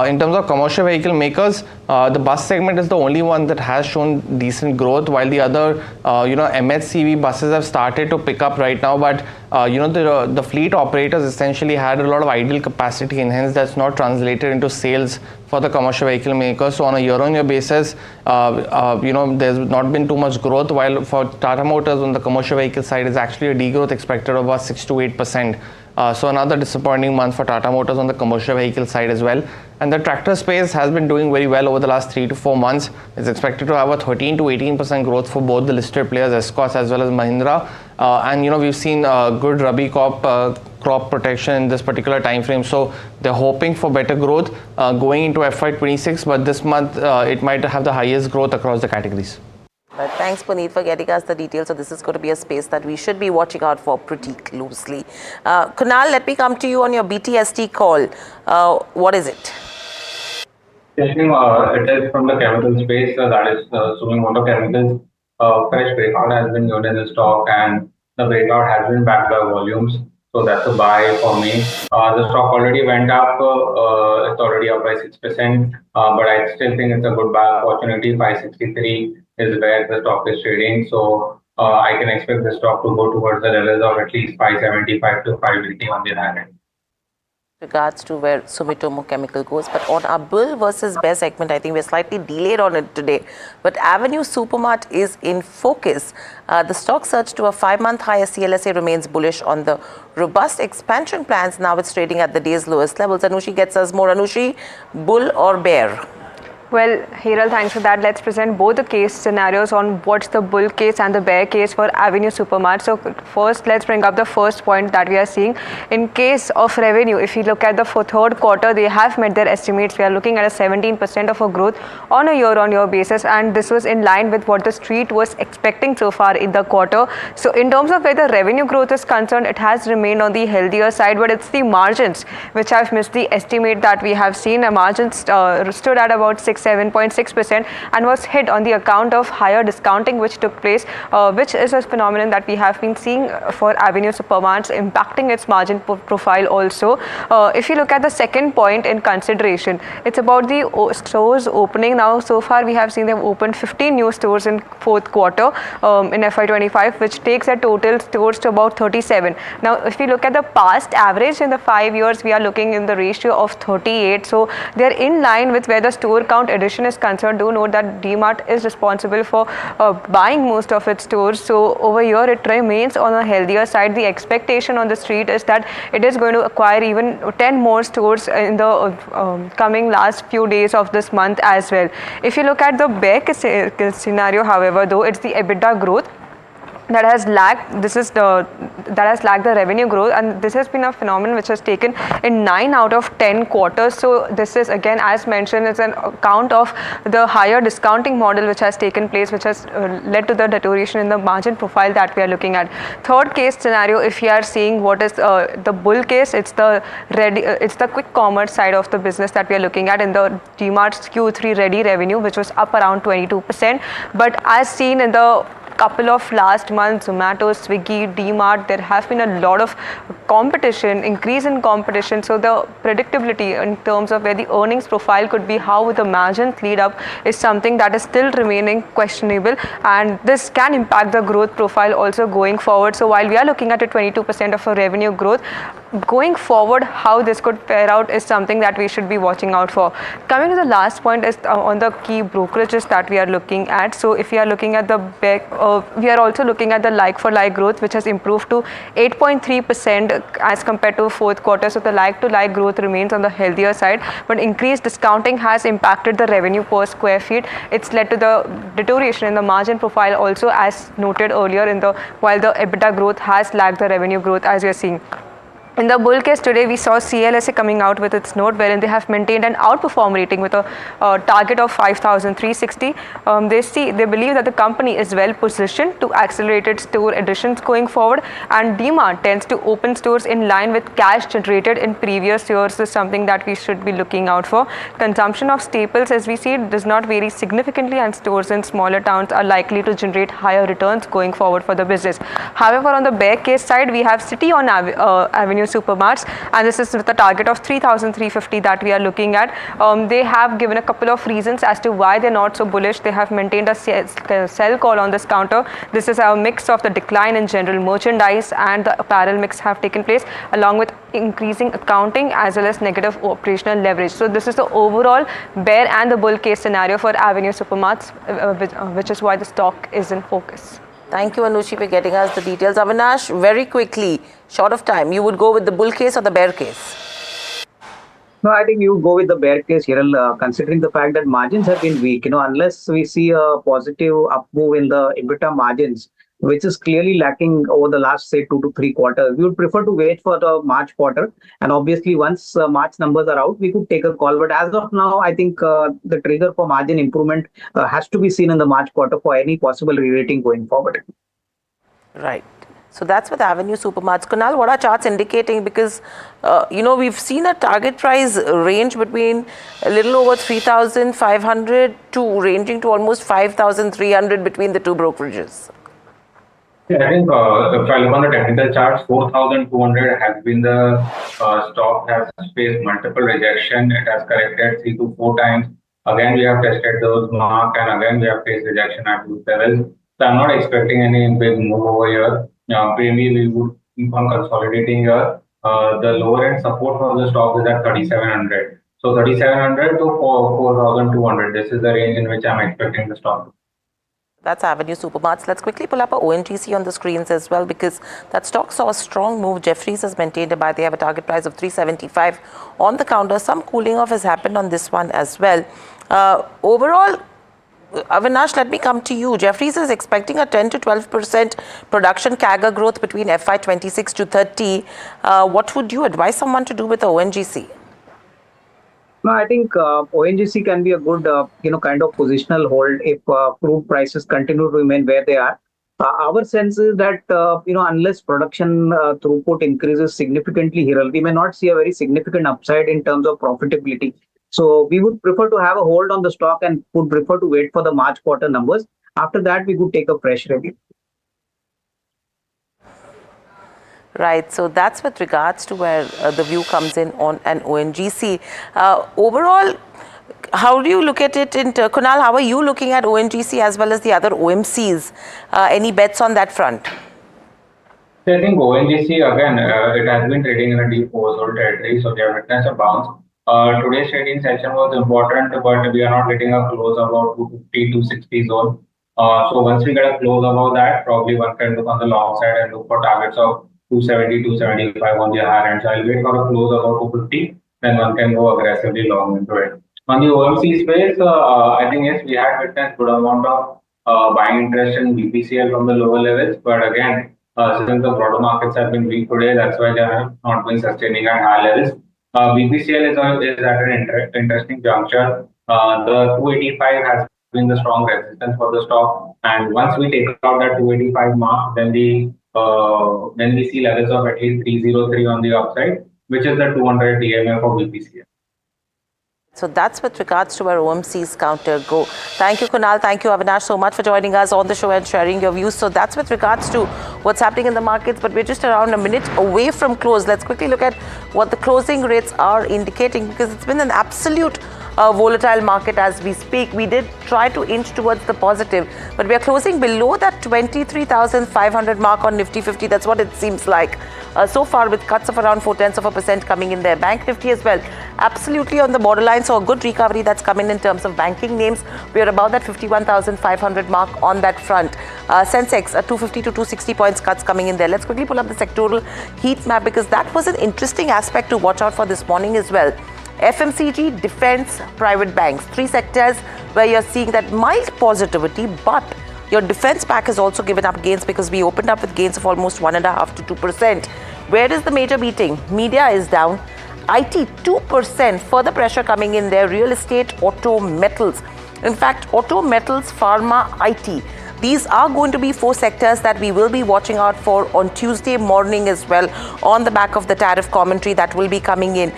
In terms of commercial vehicle makers, the bus segment is the only one that has shown decent growth, while the other, MHCV buses have started to pick up right now, but the fleet operators essentially had a lot of idle capacity, and hence that's not translated into sales for the commercial vehicle makers. So on a year-on-year basis, there's not been too much growth, while for Tata Motors on the commercial vehicle side is actually a degrowth expected of about 6 to 8%. So another disappointing month for Tata Motors on the commercial vehicle side as well. And the tractor space has been doing very well over the last 3 to 4 months. It's expected to have a 13 to 18% growth for both the listed players, Escorts as well as Mahindra. And we've seen good Rabi crop protection in this particular time frame. So they're hoping for better growth going into FY26, but this month it might have the highest growth across the categories. Thanks, Puneet, for getting us the details. So this is going to be a space that we should be watching out for pretty closely. Kunal, let me come to you on your BTST call. What is it? Yes, it is from the chemical space, that is Sumitomo Chemicals. Fresh breakout has been given in the stock, and the breakout has been backed by volumes. So that's a buy for me. The stock already went up. It's already up by 6%, but I still think it's a good buy opportunity. 563 is where the stock is trading. So I can expect the stock to go towards the levels of at least 575 to 580 on the high end. Regards to where Sumitomo Chemical goes, but on our bull versus bear segment, I think we're slightly delayed on it today. But Avenue Supermart is in focus. The stock surged to a 5-month high as CLSA remains bullish on the robust expansion plans. Now it's trading at the day's lowest levels. Anushi gets us more. Anushi, bull or bear? Well, Hiral, thanks for that. Let's present both the case scenarios on what's the bull case and the bear case for Avenue Supermart. So first, let's bring up the first point that we are seeing. In case of revenue, if you look at the third quarter, they have met their estimates. We are looking at a 17% of a growth on a year-on-year basis, and this was in line with what the street was expecting so far in the quarter. So in terms of where the revenue growth is concerned, it has remained on the healthier side, but it's the margins which have missed the estimate that we have seen. The margins stood at about 7.6% and was hit on the account of higher discounting which took place, which is a phenomenon that we have been seeing for Avenue Supermarts, impacting its margin profile also. If you look at the second point in consideration, it's about the stores opening. Now so far we have seen them open 15 new stores in fourth quarter in FY25, which takes their total stores to about 37. Now if we look at the past average in the 5 years, we are looking in the ratio of 38. So they're in line with where the store count addition is concerned. Do note that DMart is responsible for buying most of its stores. So over here it remains on a healthier side. The expectation on the street is that it is going to acquire even 10 more stores in the coming last few days of this month as well. If you look at the bear scenario, however, though, it's the EBITDA growth that has lagged. That has lagged the revenue growth, and this has been a phenomenon which has taken in 9 out of 10 quarters. So this is again, as mentioned, it's an account of the higher discounting model which has taken place, which has led to the deterioration in the margin profile that we are looking at. Third case scenario, if we are seeing what is the bull case, it's the quick commerce side of the business that we are looking at in the DMart's Q3 ready revenue, which was up around 22%. But as seen in the couple of last months, Zomato, Swiggy, DMart, there have been a lot of competition, increase in competition. So the predictability in terms of where the earnings profile could be, how the margins lead up, is something that is still remaining questionable, and this can impact the growth profile also going forward. So while we are looking at a 22% of a revenue growth, going forward, how this could fare out is something that we should be watching out for. Coming to the last point is on the key brokerages that we are looking at. So if we are looking at the we are also looking at the like-for-like growth, which has improved to 8.3% as compared to fourth quarter. So the like-to-like growth remains on the healthier side, but increased discounting has impacted the revenue per square feet. It's led to the deterioration in the margin profile also, as noted earlier while the EBITDA growth has lagged the revenue growth, as we are seeing. In the bull case today, we saw CLSA coming out with its note wherein they have maintained an outperform rating with a target of 5,360. They believe that the company is well positioned to accelerate its store additions going forward, and demand tends to open stores in line with cash generated in previous years is something that we should be looking out for. Consumption of staples, as we see, does not vary significantly, and stores in smaller towns are likely to generate higher returns going forward for the business. However, on the bear case side, we have City on Avenue Supermarts, and this is with a target of 3,350 that we are looking at. They have given a couple of reasons as to why they're not so bullish. They have maintained a sell call on this counter. This is a mix of the decline in general merchandise and the apparel mix have taken place, along with increasing accounting as well as negative operational leverage. So this is the overall bear and the bull case scenario for Avenue Supermarts, which is why the stock is in focus. Thank you, Anushi, for getting us the details. Avinash, very quickly, short of time, you would go with the bull case or the bear case? No, I think you go with the bear case, Hiral, considering the fact that margins have been weak. Unless we see a positive up move in the EBITDA margins, which is clearly lacking over the last, say, 2 to 3 quarters. We would prefer to wait for the March quarter. And obviously, once March numbers are out, we could take a call. But as of now, I think the trigger for margin improvement has to be seen in the March quarter for any possible re-rating going forward. Right. So that's with Avenue Supermarts. Kunal, what are charts indicating? Because, we've seen a target price range between a little over 3,500 to ranging to almost 5,300 between the two brokerages. I think if I look on the technical charts, 4,200 has been the stock has faced multiple rejection. It has corrected 3 to 4 times. Again, we have tested those marks, and again we have faced rejection at those levels. So I'm not expecting any big move over here. Maybe we would keep on consolidating here. The lower end support for the stock is at 3,700. So 3,700 to 4,200. This is the range in which I'm expecting the stock. That's Avenue Supermarts. Let's quickly pull up a ONGC on the screens as well, because that stock saw a strong move. Jefferies has maintained a buy. They have a target price of 375 on the counter. Some cooling off has happened on this one as well. Overall, Avinash, let me come to you. Jefferies is expecting a 10 to 12% production CAGR growth between FY26 to 30. What would you advise someone to do with the ONGC? No, I think ONGC can be a good, kind of positional hold if crude prices continue to remain where they are. Our sense is that, unless production throughput increases significantly here, we may not see a very significant upside in terms of profitability. So we would prefer to have a hold on the stock and would prefer to wait for the March quarter numbers. After that, we could take a fresh review. Right, so that's with regards to where the view comes in on an ONGC. Overall, how do you look at it? Kunal, how are you looking at ONGC as well as the other OMCs? Any bets on that front? I think ONGC, again, it has been trading in a deep oversold territory, so they have witnessed a bounce. Today's trading session was important, but we are not getting a close about 250, 260 zone. So once we get a close about that, probably one can look on the long side and look for targets of 270, 275 on the higher end. So I'll wait for a close about 250, then one can go aggressively long into it. On the OMC space, I think yes, we had witnessed good amount of buying interest in BPCL from the lower levels, but again, since the broader markets have been weak today, that's why they have not been sustaining at high levels. BPCL is at an interesting juncture. The 285 has been the strong resistance for the stock, and once we take out that 285 mark, then we see levels of at least 303 on the upside, which is the 200 DMA for BPCL. So that's with regards to our OMC's counter go. Thank you, Kunal. Thank you, Avinash, so much for joining us on the show and sharing your views. So that's with regards to what's happening in the markets, but we're just around a minute away from close. Let's quickly look at what the closing rates are indicating, because it's been an absolute volatile market as we speak. We did try to inch towards the positive, but we are closing below that 23,500 mark on Nifty 50. That's what it seems like. So far, with cuts of around 0.4% coming in there. Bank Nifty as well, absolutely on the borderline. So a good recovery that's come in terms of banking names. We are about that 51,500 mark on that front. Sensex, 250 to 260 points cuts coming in there. Let's quickly pull up the sectoral heat map, because that was an interesting aspect to watch out for this morning as well. FMCG, defense, private banks, 3 sectors where you're seeing that mild positivity, but your defense pack has also given up gains, because we opened up with gains of almost 1.5 to 2%. Where is the major beating? Media is down. IT 2%, further pressure coming in there. Real estate, auto, metals. In fact, auto, metals, pharma, IT. These are going to be 4 sectors that we will be watching out for on Tuesday morning as well, on the back of the tariff commentary that will be coming in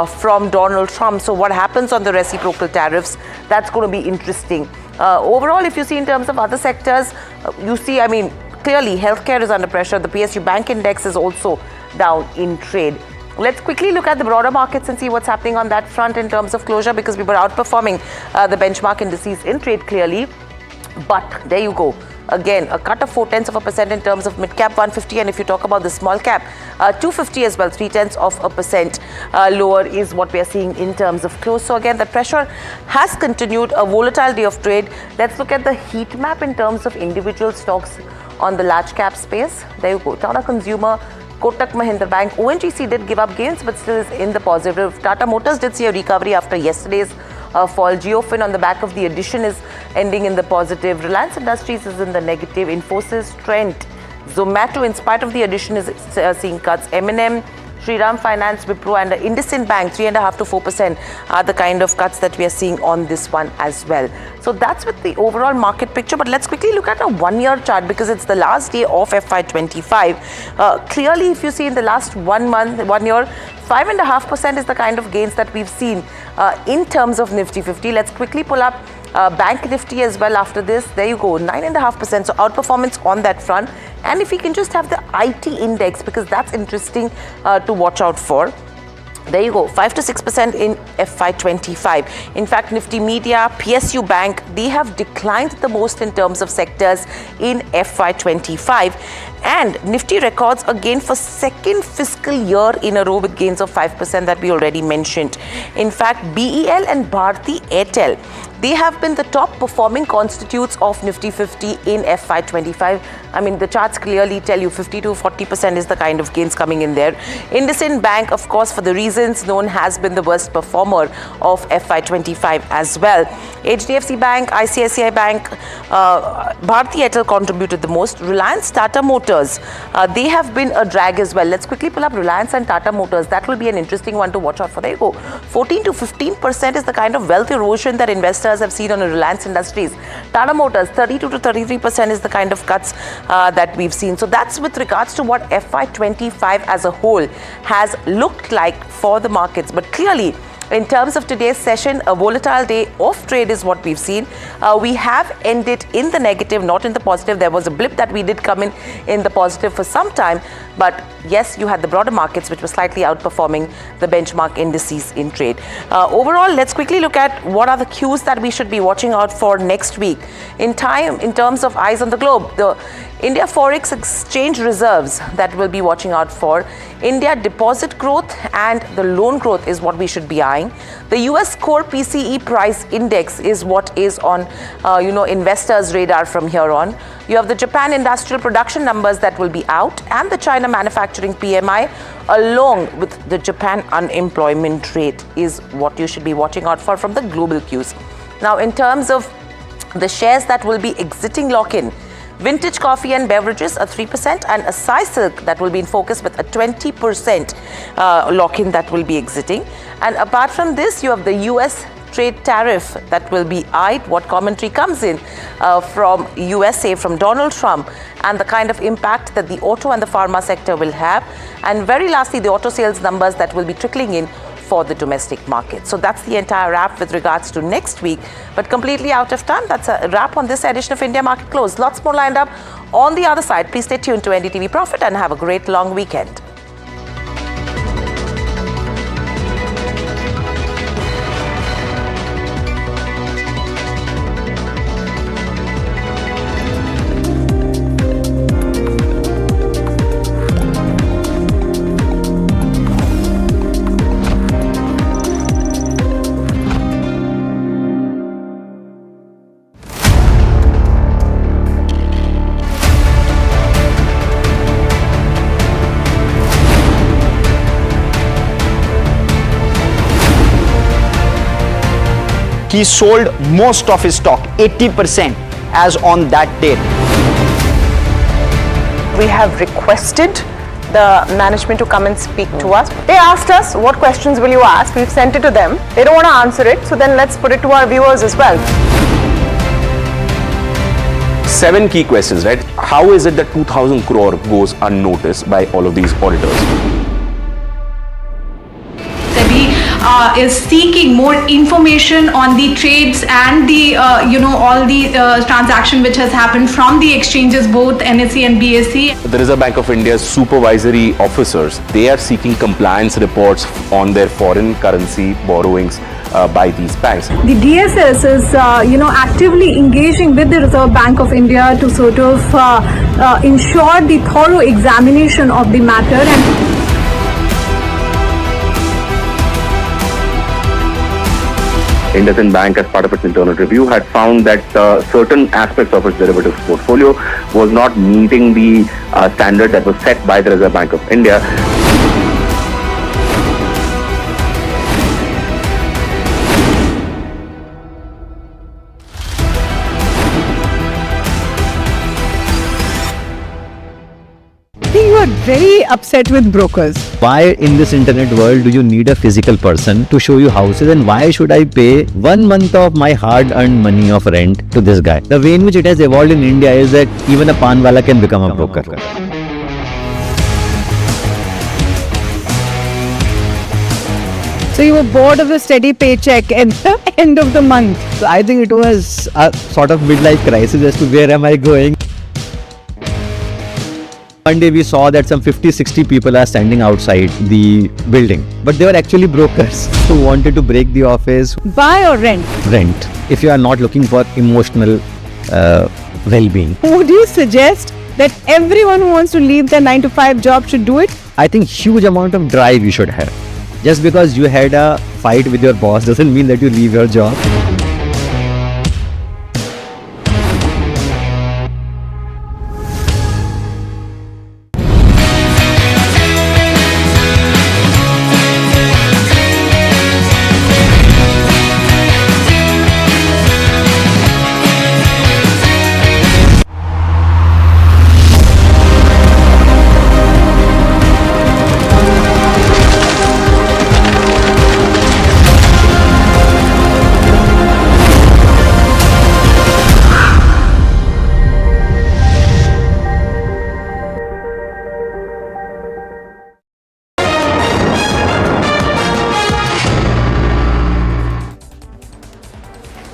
from Donald Trump. So what happens on the reciprocal tariffs, that's going to be interesting. Overall, if you see in terms of other sectors, you see, I mean, clearly healthcare is under pressure. The PSU bank index is also down in trade. Let's quickly look at the broader markets and see what's happening on that front in terms of closure, because we were outperforming the benchmark indices in trade clearly. But there you go. Again, a cut of 0.4% in terms of mid-cap 150, and if you talk about the small cap, 250 as well, 0.3% lower is what we are seeing in terms of close. So again, the pressure has continued, a volatile day of trade. Let's look at the heat map in terms of individual stocks on the large cap space. There you go. Tata Consumer, Kotak Mahindra Bank, ONGC did give up gains but still is in the positive. Tata Motors did see a recovery after yesterday's fall. Geofin on the back of the addition is ending in the positive. Reliance Industries is in the negative. Infosys, Trent, Zomato in spite of the addition is seeing cuts. M&M, Shriram Finance, Wipro and IndusInd Bank 3.5 to 4% are the kind of cuts that we are seeing on this one as well. So that's with the overall market picture. But let's quickly look at a 1-year chart because it's the last day of FY25. Clearly, if you see in the last 1 year, 5.5% is the kind of gains that we've seen in terms of Nifty 50. Let's quickly pull up Bank Nifty as well after this. There you go, 9.5%. So outperformance on that front. And if we can just have the IT index, because that's interesting to watch out for. There you go, 5 to 6% in FY25. In fact, Nifty Media, PSU Bank, they have declined the most in terms of sectors in FY25. And Nifty records again for second fiscal year in a row with gains of 5% that we already mentioned. In fact, BEL and Bharti Airtel, they have been the top performing constitutes of Nifty 50 in FY25. I mean, the charts clearly tell you 50 to 40% is the kind of gains coming in there. IndusInd Bank, of course, for the reasons known, has been the worst performer of FY25 as well. HDFC Bank, ICICI Bank, Bharti Airtel contributed the most. Reliance, Tata Motors, they have been a drag as well. Let's quickly pull up Reliance and Tata Motors. That will be an interesting one to watch out for. There you go. 14 to 15% is the kind of wealth erosion that investors have seen on Reliance Industries. Tata Motors, 32 to 33% is the kind of cuts that we've seen. So that's with regards to what FY25 as a whole has looked like for the markets. But clearly, in terms of today's session, a volatile day of trade is what we've seen. We have ended in the negative, not in the positive. There was a blip that we did come in the positive for some time. But yes, you had the broader markets, which were slightly outperforming the benchmark indices in trade. Overall, let's quickly look at what are the cues that we should be watching out for next week. In terms of eyes on the globe, the India Forex Exchange reserves that we'll be watching out for. India deposit growth and the loan growth is what we should be eyeing. The US core PCE price index is what is on, investors' radar from here on. You have the Japan industrial production numbers that will be out and the China manufacturing PMI along with the Japan unemployment rate is what you should be watching out for from the global cues. Now, in terms of the shares that will be exiting lock-in, Vintage Coffee and Beverages a 3% and Asai Silk that will be in focus with a 20% lock-in that will be exiting. And apart from this, you have the US trade tariff that will be eyed, what commentary comes in from USA, from Donald Trump, and the kind of impact that the auto and the pharma sector will have. And very lastly, the auto sales numbers that will be trickling in for the domestic market. So that's the entire wrap with regards to next week, but completely out of time. That's a wrap on this edition of India Market Close. Lots more lined up on the other side. Please stay tuned to NDTV Profit and have a great long weekend. He sold most of his stock, 80% as on that date. We have requested the management to come and speak to us. They asked us, what questions will you ask? We've sent it to them. They don't want to answer it, so then let's put it to our viewers as well. 7 key questions, right? How is it that 2,000 crore goes unnoticed by all of these auditors? Is seeking more information on the trades and the all the transaction which has happened from the exchanges, both NSE and BSE. The Reserve Bank of India's supervisory officers, they are seeking compliance reports on their foreign currency borrowings by these banks. The DSS is actively engaging with the Reserve Bank of India to sort of ensure the thorough examination of the matter. And IndusInd Bank, as part of its internal review, had found that certain aspects of its derivatives portfolio was not meeting the standard that was set by the Reserve Bank of India. I think you are very upset with brokers. Why in this internet world do you need a physical person to show you houses, and why should I pay 1 month of my hard-earned money of rent to this guy? The way in which it has evolved in India is that even a panwala can become a broker. So you were bored of the steady paycheck at the end of the month. So I think it was a sort of midlife crisis as to where am I going. One day we saw that some 50-60 people are standing outside the building, but they were actually brokers who wanted to break the office. Buy or rent? Rent, if you are not looking for emotional well-being. Would you suggest that everyone who wants to leave their 9-to-5 job should do it? I think huge amount of drive you should have. Just because you had a fight with your boss doesn't mean that you leave your job.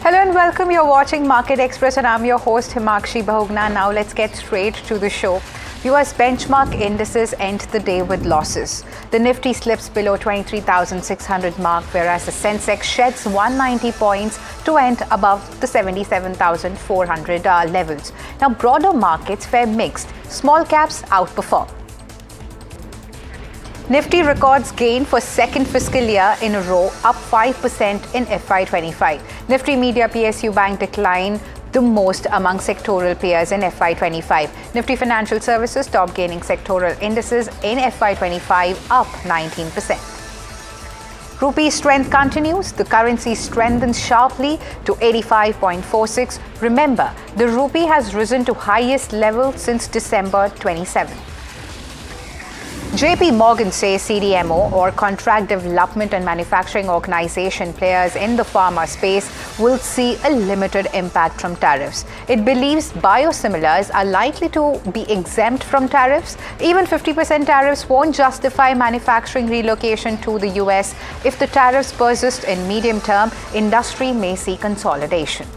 Hello and welcome. You're watching Market Express and I'm your host Himakshi Bahugna. Now let's get straight to the show. US benchmark indices end the day with losses. The Nifty slips below 23,600 mark, whereas the Sensex sheds 190 points to end above the 77,400 levels. Now broader markets fare mixed. Small caps outperform. Nifty records gain for second fiscal year in a row, up 5% in FY25. Nifty Media PSU Bank decline the most among sectoral peers in FY25. Nifty Financial Services top gaining sectoral indices in FY25, up 19%. Rupee strength continues. The currency strengthens sharply to 85.46. Remember, the rupee has risen to highest level since December 27. JP Morgan says CDMO, or Contract Development and Manufacturing Organization, players in the pharma space will see a limited impact from tariffs. It believes biosimilars are likely to be exempt from tariffs. Even 50% tariffs won't justify manufacturing relocation to the US. If the tariffs persist in medium term, industry may see consolidation.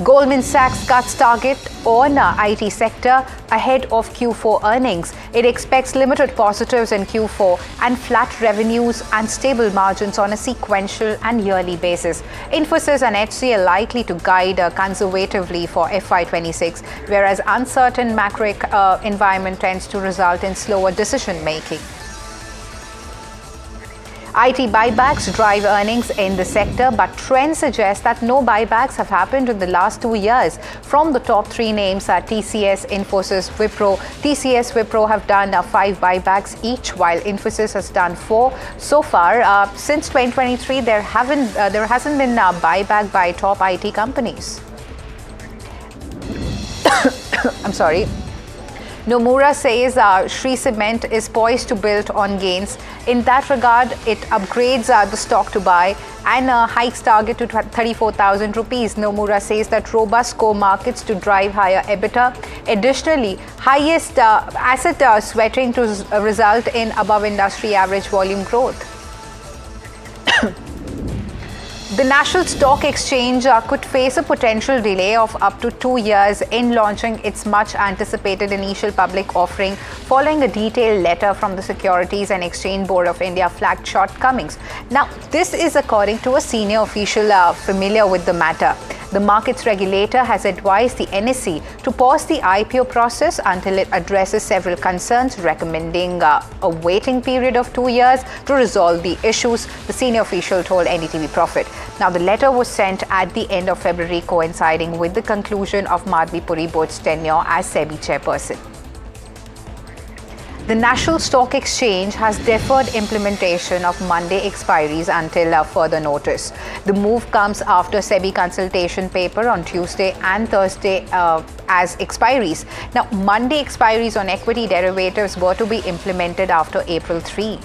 Goldman Sachs cuts target on IT sector ahead of Q4 earnings. It expects limited positives in Q4 and flat revenues and stable margins on a sequential and yearly basis. Infosys and HC are likely to guide conservatively for FY26, whereas uncertain macro environment tends to result in slower decision making. IT buybacks drive earnings in the sector, but trends suggest that no buybacks have happened in the last 2 years. From the top three names are TCS, Infosys, Wipro. TCS, Wipro have done 5 buybacks each, while Infosys has done 4 so far. Since 2023, there hasn't been a buyback by top IT companies. I'm sorry. Nomura says Shree Cement is poised to build on gains. In that regard, it upgrades the stock to buy and hikes target to 34,000 rupees. Nomura says that robust core markets to drive higher EBITDA. Additionally, highest asset sweating to result in above industry average volume growth. The National Stock Exchange could face a potential delay of up to 2 years in launching its much anticipated initial public offering following a detailed letter from the Securities and Exchange Board of India flagged shortcomings. Now, this is according to a senior official familiar with the matter. The markets regulator has advised the NSE to pause the IPO process until it addresses several concerns, recommending a waiting period of 2 years to resolve the issues, the senior official told NDTV Profit. Now, the letter was sent at the end of February, coinciding with the conclusion of Madhvi Puri Board's tenure as SEBI chairperson. The National Stock Exchange has deferred implementation of Monday expiries until further notice. The move comes after SEBI consultation paper on Tuesday and Thursday as expiries. Now, Monday expiries on equity derivatives were to be implemented after April 3.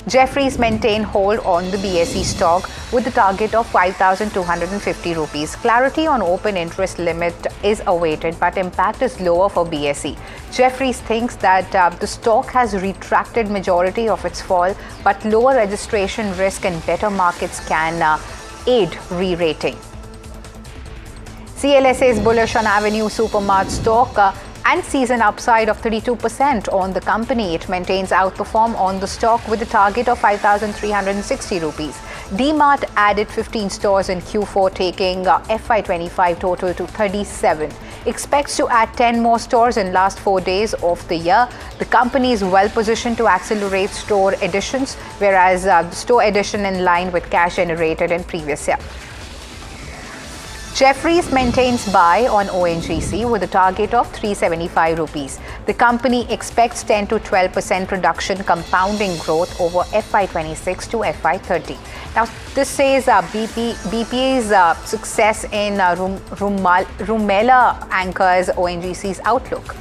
Jefferies maintain hold on the BSE stock with a target of 5,250 rupees. Clarity on open interest limit is awaited, but impact is lower for BSE. Jefferies thinks that the stock has retracted majority of its fall, but lower registration risk and better markets can aid re-rating. CLSA is bullish on Avenue Supermart stock and sees an upside of 32% on the company. It maintains outperform on the stock with a target of 5,360 rupees. D-Mart added 15 stores in Q4, taking FY25 total to 37. Expects to add 10 more stores in last 4 days of the year. The company is well positioned to accelerate store additions, whereas the store addition in line with cash generated in previous year. Jefferies maintains buy on ONGC with a target of 375 rupees. The company expects 10 to 12% reduction compounding growth over FY26 to FY30. Now, this says BP's success in Rumela anchors ONGC's outlook.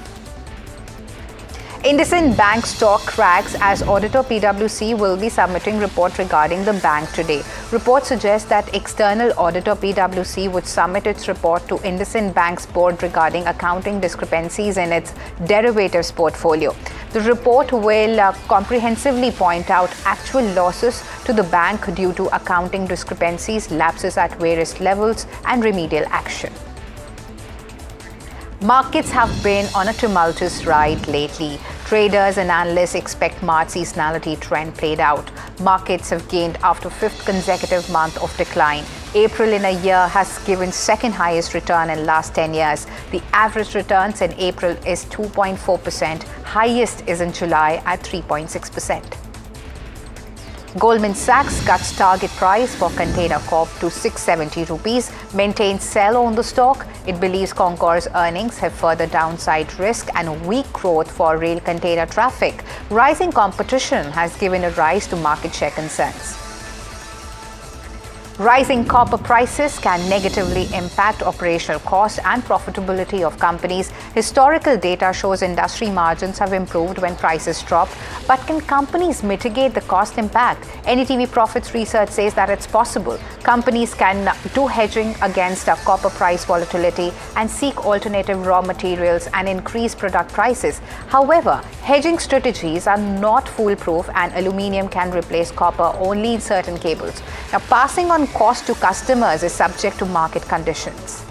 IndusInd Bank stock cracks as auditor PwC will be submitting report regarding the bank today. Reports suggest that external auditor PwC would submit its report to IndusInd Bank's board regarding accounting discrepancies in its derivatives portfolio. The report will comprehensively point out actual losses to the bank due to accounting discrepancies, lapses at various levels, and remedial action. Markets have been on a tumultuous ride lately. Traders and analysts expect March seasonality trend played out. Markets have gained after fifth consecutive month of decline. April in a year has given second highest return in last 10 years. The average returns in April is 2.4%. Highest is in July at 3.6%. Goldman Sachs cuts target price for Container Corp to 670 rupees, maintains sell on the stock. It believes Concor's earnings have further downside risk and weak growth for rail container traffic. Rising competition has given a rise to market share concerns. Rising copper prices can negatively impact operational costs and profitability of companies. Historical data shows industry margins have improved when prices drop. But can companies mitigate the cost impact? NDTV Profit's research says that it's possible. Companies can do hedging against copper price volatility and seek alternative raw materials and increase product prices. However, hedging strategies are not foolproof and aluminium can replace copper only in certain cables. Now, passing on cost to customers is subject to market conditions.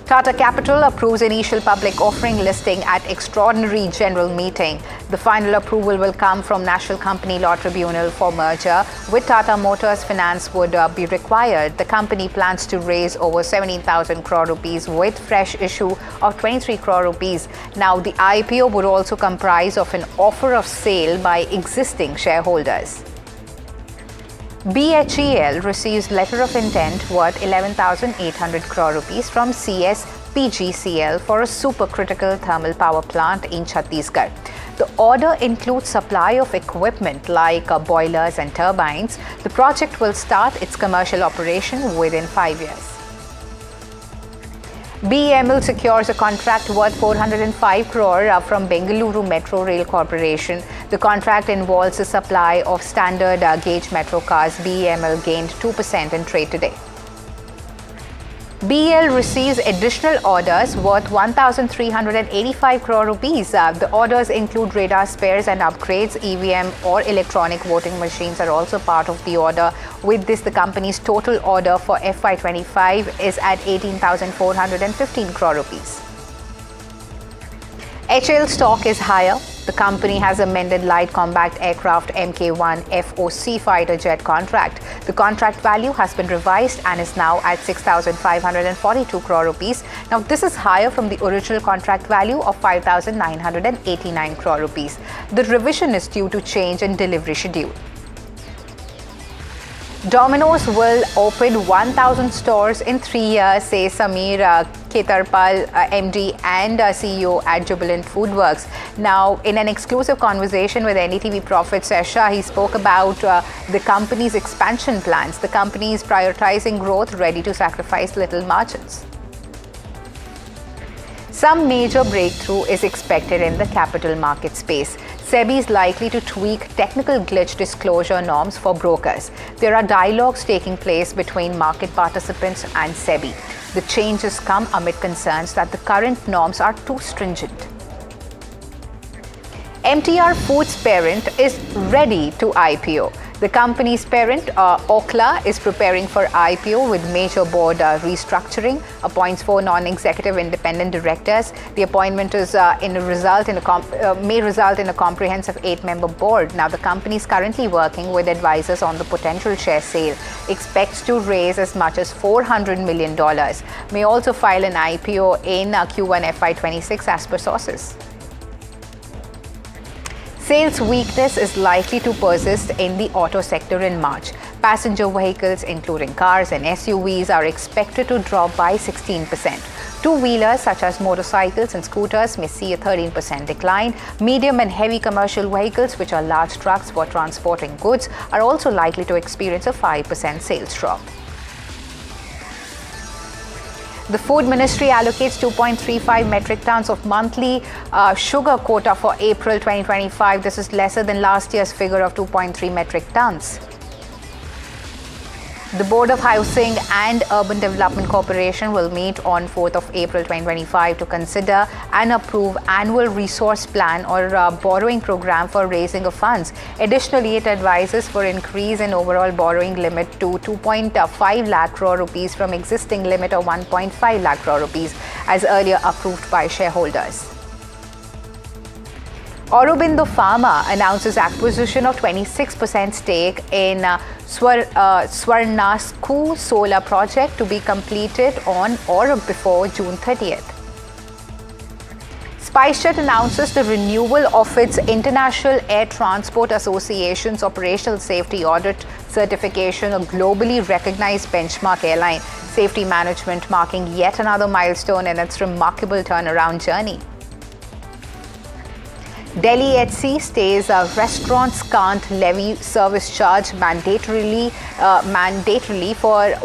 Tata Capital approves initial public offering listing at extraordinary general meeting. The final approval will come from National Company Law Tribunal for merger with Tata Motors Finance would be required. The company plans to raise over 17,000 crore rupees with fresh issue of 23 crore rupees. Now, the IPO would also comprise of an offer of sale by existing shareholders. BHEL receives letter of intent worth 11,800 crore rupees from CSPGCL for a supercritical thermal power plant in Chhattisgarh. The order includes supply of equipment like boilers and turbines. The project will start its commercial operation within 5 years. BEML secures a contract worth 405 crore from Bengaluru Metro Rail Corporation. The contract involves the supply of standard gauge metro cars. BEML gained 2% in trade today. BEL receives additional orders worth 1,385 crore rupees. The orders include radar spares and upgrades. EVM or electronic voting machines are also part of the order. With this, the company's total order for FY25 is at 18,415 crore rupees. HAL stock is higher. The company has amended light combat aircraft Mk1 FOC fighter jet contract. The contract value has been revised and is now at 6,542 crore rupees. Now, this is higher from the original contract value of 5,989 crore rupees. The revision is due to change in delivery schedule. Domino's will open 1,000 stores in 3 years, says Sameer Ketarpal, MD and CEO at Jubilant Foodworks. Now, in an exclusive conversation with NDTV Profit, Sesha, he spoke about the company's expansion plans. The company is prioritizing growth, ready to sacrifice little margins. Some major breakthrough is expected in the capital market space. SEBI is likely to tweak technical glitch disclosure norms for brokers. There are dialogues taking place between market participants and SEBI. The changes come amid concerns that the current norms are too stringent. MTR Foods parent is ready to IPO. The company's parent, Okla, is preparing for IPO with major board restructuring, appoints 4 non-executive independent directors. The appointment is may result in a comprehensive 8-member board. Now, the company is currently working with advisors on the potential share sale. Expects to raise as much as $400 million. May also file an IPO in Q1 FY26 as per sources. Sales weakness is likely to persist in the auto sector in March. Passenger vehicles, including cars and SUVs, are expected to drop by 16%. Two-wheelers such as motorcycles and scooters may see a 13% decline. Medium and heavy commercial vehicles, which are large trucks for transporting goods, are also likely to experience a 5% sales drop. The Food Ministry allocates 2.35 metric tons of monthly sugar quota for April 2025. This is lesser than last year's figure of 2.3 metric tons. The Board of Housing and Urban Development Corporation will meet on 4th of April 2025 to consider and approve annual resource plan or borrowing program for raising of funds. Additionally, it advises for increase in overall borrowing limit to 2.5 lakh crore rupees from existing limit of 1.5 lakh crore rupees as earlier approved by shareholders. Aurobindo Pharma announces acquisition of 26% stake in Swarnasku solar project to be completed on or before June 30th. SpiceJet announces the renewal of its International Air Transport Association's operational safety audit certification, a globally recognized benchmark airline safety management, marking yet another milestone in its remarkable turnaround journey. Delhi HC states restaurants can't levy service charge mandatorily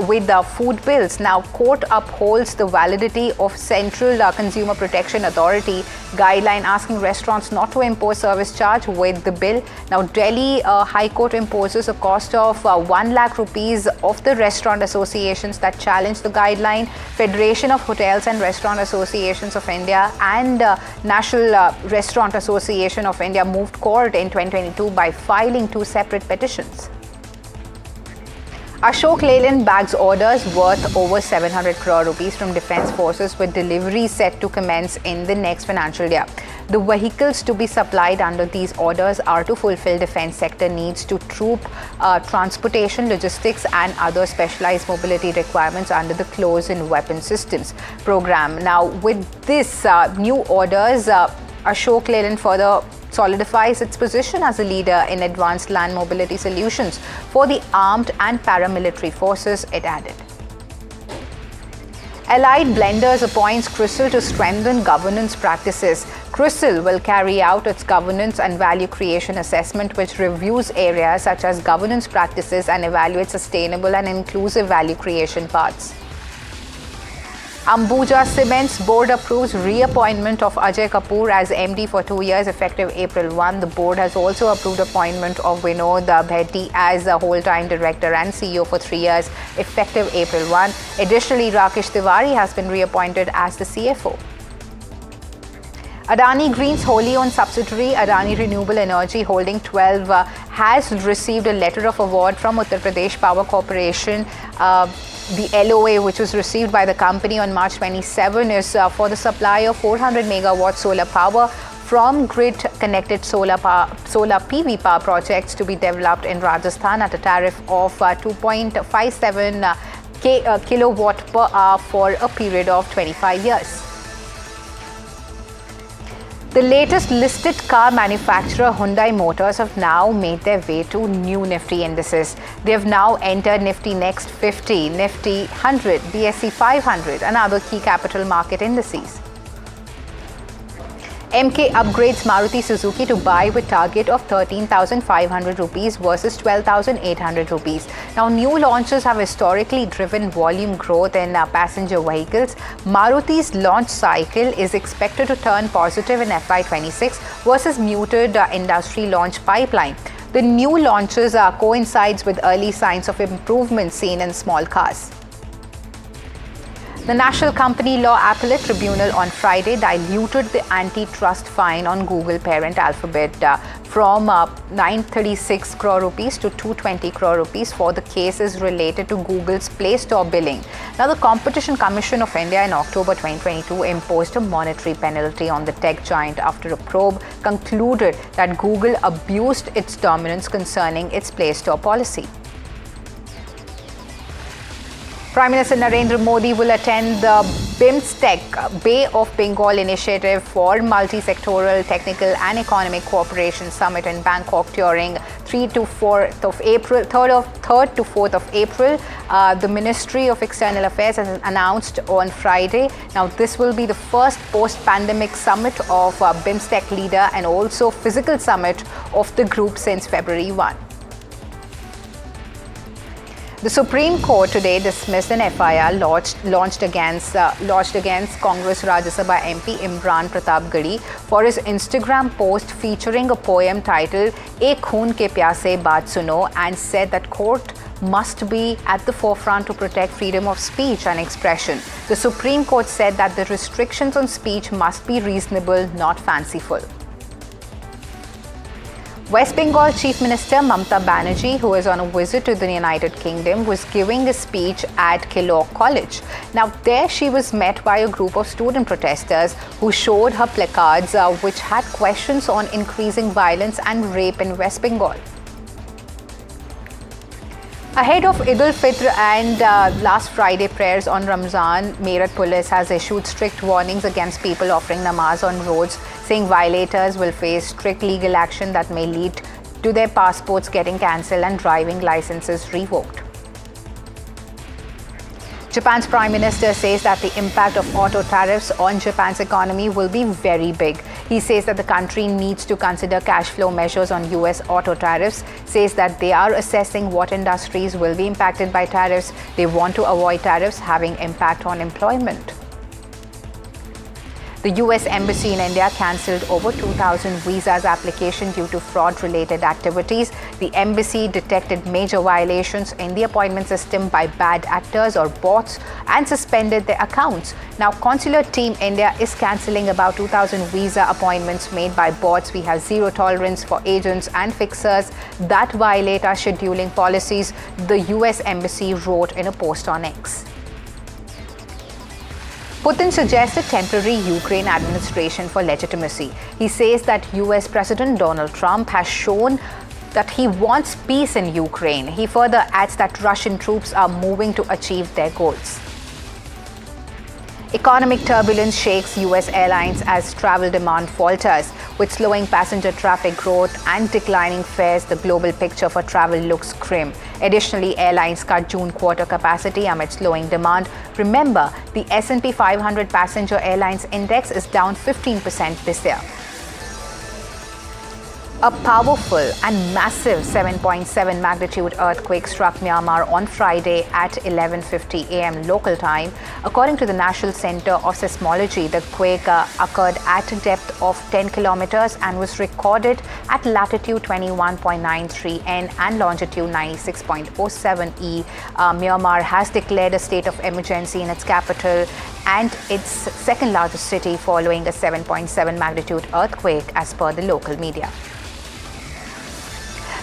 with food bills. Now, court upholds the validity of Central Consumer Protection Authority guideline asking restaurants not to impose service charge with the bill. Now, Delhi High Court imposes a cost of 1 lakh rupees of the restaurant associations that challenge the guideline. Federation of Hotels and Restaurant Associations of India and National Restaurant Association of India moved court in 2022 by filing 2 separate petitions. Ashok Leyland bags orders worth over 700 crore rupees from defence forces with delivery set to commence in the next financial year. The vehicles to be supplied under these orders are to fulfill defence sector needs to troop transportation, logistics and other specialised mobility requirements under the Close-in Weapon Systems program. Now, with this new orders, Ashok Leyland further solidifies its position as a leader in advanced land mobility solutions for the armed and paramilitary forces, it added. Allied Blenders appoints CRISIL to strengthen governance practices. CRISIL will carry out its governance and value creation assessment, which reviews areas such as governance practices and evaluates sustainable and inclusive value creation paths. Ambuja Cements board approves reappointment of Ajay Kapoor as MD for 2 years effective April 1. The board has also approved appointment of Vinod Bhetty as a whole-time director and CEO for 3 years effective April 1. Additionally, Rakesh Tiwari has been reappointed as the CFO. Adani Green's wholly owned subsidiary Adani Renewable Energy Holding 12 has received a letter of award from Uttar Pradesh Power Corporation. The LOA, which was received by the company on March 27, is for the supply of 400 megawatt solar power from grid-connected solar PV power projects to be developed in Rajasthan at a tariff of 2.57 kilowatt per hour for a period of 25 years. The latest listed car manufacturer Hyundai Motors have now made their way to new Nifty indices. They have now entered Nifty Next 50, Nifty 100, BSE 500 and other key capital market indices. MK upgrades Maruti Suzuki to buy with target of 13,500 rupees versus 12,800 rupees. Now, new launches have historically driven volume growth in passenger vehicles. Maruti's launch cycle is expected to turn positive in FY26 versus muted industry launch pipeline. The new launches coincides with early signs of improvement seen in small cars. The National Company Law Appellate Tribunal on Friday diluted the antitrust fine on Google parent Alphabet from 936 crore rupees to 220 crore rupees for the cases related to Google's Play Store billing. Now, the Competition Commission of India in October 2022 imposed a monetary penalty on the tech giant after a probe concluded that Google abused its dominance concerning its Play Store policy. Prime Minister Narendra Modi will attend the BIMSTEC Bay of Bengal Initiative for Multi-Sectoral Technical and Economic Cooperation Summit in Bangkok during 3rd to 4th of April. The Ministry of External Affairs has announced on Friday. Now, this will be the first post-pandemic summit of BIMSTEC leader and also physical summit of the group since February 1. The Supreme Court today dismissed an FIR lodged against Congress Rajya Sabha MP Imran Pratap Gadi for his Instagram post featuring a poem titled Ek Khoon Ke Pyase Baat Suno, and said that court must be at the forefront to protect freedom of speech and expression. The Supreme Court said that the restrictions on speech must be reasonable, not fanciful. West Bengal Chief Minister Mamata Banerjee, who is on a visit to the United Kingdom, was giving a speech at Kellogg College. Now, there she was met by a group of student protesters who showed her placards which had questions on increasing violence and rape in West Bengal. Ahead of Eid al-Fitr and last Friday prayers on Ramzan, Meerut Police has issued strict warnings against people offering namaz on roads, saying violators will face strict legal action that may lead to their passports getting cancelled and driving licenses revoked. Japan's Prime Minister says that the impact of auto tariffs on Japan's economy will be very big. He says that the country needs to consider cash flow measures on US auto tariffs, says that they are assessing what industries will be impacted by tariffs. They want to avoid tariffs having impact on employment. The US Embassy in India cancelled over 2,000 visas application due to fraud-related activities. The embassy detected major violations in the appointment system by bad actors or bots and suspended their accounts. Now, Consular Team India is cancelling about 2,000 visa appointments made by bots. We have zero tolerance for agents and fixers that violate our scheduling policies, the US Embassy wrote in a post on X. Putin suggests a temporary Ukraine administration for legitimacy. He says that US President Donald Trump has shown that he wants peace in Ukraine. He further adds that Russian troops are moving to achieve their goals. Economic turbulence shakes US airlines as travel demand falters. With slowing passenger traffic growth and declining fares, the global picture for travel looks grim. Additionally, airlines cut June quarter capacity amid slowing demand. Remember, the S&P 500 passenger airlines index is down 15% this year. A powerful and massive 7.7 magnitude earthquake struck Myanmar on Friday at 11:50 a.m. local time. According to the National Center of Seismology, the quake occurred at a depth of 10 kilometers and was recorded at latitude 21.93 N and longitude 96.07 E. Myanmar has declared a state of emergency in its capital and its second largest city following a 7.7 magnitude earthquake, as per the local media.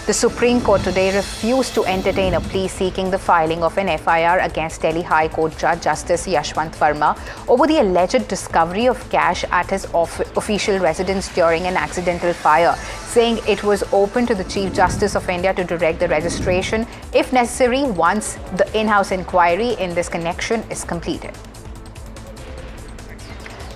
The Supreme Court today refused to entertain a plea seeking the filing of an FIR against Delhi High Court Judge Justice Yashwant Verma over the alleged discovery of cash at his official residence during an accidental fire, saying it was open to the Chief Justice of India to direct the registration if necessary once the in-house inquiry in this connection is completed.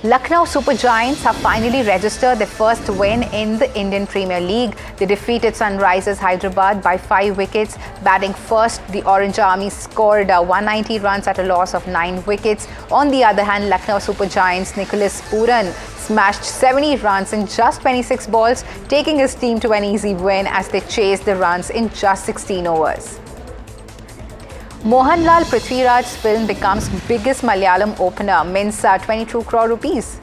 Lucknow Super Giants have finally registered their first win in the Indian Premier League. They defeated Sunrisers Hyderabad by 5 wickets. Batting first, the Orange Army scored 190 runs at a loss of 9 wickets. On the other hand, Lucknow Super Giants' Nicholas Puran smashed 70 runs in just 26 balls, taking his team to an easy win as they chased the runs in just 16 overs. Mohanlal Prithviraj's film becomes biggest Malayalam opener, means 22 crore rupees.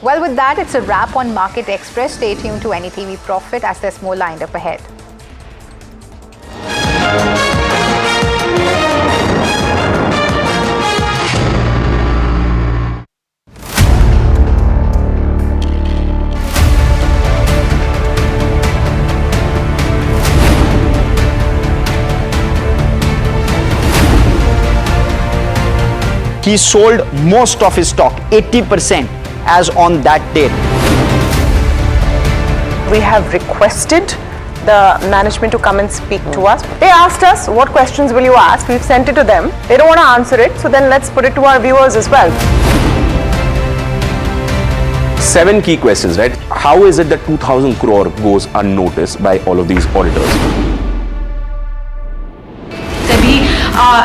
Well, with that, it's a wrap on Market Express. Stay tuned to NDTV Profit as there's more lined up ahead. He sold most of his stock, 80%, as on that date. We have requested the management to come and speak to us. They asked us, what questions will you ask? We've sent it to them. They don't want to answer it, so then let's put it to our viewers as well. 7 key questions, right? How is it that 2,000 crore goes unnoticed by all of these auditors?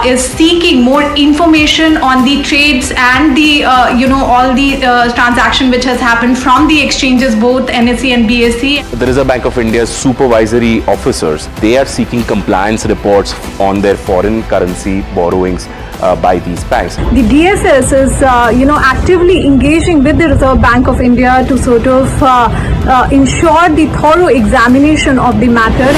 Is seeking more information on the trades and the all the transaction which has happened from the exchanges, both NSE and BSE. The Reserve Bank of India's supervisory officers, they are seeking compliance reports on their foreign currency borrowings by these banks. The DSS is actively engaging with the Reserve Bank of India to sort of ensure the thorough examination of the matter.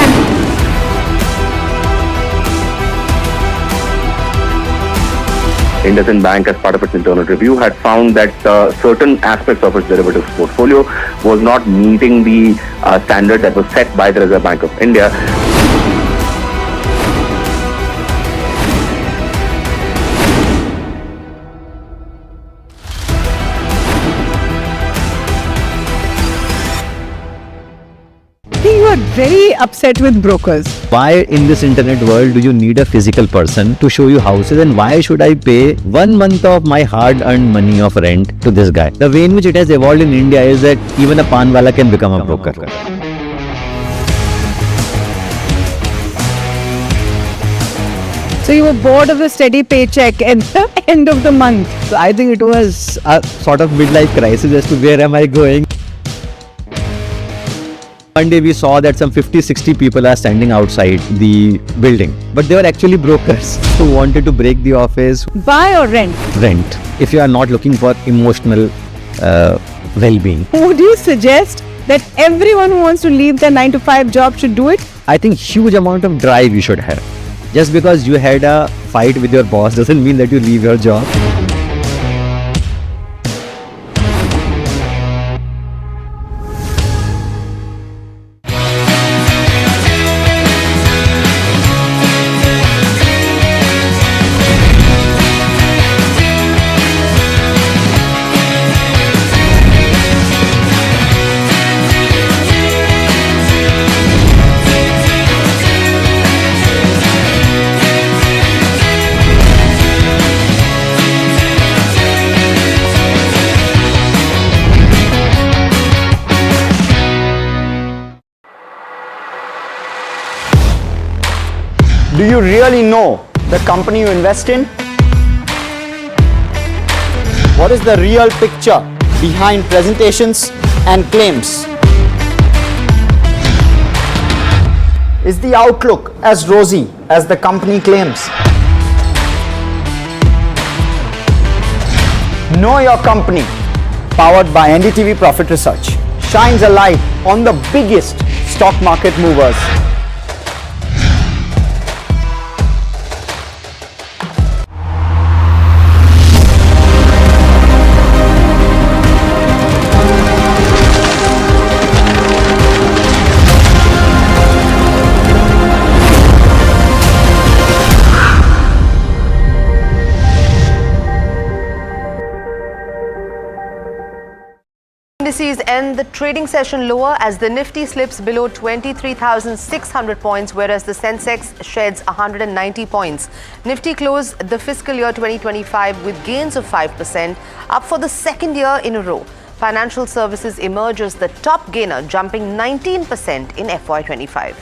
And IndusInd Bank, as part of its internal review, had found that certain aspects of its derivatives portfolio was not meeting the standard that was set by the Reserve Bank of India. You are very upset with brokers. Why in this internet world do you need a physical person to show you houses, and why should I pay 1 month of my hard-earned money of rent to this guy? The way in which it has evolved in India is that even a panwala can become a broker. So you were bored of the steady paycheck at the end of the month. So I think it was a sort of midlife crisis as to where am I going. One day we saw that some 50-60 people are standing outside the building, but they were actually brokers who wanted to break the office. Buy or rent? Rent, if you are not looking for emotional well-being. Would you suggest that everyone who wants to leave their 9-to-5 job should do it? I think huge amount of drive you should have. Just because you had a fight with your boss doesn't mean that you leave your job. Do you really know the company you invest in? What is the real picture behind presentations and claims. Is the outlook as rosy as the company claims? Know Your Company, powered by NDTV Profit Research, shines a light on the biggest stock market movers. Indices end the trading session lower as the Nifty slips below 23,600 points, whereas the Sensex sheds 190 points. Nifty closed the fiscal year 2025 with gains of 5%, up for the second year in a row. Financial services emerge as the top gainer, jumping 19% in FY25.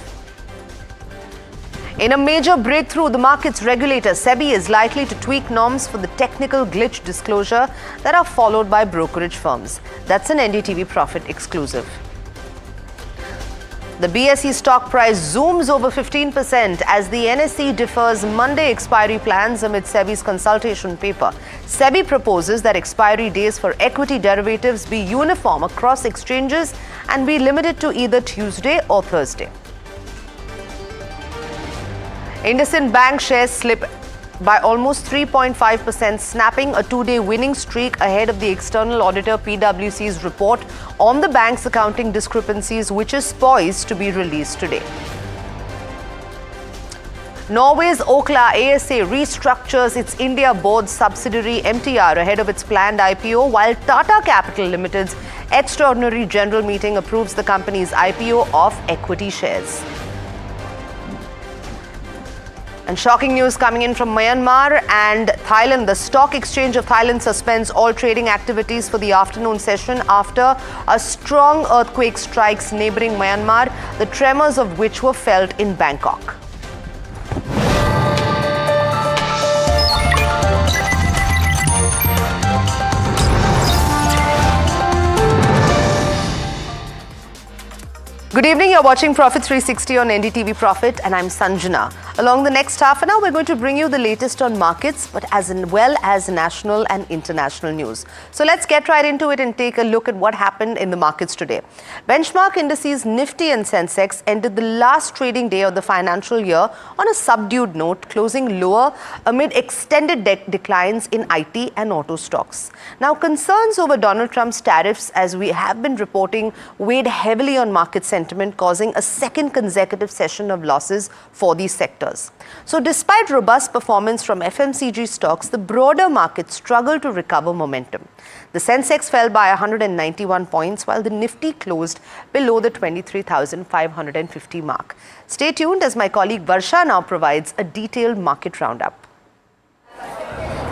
In a major breakthrough, the market's regulator, SEBI, is likely to tweak norms for the technical glitch disclosure that are followed by brokerage firms. That's an NDTV Profit exclusive. The BSE stock price zooms over 15% as the NSE defers Monday expiry plans amid SEBI's consultation paper. SEBI proposes that expiry days for equity derivatives be uniform across exchanges and be limited to either Tuesday or Thursday. IndusInd Bank shares slip by almost 3.5%, snapping a two-day winning streak ahead of the external auditor PwC's report on the bank's accounting discrepancies, which is poised to be released today. Norway's Orkla ASA restructures its India board subsidiary MTR ahead of its planned IPO, while Tata Capital Limited's extraordinary general meeting approves the company's IPO of equity shares. And shocking news coming in from Myanmar and Thailand. The Stock Exchange of Thailand suspends all trading activities for the afternoon session after a strong earthquake strikes neighboring Myanmar, the tremors of which were felt in Bangkok. Good evening, you're watching Profit 360 on NDTV Profit and I'm Sanjana. Along the next half an hour, we're going to bring you the latest on markets, but as well as national and international news. So let's get right into it and take a look at what happened in the markets today. Benchmark indices Nifty and Sensex ended the last trading day of the financial year on a subdued note, closing lower amid extended declines in IT and auto stocks. Now, concerns over Donald Trump's tariffs, as we have been reporting, weighed heavily on market sentiment, causing a second consecutive session of losses for these sectors. So despite robust performance from FMCG stocks, the broader market struggled to recover momentum. The Sensex fell by 191 points, while the Nifty closed below the 23,550 mark. Stay tuned as my colleague Varsha now provides a detailed market roundup.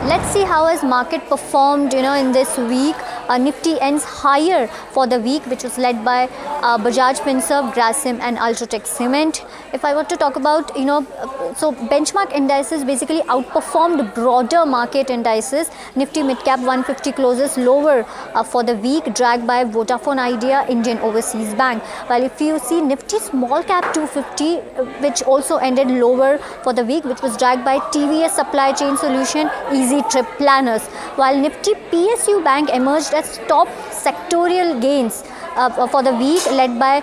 Let's see how has market performed, in this week. Nifty ends higher for the week, which was led by Bajaj Finserv, Grasim and Ultratech Cement. If I were to talk about, so benchmark indices basically outperformed broader market indices. Nifty Midcap 150 closes lower for the week, dragged by Vodafone Idea, Indian Overseas Bank. While if you see Nifty Small Cap 250, which also ended lower for the week, which was dragged by TVS Supply Chain Solution, Easy Trip Planners. While Nifty PSU Bank emerged as top sectorial gains for the week, led by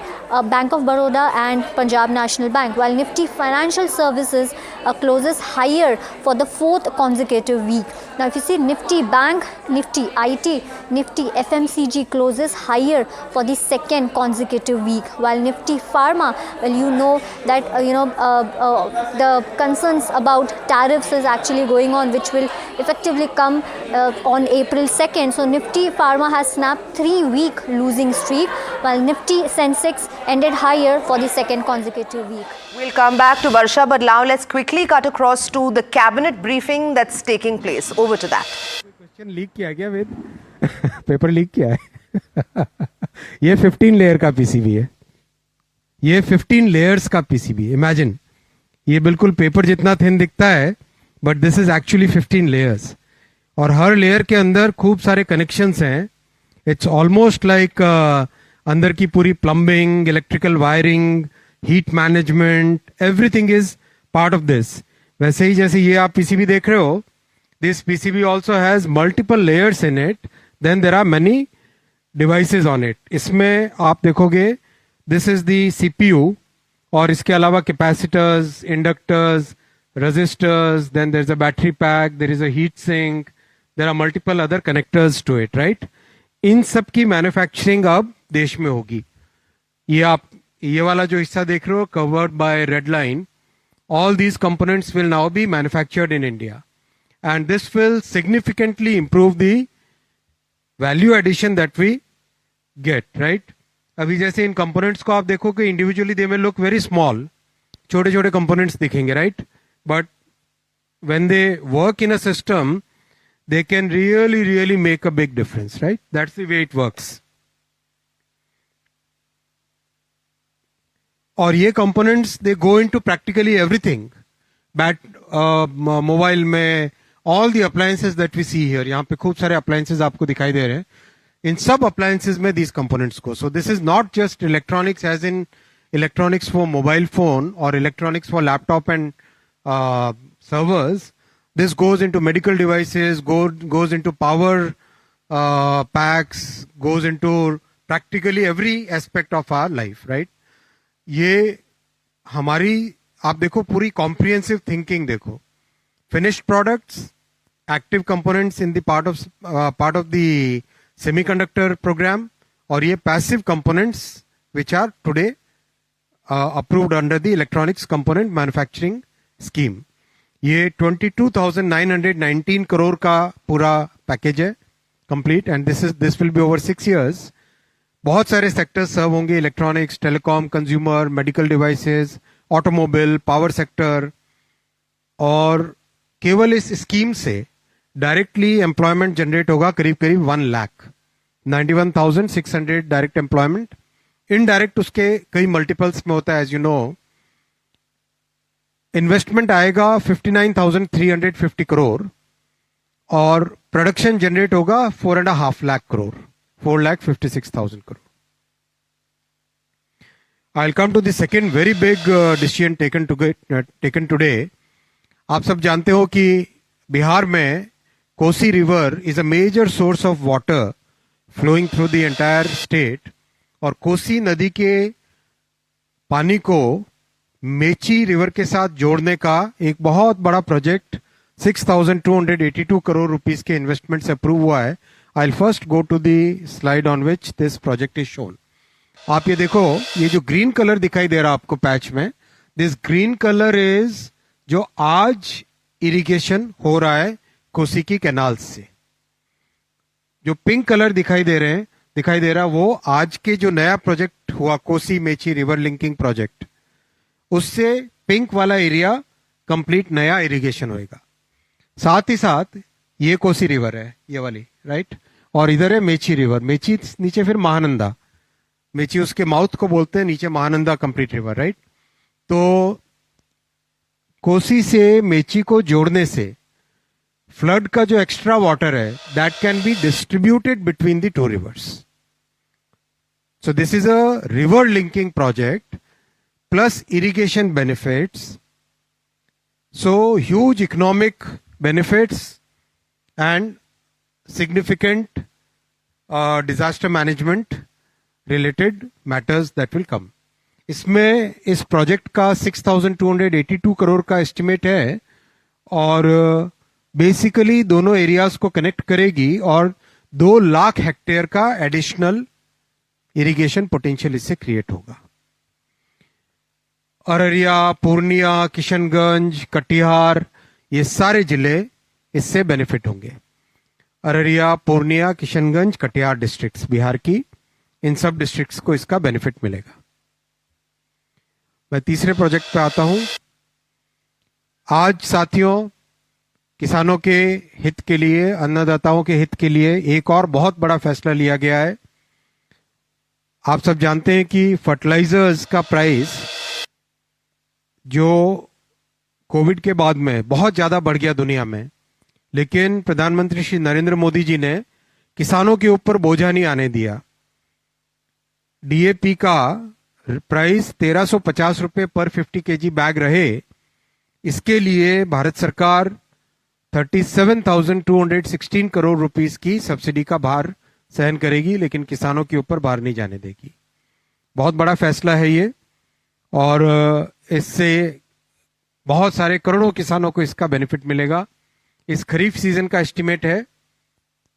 Bank of Baroda and Punjab National Bank, while Nifty Financial Services closes higher for the fourth consecutive week. Now, if you see Nifty Bank, Nifty IT, Nifty FMCG closes higher for the second consecutive week, while Nifty Pharma, well, that the concerns about tariffs is actually going on, which will effectively come on April 2nd. So Nifty Pharma has snapped 3-week losing streak, while Nifty Sensex ended higher for the second consecutive week. We'll come back to Varsha, but now let's quickly cut across to the cabinet briefing that's taking place. Over to that. Question leak किया क्या वेद? Paper leak किया है? ये 15 layer का PCB है. ये 15 layers का PCB. Imagine, ये बिल्कुल पेपर जितना थिन दिखता है, but this is actually 15 layers. और हर लेयर के अंदर खूब सारे कनेक्शंस हैं. इट्स ऑलमोस्ट लाइक अंदर की पूरी plumbing, electrical wiring, heat management, everything is part of this. वैसे ही जैसे ये आप पीसीबी देख रहे हो, this PCB also has multiple layers in it, then there are many devices on it. इसमें आप देखोगे दिस इज द सीपीयू, और इसके अलावा capacitors, inductors, resistors, then there's a battery pack, there is a heat sink, there are multiple other connectors to it, right? इन सब की manufacturing अब देश में होगी. ये आप ये वाला जो हिस्सा देख रहे हो covered by red line, all these components will now be manufactured in India, and this will significantly improve the value addition that we get, right? अभी जैसे इन कंपोनेंट्स को आप देखो कि इंडिविजुअली दे में लुक वेरी स्मॉल, छोटे छोटे components दिखेंगे, right? But when they work in a system, they can really make a big difference, right? That's the way it works. और ये components they go into practically everything. Mobile में all the appliances that we see here, यहाँ पे खूब सारे appliances आपको दिखाई दे रहे हैं. इन सब appliances में these components go. So this is not just electronics as in electronics for mobile phone or electronics for laptop and servers. This goes into medical devices, goes into power packs, goes into practically every aspect of our life, right? ये हमारी आप देखो पूरी comprehensive thinking देखो. Finished products, active components in the part of the semiconductor program, और ये passive components which are today approved under the electronics component manufacturing scheme. ये 22,919 करोड़ का पूरा पैकेज है complete, and this will be over 6 years. बहुत सारे sectors सर्व होंगे, electronics, telecom, consumer, medical devices, automobile, power sector. और केवल इस स्कीम से डायरेक्टली एम्प्लॉयमेंट जनरेट होगा करीब 1,91,600 डायरेक्ट एम्प्लॉयमेंट. इनडायरेक्ट उसके कई मल्टीपल्स में होता है, एज यू नो. इन्वेस्टमेंट आएगा 59,350 करोड़, और प्रोडक्शन जनरेट होगा 4.5 lakh crore, 4,56,000 crore. I'll come to the second very big decision taken today. आप सब जानते हो कि बिहार में Kosi river is a major source of water flowing through the entire state, और कोसी नदी के पानी को मेची रिवर के साथ जोड़ने का एक बहुत बड़ा प्रोजेक्ट 6,282 करोड़ रुपीस के इन्वेस्टमेंट से अप्रूव हुआ है. I first go to the slide on which this project is shown. आप ये देखो, ये जो ग्रीन कलर दिखाई दे रहा है आपको पैच में, दिस ग्रीन कलर इज जो आज इरिगेशन हो रहा है कोसी की कैनाल से. जो पिंक कलर दिखाई दे रहा वो आज के जो नया प्रोजेक्ट हुआ Kosi Mechi river linking project, उससे पिंक वाला एरिया कंप्लीट नया इरिगेशन होएगा. साथ ही साथ ये कोसी रिवर है, ये वाली, राइट? और इधर है मेची रिवर, मेची नीचे फिर महानंदा, मेची उसके माउथ को बोलते हैं, नीचे महानंदा कंप्लीट रिवर, राइट? तो कोसी से मेची को जोड़ने से फ्लड का जो एक्स्ट्रा वाटर है that can be distributed between the two reverse. So this is a river linking project plus irrigation benefits. So huge economic benefits and significant disaster management related matters that will come. इसमें इस project का 6,282 करोड़ का estimate है, और basically दोनों areas को connect करेगी, और 2 लाख हेक्टेयर का एडिशनल इरिगेशन पोटेंशियल इससे क्रिएट होगा. अररिया, पूर्णिया, किशनगंज, कटिहार, ये सारे जिले इससे बेनिफिट होंगे. अररिया, पूर्णिया, किशनगंज, कटिहार डिस्ट्रिक्ट्स बिहार की, इन सब डिस्ट्रिक्ट्स को इसका बेनिफिट मिलेगा. मैं तीसरे प्रोजेक्ट पे आता हूं. आज साथियों, किसानों के हित के लिए, अन्नदाताओं के हित के लिए एक और बहुत बड़ा फैसला लिया गया है. आप सब जानते हैं कि फर्टिलाइजर्स का प्राइस जो कोविड के बाद में बहुत ज्यादा बढ़ गया दुनिया में, लेकिन प्रधानमंत्री श्री नरेंद्र मोदी जी ने किसानों के ऊपर बोझा नहीं आने दिया। डीएपी का प्राइस 1350 रुपए पर 50 केजी बैग रहे, इसके लिए भारत सरकार 37,216 करोड़ रुपीस की सब्सिडी का भार सहन करेगी, लेकिन किसानों के ऊपर भार नहीं जाने देगी। बहुत बड़ा फैसला है ये, और इससे बहुत सारे करोड़ों किसानों को इसका बेनिफिट मिलेगा। इस खरीफ सीजन का एस्टिमेट है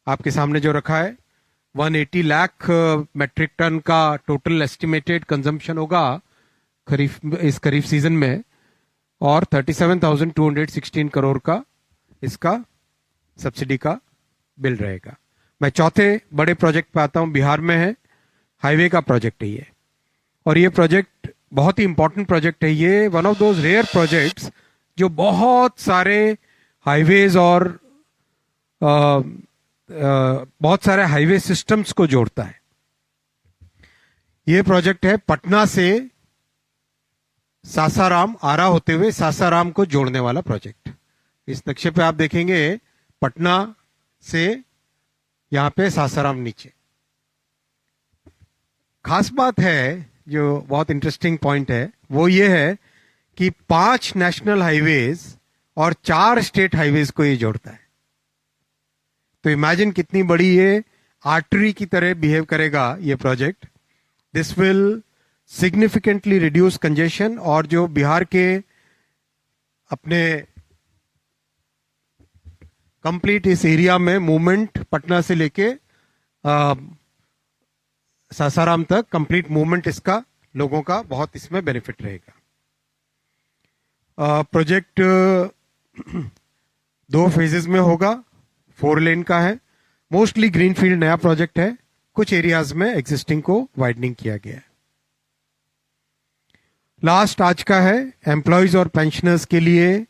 आपके सामने जो रखा है, 180 लाख मेट्रिक टन का टोटल एस्टिमेटेड कंजम्पशन होगा इस खरीफ सीजन में, और 37,216 करोड़ का इसका सब्सिडी का बिल रहेगा। मैं चौथे बड़े प्रोजेक्ट पे आता हूं। बिहार में है, हाईवे का प्रोजेक्ट है ये, और ये प्रोजेक्ट बहुत ही इंपॉर्टेंट प्रोजेक्ट है। ये one of those rare projects जो बहुत सारे हाईवेज और बहुत सारे हाईवे सिस्टम्स को जोड़ता है। ये प्रोजेक्ट है पटना से सासाराम, आरा होते हुए सासाराम को जोड़ने वाला प्रोजेक्ट। इस नक्शे पे आप देखेंगे पटना से यहां पे सासाराम नीचे। खास बात है जो बहुत इंटरेस्टिंग पॉइंट है वो ये है कि 5 नेशनल हाईवेज और 4 स्टेट हाईवेज को ये जोड़ता है। तो इमेजिन कितनी बड़ी ये आर्टरी की तरह बिहेव करेगा ये project. This will significantly reduce congestion, और जो बिहार के अपने कंप्लीट इस एरिया में मूवमेंट पटना से लेके सासाराम तक कंप्लीट मूवमेंट इसका लोगों का बहुत इसमें बेनिफिट रहेगा। प्रोजेक्ट 2 फेजेस में होगा, 4 लेन का है, मोस्टली ग्रीनफील्ड नया प्रोजेक्ट है, कुछ एरियाज में एग्जिस्टिंग को वाइडनिंग किया गया है। लास्ट आज का है, एम्प्लॉयज और पेंशनर्स के लिए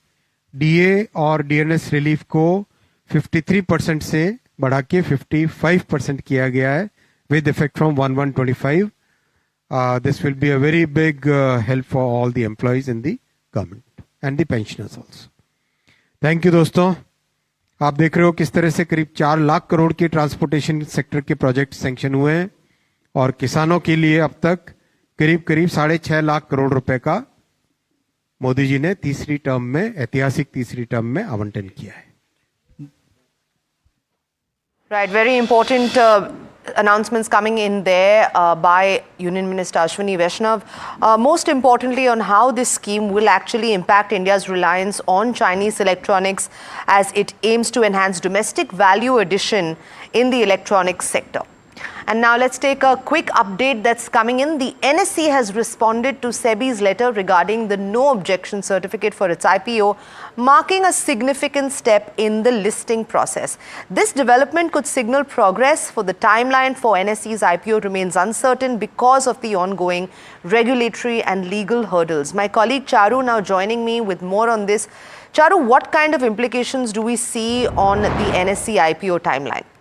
डीए और डीएनएस रिलीफ को 53% से बढ़ा के 55% किया गया है with effect from 1/1/25. This will be a very big help for all the employees in the government and the pensioners also. Thank you दोस्तों। आप देख रहे हो किस तरह से करीब 4 लाख करोड़ के ट्रांसपोर्टेशन सेक्टर के प्रोजेक्ट सैंक्शन हुए हैं, और किसानों के लिए अब तक करीब 6.5 लाख करोड़ रुपए का मोदी जी ने तीसरी टर्म में, ऐतिहासिक तीसरी टर्म में आवंटन किया है। Right, very important announcements coming in there by Union Minister Ashwini Vaishnav. Most importantly, on how this scheme will actually impact India's reliance on Chinese electronics as it aims to enhance domestic value addition in the electronics sector. And now let's take a quick update that's coming in. The NSE has responded to SEBI's letter regarding the no objection certificate for its IPO, marking a significant step in the listing process. This development could signal progress, for the timeline for NSE's IPO remains uncertain because of the ongoing regulatory and legal hurdles. My colleague Charu now joining me with more on this. Charu, what kind of implications do we see on the NSE IPO timeline?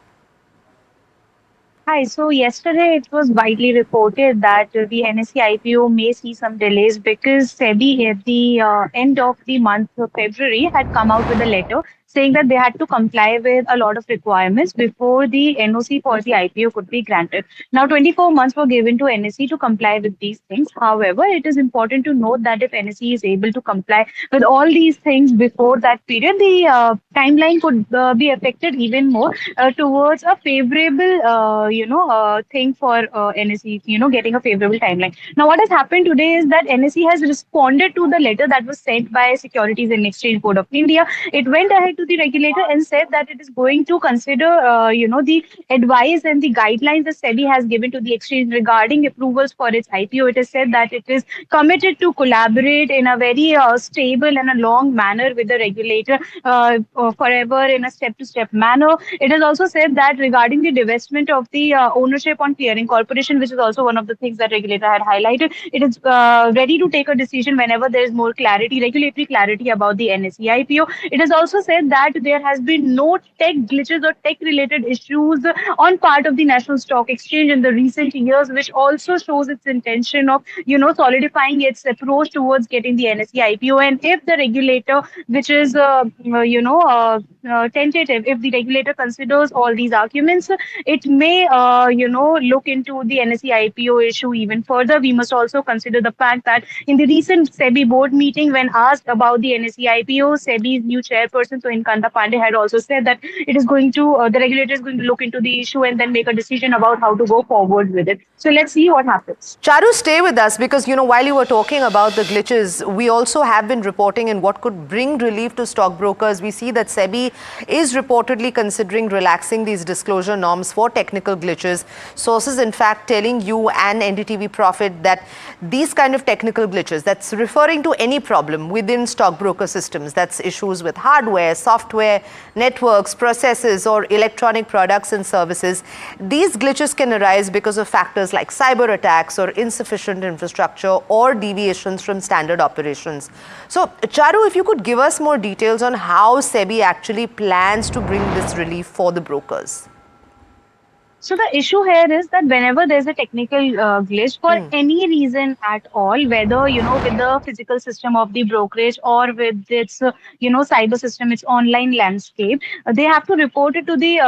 Hi, so yesterday it was widely reported that the NSE IPO may see some delays because SEBI at the end of the month of February had come out with a letter saying that they had to comply with a lot of requirements before the NOC for the IPO could be granted. Now, 24 months were given to NSE to comply with these things. However, it is important to note that if NSE is able to comply with all these things before that period, the timeline could be affected even more towards a favorable, thing for NSE, getting a favorable timeline. Now, what has happened today is that NSE has responded to the letter that was sent by Securities and Exchange Board of India. It went ahead to the regulator and said that it is going to consider, the advice and the guidelines that SEBI has given to the exchange regarding approvals for its IPO. It has said that it is committed to collaborate in a very stable and a long manner with the regulator forever in a step-to-step manner. It has also said that regarding the divestment of the ownership on clearing corporation, which is also one of the things that regulator had highlighted, it is ready to take a decision whenever there is more clarity, regulatory clarity about the NSE IPO. It has also said mentioned that there has been no tech glitches or tech related issues on part of the National Stock Exchange in the recent years, which also shows its intention of, solidifying its approach towards getting the NSE IPO. And if the regulator, which is, tentative, if the regulator considers all these arguments, it may, look into the NSE IPO issue even further. We must also consider the fact that in the recent SEBI board meeting, when asked about the NSE IPO, SEBI's new chairperson, so Inkanta Pandey, had also said that it is going to, the regulator is going to look into the issue and then make a decision about how to go forward with it. So let's see what happens. Charu, stay with us because, while you were talking about the glitches, we also have been reporting in what could bring relief to stockbrokers. We see that SEBI is reportedly considering relaxing these disclosure norms for technical glitches. Sources, in fact, telling you and NDTV Profit that these kind of technical glitches, that's referring to any problem within stockbroker systems, that's issues with hardware, software, networks, processes, or electronic products and services. These glitches can arise because of factors like cyber attacks or insufficient infrastructure or deviations from standard operations. So, Charu, if you could give us more details on how SEBI actually plans to bring this relief for the brokers. So the issue here is that whenever there's a technical glitch for any reason at all, whether, with the physical system of the brokerage or with its, cyber system, its online landscape, they have to report it to the,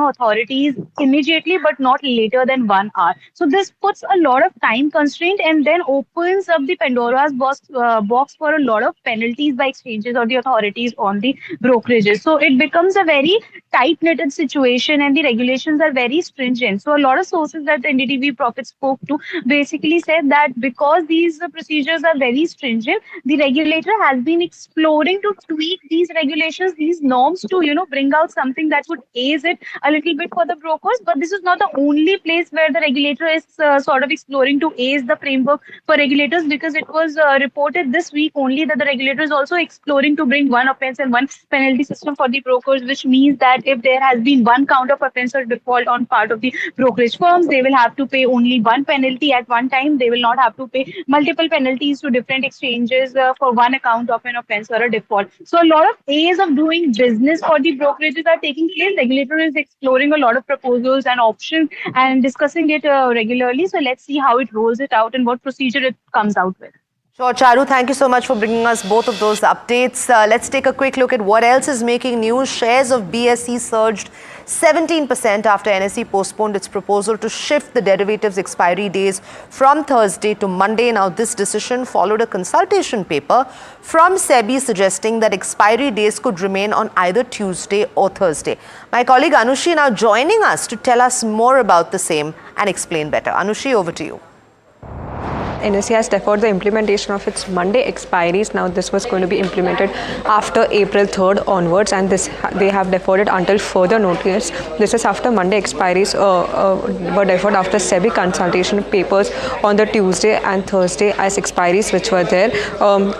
authorities immediately, but not later than 1 hour. So this puts a lot of time constraint and then opens up the Pandora's box for a lot of penalties by exchanges or the authorities on the brokerages. So it becomes a very tight-knitted situation and the regulations are very stringent. So a lot of sources that the NDTV Profit spoke to basically said that because these procedures are very stringent, the regulator has been exploring to tweak these regulations, these norms to, bring out something that would ease it a little bit for the brokers. But this is not the only place where the regulator is sort of exploring to ease the framework for regulators, because it was reported this week only that the regulator is also exploring to bring one offense and one penalty system for the brokers, which means that if there has been one count of offense or default on part of the brokerage firms, they will have to pay only one penalty at one time. They will not have to pay multiple penalties to different exchanges for one account of an offense or a default. So a lot of ways of doing business for the brokerages are taking place. Regulator is exploring a lot of proposals and options and discussing it regularly. So let's see how it rolls it out and what procedure it comes out with. Sure, Charu, thank you so much for bringing us both of those updates. Let's take a quick look at what else is making news. Shares of BSE surged 17% after NSE postponed its proposal to shift the derivatives expiry days from Thursday to Monday. Now, this decision followed a consultation paper from SEBI suggesting that expiry days could remain on either Tuesday or Thursday. My colleague Anushi now joining us to tell us more about the same and explain better. Anushi, over to you. NSE has deferred the implementation of its Monday expiries. Now this was going to be implemented after April 3rd onwards, and they have deferred it until further notice. This is after Monday expiries were deferred after SEBI consultation papers on the Tuesday and Thursday as expiries which were there.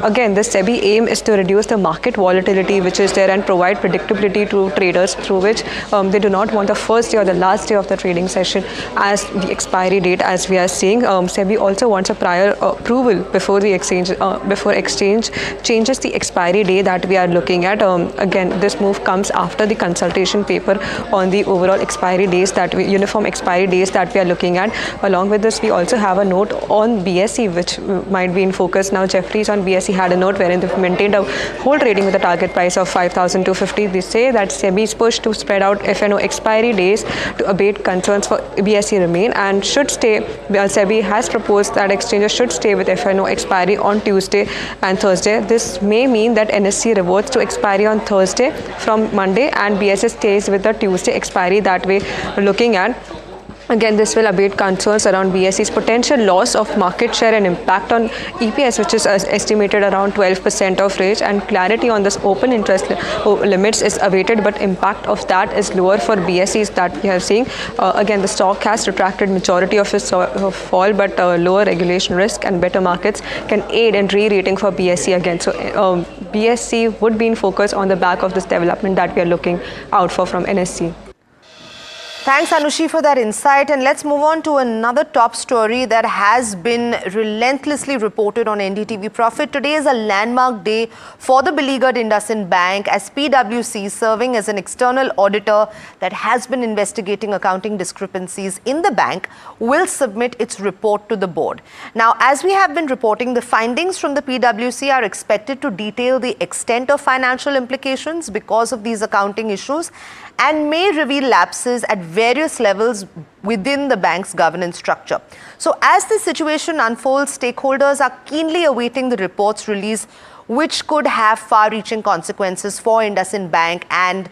Again, the SEBI aim is to reduce the market volatility which is there and provide predictability to traders, through which they do not want the first day or the last day of the trading session as the expiry date, as we are seeing. SEBI also wants a prior approval before the exchange changes the expiry day that we are looking at. Again, this move comes after the consultation paper on the overall expiry days uniform expiry days that we are looking at. Along with this, we also have a note on BSE which might be in focus now. Jeffries on BSE had a note wherein they maintained a whole trading with a target price of 5,250. They say that SEBI's push to spread out FNO expiry days to abate concerns for BSE remain and should stay. SEBI has proposed that exchanges should stay with FNO expiry on Tuesday and Thursday. This may mean that NSE reverts to expiry on Thursday from Monday and BSE stays with the Tuesday expiry that we are looking at. Again, this will abate concerns around BSE's potential loss of market share and impact on EPS, which is estimated around 12% of range, and clarity on this open interest limits is awaited, but impact of that is lower for BSEs that we are seeing. Again, the stock has retracted majority of its fall, but lower regulation risk and better markets can aid in re-rating for BSE again. So BSE would be in focus on the back of this development that we are looking out for from NSE. Thanks, Anushi, for that insight. And let's move on to another top story that has been relentlessly reported on NDTV Profit. Today is a landmark day for the beleaguered IndusInd Bank, as PwC, serving as an external auditor that has been investigating accounting discrepancies in the bank, will submit its report to the board. Now, as we have been reporting, the findings from the PwC are expected to detail the extent of financial implications because of these accounting issues and may reveal lapses at various levels within the bank's governance structure. So as the situation unfolds, stakeholders are keenly awaiting the report's release, which could have far-reaching consequences for IndusInd Bank and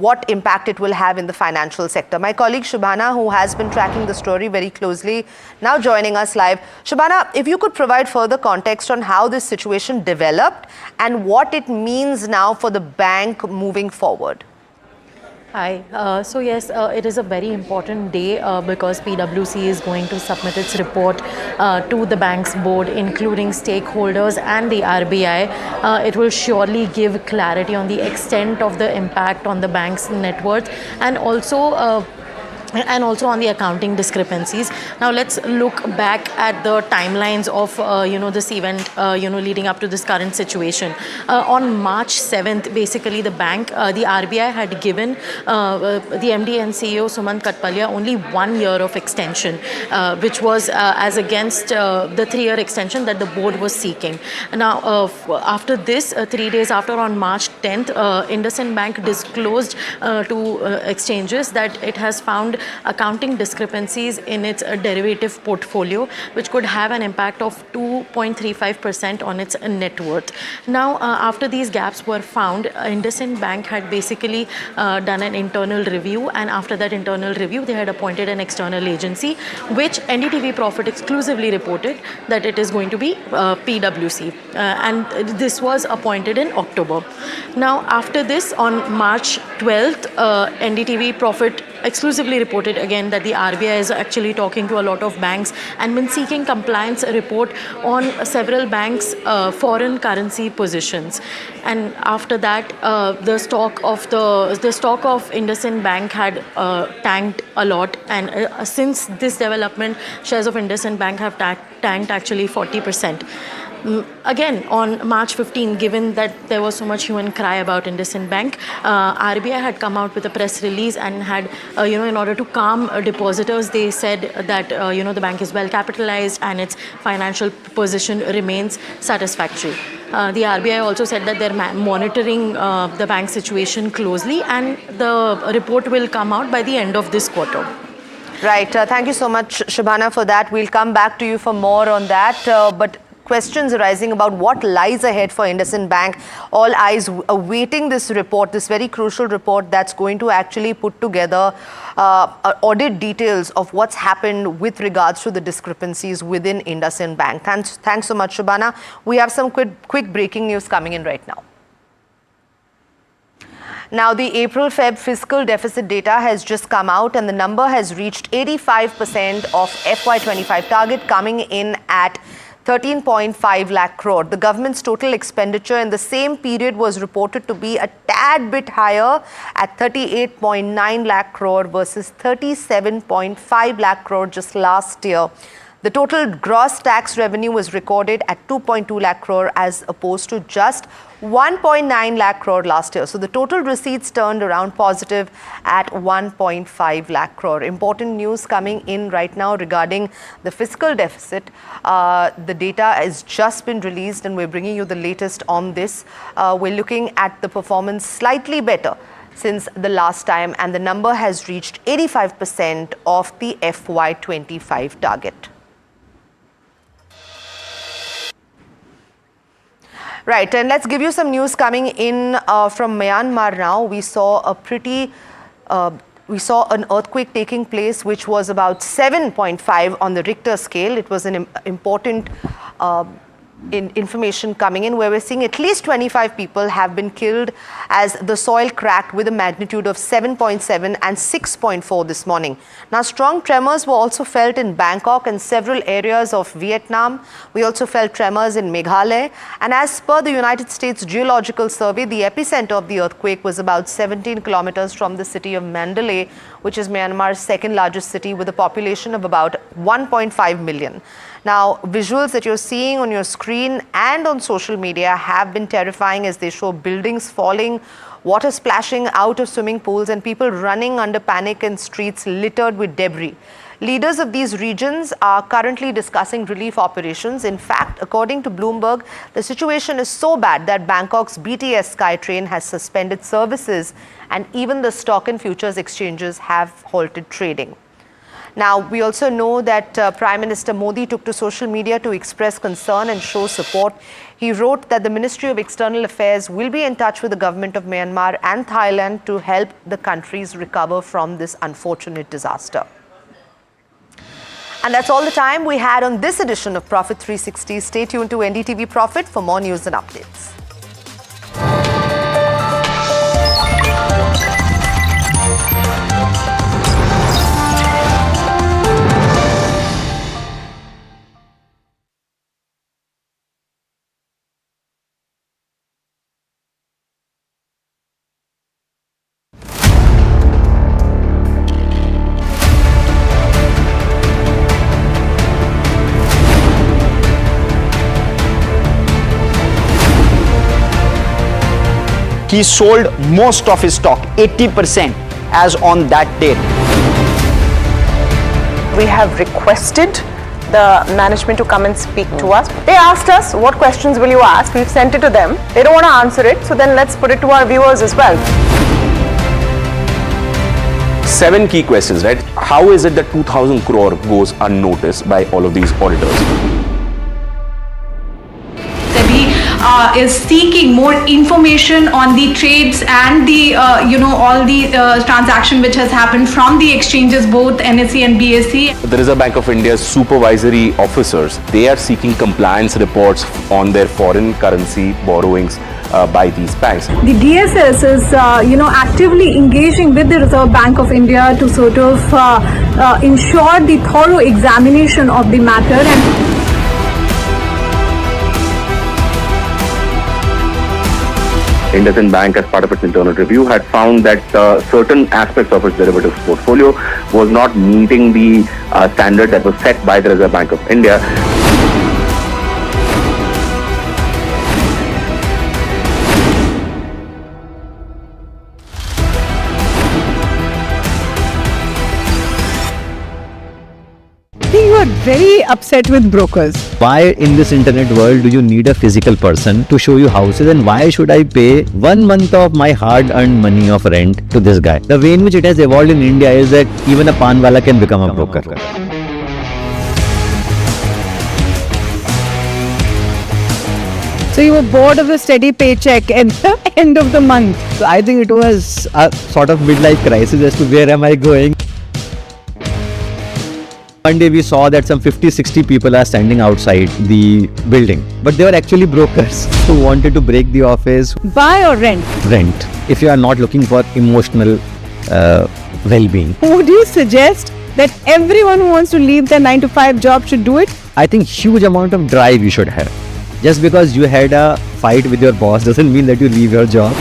what impact it will have in the financial sector. My colleague Shubhana, who has been tracking the story very closely, now joining us live. Shubhana, if you could provide further context on how this situation developed and what it means now for the bank moving forward. Hi. So yes, it is a very important day because PwC is going to submit its report to the bank's board, including stakeholders and the RBI. It will surely give clarity on the extent of the impact on the bank's net worth and also on the accounting discrepancies. Now let's look back at the timelines of this event leading up to this current situation. On March 7th, basically the bank, the RBI had given the MD and CEO Sumant Katpalia only 1 year of extension, which was as against the 3-year extension that the board was seeking. Now after this, 3 days after, on March 10th, IndusInd Bank disclosed to exchanges that it has found accounting discrepancies in its derivative portfolio, which could have an impact of 2.35% on its net worth. Now, after these gaps were found, IndusInd Bank had basically done an internal review, and after that internal review, they had appointed an external agency, which NDTV Profit exclusively reported that it is going to be PwC, and this was appointed in October. Now, after this, on March 12th, NDTV Profit exclusively reported again that the RBI is actually talking to a lot of banks and been seeking compliance report on several banks' foreign currency positions. And after that, the stock of IndusInd Bank had tanked a lot. And since this development, shares of IndusInd Bank have tanked actually 40%. Again, on March 15, given that there was so much hue and cry about IndusInd Bank, RBI had come out with a press release and had, in order to calm depositors, they said that, the bank is well capitalized and its financial position remains satisfactory. The RBI also said that they're monitoring the bank situation closely, and the report will come out by the end of this quarter. Right. Thank you so much, Shubhana, for that. We'll come back to you for more on that. But questions arising about what lies ahead for IndusInd Bank. All eyes awaiting this report, this very crucial report that's going to actually put together audit details of what's happened with regards to the discrepancies within IndusInd Bank. Thanks so much, Shubhana. We have some quick breaking news coming in right now. Now, the April-Feb fiscal deficit data has just come out, and the number has reached 85% of FY25 target, coming in at 13.5 lakh crore. The government's total expenditure in the same period was reported to be a tad bit higher at 38.9 lakh crore versus 37.5 lakh crore just last year. The total gross tax revenue was recorded at 2.2 lakh crore as opposed to just 1.9 lakh crore last year. So the total receipts turned around positive at 1.5 lakh crore. Important news coming in right now regarding the fiscal deficit. The data has just been released and we're bringing you the latest on this. We're looking at the performance slightly better since the last time, and the number has reached 85% of the FY25 target. Right, and let's give you some news coming in from Myanmar now. We saw an earthquake taking place, which was about 7.5 on the Richter scale. It was an important information coming in where we're seeing at least 25 people have been killed as the soil cracked with a magnitude of 7.7 and 6.4 this morning. Now, strong tremors were also felt in Bangkok and several areas of Vietnam. We also felt tremors in Meghalaya. And as per the United States Geological Survey, the epicenter of the earthquake was about 17 kilometers from the city of Mandalay, which is Myanmar's second largest city with a population of about 1.5 million. Now, visuals that you're seeing on your screen and on social media have been terrifying as they show buildings falling, water splashing out of swimming pools and people running under panic in streets littered with debris. Leaders of these regions are currently discussing relief operations. In fact, according to Bloomberg, the situation is so bad that Bangkok's BTS SkyTrain has suspended services and even the stock and futures exchanges have halted trading. Now, we also know that Prime Minister Modi took to social media to express concern and show support. He wrote that the Ministry of External Affairs will be in touch with the government of Myanmar and Thailand to help the countries recover from this unfortunate disaster. And that's all the time we had on this edition of Profit 360. Stay tuned to NDTV Profit for more news and updates. He sold most of his stock, 80%, as on that date. We have requested the management to come and speak to us. They asked us, what questions will you ask? We've sent it to them. They don't want to answer it, so then let's put it to our viewers as well. 7 key questions, right? How is it that 2,000 crore goes unnoticed by all of these auditors? Is seeking more information on the trades and the all the transaction which has happened from the exchanges, both NSE and BSE. The Reserve Bank of India's supervisory officers, they are seeking compliance reports on their foreign currency borrowings by these banks. The DSS is actively engaging with the Reserve Bank of India to sort of ensure the thorough examination of the matter. And IndusInd Bank, as part of its internal review, had found that certain aspects of its derivatives portfolio was not meeting the standard that was set by the Reserve Bank of India. You are very upset with brokers. Why in this internet world do you need a physical person to show you houses, and why should I pay 1 month of my hard-earned money of rent to this guy? The way in which it has evolved in India is that even a panwala can become a broker. So you were bored of the steady paycheck at the end of the month. So I think it was a sort of midlife crisis as to where am I going. One day we saw that some 50-60 people are standing outside the building, but they were actually brokers who wanted to break the office. Buy or rent? Rent, if you are not looking for emotional well-being. Would you suggest that everyone who wants to leave their 9-to-5 job should do it? I think huge amount of drive you should have. Just because you had a fight with your boss doesn't mean that you leave your job.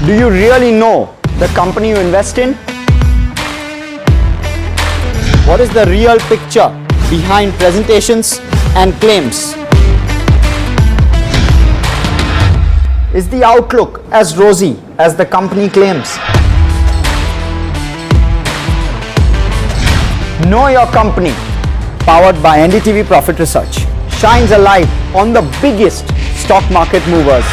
Do you really know the company you invest in? What is the real picture behind presentations and claims? Is the outlook as rosy as the company claims. Know Your Company, powered by NDTV Profit Research, shines a light on the biggest stock market movers.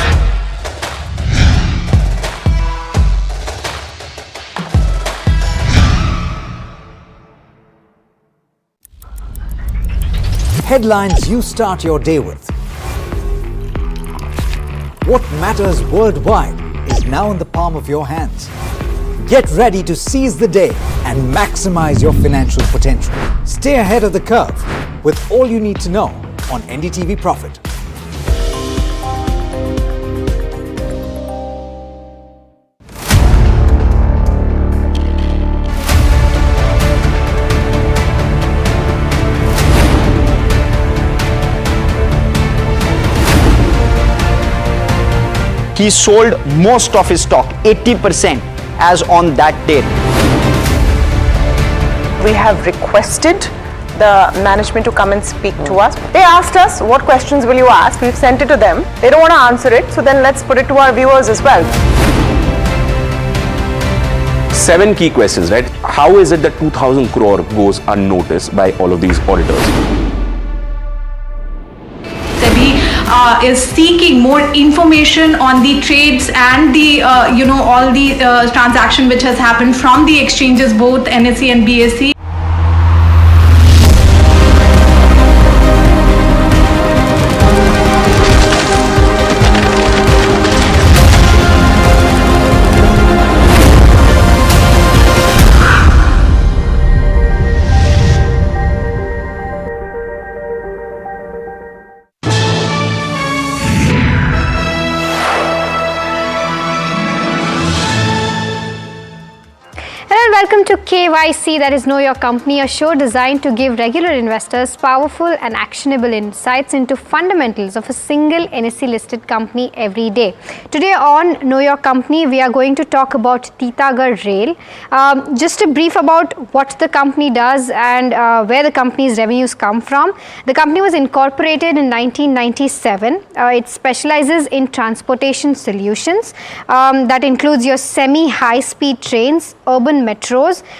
Headlines you start your day with. What matters worldwide is now in the palm of your hands. Get ready to seize the day and maximize your financial potential. Stay ahead of the curve with all you need to know on NDTV Profit. He sold most of his stock, 80%, as on that date. We have requested the management to come and speak to us. They asked us, what questions will you ask? We've sent it to them. They don't want to answer it, so then let's put it to our viewers as well. 7 key questions, right? How is it that 2,000 crore goes unnoticed by all of these auditors? Is seeking more information on the trades and the all the transaction which has happened from the exchanges, both NSE and BSE. Welcome to KYC, that is Know Your Company, a show designed to give regular investors powerful and actionable insights into fundamentals of a single NSE listed company every day. Today on Know Your Company, we are going to talk about Titagarh Rail. Just a brief about what the company does and where the company's revenues come from. The company was incorporated in 1997. It specializes in transportation solutions. That includes your semi-high speed trains, urban metros,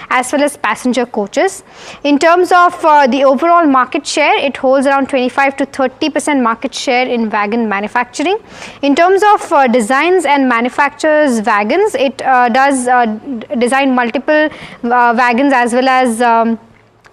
as well as passenger coaches. In terms of the overall market share, it holds around 25 to 30% market share in wagon manufacturing. In terms of designs and manufactures wagons, it does design multiple wagons as well as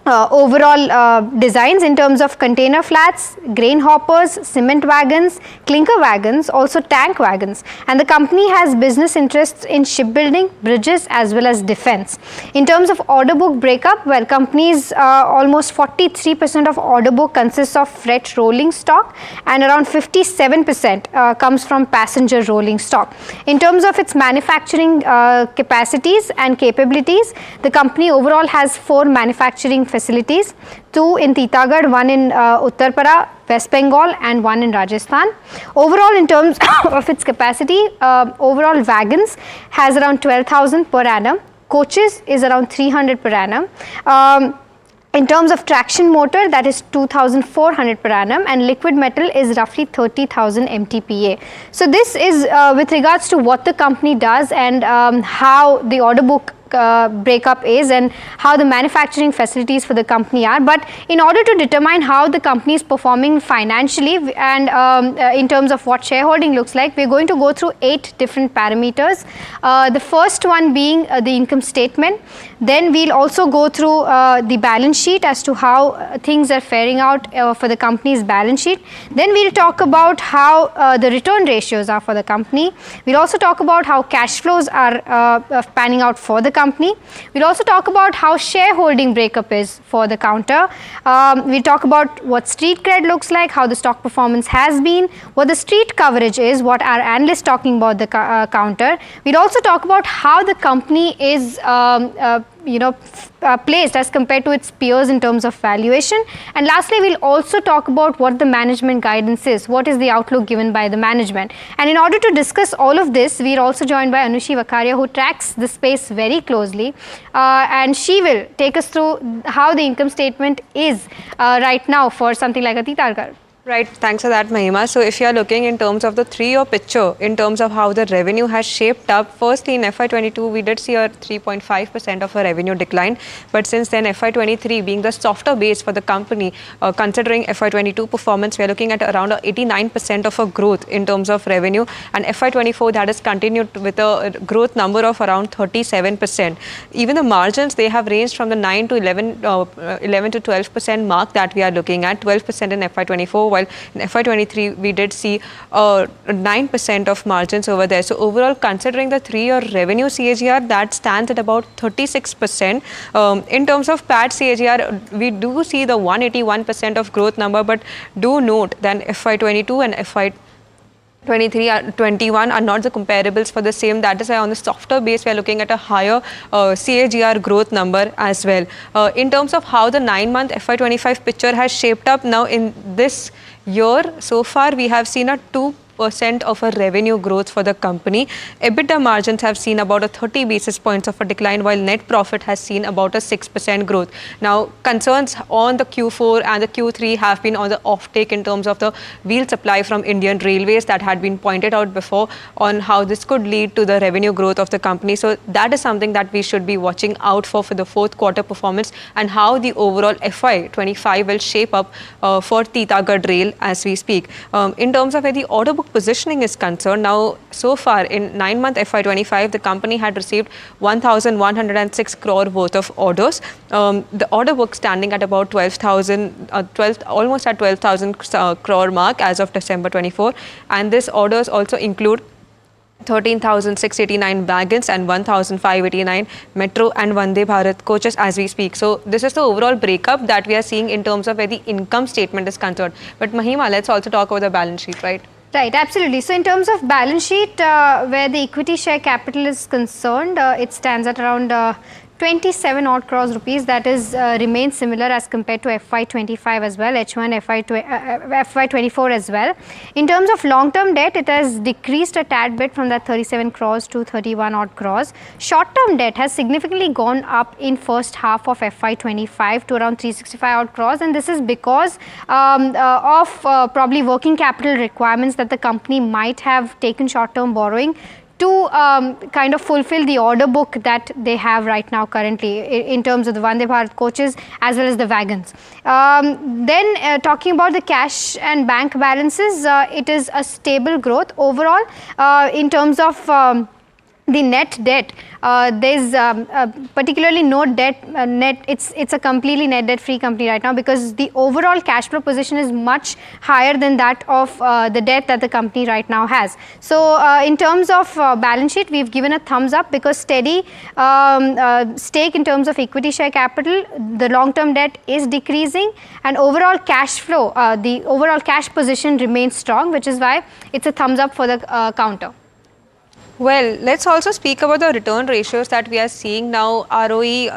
overall designs in terms of container flats, grain hoppers, cement wagons, clinker wagons, also tank wagons. And the company has business interests in shipbuilding, bridges, as well as defense. In terms of order book breakup, well, companies almost 43% of order book consists of freight rolling stock and around 57% comes from passenger rolling stock. In terms of its manufacturing capacities and capabilities, the company overall has 4 manufacturing facilities, 2 in Titagarh, 1 in Uttarpara, West Bengal, and 1 in Rajasthan. Overall, in terms of its capacity, overall wagons has around 12,000 per annum, coaches is around 300 per annum. In terms of traction motor, that is 2,400 per annum, and liquid metal is roughly 30,000 MTPA. So this is with regards to what the company does and how the order book breakup is and how the manufacturing facilities for the company are. But in order to determine how the company is performing financially and in terms of what shareholding looks like, we're going to go through 8 different parameters. The first one being the income statement. Then we'll also go through the balance sheet as to how things are faring out for the company's balance sheet. Then we'll talk about how the return ratios are for the company. We'll also talk about how cash flows are panning out for the company. We'll also talk about how shareholding breakup is for the counter. We'll talk about what street cred looks like, how the stock performance has been, what the street coverage is, what our analysts talking about the counter. We'll also talk about how the company is placed as compared to its peers in terms of valuation. And lastly, we'll also talk about what the management guidance is, what is the outlook given by the management. And in order to discuss all of this, we're also joined by Anushi Vakaria, who tracks the space very closely, and she will take us through how the income statement is right now for something like a Titagarh. Right, thanks for that, Mahima. So if you are looking in terms of the 3-year picture, in terms of how the revenue has shaped up, firstly in FY22, we did see a 3.5% of a revenue decline. But since then, FY23 being the softer base for the company, considering FY22 performance, we are looking at around 89% of a growth in terms of revenue. And FY24, that has continued with a growth number of around 37%. Even the margins, they have ranged from the 9 to 11 to 12% mark that we are looking at, 12% in FY24. While in FY23, we did see 9% of margins over there. So overall, considering the 3-year revenue CAGR, that stands at about 36%. In terms of PAT CAGR, we do see the 181% of growth number, but do note that FY22 and FY23 21 are not the comparables for the same. That is why on the softer base, we are looking at a higher CAGR growth number as well. In terms of how the 9-month FY25 picture has shaped up now in this year, so far we have seen a 2% of a revenue growth for the company. EBITDA margins have seen about a 30 basis points of a decline, while net profit has seen about a 6% growth. Now, concerns on the Q4 and the Q3 have been on the offtake in terms of the wheel supply from Indian Railways that had been pointed out before on how this could lead to the revenue growth of the company. So that is something that we should be watching out for the fourth quarter performance and how the overall FY25 will shape up for Titagarh Rail as we speak. In terms of where the order book positioning is concerned, now so far in 9-month FY25, the company had received 1,106 crore worth of orders. The order book standing at about almost at 12,000 crore mark as of December 24, and this orders also include 13,689 wagons and 1,589 Metro and Vande Bharat coaches as we speak. So this is the overall breakup that we are seeing in terms of where the income statement is concerned. But Mahima, let's also talk about the balance sheet, right? Right, absolutely. So in terms of balance sheet, where the equity share capital is concerned, it stands at around 27 odd crores rupees. That is remains similar as compared to FY25 as well, H1 FY24 as well. In terms of long-term debt, it has decreased a tad bit from that 37 crores to 31 odd crores. Short-term debt has significantly gone up in first half of FY25 to around 365 odd crores, and this is because of probably working capital requirements that the company might have taken short-term borrowing to kind of fulfill the order book that they have right now currently in terms of the Vande Bharat coaches as well as the wagons. Then talking about the cash and bank balances, it is a stable growth overall in terms of the net debt. There's particularly no debt net. It's a completely net debt free company right now because the overall cash flow position is much higher than that of the debt that the company right now has. So in terms of balance sheet, we've given a thumbs up because steady stake in terms of equity share capital, the long term debt is decreasing, and overall cash flow, the overall cash position remains strong, which is why it's a thumbs up for the counter. Well, let's also speak about the return ratios that we are seeing now. ROE,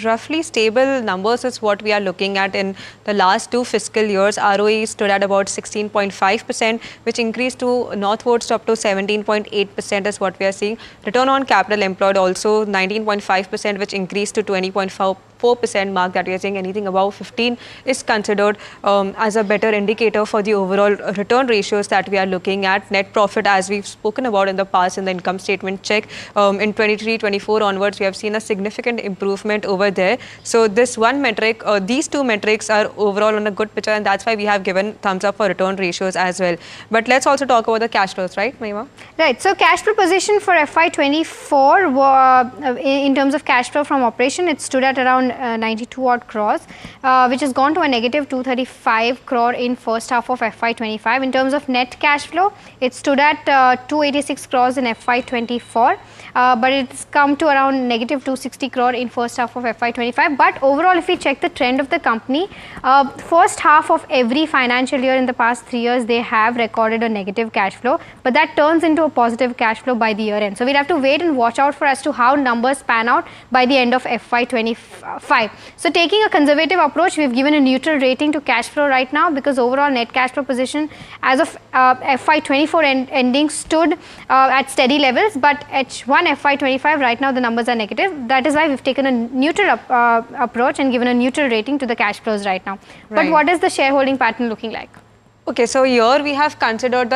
roughly stable numbers is what we are looking at in the last 2 fiscal years. ROE stood at about 16.5%, which increased to northwards up to 17.8% is what we are seeing. Return on capital employed also 19.5%, which increased to 20.4% mark that we are saying. Anything above 15 is considered as a better indicator for the overall return ratios that we are looking at. Net profit, as we've spoken about in the past in the income statement check, in 23-24 onwards, we have seen a significant improvement over there. So this one metric, these two metrics are overall on a good picture, and that's why we have given thumbs up for return ratios as well. But let's also talk about the cash flows, right, Mahima? Right. So cash flow position for FY24 in terms of cash flow from operation, it stood at around 92 odd crores, which has gone to a negative 235 crore in first half of FY25. In terms of net cash flow, it stood at 286 crores in FY24, but it's come to around negative 260 crore in first half of FY25. But overall, if we check the trend of the company, first half of every financial year in the past 3 years, they have recorded a negative cash flow, but that turns into a positive cash flow by the year end. So we'll have to wait and watch out for as to how numbers pan out by the end of FY25. So taking a conservative approach, we've given a neutral rating to cash flow right now because overall net cash flow position as of FY24 ending stood at steady levels, but H1 FY25 right now the numbers are negative. That is why we've taken a neutral approach and given a neutral rating to the cash flows right now. Right. But what is the shareholding pattern looking like? Okay, so here we have considered the